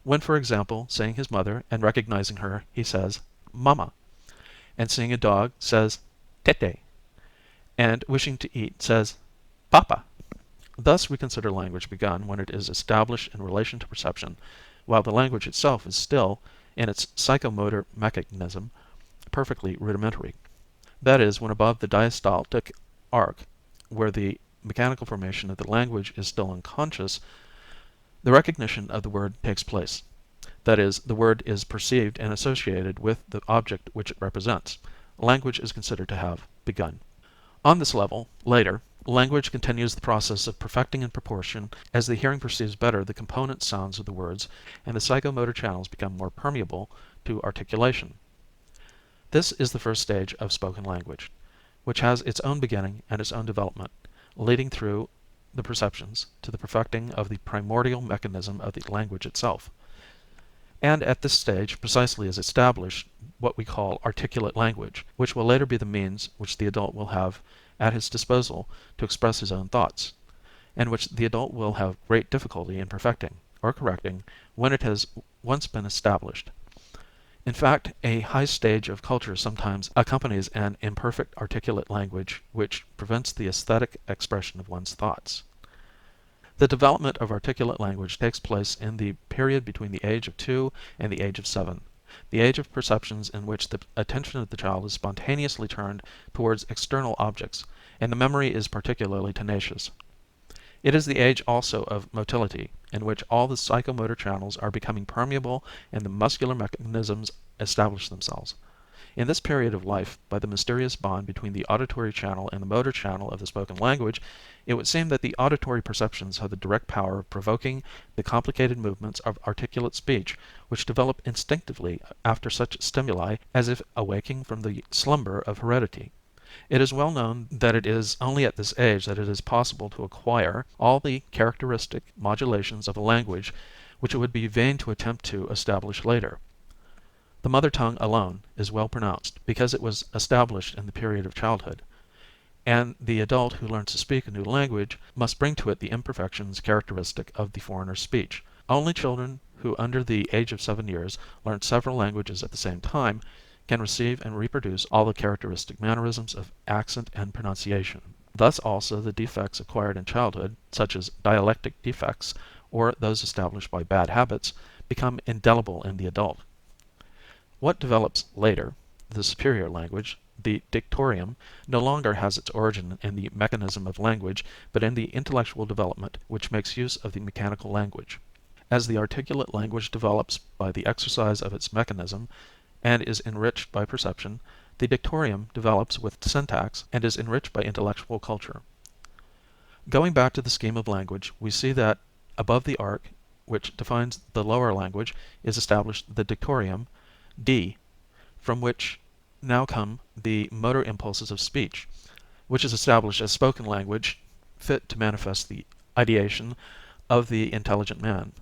When, for example, seeing his mother and recognizing her, he says mama, and seeing a dog says tete, and wishing to eat says papa. Thus we consider language begun when it is established in relation to perception, while the language itself is still, in its psychomotor mechanism, perfectly rudimentary. That is, when above the diastaltic arc, where the mechanical formation of the language is still unconscious, The recognition of the word takes place. That is, the word is perceived and associated with the object which it represents. Language is considered to have begun. On this level, later, language continues the process of perfecting in proportion as the hearing perceives better the component sounds of the words and the psychomotor channels become more permeable to articulation. This is the first stage of spoken language, which has its own beginning and its own development, leading through the perceptions to the perfecting of the primordial mechanism of the language itself. And at this stage precisely is established what we call articulate language, which will later be the means which the adult will have at his disposal to express his own thoughts, and which the adult will have great difficulty in perfecting or correcting when it has once been established. In fact, a high stage of culture sometimes accompanies an imperfect articulate language which prevents the aesthetic expression of one's thoughts. The development of articulate language takes place in the period between the age of 2 and the age of 7, the age of perceptions in which the attention of the child is spontaneously turned towards external objects, and the memory is particularly tenacious. It is the age also of motility, in which all the psychomotor channels are becoming permeable and the muscular mechanisms establish themselves. In this period of life, by the mysterious bond between the auditory channel and the motor channel of the spoken language, it would seem that the auditory perceptions have the direct power of provoking the complicated movements of articulate speech which develop instinctively after such stimuli as if awaking from the slumber of heredity. It is well known that it is only at this age that it is possible to acquire all the characteristic modulations of a language which it would be vain to attempt to establish later. The mother tongue alone is well pronounced because it was established in the period of childhood, and the adult who learns to speak a new language must bring to it the imperfections characteristic of the foreigner's speech. Only children who under the age of 7 years learn several languages at the same time can receive and reproduce all the characteristic mannerisms of accent and pronunciation. Thus also the defects acquired in childhood, such as dialectic defects or those established by bad habits, become indelible in the adult. What develops later, the superior language, the dictorium, no longer has its origin in the mechanism of language, but in the intellectual development which makes use of the mechanical language. As the articulate language develops by the exercise of its mechanism, and is enriched by perception, the dictorium develops with syntax and is enriched by intellectual culture. Going back to the scheme of language, we see that above the arc which defines the lower language is established the dictorium, D, from which now come the motor impulses of speech, which is established as spoken language fit to manifest the ideation of the intelligent man.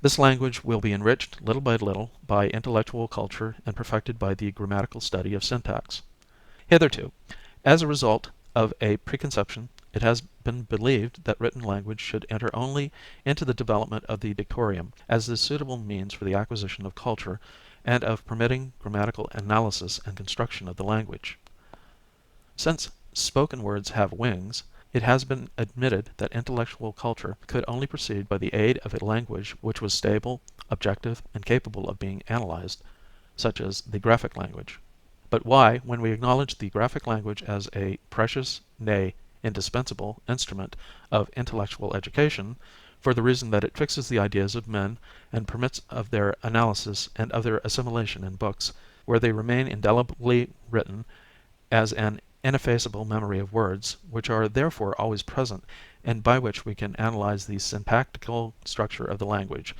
This language will be enriched little by intellectual culture and perfected by the grammatical study of syntax. Hitherto, as a result of a preconception, it has been believed that written language should enter only into the development of the dictorium as the suitable means for the acquisition of culture and of permitting grammatical analysis and construction of the language. Since spoken words have wings, it has been admitted that intellectual culture could only proceed by the aid of a language which was stable, objective, and capable of being analyzed, such as the graphic language. But why, when we acknowledge the graphic language as a precious, nay, indispensable instrument of intellectual education, for the reason that it fixes the ideas of men and permits of their analysis and of their assimilation in books, where they remain indelibly written as an ineffaceable memory of words, which are therefore always present, and by which we can analyze the syntactical structure of the language,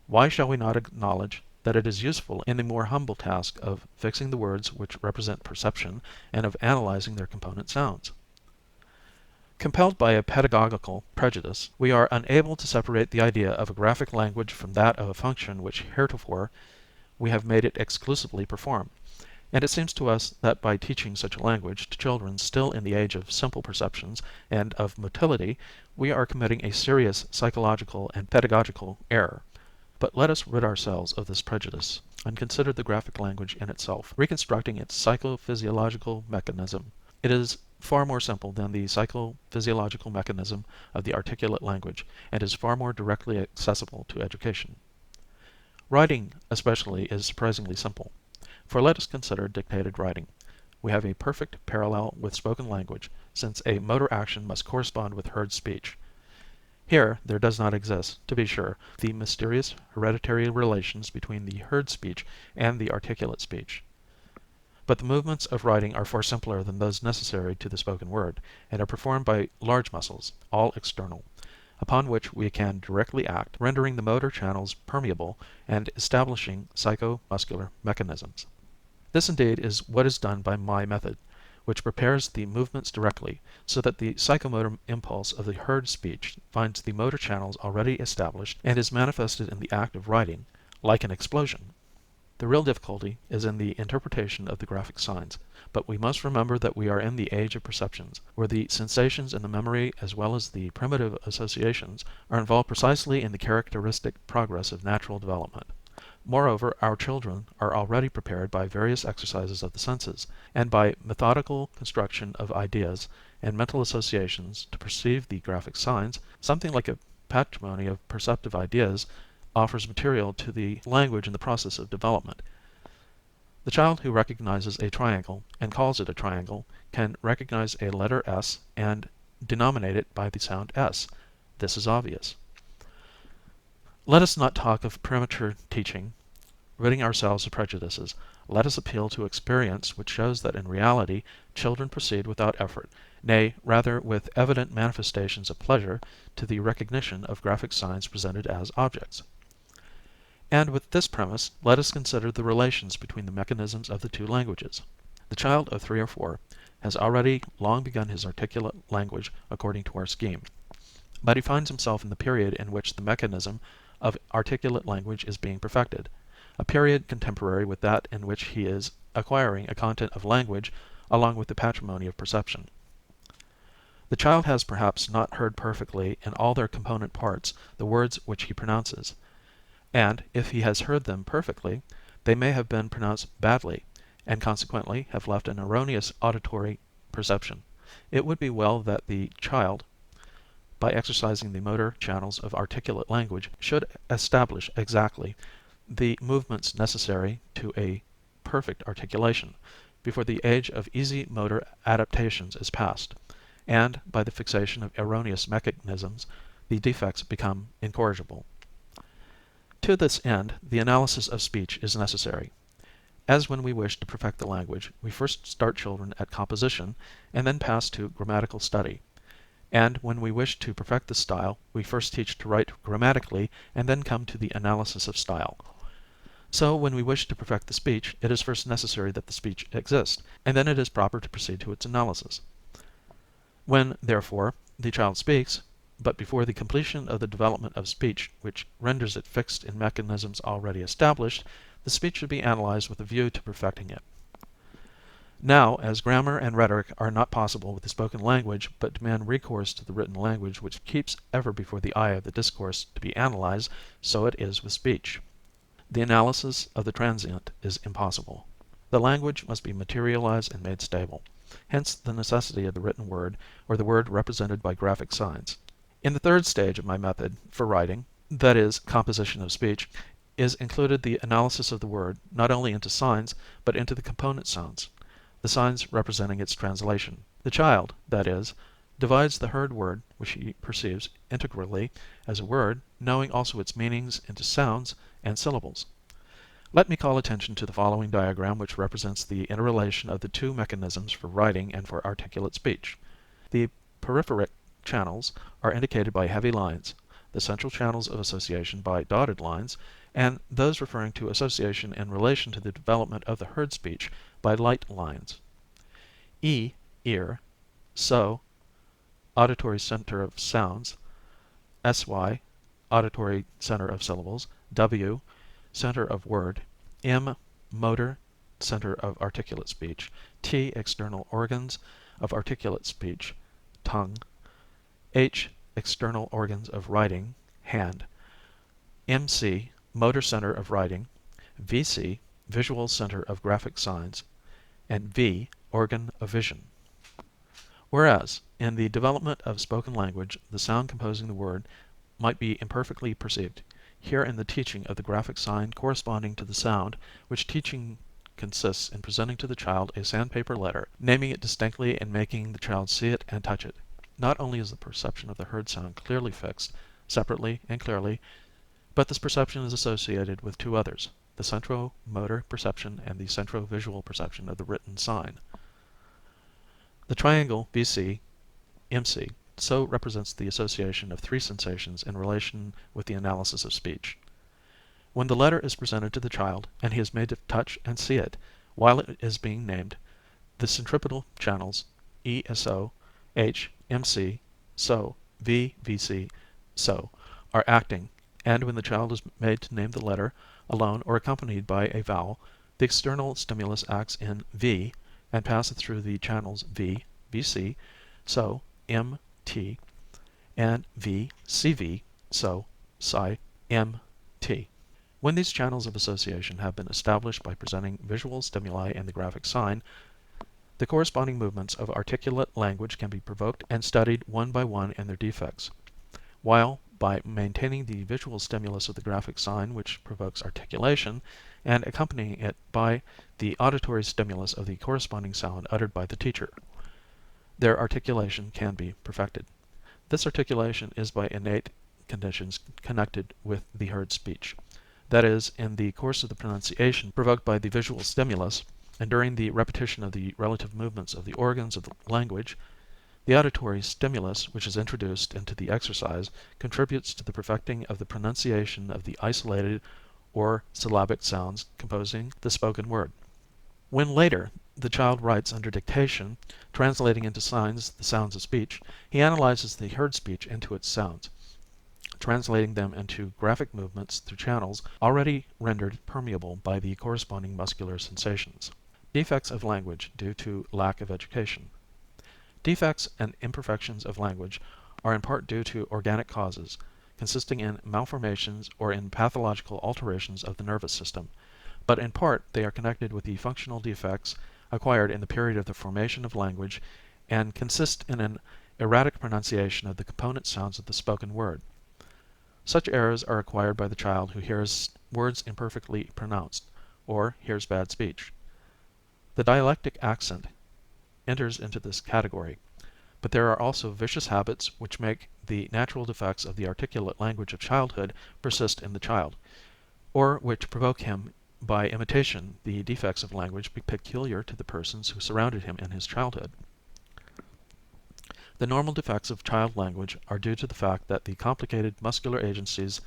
why shall we not acknowledge that it is useful in the more humble task of fixing the words which represent perception and of analyzing their component sounds? Compelled by a pedagogical prejudice, we are unable to separate the idea of a graphic language from that of a function which heretofore we have made it exclusively perform, and it seems to us that by teaching such a language to children still in the age of simple perceptions and of motility, we are committing a serious psychological and pedagogical error. But let us rid ourselves of this prejudice, and consider the graphic language in itself, reconstructing its psychophysiological mechanism. It is far more simple than the psychophysiological mechanism of the articulate language, and is far more directly accessible to education. Writing, especially, is surprisingly simple. For let us consider dictated writing. We have a perfect parallel with spoken language, since a motor action must correspond with heard speech. Here there does not exist, to be sure, the mysterious hereditary relations between the heard speech and the articulate speech. But the movements of writing are far simpler than those necessary to the spoken word, and are performed by large muscles, all external, upon which we can directly act, rendering the motor channels permeable and establishing psycho-muscular mechanisms. This indeed is what is done by my method, which prepares the movements directly, so that the psychomotor impulse of the heard speech finds the motor channels already established and is manifested in the act of writing, like an explosion. The real difficulty is in the interpretation of the graphic signs, but we must remember that we are in the age of perceptions, where the sensations in the memory as well as the primitive associations are involved precisely in the characteristic progress of natural development. Moreover, our children are already prepared by various exercises of the senses, and by methodical construction of ideas and mental associations to perceive the graphic signs. Something like a patrimony of perceptive ideas offers material to the language in the process of development. The child who recognizes a triangle and calls it a triangle can recognize a letter S and denominate it by the sound S. This is obvious. Let us not talk of premature teaching, ridding ourselves of prejudices. Let us appeal to experience, which shows that in reality children proceed without effort, nay, rather with evident manifestations of pleasure, to the recognition of graphic signs presented as objects. And with this premise, let us consider the relations between the mechanisms of the two languages. The child of 3 or 4 has already long begun his articulate language according to our scheme, but he finds himself in the period in which the mechanism of articulate language is being perfected, a period contemporary with that in which he is acquiring a content of language along with the patrimony of perception. The child has perhaps not heard perfectly in all their component parts the words which he pronounces, and if he has heard them perfectly, they may have been pronounced badly, and consequently have left an erroneous auditory perception. It would be well that the child, by exercising the motor channels of articulate language, should establish exactly the movements necessary to a perfect articulation, before the age of easy motor adaptations is past, and by the fixation of erroneous mechanisms the defects become incorrigible. To this end, the analysis of speech is necessary. As when we wish to perfect the language, we first start children at composition, and then pass to grammatical study. And when we wish to perfect the style, we first teach to write grammatically, and then come to the analysis of style. So when we wish to perfect the speech, it is first necessary that the speech exist, and then it is proper to proceed to its analysis. When, therefore, the child speaks, but before the completion of the development of speech which renders it fixed in mechanisms already established, the speech should be analyzed with a view to perfecting it. Now, as grammar and rhetoric are not possible with the spoken language, but demand recourse to the written language which keeps ever before the eye of the discourse to be analyzed, so it is with speech. The analysis of the transient is impossible. The language must be materialized and made stable. Hence the necessity of the written word, or the word represented by graphic signs. In the third stage of my method for writing, that is, composition of speech, is included the analysis of the word not only into signs, but into the component sounds, the signs representing its translation. The child, that is, divides the heard word, which he perceives integrally as a word, knowing also its meanings, into sounds and syllables. Let me call attention to the following diagram, which represents the interrelation of the two mechanisms for writing and for articulate speech. The peripheric channels are indicated by heavy lines, the central channels of association by dotted lines, and those referring to association in relation to the development of the heard speech by light lines. E, ear, so, auditory center of sounds, sy, auditory center of syllables, w, center of word, m, motor center of articulate speech, t, external organs of articulate speech, tongue, h, external organs of writing, hand, mc, motor center of writing, vc, visual center of graphic signs, and v, organ of vision. Whereas, in the development of spoken language, the sound composing the word might be imperfectly perceived, here in the teaching of the graphic sign corresponding to the sound, which teaching consists in presenting to the child a sandpaper letter, naming it distinctly and making the child see it and touch it. not only is the perception of the heard sound clearly fixed, separately and clearly, but this perception is associated with two others, the centromotor perception and the centrovisual perception of the written sign. The triangle BC, MC, so represents the association of three sensations in relation with the analysis of speech. When the letter is presented to the child, and he is made to touch and see it while it is being named, the centripetal channels ESO, H, MC, SO, V, VC, SO are acting, and when the child is made to name the letter alone or accompanied by a vowel, the external stimulus acts in V and passes through the channels V, VC, SO, M, T, and V, CV, SO, Psi, M, T. When these channels of association have been established by presenting visual stimuli and the graphic sign, the corresponding movements of articulate language can be provoked and studied one by one in their defects, while by maintaining the visual stimulus of the graphic sign which provokes articulation, and accompanying it by the auditory stimulus of the corresponding sound uttered by the teacher, their articulation can be perfected. This articulation is by innate conditions connected with the heard speech. That is, in the course of the pronunciation provoked by the visual stimulus, and during the repetition of the relative movements of the organs of the language, the auditory stimulus which is introduced into the exercise contributes to the perfecting of the pronunciation of the isolated or syllabic sounds composing the spoken word. When later the child writes under dictation, translating into signs the sounds of speech, he analyzes the heard speech into its sounds, translating them into graphic movements through channels already rendered permeable by the corresponding muscular sensations. Defects of language due to lack of education. Defects and imperfections of language are in part due to organic causes, consisting in malformations or in pathological alterations of the nervous system, but in part they are connected with the functional defects acquired in the period of the formation of language and consist in an erratic pronunciation of the component sounds of the spoken word. Such errors are acquired by the child who hears words imperfectly pronounced, or hears bad speech. The dialectic accent enters into this category, but there are also vicious habits which make the natural defects of the articulate language of childhood persist in the child, or which provoke him by imitation the defects of language peculiar to the persons who surrounded him in his childhood. The normal defects of child language are due to the fact that the complicated muscular agencies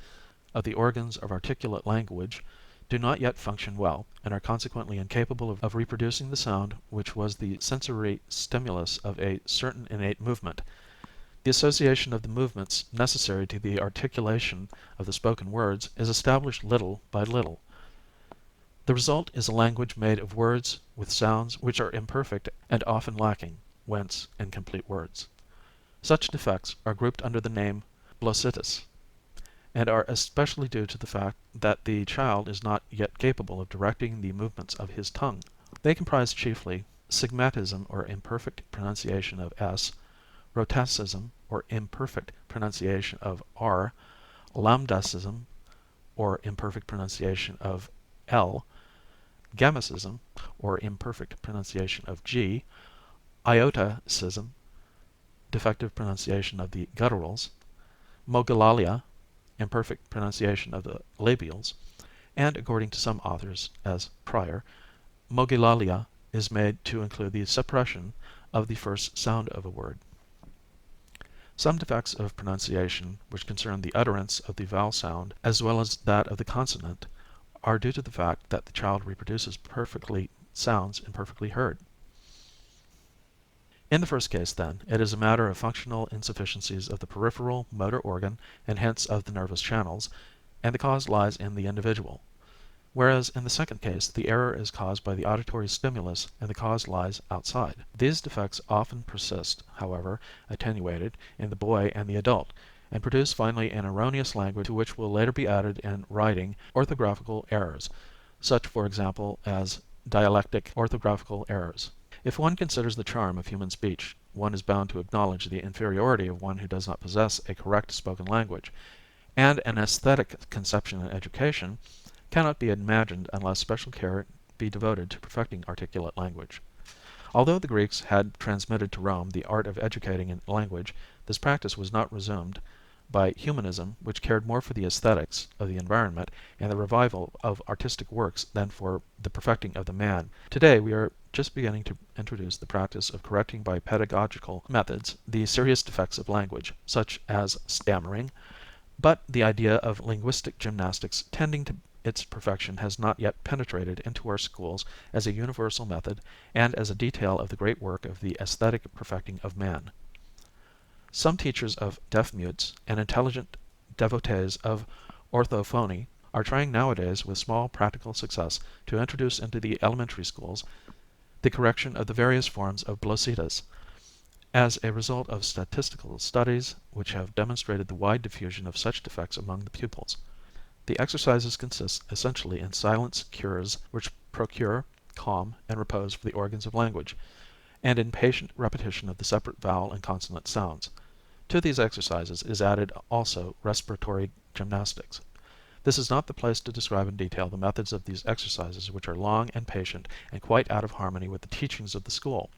of the organs of articulate language do not yet function well, and are consequently incapable of reproducing the sound which was the sensory stimulus of a certain innate movement. The association of the movements necessary to the articulation of the spoken words is established little by little. The result is a language made of words with sounds which are imperfect and often lacking, whence incomplete words. Such defects are grouped under the name glossitis, and are especially due to the fact that the child is not yet capable of directing the movements of his tongue. They comprise chiefly sigmatism or imperfect pronunciation of S, rhotacism or imperfect pronunciation of R, lambdacism or imperfect pronunciation of L, gammacism or imperfect pronunciation of G, iotacism, defective pronunciation of the gutturals, mogilalia, imperfect pronunciation of the labials, and according to some authors, as Prior, mogilalia is made to include the suppression of the first sound of a word. Some defects of pronunciation which concern the utterance of the vowel sound as well as that of the consonant are due to the fact that the child reproduces perfectly sounds imperfectly heard. In the first case, then, it is a matter of functional insufficiencies of the peripheral motor organ and hence of the nervous channels, and the cause lies in the individual. Whereas in the second case the error is caused by the auditory stimulus and the cause lies outside. These defects often persist, however, attenuated, in the boy and the adult, and produce finally an erroneous language to which will later be added in writing orthographical errors, such for example as dialectic orthographical errors. If one considers the charm of human speech, one is bound to acknowledge the inferiority of one who does not possess a correct spoken language, and an aesthetic conception in education cannot be imagined unless special care be devoted to perfecting articulate language. Although the Greeks had transmitted to Rome the art of educating in language, this practice was not resumed by humanism, which cared more for the aesthetics of the environment and the revival of artistic works than for the perfecting of the man. Today we are just beginning to introduce the practice of correcting by pedagogical methods the serious defects of language, such as stammering, but the idea of linguistic gymnastics tending to its perfection has not yet penetrated into our schools as a universal method and as a detail of the great work of the aesthetic perfecting of man. Some teachers of deaf-mutes and intelligent devotees of orthophony are trying nowadays with small practical success to introduce into the elementary schools the correction of the various forms of blositas, as a result of statistical studies which have demonstrated the wide diffusion of such defects among the pupils. The exercises consist essentially in silence cures which procure calm and repose for the organs of language, and in patient repetition of the separate vowel and consonant sounds. To these exercises is added also respiratory gymnastics. This is not the place to describe in detail the methods of these exercises, which are long and patient and quite out of harmony with the teachings of the school.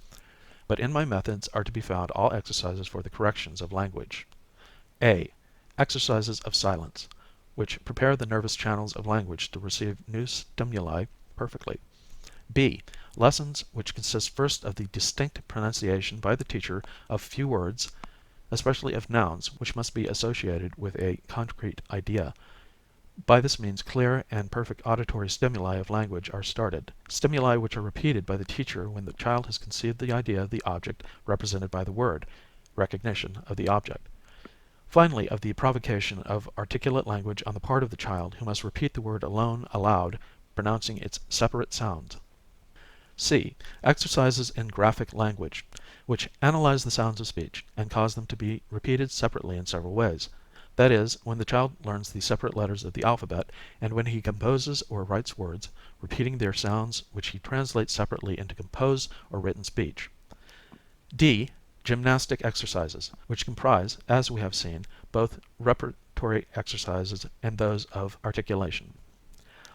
But in my methods are to be found all exercises for the corrections of language. A. Exercises of silence, which prepare the nervous channels of language to receive new stimuli perfectly. B. Lessons which consist first of the distinct pronunciation by the teacher of few words, especially of nouns which must be associated with a concrete idea. By this means clear and perfect auditory stimuli of language are started, stimuli which are repeated by the teacher when the child has conceived the idea of the object represented by the word, recognition of the object. Finally, of the provocation of articulate language on the part of the child, who must repeat the word alone aloud, pronouncing its separate sounds. C. Exercises in graphic language, which analyze the sounds of speech and cause them to be repeated separately in several ways. That is, when the child learns the separate letters of the alphabet, and when he composes or writes words, repeating their sounds which he translates separately into composed or written speech. D. Gymnastic exercises, which comprise, as we have seen, both repertory exercises and those of articulation.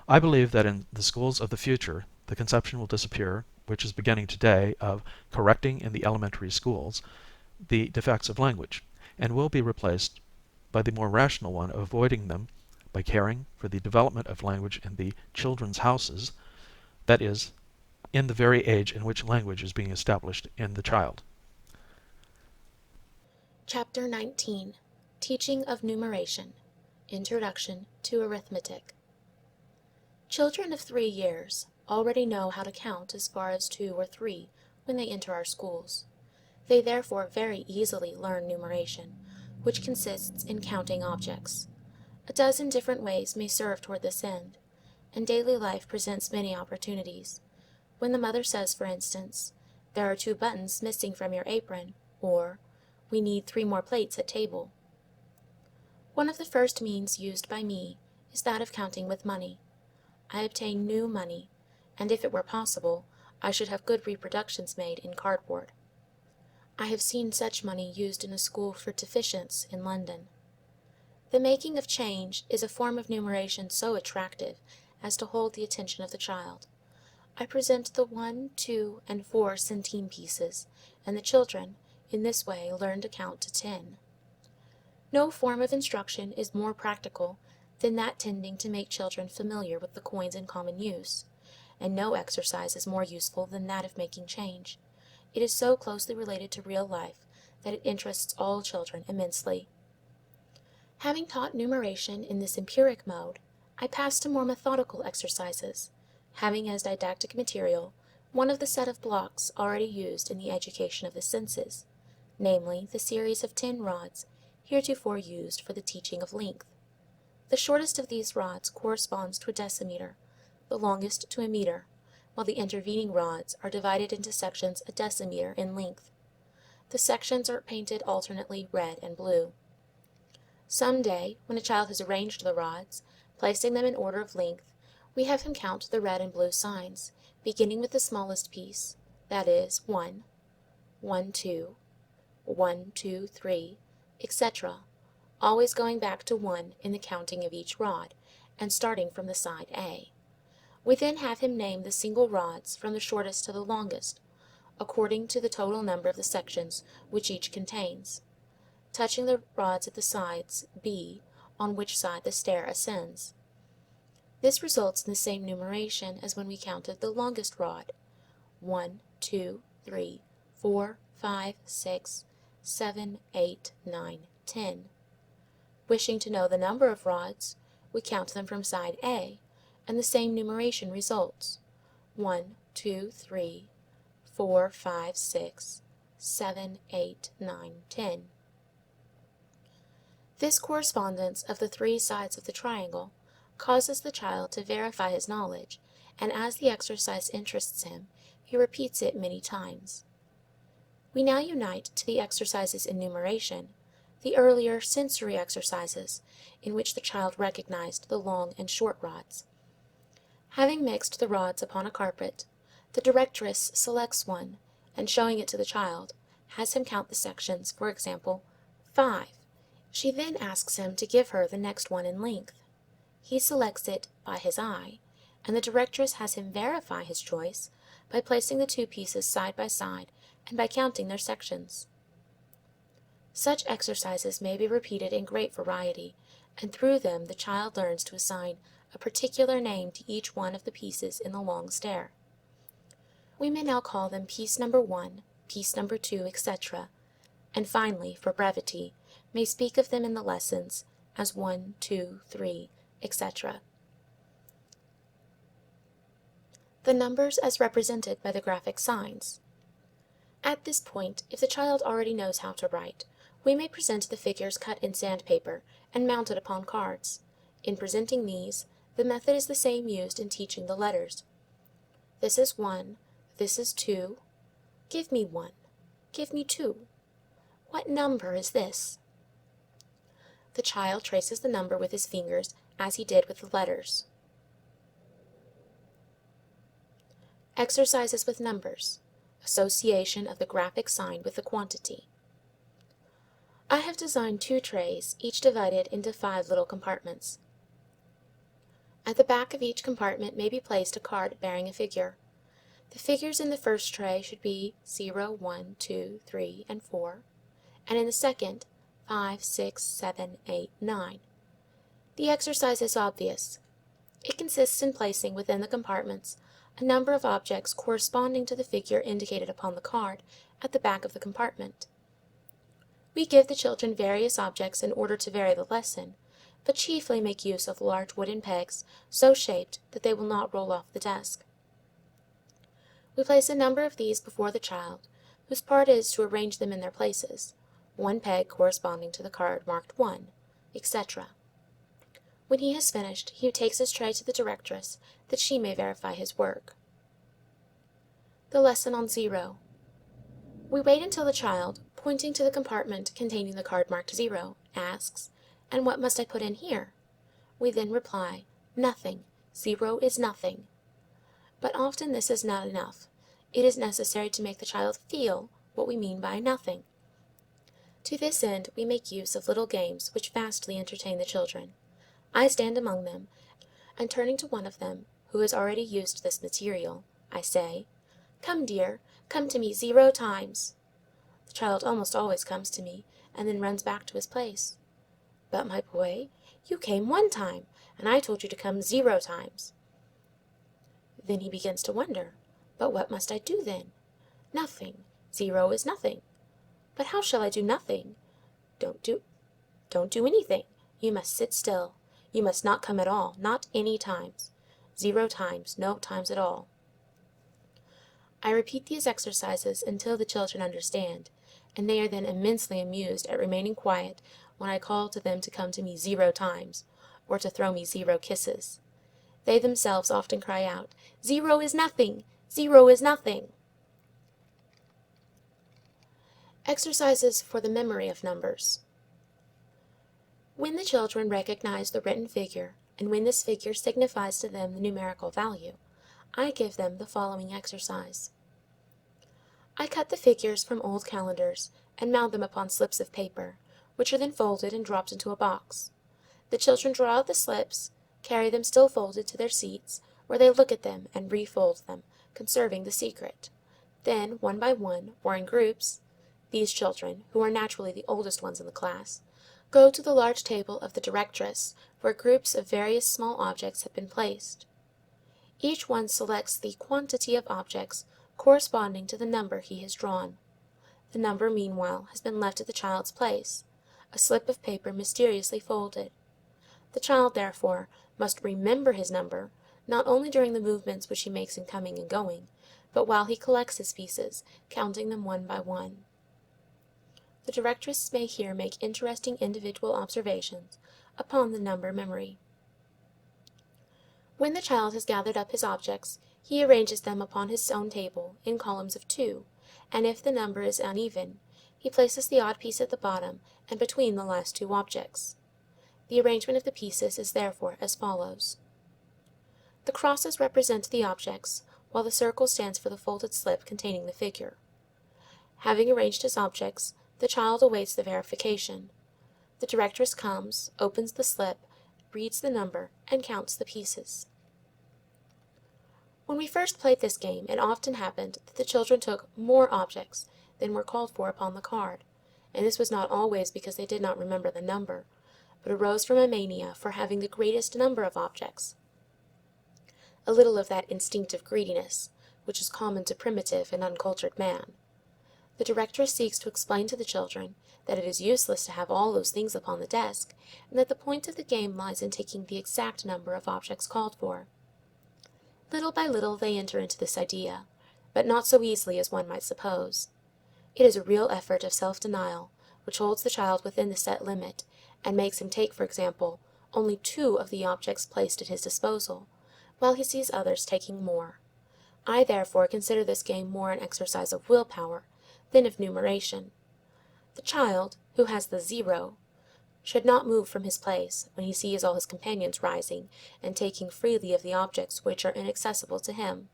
I believe that in the schools of the future the conception will disappear, which is beginning today, of correcting in the elementary schools the defects of language, and will be replaced by the more rational one of avoiding them by caring for the development of language in the children's houses, that is, in the very age in which language is being established in the child. Chapter 19. Teaching of Numeration. Introduction to Arithmetic. Children of 3 years already know how to count as far as 2 or 3 when they enter our schools. They therefore very easily learn numeration, which consists in counting objects. A dozen different ways may serve toward this end, and daily life presents many opportunities. When the mother says, for instance, "There are 2 buttons missing from your apron," or "We need 3 more plates at table." One of the first means used by me is that of counting with money. I obtain new money, and if it were possible, I should have good reproductions made in cardboard. I have seen such money used in a school for deficients in London. The making of change is a form of numeration so attractive as to hold the attention of the child. I present the 1, 2, and 4 centime pieces, and the children, in this way, learn to count to 10. No form of instruction is more practical than that tending to make children familiar with the coins in common use, and no exercise is more useful than that of making change. It is so closely related to real life that it interests all children immensely. Having taught numeration in this empiric mode, I pass to more methodical exercises, having as didactic material one of the set of blocks already used in the education of the senses, namely the series of 10 rods heretofore used for the teaching of length. The shortest of these rods corresponds to a decimeter, the longest to a meter, while the intervening rods are divided into sections a decimeter in length. The sections are painted alternately red and blue. Some day, when a child has arranged the rods, placing them in order of length, we have him count the red and blue signs, beginning with the smallest piece, that is, 1, 1, 2, 1, 2, 3, etc., always going back to 1 in the counting of each rod, and starting from the side A. We then have him name the single rods from the shortest to the longest. according to the total number of the sections which each contains, touching the rods at the sides B on which side the stair ascends. This results in the same numeration as when we counted the longest rod: 1, 2, 3, 4, 5, 6, 7, 8, 9, 10. Wishing to know the number of rods, we count them from side A, and the same numeration results: 1, 2, 3, 4, 5, 6, 7, 8, 9, 10. This correspondence of the three sides of the triangle causes the child to verify his knowledge, and as the exercise interests him, he repeats it many times. We now unite to the exercises in numeration the earlier sensory exercises in which the child recognized the long and short rods. Having mixed the rods upon a carpet, the directress selects one, and showing it to the child, has him count the sections, for example, 5. She then asks him to give her the next one in length. He selects it by his eye, and the directress has him verify his choice by placing the two pieces side by side and by counting their sections. Such exercises may be repeated in great variety, and through them the child learns to assign a particular name to each one of the pieces in the long stair. We may now call them piece number 1, piece number 2, etc., and finally, for brevity, may speak of them in the lessons as 1, 2, 3, etc. The numbers as represented by the graphic signs. At this point, if the child already knows how to write, we may present the figures cut in sandpaper and mounted upon cards. In presenting these, the method is the same used in teaching the letters. This is 1, this is 2. Give me 1. Give me 2. What number is this? The child traces the number with his fingers as he did with the letters. Exercises with numbers. Association of the graphic sign with the quantity. I have designed 2 trays, each divided into 5 little compartments. At the back of each compartment may be placed a card bearing a figure. The figures in the first tray should be 0, 1, 2, 3, and 4, and in the second, 5, 6, 7, 8, 9. The exercise is obvious. It consists in placing within the compartments a number of objects corresponding to the figure indicated upon the card at the back of the compartment. We give the children various objects in order to vary the lesson, but chiefly make use of large wooden pegs so shaped that they will not roll off the desk. We place a number of these before the child, whose part is to arrange them in their places, one peg corresponding to the card marked 1, etc. When he has finished, he takes his tray to the directress that she may verify his work. The lesson on 0. We wait until the child, pointing to the compartment containing the card marked 0, asks, "And what must I put in here?" We then reply, "Nothing. 0 is nothing." But often this is not enough. It is necessary to make the child feel what we mean by nothing. To this end, we make use of little games which vastly entertain the children. I stand among them, and turning to one of them, who has already used this material, I say, "Come, dear, come to me 0 times." The child almost always comes to me, and then runs back to his place. "But, my boy, you came 1 time, and I told you to come 0 times. Then he begins to wonder, "But what must I do then?" "Nothing. 0 is nothing." "But how shall I do nothing?" Don't do anything. You must sit still. You must not come at all, not any times. 0 times, no times at all." I repeat these exercises until the children understand, and they are then immensely amused at remaining quiet when I call to them to come to me 0 times, or to throw me 0 kisses. They themselves often cry out, "0 is nothing! 0 is nothing!" Exercises for the memory of numbers. When the children recognize the written figure, and when this figure signifies to them the numerical value, I give them the following exercise. I cut the figures from old calendars and mount them upon slips of paper, which are then folded and dropped into a box. The children draw out the slips, carry them still folded to their seats, where they look at them and refold them, conserving the secret. Then, one by one, or in groups, these children, who are naturally the oldest ones in the class, go to the large table of the directress where groups of various small objects have been placed. Each one selects the quantity of objects corresponding to the number he has drawn. The number, meanwhile, has been left at the child's place, a slip of paper mysteriously folded. The child, therefore, must remember his number, not only during the movements which he makes in coming and going, but while he collects his pieces, counting them one by one. The directress may here make interesting individual observations upon the number memory. When the child has gathered up his objects, he arranges them upon his own table in columns of 2, and if the number is uneven, he places the odd piece at the bottom and between the last 2 objects. The arrangement of the pieces is therefore as follows. The crosses represent the objects, while the circle stands for the folded slip containing the figure. Having arranged his objects, the child awaits the verification. The directress comes, opens the slip, reads the number, and counts the pieces. When we first played this game, it often happened that the children took more objects than were called for upon the card, and this was not always because they did not remember the number, but arose from a mania for having the greatest number of objects. A little of that instinctive greediness, which is common to primitive and uncultured man. The directress seeks to explain to the children that it is useless to have all those things upon the desk, and that the point of the game lies in taking the exact number of objects called for. Little by little they enter into this idea, but not so easily as one might suppose. It is a real effort of self-denial, which holds the child within the set limit, and makes him take, for example, only 2 of the objects placed at his disposal, while he sees others taking more. I therefore consider this game more an exercise of will-power than of numeration. The child, who has the 0, should not move from his place when he sees all his companions rising and taking freely of the objects which are inaccessible to him.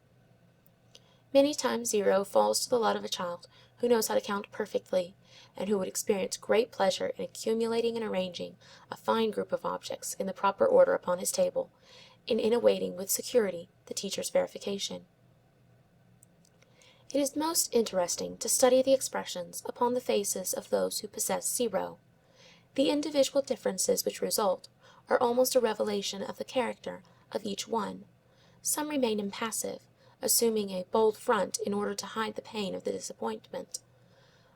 Many times 0 falls to the lot of a child who knows how to count perfectly, and who would experience great pleasure in accumulating and arranging a fine group of objects in the proper order upon his table, and in awaiting with security the teacher's verification. It is most interesting to study the expressions upon the faces of those who possess 0. The individual differences which result are almost a revelation of the character of each one. Some remain impassive, assuming a bold front in order to hide the pain of the disappointment.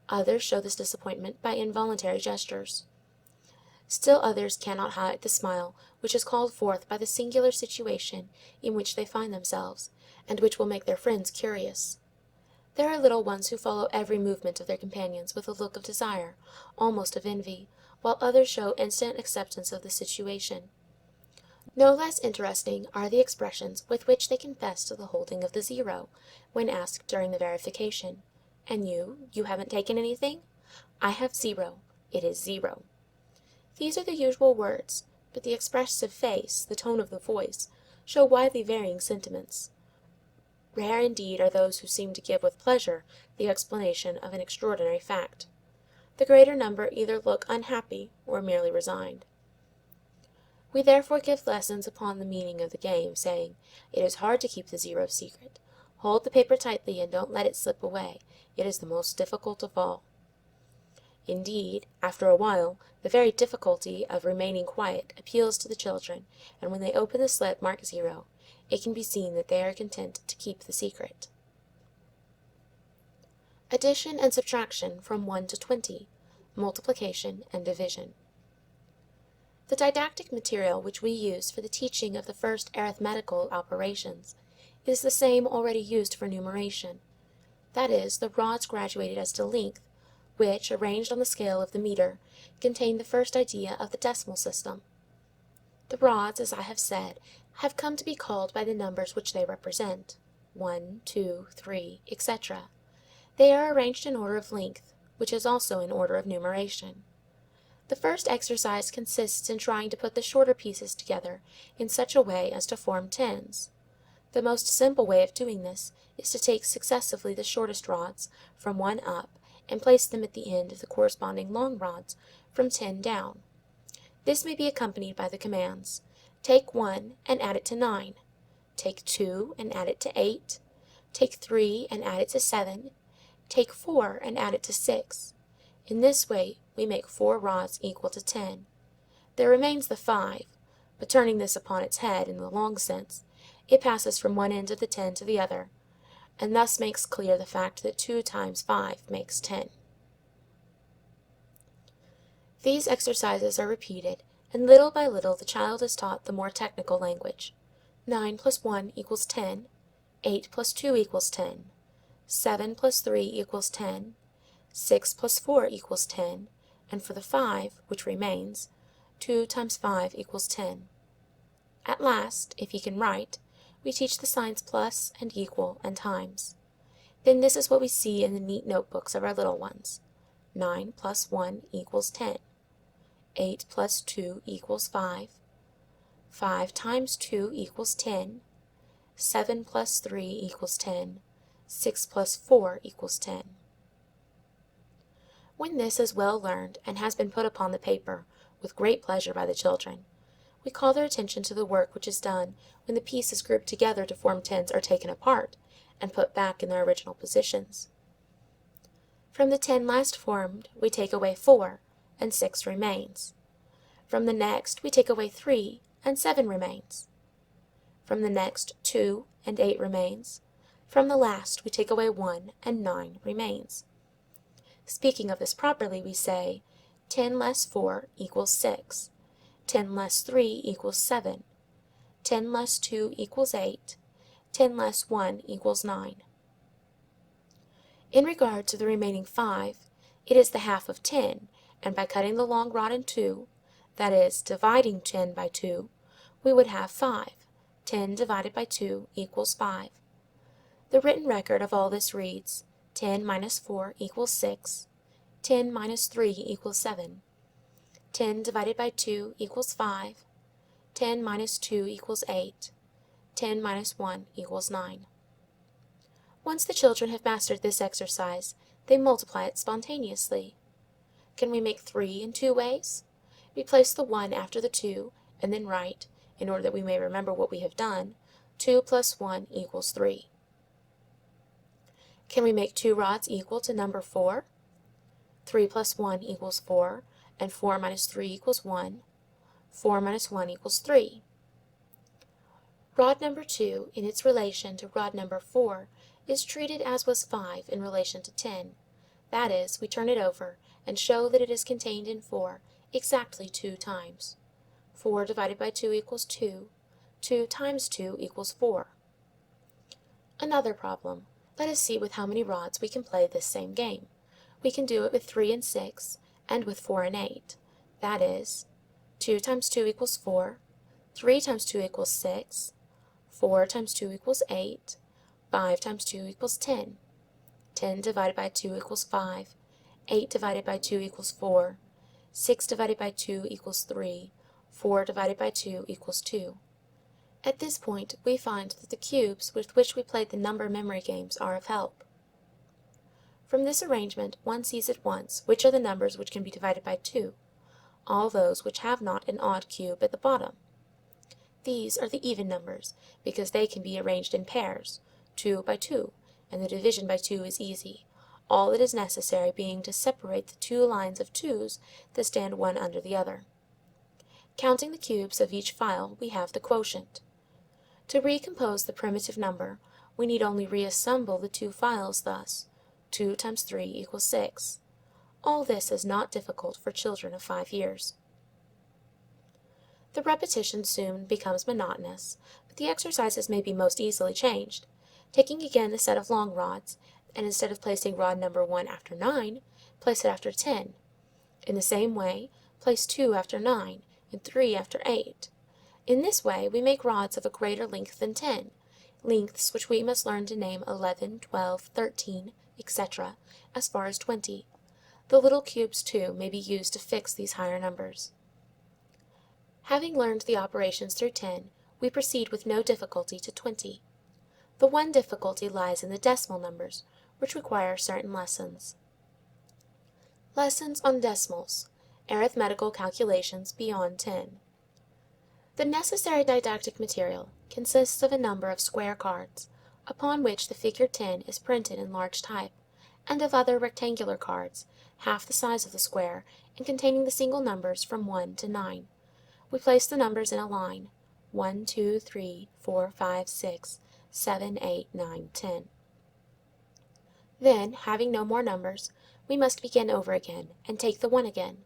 Others show this disappointment by involuntary gestures. Still others cannot hide the smile which is called forth by the singular situation in which they find themselves, and which will make their friends curious. There are little ones who follow every movement of their companions with a look of desire, almost of envy, while others show instant acceptance of the situation. No less interesting are the expressions with which they confess to the holding of the 0, when asked during the verification, "And you haven't taken anything?" "I have 0. It is 0. These are the usual words, but the expressive face, the tone of the voice, show widely varying sentiments. Rare indeed are those who seem to give with pleasure the explanation of an extraordinary fact. The greater number either look unhappy or merely resigned. We therefore give lessons upon the meaning of the game, saying, "It is hard to keep the 0 secret. Hold the paper tightly and don't let it slip away. It is the most difficult of all." Indeed, after a while, the very difficulty of remaining quiet appeals to the children, and when they open the slip marked 0, it can be seen that they are content to keep the secret. Addition and subtraction from 1 to 20, multiplication and division. The didactic material which we use for the teaching of the first arithmetical operations is the same already used for numeration, that is, the rods graduated as to length, which, arranged on the scale of the meter, contain the first idea of the decimal system. The rods, as I have said, have come to be called by the numbers which they represent, 1, 2, 3, etc. They are arranged in order of length, which is also in order of numeration. The first exercise consists in trying to put the shorter pieces together in such a way as to form tens. The most simple way of doing this is to take successively the shortest rods, from 1 up, and place them at the end of the corresponding long rods, from 10 down. This may be accompanied by the commands: take 1 and add it to 9, take 2 and add it to 8, take 3 and add it to 7, take 4 and add it to 6. In this way, we make 4 rods equal to 10. There remains the 5, but turning this upon its head in the long sense, it passes from one end of the 10 to the other, and thus makes clear the fact that 2 times 5 makes 10. These exercises are repeated, and little by little the child is taught the more technical language. 9 plus 1 equals 10, 8 plus 2 equals 10, 7 plus 3 equals 10, 6 plus 4 equals 10, and for the 5, which remains, 2 times 5 equals 10. At last, if he can write, we teach the signs plus and equal and times. Then this is what we see in the neat notebooks of our little ones. 9 plus 1 equals 10. 8 plus 2 equals 5. 5 times 2 equals 10. 7 plus 3 equals 10. 6 plus 4 equals 10. When this is well learned and has been put upon the paper with great pleasure by the children, we call their attention to the work which is done when the pieces grouped together to form tens are taken apart and put back in their original positions. From the 10 last formed, we take away 4, and 6 remains. From the next, we take away 3, and 7 remains. From the next, 2, and 8 remains. From the last, we take away 1, and 9 remains. Speaking of this properly, we say 10 less 4 equals 6. 10 less 3 equals 7. 10 less 2 equals 8. 10 less 1 equals 9. In regard to the remaining 5, it is the half of 10, and by cutting the long rod in 2, that is, dividing 10 by 2, we would have 5. 10 divided by 2 equals 5. The written record of all this reads, 10 minus 4 equals 6. 10 minus 3 equals 7. 10 divided by 2 equals 5. 10 minus 2 equals 8. 10 minus 1 equals 9. Once the children have mastered this exercise, they multiply it spontaneously. Can we make 3 in 2 ways? We place the 1 after the 2, and then write, in order that we may remember what we have done, 2 plus 1 equals 3. Can we make 2 rods equal to number 4? 3 plus 1 equals 4, and 4 minus 3 equals 1. 4 minus 1 equals 3. Rod number 2, in its relation to rod number 4, is treated as was 5 in relation to 10. That is, we turn it over and show that it is contained in 4 exactly 2 times. 4 divided by 2 equals 2. 2 times 2 equals 4. Another problem. Let us see with how many rods we can play this same game. We can do it with 3 and 6, and with 4 and 8. That is, 2 times 2 equals 4, 3 times 2 equals 6, 4 times 2 equals 8, 5 times 2 equals 10. 10 divided by 2 equals 5, 8 divided by 2 equals 4, 6 divided by 2 equals 3, 4 divided by 2 equals 2. At this point, we find that the cubes with which we played the number memory games are of help. From this arrangement, one sees at once which are the numbers which can be divided by 2, all those which have not an odd cube at the bottom. These are the even numbers, because they can be arranged in pairs, 2 by 2, and the division by 2 is easy, all that is necessary being to separate the 2 lines of 2's that stand one under the other. Counting the cubes of each file, we have the quotient. To recompose the primitive number, we need only reassemble the 2 files thus. 2 times 3 equals 6. All this is not difficult for children of 5 years. The repetition soon becomes monotonous, but the exercises may be most easily changed. Taking again the set of long rods, and instead of placing rod number 1 after 9, place it after 10. In the same way, place 2 after 9, and 3 after 8. In this way, we make rods of a greater length than 10, lengths which we must learn to name 11, 12, 13, etc., as far as 20. The little cubes, too, may be used to fix these higher numbers. Having learned the operations through 10, we proceed with no difficulty to 20. The one difficulty lies in the decimal numbers, which require certain lessons. Lessons on decimals, arithmetical calculations beyond 10. The necessary didactic material consists of a number of square cards, upon which the figure 10 is printed in large type, and of other rectangular cards, half the size of the square, and containing the single numbers from 1 to 9. We place the numbers in a line: 1, 2, 3, 4, 5, 6, 7, 8, 9, 10. Then, having no more numbers, we must begin over again, and take the 1 again.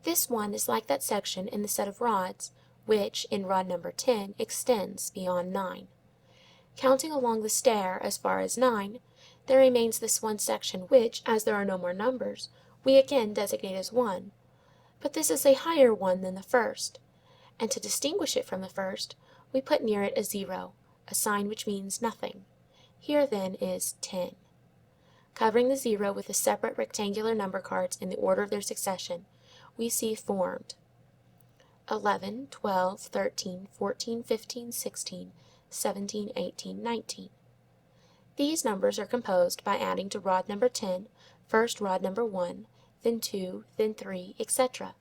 This 1 is like that section in the set of rods, which, in rod number 10, extends beyond 9. Counting along the stair as far as 9, there remains this one section which, as there are no more numbers, we again designate as 1. But this is a higher 1 than the first, and to distinguish it from the first, we put near it a 0, a sign which means nothing. Here, then, is 10. Covering the 0 with the separate rectangular number cards in the order of their succession, we see formed 11, 12, 13, 14, 15, 16, 17, 18, 19. These numbers are composed by adding to rod number 10, first rod number 1, then 2, then 3, etc.,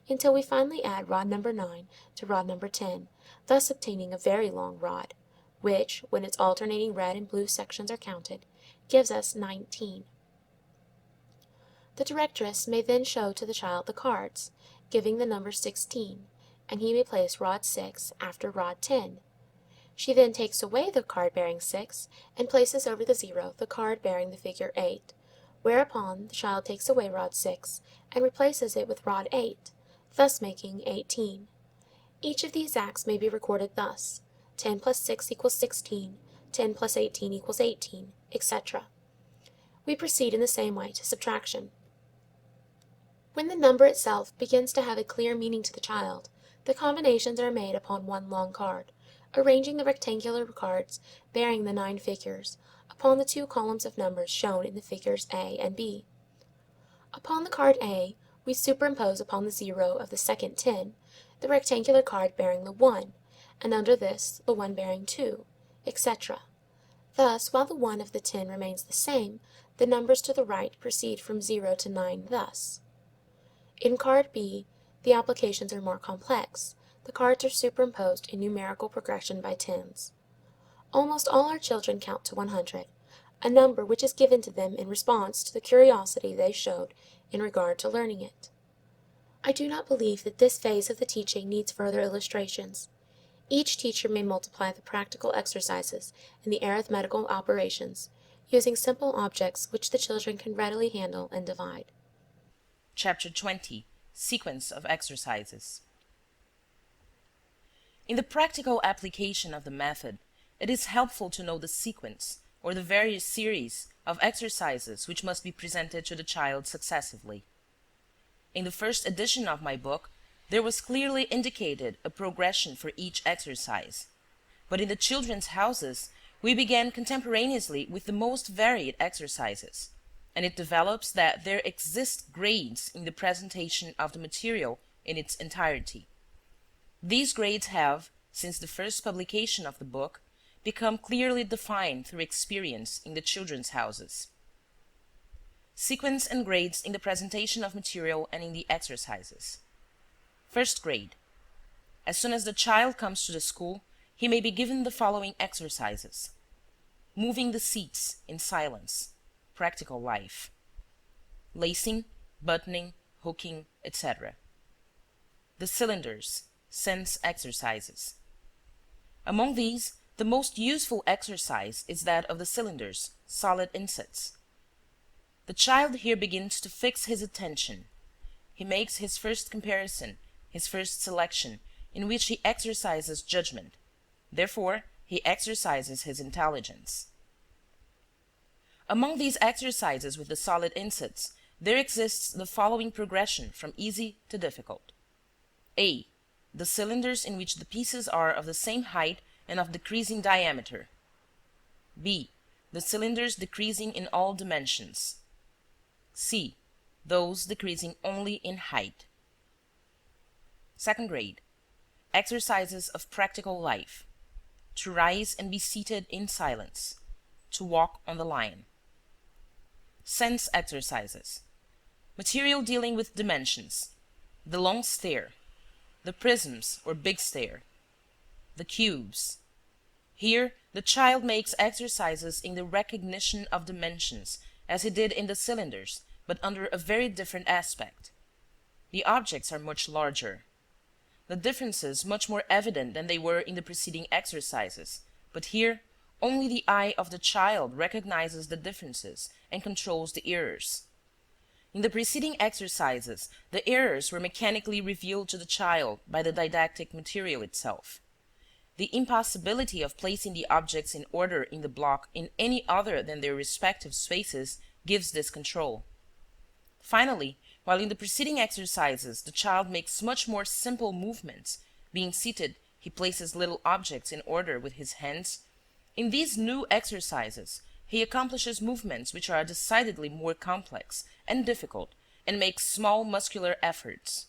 until we finally add rod number 9 to rod number 10, thus obtaining a very long rod, which, when its alternating red and blue sections are counted, gives us 19. The directress may then show to the child the cards, giving the number 16, and he may place rod 6 after rod 10. She then takes away the card bearing 6 and places over the 0 the card bearing the figure 8, whereupon the child takes away rod 6 and replaces it with rod 8, thus making 18. Each of these acts may be recorded thus: 10 plus 6 equals 16, 10 plus 18 equals 18, etc. We proceed in the same way to subtraction. When the number itself begins to have a clear meaning to the child, the combinations are made upon one long card, arranging the rectangular cards bearing the 9 figures upon the 2 columns of numbers shown in the figures A and B. Upon the card A, we superimpose upon the 0 of the second 10 the rectangular card bearing the 1, and under this the one bearing 2, etc. Thus, while the 1 of the 10 remains the same, the numbers to the right proceed from 0 to 9 thus. In card B, the applications are more complex. The cards are superimposed in numerical progression by tens. Almost all our children count to 100, a number which is given to them in response to the curiosity they showed in regard to learning it. I do not believe that this phase of the teaching needs further illustrations. Each teacher may multiply the practical exercises and the arithmetical operations, using simple objects which the children can readily handle and divide. Chapter 20. Sequence of Exercises. In the practical application of the method, it is helpful to know the sequence, or the various series, of exercises which must be presented to the child successively. In the first edition of my book, there was clearly indicated a progression for each exercise. But in the Children's Houses, we began contemporaneously with the most varied exercises, and it develops that there exist grades in the presentation of the material in its entirety. These grades have, since the first publication of the book, become clearly defined through experience in the Children's Houses. Sequence and grades in the presentation of material and in the exercises. First grade. As soon as the child comes to the school, he may be given the following exercises: moving the seats in silence, practical life; lacing, buttoning, hooking, etc. The cylinders, sense exercises. Among these, the most useful exercise is that of the cylinders, solid insets. The child here begins to fix his attention. He makes his first comparison, his first selection, in which he exercises judgment. Therefore, he exercises his intelligence. Among these exercises with the solid insets, there exists the following progression from easy to difficult. A. The cylinders in which the pieces are of the same height and of decreasing diameter. B. The cylinders decreasing in all dimensions. C. Those decreasing only in height. Second grade. Exercises of practical life. To rise and be seated in silence. To walk on the line. Sense exercises. Material dealing with dimensions. The long stair. The prisms or big stair. The cubes. Here, the child makes exercises in the recognition of dimensions, as he did in the cylinders, but under a very different aspect. The objects are much larger. The differences much more evident than they were in the preceding exercises, but here only the eye of the child recognizes the differences and controls the errors. In the preceding exercises, the errors were mechanically revealed to the child by the didactic material itself. The impossibility of placing the objects in order in the block in any other than their respective spaces gives this control. Finally, while in the preceding exercises the child makes much more simple movements, being seated, he places little objects in order with his hands, in these new exercises he accomplishes movements which are decidedly more complex and difficult and makes small muscular efforts.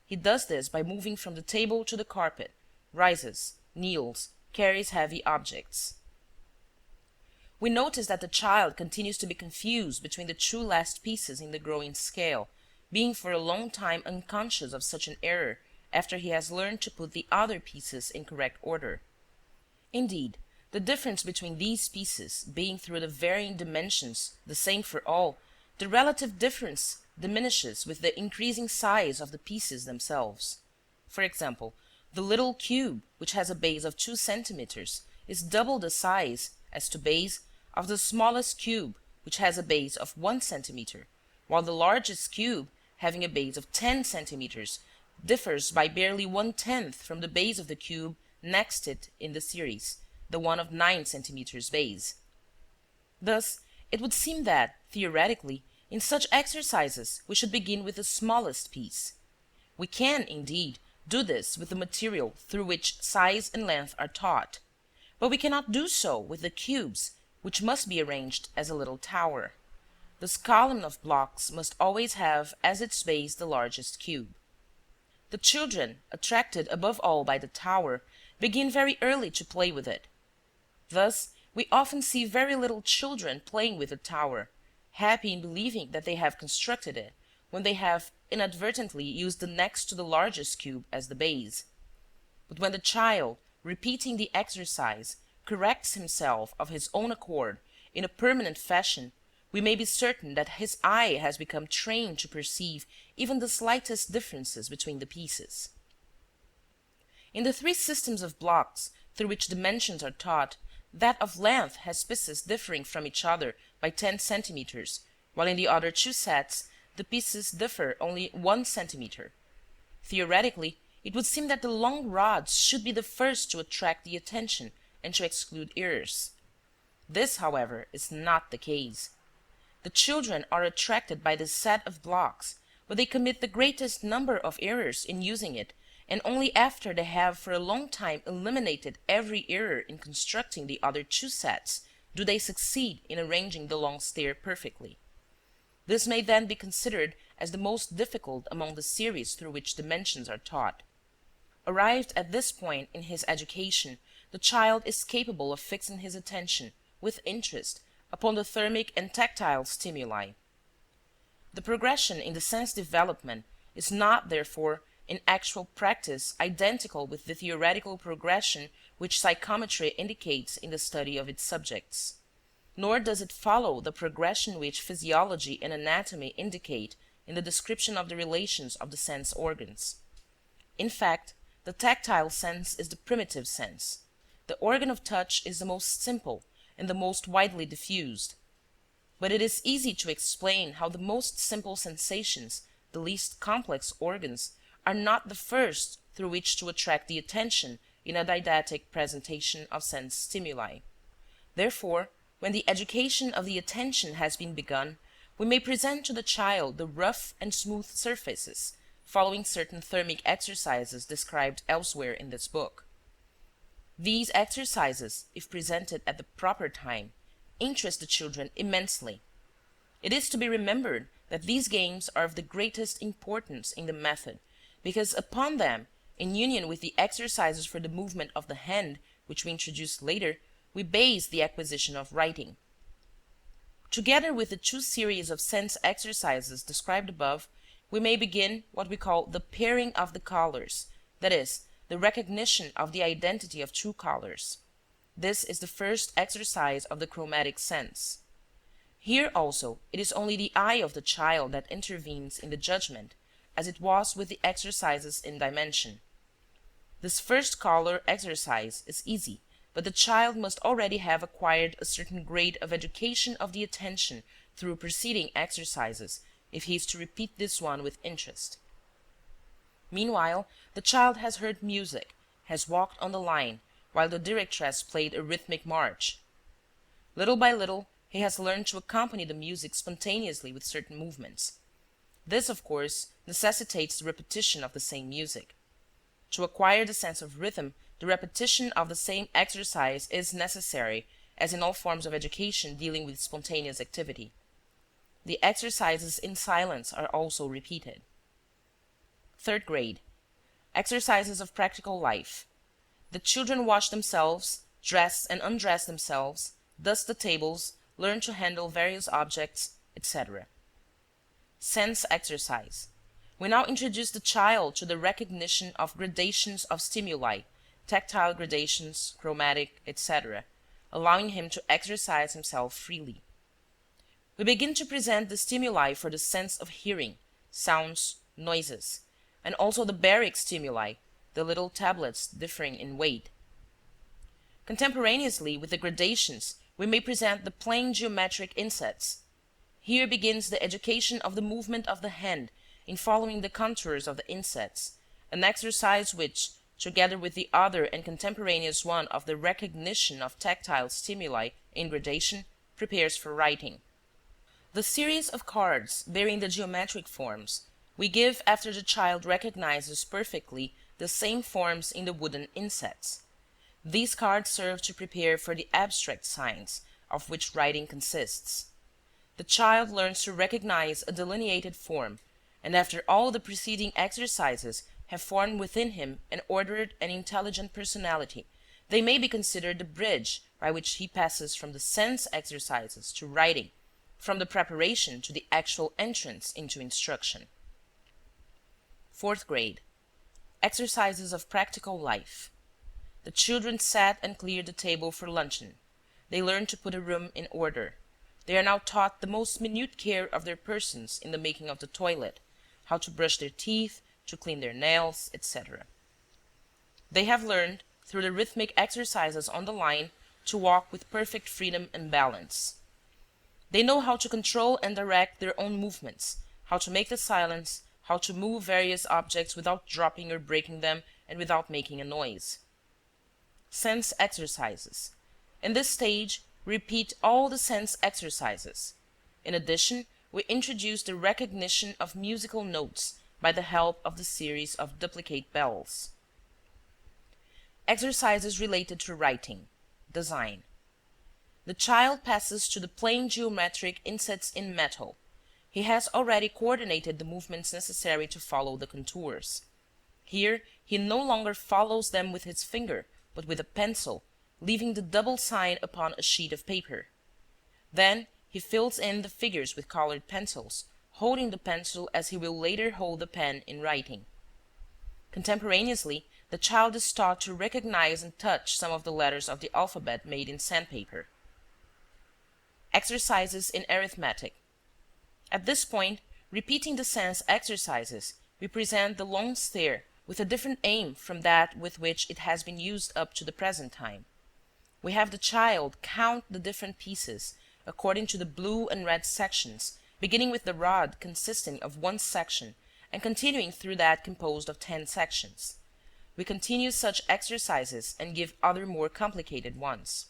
He does this by moving from the table to the carpet, rises, kneels, carries heavy objects. We notice that the child continues to be confused between the two last pieces in the growing scale, being for a long time unconscious of such an error after he has learned to put the other pieces in correct order. Indeed, the difference between these pieces being through the varying dimensions the same for all, the relative difference diminishes with the increasing size of the pieces themselves. For example, the little cube, which has a base of 2 centimeters, is double the size, as to base, of the smallest cube, which has a base of 1 centimeter, while the largest cube, having a base of 10 centimeters, differs by barely 1/10 from the base of the cube next it in the series, the one of 9 centimeters base. Thus, it would seem that, theoretically, in such exercises we should begin with the smallest piece. We can, indeed, do this with the material through which size and length are taught, but we cannot do so with the cubes, which must be arranged as a little tower. This column of blocks must always have as its base the largest cube. The children, attracted above all by the tower, begin very early to play with it. Thus, we often see very little children playing with the tower, happy in believing that they have constructed it, when they have inadvertently used the next to the largest cube as the base. But when the child, repeating the exercise, corrects himself of his own accord in a permanent fashion, we may be certain that his eye has become trained to perceive even the slightest differences between the pieces. In the 3 systems of blocks through which dimensions are taught, that of length has pieces differing from each other by 10 centimeters, while in the other 2 sets the pieces differ only 1 centimeter. Theoretically, it would seem that the long rods should be the first to attract the attention and to exclude errors. This, however, is not the case. The children are attracted by this set of blocks, but they commit the greatest number of errors in using it, and only after they have for a long time eliminated every error in constructing the other 2 sets do they succeed in arranging the long stair perfectly. This may then be considered as the most difficult among the series through which dimensions are taught. Arrived at this point in his education, the child is capable of fixing his attention, with interest, upon the thermic and tactile stimuli. The progression in the sense development is not, therefore, in actual practice identical with the theoretical progression which psychometry indicates in the study of its subjects. Nor does it follow the progression which physiology and anatomy indicate in the description of the relations of the sense organs. In fact, the tactile sense is the primitive sense. The organ of touch is the most simple and the most widely diffused. But it is easy to explain how the most simple sensations, the least complex organs, are not the first through which to attract the attention in a didactic presentation of sense stimuli. Therefore, when the education of the attention has been begun, we may present to the child the rough and smooth surfaces, following certain thermic exercises described elsewhere in this book. These exercises, if presented at the proper time, interest the children immensely. It is to be remembered that these games are of the greatest importance in the method, because upon them, in union with the exercises for the movement of the hand, which we introduced later, we base the acquisition of writing. Together with the 2 series of sense exercises described above, we may begin what we call the pairing of the colors, that is, the recognition of the identity of 2 colors. This is the first exercise of the chromatic sense. Here also it is only the eye of the child that intervenes in the judgment, as it was with the exercises in dimension. This first color exercise is easy, but the child must already have acquired a certain grade of education of the attention through preceding exercises, if he is to repeat this one with interest. Meanwhile, the child has heard music, has walked on the line, while the directress played a rhythmic march. Little by little, he has learned to accompany the music spontaneously with certain movements. This, of course, necessitates the repetition of the same music. To acquire the sense of rhythm, the repetition of the same exercise is necessary, as in all forms of education dealing with spontaneous activity. The exercises in silence are also repeated. Third grade. Exercises of practical life. The children wash themselves, dress and undress themselves, dust the tables, learn to handle various objects, etc. Sense exercise. We now introduce the child to the recognition of gradations of stimuli, tactile gradations, chromatic, etc., allowing him to exercise himself freely. We begin to present the stimuli for the sense of hearing, sounds, noises, and also the Baric stimuli, the little tablets differing in weight. Contemporaneously with the gradations, we may present the plain geometric insets. Here begins the education of the movement of the hand in following the contours of the insets, an exercise which, together with the other and contemporaneous one of the recognition of tactile stimuli in gradation, prepares for writing. The series of cards bearing the geometric forms we give after the child recognizes perfectly the same forms in the wooden insets. These cards serve to prepare for the abstract signs, of which writing consists. The child learns to recognize a delineated form, and after all the preceding exercises have formed within him an ordered and intelligent personality, they may be considered the bridge by which he passes from the sense exercises to writing, from the preparation to the actual entrance into instruction. Fourth grade. Exercises of practical life. The children sat and cleared the table for luncheon. They learned to put a room in order. They are now taught the most minute care of their persons in the making of the toilet, how to brush their teeth, to clean their nails, etc. They have learned, through the rhythmic exercises on the line, to walk with perfect freedom and balance. They know how to control and direct their own movements, how to make the silence, how to move various objects without dropping or breaking them and without making a noise. Sense exercises. In this stage, repeat all the sense exercises. In addition, we introduce the recognition of musical notes by the help of the series of duplicate bells. Exercises related to writing. Design. The child passes to the plain geometric insets in metal. He has already coordinated the movements necessary to follow the contours. Here he no longer follows them with his finger, but with a pencil, leaving the double sign upon a sheet of paper. Then he fills in the figures with colored pencils, holding the pencil as he will later hold the pen in writing. Contemporaneously, the child is taught to recognize and touch some of the letters of the alphabet made in sandpaper. Exercises in arithmetic. At this point, repeating the sense exercises, we present the long stare with a different aim from that with which it has been used up to the present time. We have the child count the different pieces according to the blue and red sections, beginning with the rod consisting of one section and continuing through that composed of 10 sections. We continue such exercises and give other more complicated ones.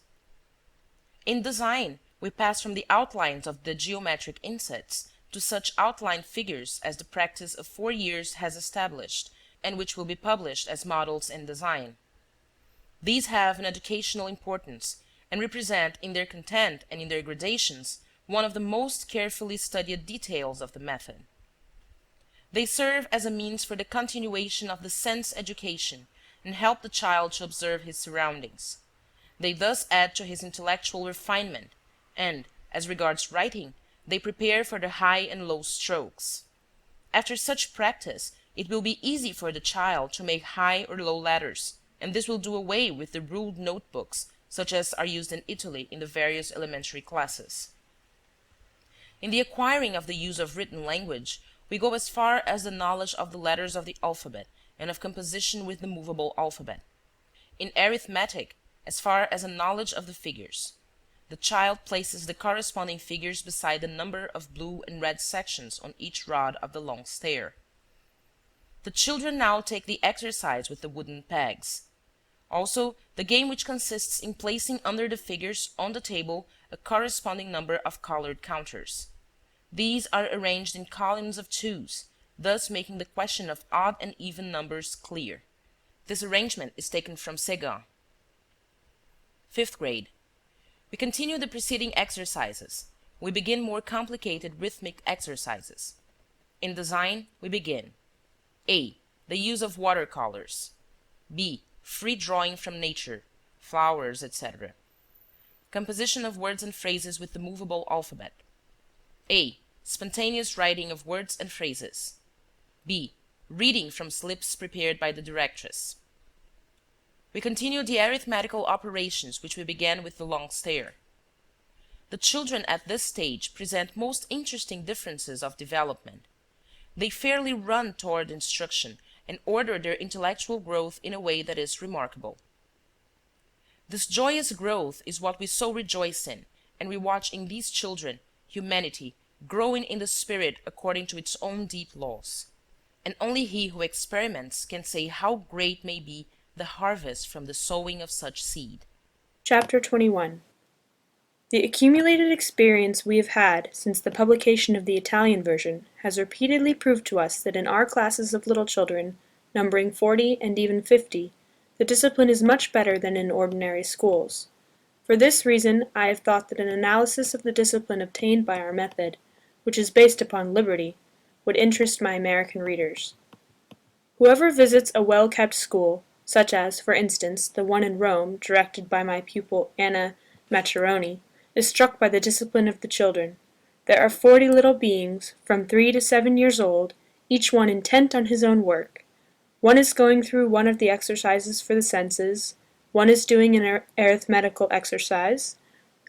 In design, we pass from the outlines of the geometric insets to such outline figures as the practice of 4 years has established, and which will be published as models in design. These have an educational importance and represent in their content and in their gradations one of the most carefully studied details of the method. They serve as a means for the continuation of the sense education and help the child to observe his surroundings. They thus add to his intellectual refinement, and, as regards writing, they prepare for the high and low strokes. After such practice, it will be easy for the child to make high or low letters, and this will do away with the ruled notebooks such as are used in Italy in the various elementary classes. In the acquiring of the use of written language, we go as far as the knowledge of the letters of the alphabet and of composition with the movable alphabet. In arithmetic, as far as a knowledge of the figures. The child places the corresponding figures beside the number of blue and red sections on each rod of the long stair. The children now take the exercise with the wooden pegs. Also, the game which consists in placing under the figures on the table a corresponding number of colored counters. These are arranged in columns of twos, thus making the question of odd and even numbers clear. This arrangement is taken from Séguin. Fifth grade. We continue the preceding exercises. We begin more complicated rhythmic exercises. In design, we begin A. The use of watercolors. B. Free drawing from nature, flowers, etc. Composition of words and phrases with the movable alphabet. A. Spontaneous writing of words and phrases. B. Reading from slips prepared by the directress. We continue the arithmetical operations which we began with the long stair. The children at this stage present most interesting differences of development. They fairly run toward instruction and order their intellectual growth in a way that is remarkable. This joyous growth is what we so rejoice in, and we watch in these children humanity growing in the spirit according to its own deep laws. And only he who experiments can say how great may be the harvest from the sowing of such seed. Chapter 21. The accumulated experience we have had since the publication of the Italian version has repeatedly proved to us that in our classes of little children, numbering 40 and even 50, the discipline is much better than in ordinary schools. For this reason, I have thought that an analysis of the discipline obtained by our method, which is based upon liberty, would interest my American readers. Whoever visits a well-kept school, such as, for instance, the one in Rome, directed by my pupil Anna Maccheroni, is struck by the discipline of the children. There are 40 little beings, from 3 to 7 years old, each one intent on his own work. One is going through one of the exercises for the senses, one is doing an arithmetical exercise,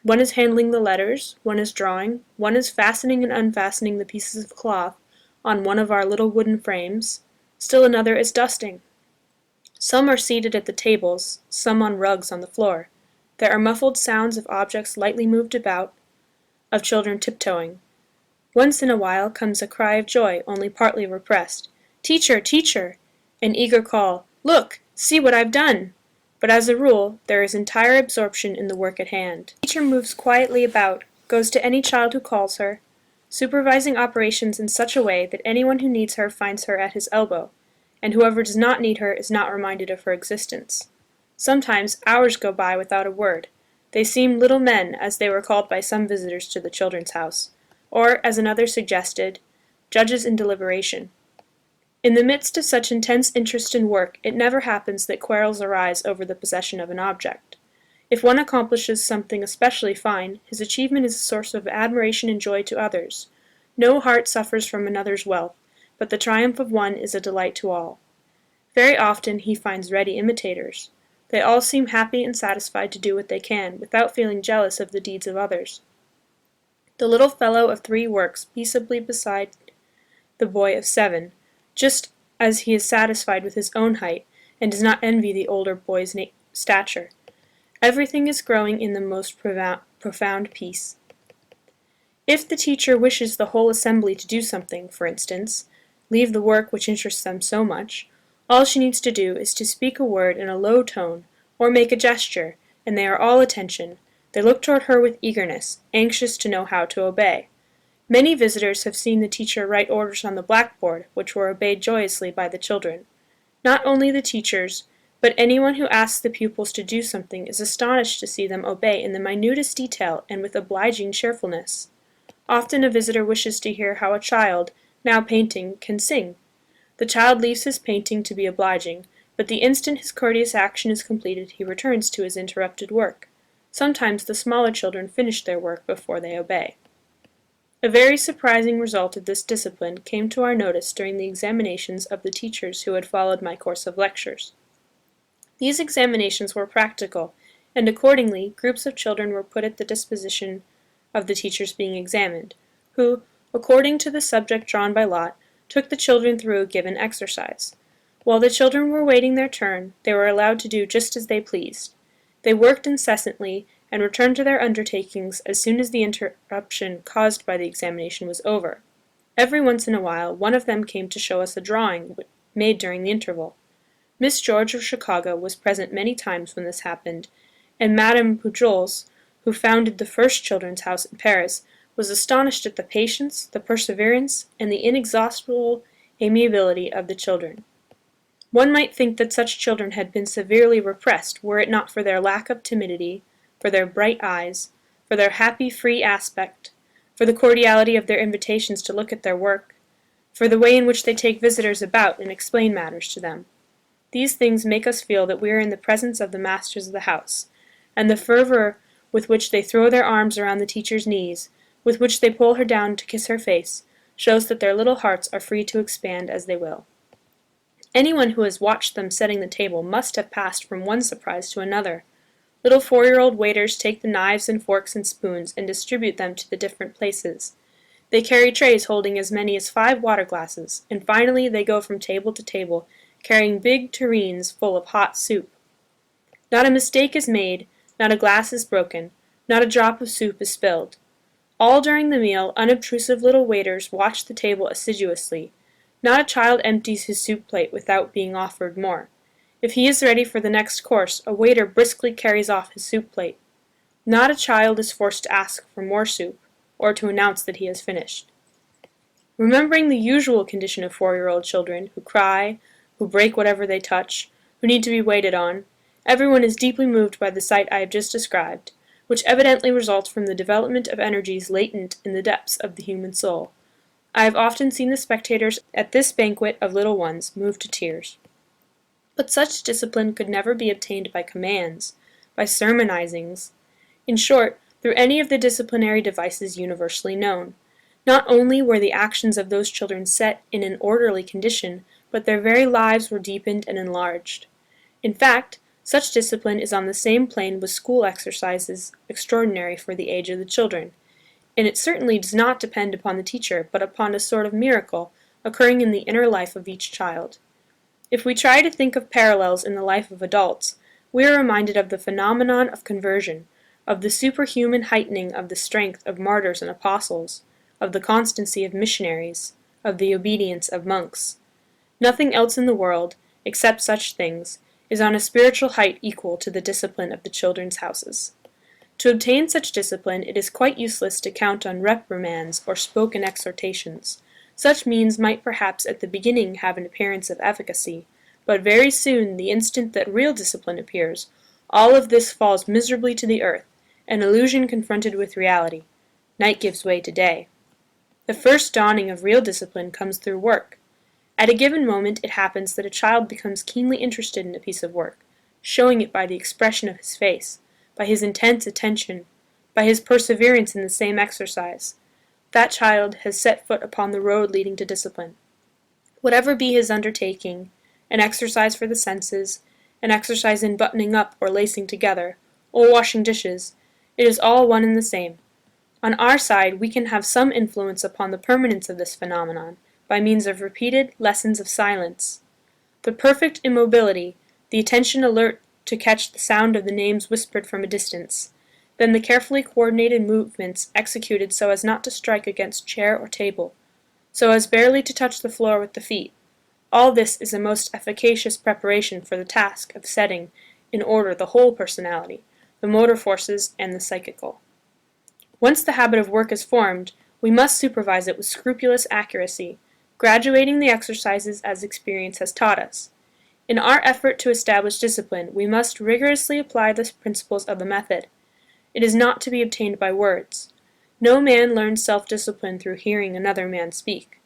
one is handling the letters, one is drawing, one is fastening and unfastening the pieces of cloth on one of our little wooden frames, still another is dusting. Some are seated at the tables, some on rugs on the floor. There are muffled sounds of objects lightly moved about, of children tiptoeing. Once in a while comes a cry of joy, only partly repressed. "Teacher, teacher!" An eager call, "Look! See what I've done!" But as a rule, there is entire absorption in the work at hand. The teacher moves quietly about, goes to any child who calls her, supervising operations in such a way that anyone who needs her finds her at his elbow, and whoever does not need her is not reminded of her existence. Sometimes hours go by without a word. They seem little men, as they were called by some visitors to the children's house, or, as another suggested, judges in deliberation. In the midst of such intense interest in work, it never happens that quarrels arise over the possession of an object. If one accomplishes something especially fine, his achievement is a source of admiration and joy to others. No heart suffers from another's wealth, but the triumph of one is a delight to all. Very often he finds ready imitators. They all seem happy and satisfied to do what they can, without feeling jealous of the deeds of others. The little fellow of 3 works peaceably beside the boy of 7, just as he is satisfied with his own height, and does not envy the older boy's stature. Everything is growing in the most profound peace. If the teacher wishes the whole assembly to do something, for instance, leave the work which interests them so much, all she needs to do is to speak a word in a low tone, or make a gesture, and they are all attention. They look toward her with eagerness, anxious to know how to obey. Many visitors have seen the teacher write orders on the blackboard, which were obeyed joyously by the children. Not only the teachers, but anyone who asks the pupils to do something is astonished to see them obey in the minutest detail and with obliging cheerfulness. Often a visitor wishes to hear how a child, now painting, can sing. The child leaves his painting to be obliging, but the instant his courteous action is completed he returns to his interrupted work. Sometimes the smaller children finish their work before they obey. A very surprising result of this discipline came to our notice during the examinations of the teachers who had followed my course of lectures. These examinations were practical, and accordingly groups of children were put at the disposition of the teachers being examined, who, according to the subject drawn by lot, took the children through a given exercise. While the children were waiting their turn, they were allowed to do just as they pleased. They worked incessantly, and returned to their undertakings as soon as the interruption caused by the examination was over. Every once in a while one of them came to show us a drawing made during the interval. Miss George of Chicago was present many times when this happened, and Madame Pujols, who founded the first children's house in Paris, was astonished at the patience, the perseverance, and the inexhaustible amiability of the children. One might think that such children had been severely repressed were it not for their lack of timidity, for their bright eyes, for their happy, free aspect, for the cordiality of their invitations to look at their work, for the way in which they take visitors about and explain matters to them. These things make us feel that we are in the presence of the masters of the house, and the fervor with which they throw their arms around the teacher's knees, with which they pull her down to kiss her face, shows that their little hearts are free to expand as they will. Anyone who has watched them setting the table must have passed from one surprise to another. Little 4-year-old waiters take the knives and forks and spoons and distribute them to the different places. They carry trays holding as many as 5 water glasses, and finally they go from table to table, carrying big tureens full of hot soup. Not a mistake is made, not a glass is broken, not a drop of soup is spilled. All during the meal, unobtrusive little waiters watch the table assiduously. Not a child empties his soup plate without being offered more. If he is ready for the next course, a waiter briskly carries off his soup plate. Not a child is forced to ask for more soup, or to announce that he has finished. Remembering the usual condition of 4-year-old children, who cry, who break whatever they touch, who need to be waited on, everyone is deeply moved by the sight I have just described, which evidently results from the development of energies latent in the depths of the human soul. I have often seen the spectators at this banquet of little ones moved to tears. But such discipline could never be obtained by commands, by sermonizings, in short, through any of the disciplinary devices universally known. Not only were the actions of those children set in an orderly condition, but their very lives were deepened and enlarged. In fact, such discipline is on the same plane with school exercises extraordinary for the age of the children, and it certainly does not depend upon the teacher, but upon a sort of miracle occurring in the inner life of each child. If we try to think of parallels in the life of adults, we are reminded of the phenomenon of conversion, of the superhuman heightening of the strength of martyrs and apostles, of the constancy of missionaries, of the obedience of monks. Nothing else in the world, except such things, is on a spiritual height equal to the discipline of the children's houses. To obtain such discipline, it is quite useless to count on reprimands or spoken exhortations. Such means might perhaps at the beginning have an appearance of efficacy, but very soon, the instant that real discipline appears, all of this falls miserably to the earth, an illusion confronted with reality. Night gives way to day. The first dawning of real discipline comes through work. At a given moment it happens that a child becomes keenly interested in a piece of work, showing it by the expression of his face, by his intense attention, by his perseverance in the same exercise. That child has set foot upon the road leading to discipline. Whatever be his undertaking, an exercise for the senses, an exercise in buttoning up or lacing together, or washing dishes, it is all one and the same. On our side we can have some influence upon the permanence of this phenomenon, by means of repeated lessons of silence. The perfect immobility, the attention alert to catch the sound of the names whispered from a distance, then the carefully coordinated movements executed so as not to strike against chair or table, so as barely to touch the floor with the feet. All this is a most efficacious preparation for the task of setting in order the whole personality, the motor forces and the psychical. Once the habit of work is formed, we must supervise it with scrupulous accuracy, graduating the exercises as experience has taught us. In our effort to establish discipline, we must rigorously apply the principles of the method. It is not to be obtained by words. No man learns self-discipline through hearing another man speak.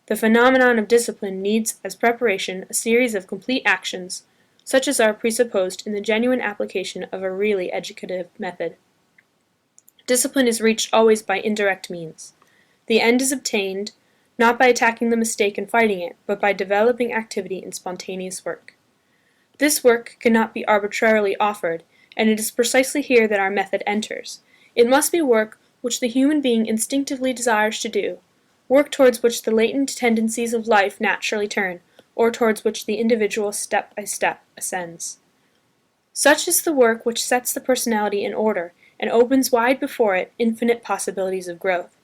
The phenomenon of discipline needs as preparation a series of complete actions, such as are presupposed in the genuine application of a really educative method. Discipline is reached always by indirect means. The end is obtained, not by attacking the mistake and fighting it, but by developing activity in spontaneous work. This work cannot be arbitrarily offered, and it is precisely here that our method enters. It must be work which the human being instinctively desires to do, work towards which the latent tendencies of life naturally turn, or towards which the individual step by step ascends. Such is the work which sets the personality in order, and opens wide before it infinite possibilities of growth.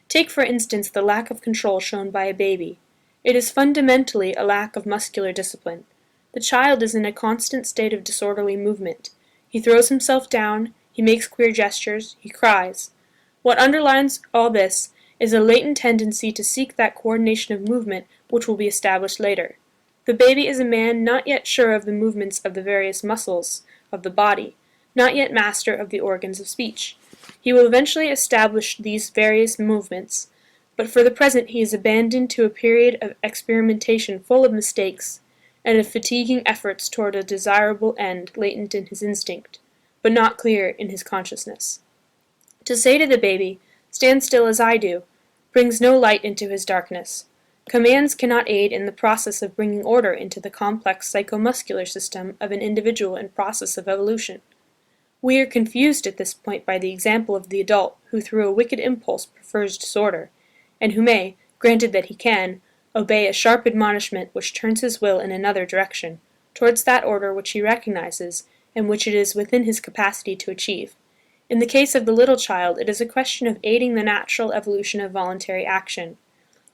Take for instance the lack of control shown by a baby. It is fundamentally a lack of muscular discipline. The child is in a constant state of disorderly movement. He throws himself down, he makes queer gestures, he cries. What underlies all this is a latent tendency to seek that coordination of movement which will be established later. The baby is a man not yet sure of the movements of the various muscles of the body, not yet master of the organs of speech. He will eventually establish these various movements, but for the present he is abandoned to a period of experimentation full of mistakes, and of fatiguing efforts toward a desirable end latent in his instinct, but not clear in his consciousness. To say to the baby, "Stand still as I do," brings no light into his darkness. Commands cannot aid in the process of bringing order into the complex psychomuscular system of an individual in process of evolution. We are confused at this point by the example of the adult who through a wicked impulse prefers disorder, and who may, granted that he can, obey a sharp admonishment which turns his will in another direction, towards that order which he recognizes, and which it is within his capacity to achieve. In the case of the little child, it is a question of aiding the natural evolution of voluntary action.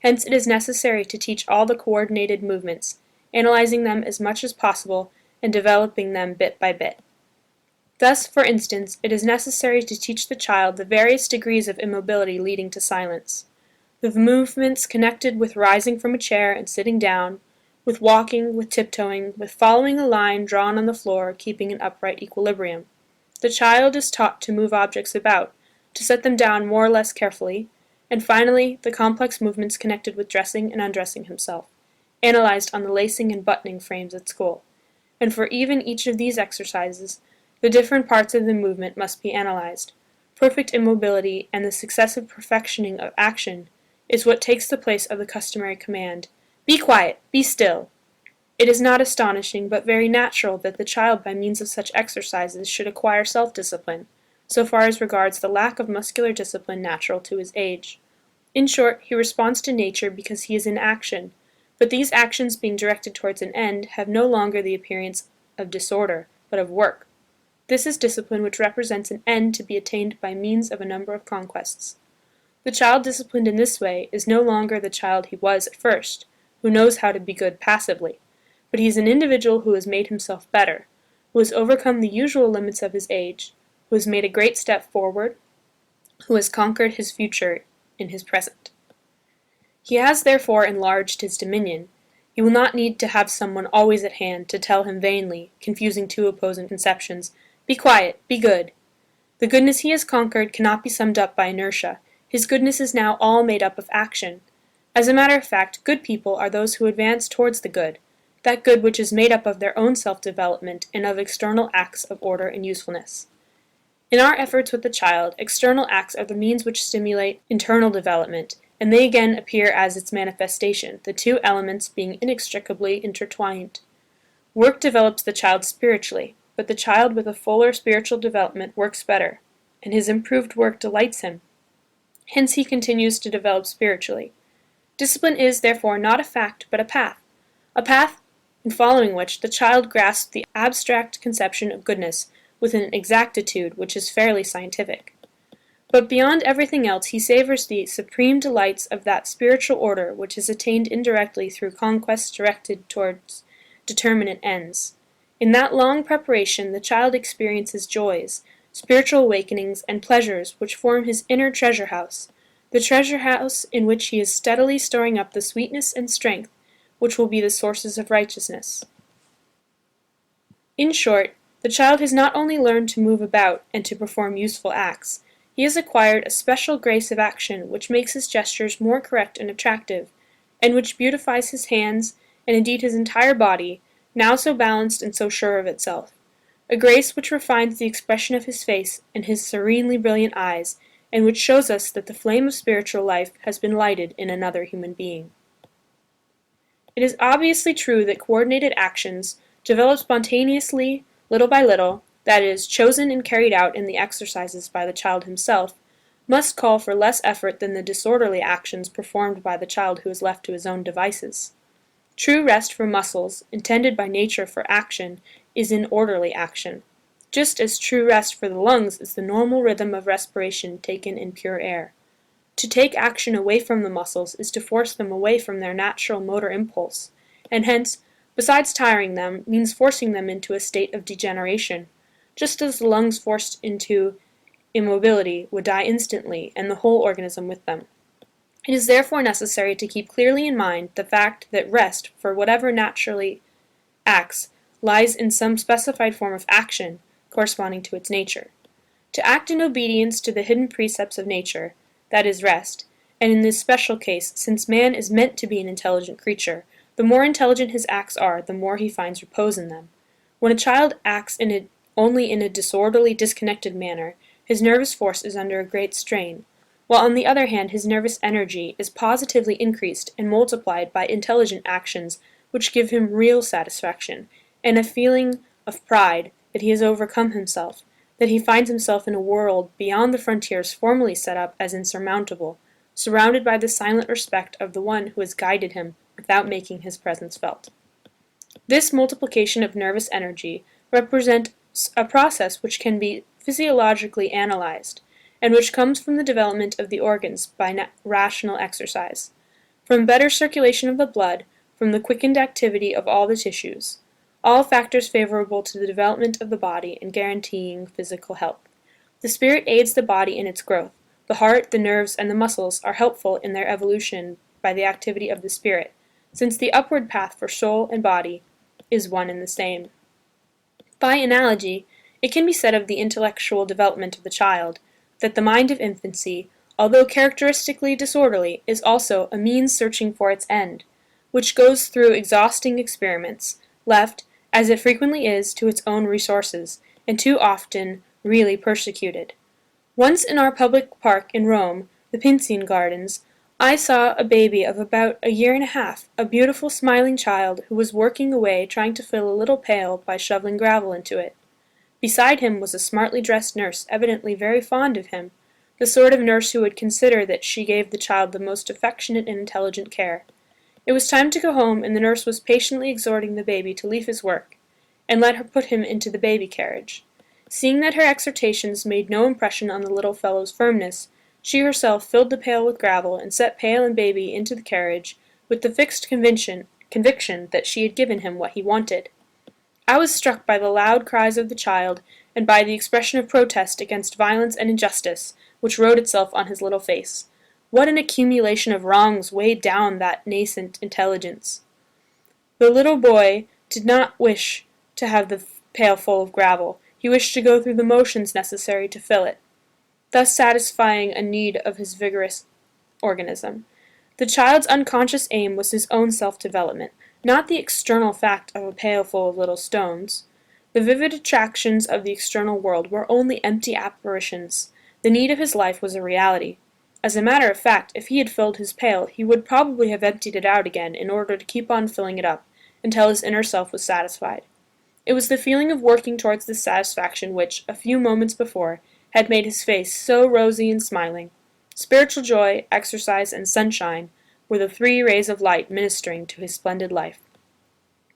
Hence it is necessary to teach all the coordinated movements, analyzing them as much as possible, and developing them bit by bit. Thus, for instance, it is necessary to teach the child the various degrees of immobility leading to silence, the movements connected with rising from a chair and sitting down, with walking, with tiptoeing, with following a line drawn on the floor, keeping an upright equilibrium. The child is taught to move objects about, to set them down more or less carefully, and finally the complex movements connected with dressing and undressing himself, analyzed on the lacing and buttoning frames at school. And for even each of these exercises, the different parts of the movement must be analyzed. Perfect immobility and the successive perfectioning of action is what takes the place of the customary command, "Be quiet! Be still!" It is not astonishing, but very natural that the child by means of such exercises should acquire self-discipline, so far as regards the lack of muscular discipline natural to his age. In short, he responds to nature because he is in action, but these actions being directed towards an end have no longer the appearance of disorder, but of work. This is discipline which represents an end to be attained by means of a number of conquests. The child disciplined in this way is no longer the child he was at first, who knows how to be good passively, but he is an individual who has made himself better, who has overcome the usual limits of his age, who has made a great step forward, who has conquered his future in his present. He has therefore enlarged his dominion. He will not need to have someone always at hand to tell him vainly, confusing two opposing conceptions, "Be quiet, be good." The goodness he has conquered cannot be summed up by inertia. His goodness is now all made up of action. As a matter of fact, good people are those who advance towards the good, that good which is made up of their own self-development and of external acts of order and usefulness. In our efforts with the child, external acts are the means which stimulate internal development, and they again appear as its manifestation, the two elements being inextricably intertwined. Work develops the child spiritually, but the child with a fuller spiritual development works better, and his improved work delights him. Hence he continues to develop spiritually. Discipline is, therefore, not a fact, but a path in following which the child grasps the abstract conception of goodness with an exactitude which is fairly scientific. But beyond everything else he savors the supreme delights of that spiritual order which is attained indirectly through conquests directed towards determinate ends. In that long preparation the child experiences joys, spiritual awakenings, and pleasures which form his inner treasure house, the treasure house in which he is steadily storing up the sweetness and strength which will be the sources of righteousness. In short, the child has not only learned to move about and to perform useful acts, he has acquired a special grace of action which makes his gestures more correct and attractive, and which beautifies his hands, and indeed his entire body, now so balanced and so sure of itself. A grace which refines the expression of his face and his serenely brilliant eyes, and which shows us that the flame of spiritual life has been lighted in another human being. It is obviously true that coordinated actions, developed spontaneously, little by little, that is, chosen and carried out in the exercises by the child himself, must call for less effort than the disorderly actions performed by the child who is left to his own devices. True rest for muscles, intended by nature for action, is in orderly action, just as true rest for the lungs is the normal rhythm of respiration taken in pure air. To take action away from the muscles is to force them away from their natural motor impulse, and hence, besides tiring them, means forcing them into a state of degeneration, just as the lungs forced into immobility would die instantly, and the whole organism with them. It is therefore necessary to keep clearly in mind the fact that rest, for whatever naturally acts, lies in some specified form of action, corresponding to its nature. To act in obedience to the hidden precepts of nature, that is rest, and in this special case, since man is meant to be an intelligent creature, the more intelligent his acts are, the more he finds repose in them. When a child acts only in a disorderly, disconnected manner, his nervous force is under a great strain, while on the other hand his nervous energy is positively increased and multiplied by intelligent actions which give him real satisfaction, and a feeling of pride that he has overcome himself, that he finds himself in a world beyond the frontiers formerly set up as insurmountable, surrounded by the silent respect of the one who has guided him without making his presence felt. This multiplication of nervous energy represents a process which can be physiologically analyzed, and which comes from the development of the organs by rational exercise, from better circulation of the blood, from the quickened activity of all the tissues, all factors favorable to the development of the body and guaranteeing physical health. The spirit aids the body in its growth. The heart, the nerves, and the muscles are helpful in their evolution by the activity of the spirit, since the upward path for soul and body is one and the same. By analogy, it can be said of the intellectual development of the child, that the mind of infancy, although characteristically disorderly, is also a means searching for its end, which goes through exhausting experiments, left, as it frequently is, to its own resources, and too often really persecuted. Once in our public park in Rome, the Pincian Gardens, I saw a baby of about a year and a half, a beautiful smiling child who was working away trying to fill a little pail by shoveling gravel into it. Beside him was a smartly dressed nurse, evidently very fond of him, the sort of nurse who would consider that she gave the child the most affectionate and intelligent care. It was time to go home, and the nurse was patiently exhorting the baby to leave his work, and let her put him into the baby carriage. Seeing that her exhortations made no impression on the little fellow's firmness, she herself filled the pail with gravel, and set pail and baby into the carriage, with the fixed conviction that she had given him what he wanted. I was struck by the loud cries of the child, and by the expression of protest against violence and injustice, which wrote itself on his little face. What an accumulation of wrongs weighed down that nascent intelligence! The little boy did not wish to have the pail full of gravel. He wished to go through the motions necessary to fill it, thus satisfying a need of his vigorous organism. The child's unconscious aim was his own self-development, not the external fact of a pail full of little stones. The vivid attractions of the external world were only empty apparitions. The need of his life was a reality. As a matter of fact, if he had filled his pail, he would probably have emptied it out again in order to keep on filling it up, until his inner self was satisfied. It was the feeling of working towards this satisfaction which, a few moments before, had made his face so rosy and smiling. Spiritual joy, exercise, and sunshine were the three rays of light ministering to his splendid life.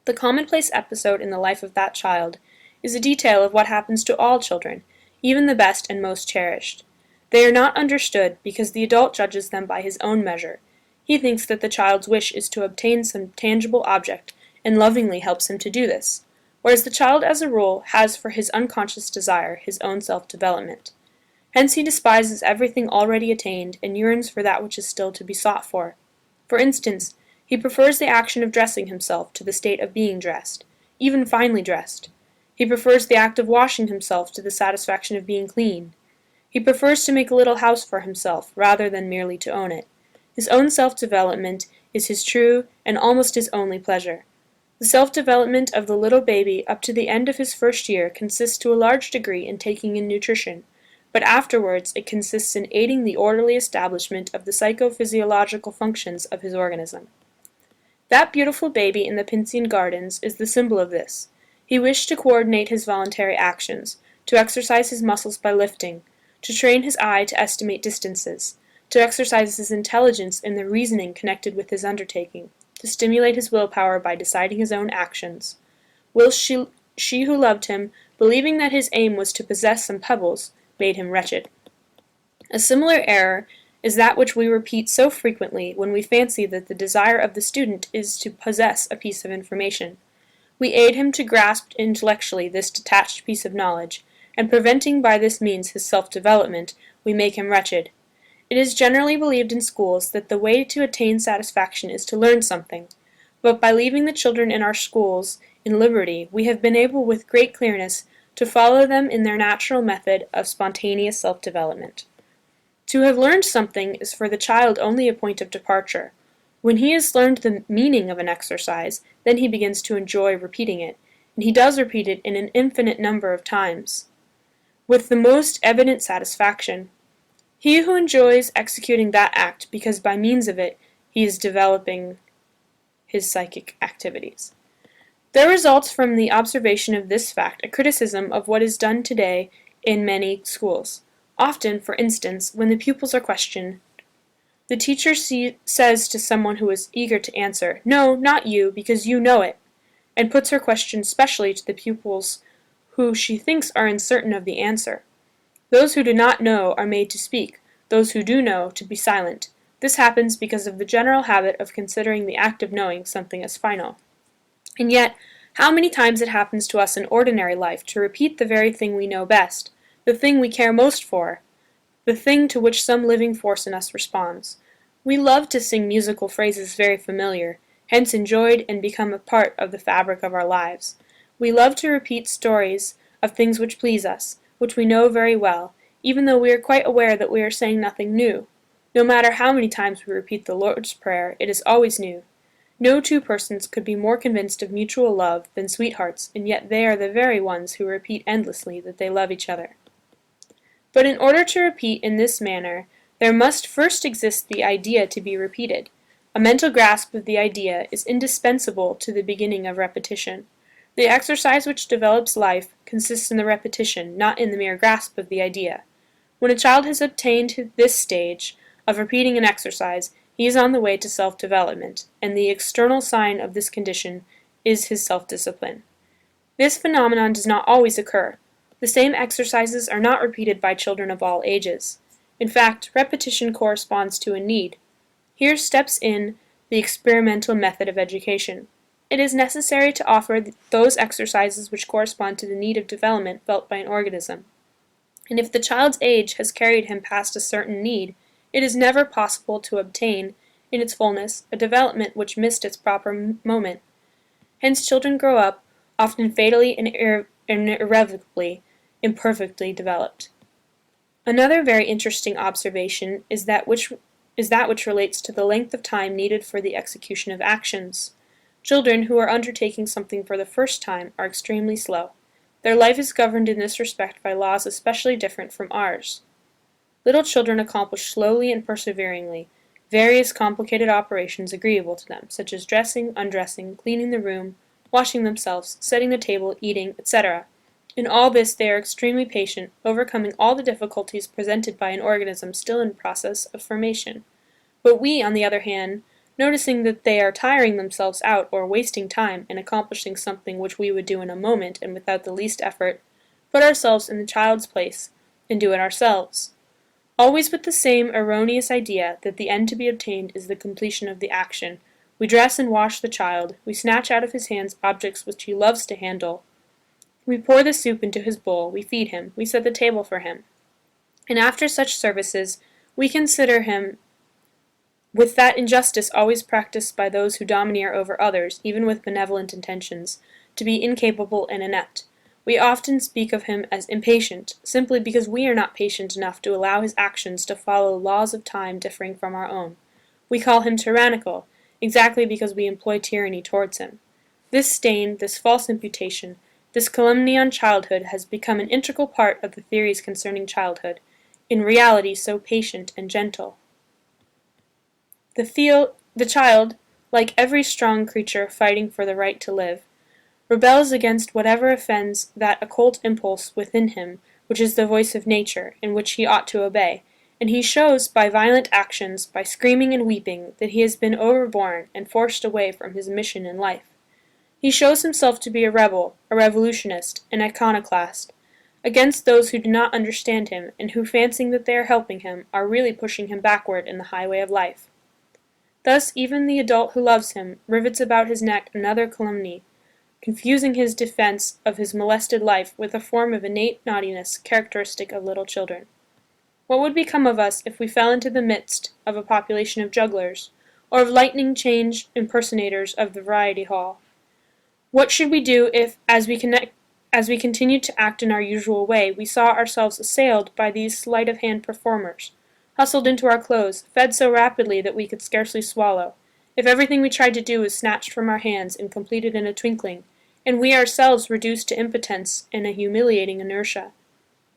The commonplace episode in the life of that child is a detail of what happens to all children, even the best and most cherished. They are not understood because the adult judges them by his own measure. He thinks that the child's wish is to obtain some tangible object, and lovingly helps him to do this, whereas the child as a rule has for his unconscious desire his own self-development. Hence he despises everything already attained, and yearns for that which is still to be sought for. For instance, he prefers the action of dressing himself to the state of being dressed, even finely dressed. He prefers the act of washing himself to the satisfaction of being clean. He prefers to make a little house for himself, rather than merely to own it. His own self-development is his true and almost his only pleasure. The self-development of the little baby up to the end of his first year consists to a large degree in taking in nutrition, but afterwards it consists in aiding the orderly establishment of the psychophysiological functions of his organism. That beautiful baby in the Pincian Gardens is the symbol of this. He wished to coordinate his voluntary actions, to exercise his muscles by lifting, to train his eye to estimate distances, to exercise his intelligence in the reasoning connected with his undertaking, to stimulate his willpower by deciding his own actions. Whilst she who loved him, believing that his aim was to possess some pebbles, made him wretched. A similar error is that which we repeat so frequently when we fancy that the desire of the student is to possess a piece of information. We aid him to grasp intellectually this detached piece of knowledge, and preventing by this means his self-development, we make him wretched. It is generally believed in schools that the way to attain satisfaction is to learn something, but by leaving the children in our schools in liberty, we have been able with great clearness to follow them in their natural method of spontaneous self-development. To have learned something is for the child only a point of departure. When he has learned the meaning of an exercise, then he begins to enjoy repeating it, and he does repeat it in an infinite number of times, with the most evident satisfaction. He who enjoys executing that act because by means of it he is developing his psychic activities. There results from the observation of this fact a criticism of what is done today in many schools. Often, for instance, when the pupils are questioned, the teacher says to someone who is eager to answer, "No, not you, because you know it," and puts her question specially to the pupils who she thinks are uncertain of the answer. Those who do not know are made to speak, those who do know to be silent. This happens because of the general habit of considering the act of knowing something as final. And yet, how many times it happens to us in ordinary life to repeat the very thing we know best, the thing we care most for, the thing to which some living force in us responds. We love to sing musical phrases very familiar, hence enjoyed and become a part of the fabric of our lives. We love to repeat stories of things which please us, which we know very well, even though we are quite aware that we are saying nothing new. No matter how many times we repeat the Lord's Prayer, it is always new. No two persons could be more convinced of mutual love than sweethearts, and yet they are the very ones who repeat endlessly that they love each other. But in order to repeat in this manner, there must first exist the idea to be repeated. A mental grasp of the idea is indispensable to the beginning of repetition. The exercise which develops life consists in the repetition, not in the mere grasp of the idea. When a child has obtained this stage of repeating an exercise, he is on the way to self-development, and the external sign of this condition is his self-discipline. This phenomenon does not always occur. The same exercises are not repeated by children of all ages. In fact, repetition corresponds to a need. Here steps in the experimental method of education. It is necessary to offer those exercises which correspond to the need of development felt by an organism. And if the child's age has carried him past a certain need, it is never possible to obtain, in its fullness, a development which missed its proper moment. Hence children grow up, often fatally and irrevocably, imperfectly developed. Another very interesting observation is that which relates to the length of time needed for the execution of actions. Children who are undertaking something for the first time are extremely slow. Their life is governed in this respect by laws especially different from ours. Little children accomplish slowly and perseveringly various complicated operations agreeable to them, such as dressing, undressing, cleaning the room, washing themselves, setting the table, eating, etc. In all this they are extremely patient, overcoming all the difficulties presented by an organism still in process of formation. But we, on the other hand, noticing that they are tiring themselves out or wasting time in accomplishing something which we would do in a moment and without the least effort, put ourselves in the child's place and do it ourselves. Always with the same erroneous idea that the end to be obtained is the completion of the action, we dress and wash the child, we snatch out of his hands objects which he loves to handle, we pour the soup into his bowl, we feed him, we set the table for him. And after such services, we consider him, with that injustice always practiced by those who domineer over others, even with benevolent intentions, to be incapable and inept. We often speak of him as impatient, simply because we are not patient enough to allow his actions to follow laws of time differing from our own. We call him tyrannical, exactly because we employ tyranny towards him. This stain, this false imputation, this calumny on childhood has become an integral part of the theories concerning childhood, in reality so patient and gentle. The child, like every strong creature fighting for the right to live, rebels against whatever offends that occult impulse within him which is the voice of nature, and which he ought to obey, and he shows by violent actions, by screaming and weeping, that he has been overborne and forced away from his mission in life. He shows himself to be a rebel, a revolutionist, an iconoclast, against those who do not understand him, and who, fancying that they are helping him, are really pushing him backward in the highway of life. Thus even the adult who loves him rivets about his neck another calumny, confusing his defense of his molested life with a form of innate naughtiness characteristic of little children. What would become of us if we fell into the midst of a population of jugglers, or of lightning change impersonators of the variety hall? What should we do if, as we continued to act in our usual way, we saw ourselves assailed by these sleight-of-hand performers, hustled into our clothes, fed so rapidly that we could scarcely swallow, if everything we tried to do was snatched from our hands and completed in a twinkling, and we ourselves reduced to impotence and a humiliating inertia?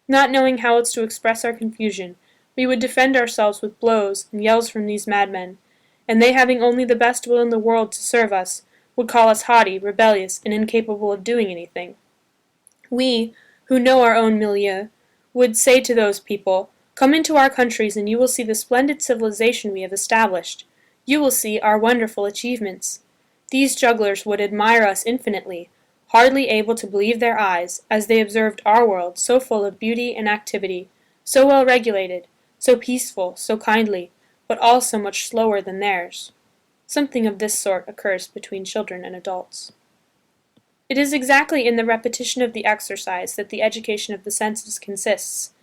Not knowing how else to express our confusion, we would defend ourselves with blows and yells from these madmen, and they, having only the best will in the world to serve us, would call us haughty, rebellious, and incapable of doing anything. We, who know our own milieu, would say to those people, "Come into our countries and you will see the splendid civilization we have established. You will see our wonderful achievements." These jugglers would admire us infinitely, hardly able to believe their eyes, as they observed our world so full of beauty and activity, so well regulated, so peaceful, so kindly, but all so much slower than theirs. Something of this sort occurs between children and adults. It is exactly in the repetition of the exercise that the education of the senses consists.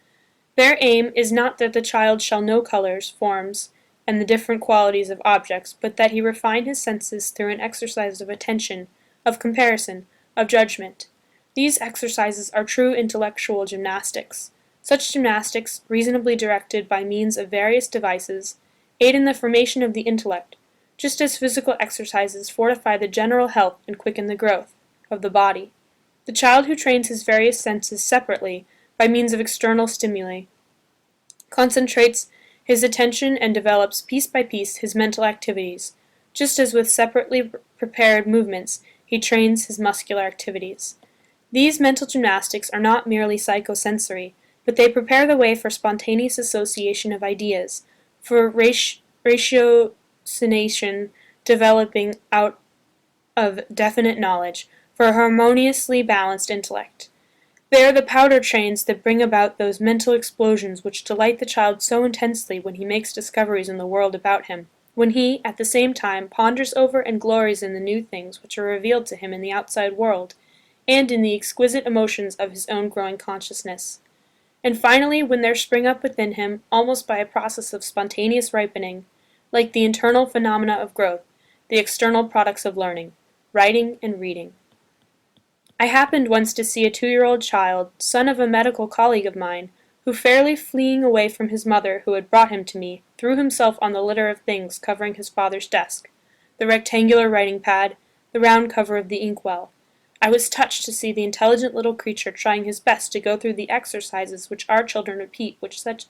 Their aim is not that the child shall know colors, forms, and the different qualities of objects, but that he refine his senses through an exercise of attention, of comparison, of judgment. These exercises are true intellectual gymnastics. Such gymnastics, reasonably directed by means of various devices, aid in the formation of the intellect, just as physical exercises fortify the general health and quicken the growth of the body. The child who trains his various senses separately, by means of external stimuli, concentrates his attention and develops piece by piece his mental activities, just as with separately prepared movements he trains his muscular activities. These mental gymnastics are not merely psychosensory, but they prepare the way for spontaneous association of ideas, for ratiocination developing out of definite knowledge, for a harmoniously balanced intellect. They are the powder trains that bring about those mental explosions which delight the child so intensely when he makes discoveries in the world about him, when he, at the same time, ponders over and glories in the new things which are revealed to him in the outside world, and in the exquisite emotions of his own growing consciousness. And finally, when there spring up within him, almost by a process of spontaneous ripening, like the internal phenomena of growth, the external products of learning, writing and reading. I happened once to see a 2-year-old child, son of a medical colleague of mine, who, fairly fleeing away from his mother who had brought him to me, threw himself on the litter of things covering his father's desk, the rectangular writing pad, the round cover of the inkwell. I was touched to see the intelligent little creature trying his best to go through the exercises which our children repeat with such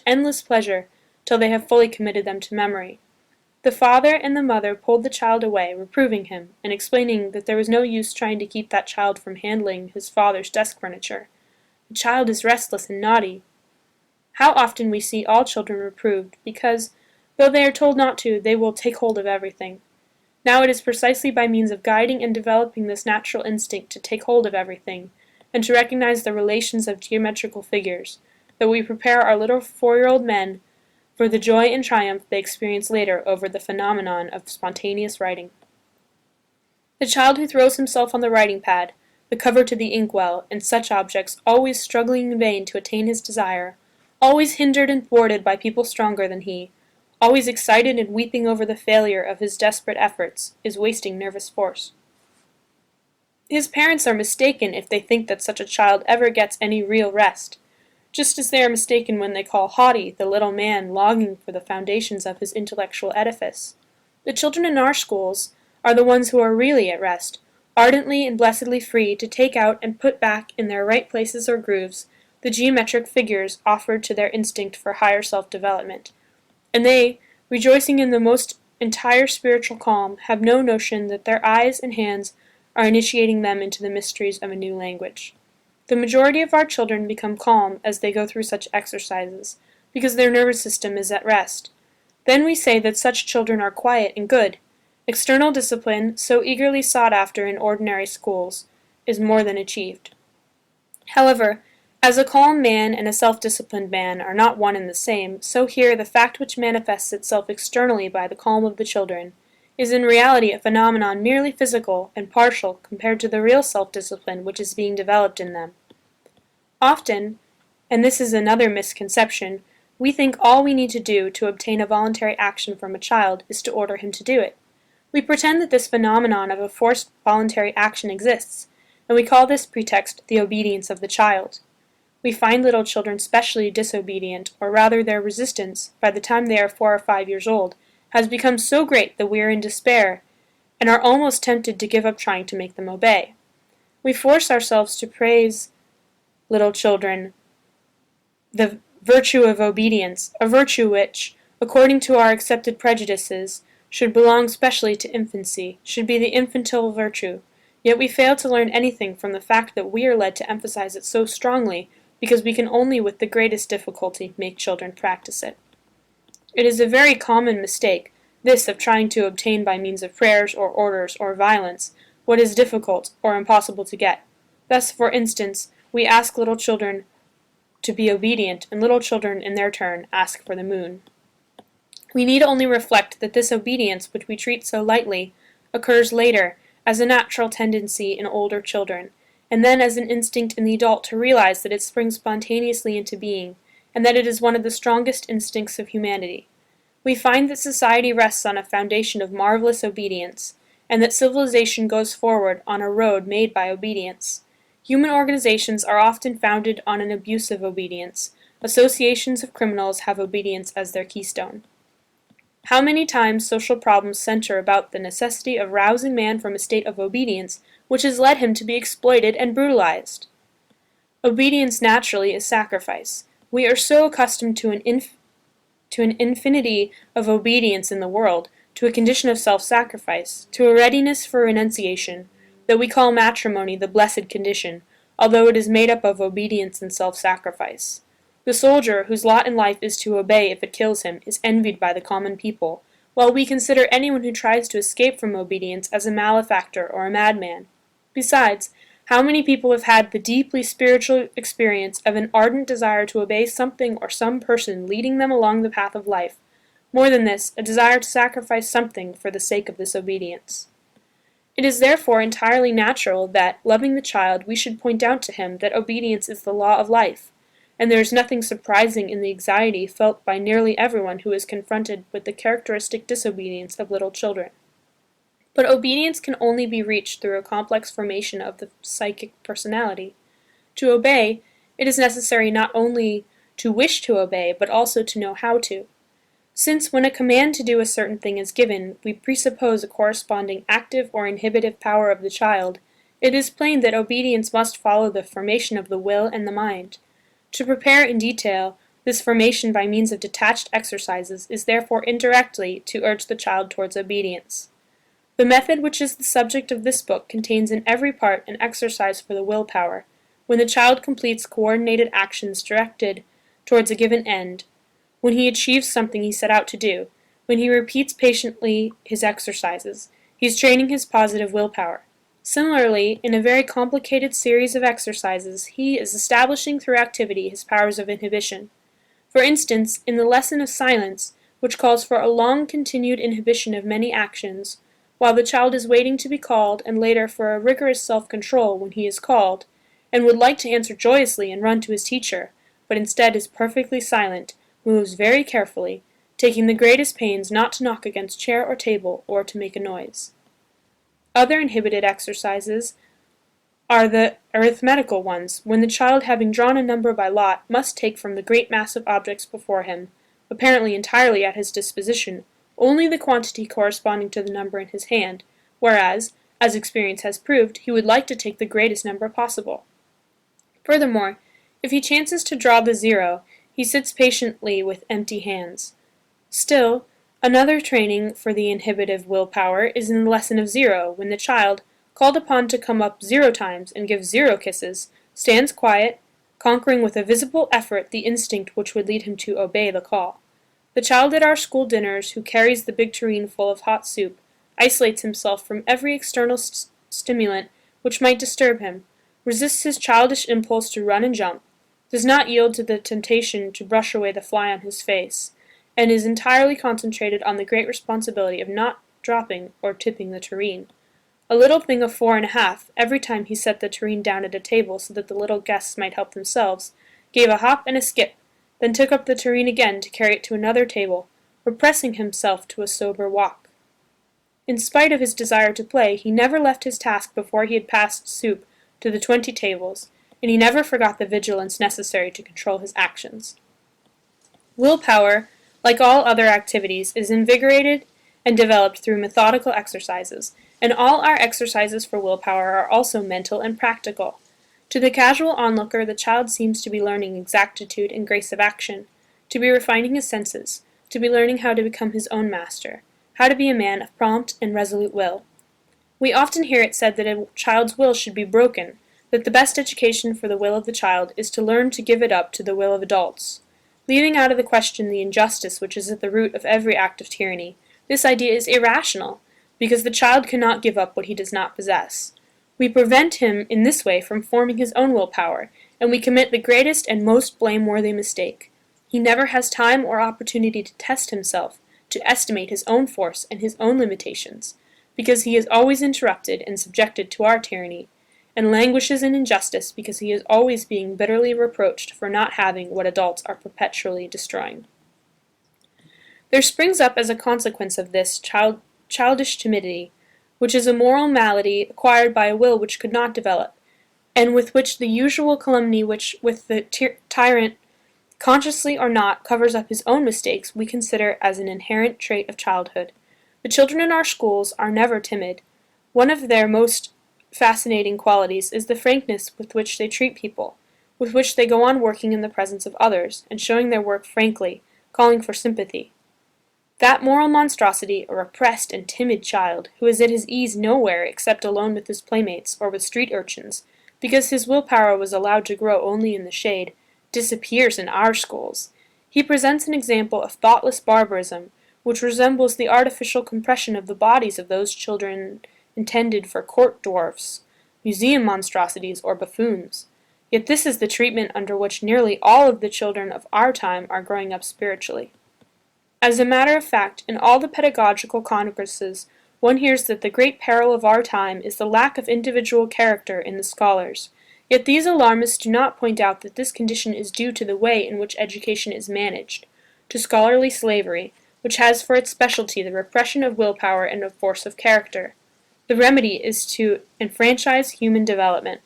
endless pleasure till they have fully committed them to memory. The father and the mother pulled the child away, reproving him, and explaining that there was no use trying to keep that child from handling his father's desk furniture. The child is restless and naughty. How often we see all children reproved, because, though they are told not to, they will take hold of everything. Now it is precisely by means of guiding and developing this natural instinct to take hold of everything, and to recognize the relations of geometrical figures, that we prepare our little 4-year-old men for the joy and triumph they experience later over the phenomenon of spontaneous writing. The child who throws himself on the writing pad, the cover to the inkwell, and such objects, always struggling in vain to attain his desire, always hindered and thwarted by people stronger than he, always excited and weeping over the failure of his desperate efforts, is wasting nervous force. His parents are mistaken if they think that such a child ever gets any real rest, just as they are mistaken when they call haughty the little man longing for the foundations of his intellectual edifice. The children in our schools are the ones who are really at rest, ardently and blessedly free to take out and put back in their right places or grooves the geometric figures offered to their instinct for higher self-development. And they, rejoicing in the most entire spiritual calm, have no notion that their eyes and hands are initiating them into the mysteries of a new language. The majority of our children become calm as they go through such exercises, because their nervous system is at rest. Then we say that such children are quiet and good. External discipline, so eagerly sought after in ordinary schools, is more than achieved. However, as a calm man and a self-disciplined man are not one and the same, so here the fact which manifests itself externally by the calm of the children is in reality a phenomenon merely physical and partial compared to the real self-discipline which is being developed in them. Often, and this is another misconception, we think all we need to do to obtain a voluntary action from a child is to order him to do it. We pretend that this phenomenon of a forced voluntary action exists, and we call this pretext the obedience of the child. We find little children specially disobedient, or rather their resistance, by the time they are 4 or 5 years old, has become so great that we are in despair, and are almost tempted to give up trying to make them obey. We force ourselves to praise little children the virtue of obedience, a virtue which, according to our accepted prejudices, should belong specially to infancy, should be the infantile virtue, yet we fail to learn anything from the fact that we are led to emphasize it so strongly because we can only with the greatest difficulty make children practice it. It is a very common mistake, this of trying to obtain by means of prayers or orders or violence what is difficult or impossible to get. Thus, for instance, we ask little children to be obedient, and little children in their turn ask for the moon. We need only reflect that this obedience, which we treat so lightly, occurs later as a natural tendency in older children, and then as an instinct in the adult to realize that it springs spontaneously into being, and that it is one of the strongest instincts of humanity. We find that society rests on a foundation of marvelous obedience, and that civilization goes forward on a road made by obedience. Human organizations are often founded on an abuse of obedience. Associations of criminals have obedience as their keystone. How many times social problems center about the necessity of rousing man from a state of obedience which has led him to be exploited and brutalized? Obedience naturally is sacrifice. We are so accustomed to an infinity of obedience in the world, to a condition of self-sacrifice, to a readiness for renunciation, that we call matrimony the blessed condition, although it is made up of obedience and self-sacrifice. The soldier, whose lot in life is to obey if it kills him, is envied by the common people, while we consider anyone who tries to escape from obedience as a malefactor or a madman. Besides, how many people have had the deeply spiritual experience of an ardent desire to obey something or some person leading them along the path of life? More than this, a desire to sacrifice something for the sake of this obedience. It is therefore entirely natural that, loving the child, we should point out to him that obedience is the law of life, and there is nothing surprising in the anxiety felt by nearly everyone who is confronted with the characteristic disobedience of little children. But obedience can only be reached through a complex formation of the psychic personality. To obey, it is necessary not only to wish to obey, but also to know how to. Since when a command to do a certain thing is given, we presuppose a corresponding active or inhibitive power of the child, it is plain that obedience must follow the formation of the will and the mind. To prepare in detail this formation by means of detached exercises is therefore indirectly to urge the child towards obedience. The method which is the subject of this book contains in every part an exercise for the will power, when the child completes coordinated actions directed towards a given end, when he achieves something he set out to do, when he repeats patiently his exercises, he is training his positive willpower. Similarly, in a very complicated series of exercises, he is establishing through activity his powers of inhibition. For instance, in the lesson of silence, which calls for a long continued inhibition of many actions, while the child is waiting to be called, and later for a rigorous self-control when he is called, and would like to answer joyously and run to his teacher, but instead is perfectly silent, moves very carefully, taking the greatest pains not to knock against chair or table or to make a noise. Other inhibited exercises are the arithmetical ones, when the child, having drawn a number by lot, must take from the great mass of objects before him, apparently entirely at his disposition, only the quantity corresponding to the number in his hand, whereas, as experience has proved, he would like to take the greatest number possible. Furthermore, if he chances to draw the 0, he sits patiently with empty hands. Still, another training for the inhibitive will power is in the lesson of 0, when the child, called upon to come up 0 times and give 0 kisses, stands quiet, conquering with a visible effort the instinct which would lead him to obey the call. The child at our school dinners who carries the big tureen full of hot soup isolates himself from every external stimulant which might disturb him, resists his childish impulse to run and jump, does not yield to the temptation to brush away the fly on his face, and is entirely concentrated on the great responsibility of not dropping or tipping the tureen. A little thing of 4 1/2, every time he set the tureen down at a table so that the little guests might help themselves, gave a hop and a skip, then took up the tureen again to carry it to another table, repressing himself to a sober walk. In spite of his desire to play, he never left his task before he had passed soup to the 20 tables, and he never forgot the vigilance necessary to control his actions. Willpower, like all other activities, is invigorated and developed through methodical exercises, and all our exercises for willpower are also mental and practical. To the casual onlooker, the child seems to be learning exactitude and grace of action, to be refining his senses, to be learning how to become his own master, how to be a man of prompt and resolute will. We often hear it said that a child's will should be broken, that the best education for the will of the child is to learn to give it up to the will of adults. Leaving out of the question the injustice which is at the root of every act of tyranny, this idea is irrational, because the child cannot give up what he does not possess. We prevent him in this way from forming his own willpower, and we commit the greatest and most blameworthy mistake. He never has time or opportunity to test himself, to estimate his own force and his own limitations, because he is always interrupted and subjected to our tyranny, and languishes in injustice because he is always being bitterly reproached for not having what adults are perpetually destroying. There springs up as a consequence of this childish timidity, which is a moral malady acquired by a will which could not develop, and with which the usual calumny which with the tyrant, consciously or not, covers up his own mistakes, we consider as an inherent trait of childhood. The children in our schools are never timid. One of their most fascinating qualities is the frankness with which they treat people, with which they go on working in the presence of others, and showing their work frankly, calling for sympathy. That moral monstrosity, a repressed and timid child, who is at his ease nowhere except alone with his playmates or with street urchins, because his willpower was allowed to grow only in the shade, disappears in our schools. He presents an example of thoughtless barbarism, which resembles the artificial compression of the bodies of those children intended for court dwarfs, museum monstrosities, or buffoons. Yet this is the treatment under which nearly all of the children of our time are growing up spiritually. As a matter of fact, in all the pedagogical congresses, one hears that the great peril of our time is the lack of individual character in the scholars. Yet these alarmists do not point out that this condition is due to the way in which education is managed, to scholarly slavery, which has for its specialty the repression of willpower and of force of character. The remedy is to enfranchise human development.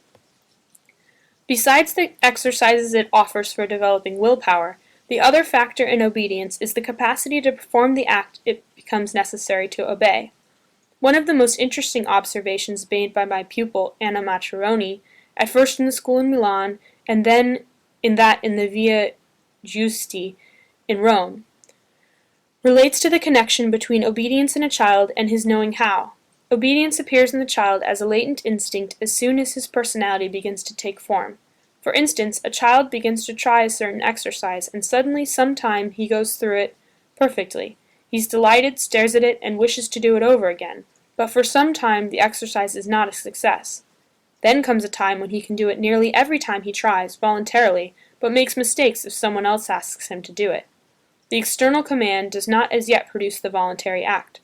Besides the exercises it offers for developing willpower, the other factor in obedience is the capacity to perform the act it becomes necessary to obey. One of the most interesting observations made by my pupil, Anna Maccheroni, at first in the school in Milan, and then in the Via Giusti in Rome, relates to the connection between obedience in a child and his knowing how. Obedience appears in the child as a latent instinct as soon as his personality begins to take form. For instance, a child begins to try a certain exercise, and suddenly some time he goes through it perfectly. He's delighted, stares at it, and wishes to do it over again, but for some time the exercise is not a success. Then comes a time when he can do it nearly every time he tries, voluntarily, but makes mistakes if someone else asks him to do it. The external command does not as yet produce the voluntary act.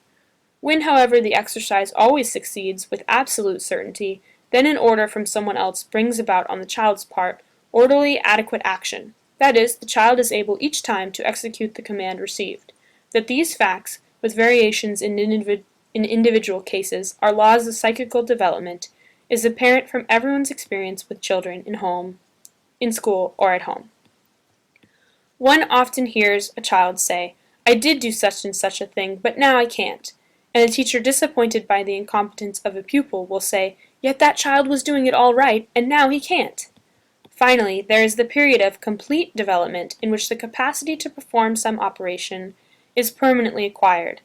When, however, the exercise always succeeds with absolute certainty, then an order from someone else brings about on the child's part orderly, adequate action. That is, the child is able each time to execute the command received. That these facts, with variations in individual cases, are laws of psychical development, is apparent from everyone's experience with children in school, or at home. One often hears a child say, "I did do such and such a thing, but now I can't." And a teacher disappointed by the incompetence of a pupil will say, "Yet that child was doing it all right, and now he can't." Finally, there is the period of complete development in which the capacity to perform some operation is permanently acquired.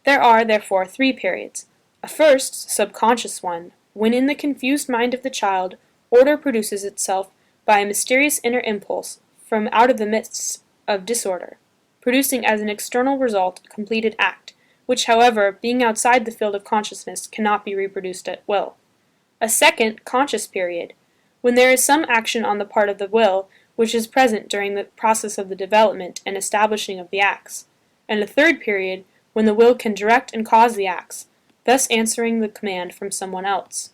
There are, therefore, 3 periods. A first, subconscious one, when in the confused mind of the child, order produces itself by a mysterious inner impulse from out of the midst of disorder, producing as an external result a completed act, which, however, being outside the field of consciousness, cannot be reproduced at will. A second, conscious period, when there is some action on the part of the will which is present during the process of the development and establishing of the acts, and a third period, when the will can direct and cause the acts, thus answering the command from someone else.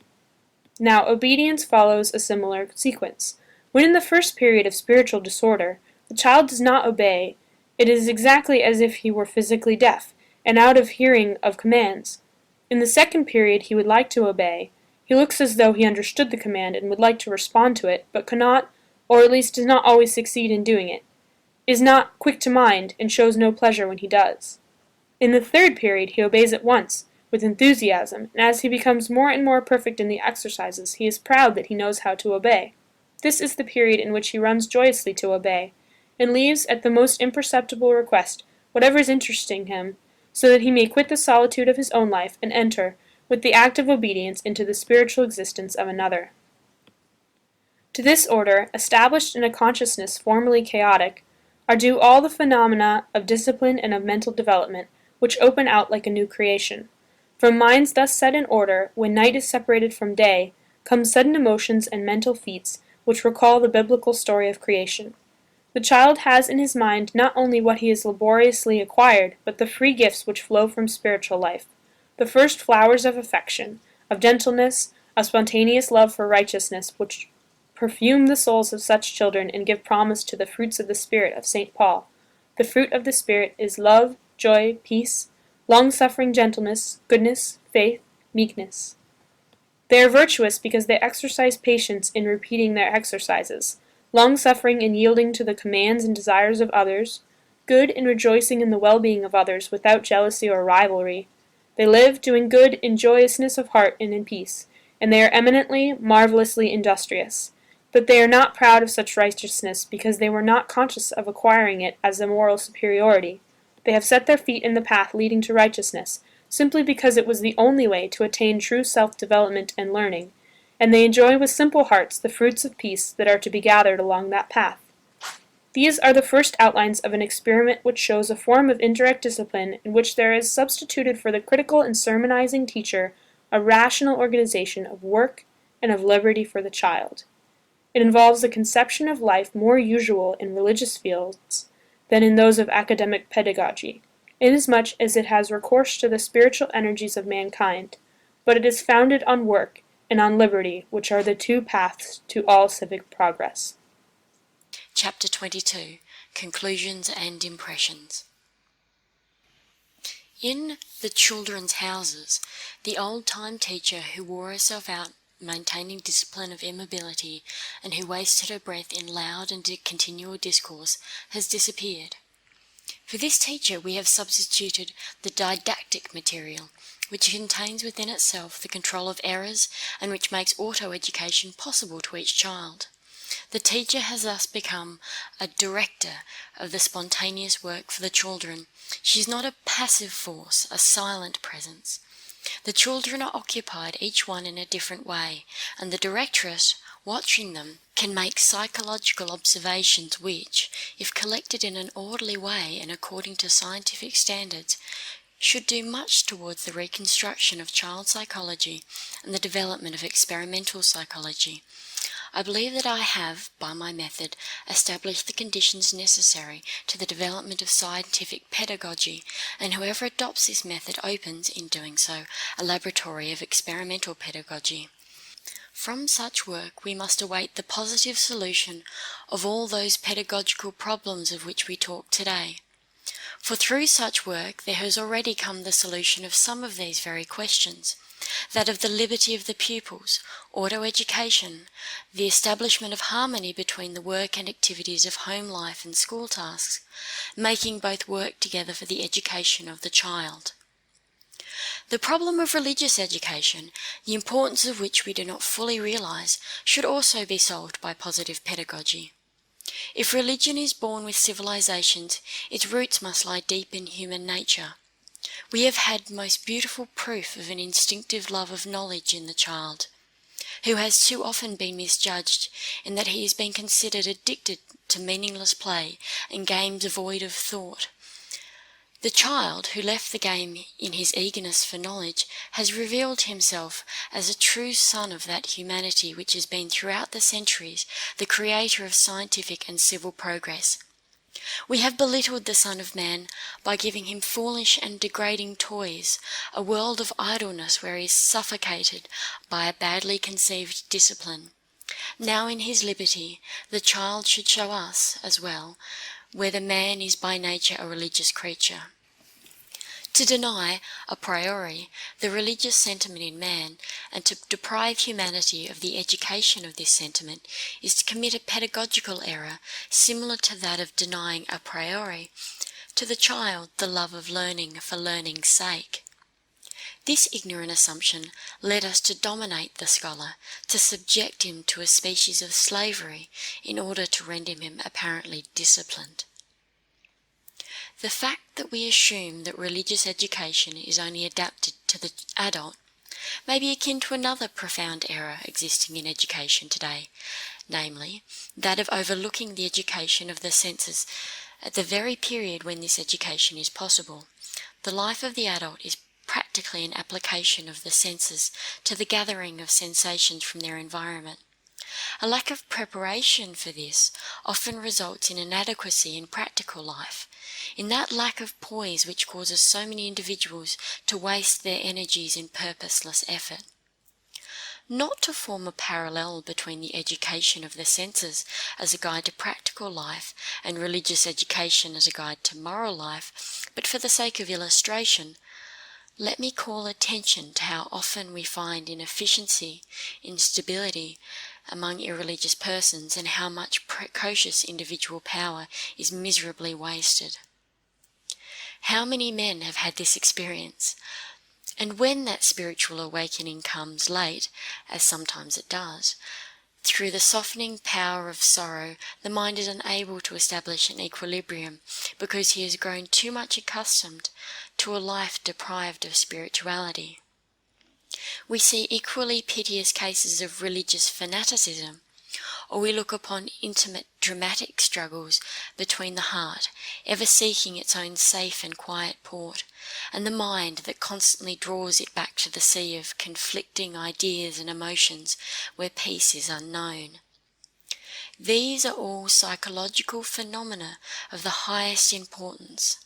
Now, obedience follows a similar sequence. When in the first period of spiritual disorder, the child does not obey, it is exactly as if he were physically deaf, and out of hearing of commands. In the second period he would like to obey, he looks as though he understood the command and would like to respond to it, but cannot, or at least does not always succeed in doing it, is not quick to mind, and shows no pleasure when he does. In the third period he obeys at once, with enthusiasm, and as he becomes more and more perfect in the exercises, he is proud that he knows how to obey. This is the period in which he runs joyously to obey, and leaves at the most imperceptible request whatever is interesting him, so that he may quit the solitude of his own life and enter, with the act of obedience, into the spiritual existence of another. To this order, established in a consciousness formerly chaotic, are due all the phenomena of discipline and of mental development, which open out like a new creation. From minds thus set in order, when night is separated from day, come sudden emotions and mental feats which recall the biblical story of creation. The child has in his mind not only what he has laboriously acquired, but the free gifts which flow from spiritual life, the first flowers of affection, of gentleness, of spontaneous love for righteousness, which perfume the souls of such children and give promise to the fruits of the Spirit of St. Paul. The fruit of the Spirit is love, joy, peace, long-suffering gentleness, goodness, faith, meekness. They are virtuous because they exercise patience in repeating their exercises, long-suffering in yielding to the commands and desires of others, good in rejoicing in the well-being of others without jealousy or rivalry. They live doing good in joyousness of heart and in peace, and they are eminently, marvelously industrious. But they are not proud of such righteousness because they were not conscious of acquiring it as a moral superiority. They have set their feet in the path leading to righteousness, simply because it was the only way to attain true self-development and learning, and they enjoy with simple hearts the fruits of peace that are to be gathered along that path. These are the first outlines of an experiment which shows a form of indirect discipline in which there is substituted for the critical and sermonizing teacher a rational organization of work and of liberty for the child. It involves a conception of life more usual in religious fields than in those of academic pedagogy, inasmuch as it has recourse to the spiritual energies of mankind, but it is founded on work and on liberty, which are the two paths to all civic progress. Chapter 22. Conclusions and Impressions. In The Children's Houses, the old-time teacher who wore herself out maintaining discipline of immobility and who wasted her breath in loud and continual discourse has disappeared. For this teacher we have substituted the didactic material, which contains within itself the control of errors and which makes auto-education possible to each child. The teacher has thus become a director of the spontaneous work for the children. She is not a passive force, a silent presence. The children are occupied, each one in a different way, and the directress, watching them, can make psychological observations which, if collected in an orderly way and according to scientific standards, should do much towards the reconstruction of child psychology and the development of experimental psychology. I believe that I have, by my method, established the conditions necessary to the development of scientific pedagogy, and whoever adopts this method opens, in doing so, a laboratory of experimental pedagogy. From such work we must await the positive solution of all those pedagogical problems of which we talk today. For through such work there has already come the solution of some of these very questions, that of the liberty of the pupils, auto-education, the establishment of harmony between the work and activities of home life and school tasks, making both work together for the education of the child. The problem of religious education, the importance of which we do not fully realize, should also be solved by positive pedagogy. If religion is born with civilizations, its roots must lie deep in human nature. We have had most beautiful proof of an instinctive love of knowledge in the child, who has too often been misjudged in that he has been considered addicted to meaningless play and games devoid of thought. The child who left the game in his eagerness for knowledge has revealed himself as a true son of that humanity which has been throughout the centuries the creator of scientific and civil progress. We have belittled the Son of Man by giving him foolish and degrading toys, a world of idleness where he is suffocated by a badly conceived discipline. Now in his liberty, the child should show us, as well, whether man is by nature a religious creature. To deny, a priori, the religious sentiment in man, and to deprive humanity of the education of this sentiment, is to commit a pedagogical error similar to that of denying a priori to the child the love of learning for learning's sake. This ignorant assumption led us to dominate the scholar, to subject him to a species of slavery in order to render him apparently disciplined. The fact that we assume that religious education is only adapted to the adult may be akin to another profound error existing in education today, namely, that of overlooking the education of the senses at the very period when this education is possible. The life of the adult is practically an application of the senses to the gathering of sensations from their environment. A lack of preparation for this often results in inadequacy in practical life, in that lack of poise which causes so many individuals to waste their energies in purposeless effort. Not to form a parallel between the education of the senses as a guide to practical life and religious education as a guide to moral life, but for the sake of illustration, let me call attention to how often we find inefficiency, instability among irreligious persons, and how much precocious individual power is miserably wasted. How many men have had this experience? And when that spiritual awakening comes late, as sometimes it does, through the softening power of sorrow, the mind is unable to establish an equilibrium because he has grown too much accustomed to a life deprived of spirituality. We see equally piteous cases of religious fanaticism, or we look upon intimate dramatic struggles between the heart, ever seeking its own safe and quiet port, and the mind that constantly draws it back to the sea of conflicting ideas and emotions where peace is unknown. These are all psychological phenomena of the highest importance.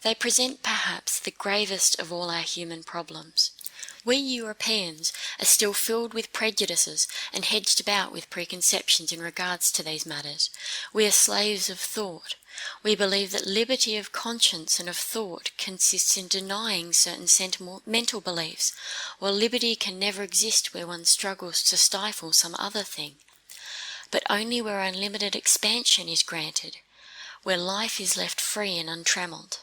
They present perhaps the gravest of all our human problems. We Europeans are still filled with prejudices and hedged about with preconceptions in regards to these matters. We are slaves of thought. We believe that liberty of conscience and of thought consists in denying certain sentimental beliefs, while liberty can never exist where one struggles to stifle some other thing, but only where unlimited expansion is granted, where life is left free and untrammeled.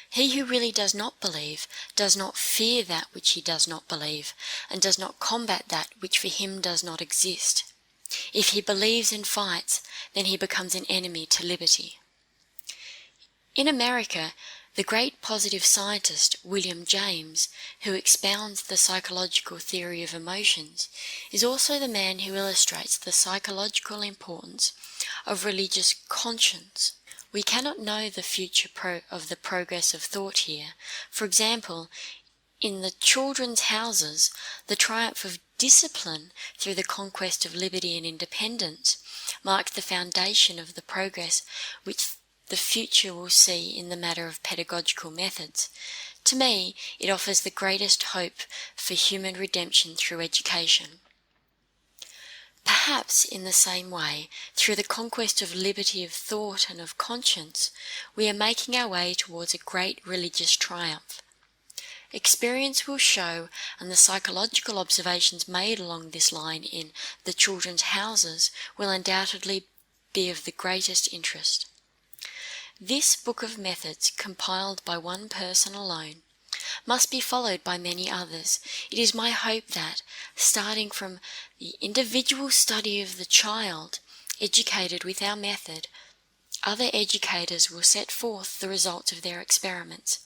He who really does not believe does not fear that which he does not believe, and does not combat that which for him does not exist. If he believes and fights, then he becomes an enemy to liberty. In America, the great positive scientist William James, who expounds the psychological theory of emotions, is also the man who illustrates the psychological importance of religious conscience. We cannot know the future of the progress of thought here. For example, in the children's houses, the triumph of discipline through the conquest of liberty and independence marked the foundation of the progress which the future will see in the matter of pedagogical methods. To me, it offers the greatest hope for human redemption through education. Perhaps in the same way, through the conquest of liberty of thought and of conscience, we are making our way towards a great religious triumph. Experience will show, and the psychological observations made along this line in the children's houses will undoubtedly be of the greatest interest. This book of methods, compiled by one person alone, must be followed by many others. It is my hope that, starting from the individual study of the child, educated with our method, other educators will set forth the results of their experiments.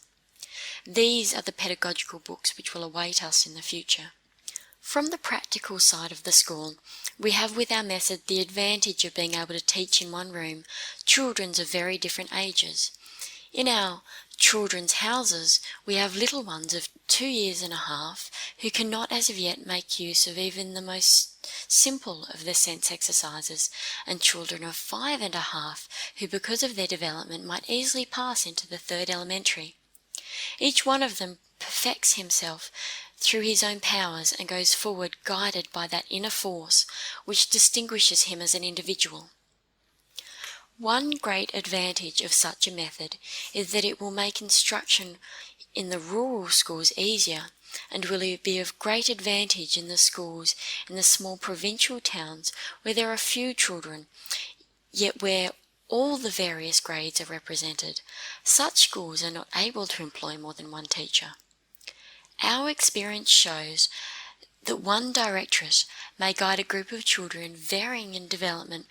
These are the pedagogical books which will await us in the future. From the practical side of the school, we have with our method the advantage of being able to teach in one room children of very different ages. In our children's houses, we have little ones of 2 years and a half who cannot as of yet make use of even the most simple of the sense exercises, and children of 5 and a half who, because of their development, might easily pass into the 3rd elementary. Each one of them perfects himself through his own powers and goes forward guided by that inner force which distinguishes him as an individual. One great advantage of such a method is that it will make instruction in the rural schools easier, and will be of great advantage in the schools in the small provincial towns where there are few children, yet where all the various grades are represented. Such schools are not able to employ more than one teacher. Our experience shows that one directress may guide a group of children varying in development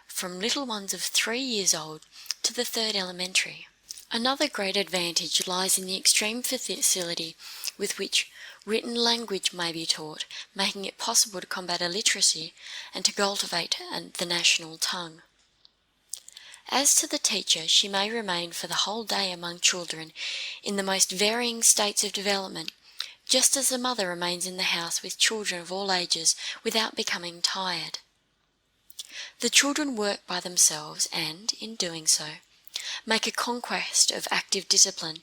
from little ones of 3 years old to the 3rd elementary. Another great advantage lies in the extreme facility with which written language may be taught, making it possible to combat illiteracy and to cultivate the national tongue. As to the teacher, she may remain for the whole day among children in the most varying states of development, just as the mother remains in the house with children of all ages without becoming tired. The children work by themselves and, in doing so, make a conquest of active discipline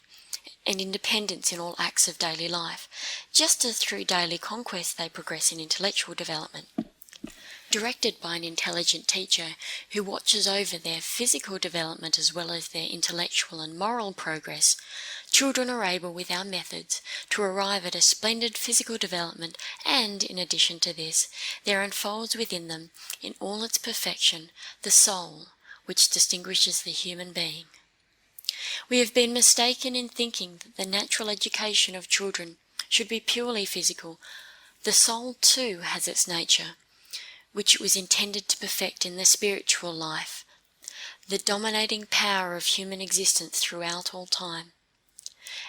and independence in all acts of daily life, just as through daily conquest they progress in intellectual development. Directed by an intelligent teacher who watches over their physical development as well as their intellectual and moral progress, children are able with our methods to arrive at a splendid physical development, and, in addition to this, there unfolds within them, in all its perfection, the soul, which distinguishes the human being. We have been mistaken in thinking that the natural education of children should be purely physical. The soul, too, has its nature, which it was intended to perfect in the spiritual life, the dominating power of human existence throughout all time.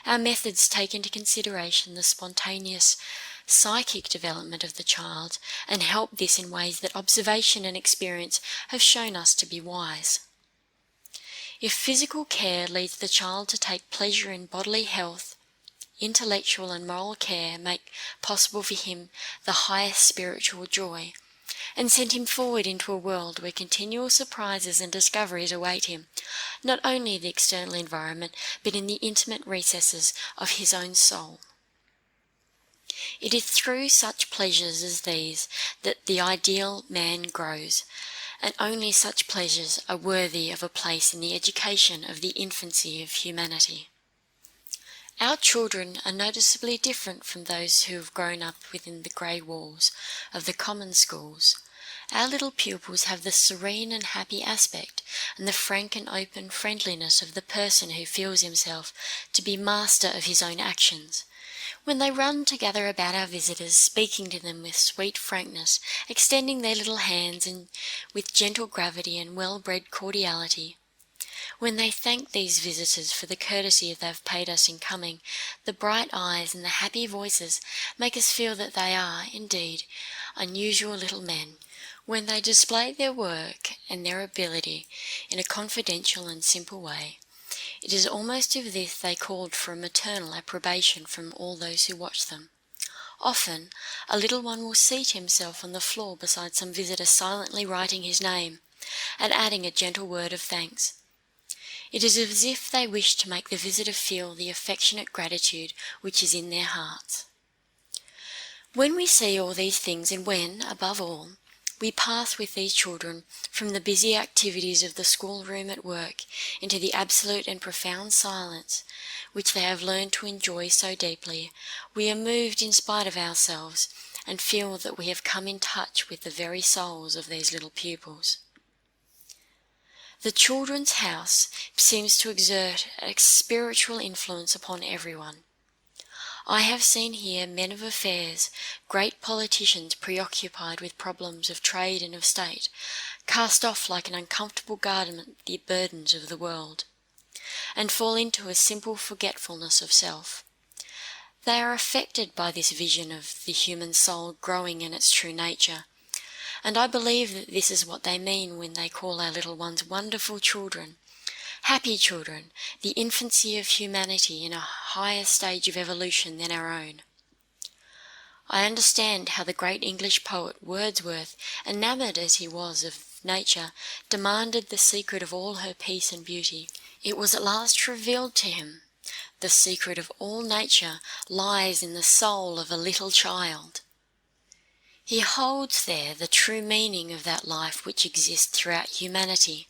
Our methods take into consideration the spontaneous psychic development of the child and help this in ways that observation and experience have shown us to be wise. If physical care leads the child to take pleasure in bodily health, intellectual and moral care make possible for him the highest spiritual joy, and send him forward into a world where continual surprises and discoveries await him, not only in the external environment, but in the intimate recesses of his own soul. It is through such pleasures as these that the ideal man grows, and only such pleasures are worthy of a place in the education of the infancy of humanity. Our children are noticeably different from those who have grown up within the grey walls of the common schools. Our little pupils have the serene and happy aspect and the frank and open friendliness of the person who feels himself to be master of his own actions. When they run to gather about our visitors, speaking to them with sweet frankness, extending their little hands and with gentle gravity and well-bred cordiality, when they thank these visitors for the courtesy they have paid us in coming, the bright eyes and the happy voices make us feel that they are, indeed, unusual little men. When they display their work and their ability in a confidential and simple way, it is almost as if they called for a maternal approbation from all those who watch them. Often, a little one will seat himself on the floor beside some visitor, silently writing his name, and adding a gentle word of thanks. It is as if they wish to make the visitor feel the affectionate gratitude which is in their hearts. When we see all these things, and when, above all, we pass with these children from the busy activities of the schoolroom at work into the absolute and profound silence which they have learned to enjoy so deeply, we are moved in spite of ourselves and feel that we have come in touch with the very souls of these little pupils. The children's house seems to exert a spiritual influence upon everyone. I have seen here men of affairs, great politicians preoccupied with problems of trade and of state, cast off like an uncomfortable garment the burdens of the world. and fall into a simple forgetfulness of self. They are affected by this vision of the human soul growing in its true nature, and I believe that this is what they mean when they call our little ones wonderful children, happy children, the infancy of humanity in a higher stage of evolution than our own. I understand how the great English poet Wordsworth, enamoured as he was of nature, demanded the secret of all her peace and beauty. It was at last revealed to him. The secret of all nature lies in the soul of a little child. He holds there the true meaning of that life which exists throughout humanity.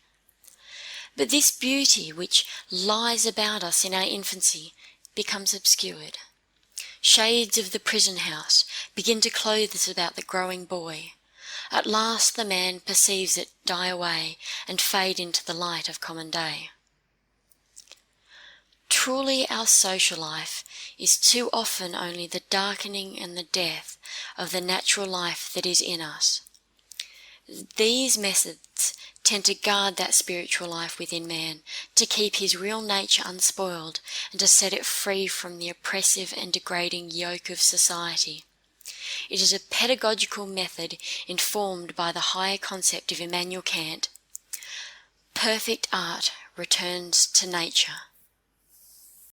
But this beauty which lies about us in our infancy becomes obscured. Shades of the prison house begin to clothe us about the growing boy. At last the man perceives it die away and fade into the light of common day. Truly our social life is too often only the darkening and the death of the natural life that is in us. These methods tend to guard that spiritual life within man, to keep his real nature unspoiled, and to set it free from the oppressive and degrading yoke of society. It is a pedagogical method informed by the higher concept of Immanuel Kant. Perfect art returns to nature.